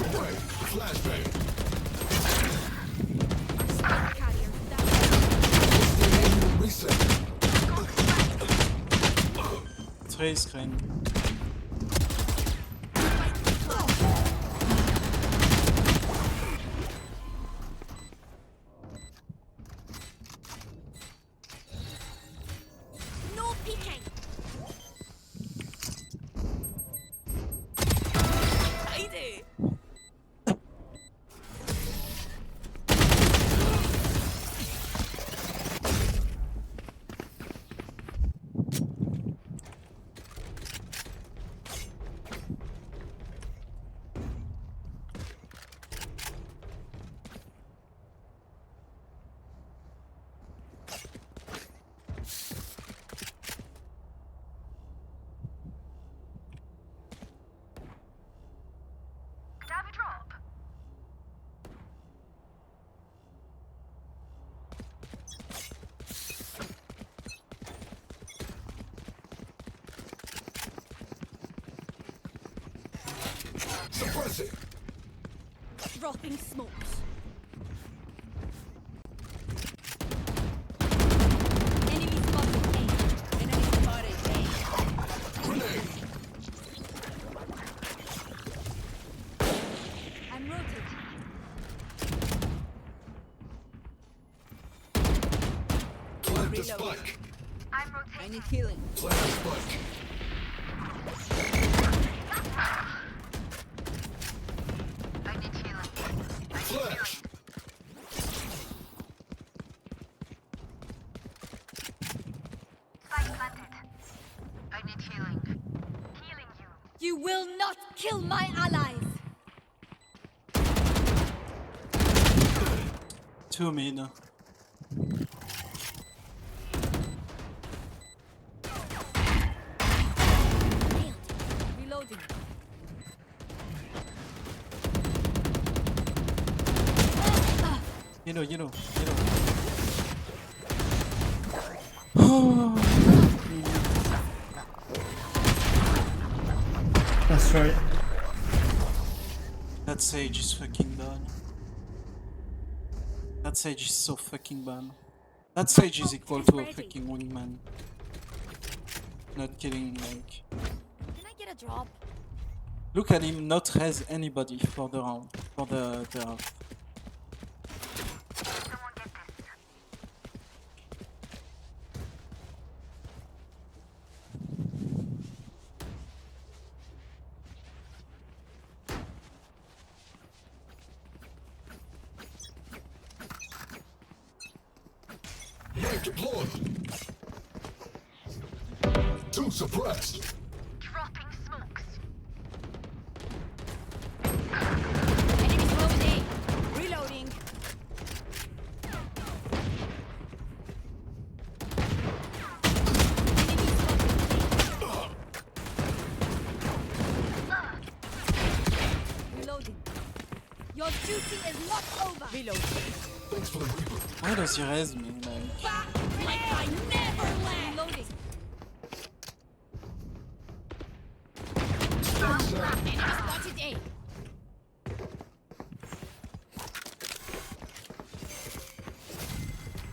Away. Flashbang. Reset. Three screen. No peeking. Tidy. Have a drop. Suppressing. Dropping smokes. Enemy spotted A. Enemy spotted A. Grenade. I'm rotating. Plant the spike. I'm rotating. I need healing. Plant the spike. I need healing. Flash. Spike planted. I need healing. Healing you. You will not kill my allies. Two mid. Reloading. Yellow. That's right. That Sage is fucking bad. That Sage is so fucking bad. That Sage is equal to a fucking wingman. Not kidding, like. Can I get a drop? Look at him not res anybody for the round. For the half. Someone get this. Knife deployed. Too suppressed. Dropping smokes. Enemy spotted A. Reloading. Reloading. Your duty is not over. Reloading. Thanks for the reaper. Why does he res me? Like. Like I never left. Reloading. Enemy spotted A.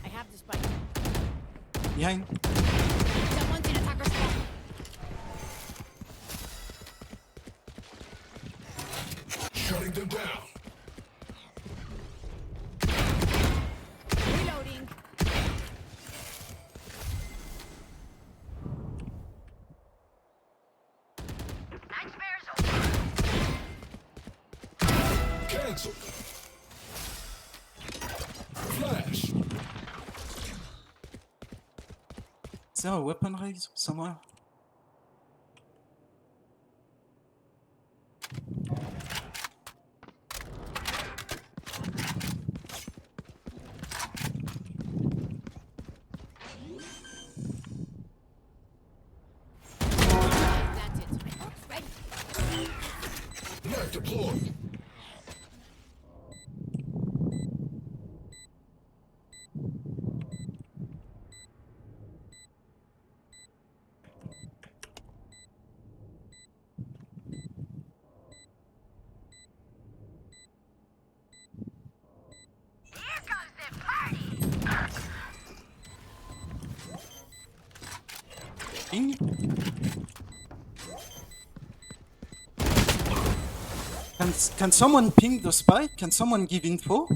I have the spike. Behind. Someone's in attacker spawn. Shutting them down. Reloading. Cancel. Flash. Is there a weapon raise somewhere? That's it. My ult's ready. Knife deployed. Ping? Can someone ping the spike? Can someone give info?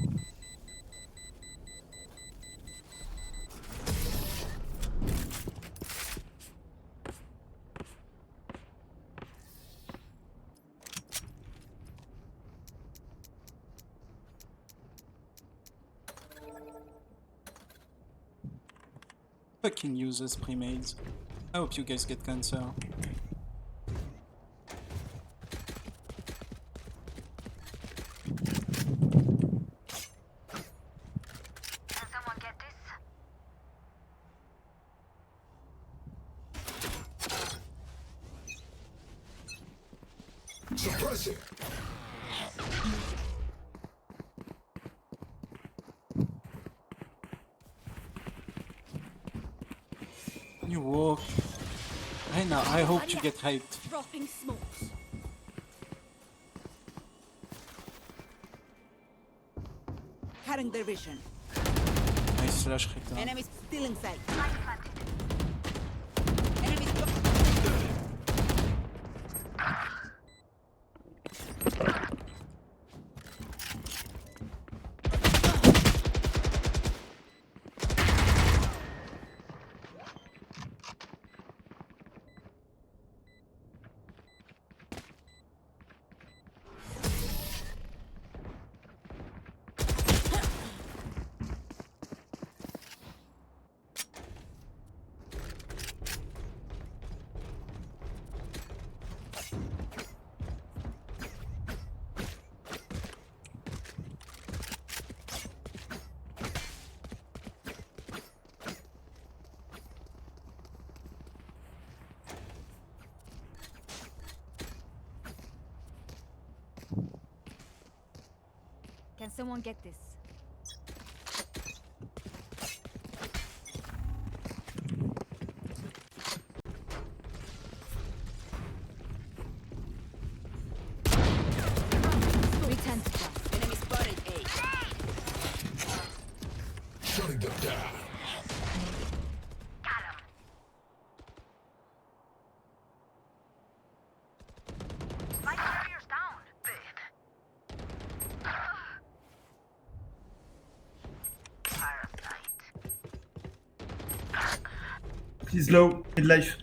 Fucking users pre-mades. I hope you guys get cancer. Suppressing. You walk. I hope you get hyped. Dropping smokes. Cutting their vision. Nice flash return. Enemies still in sight. Can someone get this? Return to class. Enemy spotted A. Shutting them down. He's low, mid life.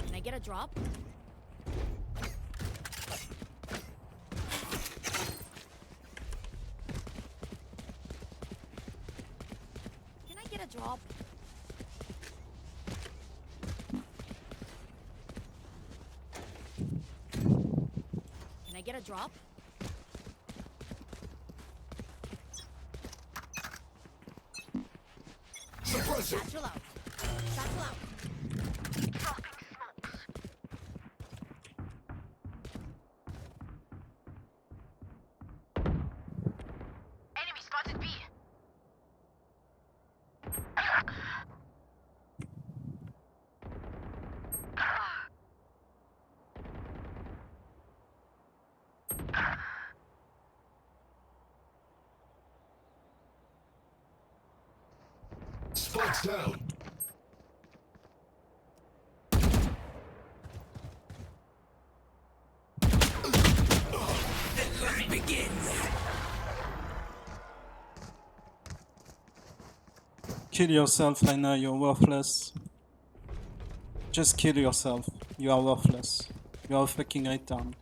Can I get a drop? Can I get a drop? Can I get a drop? Suppressing. Satchel out. Satchel out. spotted B. Spikes down. The hunt begins. Kill yourself, Raina, you're worthless. Just kill yourself. You are worthless. You are a fucking retard.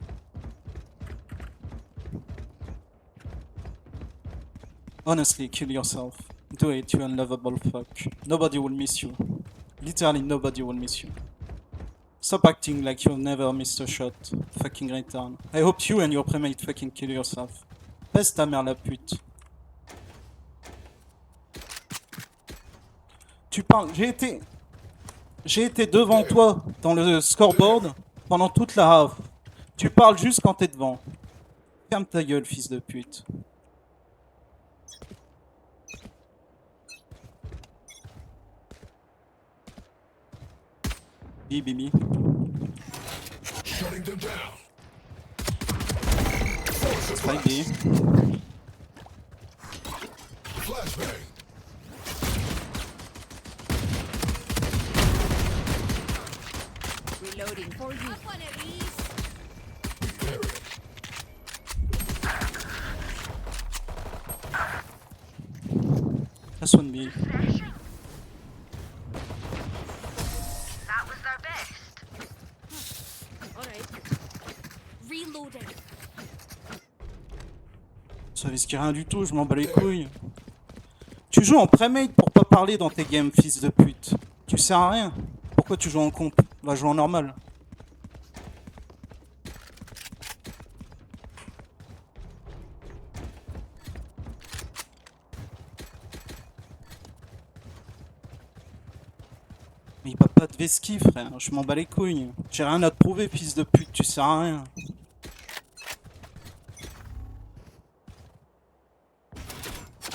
Honestly, kill yourself. Do it, you unlovable fuck. Nobody will miss you. Literally nobody will miss you. Stop acting like you've never missed a shot. Fucking retard. I hope you and your premate fucking kill yourself. Pèse ta mère la pute. Tu parles... J'ai été devant toi dans le scoreboard pendant toute la half. Tu parles juste quand t'es devant. Ferme ta gueule, fils de pute. Bibi. Shutting them down. Spike B. Flashbang. Reloading for you. Have one at least. That's one B. That was their best. Alright. Reloading. Ça risque rien du tout, je m'en bats les couilles. Tu joues en premade pour pas parler dans tes games, fils de pute. Tu sers à rien. Pourquoi tu joues en comp? Va jouer en normal. Mais il va pas te vesquille, frère. Je m'en bats les couilles. J'ai rien à te prouver, fils de pute. Tu sers à rien.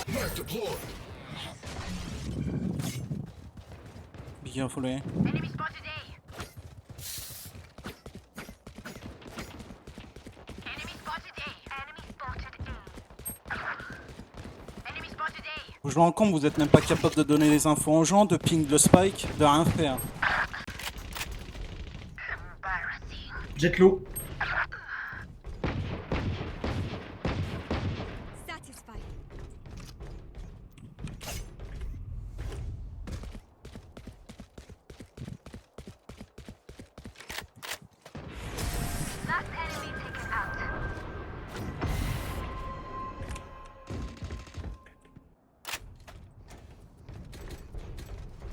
Knife deployed. Be careful, eh? Enemy spotted A. Enemy spotted A. Enemy spotted A. Enemy spotted A. Vous jouez en comp, vous êtes même pas capable de donner les infos aux gens, de ping le spike, de rien faire. Jet low. Satisfied. Last enemy taken out.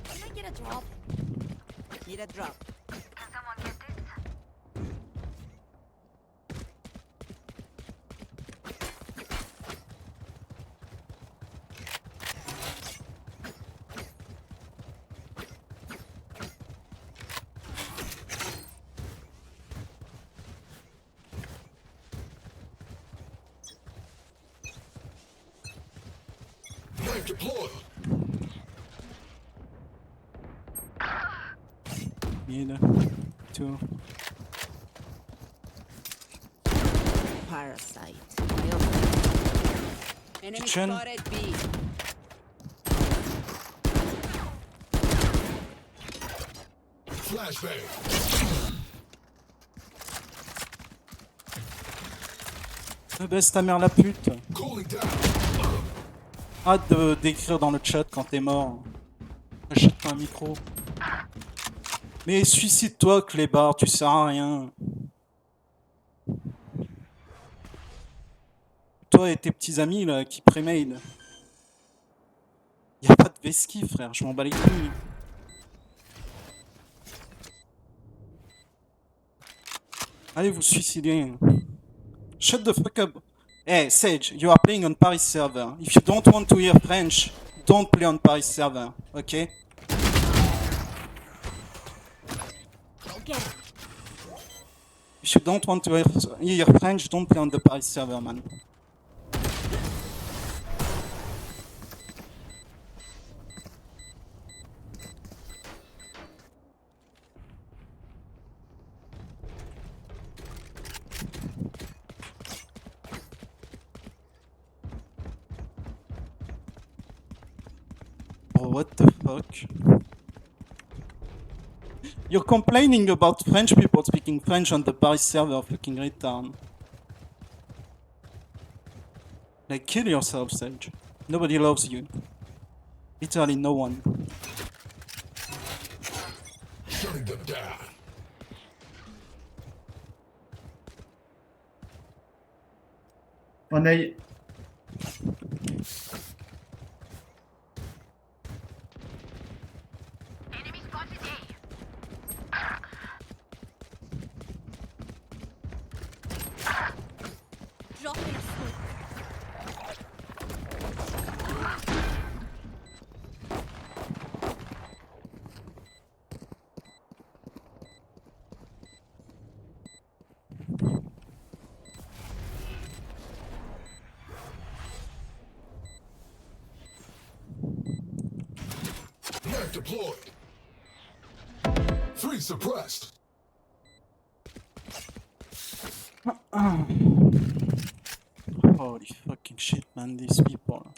Can I get a drop? Need a drop. Can someone get this? Knife deployed. Mid. 2. Parasite. Enemy Kitchen. spotted B. Flashbang. Baisse ta mère la pute. Cooling down. Hâte d'écrire dans le chat quand t'es mort. Achète-toi un micro. Mais suicide-toi, clébard, tu sers à rien. Toi et tes petits amis là qui prémade. Y'a pas de vesquille, frère, je m'en bats les couilles. Allez vous suicider. Shut the fuck up. Hey, Sage, you are playing on Paris server. If you don't want to hear French, don't play on Paris server, okay? If you don't want to hear French, don't play on the Paris server, man. What the fuck? You're complaining about French people speaking French on the Paris server, fucking retard. Like, kill yourself, Sage. Nobody loves you. Literally no one. Shutting them down. On A. Enemy spotted A. Dropping smoke. Mag deployed. 3 suppressed. Holy fucking shit, man, these people.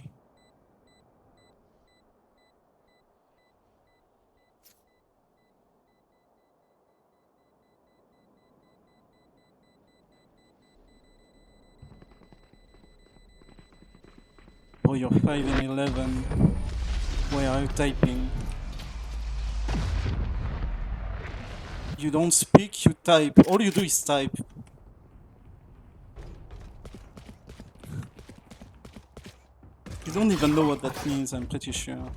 Oh, you're 5 and 11. Where are you typing? You don't speak, you type. All you do is type. You don't even know what that means, I'm pretty sure.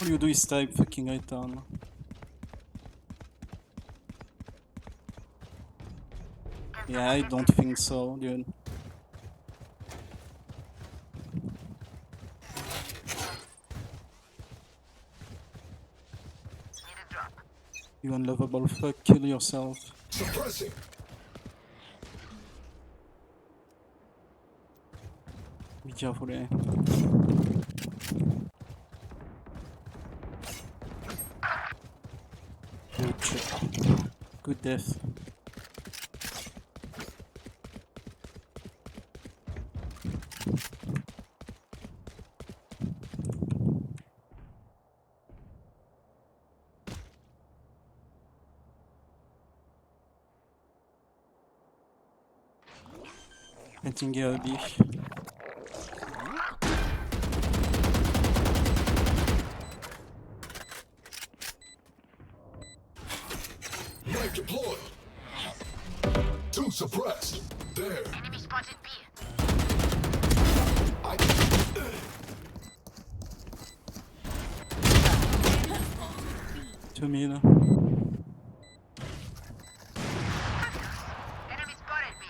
All you do is type, fucking return. Yeah, I don't think so, dude. You unlovable fuck, kill yourself. Suppressing. Be careful, eh? Good shit. Good death. Planting a B. Mag deployed. 2 suppressed. There. Enemy spotted B. Two mid. Enemy spotted B.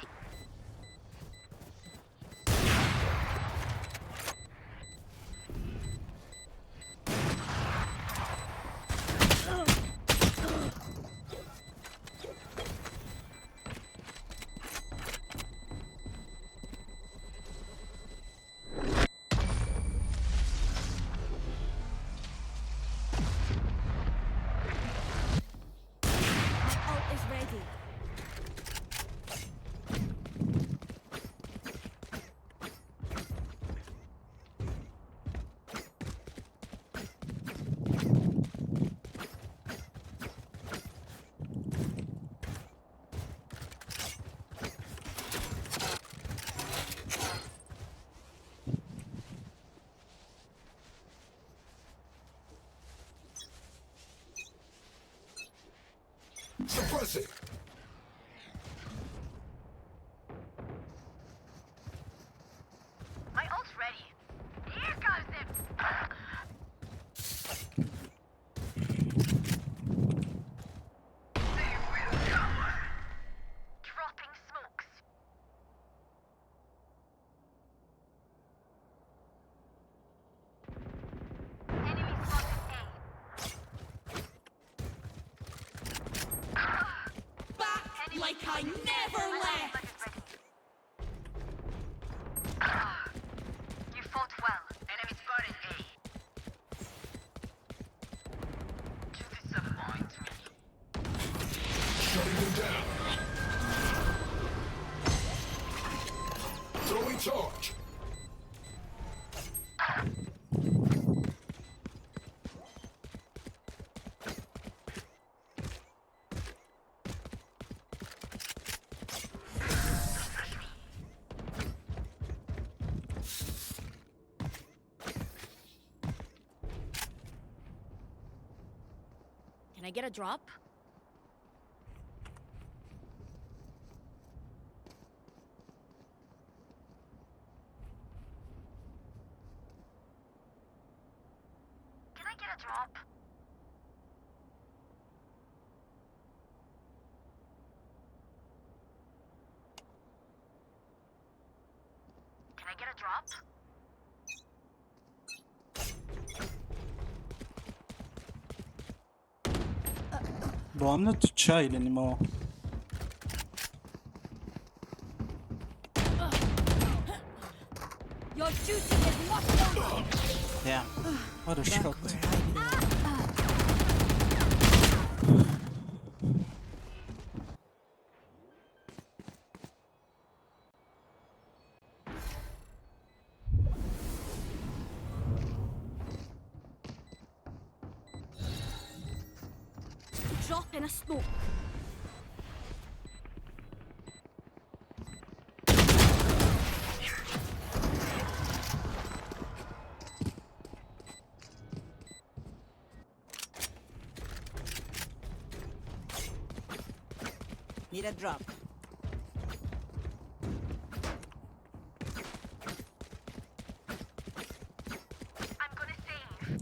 Ult is ready. Suppressing. My ult's ready. Here comes them. They will cover. Dropping smokes. Enemy spotted A. Back like I never left. You fought well. Enemy spotted A. You disappoint me. Shutting them down. Throwing charge. I get a drop? Can I get a drop? Can I get a drop? Bro, I'm not a child anymore. Your duty is not over. Damn. What a shot. Drop in a smoke. Need a drop. I'm gonna save.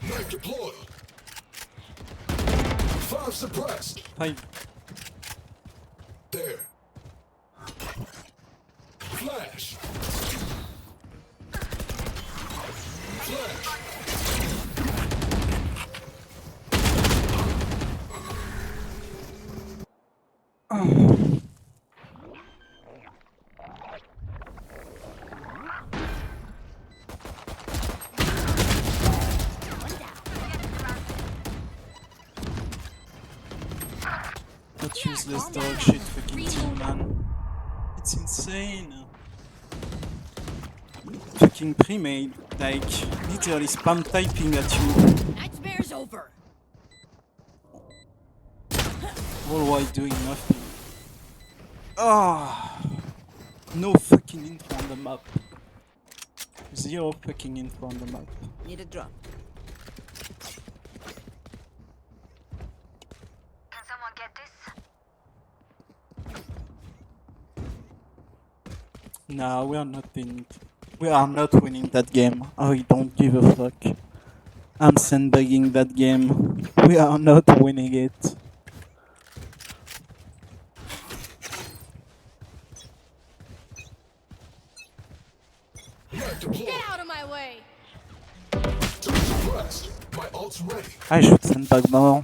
Knife deployed. 5 suppressed. 5. There. Flash. Flash. That useless dog shit fucking team, man. It's insane. Fucking pre-made, like literally spam typing at you. Nightmare's over. All while doing nothing. Ah, no fucking info on the map. 0 fucking info on the map. Need a drop. Can someone get this? Nah, we are not winning. We are not winning that game. I don't give a fuck. I'm sandbagging that game. We are not winning it. Get out of my way. Suppressed. My ult's ready. I should sandbag more.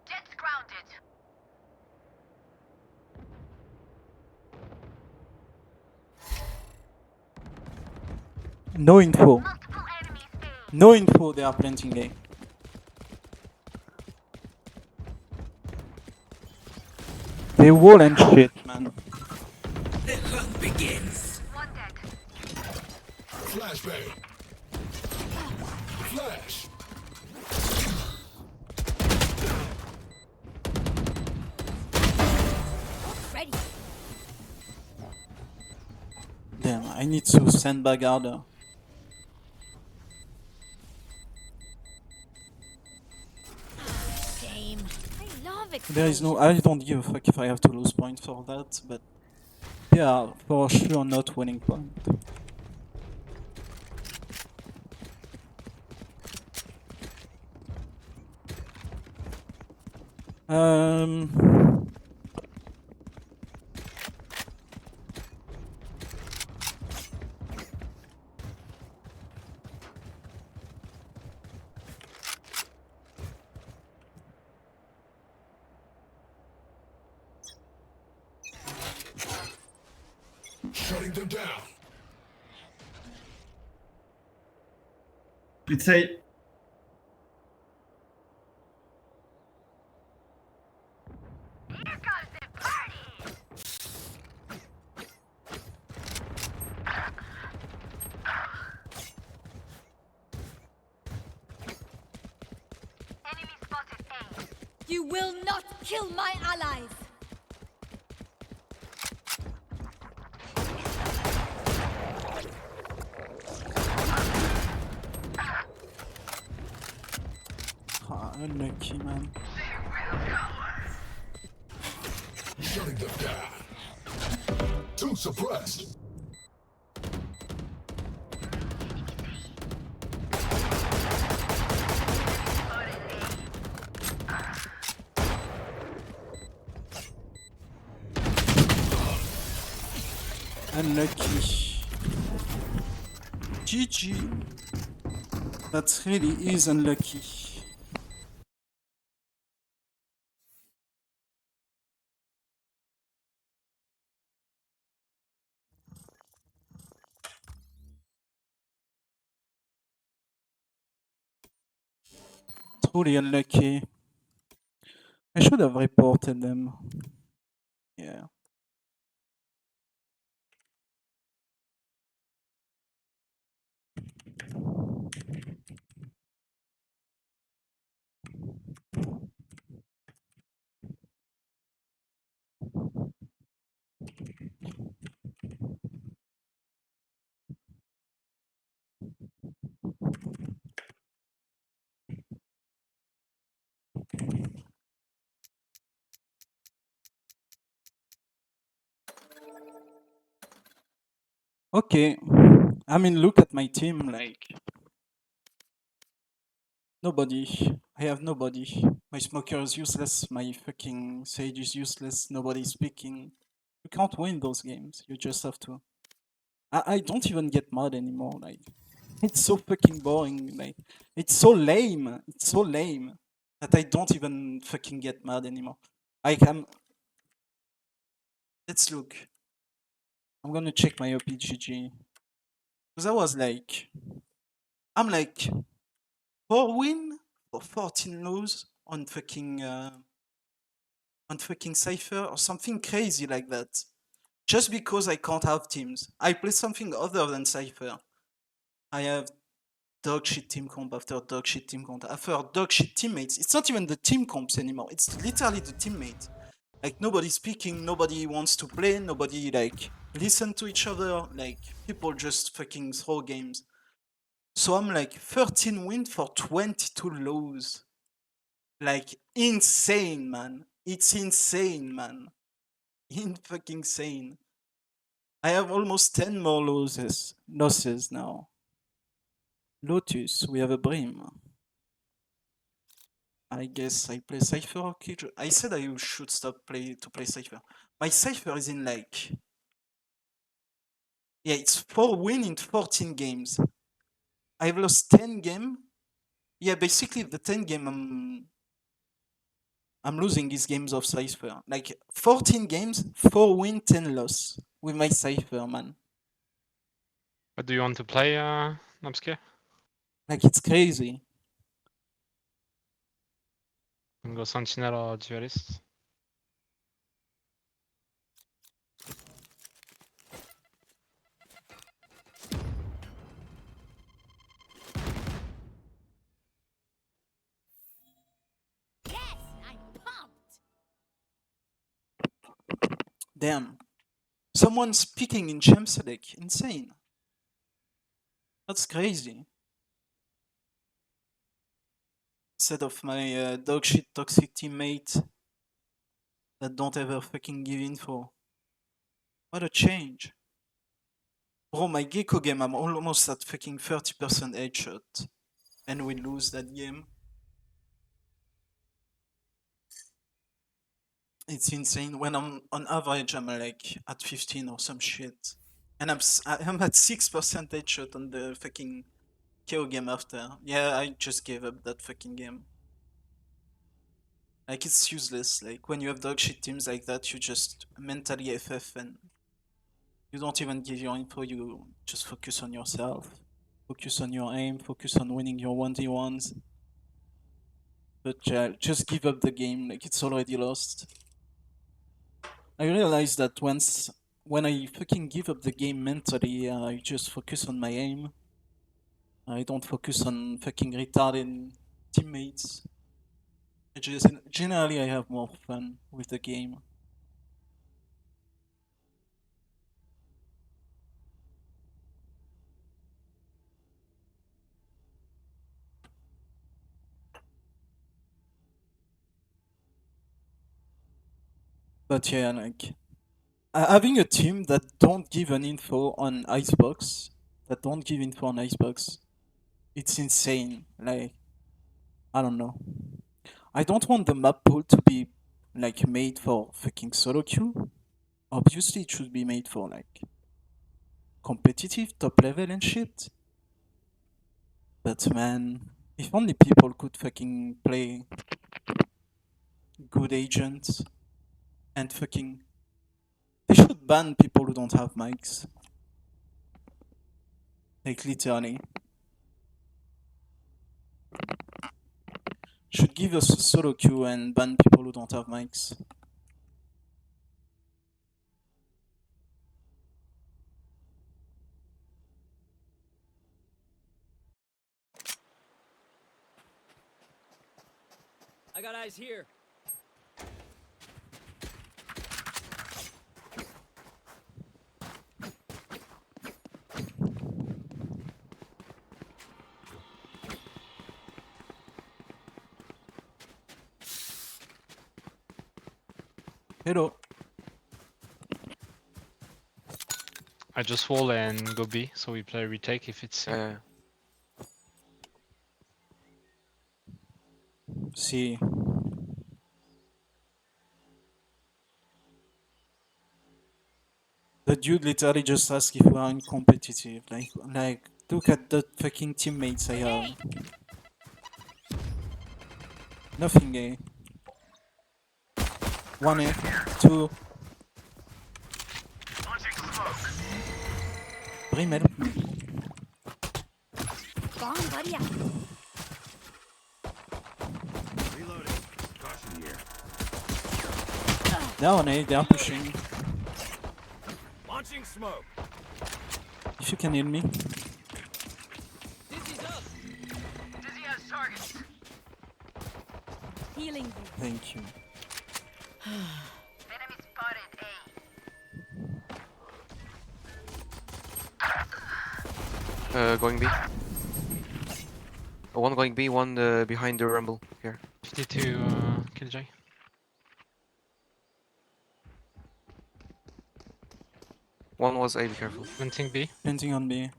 Jet's grounded. No info. No info, they are planting A. They wall and shit, man. The hunt begins. One dead. Flashbang. Flash. Ready. Damn, I need to sandbag harder. Game. I love it. There is no. I don't give a fuck if I have to lose points for that, but they are for sure not winning point. Shutting them down. It's a You will not kill my allies! Ah, unlucky, man. Shutting them down. Two suppressed. Unlucky. GG. That really is unlucky. Truly unlucky. I should have reported them. Yeah. Okay. I mean, look at my team, like... Nobody. I have nobody. My smoker is useless, my fucking sage is useless, nobody's speaking. You can't win those games, you just have to. I don't even get mad anymore, like... It's so fucking boring, like... It's so lame that I don't even fucking get mad anymore. Like, let's look. I'm gonna check my OPGG. Because I was like... I'm like... 4 win for 14 lose on fucking Cypher or something crazy like that. Just because I can't have teams. I play something other than Cypher. I have dog shit team comp after dog shit team comp after dog shit teammates. It's not even the team comps anymore. It's literally the teammates. Like nobody speaking, nobody wants to play, nobody like listen to each other. Like people just fucking throw games. So I'm like 13 win for 22 lose. Like insane, man. It's insane, man. Fucking insane. I have almost 10 more losses now. Lotus, we have a Brim. I guess I play Cypher. Okay, I said I should stop to play Cypher. My Cypher is in like... Yeah, it's 4 win in 14 games. I've lost 10 game. Yeah, basically the 10 game I'm losing these games of Cypher. Like 14 games, 4 win, 10 loss with my Cypher, man. What do you want to play, Nobsky? Like it's crazy. Go Sentinel Duelist. Yes, I'm pumped. Damn. Someone speaking in Chamsadek. Insane. That's crazy. Instead of my dog shit toxic teammate that don't ever fucking give info. What a change. Bro, my Gecko game, I'm almost at fucking 30% headshot. And we lose that game. It's insane. When I'm on average, I'm like at 15 or some shit. And I'm at 6% headshot on the fucking KO game after. Yeah, I just gave up that fucking game. Like, it's useless. Like, when you have dog shit teams like that, you just mentally FF and you don't even give your info, you just focus on yourself. Focus on your aim, focus on winning your 1v1s. But just give up the game, like it's already lost. I realized that when I fucking give up the game mentally, I just focus on my aim. I don't focus on fucking retarded teammates. Generally, I have more fun with the game. But yeah, like having a team that don't give an info on Icebox, it's insane. Like, I don't know. I don't want the map pool to be like made for fucking solo queue. Obviously, it should be made for like competitive, top level and shit. But man, if only people could fucking play good agents and fucking. They should ban people who don't have mics. Like, literally. Should give us a solo queue and ban people who don't have mics. I got eyes here. Hello. I just wall and go B, so we play retake if it's C. See. The dude literally just asked if we are competitive. Like, look at the fucking teammates I have. Nothing, eh? 1 A, 2. Brim, help me. Bomb buddy out. Reloading. Caution here. They're on A, they are pushing. Launching smoke. If you can heal me. Dizzy's up. Dizzy has targets. Healing you. Thank you. Enemy spotted A. Going B. One going B, one behind the rumble here. 52 Killjoy. One was A, be careful. Planting B. Planting on B.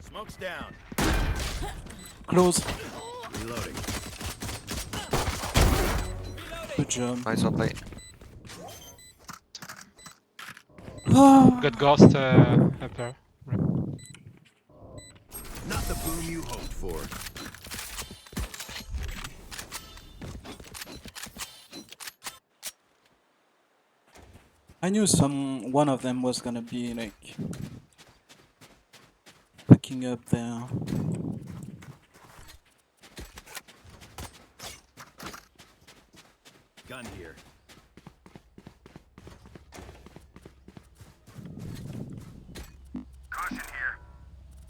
Smoke's down. Close. Reloading. Good job. Nice well play. Got ghost upper. Not the boom you hoped for. I knew one of them was gonna be like picking up there. Gun here. Caution here.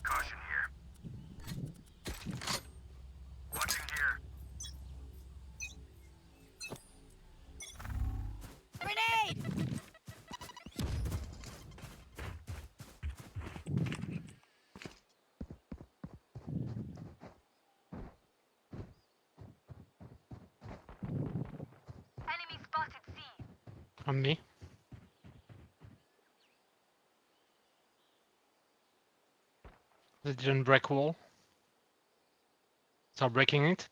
Caution here. Watching here. Grenade! Enemy spotted C. On me. They didn't break wall. So breaking it.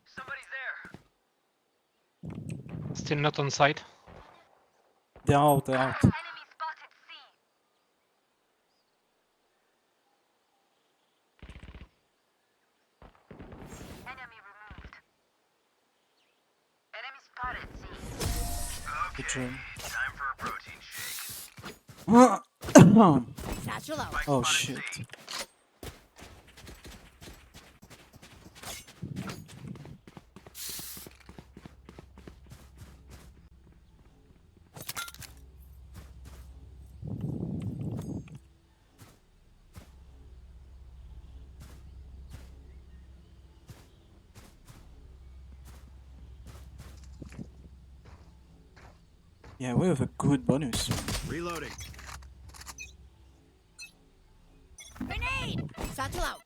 Somebody's there. Still not on site. They're out, they're out. Enemy spotted C. Enemy removed. Enemy spotted C. Good job. Time for a protein shake. Satchel out. Oh shit. Yeah, we have a good bonus. Reloading. Grenade! Satchel out.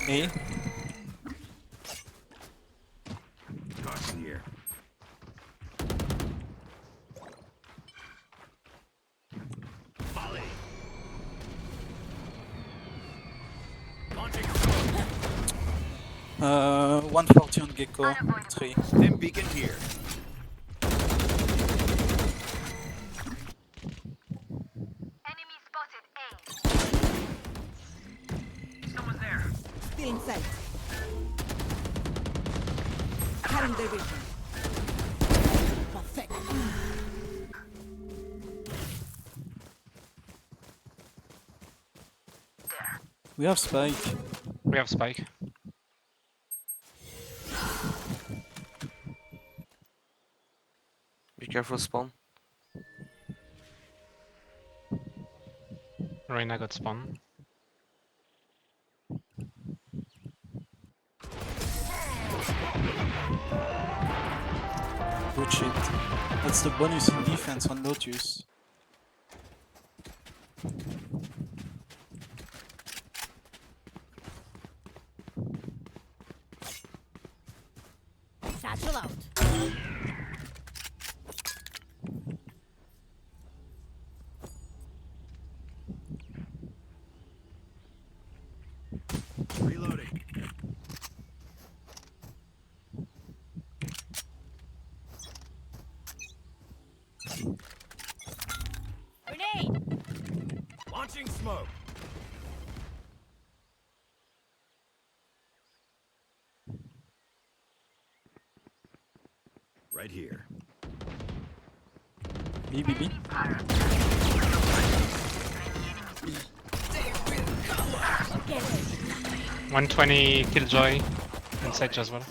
A. Caution here. Volley. Launching. 140 on Gecko. 3. Stim beacon here. Enemy spotted A. Someone's there. Still in sight. Cutting their vision. Perfect. We have Spike. We have Spike. Be careful spawn. Reyna got spawn. Good shit. That's the bonus in defense on Lotus. Satchel out. Reloading. Grenade! Launching smoke. Right here. B, B, B. 120 Killjoy and Sage as well.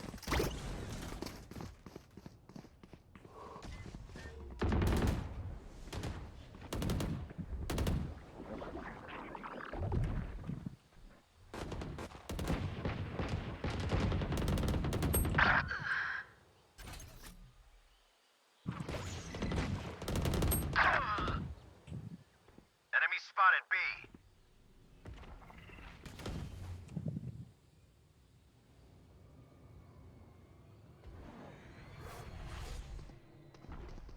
Enemy spotted B.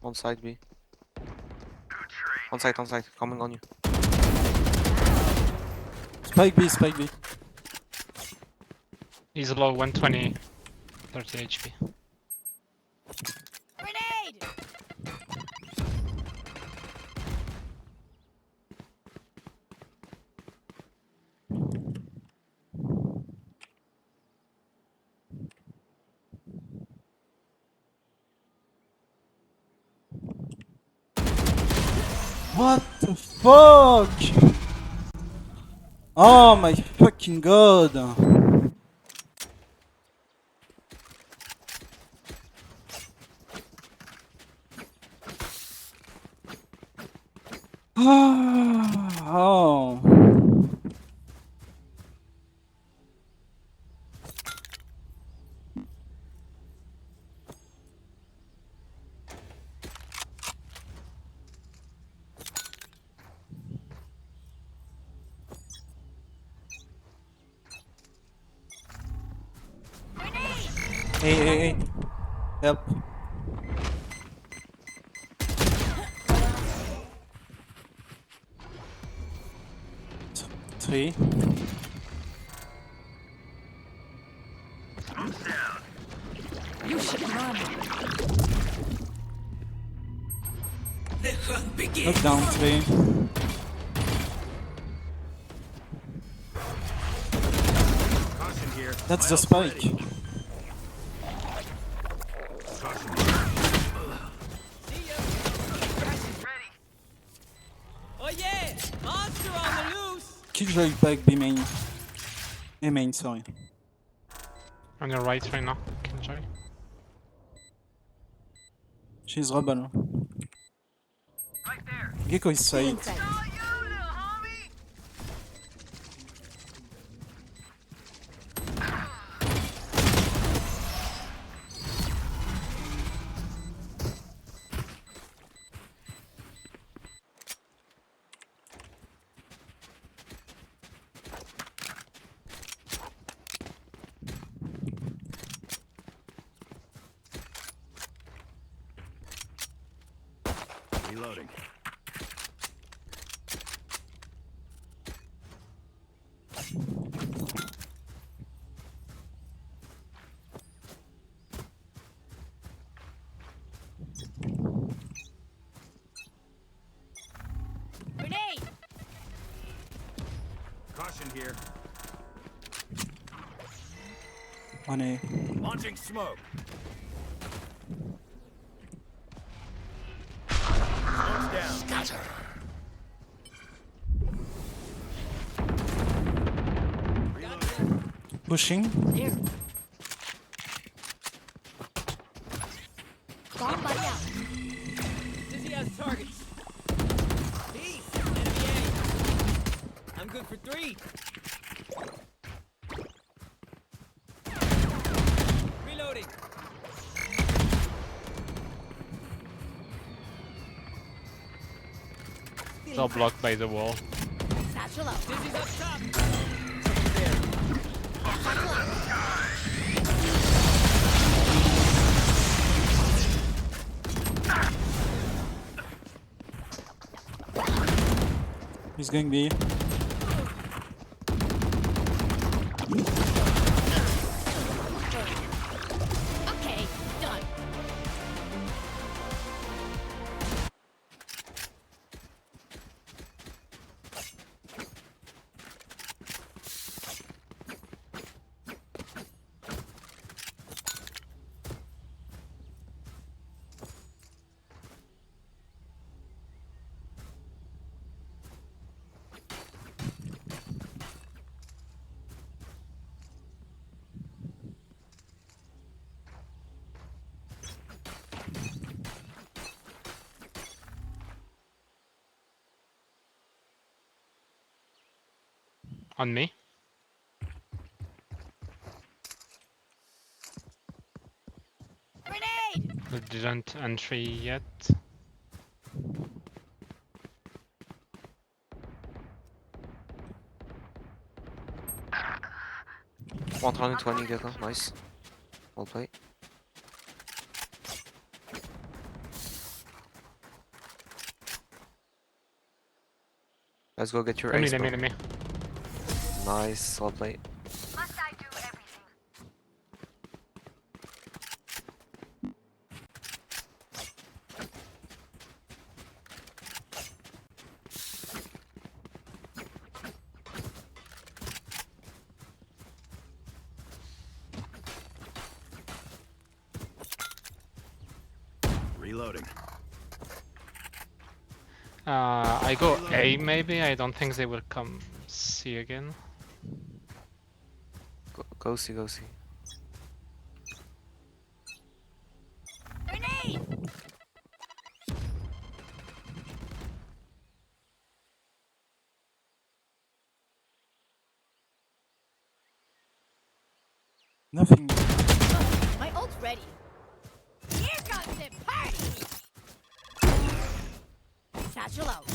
On side B. On side, coming on you. Spike B, Spike B. He's low, 120, 30 HP. Grenade! What the fuck? Oh my fucking god. Oh. Hey. Help. Three. You should run. The hunt begins. Knock down 3. Caution here. That's the spike. Caution. Oh yeah! Monster on the loose! Killjoy back B main. A main, sorry. On your right right now, Killjoy. She's rebel. Right there. Gecko is side. Reloading. Grenade! Caution here. On A. Launching smoke. Smoke's down. Scatter. Pushing. There. Bomb buddy out. Dizzy has targets. Peace. Enemy A. I'm good for 3. Reloading. It's all blocked by the wall. Satchel out. Dizzy's up top. He's going B. Okay, done. On me. Grenade! They didn't entry yet. 120 Gecko, nice. Well played. Let's go get your ace, bro. Enemy. Nice, well played. Must I do everything? Reloading. I go A maybe. I don't think they will come C again. Go see, go see. Grenade! Nothing. My ult's ready. Here comes the party! Satchel out.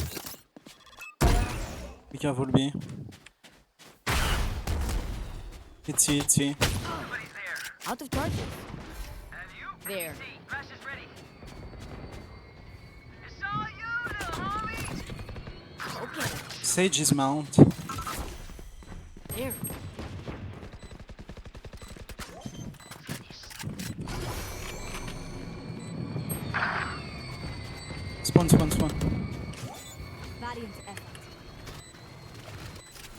Be careful B. It's C. Out of charges. There. Flash is ready. It's all you, little homie. Okay. Sage is mount. There. Spawn. Valiant effort.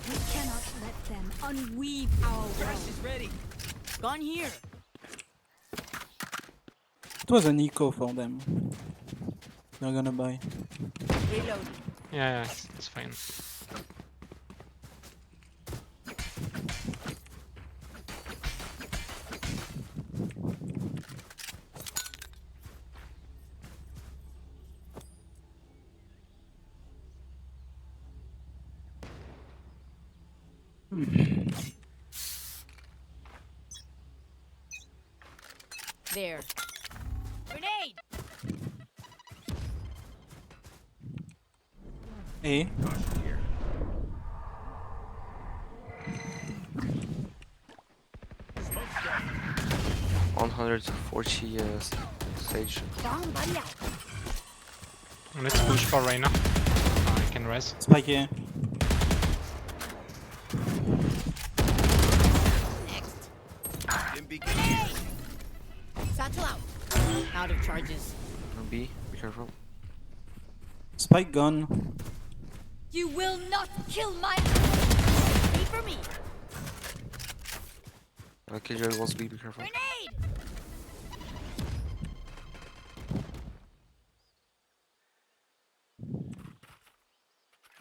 We cannot let them unweave our Flash world. is ready. Gone here. It was an eco for them. They're gonna buy. Reload. Yeah, it's fine. There. Grenade! A. Caution here. Smoke's down. 140 stage. Bomb buddy out. Let's push for Reyna. I can res. Spike here. Satchel out. Out of charges. B, be careful. Spike gone. You will not kill my. Wait for me. Killjoy was B, be careful. Grenade.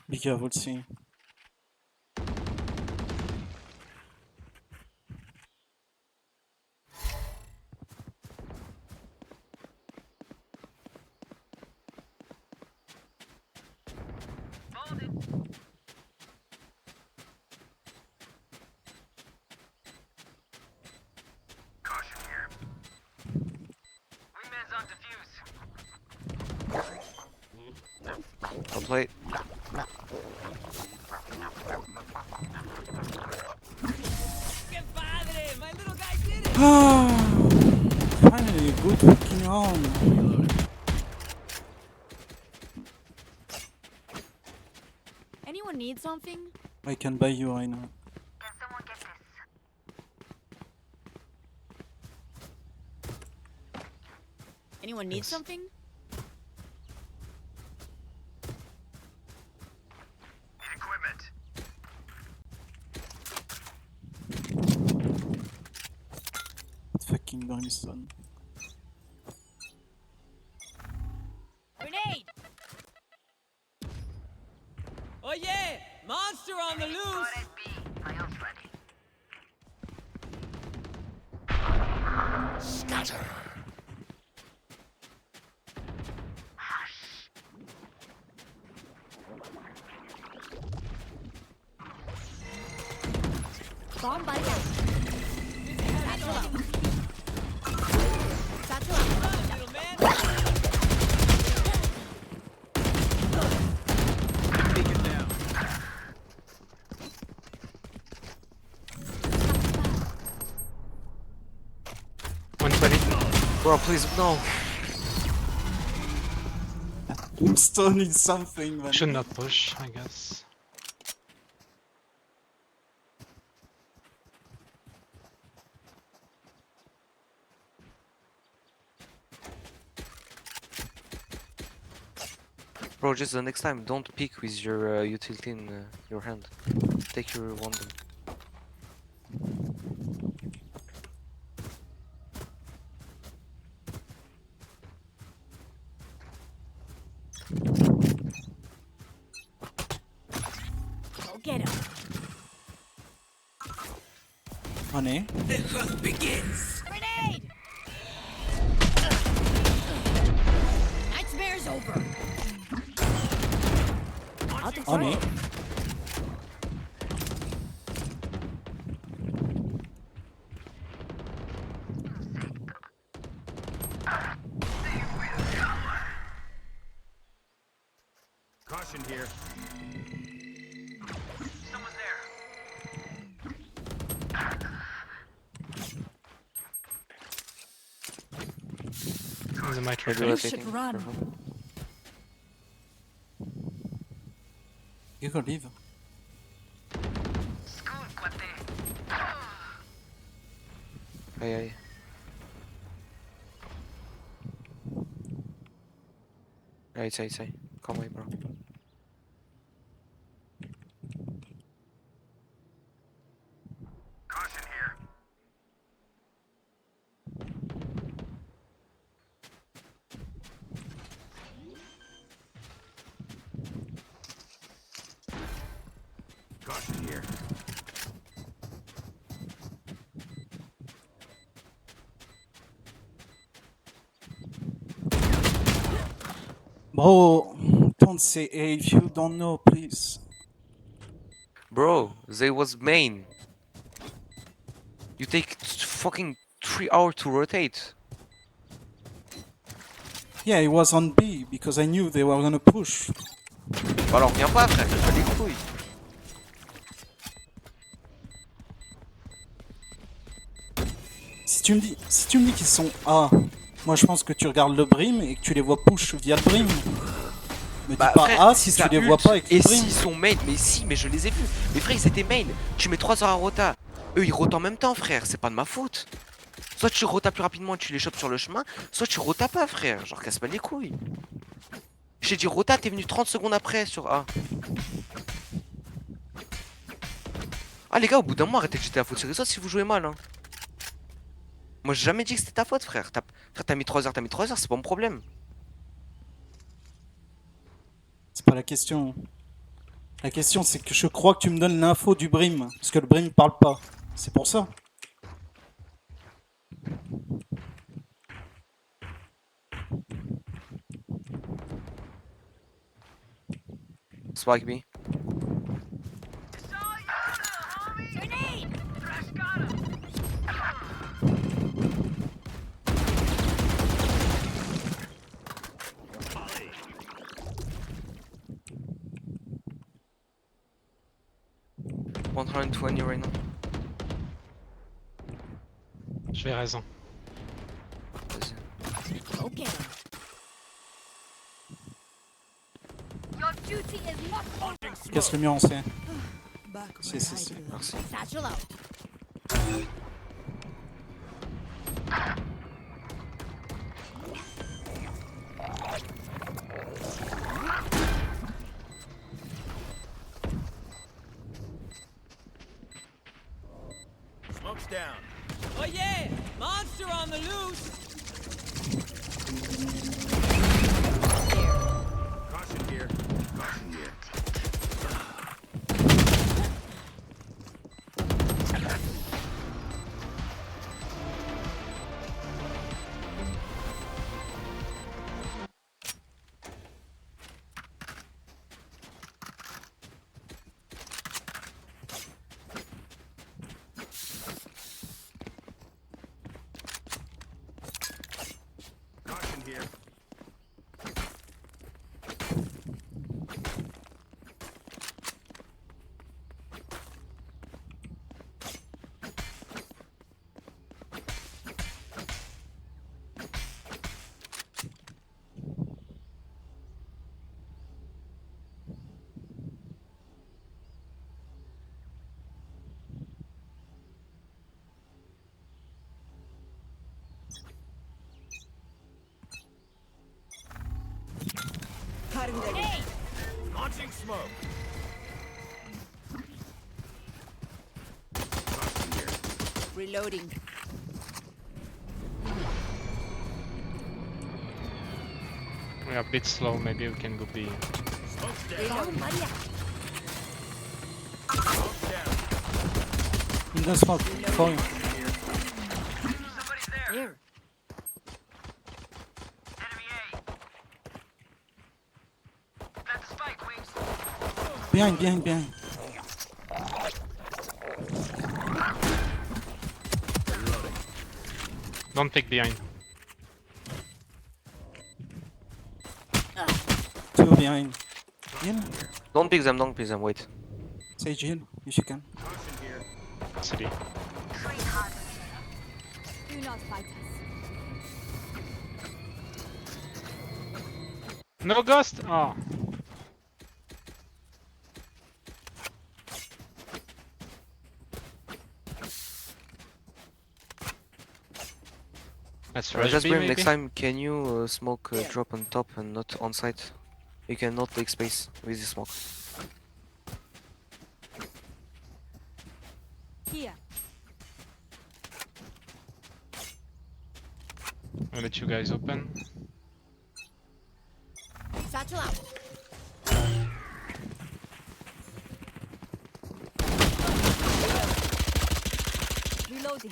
Be careful, see. Caution here. Wingman's on defuse. I'll play. My little guy did it. Finally, a good fucking round. Anyone need something? I can buy you right now. Can someone get this? Anyone need something? Need equipment. Fucking brimstone. Grenade! Oh yeah! Monster on the loose! Scatter. Bomb by down. Satchel out. Satchel out. Little man. Take it down. Bro, please, no. Brimstone is something, man. Should not push, I guess. Bro, just the next time, don't peek with your utility in your hand. Take your wand. Go get him. On A. The hunt begins. Grenade! Nightmare's over. On A. Caution here. Someone's there. They might Maybe rotate. rotating. Careful. You can leave. Scoot, cuate. Aye, aye. Right. Come away, bro. Caution here. Caution here. Bro, don't say A if you don't know, please. Bro, they was main. You take fucking 3 hours to rotate. Yeah, it was on B because I knew they were gonna push. Bah alors viens pas frère, je les couilles. Si tu me dis qu'ils sont A, moi je pense que tu regardes le brim et que tu les vois push via le brim. Me dis Bah, pas frère, ah si tu ça les vois ult, pas avec et le brim. s'ils sont main, mais si, mais je les ai vus. Mais frère, ils étaient main. Tu mets 3 heures à rota. Eux, ils rotent en même temps, frère. C'est pas de ma faute. Soit tu rotas plus rapidement et tu les chopes sur le chemin, soit tu rotas pas, frère. Genre, casse pas les couilles. J'ai dit rota, t'es venu 30 secondes après sur A. Ah, les gars, au bout d'un mois, arrêtez de jeter la faute sur les autres si vous jouez mal. Hein. Moi, j'ai jamais dit que c'était ta faute, frère. T'as mis 3 heures, c'est pas mon problème. C'est pas la question. La question, c'est que je crois que tu me donnes l'info du brim. Parce que le brim parle pas. C'est pour ça. Spike B. $120 right now. Je vais raison. Okay. Your duty is not over. Casse le mur en C. C'est. Merci. Satchel out. Smoke's down. Oh yeah! Monster on the loose! Caution here. Caution here. Caution here. Hey! Launching smoke. Caution here. Reloading. We are a bit slow, maybe we can go B. Smoke's down. Reloading. Smoke's down. In the smoke. Falling. There. Behind. Don't pick behind. Two behind. Heal. Don't pick them, wait. Sage heal, if you can. Caution here. City. Do not fight us. No ghost! Oh. Let's rush Just B, bring maybe? next time, can you smoke drop on top and not on site? You cannot take space with the smoke. Here. I'll let you guys open. Satchel out. Reloading.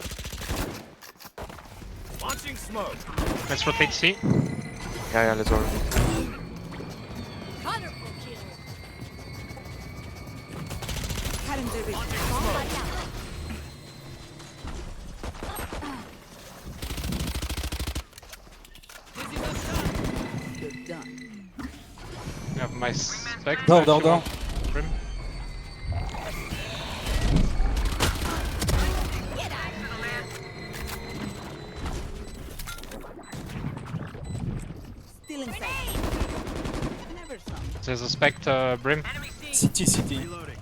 Launching smoke. Let's rotate C. Yeah, let's go. Colorful kill. Cutting the reach. Somebody out. You're done. We have my spec. Door. Brim. Get out of here. Still inside. Never some. There's a spect brim. CT. Reloading.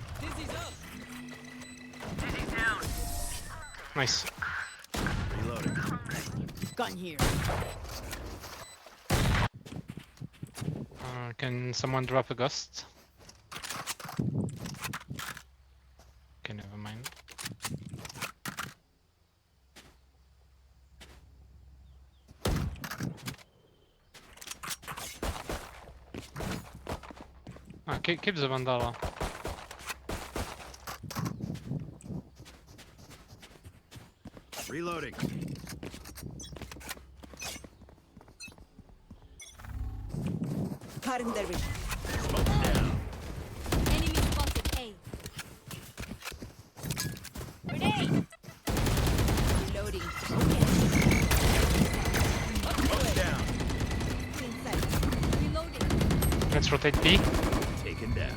Nice. Reloading. Gun here. Can someone drop a ghost? Okay, never mind. Keep the Vandala. Reloading. Cutting their vision. Smoke down. Enemy spotted A. Grenade. Reloading. Smoke down. Reloading. Let's rotate B. Taken down.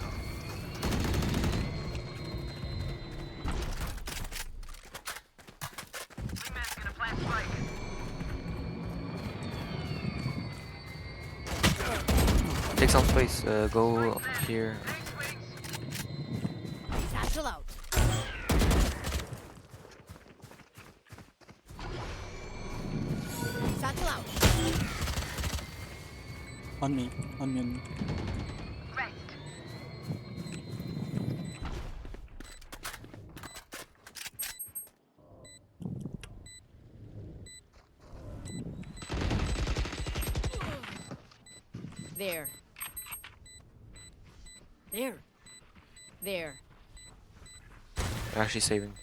Wingman's gonna plant spike. Take some space. Go here. Satchel out. Satchel out. On me. Rest. There. There. There. I'm actually saving.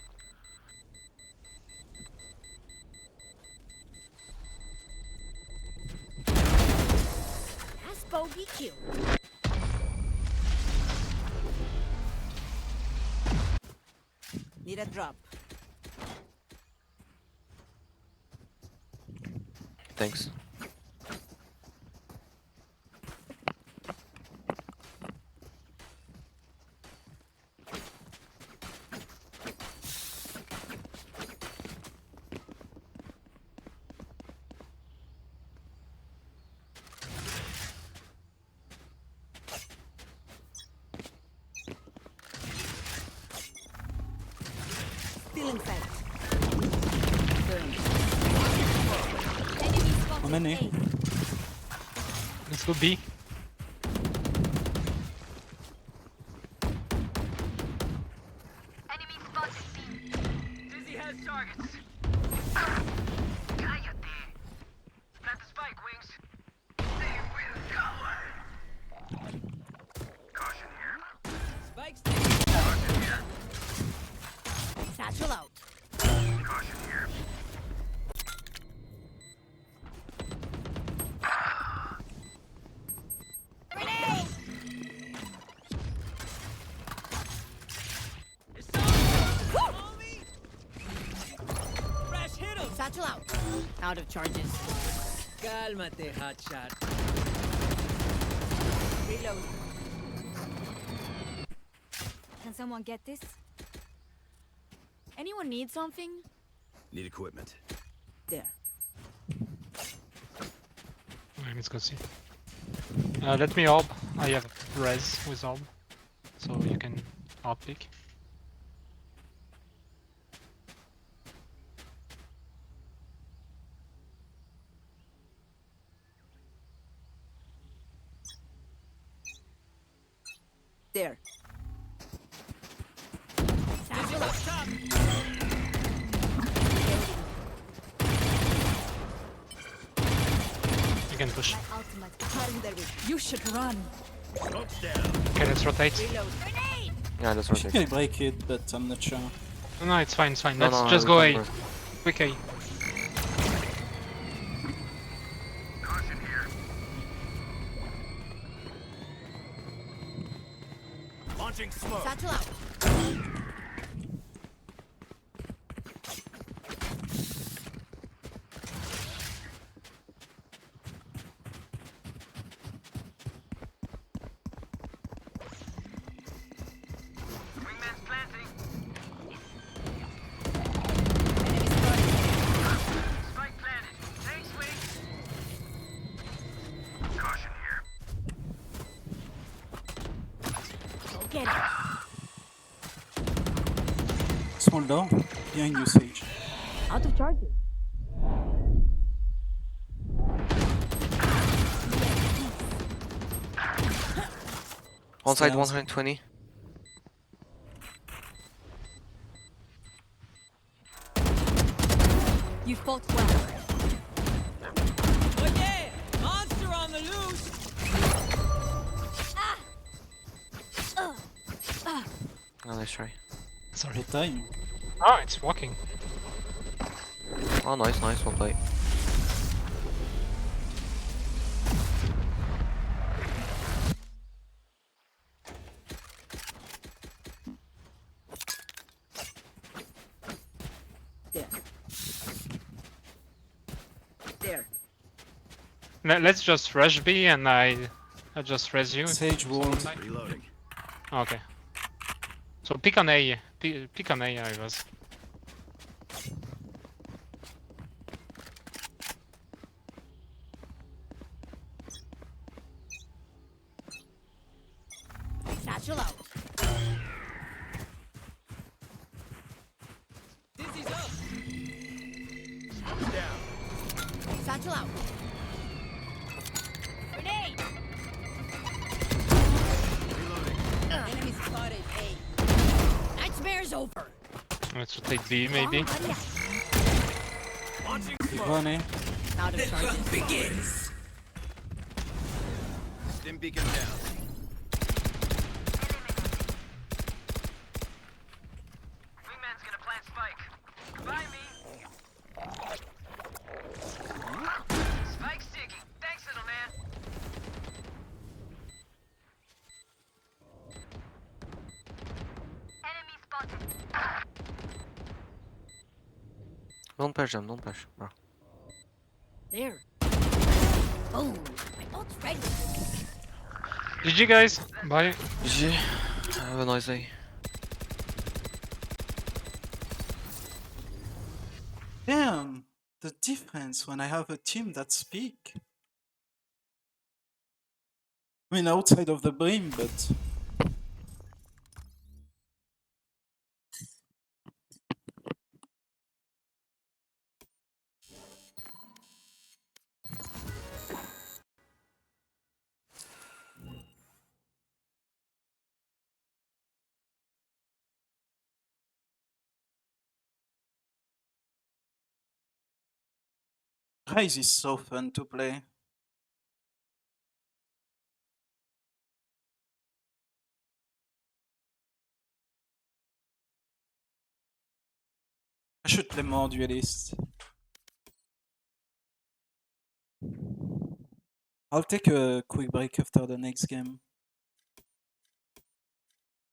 That's bogey kill. Need a drop. Thanks. Feeling fed. Enemy spotted How many? A. Let's go B. Enemy spotted B. Dizzy has targets. Cállate. Plant the spike, Wings. They will cover. Caution here. Spikes. Caution here. Satchel out. Caution here. Grenade. Fresh hit him. Satchel out. Out of charges. Cálmate, hotshot. Reload. Can someone get this? Anyone need something? Need equipment. There. Alright, let's go see. Let me orb. I have res with orb, so you can orb pick. There. Satchel out. You can push. Ultimate. Cutting their vision. You should run. Smoke's down. Okay, let's rotate. Reload. Grenade. Yeah, that's I rotate. think I break it, but I'm not sure. No, it's fine, it's fine. No, Let's no, just we go can A. burst. Quick A. Caution here. Launching smoke. Satchel out. Wingman's planting. Spike planted. Thanks, Wings. Caution here. Get it. Small door behind you, Sage. Out of charges. One side, Stairs. 120. You fought well. Oh yeah! Monster on the loose! Oh, nice try. Sorry. Good time. Oh, it's walking. Oh, nice, nice, one play. There. There. Let's just rush B and I just res you. Sage wall. Reloading. Okay. So pick on A. Pick on A, I was. Satchel out. Dizzy's up. Down. Satchel out. Grenade. Reloading. Enemy spotted. A. Nightmare's over. Let's take B maybe. Launching One A. Out of The charges. hunt begins. stim beacon down. Wingman's gonna plant spike. By me. Spike sticky. Thanks, little man. Enemy spotted. Don't push them, don't push. Bro. There. Boom. My ult's ready. GG guys. Bye. GG. Have a nice day. Damn, the difference when I have a team that speak. I mean, outside of the brim, but Rise is so fun to play. I should play more duelist. I'll take a quick break after the next game.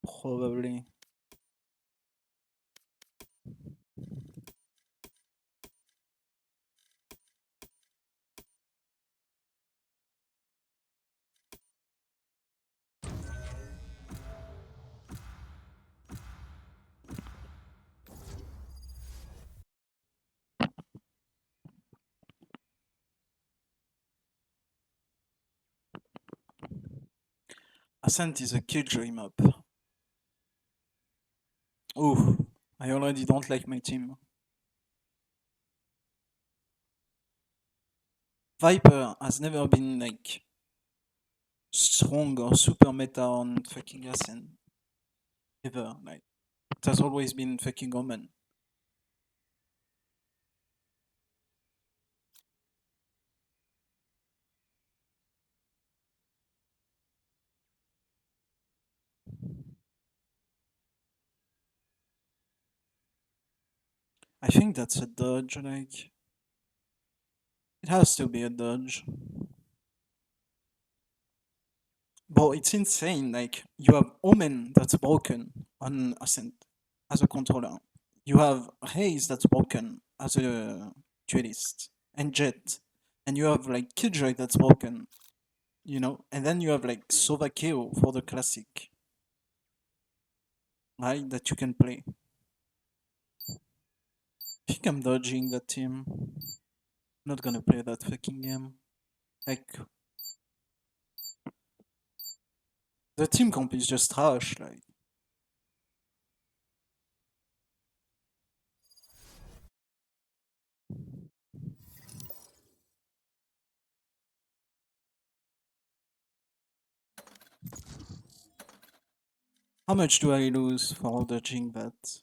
Probably. Ascent is a killjoy map. Ooh, I already don't like my team. Viper has never been like strong or super meta on fucking Ascent. Ever. Like, it has always been fucking Omen. I think that's a dodge, like. It has to be a dodge. But it's insane, like, you have Omen that's broken on Ascent as a controller. You have Haze that's broken as a duelist, and Jet. And you have, like, Killjoy that's broken, you know? And then you have, like, Sovakeo for the classic. Right? That you can play. I think I'm dodging that team. Not gonna play that fucking game. Like, The team comp is just trash, like. How much do I lose for dodging that?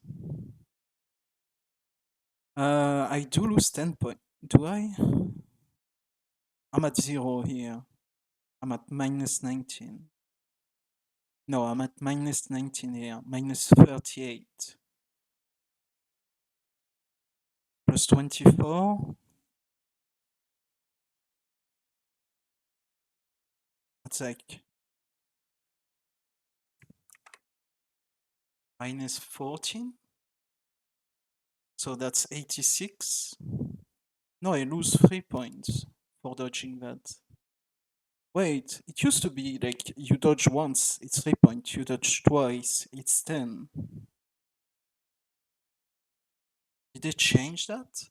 I do lose 10 points. Do I? I'm at 0 here. I'm at minus 19. No, I'm at minus 19 here. Minus 38. Plus 24. That's like minus 14. So that's 86. No, I lose 3 points for dodging that. Wait, it used to be like you dodge once, it's 3 points. You dodge twice, it's 10. Did they change that?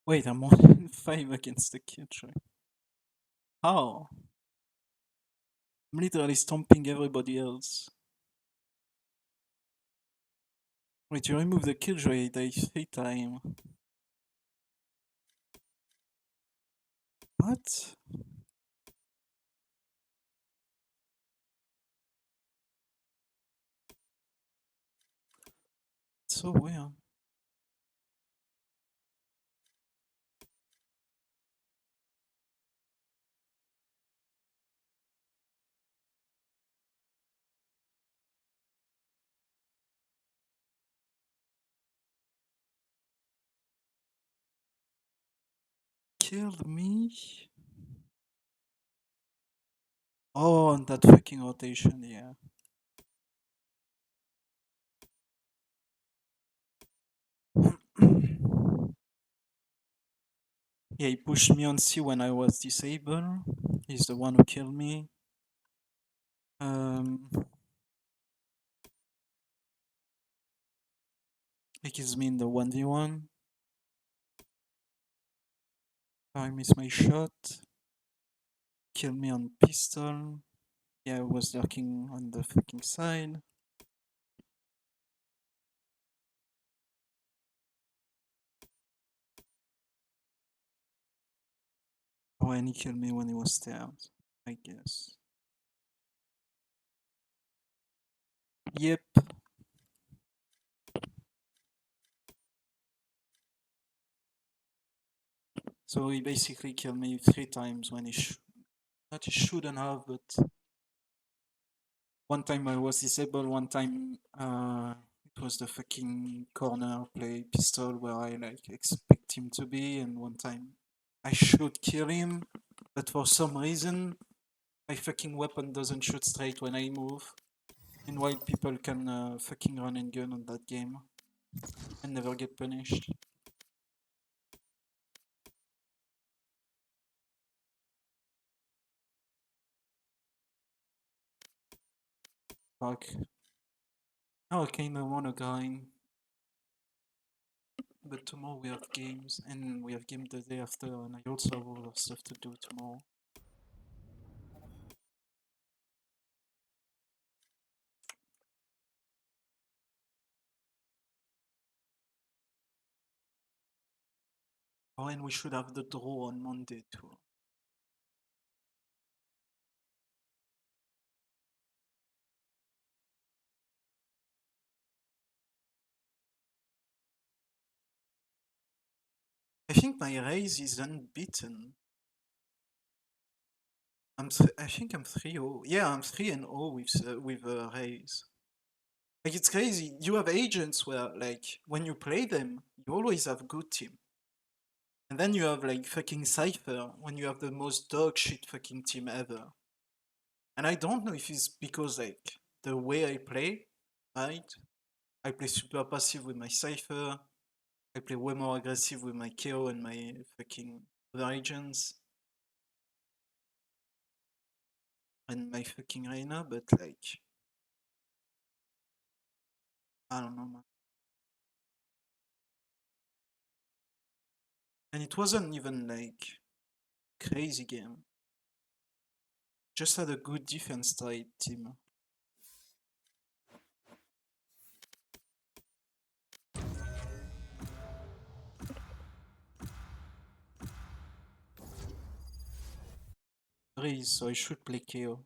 Wait, I'm 1-5 against the Killjoy. How? I'm literally stomping everybody else. Wait, you remove the Killjoy, I die 3 times. What? So weird. Killed me? Oh, and that fucking rotation, yeah. Yeah, he pushed me on C when I was disabled. He's the one who killed me. He kills me in the 1v1. I miss my shot. Kill me on pistol. Yeah, I was lurking on the fucking side. Oh, and he killed me when he was stairs, I guess. Yep. So he basically killed me 3 times when he not he shouldn't have, but one time I was disabled, one time it was the fucking corner play pistol where I like expect him to be, and one time I should kill him, but for some reason my fucking weapon doesn't shoot straight when I move. Meanwhile, people can fucking run and gun on that game and never get punished. Fuck. Now I kinda wanna grind. But tomorrow we have games, and we have game the day after, and I also have other stuff to do tomorrow. Oh, and we should have the draw on Monday too. I think my raise is unbeaten. I think I'm 3-0. Yeah, I'm 3-0 with raise. Like, it's crazy. You have agents where, like, when you play them, you always have good team. And then you have, like, fucking Cypher, when you have the most dog shit fucking team ever. And I don't know if it's because, like, the way I play, right? I play super passive with my Cypher. I play way more aggressive with my KO and my fucking other agents. And my fucking Reina, but, like, I don't know, man. And it wasn't even, like, crazy game. Just had a good defense type team. Breeze, so I should play KO.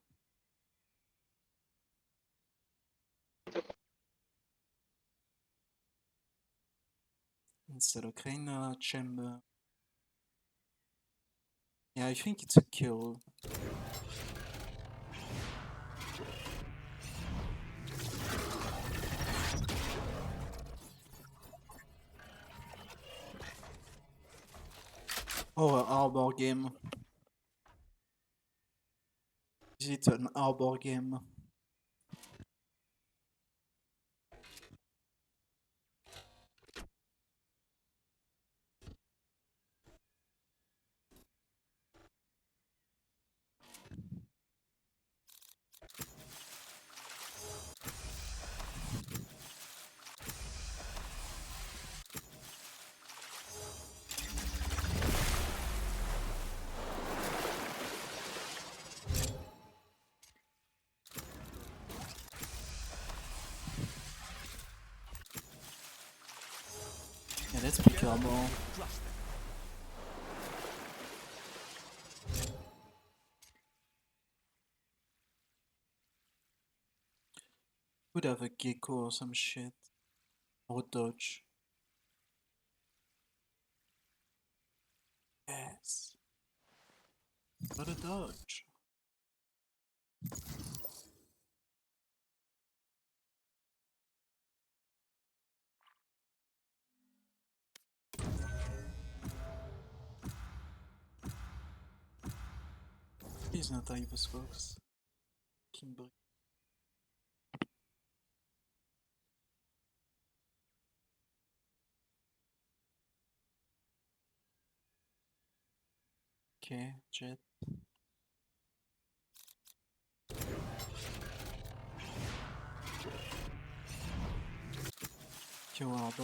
Instead of Reina, Chamber. Yeah, I think it's a kill. Oh, an Arbor game. Is it an Arbor game? Yeah, let's pick Arbor. Could have a Gecko or some shit. Or Dodge. Yes. Got a Dodge. He's not Ibis Fox. Kimber. Okay, Jet. Kill Arbor.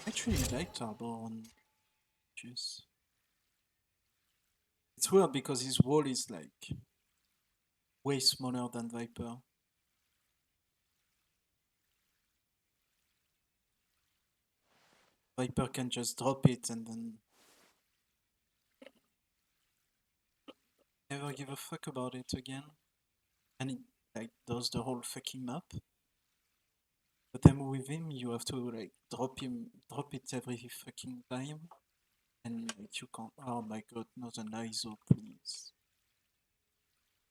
Actually liked Arbor on Juice. It's weird because his wall is like way smaller than Viper. Viper can just drop it and then never give a fuck about it again. And it like does the whole fucking map. But then with him you have to like drop it every fucking time. And like you can't. Oh my god, not an ISO, please.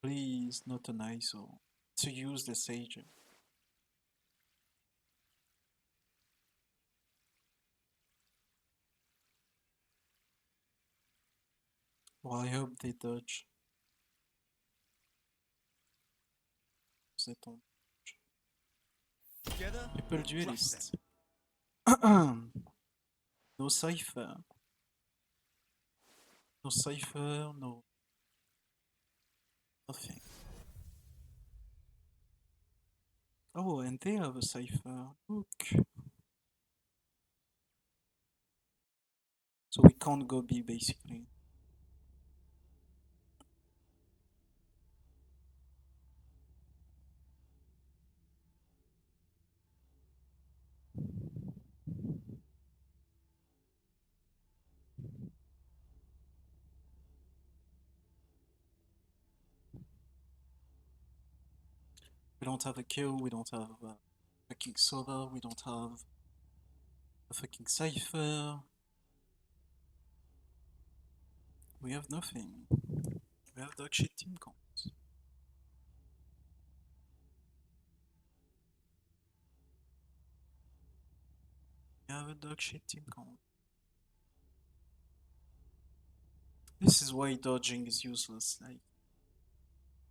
Please, not an ISO. It's a useless agent. Well, I hope they dodge. They don't. Triple duelist. No Cypher. No Cypher, no. Nothing. Oh, and they have a Cypher. Look. So we can't go B basically. We don't have a kill, we don't have a fucking Sova, we don't have a fucking Cypher. We have nothing. We have dog shit team comps. You have a dog shit team comp. This is why dodging is useless. Like,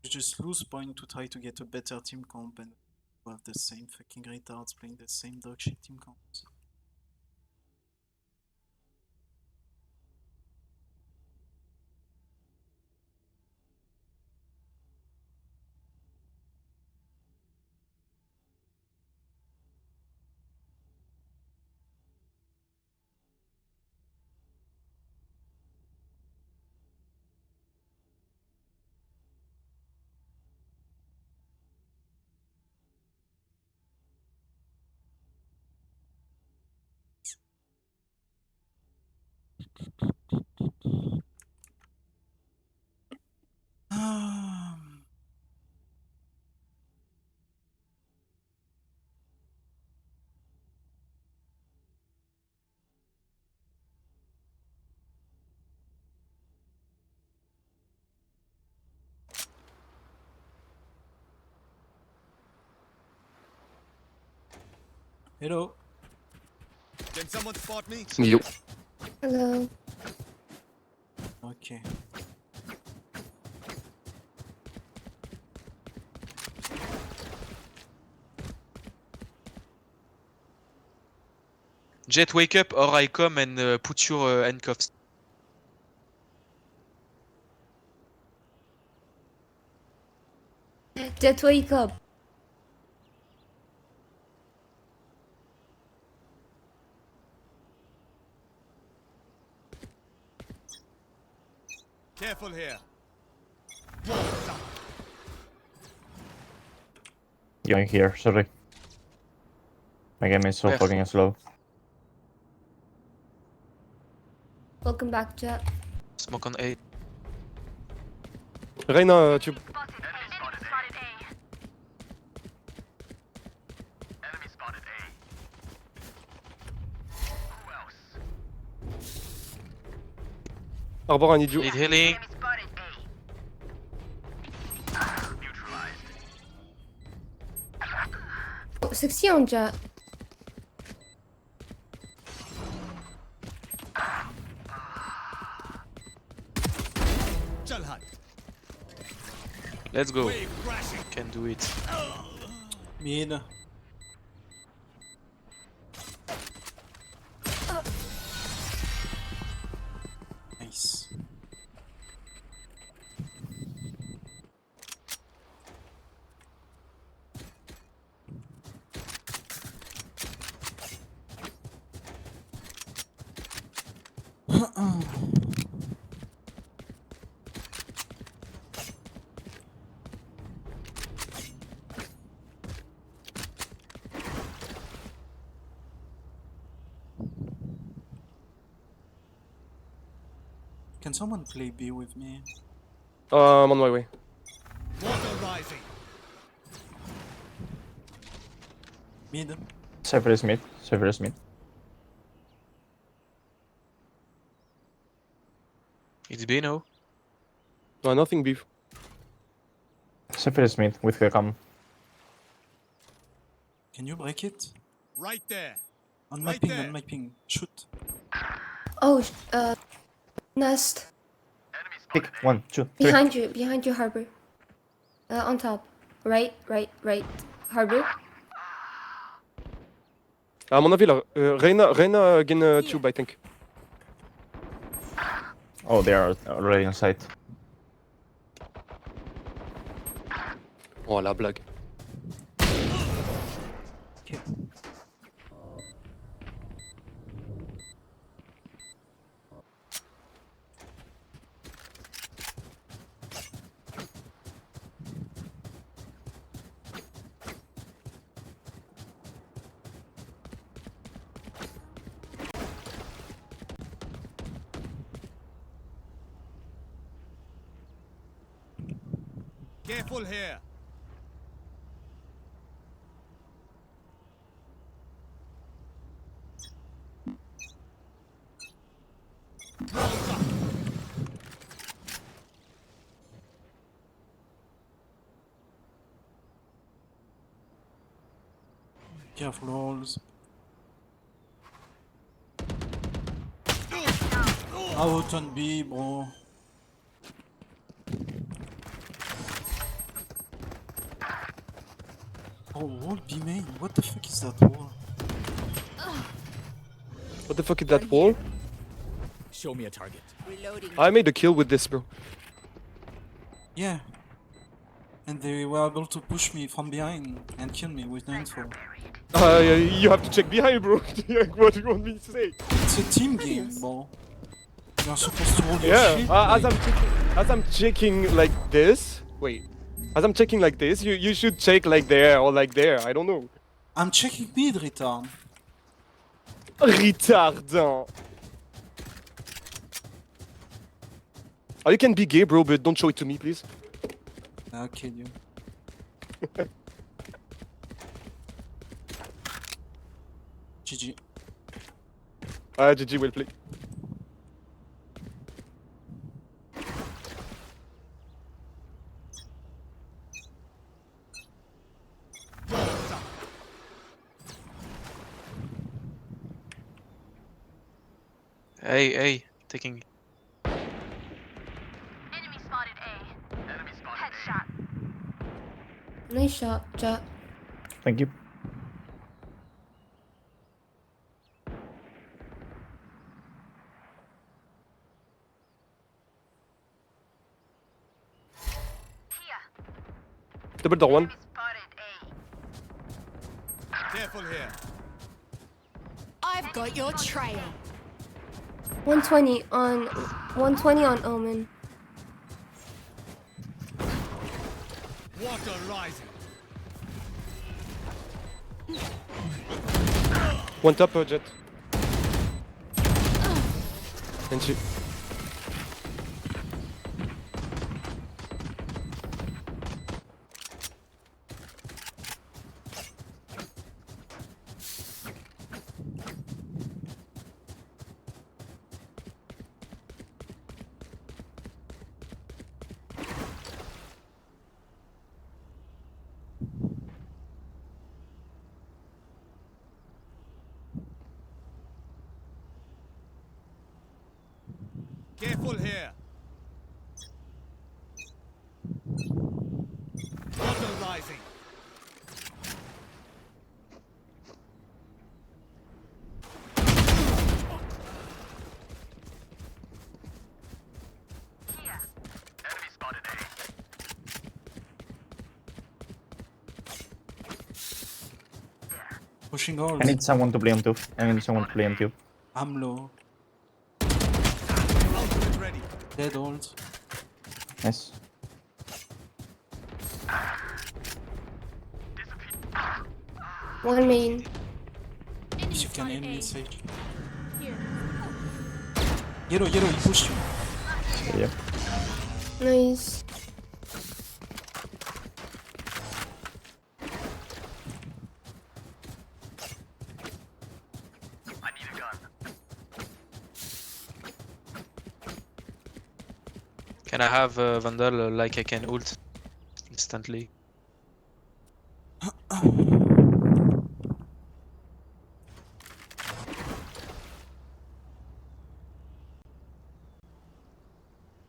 you just lose point to try to get a better team comp and you have the same fucking retards playing the same dog shit team comps. Hello. Can someone spot me? Yo. Hello. Okay. Jet, wake up or I come and put your handcuffs. Jet, wake up. Careful here. Going here, sorry. My game is so Where? fucking slow. Welcome back, Jet. Smoke on A. Reyna, tube. Arbor, I need you. Need healing. Oh, 60 on Jet. Let's go. Can do it. Mid. Nice. Can someone play B with me? I'm on my way. Water rising. Mid. Cypher is mid. Cypher is mid. It's B now. No, nothing beef. Cypher is mid with the cam. Can you break it? Right there. On my ping, on my ping. Shoot. Oh, nest. Pick 1, 2, 3. Behind you, Harbor. On top. Right. Harbor. À mon avis, là, Reyna again tube, I think. Oh, they are already inside. Oh, la blague. Okay. Careful here. Careful rolls. Out on B, bro. Oh, wall B main. What the fuck is that wall? What the fuck is that wall? Show me a target. Reloading. I made a kill with this, bro. Yeah. And they were able to push me from behind and kill me with no info. You have to check behind, bro. What do you want me to say? It's a team game, bro. You're supposed to roll your shit. As I'm checking like this. Wait. As I'm checking like this, you should check like there or like there. I don't know. I'm checking mid, retard. Retardant. Oh, you can be gay, bro, but don't show it to me, please. I'll kill you. GG. GG will play. Hey, taking. Enemy spotted A. Enemy spotted Headshot. Nice shot, Jet. Thank you. Double door one. Careful here. I've got your trail. 120 on Omen. Water rising. One top, Jet. Thank you. Careful here. Water rising. Here. Enemy spotted A. Pushing all. I need someone to play on two. I need someone to play on two. I'm low. Ultimate ready. Dead ult. Nice. One main. If you can aim me, Sage. Here. Yellow, he pushed you. Yeah. Nice. I need a gun. Can I have Vandal like I can ult instantly?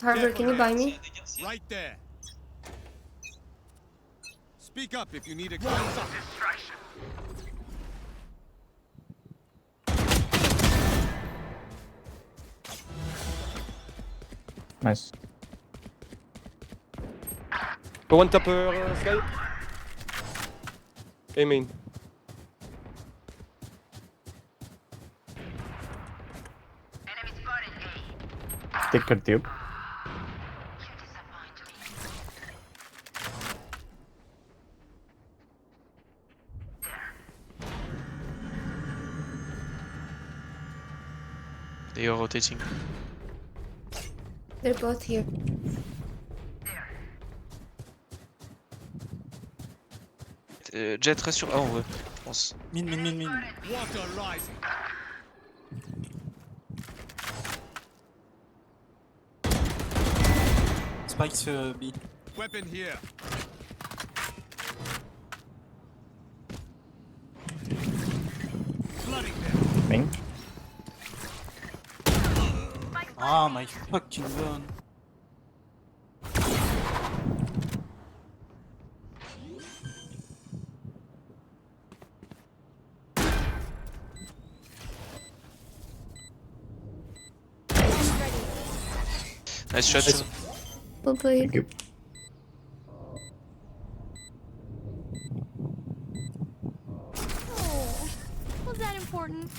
Harvard, can you buy me? Right there. Speak up if you need a gun. Distraction. Nice. One top, Sky. Hey, main. Enemy spotted A. Take her tube. They are rotating. They're both here. Jet reste sur A en vrai, je pense. Min. Water rising. Spikes B. Weapon here. Ah, my fucking gun. Nice shot. Well played. Thank you. Oh, was that important?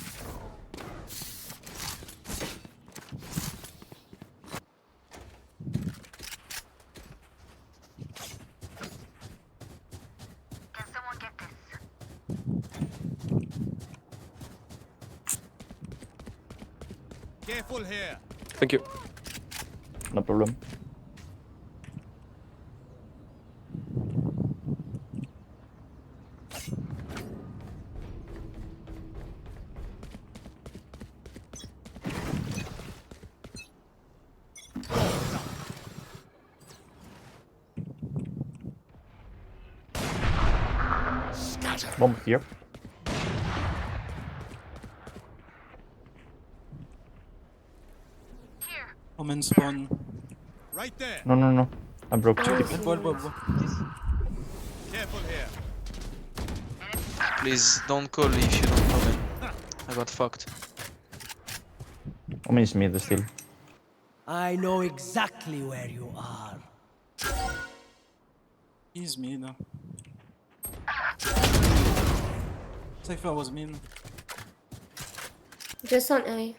Can someone get this? Careful here. Thank you. No problem. Bomb here. Omen spawn. Right there. No, no, no. I broke two. Elbow. Careful here. Please don't call if you don't know them. I got fucked. Omen is mid still. I know exactly where you are. He's mid. Cypher was mid. Just on A.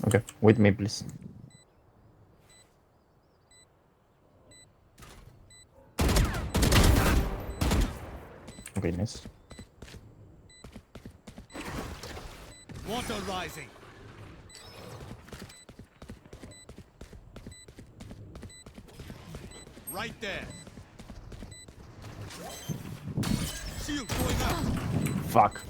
Okay, with me, please. Okay, nice. Water rising. Right there. Shield going up. Fuck.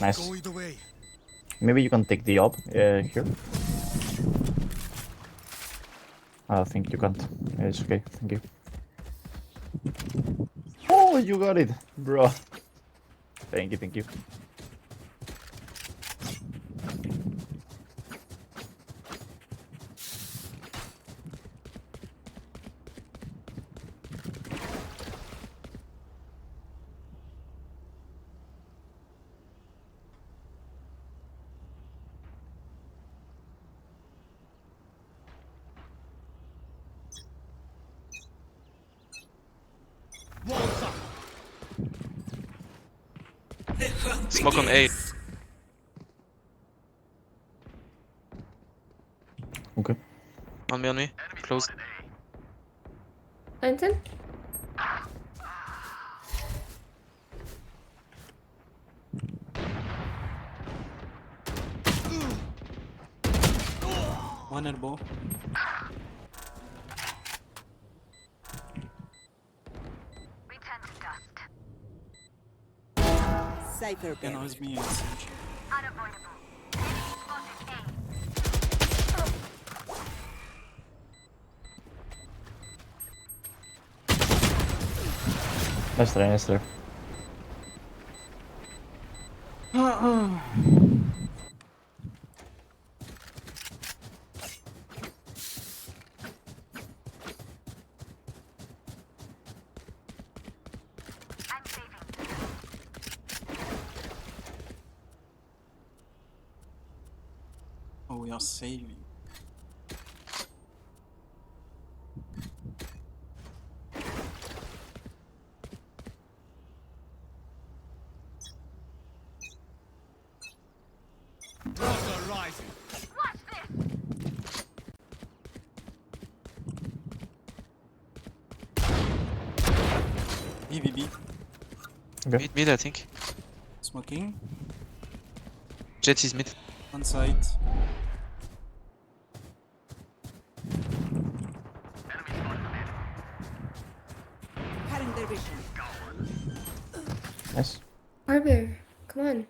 Nice. Go either way. Maybe you can take the op here. I think you can't. It's okay, thank you. Oh, you got it, bro. Thank you, thank you. Walls up. Smoke on A. Okay. On me. Close. Clinton? One elbow. Return to dust. Cypher Yeah, no, it's me. It's Unavoidable. Spotted A. Nice try, nice try. I'm saving. Oh, we are saving. Water rising. Watch this. BBB. Okay. Mid, I think. Smoking. Jet is mid. On site. Cutting their vision. Nice. Arbor, come on.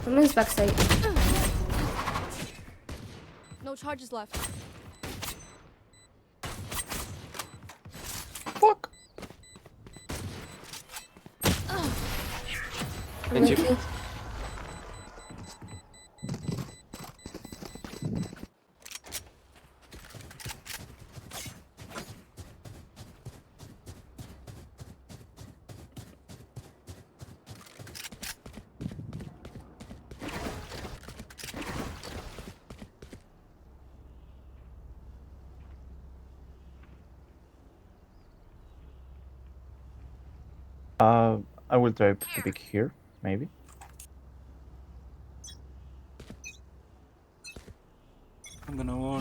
Someone's backside. No charges left. Fuck. And you. I will try to pick here, maybe. I'm gonna wall.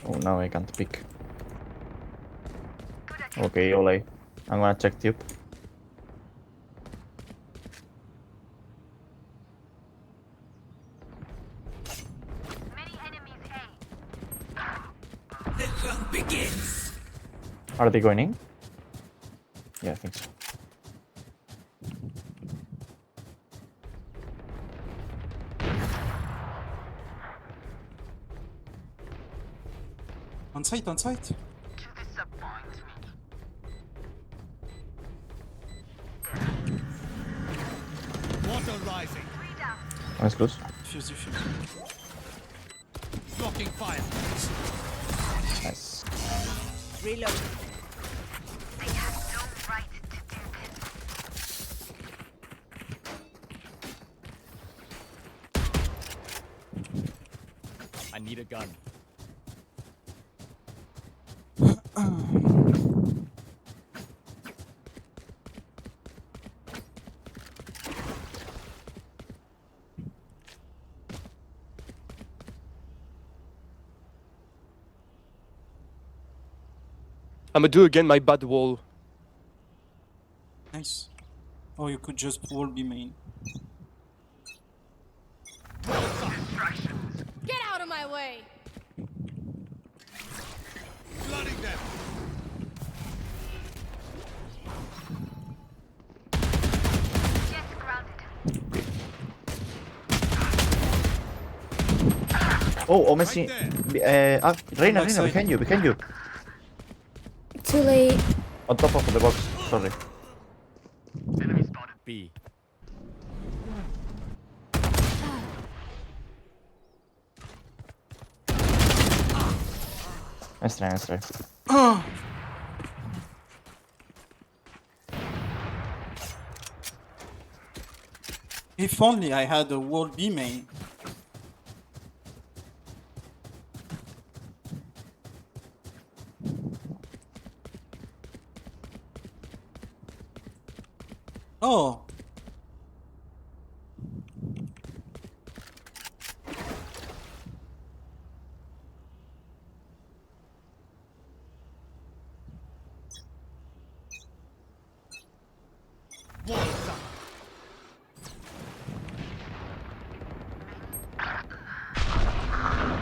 Oh, now I can't pick. Okay, Ole. I'm gonna check tube. The hunt begins. Are they going in? Yeah, I think so. On site, on site. Water rising. Nice close. Fuse, defuse. Blocking fire. Nice. Reload. They have no right to do this. I need a gun. I'm gonna do again my bad wall. Nice. Or you could just wall B main. Get out of my way! Flooding them. Yes, grounded. Oh, oh, Messi. Reina, behind you, behind you. Too late. On top of the box, sorry. Enemy spotted. B. Nice try, nice try. If only I had a wall B main. Oh. Walls up.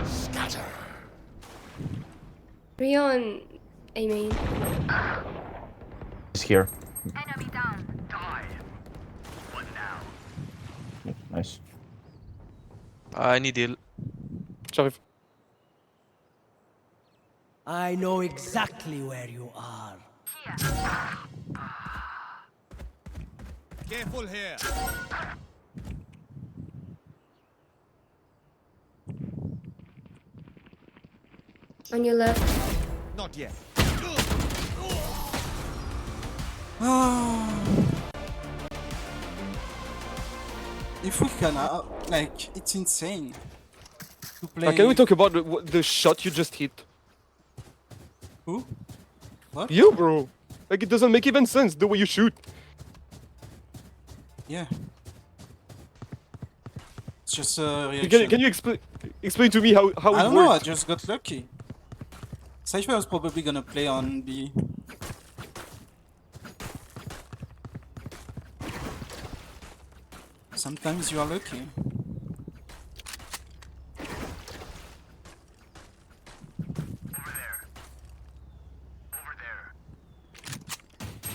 Scatter. 3 on A main. He's here. Enemy down. Die. What now? Nice. I need heal. J'arrive. I know exactly where you are. Careful here. On your left. Not yet. If we can, like, it's insane to play. Can we talk about the shot you just hit? Who? What? You, bro. Like, it doesn't make even sense the way you shoot. Yeah. It's just a reaction. Can you explain to me how I it don't know, I worked? just got lucky. Cypher was probably gonna play on B. Sometimes you are lucky.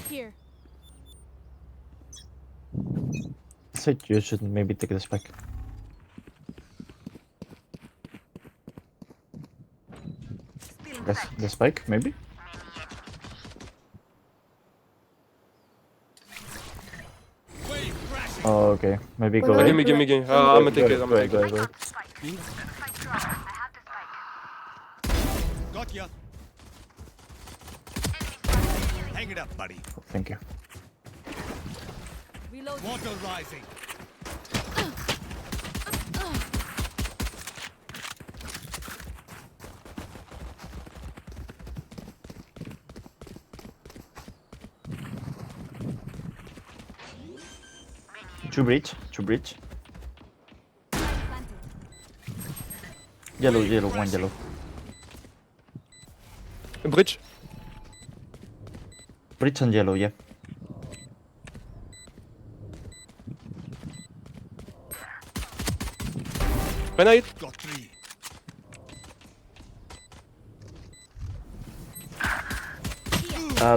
Here. say you should maybe take the spike. Yes, the spike, maybe? Oh, okay. Maybe go away. Give me. I'ma take it. I'ma take Go it. ahead. Got ya. Hang it up, buddy. Thank you. Water rising. Two breach. Yellow, one yellow. Bridge. Breach and yellow, yeah. Grenade. Got 3.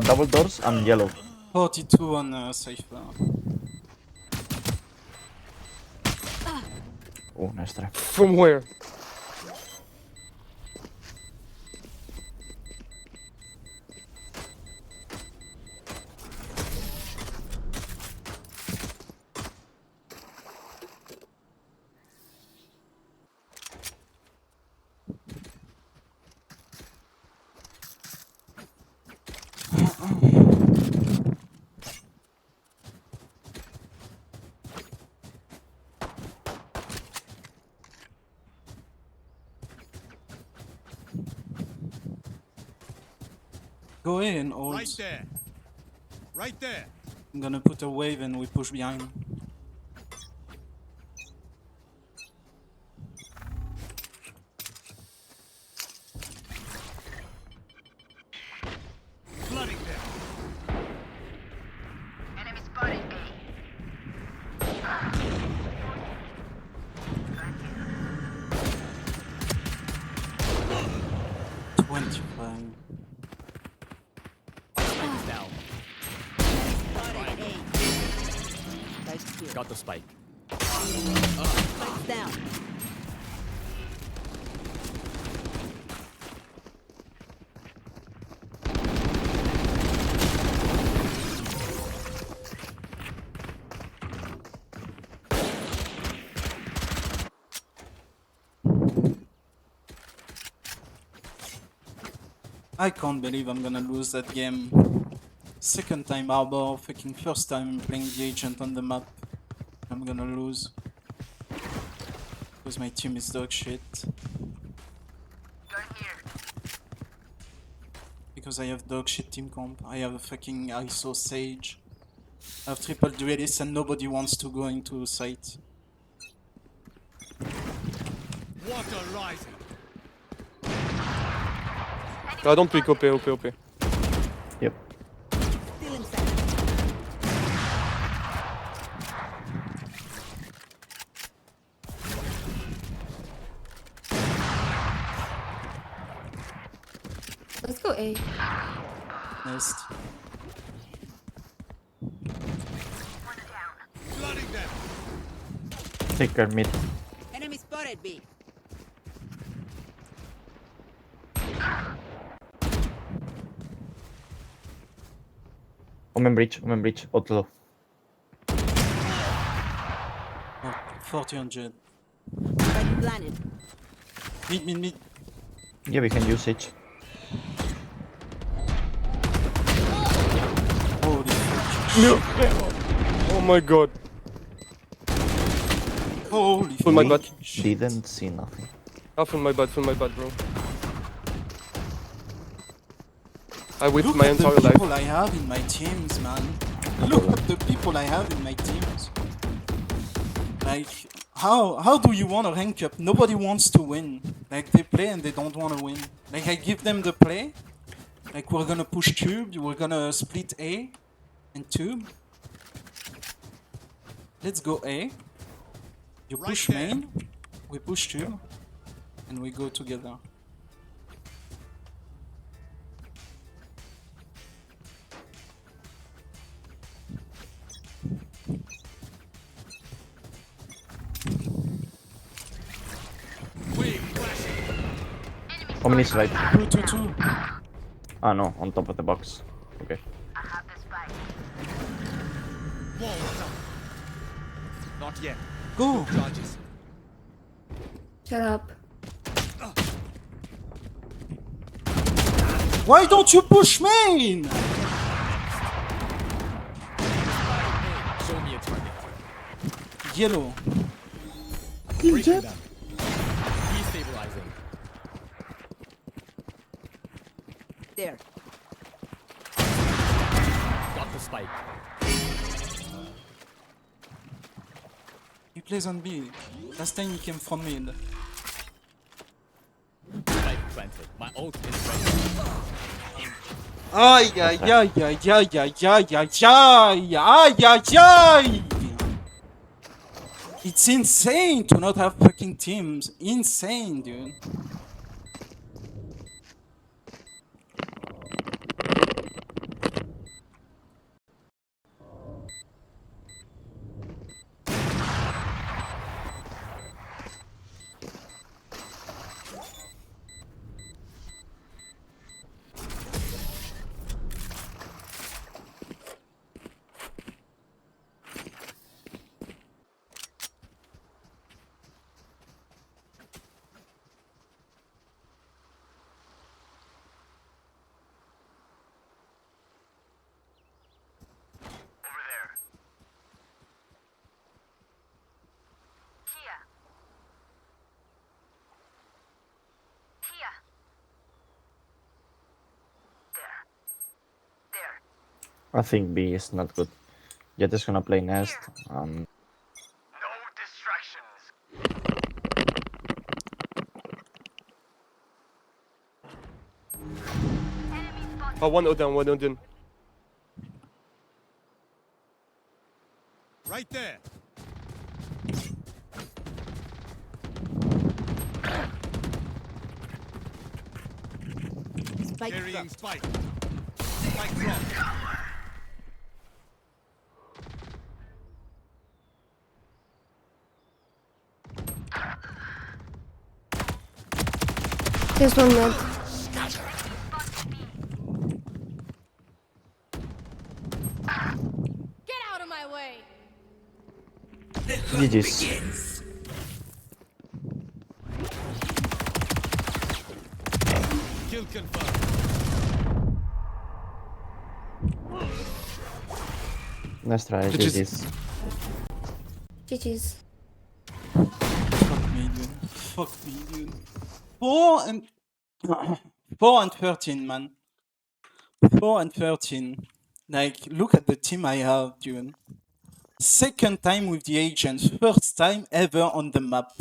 Double doors and yellow. 42 on Cypher. Oh, nice try. From where? Go in, hold. Right there. Right there. I'm gonna put a wave and we push behind. Flooding them. Enemy spotted A. 25. Down. Got the spike. Spike's down. I can't believe I'm gonna lose that game. Second time Arbor, fucking first time playing the agent on the map. I'm gonna lose. Because my team is dog shit. Because I have dog shit team comp. I have a fucking ISO Sage. I have triple duelist and nobody wants to go into site. Water rising. Don't pick OP. Yep. Still inside. Let's go A. Nest. Flooding them. Take care mid. Enemy spotted B. Omen breach, outlaw. Oh, 40 on Jet. Spike planted. Mid. Yeah, we can use it. Holy fuck. No. Oh my god. Holy Full my butt. Didn't see nothing. Full my butt, bro. I whipped Look my at the entire life. people I have in my teams, man. Look at the people I have in my teams. Like, how do you want to rank up? Nobody wants to win. Like, they play and they don't want to win. Like, I give them the play. Like, we're gonna push tube, we're gonna split A and tube. Let's go A. You push main, we push tube, and we go together. How many is right? 2-2-2. Ah no, on top of the box. Okay. Wall up. Not yet. Go. Charges. Shut up. Why don't you push main? Show me a target. Yellow. Breaking them. Destabilizing. There. Got the spike. He plays on B. Last time he came from mid. Spike planted. My ult is ready. Ay, ay, ay, ay, ay, ay, ay, ay, ay, ay, ay. It's insane to not have fucking teams. Insane, dude. I think B is not good. Jet is gonna play Nest. Oh, one Odin, one Odin. Right there. Spike Carrying drop. spike. Spike drop. There's one mid. Get out of my way! GG's. Kill confirmed. Let's try GG's. GG's. GG's. Fuck me, dude. Fuck me, dude. 4 and 4 and 13, man. 4 and 13. Like, look at the team I have, dude. Second time with the agents, first time ever on the map.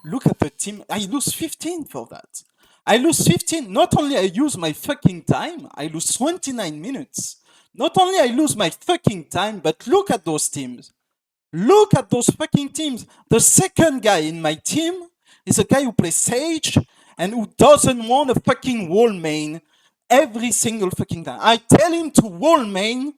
Look at the team. I lose 15 for that. I lose 15. Not only I use my fucking time, I lose 29 minutes. Not only I lose my fucking time, but look at those teams. Look at those fucking teams. The second guy in my team is a guy who plays Sage and who doesn't want a fucking wall main every single fucking time. I tell him to wall main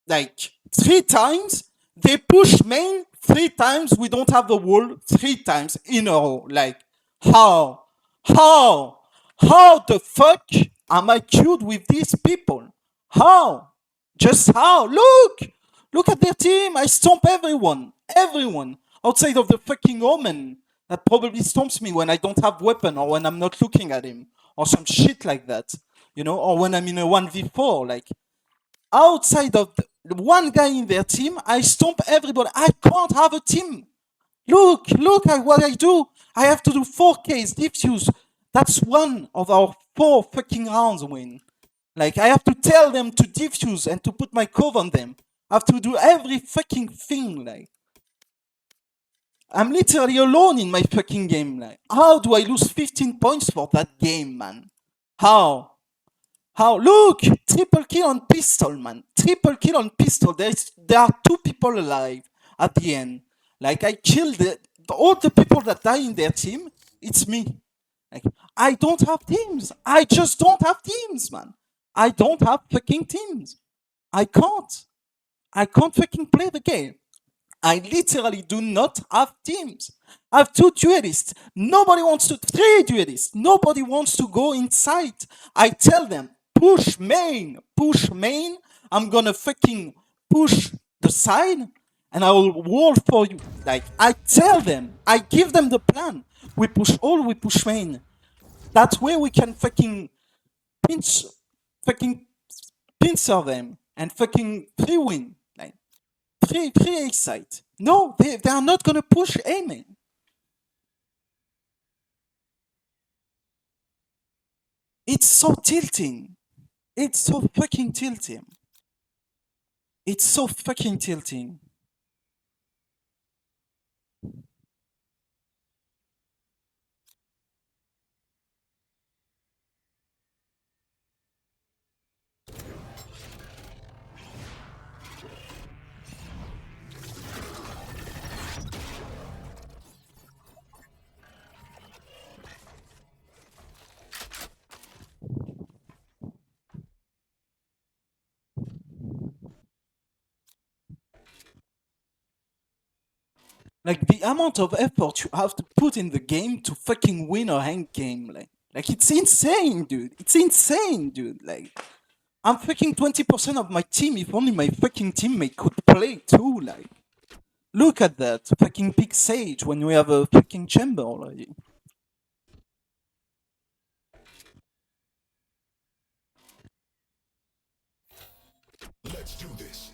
like 3 times. They push main 3 times. We don't have the wall 3 times in a row. Like, how? How? How the fuck am I queued with these people? How? Just how? Look! Look at their team. I stomp everyone. Everyone. Outside of the fucking Omen that probably stomps me when I don't have weapon or when I'm not looking at him or some shit like that. You know, or when I'm in a 1v4. Like, outside of the one guy in their team, I stomp everybody. I can't have a team. Look at what I do. I have to do 4Ks, diffuse. That's one of our 4 fucking rounds win. Like, I have to tell them to diffuse and to put my cove on them. I have to do every fucking thing, like. I'm literally alone in my fucking game, like. How do I lose 15 points for that game, man? How? How? Look! Triple kill on pistol, man. Triple kill on pistol. There are 2 people alive at the end. Like, I killed all the people that die in their team. It's me. Like, I don't have teams. I just don't have teams, man. I don't have fucking teams. I can't. I can't fucking play the game. I literally do not have teams. I have 2 duelists. Nobody wants to, 3 duelists. Nobody wants to go inside. I tell them, push main. I'm gonna fucking push the side and I will wall for you. Like, I tell them, I give them the plan. We push main. That way we can fucking pincer them and fucking 3-win. Like, 3 A site. No, they are not gonna push A main. It's so tilting. It's so fucking tilting. It's so fucking tilting. Like, the amount of effort you have to put in the game to fucking win a rank game, like it's insane, dude. It's insane, dude. Like, I'm fucking 20% of my team if only my fucking teammate could play too, like. Look at that. Fucking pick Sage when we have a fucking chamber already. Let's do this.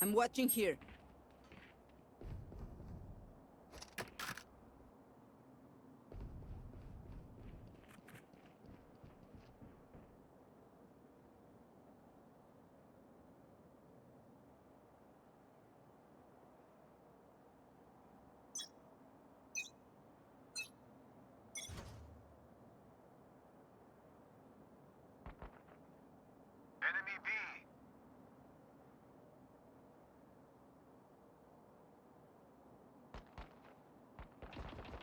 I'm watching here. Enemy B.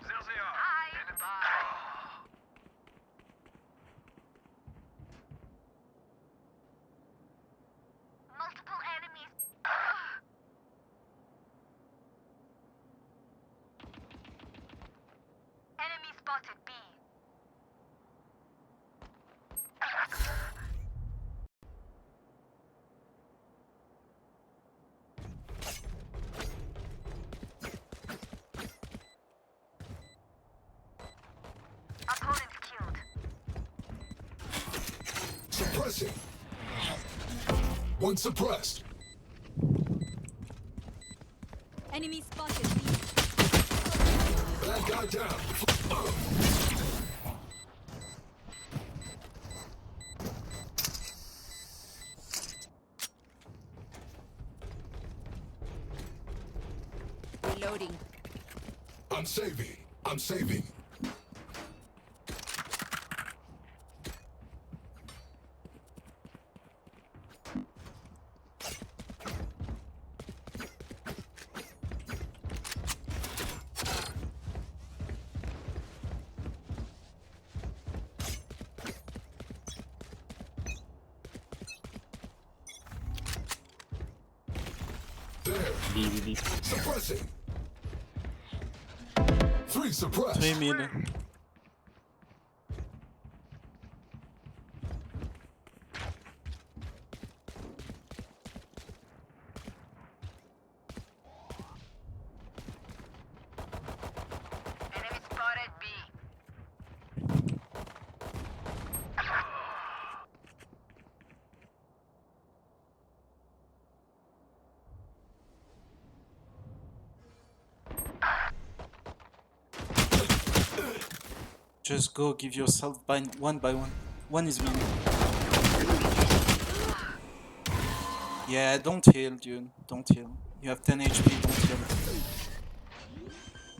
There they are. Multiple enemies. Enemy spotted B. Opponent Suppressing. One suppressed. Enemy spotted. Bad guy down. Reloading. I'm saving. I'm saving. There. Suppressing. 3 suppressed. 3 mid. Enemy spotted B. Just go give yourself one by one. One is mid. Yeah, don't heal, dude. Don't heal. You have 10 HP, don't heal.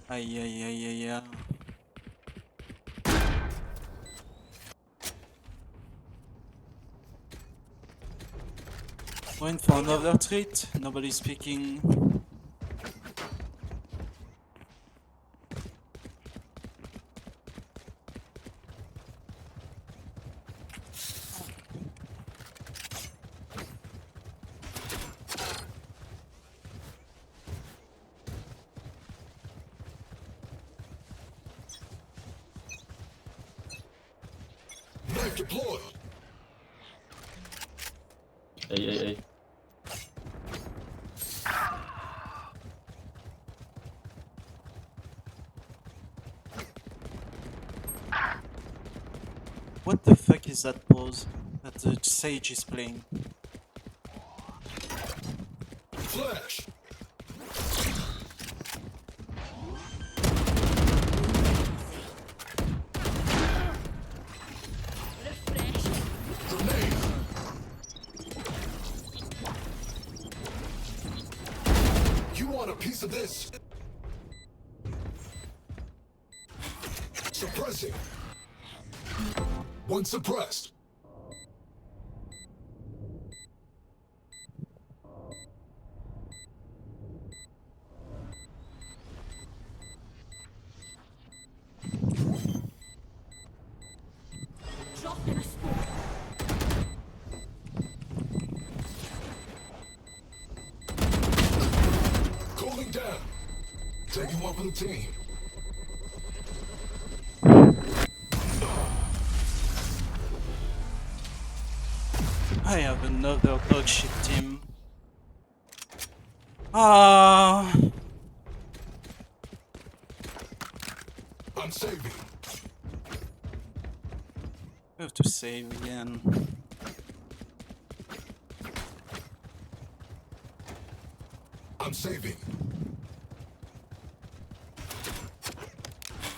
Aïe aïe aïe aïe aïe. Going for another treat. Nobody speaking. Knife deployed. Hey. What the fuck is that pose that the Sage is playing? Flash. Grenade. You want a piece of this? Suppressing. One suppressed. Drop in a smoke. Cooling down. Taking one for the team. I have another dog shit team. Ah. I'm saving. I have to save again. I'm saving.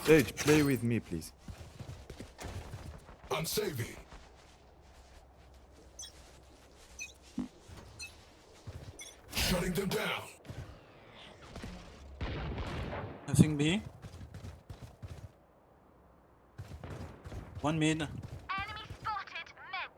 Sage, play with me, please. I'm saving. Shutting them down. Nothing B. One mid. Enemy spotted mid.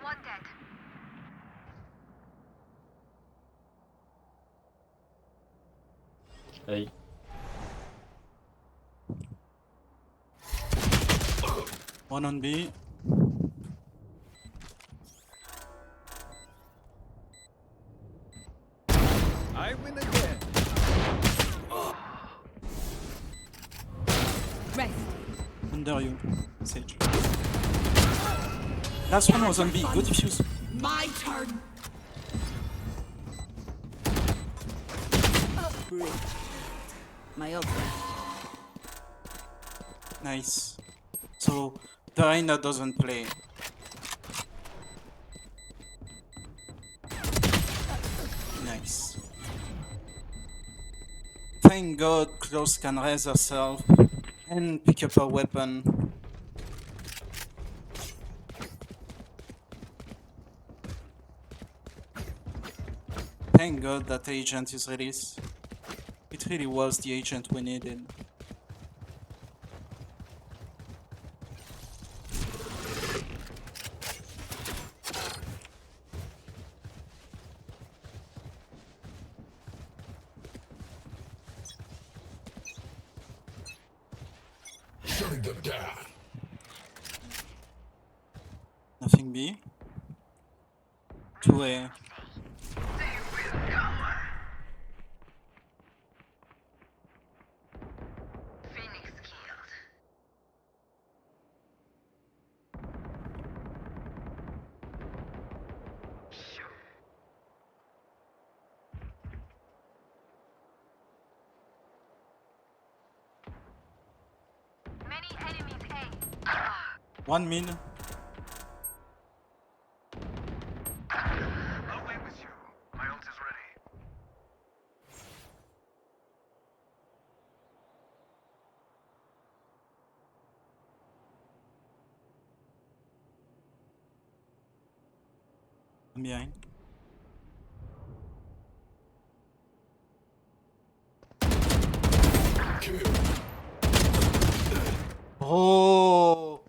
One dead. Hey. One on B. I win again. Rest. Under you, Sage. Last one was on B. Go defuse. My turn. My ult. Nice. So the Reyna doesn't play. Nice. Thank God Klaus can raise herself and pick up her weapon. Thank God that agent is released. It really was the agent we needed. Shutting them down. Nothing B. 2A. One min. I'm behind. Oh,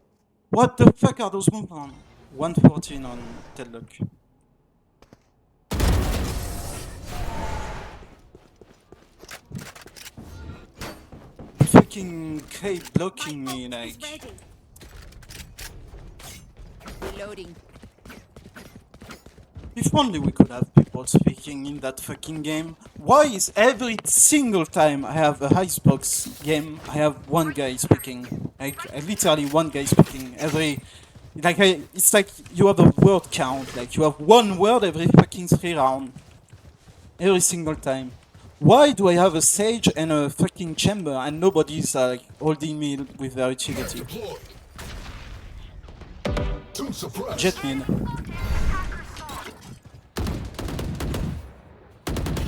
what the fuck are those movements? 114 on Deadlock. Fucking K blocking me like. Reloading. If only we could have people speaking in that fucking game. Why is every single time I have a Icebox game, I have one guy speaking? Like, literally one guy speaking. It's like you have a word count. Like, you have one word every fucking 3 rounds. Every single time. Why do I have a Sage and a fucking Chamber and nobody's holding me with their utility? Jet mid.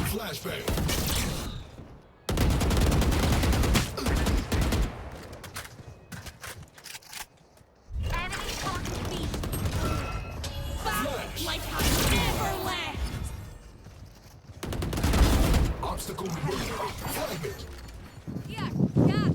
Flashbang. Like I never left. Obstacle removed. Fragment. Yeah, yeah.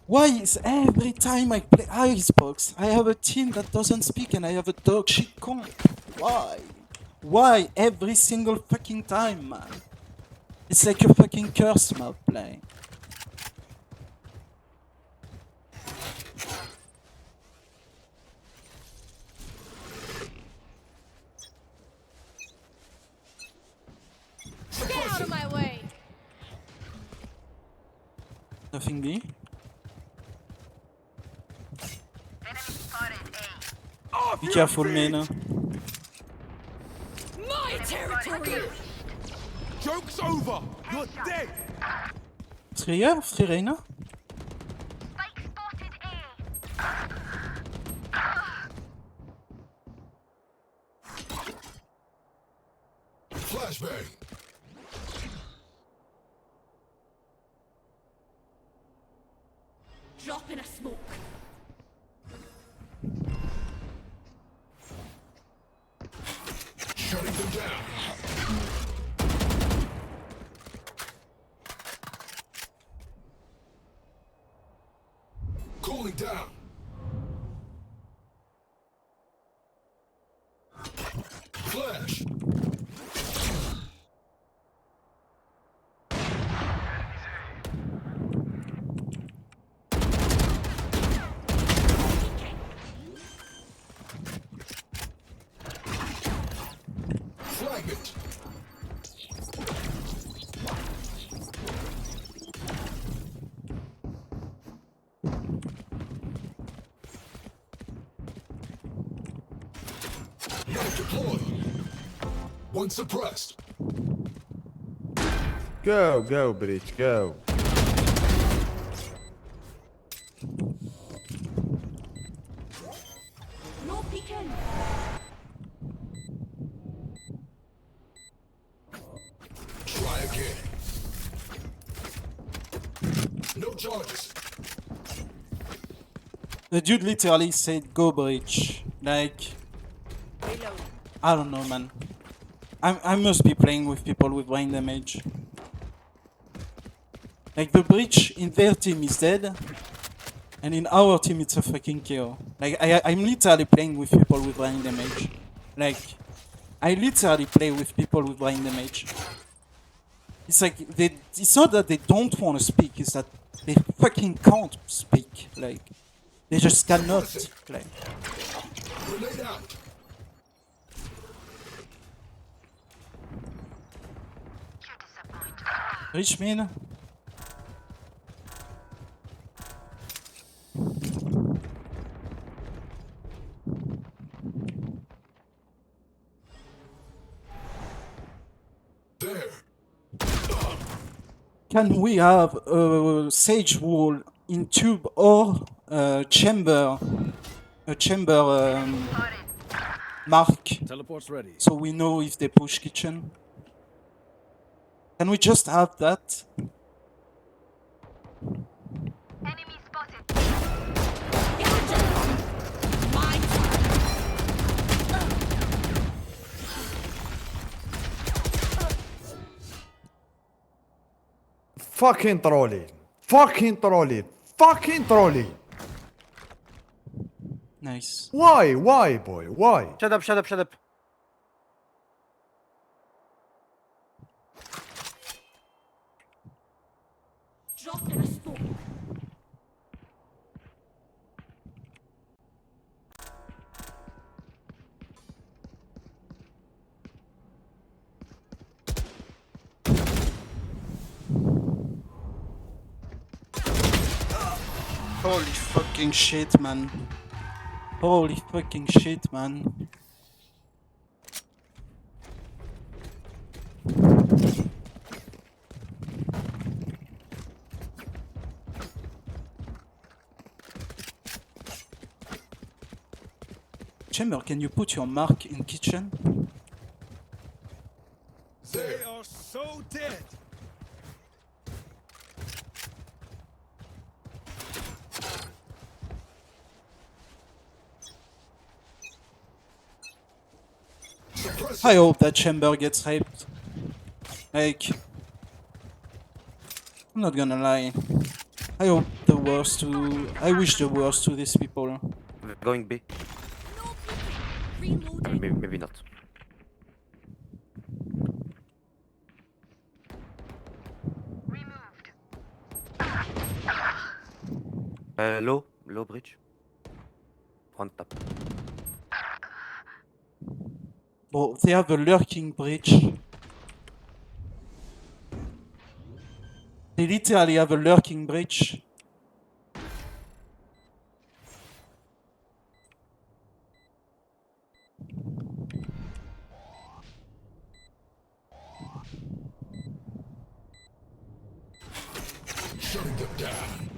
Why is every time I play Icebox, I have a team that doesn't speak and I have a dog shit comp? Why? Why every single fucking time, man? It's like a fucking curse map play. Get out of my way. Nothing B. Be careful, man. My territory. Joke's over. You're dead. 3 here? 3 Reyna? Flashbang. Drop in a smoke. Shutting them down. Cooling down. Flash. Knife deployed. One suppressed. Go, Bridge, go. No peeking. Try again. No charges. The dude literally said go bridge. Like, I don't know, man. I must be playing with people with brain damage. Like, the bridge in their team is dead, and in our team it's a fucking KO. Like, I'm literally playing with people with brain damage. Like, I literally play with people with brain damage. It's like, it's not that they don't want to speak, it's that they fucking can't speak. Like, they just cannot. Like, Grenade out. Rich man. There. Can we have a sage wall in tube or chamber? A chamber mark. Teleport's ready. So we know if they push kitchen. Can we just have that? Enemy spotted. My Fucking trolling. Fucking trolling. Fucking trolling. Nice. Why? Why, boy? Why? Shut up, shut up, shut up. Drop in a smoke. Holy fucking shit, man. Holy fucking shit, man. Chamber, can you put your mark in kitchen? They are so dead. I hope that chamber gets raped. Like, I'm not gonna lie. I hope the worst to. I wish the worst to these people. Going B. Maybe not. Low bridge. Front tap. Bro, they have a lurking bridge. They literally have a lurking bridge. Shutting them down.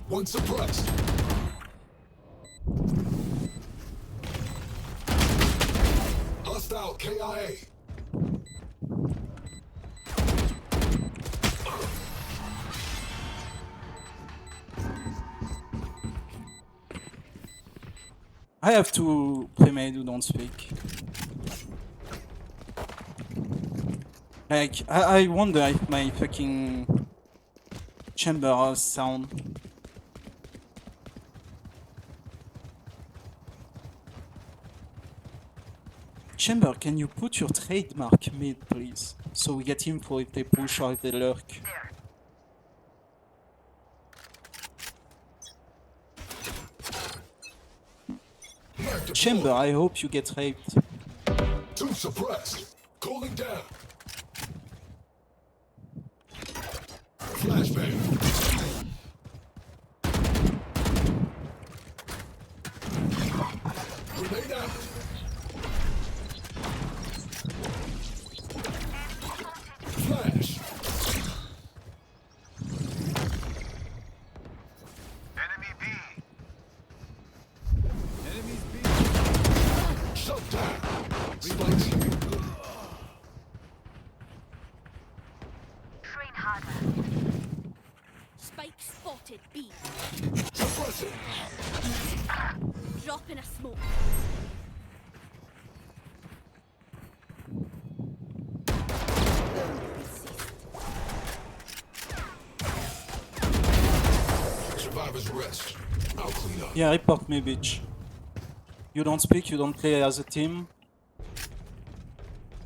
One suppressed. Hostile KIA. I have to pre-made who don't speak. Like, I wonder if my fucking chamber has sound. Chamber, can you put your trademark mid, please? So we get info if they push or if they lurk. Chamber, I hope you get raped. Two suppressed. Cooling down. Flashbang. Grenade out. Yeah, report me, bitch. You don't speak, you don't play as a team.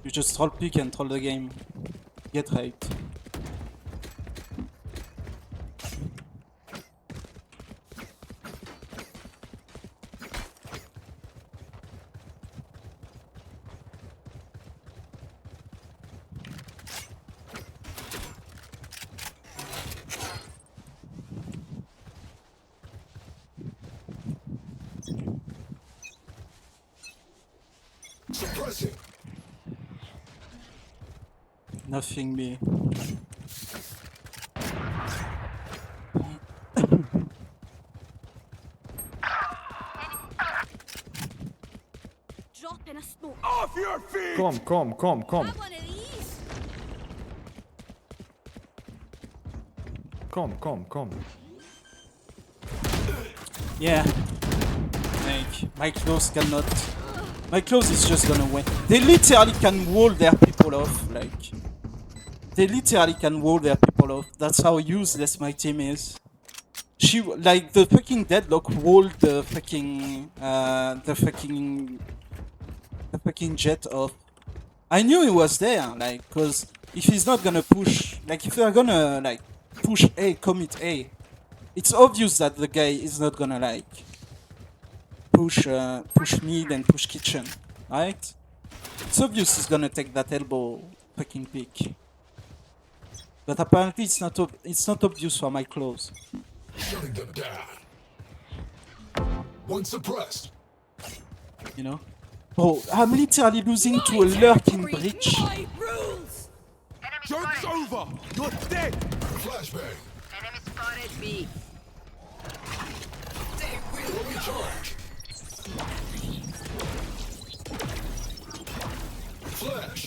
You just troll pick and troll the game. Get right. Suppressing. Nothing me. Drop in a smoke. Off your feet! Come. Have one of these. Come. Yeah. Like, my clothes cannot. My clothes is just gonna win. They literally can wall their people off. Like, they literally can wall their people off. That's how useless my team is. She like the fucking deadlock walled the fucking jet off. I knew he was there, like, cause if he's not gonna push, like, if they're gonna like push A, commit A, it's obvious that the guy is not gonna like push mid and push kitchen, right? It's obvious he's gonna take that elbow fucking pick. But apparently it's not obvious for my clothes. Shutting them down. One suppressed. You know? Bro, I'm literally losing to a lurking breach. Joke's over! You're dead! Flashbang. Enemy spotted B. Fully charged. Flash.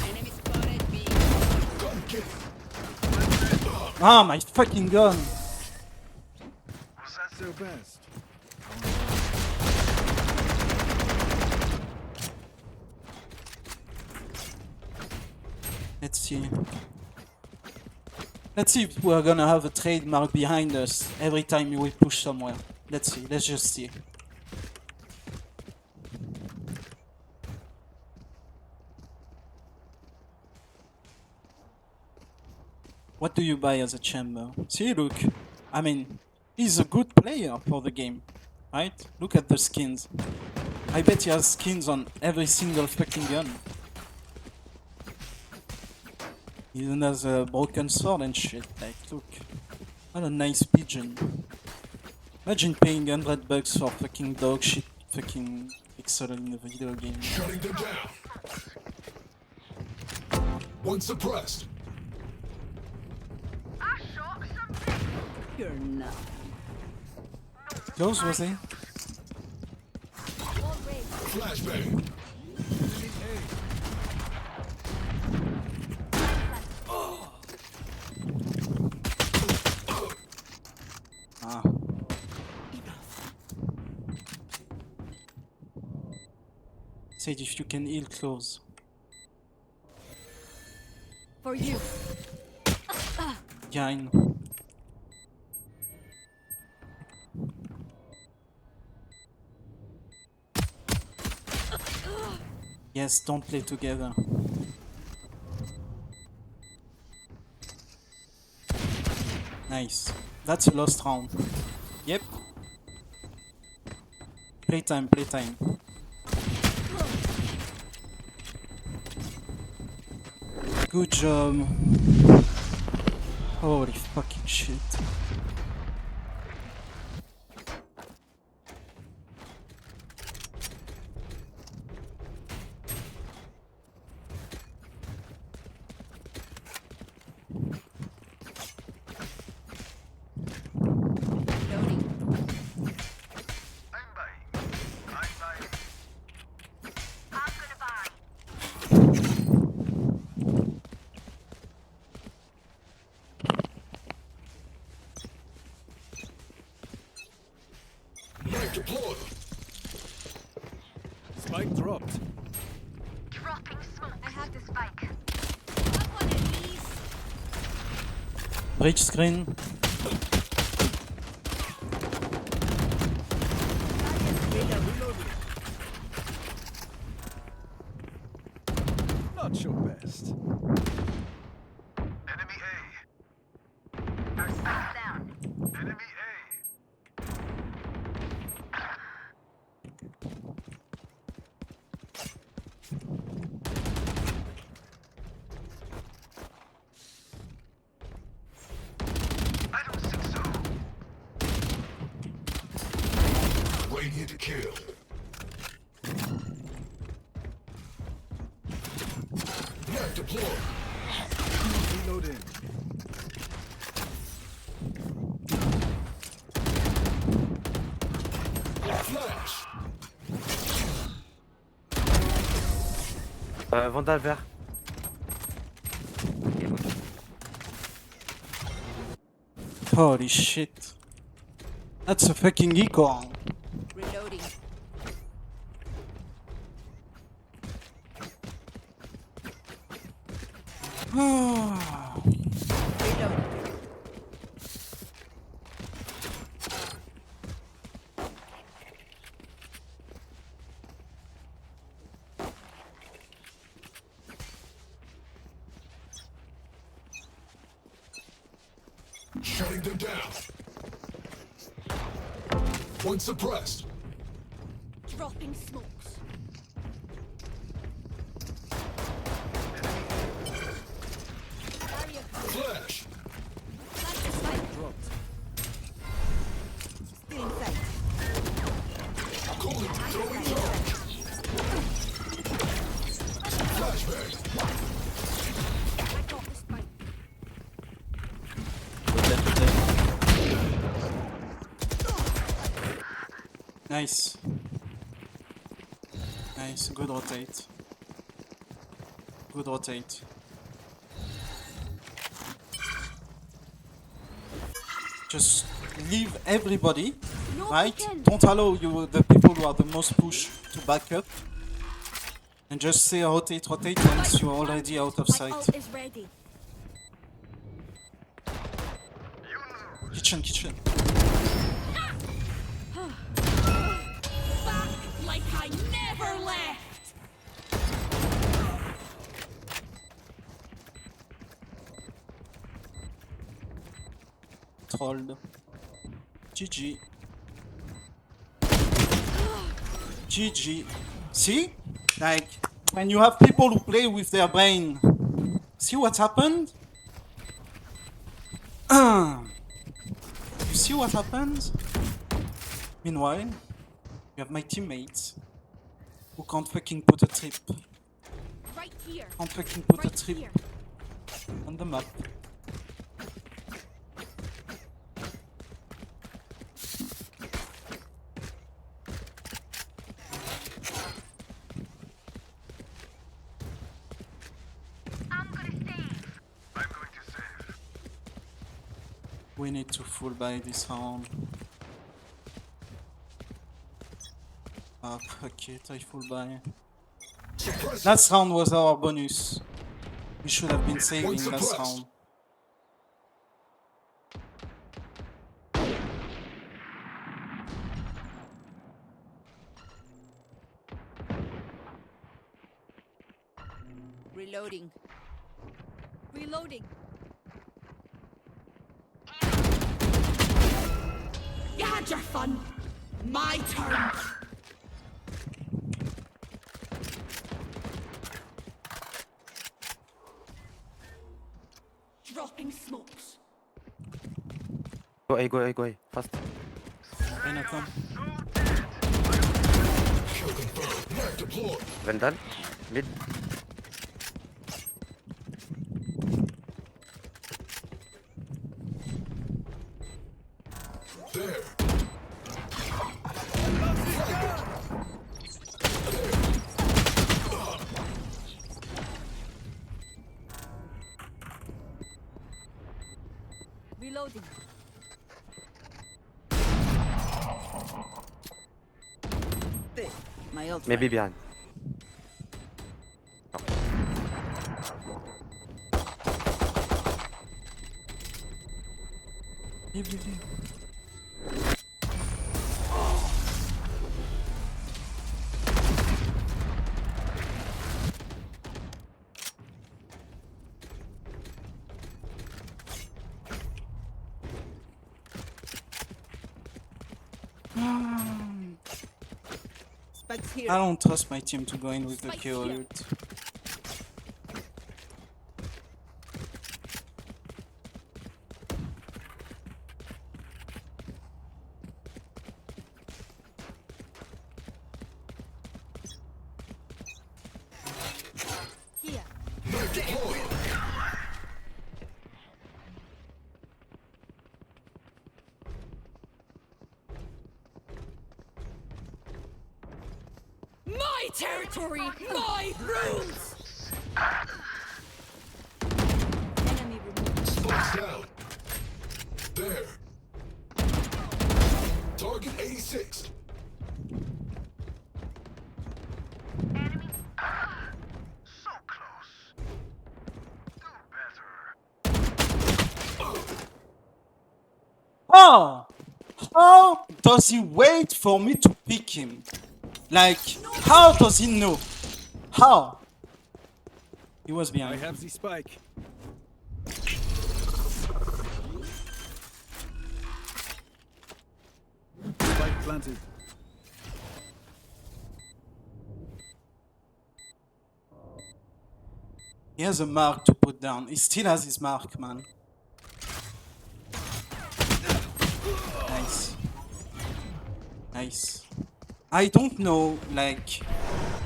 Enemy spotted B. Gun kick. Ah, my fucking gun! Was that so best? Let's see. Let's see if we're gonna have a trademark behind us every time we push somewhere. Let's see, let's just see. What do you buy as a chamber? See, look. I mean, he's a good player for the game, right? Look at the skins. I bet he has skins on every single fucking gun. He even has a broken sword and shit. Like, look. What a nice pigeon. Imagine paying $100 for fucking dog shit fucking pixel in a video game. Shutting them down. One suppressed. You're not. Close, was he? Flashbang. Ah. Sage, if you can heal close. For you. Yeah, I know. Yes, don't play together. Nice. That's a lost round. Yep. Playtime, playtime. Good job. Holy fucking shit. Knife deployed. Spike dropped. Dropping smoke. I have the spike. Bridge screen. best. Enemy A. Our spike's down. Enemy A. I don't think so. Radiant kill. Net deployed. Reloading. Flash. Vandal vert. Holy shit. That's a fucking eco. Reloading. Shutting them down. One suppressed. Dropping smokes. Flash. Dropped. Still in sight. Cooling. Throwing charge. Flashbang. Nice. Nice, good rotate. Good rotate. Just leave everybody, right? Don't allow the people who are the most push to back up. And just say rotate, rotate once you're already out of sight. Is ready. Kitchen, kitchen. Back like I never left. Trolled. GG. GG. See? Like, when you have people who play with their brain. See what happened? You see what happened? Meanwhile, you have my teammates who can't fucking put a trip. Right here. Can't fucking put a trip on the map. We need to full buy this round. Ah, fuck it, I full buy. Last round was our bonus. We should have been saving last round. Reloading. Reloading. You had your fun. My turn. Dropping smokes. Go A, go A, go A. Fast. Vandal. Mid. There. Reloading. My ult. Maybe behind. Leave, leave, leave. Spike's here. I don't trust my team to go in with the Spike's KO here. ult. Here. My territory, my rules! Enemy removed. Spike's down. There. Target 86. How? How does he wait for me to pick him? Like, how does he know? How? He was I behind. have the spike. Spike planted. He has a mark to put down. He still has his mark, man. Nice. Nice. I don't know, like,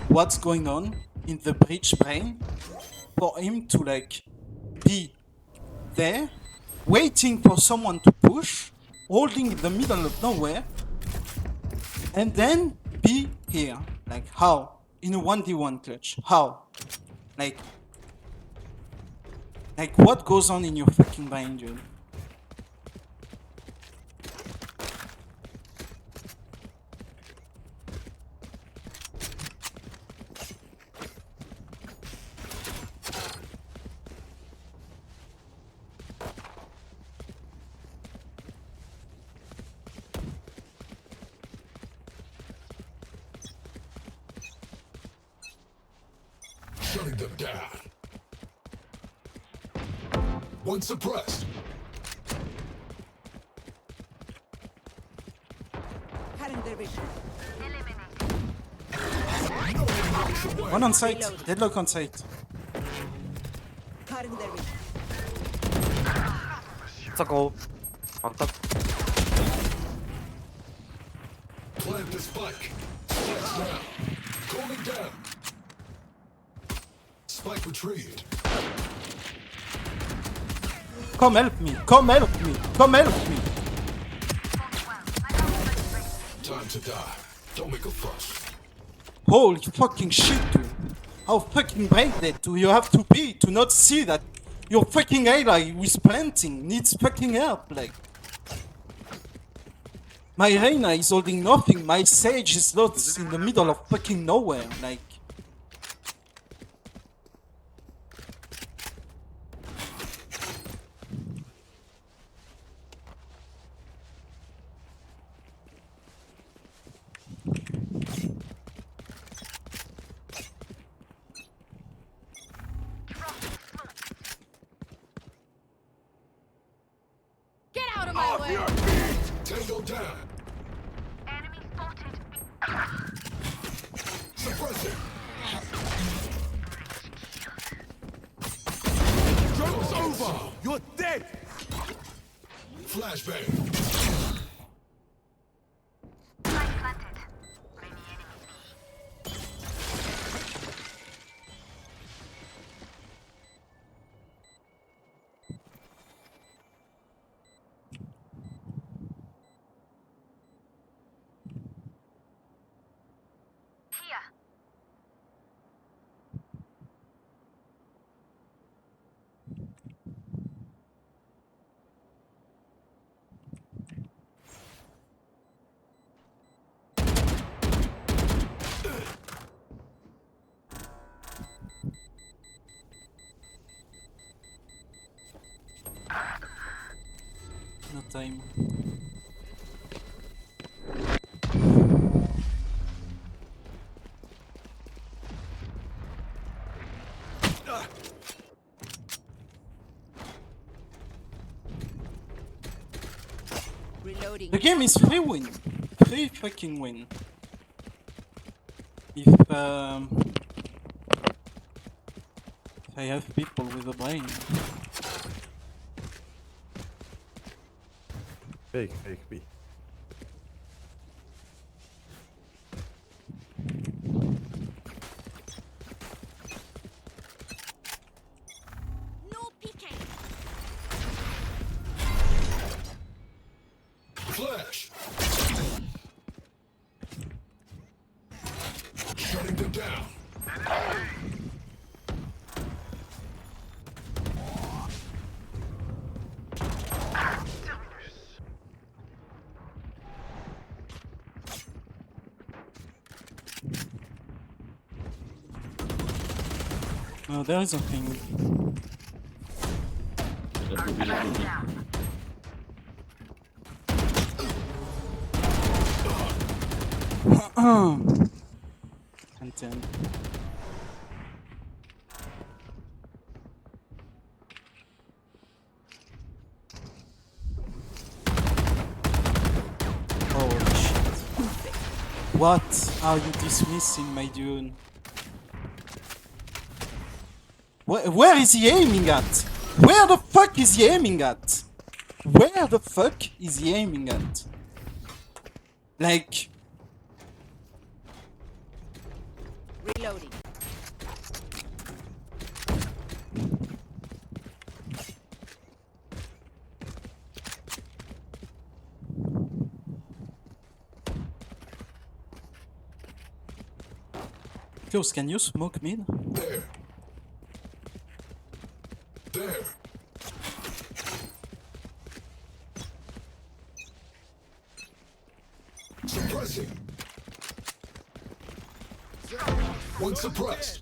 what's going on in the breach brain for him to, like, be there, waiting for someone to push, holding in the middle of nowhere, and then be here. Like, how? In a 1v1 clutch. How? Like, what goes on in your fucking brain, dude? Shutting them down. One suppressed. Cutting their vision. One on site. Deadlock on site. Cutting their vision. It's a goal. On top. Plant the spike. Spike's down. Calling down. Spike retrieved. Come help me. Come help me. Come help me. Time to die. Don't make a fuss. Holy fucking shit, dude. How fucking brain dead do you have to be to not see that your fucking ally who is planting needs fucking help? Like, my Reyna is holding nothing. My Sage is lost in the middle of fucking nowhere. Like, Get out of my way! Tango down. Enemy spotted. Suppress it. Joke's over! You're dead! Flashbang. Spike planted. Many enemies B. Here. no time. Reloading. The game is free win. Free fucking win. if I have people with a brain. Fake B. No peeking. Flash. Shutting them down. No, there is a thing. Content. Holy shit. What are you dismissing, my dude? Where is he aiming at? Where the fuck is he aiming at? Where the fuck is he aiming at? Like... Reloading. Close, can you smoke mid? There. There. Suppressing. One suppressed.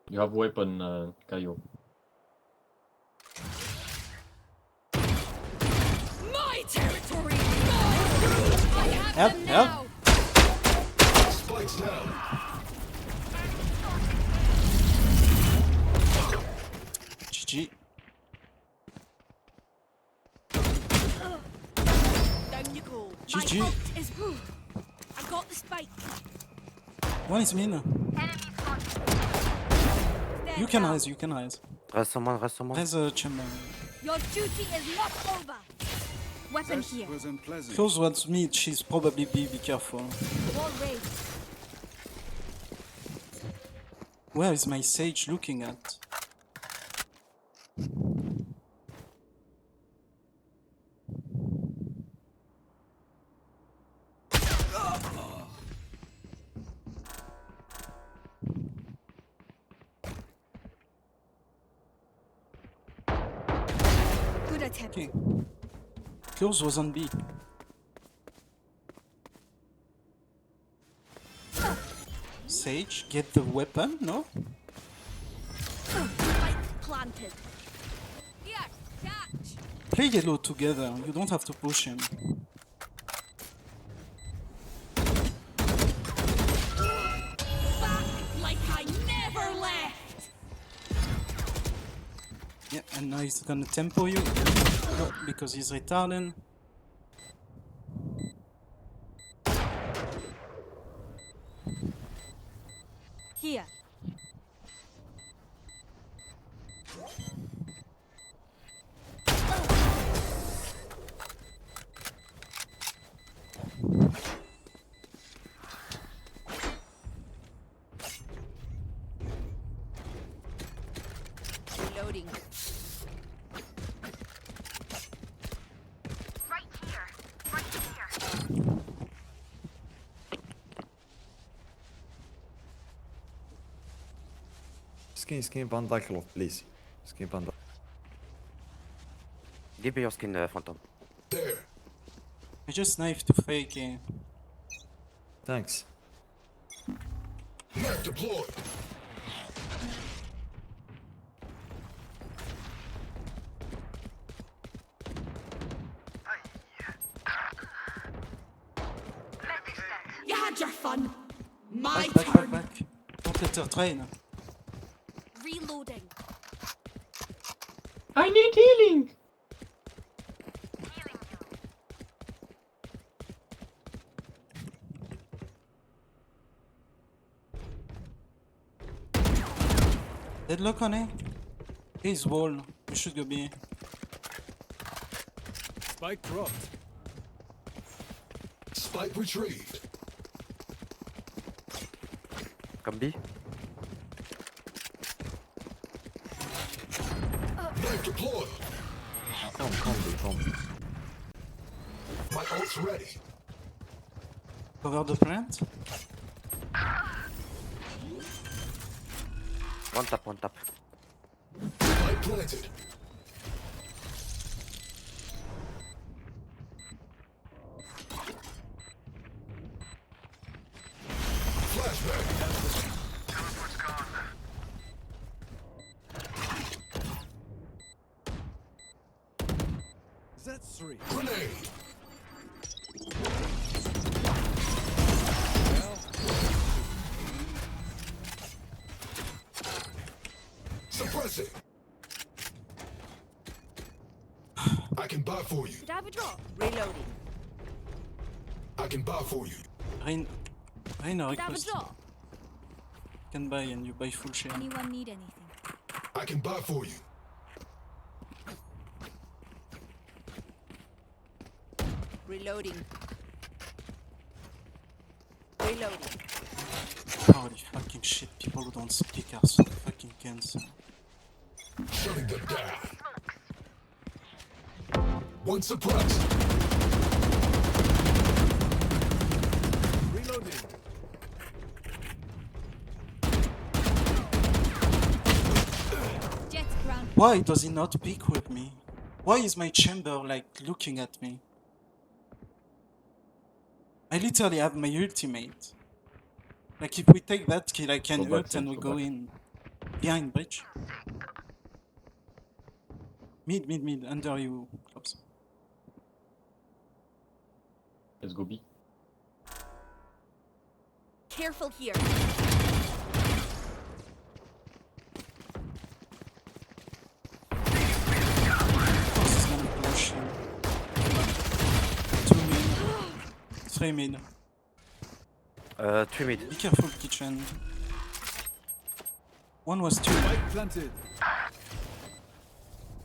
You have weapon, Caillou. My territory! I have Help, them help. now! Spikes down. GG. Down you go. GG. My ult is I got the spike. One is mid. You can rise, you can rise. Reste sur moi, reste sur moi. There's a chamber. Your duty is not over. Weapon here. Close wants mid, she's probably B, be careful. Wall raised. Where is my sage looking at? Good attempt. Okay. Close was on B. Sage, get the weapon, no? Spike planted. Here, catch. Play yellow together, you don't have to push him. Back like I never left. Yeah, and now he's gonna tempo you. No, because he's retarded. Here. Reloading. Right here. Right here. Skin panda cloth, please. Skin panda. Give me your skin, Phantom. There. I just knifed to fake it. Thanks. Knife deployed. You had your fun. My Back, turn. back. Don't let her train. Reloading. I need healing. Deadlock on A. He's wall. We should go B. Spike dropped. Spike retrieved. Come B. Knife deployed. Come. My ult's ready. Cover the plant. One tap. Spike planted. Flashback. Teleport's gone. That's 3. Grenade. Suppressing. I can buy for you. Could I have a drop? Reloading. I can buy for you. Rain Could I have a request. drop? Can buy and you buy full share. Anyone need anything? I can buy for you. Reloading. Reloading. Holy fucking shit, people who don't speak are so fucking cancer. Shutting them down. One suppressed. Reloading. Jets ground. Why does he not peek with me? Why is my chamber like looking at me? I literally have my ultimate. Like if we take that kill I can Go back, ult and we go go back. in. Behind bridge. Mid, under you, Klops. Let's go B. Careful here. This is gonna push. 2 mid. 3 mid. 3 mid. Be careful kitchen. One was 2. Spike planted.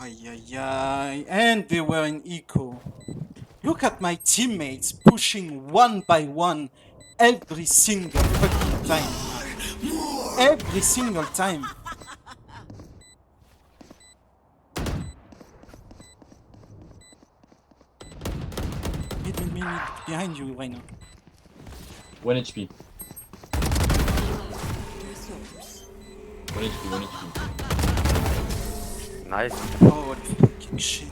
Ay. And they were in eco. Look at my teammates pushing one by one every single fucking time. Every single time. Mid. Behind you right now. 1 HP. 1 HP. Nice. Holy fucking shit.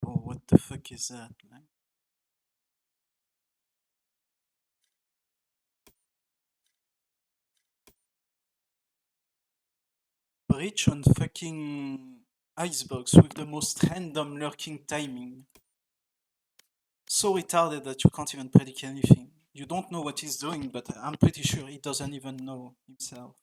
Oh, what the fuck is that, man? Breach on fucking icebox with the most random lurking timing. So retarded that you can't even predict anything. You don't know what he's doing, but I'm pretty sure he doesn't even know himself.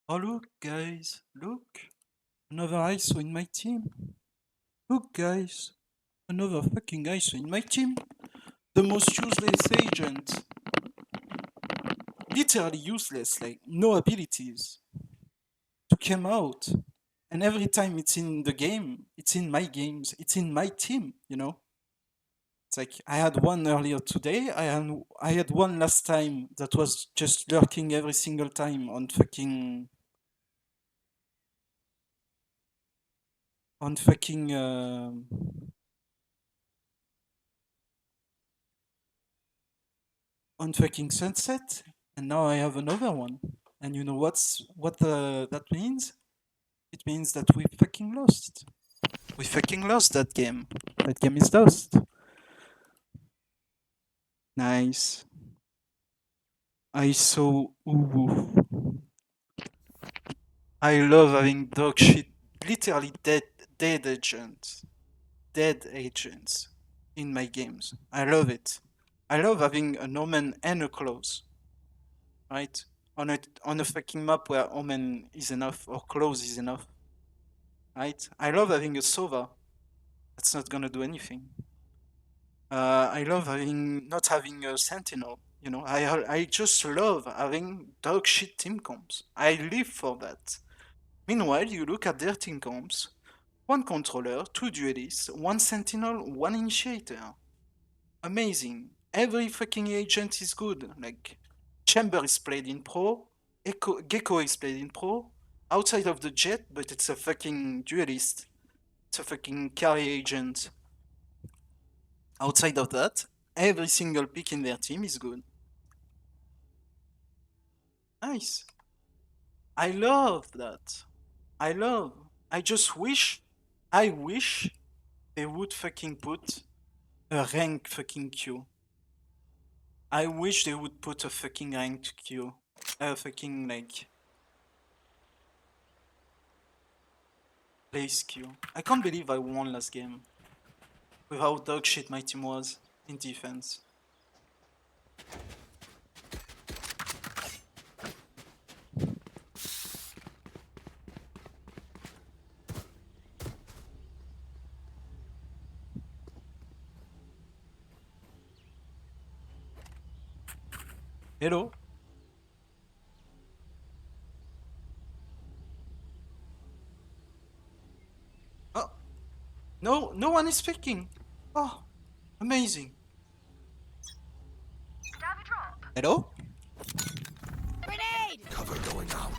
Oh look, guys, look. Another ISO in my team. Look, guys. Another fucking ISO in my team. The most useless agent. Literally useless, like no abilities to come out. And every time it's in the game, it's in my games, it's in my team, you know? It's like I had one earlier today, I had one last time that was just lurking every single time on fucking on fucking Sunset, and now I have another one. And you know what that means? It means that we fucking lost. We fucking lost that game. That game is lost. Nice. I saw Uwu. I love having dog shit, literally dead agents. Dead agents in my games. I love it. I love having an Omen and a Close. Right? On a fucking map where Omen is enough or Close is enough. Right? I love having a Sova. That's not gonna do anything. I love not having a Sentinel. You know, I just love having dog shit team comps. I live for that. Meanwhile, you look at their team comps: one controller, two duelists, one sentinel, one initiator. Amazing. Every fucking agent is good. Like, Chamber is played in pro, Gecko is played in pro, outside of the Jet, but it's a fucking duelist. It's a fucking carry agent. Outside of that, every single pick in their team is good. Nice. I love that. I just wish, I wish they would fucking put a rank fucking Q. I wish they would put a fucking ranked Q. A fucking, like, place Q. I can't believe I won last game with how dog shit my team was in defense. Hello? Oh, no one is speaking. Oh, amazing. Hello? Grenade! Cover going out.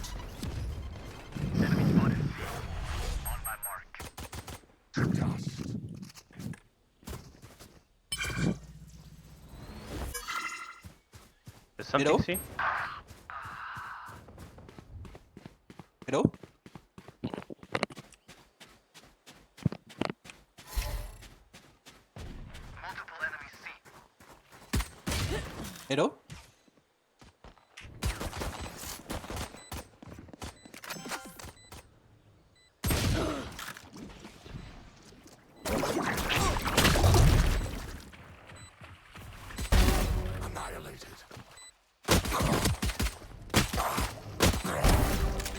Enemy spotted. On my mark. Dust. There's something Hello? C. Hello? Multiple enemies C. Hello? Annihilated.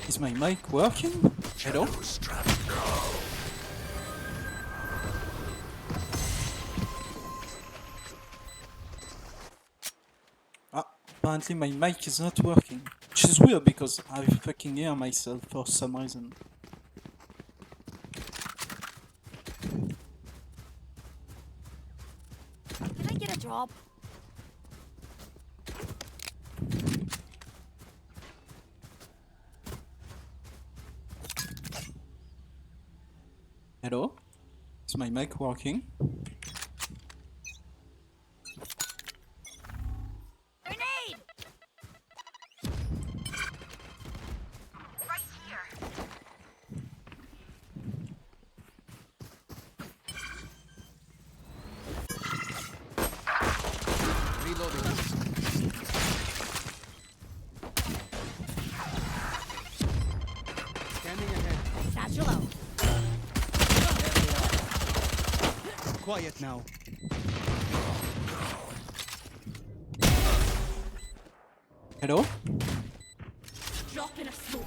Is my mic working? Hello? Apparently my mic is not working. Which is weird because I fucking hear myself for some reason. Can I get a drop? Hello? Is my mic working? Grenade! Right here. Reloading. Scanning ahead. Satchel out. Quiet now. Hello? Drop in a smoke.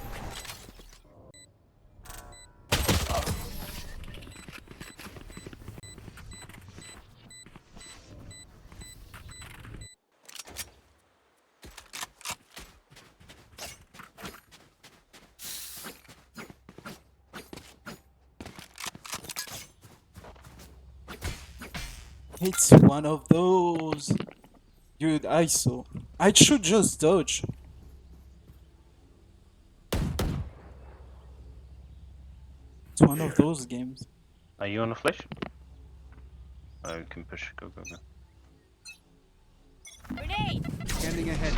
It's one of those. Dude, I saw. I should just dodge. It's one of those games. Are you on a flash? Oh, you can push. Go, go, go. Grenade! Scanning ahead.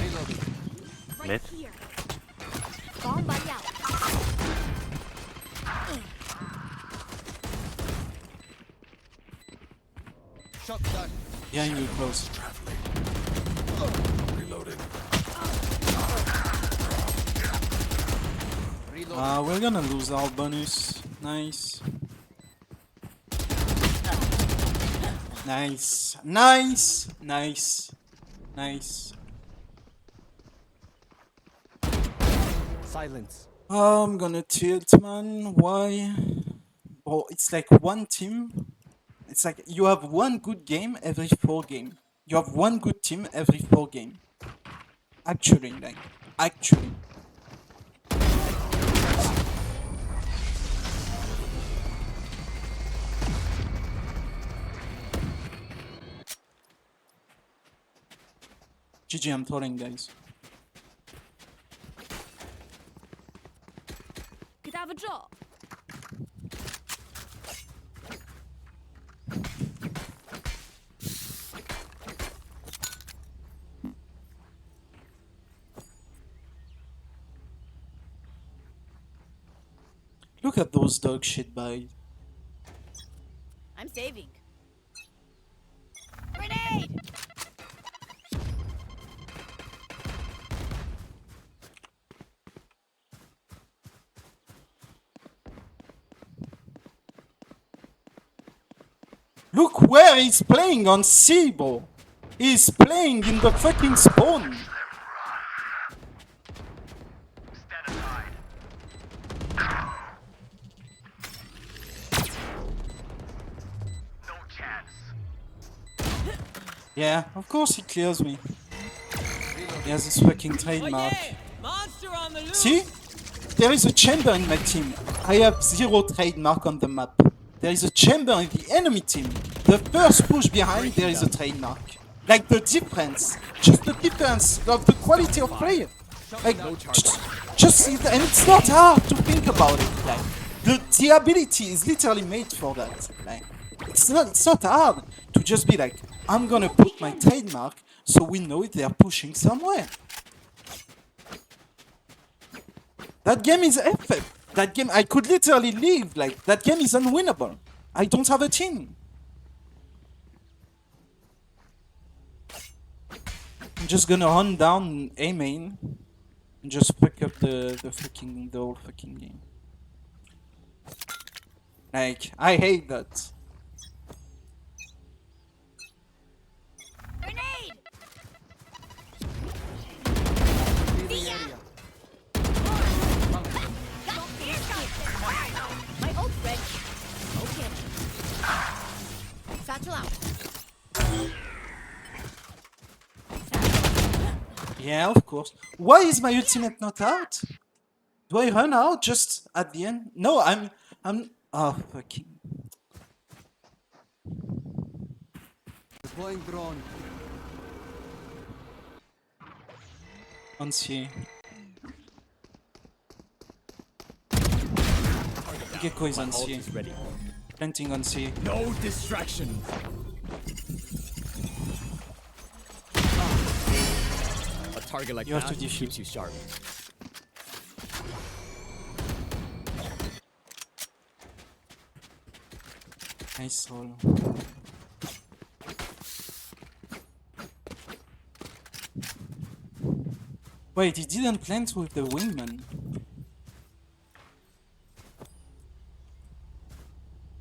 Reloading. Mid. Here. Bomb buddy out. Shot done. Behind you, close. Reloading. We're gonna lose our bonus. Nice. Nice. Nice. Nice. Nice. Silence. I'm gonna tilt, man. Why? Bro, it's like one team. It's like you have one good game every 4 games. You have one good team every 4 games. Actually, like, actually. GG, I'm trolling, guys. Could have a draw. Look at those dog shit buys. I'm saving. Grenade! Look where he's playing on C, bro. He's playing in the fucking spawn. Yeah, of course he clears me. He has his fucking trademark. Monster on the loose! See? There is a chamber in my team. I have 0 trademark on the map. There is a chamber in the enemy team. The first push behind, there is a trademark. Like the difference. Just the difference of the quality of play. Like, just see that. And it's not hard to think about it. Like, the ability is literally made for that. Like, it's not hard to just be like, I'm gonna put my trademark so we know if they are pushing somewhere. That game is FF. That game, I could literally leave. Like, that game is unwinnable. I don't have a team. I'm just gonna hunt down A main and just pick up the whole fucking game. Like, I hate that. Grenade! My ult's ready. Okay. Satchel out. Yeah, of course. Why is my ultimate not out? Do I run out just at the end? No, I'm oh fucking. Deploying drone. On C. Gecko is on C. Planting on C. No distraction. A target like You have that to defuse. keeps you sharp. Nice roll. Wait, he didn't plant with the wingman.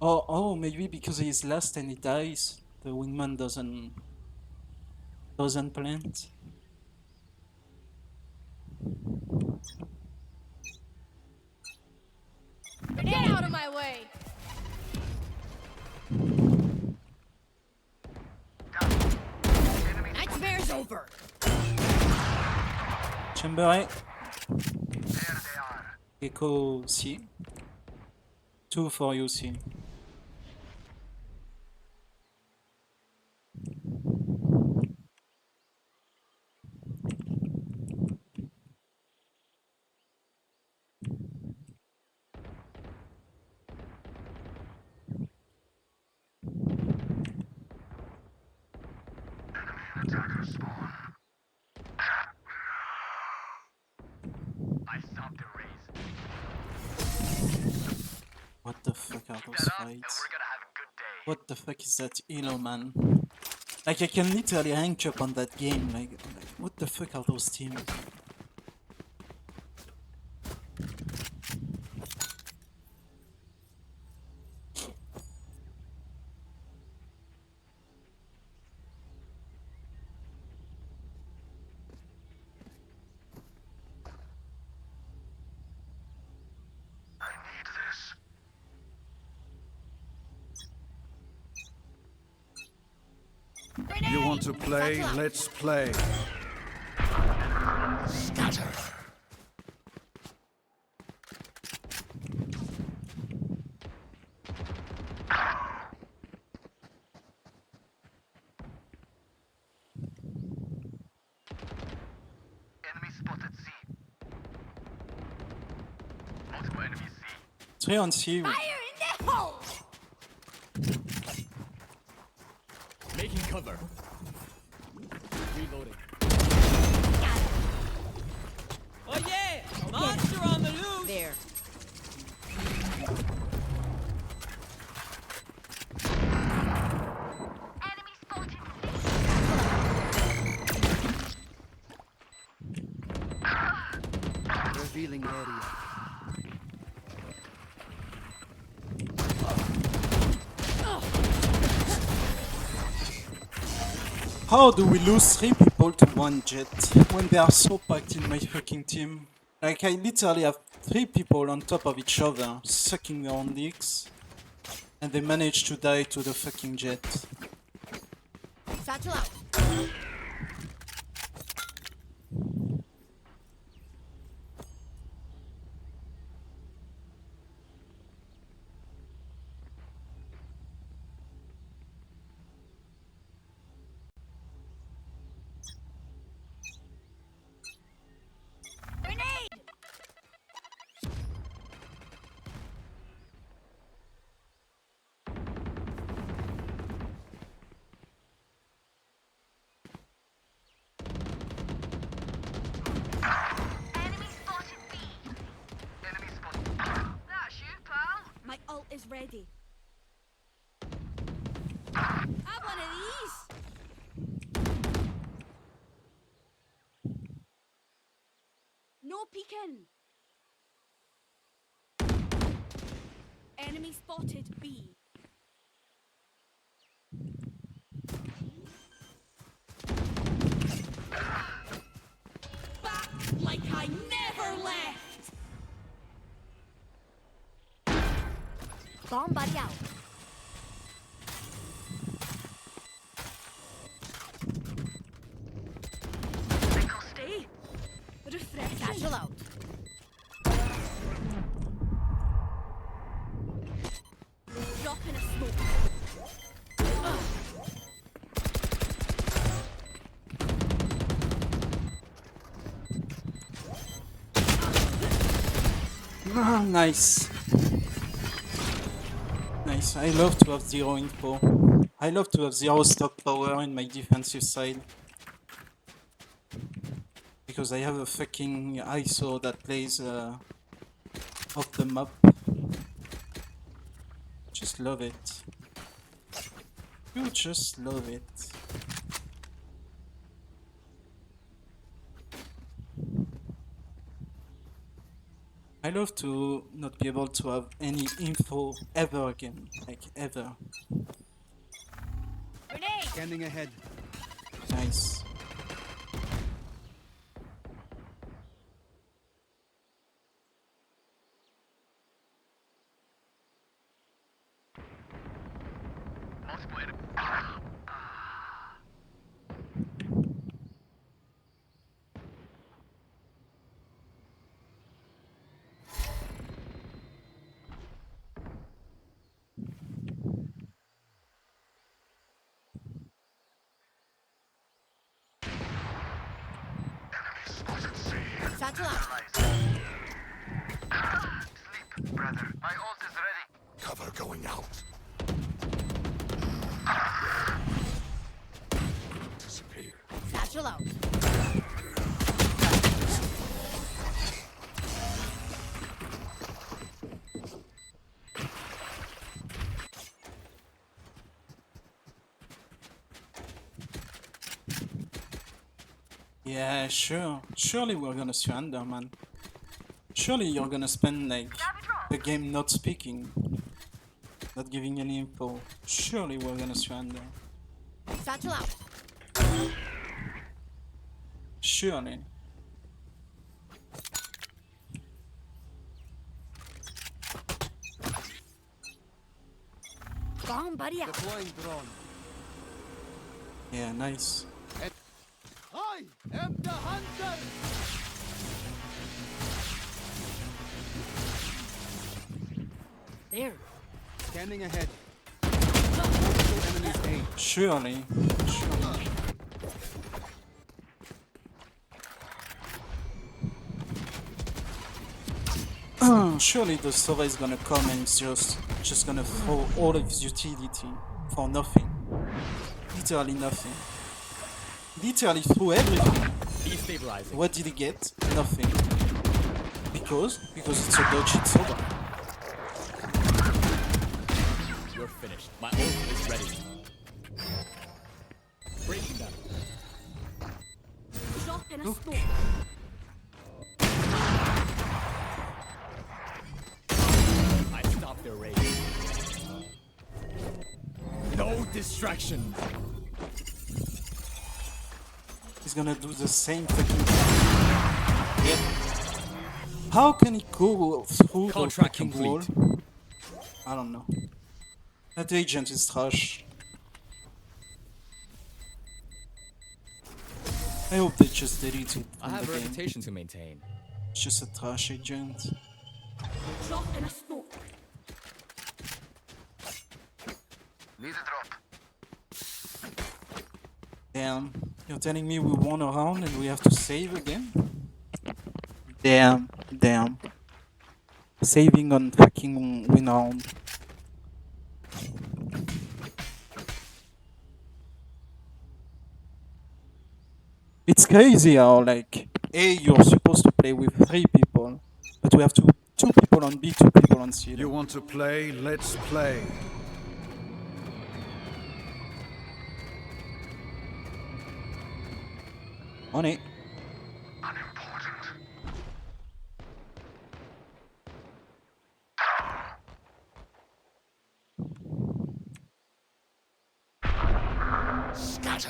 Oh, maybe because he's last and he dies, the wingman doesn't plant. Get out of my way. Nightmare's over. Chamber A. Echo C. 2 for you, C. Attackers spawn. I stopped the race. What the fuck are those fights? What the fuck is that elo, man? Like, I can literally rank up on that game. Like, what the fuck are those teams? You want to play? Let's play. Scatter. Enemy spotted C. Multiple enemies C. 3 on C. Fire in the hole! Making cover. Reloading. Oh yeah! Monster on the loose! There. Enemy spotted Revealing area. How do we lose 3 people to 1 jet when they are so packed in my fucking team? Like, I literally have 3 people on top of each other, sucking their own dicks, and they manage to die to the fucking jet. Satchel out. Grenade! Enemy spotted B. Enemy spotted. That's you, pal. My ult is ready. Have one of these. No peeking. Enemy spotted B. Back like I never left. Bomb buddy out. Stay. Refresh. Satchel out. Drop in a smoke. Ah, nice. Nice. I love to have 0 info. I love to have 0 stock power in my defensive side. Because I have a fucking ISO that plays off the map. Just love it. You just love it. I love to not be able to have any info ever again. Like, ever. Grenade! Scanning ahead. Nice. Multiple enemies. Satchel out. Sleep, brother. My ult is ready. Cover going out. Disappear. Satchel out. Yeah, sure. Surely we're gonna surrender, man. Surely you're gonna spend like the game not speaking, not giving any info. Surely we're gonna surrender. Satchel out. Surely. Go on, buddy. Out. Deploying drone. Yeah, nice. I am the hunter. There. Scanning ahead. Enemy's aim. Surely. Surely. Surely the Sova is gonna come and it's just gonna throw all of his utility for nothing. Literally nothing. Literally threw everything. Destabilizing. What did he get? Nothing. Because it's a dodge hit Sova. You're finished. My ult is ready. Breaking them. Drop in a smoke. I stopped their raid. No distraction. He's gonna do the same fucking thing. Yep. How can he go through the fucking wall? I don't know. That agent is trash. I hope they just delete it I from have the a game. reputation to maintain. It's just a trash agent. Drop in a smoke. Need a drop. Damn. You're telling me we won a round and we have to save again? Damn. Damn. Saving on fucking win round. It's crazy how, like, A, you're supposed to play with 3 people, but we have 2 people on B, 2 people on C. You want to play? Let's play. On it. Scatter.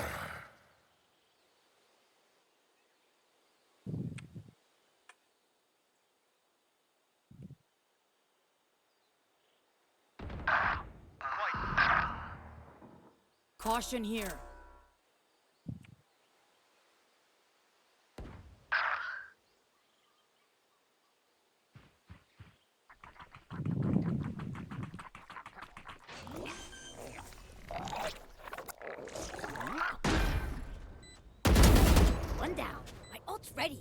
Caution here. One down. My ult's ready.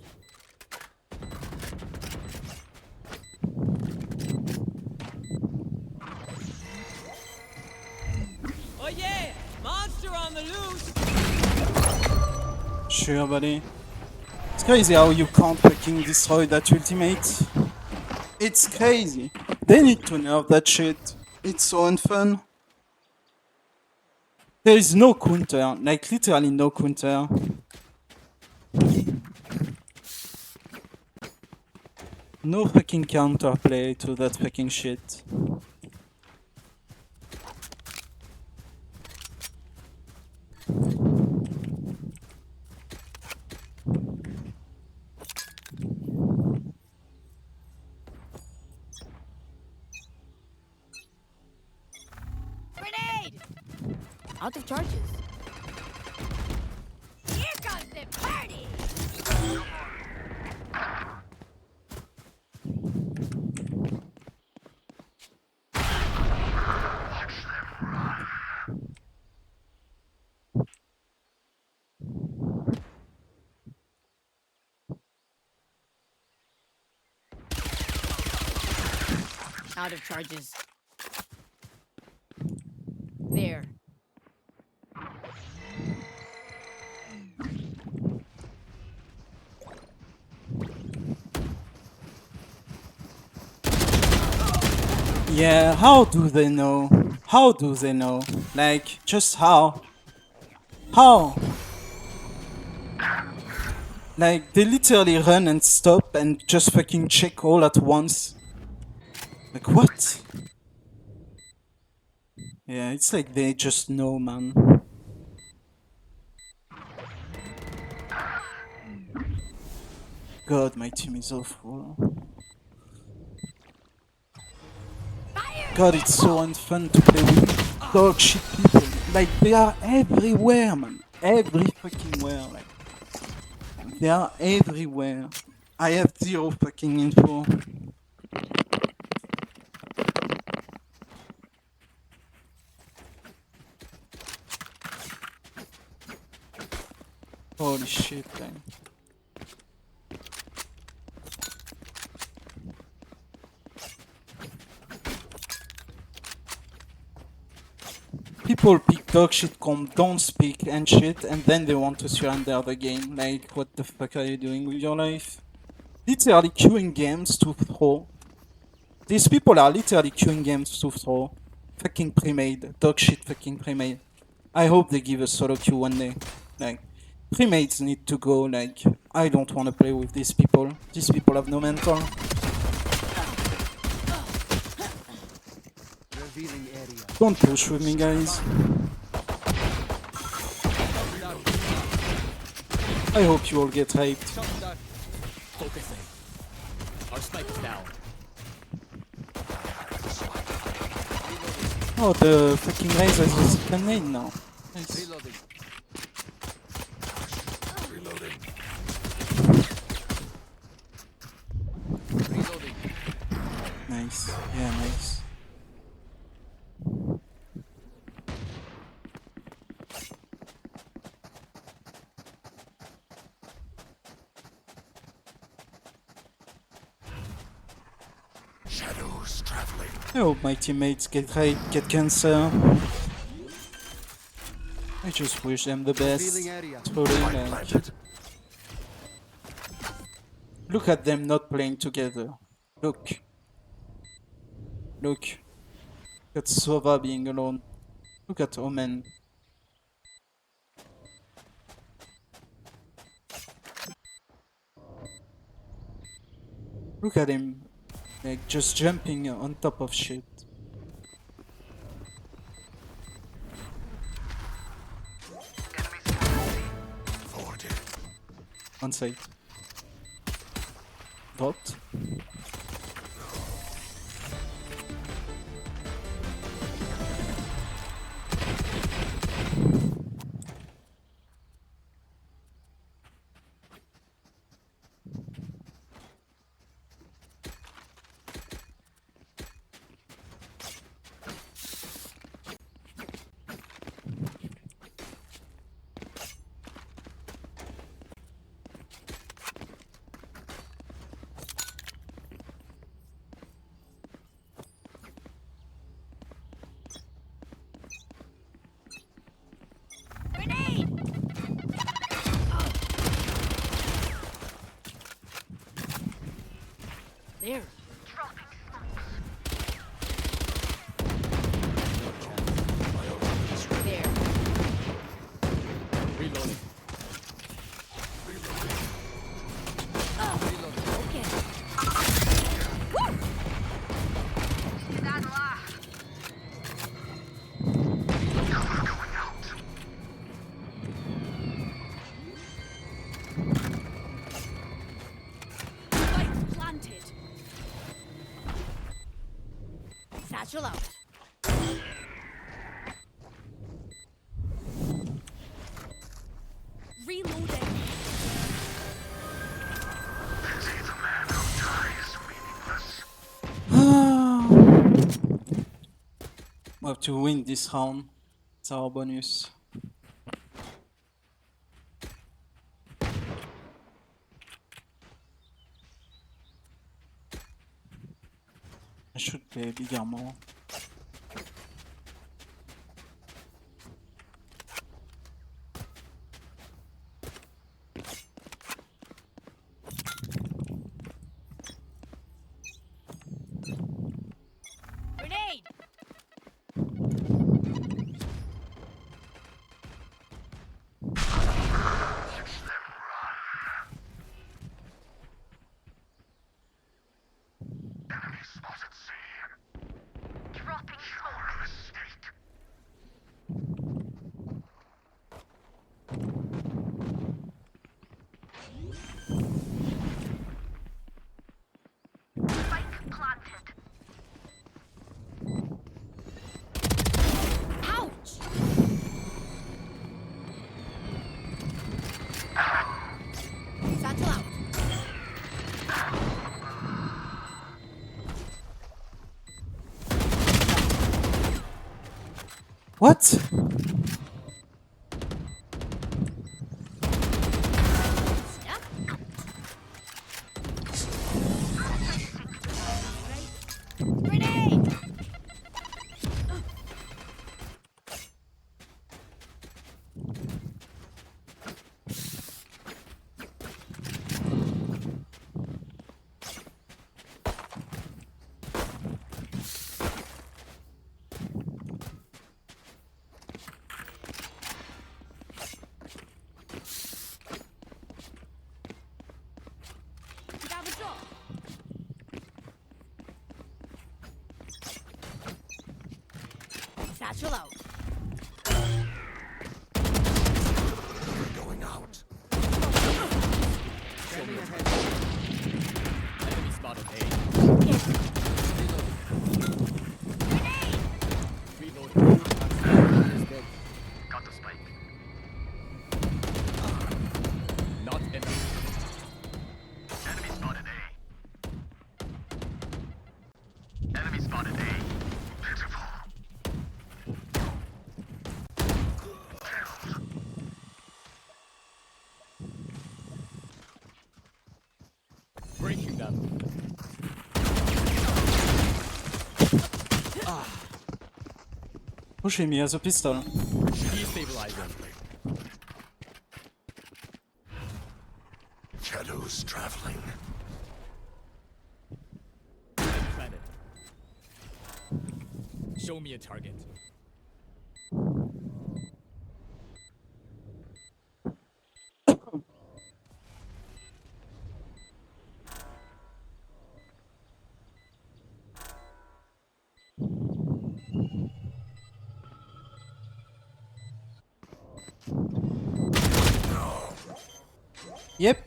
Oh yeah! Monster on the loose! Sure, buddy. It's crazy how you can't fucking destroy that ultimate. It's crazy. They need to nerf that shit. It's so unfun. There is no counter, like literally no counter. No fucking counterplay to that fucking shit. Grenade! Out of charges. Here comes the party! Out of charges. There. Yeah, how do they know? How do they know? Like, just how? How? Like, they literally run and stop and just fucking check all at once. Like, what? Yeah, it's like they just know, man. God, my team is awful. God, it's so unfun to play with dog shit people. Like, they are everywhere, man. Every fucking where. Like, they are everywhere. I have zero fucking info. Holy shit, man. People pick dog shit comp, don't speak and shit, and then they want to surrender the game. Like, what the fuck are you doing with your life? Literally queuing games to throw. These people are literally queuing games to throw. Fucking pre-made. Dog shit fucking pre-made. I hope they give a solo queue one day. Like, pre-mades need to go. Like, I don't want to play with these people. These people have no mental. Don't push with me, guys. I hope you all get hyped. Focusing. Our spike is down. Oh, the fucking Razor is a grenade now. Nice. Nice. Yeah, nice. Shadows traveling. I hope my teammates get raped, get cancer. I just wish them the best. Truly, like, look at them not playing together. Look. Look. Look at Sova being alone. Look at Omen. Look at him. Like, just jumping on top of shit. On site. Dropped. There. There. Reloading. Okay. Spike planted. Satchel out. Reloading. We have to win this round. It's our bonus. I should play bigger more. Grenade! Dropping smoke. Spike planted. Ouch! Satchel out. What? Grenade! Satchel out. Going out. Enemy spotted A. Reloading. Got the spike. Not enemy. Enemy spotted A. Enemy spotted A. Beautiful. Breaking them. Pushing me as a pistol. Destabilizing. Shadows traveling. Planet. Show me a target. Yep,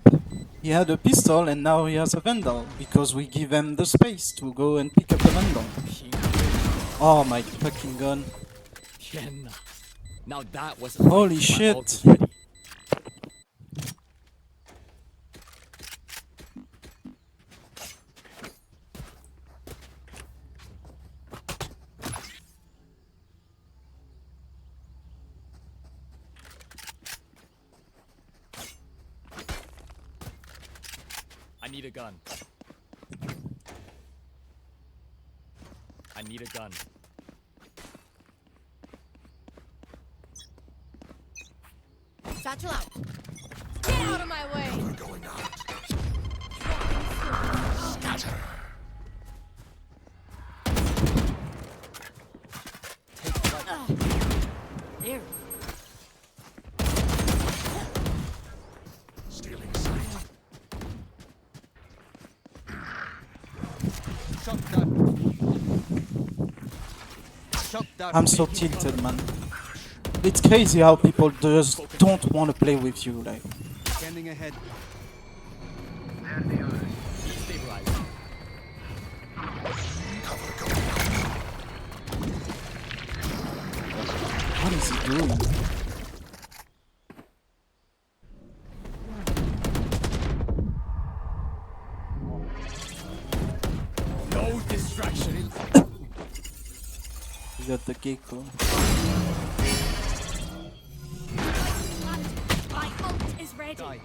he had a pistol and now he has a Vandal because we give him the space to go and pick up the Vandal. Oh my fucking gun. Ken. Now that was Holy my shit. ult is ready. I need a gun. I need a gun. Satchel out. Get out of my way. Going out. Scatter. There. Stealing sight. I'm so tilted, man. It's crazy how people just don't want to play with you, like. Standing ahead. Destabilizing. What is he doing? No distraction. You got the gecko. My ult is ready. Die.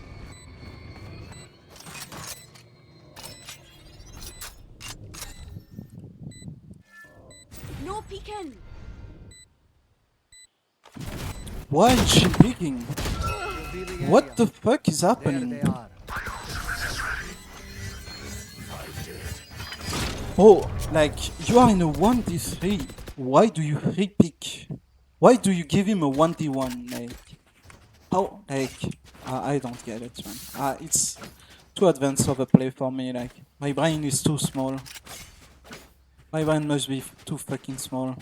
taken. Why is she peeking? What the fuck is happening? Oh, like, you are in a 1d3. Why do you re-pick? Why do you give him a 1d1? Like, how? Like, I don't get it, man. It's too advanced of a play for me. Like, my brain is too small. My brain must be too fucking small.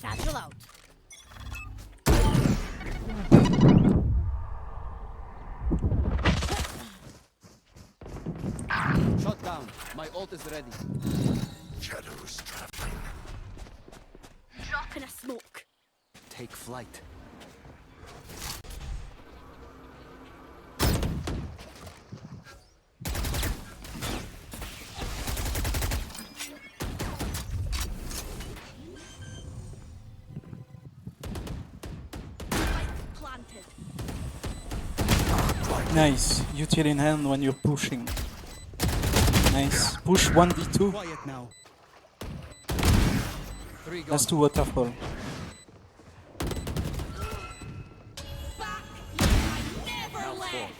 Satchel out. Shut down. My ult is ready. Shadows traveling. Drop in a smoke. Take flight. Planted. Nice. Util in hand when you're pushing. Nice. Push 1d2. Quiet now. That's 2 waterfall. Never let.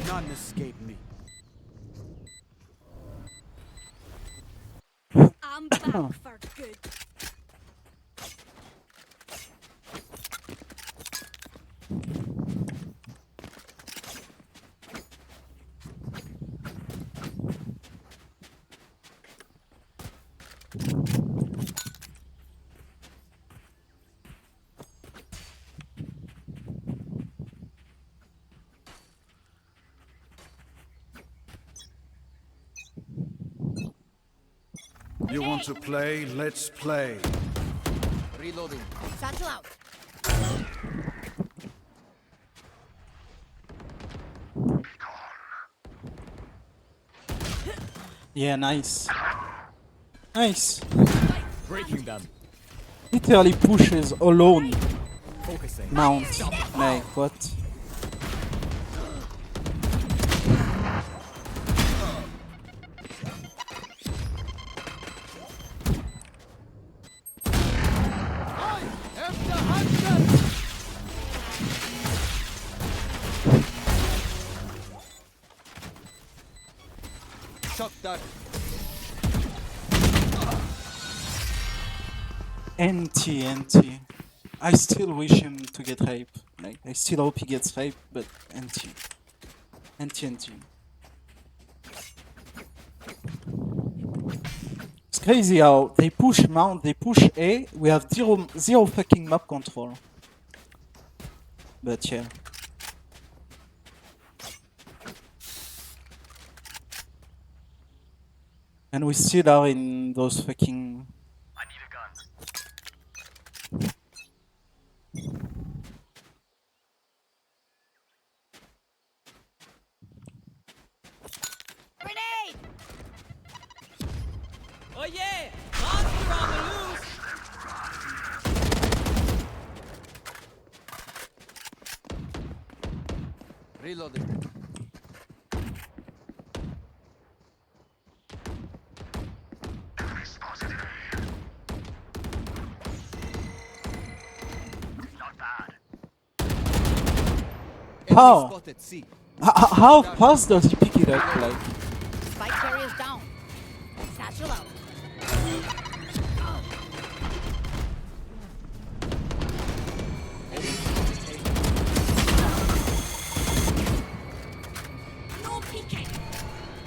None escape me. I'm back for good. You want to play? Let's play. Reloading. Satchel out. Yeah, nice. Nice. Breaking them. Literally pushes alone. Focusing. Mount. Like, what? Shock dart. NT. I still wish him to get hype. Like, I still hope he gets hype, but NT. NT. It's crazy how they push mount, they push A, we have zero fucking map control. But yeah. And we still are in those fucking... I need a gun. Grenade! Oh yeah! Monster on the loose! Reloading. Not bad. How? Spotted C. How fast does he pick it up? Like, Spike carrier's down. Satchel out. No peeking.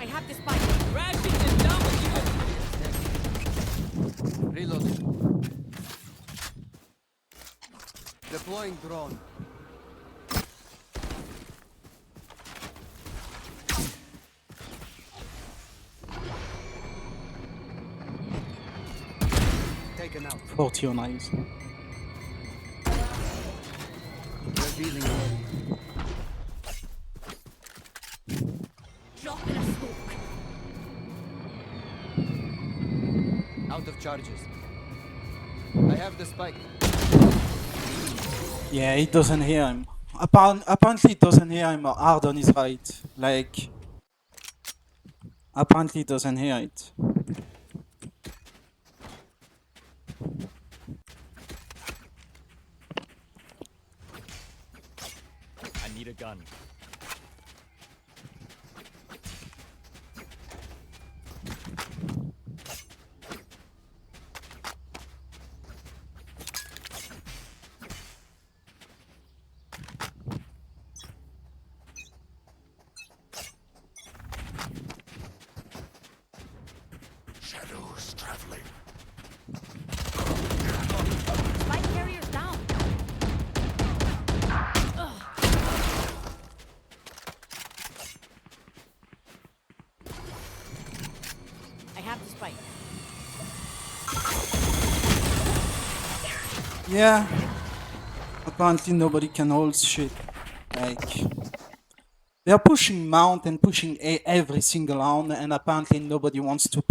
I have the spike. Crashing is down with you! Reloading. Deploying drone. Taken out. 40 on eyes. Revealing. Drop in a smoke. Out of charges. I have the spike. Yeah, he doesn't hear him. Apparently, he doesn't hear him hard on his right. Like, apparently, he doesn't hear it. I need a gun. Shadows traveling. Spike carrier's down. I have the spike. Yeah. Apparently, nobody can hold shit. Like, they're pushing mount and pushing A every single round, and apparently nobody wants to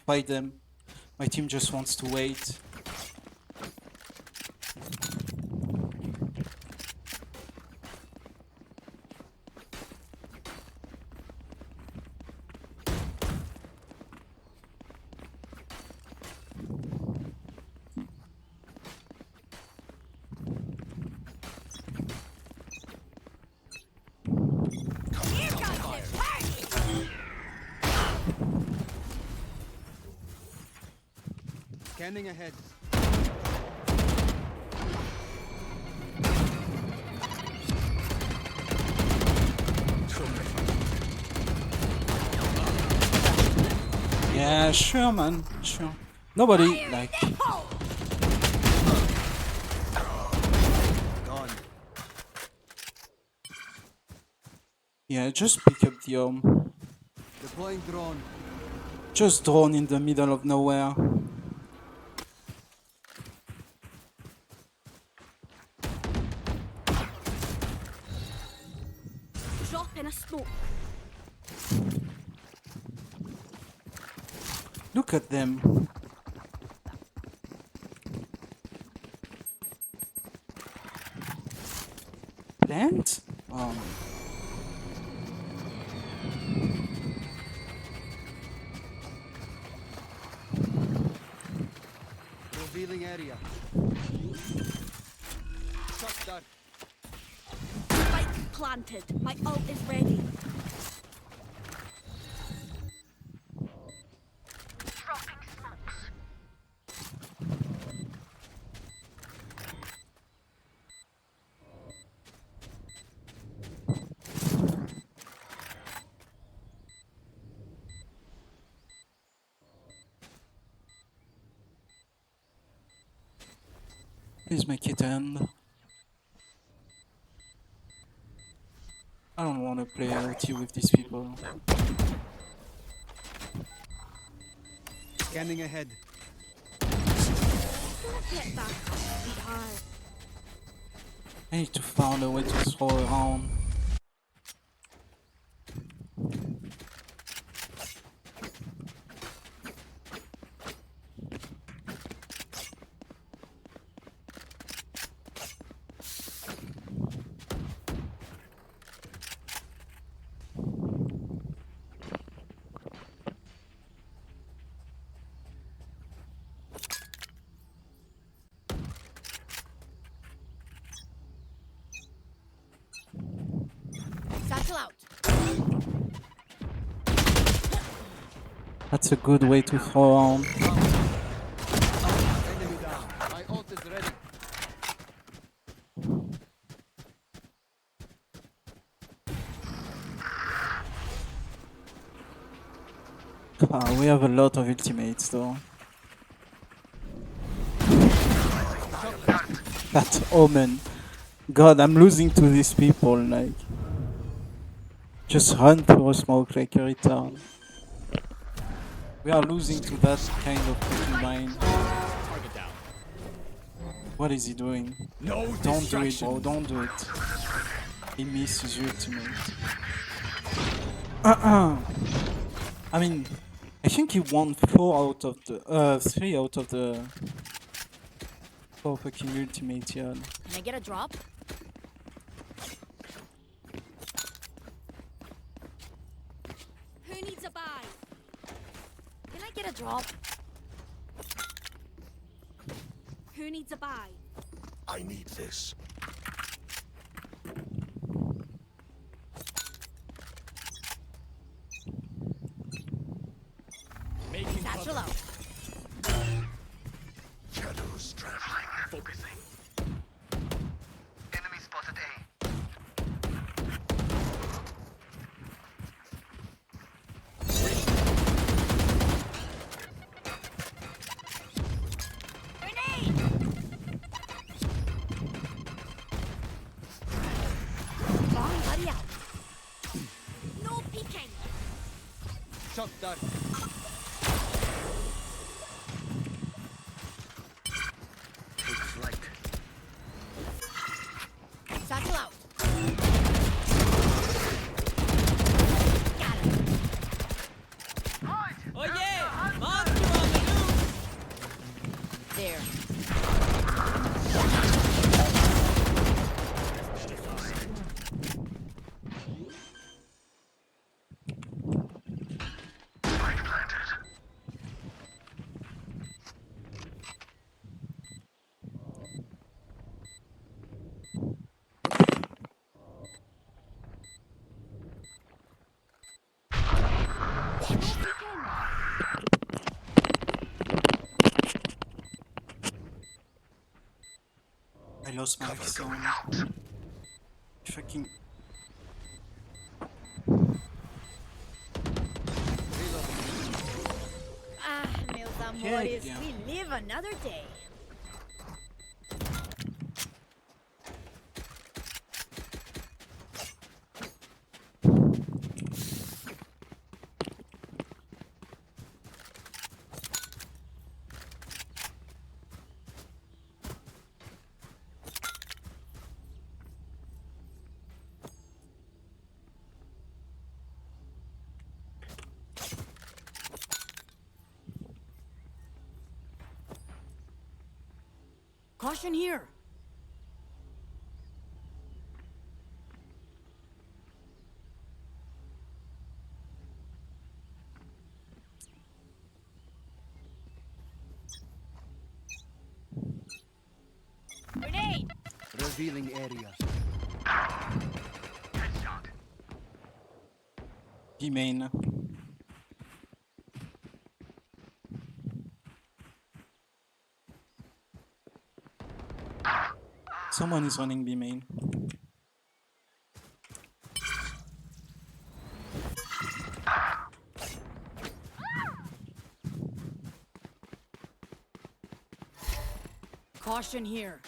fight them. My team just wants to wait. Scanning ahead. Yeah, sure, man. Sure. Nobody, like... Gone. Yeah, just pick up the home. Deploying drone. Just drone in the middle of nowhere. Drop in a smoke. Look at them. Plant? Revealing area. Shot done. Spike planted. My ult is ready. Dropping smokes. Please make it end. I don't want to play OT with these people. Scanning ahead. Get back up, sweetheart. I need to find a way to throw around. Satchel out. That's a good way to throw around. Enemy down. My ult is ready. We have a lot of ultimates though. That Omen. God, I'm losing to these people, like. Just run through a smoke like a retard. We are losing to that kind of freaking mind. What is he doing? No Don't do it, bro, don't do it. He misses your ultimate. I mean, I think he won 3 out of the Oh, fucking ultimate, yeah. Can I get a drop? Who needs a buy? Can I get a drop? Who needs a buy? I need this. Satchel out. Shadows traveling. Focusing. Enemy spotted A. Grenade! Bomb buddy out. No peeking. Shock dart. Satchel out. Oh yeah! Monster on the loose! There. I lost my zone. Fucking. Ah, meus amores, we live another day. Caution here. Grenade! Revealing area. B main. Someone is running B main. Caution here.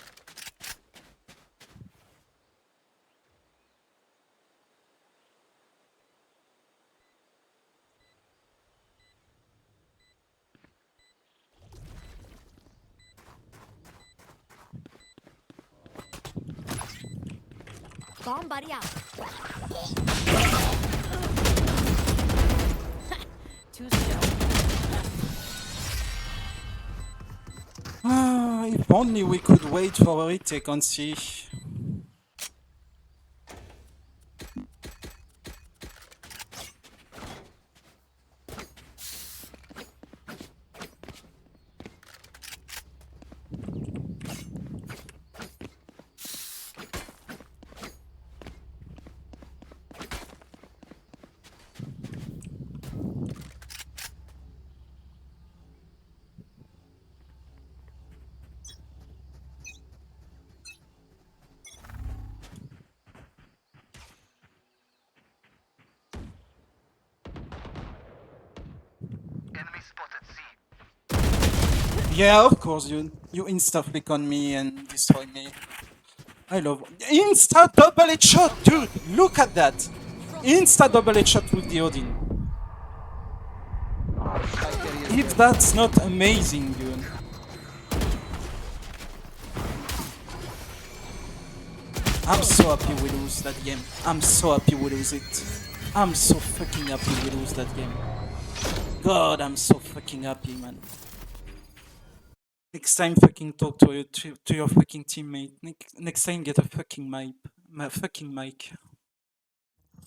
Bomb buddy out. Too slow. Ah, if only we could wait for a retake on C. Enemy spotted C. Yeah, of course, you insta-flick on me and destroy me. I love insta double headshot, dude. Look at that, insta double headshot with the Odin. If that's not amazing, dude. I'm so happy we lose that game. I'm so happy we lose it. I'm so fucking happy we lose that game. God, I'm so fucking happy, man. Next time, fucking talk to your fucking teammate. Next time, get a fucking mic.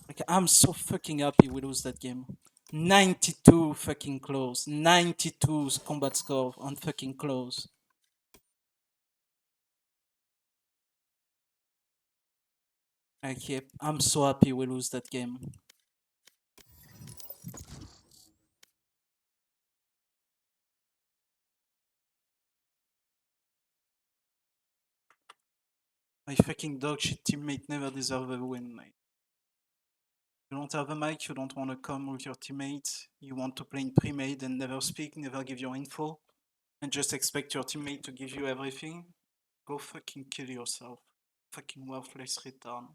Like, I'm so fucking happy we lose that game. 92 fucking close. 92 combat score on fucking close. Okay, I'm so happy we lose that game. My fucking dog shit teammate never deserve a win, mate. You don't have a mic, you don't want to come with your teammates, you want to play in pre-made and never speak, never give your info, and just expect your teammate to give you everything? Go fucking kill yourself. Fucking worthless retard.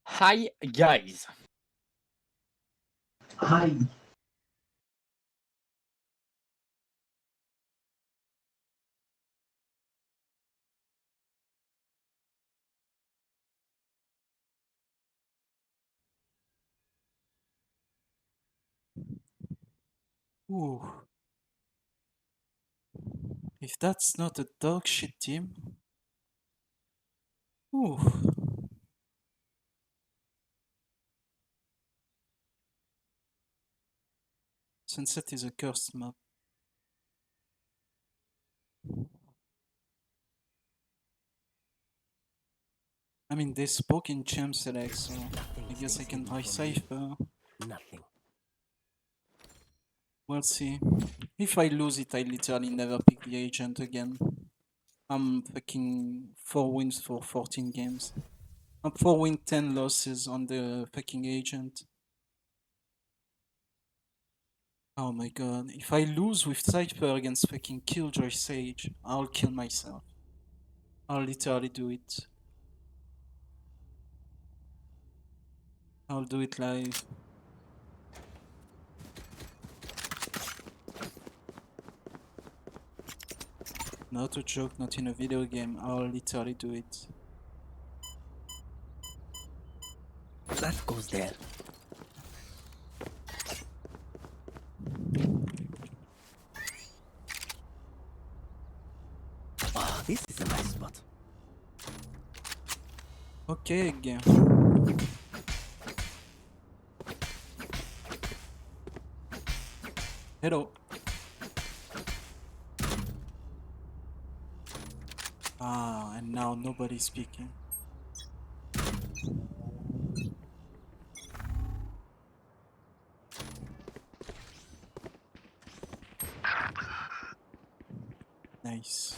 Hi guys. Hi. Ooh. If that's not a dog shit team. Ooh. Sunset is a cursed map. I mean, they spoke in champ select, so I guess I can try Cypher. Nothing. We'll see. If I lose it, I literally never pick the agent again. I'm fucking 4 wins for 14 games. I'm 4 wins, 10 losses on the fucking agent. Oh my god. If I lose with Cypher against fucking Killjoy Sage, I'll kill myself. I'll literally do it. I'll do it live. Not a joke, not in a video game. I'll literally do it. That goes there. Oh, this is a nice spot. Okay, again. Hello. Ah, and now nobody's speaking. Nice.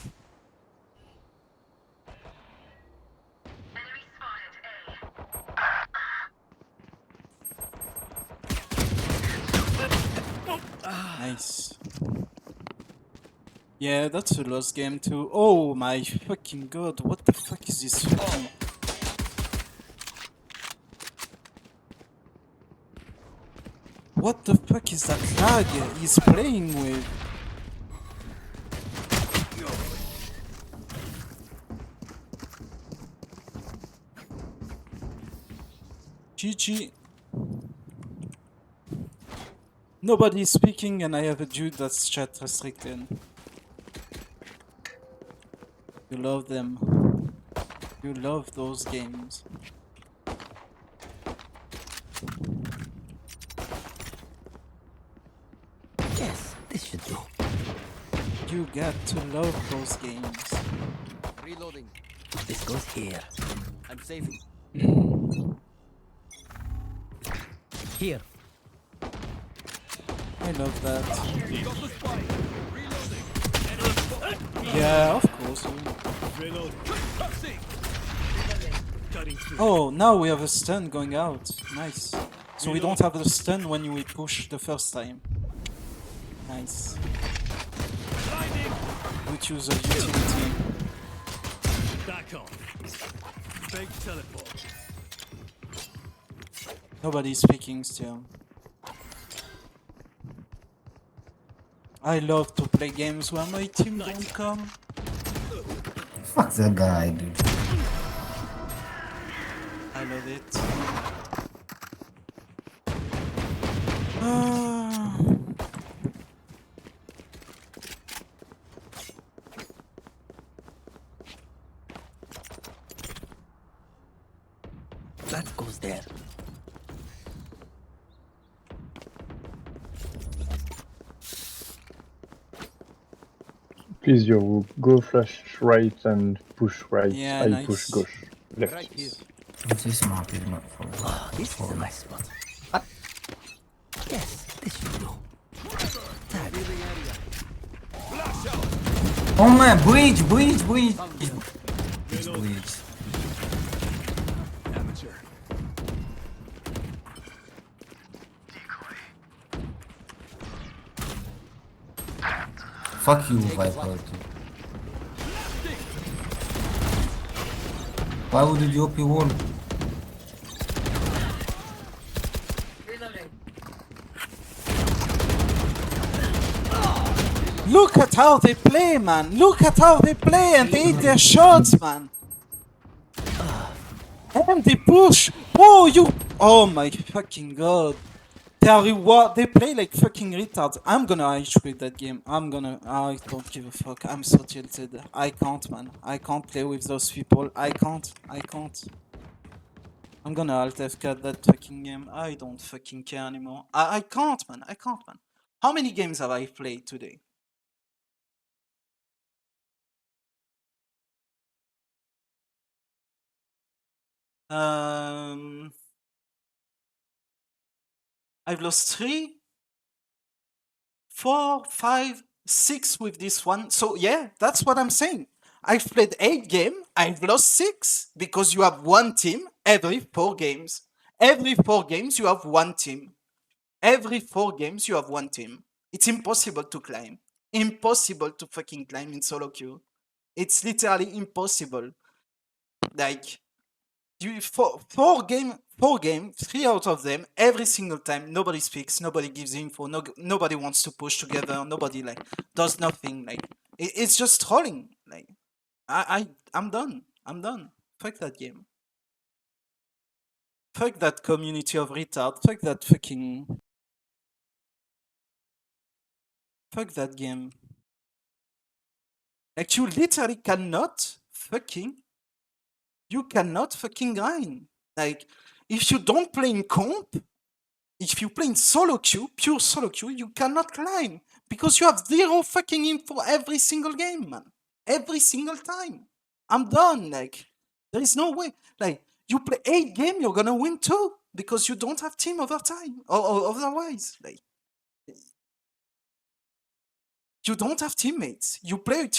Nice. Yeah, that's a lost game too. Oh my fucking god, what the fuck is this fucking... What the fuck is that lag he's playing with? GG. Nobody's speaking and I have a dude that's chat restricted. You love them. You love those games. Yes, this should do. You get to love those games. Reloading. This goes here. I'm saving. Here. I love that. Yeah, of course. Oh, now we have a stun going out. Nice. So we don't have the stun when we push the first time. Nice. Good use of utility. Back off. Fake teleport. Nobody's speaking still. I love to play games where my team don't come. Fuck that guy, dude. I love it. That goes there. Please, you go flash right and push right. Yeah, I nice. push gauche. Left. Right here. This map is not for Oh, this is a nice spot. Yes, this should do. Tag. Oh man, breach. It's breach. Amateur. Fuck you, Viper. Why would you OP wall? Look at how they play, man. Look at how they play and they hit their shots, man. And they push. Oh, you. Oh my fucking god. They play like fucking retards. I'm gonna rage quit that game. I don't give a fuck. I'm so tilted. I can't, man. I can't play with those people. I can't. I'm gonna alt F4 that fucking game. I don't fucking care anymore. I can't, man. How many games have I played today? I've lost 3, 4, 5, 6 with this one. So yeah, that's what I'm saying. I've played 8 games. I've lost 6 because you have one team every 4 games. Every 4 games you have one team. Every 4 games you have one team. It's impossible to climb. Impossible to fucking climb in solo queue. It's literally impossible. Like, you 4 games, 3 out of them, every single time, nobody speaks, nobody gives info, nobody wants to push together, nobody like does nothing. Like, it's just trolling. Like, I'm done. Fuck that game. Fuck that community of retard. Fuck that fucking. Fuck that game. Like, you literally cannot fucking. You cannot fucking grind. Like, if you don't play in comp, if you play in solo queue, pure solo queue, you cannot climb. Because you have 0 fucking info every single game, man. Every single time. I'm done. Like, there is no way. Like, you play 8 games, you're gonna win 2. Because you don't have team over time. Or otherwise. Like, you don't have teammates. You play a team.